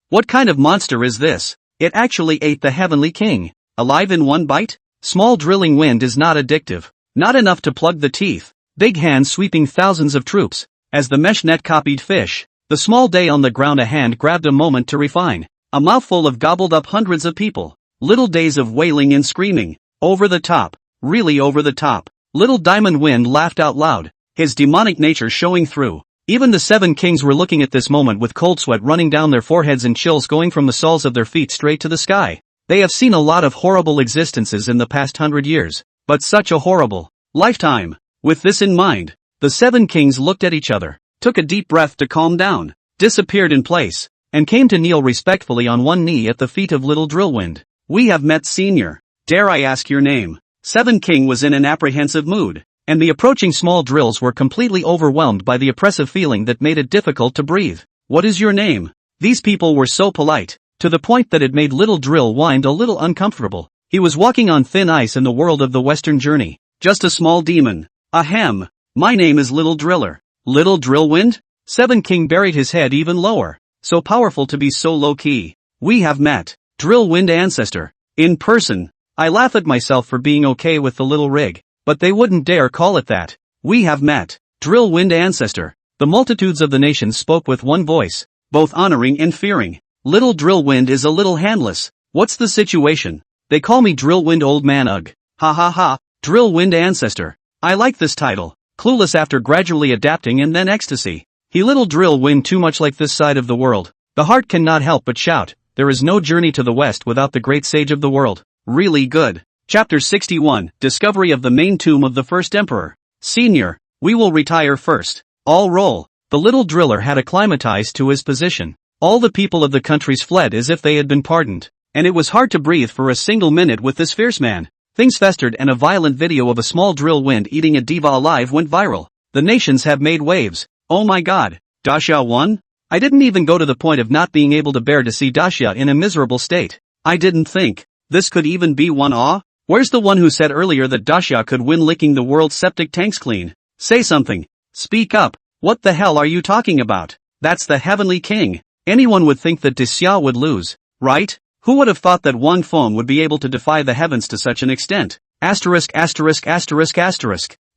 What kind of monster is this? It actually ate the Heavenly King, alive in one bite? Small drilling wind is not addictive, not enough to plug the teeth. Big hands sweeping thousands of troops, as the mesh net copied fish. The small day on the ground a hand grabbed a moment to refine. A mouthful of gobbled up hundreds of people. Little days of wailing and screaming. Over the top. Really over the top. Little Diamond Wind laughed out loud, his demonic nature showing through. Even the 7 kings were looking at this moment with cold sweat running down their foreheads and chills going from the soles of their feet straight to the sky. They have seen a lot of horrible existences in the past 100 years, but such a horrible lifetime. With this in mind, the 7 kings looked at each other, took a deep breath to calm down, disappeared in place, and came to kneel respectfully on one knee at the feet of Little Drillwind. We have met, Senior. Dare I ask your name? 7 King was in an apprehensive mood, and the approaching small drills were completely overwhelmed by the oppressive feeling that made it difficult to breathe. What is your name? These people were so polite, to the point that it made Little Drill wind a little uncomfortable. He was walking on thin ice in the world of the Western journey. Just a small demon. Ahem. My name is Little Driller. Little Drillwind? 7 King buried his head even lower. So powerful to be so low-key. We have met. Drillwind ancestor. In person. I laugh at myself for being okay with the little rig, but they wouldn't dare call it that. We have met. Drillwind ancestor. The multitudes of the nations spoke with one voice, both honoring and fearing. Little Drillwind is a little handless. What's the situation? They call me Drillwind Old Man Ugh. Ha ha ha. Drillwind ancestor. I like this title. Clueless after gradually adapting and then ecstasy. He Little Drillwind too much like this side of the world. The heart cannot help but shout. There is no journey to the west without the great sage of the world. Really good. Chapter 61, Discovery of the main tomb of the first emperor. Senior, we will retire first. All roll. The little driller had acclimatized to his position. All the people of the countries fled as if they had been pardoned. And it was hard to breathe for a single minute with this fierce man. Things festered and a violent video of a small drill wind eating a diva alive went viral. The nations have made waves. Oh my god. Daxia won? I didn't even go to the point of not being able to bear to see Daxia in a miserable state. I didn't think this could even be one. Where's the one who said earlier that Daxia could win licking the world's septic tanks clean? Say something. Speak up. What the hell are you talking about? That's the Heavenly King. Anyone would think that Daxia would lose, right? Who would have thought that Wang Feng would be able to defy the heavens to such an extent? Asterisk.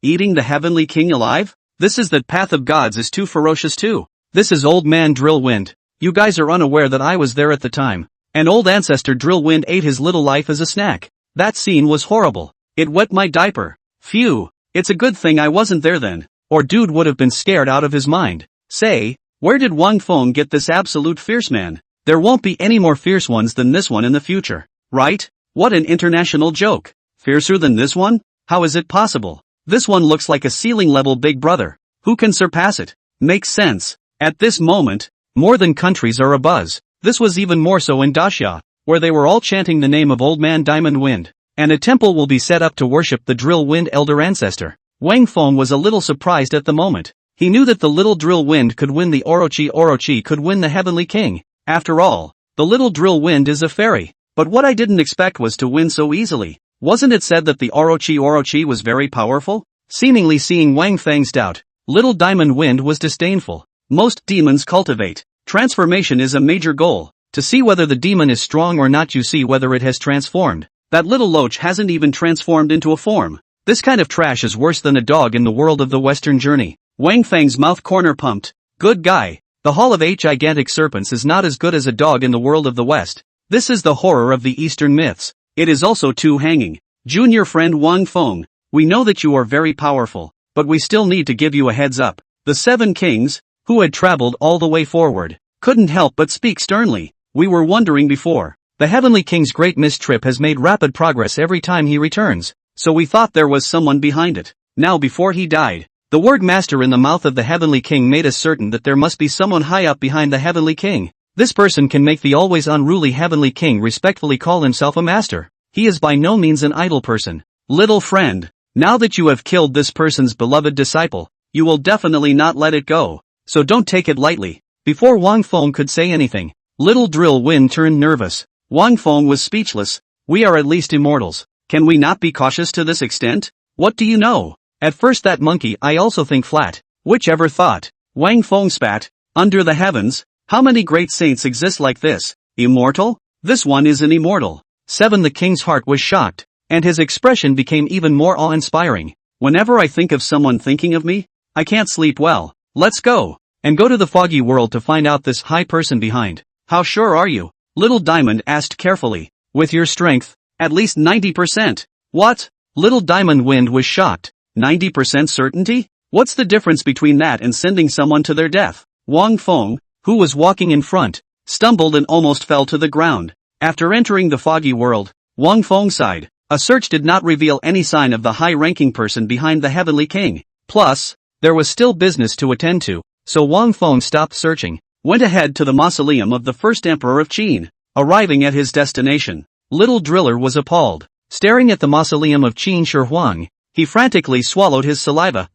Eating the Heavenly King alive? This is that path of gods is too ferocious too. This is Old Man Drillwind. You guys are unaware that I was there at the time. An old ancestor Drillwind ate his little life as a snack. That scene was horrible. It wet my diaper. Phew. It's a good thing I wasn't there then. Or dude would have been scared out of his mind. Say, where did Wang Feng get this absolute fierce man? There won't be any more fierce ones than this one in the future. Right? What an international joke. Fiercer than this one? How is it possible? This one looks like a ceiling-level big brother. Who can surpass it? Makes sense. At this moment, more than countries are abuzz. This was even more so in Daxia, where they were all chanting the name of Old Man Diamond Wind. And a temple will be set up to worship the Drill Wind elder ancestor. Wang Feng was a little surprised at the moment. He knew that the Little Drill Wind could win the Orochi could win the Heavenly King. After all, the Little Drill Wind is a fairy. But what I didn't expect was to win so easily. Wasn't it said that the Orochi was very powerful? Seemingly seeing Wang Feng's doubt, Little Diamond Wind was disdainful. most demons cultivate. Transformation is a major goal. To see whether the demon is strong or not, you see whether it has transformed. That little loach hasn't even transformed into a form. This kind of trash is worse than a dog in the world of the Western journey. Wang Feng's mouth corner pumped. Good guy. The Hall of Eight Gigantic Serpents is not as good as a dog in the world of the West. This is the horror of the Eastern myths. It is also too hanging. Junior friend Wang Feng, we know that you are very powerful, but we still need to give you a heads up. The seven kings, who had traveled all the way forward, couldn't help but speak sternly. We were wondering before. The Heavenly King's great mist trip has made rapid progress every time he returns, so we thought there was someone behind it. Now before he died, the word master in the mouth of the Heavenly King made us certain that there must be someone high up behind the Heavenly King. This person can make the always unruly Heavenly King respectfully call himself a master. He is by no means an idle person. Little friend, now that you have killed this person's beloved disciple, you will definitely not let it go, so don't take it lightly. Before Wang Feng could say anything, Little Drill Wind turned nervous. Wang Feng was speechless. We are at least immortals. Can we not be cautious to this extent? What do you know? At first that monkey I also think flat. Whichever thought. Wang Feng spat. Under the heavens, how many great saints exist like this? Immortal? This one is an immortal. 7. The king's heart was shocked, and his expression became even more awe-inspiring. Whenever I think of someone thinking of me, I can't sleep well. Let's go. And go to the foggy world to find out this high person behind. How sure are you? Little Diamond asked carefully. With your strength, at least 90%. What? Little Diamond Wind was shocked. 90% certainty? What's the difference between that and sending someone to their death? Wang Feng, who was walking in front, stumbled and almost fell to the ground. After entering the foggy world, Wang Feng sighed. A search did not reveal any sign of the high-ranking person behind the Heavenly King. Plus, there was still business to attend to, so Wang Feng stopped searching, went ahead to the mausoleum of the first emperor of Qin. Arriving at his destination, Little Driller was appalled. Staring at the mausoleum of Qin Shi Huang, he frantically swallowed his saliva.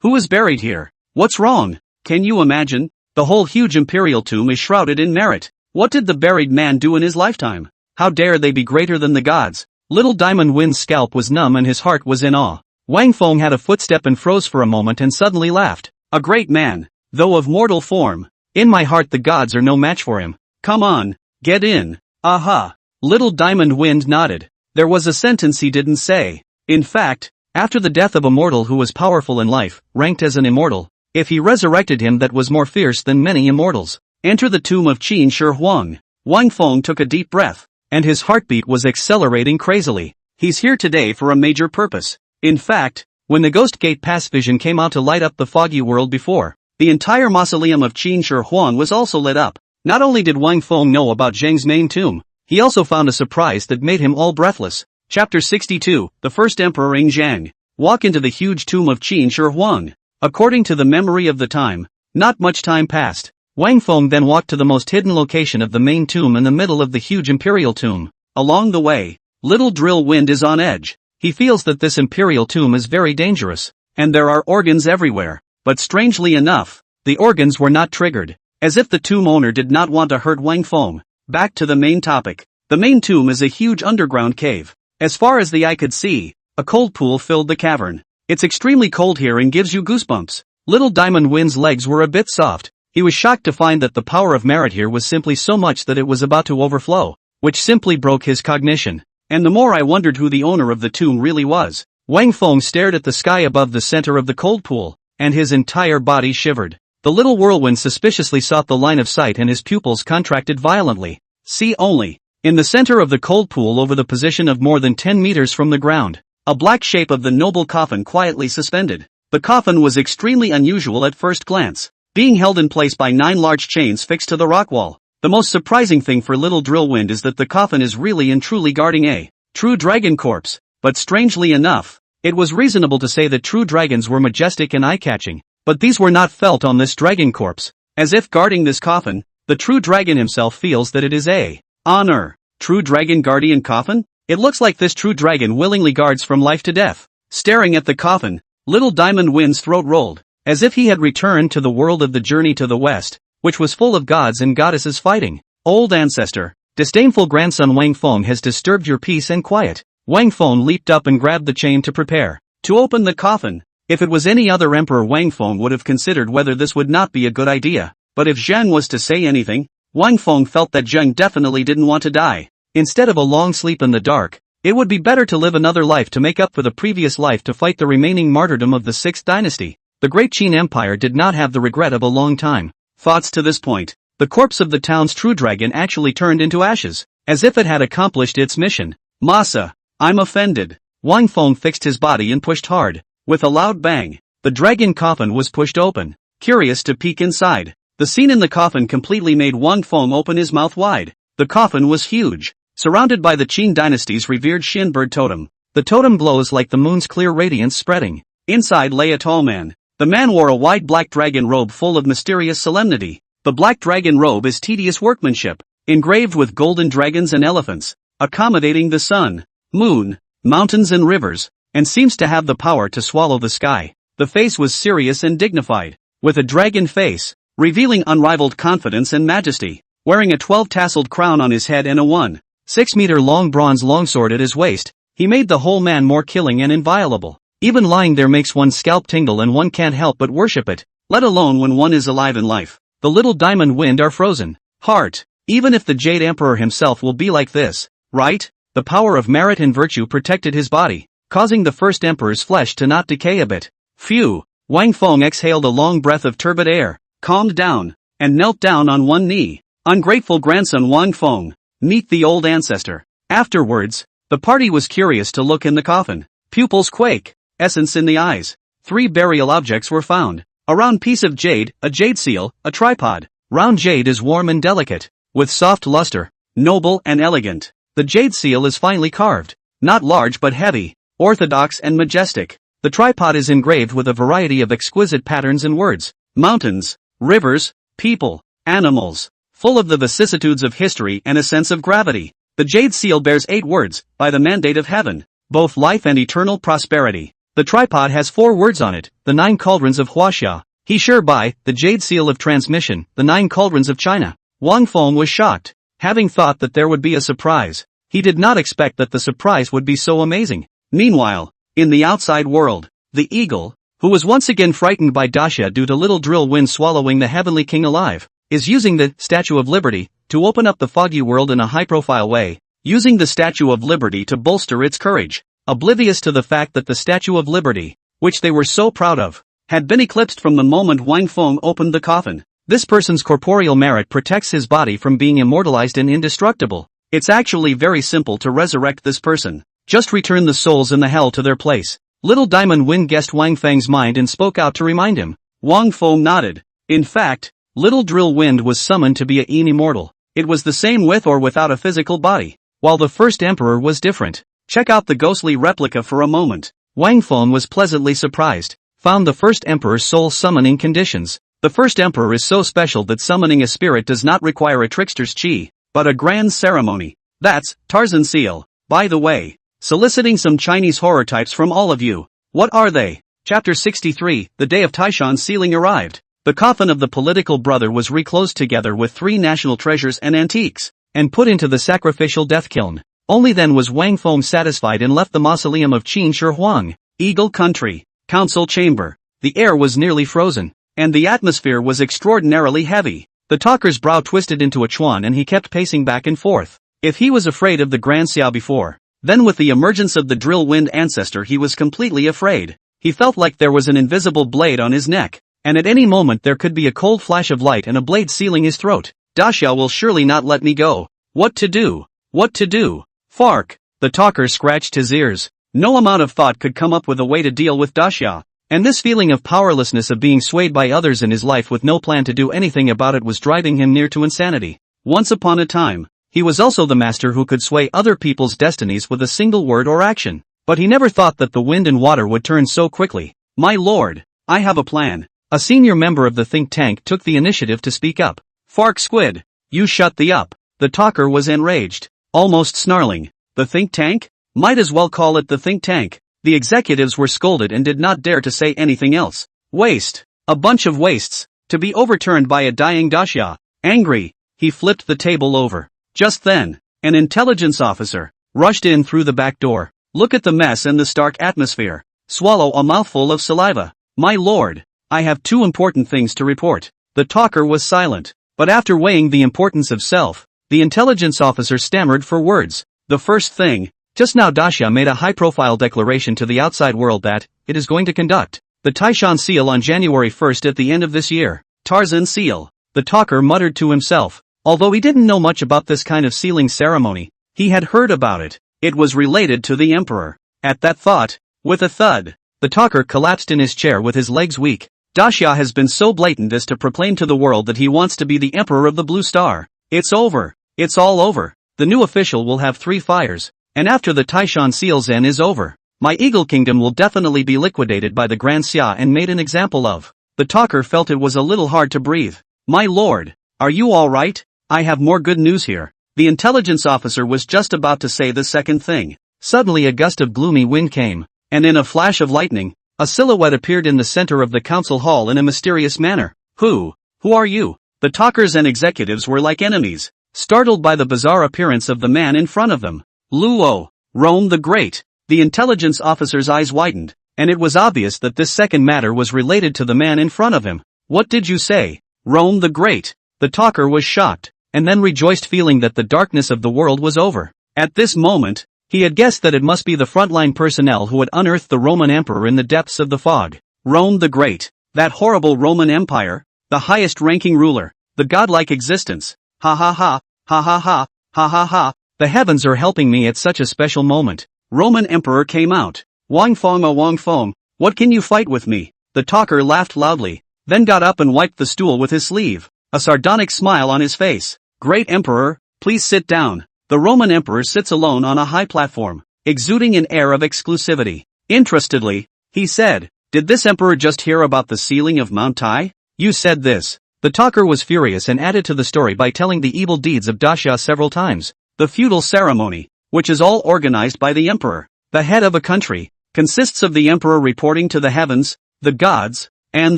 Who is buried here? What's wrong? Can you imagine? The whole huge imperial tomb is shrouded in merit. What did the buried man do in his lifetime? How dare they be greater than the gods? Little Diamond Wind's scalp was numb and his heart was in awe. Wang Feng had a footstep and froze for a moment and suddenly laughed. A great man, though of mortal form. In my heart the gods are no match for him. Come on, get in. Aha. Little Diamond Wind nodded. There was a sentence he didn't say. In fact, after the death of a mortal who was powerful in life, ranked as an immortal, if he resurrected him that was more fierce than many immortals. Enter the tomb of Qin Shi Huang. Wang Feng took a deep breath, and his heartbeat was accelerating crazily. He's here today for a major purpose. In fact, when the Ghost Gate Pass vision came out to light up the foggy world before, the entire mausoleum of Qin Shi Huang was also lit up. Not only did Wang Feng know about Jiang's main tomb, he also found a surprise that made him all breathless. Chapter 62, The First Emperor Jiang. Walk into the huge tomb of Qin Shi Huang. According to the memory of the time, not much time passed. Wang Feng then walked to the most hidden location of the main tomb in the middle of the huge imperial tomb. Along the way, Little Drill Wind is on edge. He feels that this imperial tomb is very dangerous, and there are organs everywhere. But strangely enough, the organs were not triggered, as if the tomb owner did not want to hurt Wang Feng. Back to the main topic. The main tomb is a huge underground cave. As far as the eye could see, a cold pool filled the cavern. It's extremely cold here and gives you goosebumps. Little Diamond Wind's legs were a bit soft. He was shocked to find that the power of merit here was simply so much that it was about to overflow, which simply broke his cognition. And the more I wondered who the owner of the tomb really was. Wang Feng stared at the sky above the center of the cold pool, and his entire body shivered. The little whirlwind suspiciously sought the line of sight and his pupils contracted violently. See only. In the center of the cold pool over the position of more than 10 meters from the ground, a black shape of the noble coffin quietly suspended. The coffin was extremely unusual at first glance, being held in place by 9 large chains fixed to the rock wall. The most surprising thing for Little Drill Wind is that the coffin is really and truly guarding a true dragon corpse. But strangely enough, it was reasonable to say that true dragons were majestic and eye-catching, but these were not felt on this dragon corpse. As if guarding this coffin, the true dragon himself feels that it is a honor. True dragon guardian coffin? It looks like this true dragon willingly guards from life to death. Staring at the coffin, Little Diamond Wind's throat rolled, as if he had returned to the world of the journey to the west, which was full of gods and goddesses fighting. Old ancestor, disdainful grandson Wang Feng has disturbed your peace and quiet. Wang Feng leaped up and grabbed the chain to prepare to open the coffin. If it was any other emperor, Wang Feng would have considered whether this would not be a good idea. But if Jiang was to say anything, Wang Feng felt that Jiang definitely didn't want to die. Instead of a long sleep in the dark, it would be better to live another life to make up for the previous life to fight the remaining martyrdom of the 6th dynasty. The Great Qin Empire did not have the regret of a long time. Thoughts to this point. The corpse of the town's true dragon actually turned into ashes, as if it had accomplished its mission. Masa, I'm offended. Wang Feng fixed his body and pushed hard. With a loud bang, the dragon coffin was pushed open. Curious to peek inside, the scene in the coffin completely made Wang Feng open his mouth wide. The coffin was huge, surrounded by the Qin dynasty's revered Shin bird totem. The totem glows like the moon's clear radiance spreading. Inside lay a tall man. The man wore a wide black dragon robe full of mysterious solemnity. The black dragon robe is tedious workmanship, engraved with golden dragons and elephants, accommodating the sun, moon, mountains and rivers, and seems to have the power to swallow the sky. The face was serious and dignified, with a dragon face, revealing unrivaled confidence and majesty. Wearing a 12-tasseled crown on his head and a 1.6-meter-long bronze longsword at his waist, he made the whole man more killing and inviolable. Even lying there makes one's scalp tingle and one can't help but worship it, let alone when one is alive in life. The little diamond wind are frozen. Heart. Even if the Jade Emperor himself will be like this, right? The power of merit and virtue protected his body, causing the first emperor's flesh to not decay a bit. Phew. Wang Feng exhaled a long breath of turbid air, calmed down, and knelt down on one knee. Ungrateful grandson Wang Feng, meet the old ancestor. Afterwards, the party was curious to look in the coffin. Pupils quake, essence in the eyes. 3 burial objects were found. A round piece of jade, a jade seal, a tripod. Round jade is warm and delicate, with soft luster, noble and elegant. The jade seal is finely carved, not large but heavy, orthodox and majestic. The tripod is engraved with a variety of exquisite patterns and words. Mountains, rivers, people, animals, full of the vicissitudes of history and a sense of gravity. The jade seal bears 8 words, by the mandate of heaven, both life and eternal prosperity. The tripod has 4 words on it, the 9 cauldrons of Huaxia. He sure by, the jade seal of transmission, the 9 cauldrons of China. Wang Feng was shocked, having thought that there would be a surprise. He did not expect that the surprise would be so amazing. Meanwhile, in the outside world, the eagle, who was once again frightened by Daxia due to little drill wind swallowing the heavenly king alive, is using the Statue of Liberty to open up the foggy world in a high-profile way, using the Statue of Liberty to bolster its courage, oblivious to the fact that the Statue of Liberty, which they were so proud of, had been eclipsed from the moment Wang Feng opened the coffin. This person's corporeal merit protects his body from being immortalized and indestructible. It's actually very simple to resurrect this person. Just return the souls in the hell to their place. Little Diamond Wind guessed Wang Feng's mind and spoke out to remind him. Wang Feng nodded. In fact, Little Drill Wind was summoned to be an immortal. It was the same with or without a physical body, while the first emperor was different. Check out the ghostly replica for a moment. Wang Feng was pleasantly surprised. Found the first emperor's soul summoning conditions. The first emperor is so special that summoning a spirit does not require a trickster's chi, but a grand ceremony. That's Tarzan Seal. By the way, soliciting some Chinese horror types from all of you. What are they? Chapter 63, the day of Taishan's sealing arrived. The coffin of the political brother was reclosed together with 3 national treasures and antiques, and put into the sacrificial death kiln. Only then was Wang Feng satisfied and left the mausoleum of Qin Shi Huang, Eagle Country, Council Chamber. The air was nearly frozen, and the atmosphere was extraordinarily heavy. The talker's brow twisted into a chuan and he kept pacing back and forth. If he was afraid of the Grand Xiao before, then with the emergence of the Drill Wind ancestor he was completely afraid. He felt like there was an invisible blade on his neck, and at any moment there could be a cold flash of light and a blade sealing his throat. Daxia will surely not let me go. What to do? What to do? Fark. The talker scratched his ears. No amount of thought could come up with a way to deal with Daxia, and this feeling of powerlessness of being swayed by others in his life with no plan to do anything about it was driving him near to insanity. Once upon a time, he was also the master who could sway other people's destinies with a single word or action, but he never thought that the wind and water would turn so quickly. My lord, I have a plan. A senior member of the think tank took the initiative to speak up. Fark Squid, you shut the up. The talker was enraged, almost snarling. The think tank? Might as well call it the think tank. The executives were scolded and did not dare to say anything else. Waste. A bunch of wastes, to be overturned by a dying Daxia. Angry, he flipped the table over. Just then, an intelligence officer rushed in through the back door. Look at the mess and the stark atmosphere. swallow a mouthful of saliva. My lord, I have 2 important things to report. The talker was silent, but after weighing the importance of self, the intelligence officer stammered for words. The first thing, just now Daxia made a high-profile declaration to the outside world that it is going to conduct the Taishan seal on January 1st at the end of this year. Tarzan seal. The talker muttered to himself. Although he didn't know much about this kind of sealing ceremony, he had heard about it. It was related to the emperor. At that thought, with a thud, the talker collapsed in his chair with his legs weak. Daxia has been so blatant as to proclaim to the world that he wants to be the emperor of the Blue Star. It's over. It's all over. The new official will have 3 fires. And after the Taishan seal Zen is over, my Eagle Kingdom will definitely be liquidated by the Grand Xia and made an example of. The talker felt it was a little hard to breathe. My lord, are you all right? I have more good news here. The intelligence officer was just about to say the second thing. Suddenly a gust of gloomy wind came, and in a flash of lightning, a silhouette appeared in the center of the council hall in a mysterious manner. Who are you? The talkers and executives were like enemies, startled by the bizarre appearance of the man in front of them. Luo, Rome the Great. The intelligence officer's eyes widened, and it was obvious that this second matter was related to the man in front of him. What did you say? Rome the Great. The talker was shocked, and then rejoiced, feeling that the darkness of the world was over. At this moment, he had guessed that it must be the frontline personnel who had unearthed the Roman emperor in the depths of the fog. Rome the Great. That horrible Roman Empire, the highest-ranking ruler, the godlike existence. Ha ha ha, ha ha ha, ha ha ha. The heavens are helping me at such a special moment. Roman emperor came out. Wang Fong, Wang Fong, what can you fight with me? The talker laughed loudly, then got up and wiped the stool with his sleeve, a sardonic smile on his face. Great emperor, please sit down. The Roman emperor sits alone on a high platform, exuding an air of exclusivity. Interestedly, he said, did this emperor just hear about the sealing of Mount Tai? You said this. The talker was furious and added to the story by telling the evil deeds of Daxia several times. The feudal ceremony, which is all organized by the emperor, the head of a country, consists of the emperor reporting to the heavens, the gods, and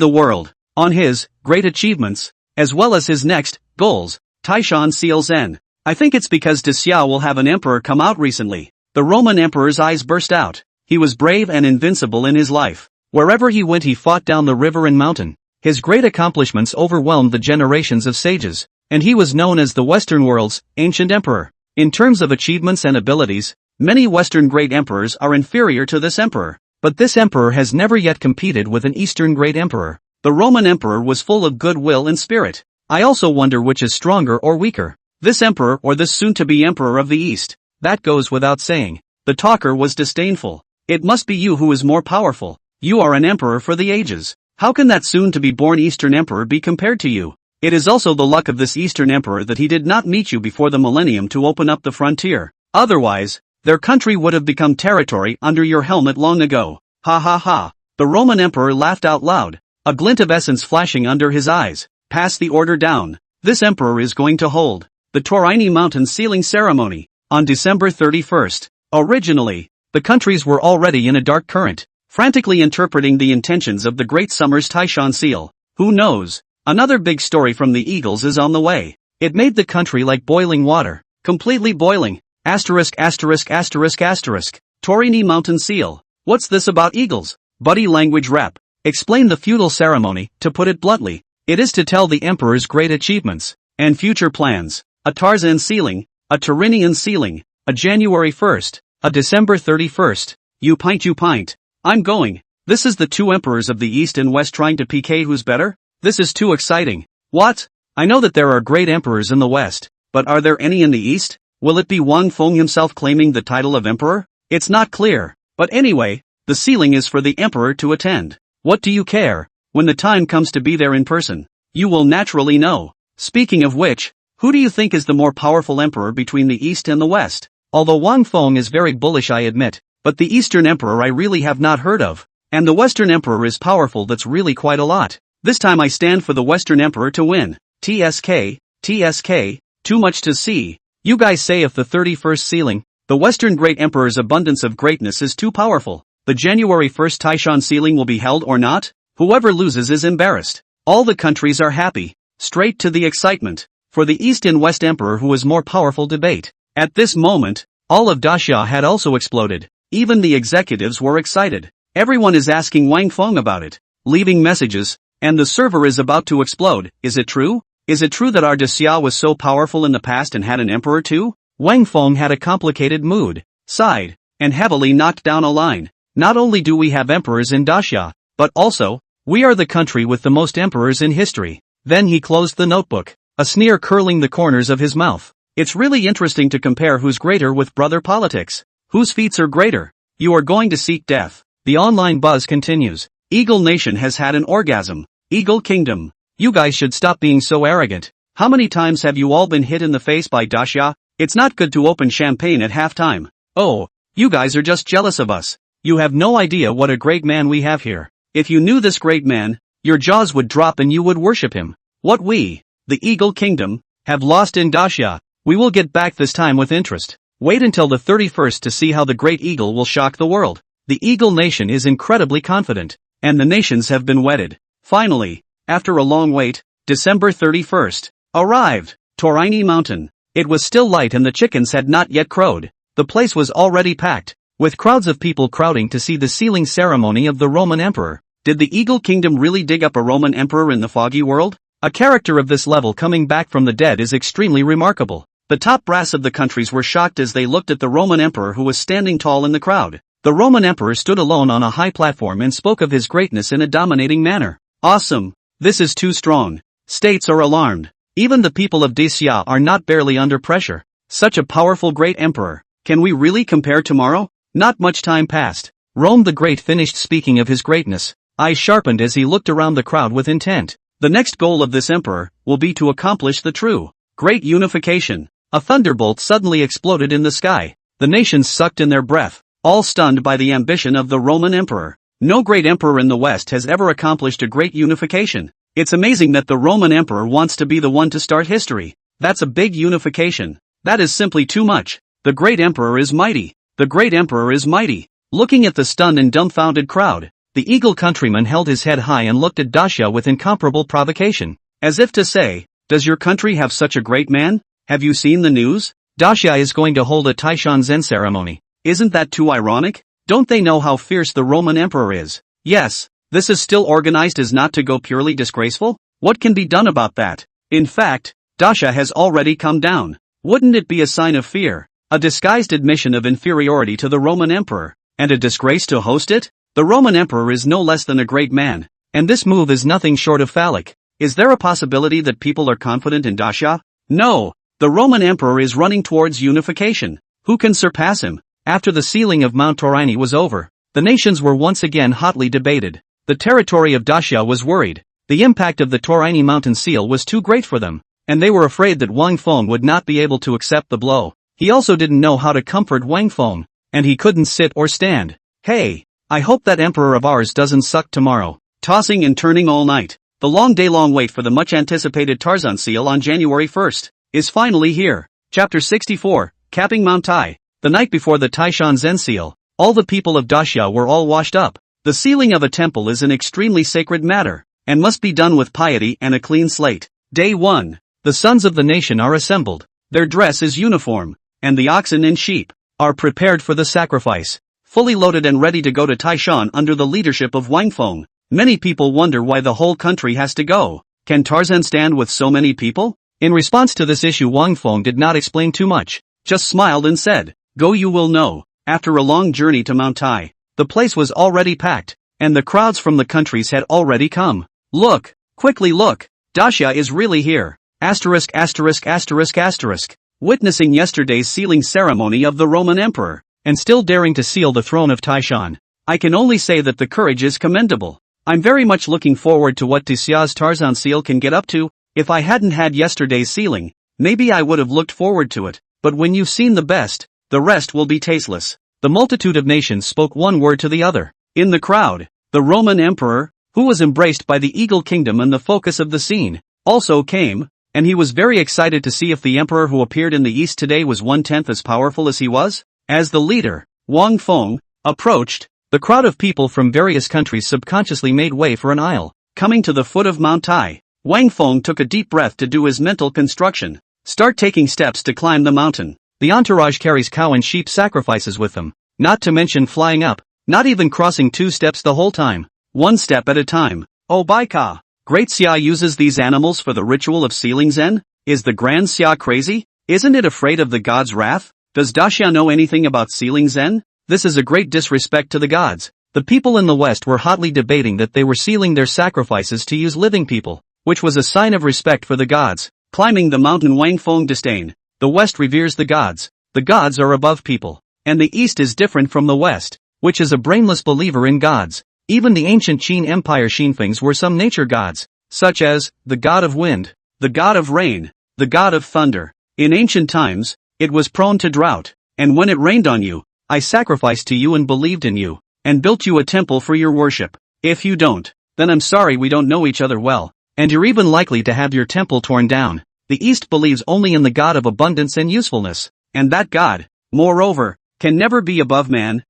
the world, on his great achievements, as well as his next goals. Taishan seal Zen. I think it's because Daxia will have an emperor come out recently. The Roman emperor's eyes burst out. He was brave and invincible in his life. Wherever he went he fought down the river and mountain. His great accomplishments overwhelmed the generations of sages, and he was known as the Western world's ancient emperor. In terms of achievements and abilities, many Western great emperors are inferior to this emperor, but this emperor has never yet competed with an Eastern great emperor. The Roman emperor was full of goodwill and spirit. I also wonder which is stronger or weaker, this emperor or this soon-to-be emperor of the East. That goes without saying. The talker was disdainful. It must be you who is more powerful. You are an emperor for the ages. How can that soon-to-be-born Eastern emperor be compared to you? It is also the luck of this Eastern emperor that he did not meet you before the millennium to open up the frontier. Otherwise, their country would have become territory under your helmet long ago. Ha ha ha. The Roman emperor laughed out loud, a glint of essence flashing under his eyes. Pass the order down. This emperor is going to hold the Torini Mountain sealing ceremony on December 31st. Originally, the countries were already in a dark current, frantically interpreting the intentions of the Great Summer's Taishan seal. Who knows? Another big story from the Eagles is on the way. It made the country like boiling water, completely boiling. Asterisk asterisk asterisk asterisk. Torini Mountain seal. What's this about Eagles? Buddy language rap. Explain the feudal ceremony. To put it bluntly, it is to tell the emperor's great achievements and future plans. A Tarzan sealing, a Turinian sealing, a January 1st, a December 31st. You pint. I'm going. This is the 2 emperors of the East and West trying to PK who's better? This is too exciting. What? I know that there are great emperors in the West, but are there any in the East? Will it be Wang Fong himself claiming the title of emperor? It's not clear. But anyway, the sealing is for the emperor to attend. What do you care? When the time comes to be there in person, you will naturally know. Speaking of which, who do you think is the more powerful emperor between the East and the West? Although Wang Fong is very bullish, I admit, but the Eastern emperor I really have not heard of. And the Western emperor is powerful, that's really quite a lot. This time I stand for the Western emperor to win. TSK, too much to see. You guys say if the 31st sealing, the Western great emperor's abundance of greatness is too powerful, the January 1st Taishan sealing will be held or not? Whoever loses is embarrassed. All the countries are happy. Straight to the excitement. For the East and West emperor who is more powerful debate. At this moment, all of Daxia had also exploded. Even the executives were excited. Everyone is asking Wang Feng about it, leaving messages, and the server is about to explode. Is it true? Is it true that our Xia was so powerful in the past and had an emperor too? Wang Feng had a complicated mood, sighed, and heavily knocked down a line. Not only do we have emperors in Xia, but also, we are the country with the most emperors in history. Then he closed the notebook, a sneer curling the corners of his mouth. It's really interesting to compare who's greater with brother politics. Whose feats are greater? You are going to seek death. The online buzz continues. Eagle Nation has had an orgasm. Eagle Kingdom. You guys should stop being so arrogant. How many times have you all been hit in the face by Xia? It's not good to open champagne at halftime. Oh, you guys are just jealous of us. You have no idea what a great man we have here. If you knew this great man, your jaws would drop and you would worship him. What we, the Eagle Kingdom, have lost in Xia, we will get back this time with interest. Wait until the 31st to see how the Great Eagle will shock the world. The Eagle Nation is incredibly confident, and the nations have been wedded. Finally, after a long wait, December 31st, arrived, Toraini Mountain. It was still light and the chickens had not yet crowed. The place was already packed, with crowds of people crowding to see the sealing ceremony of the Roman Emperor. Did the Eagle Kingdom really dig up a Roman Emperor in the foggy world? A character of this level coming back from the dead is extremely remarkable. The top brass of the countries were shocked as they looked at the Roman Emperor who was standing tall in the crowd. The Roman Emperor stood alone on a high platform and spoke of his greatness in a dominating manner. Awesome! This is too strong. States are alarmed. Even the people of Xia are not barely under pressure. Such a powerful great emperor. Can we really compare tomorrow? Not much time passed. Rome the Great finished speaking of his greatness. Eyes sharpened as he looked around the crowd with intent. The next goal of this emperor will be to accomplish the true great unification. A thunderbolt suddenly exploded in the sky. The nations sucked in their breath, all stunned by the ambition of the Roman emperor. No great emperor in the West has ever accomplished a great unification. It's amazing that the Roman emperor wants to be the one to start history. That's a big unification. That is simply too much. The great emperor is mighty. The great emperor is mighty. Looking at the stunned and dumbfounded crowd, the eagle countryman held his head high and looked at Xia with incomparable provocation, as if to say, does your country have such a great man? Have you seen the news? Xia is going to hold a Taishan Zen ceremony. Isn't that too ironic? Don't they know how fierce the Roman emperor is? Yes, this is still organized as not to go purely disgraceful? What can be done about that? In fact, Xia has already come down. Wouldn't it be a sign of fear? A disguised admission of inferiority to the Roman emperor, and a disgrace to host it? The Roman emperor is no less than a great man, and this move is nothing short of phallic. Is there a possibility that people are confident in Xia? No, the Roman emperor is running towards unification. Who can surpass him? After the sealing of Mount Toraini was over, the nations were once again hotly debated. The territory of Xia was worried. The impact of the Toraini mountain seal was too great for them, and they were afraid that Wang Feng would not be able to accept the blow. He also didn't know how to comfort Wang Feng, and he couldn't sit or stand. Hey, I hope that emperor of ours doesn't suck tomorrow. Tossing and turning all night. The long day-long wait for the much-anticipated Tarzan seal on January 1st is finally here. Chapter 64, Capping Mount Tai. The night before the Taishan Zen seal, all the people of Xia were all washed up. The sealing of a temple is an extremely sacred matter, and must be done with piety and a clean slate. Day 1. The sons of the nation are assembled. Their dress is uniform, and the oxen and sheep are prepared for the sacrifice, fully loaded and ready to go to Taishan under the leadership of Wang Feng. Many people wonder why the whole country has to go. Can Tarzan stand with so many people? In response to this issue, Wang Feng did not explain too much, just smiled and said, "Go, you will know." After a long journey to Mount Tai, the place was already packed, and the crowds from the countries had already come. Look, quickly look, Xia is really here. Asterisk asterisk asterisk asterisk. Witnessing yesterday's sealing ceremony of the Roman emperor, and still daring to seal the throne of Taishan, I can only say that the courage is commendable. I'm very much looking forward to what Xia's Tarzan seal can get up to. If I hadn't had yesterday's sealing, maybe I would have looked forward to it, but when you've seen the best, the rest will be tasteless. The multitude of nations spoke one word to the other. In the crowd, the Roman emperor, who was embraced by the Eagle Kingdom and the focus of the scene, also came, and he was very excited to see if the emperor who appeared in the east today was 1/10 as powerful as he was. As the leader, Wang Feng, approached, the crowd of people from various countries subconsciously made way for an aisle. Coming to the foot of Mount Tai, Wang Feng took a deep breath to do his mental construction. Start taking steps to climb the mountain. The entourage carries cow and sheep sacrifices with them, not to mention flying up. Not even crossing 2 steps the whole time. 1 step at a time. Oh Baika! Great Xia uses these animals for the ritual of sealing Zen? Is the Grand Xia crazy? Isn't it afraid of the god's wrath? Does Daxia know anything about sealing Zen? This is a great disrespect to the gods. The people in the West were hotly debating that they were sealing their sacrifices to use living people, which was a sign of respect for the gods. Climbing the mountain Wang Feng disdain. The West reveres the gods. The gods are above people. And the East is different from the West, which is a brainless believer in gods. Even the ancient Qin Empire Xinfengs were some nature gods, such as, the god of wind, the god of rain, the god of thunder. In ancient times, it was prone to drought, and when it rained on you, I sacrificed to you and believed in you, and built you a temple for your worship. If you don't, then I'm sorry we don't know each other well, and you're even likely to have your temple torn down. The East believes only in the god of abundance and usefulness, and that god, moreover, can never be above man.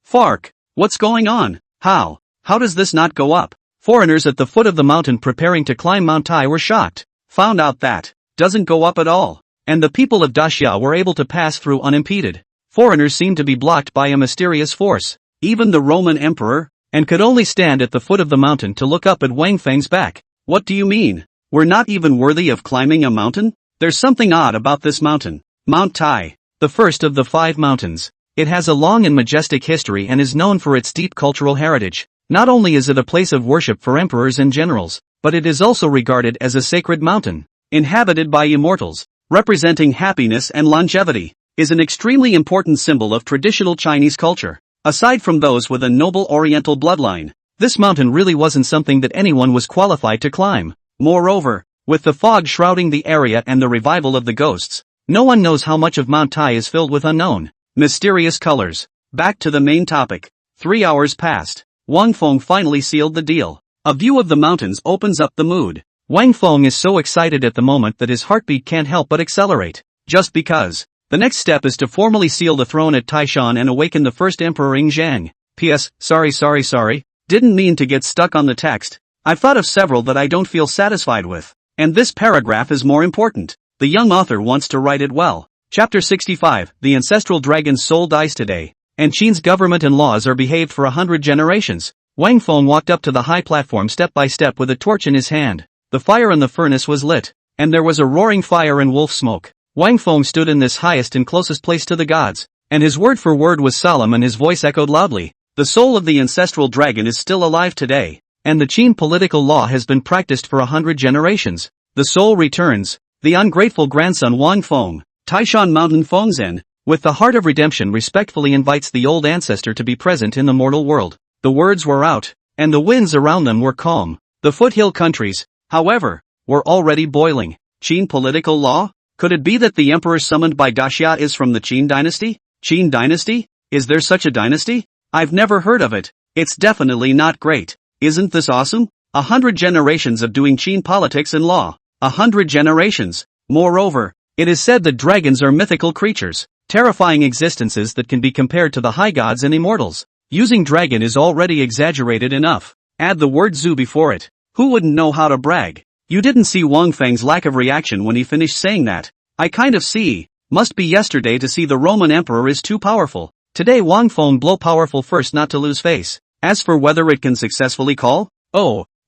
Fark, what's going on? How does this not go up? Foreigners at the foot of the mountain preparing to climb Mount Tai were shocked, found out that, doesn't go up at all, and the people of Daxia were able to pass through unimpeded. Foreigners seemed to be blocked by a mysterious force, even the Roman emperor, and could only stand at the foot of the mountain to look up at Wang Feng's back. What do you mean? We're not even worthy of climbing a mountain? There's something odd about this mountain. Mount Tai, the first of the 5 mountains. It has a long and majestic history and is known for its deep cultural heritage. Not only is it a place of worship for emperors and generals, but it is also regarded as a sacred mountain, inhabited by immortals, representing happiness and longevity, is an extremely important symbol of traditional Chinese culture. Aside from those with a noble Oriental bloodline, this mountain really wasn't something that anyone was qualified to climb. Moreover, with the fog shrouding the area and the revival of the ghosts, no one knows how much of Mount Tai is filled with unknown, mysterious colors. Back to the main topic. 3 hours passed. Wang Feng finally sealed the deal. A view of the mountains opens up the mood. Wang Feng is so excited at the moment that his heartbeat can't help but accelerate. Just because. The next step is to formally seal the throne at Taishan and awaken the first emperor Jiang. P.S. Sorry. Didn't mean to get stuck on the text. I've thought of several that I don't feel satisfied with. And this paragraph is more important. The young author wants to write it well. Chapter 65, the ancestral dragon's soul dies today, and Qin's government and laws are behaved for 100 generations. Wang Feng walked up to the high platform step by step with a torch in his hand. The fire in the furnace was lit, and there was a roaring fire and wolf smoke. Wang Feng stood in this highest and closest place to the gods, and his word for word was solemn and his voice echoed loudly. The soul of the ancestral dragon is still alive today, and the Qin political law has been practiced for 100 generations. The soul returns. The ungrateful grandson Wang Feng, Taishan Mountain Fengzhen, with the heart of redemption respectfully invites the old ancestor to be present in the mortal world. The words were out, and the winds around them were calm. The foothill countries, however, were already boiling. Qin political law? Could it be that the emperor summoned by Daxia is from the Qin dynasty? Qin dynasty? Is there such a dynasty? I've never heard of it. It's definitely not great. Isn't this awesome? 100 generations of doing Qin politics and law. 100 generations. Moreover, it is said that dragons are mythical creatures, terrifying existences that can be compared to the high gods and immortals. Using dragon is already exaggerated enough. Add the word zoo before it. Who wouldn't know how to brag? You didn't see Wang Feng's lack of reaction when he finished saying that. I kind of see. Must be yesterday to see the Roman emperor is too powerful. Today Wang Feng blow powerful first not to lose face. As for whether it can successfully call,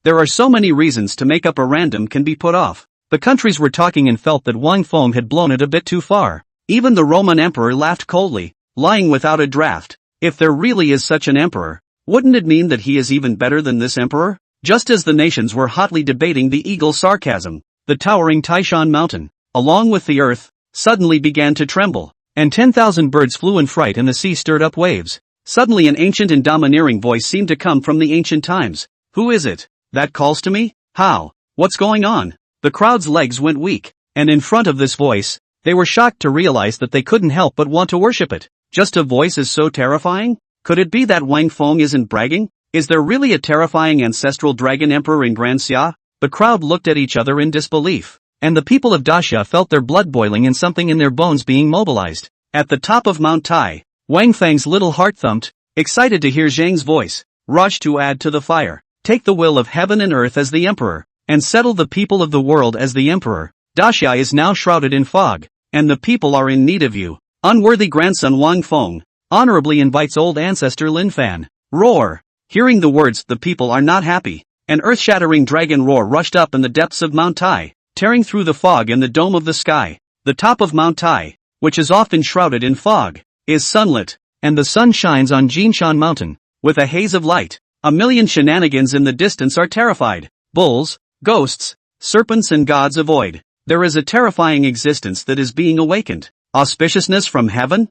there are so many reasons to make up a random can be put off. The countries were talking and felt that Wang Feng had blown it a bit too far. Even the Roman emperor laughed coldly, lying without a draft. If there really is such an emperor, wouldn't it mean that he is even better than this emperor? Just as the nations were hotly debating the eagle's sarcasm, the towering Taishan mountain, along with the earth, suddenly began to tremble, and 10,000 birds flew in fright and the sea stirred up waves. Suddenly an ancient and domineering voice seemed to come from the ancient times. Who is it that calls to me? How? What's going on? The crowd's legs went weak, and in front of this voice, they were shocked to realize that they couldn't help but want to worship it. Just a voice is so terrifying? Could it be that Wang Feng isn't bragging? Is there really a terrifying ancestral dragon emperor in Grand Xia? The crowd looked at each other in disbelief, and the people of Daxia felt their blood boiling and something in their bones being mobilized. At the top of Mount Tai, Wang Feng's little heart thumped, excited to hear Zhang's voice. Rush to add to the fire. Take the will of heaven and earth as the emperor, and settle the people of the world as the emperor. Daxia is now shrouded in fog, and the people are in need of you. Unworthy grandson Wang Feng, honorably invites old ancestor Lin Fan. Roar! Hearing the words, the people are not happy. An earth-shattering dragon roar rushed up in the depths of Mount Tai, tearing through the fog and the dome of the sky. The top of Mount Tai, which is often shrouded in fog, is sunlit, and the sun shines on Jinshan Mountain, with a haze of light. A million shenanigans in the distance are terrified. Bulls, ghosts, serpents and gods avoid. There is a terrifying existence that is being awakened. Auspiciousness from heaven?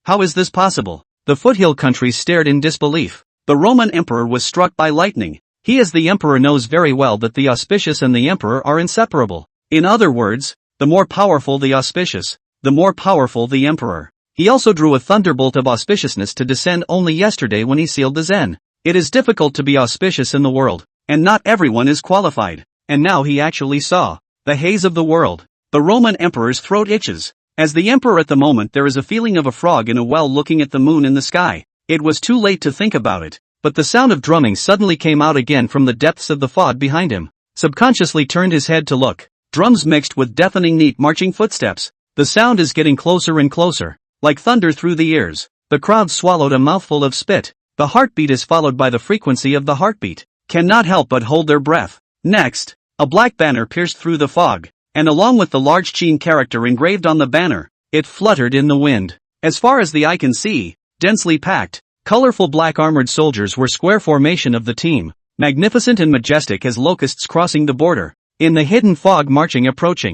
How is this possible? The foothill countries stared in disbelief. The Roman emperor was struck by lightning. He as the emperor knows very well that the auspicious and the emperor are inseparable. In other words, the more powerful the auspicious, the more powerful the emperor. He also drew a thunderbolt of auspiciousness to descend only yesterday when he sealed the Zen. It is difficult to be auspicious in the world, and not everyone is qualified. And now he actually saw the haze of the world. The Roman emperor's throat itches. As the emperor at the moment there is a feeling of a frog in a well looking at the moon in the sky. It was too late to think about it, but the sound of drumming suddenly came out again from the depths of the fog behind him. Subconsciously turned his head to look. Drums mixed with deafening neat marching footsteps. The sound is getting closer and closer, like thunder through the ears. The crowd swallowed a mouthful of spit. The heartbeat is followed by the frequency of the heartbeat. Cannot help but hold their breath. Next, a black banner pierced through the fog, and along with the large Chen character engraved on the banner, it fluttered in the wind. As far as the eye can see, densely packed, colorful black armored soldiers were square formation of the team, magnificent and majestic as locusts crossing the border. In the hidden fog marching approaching.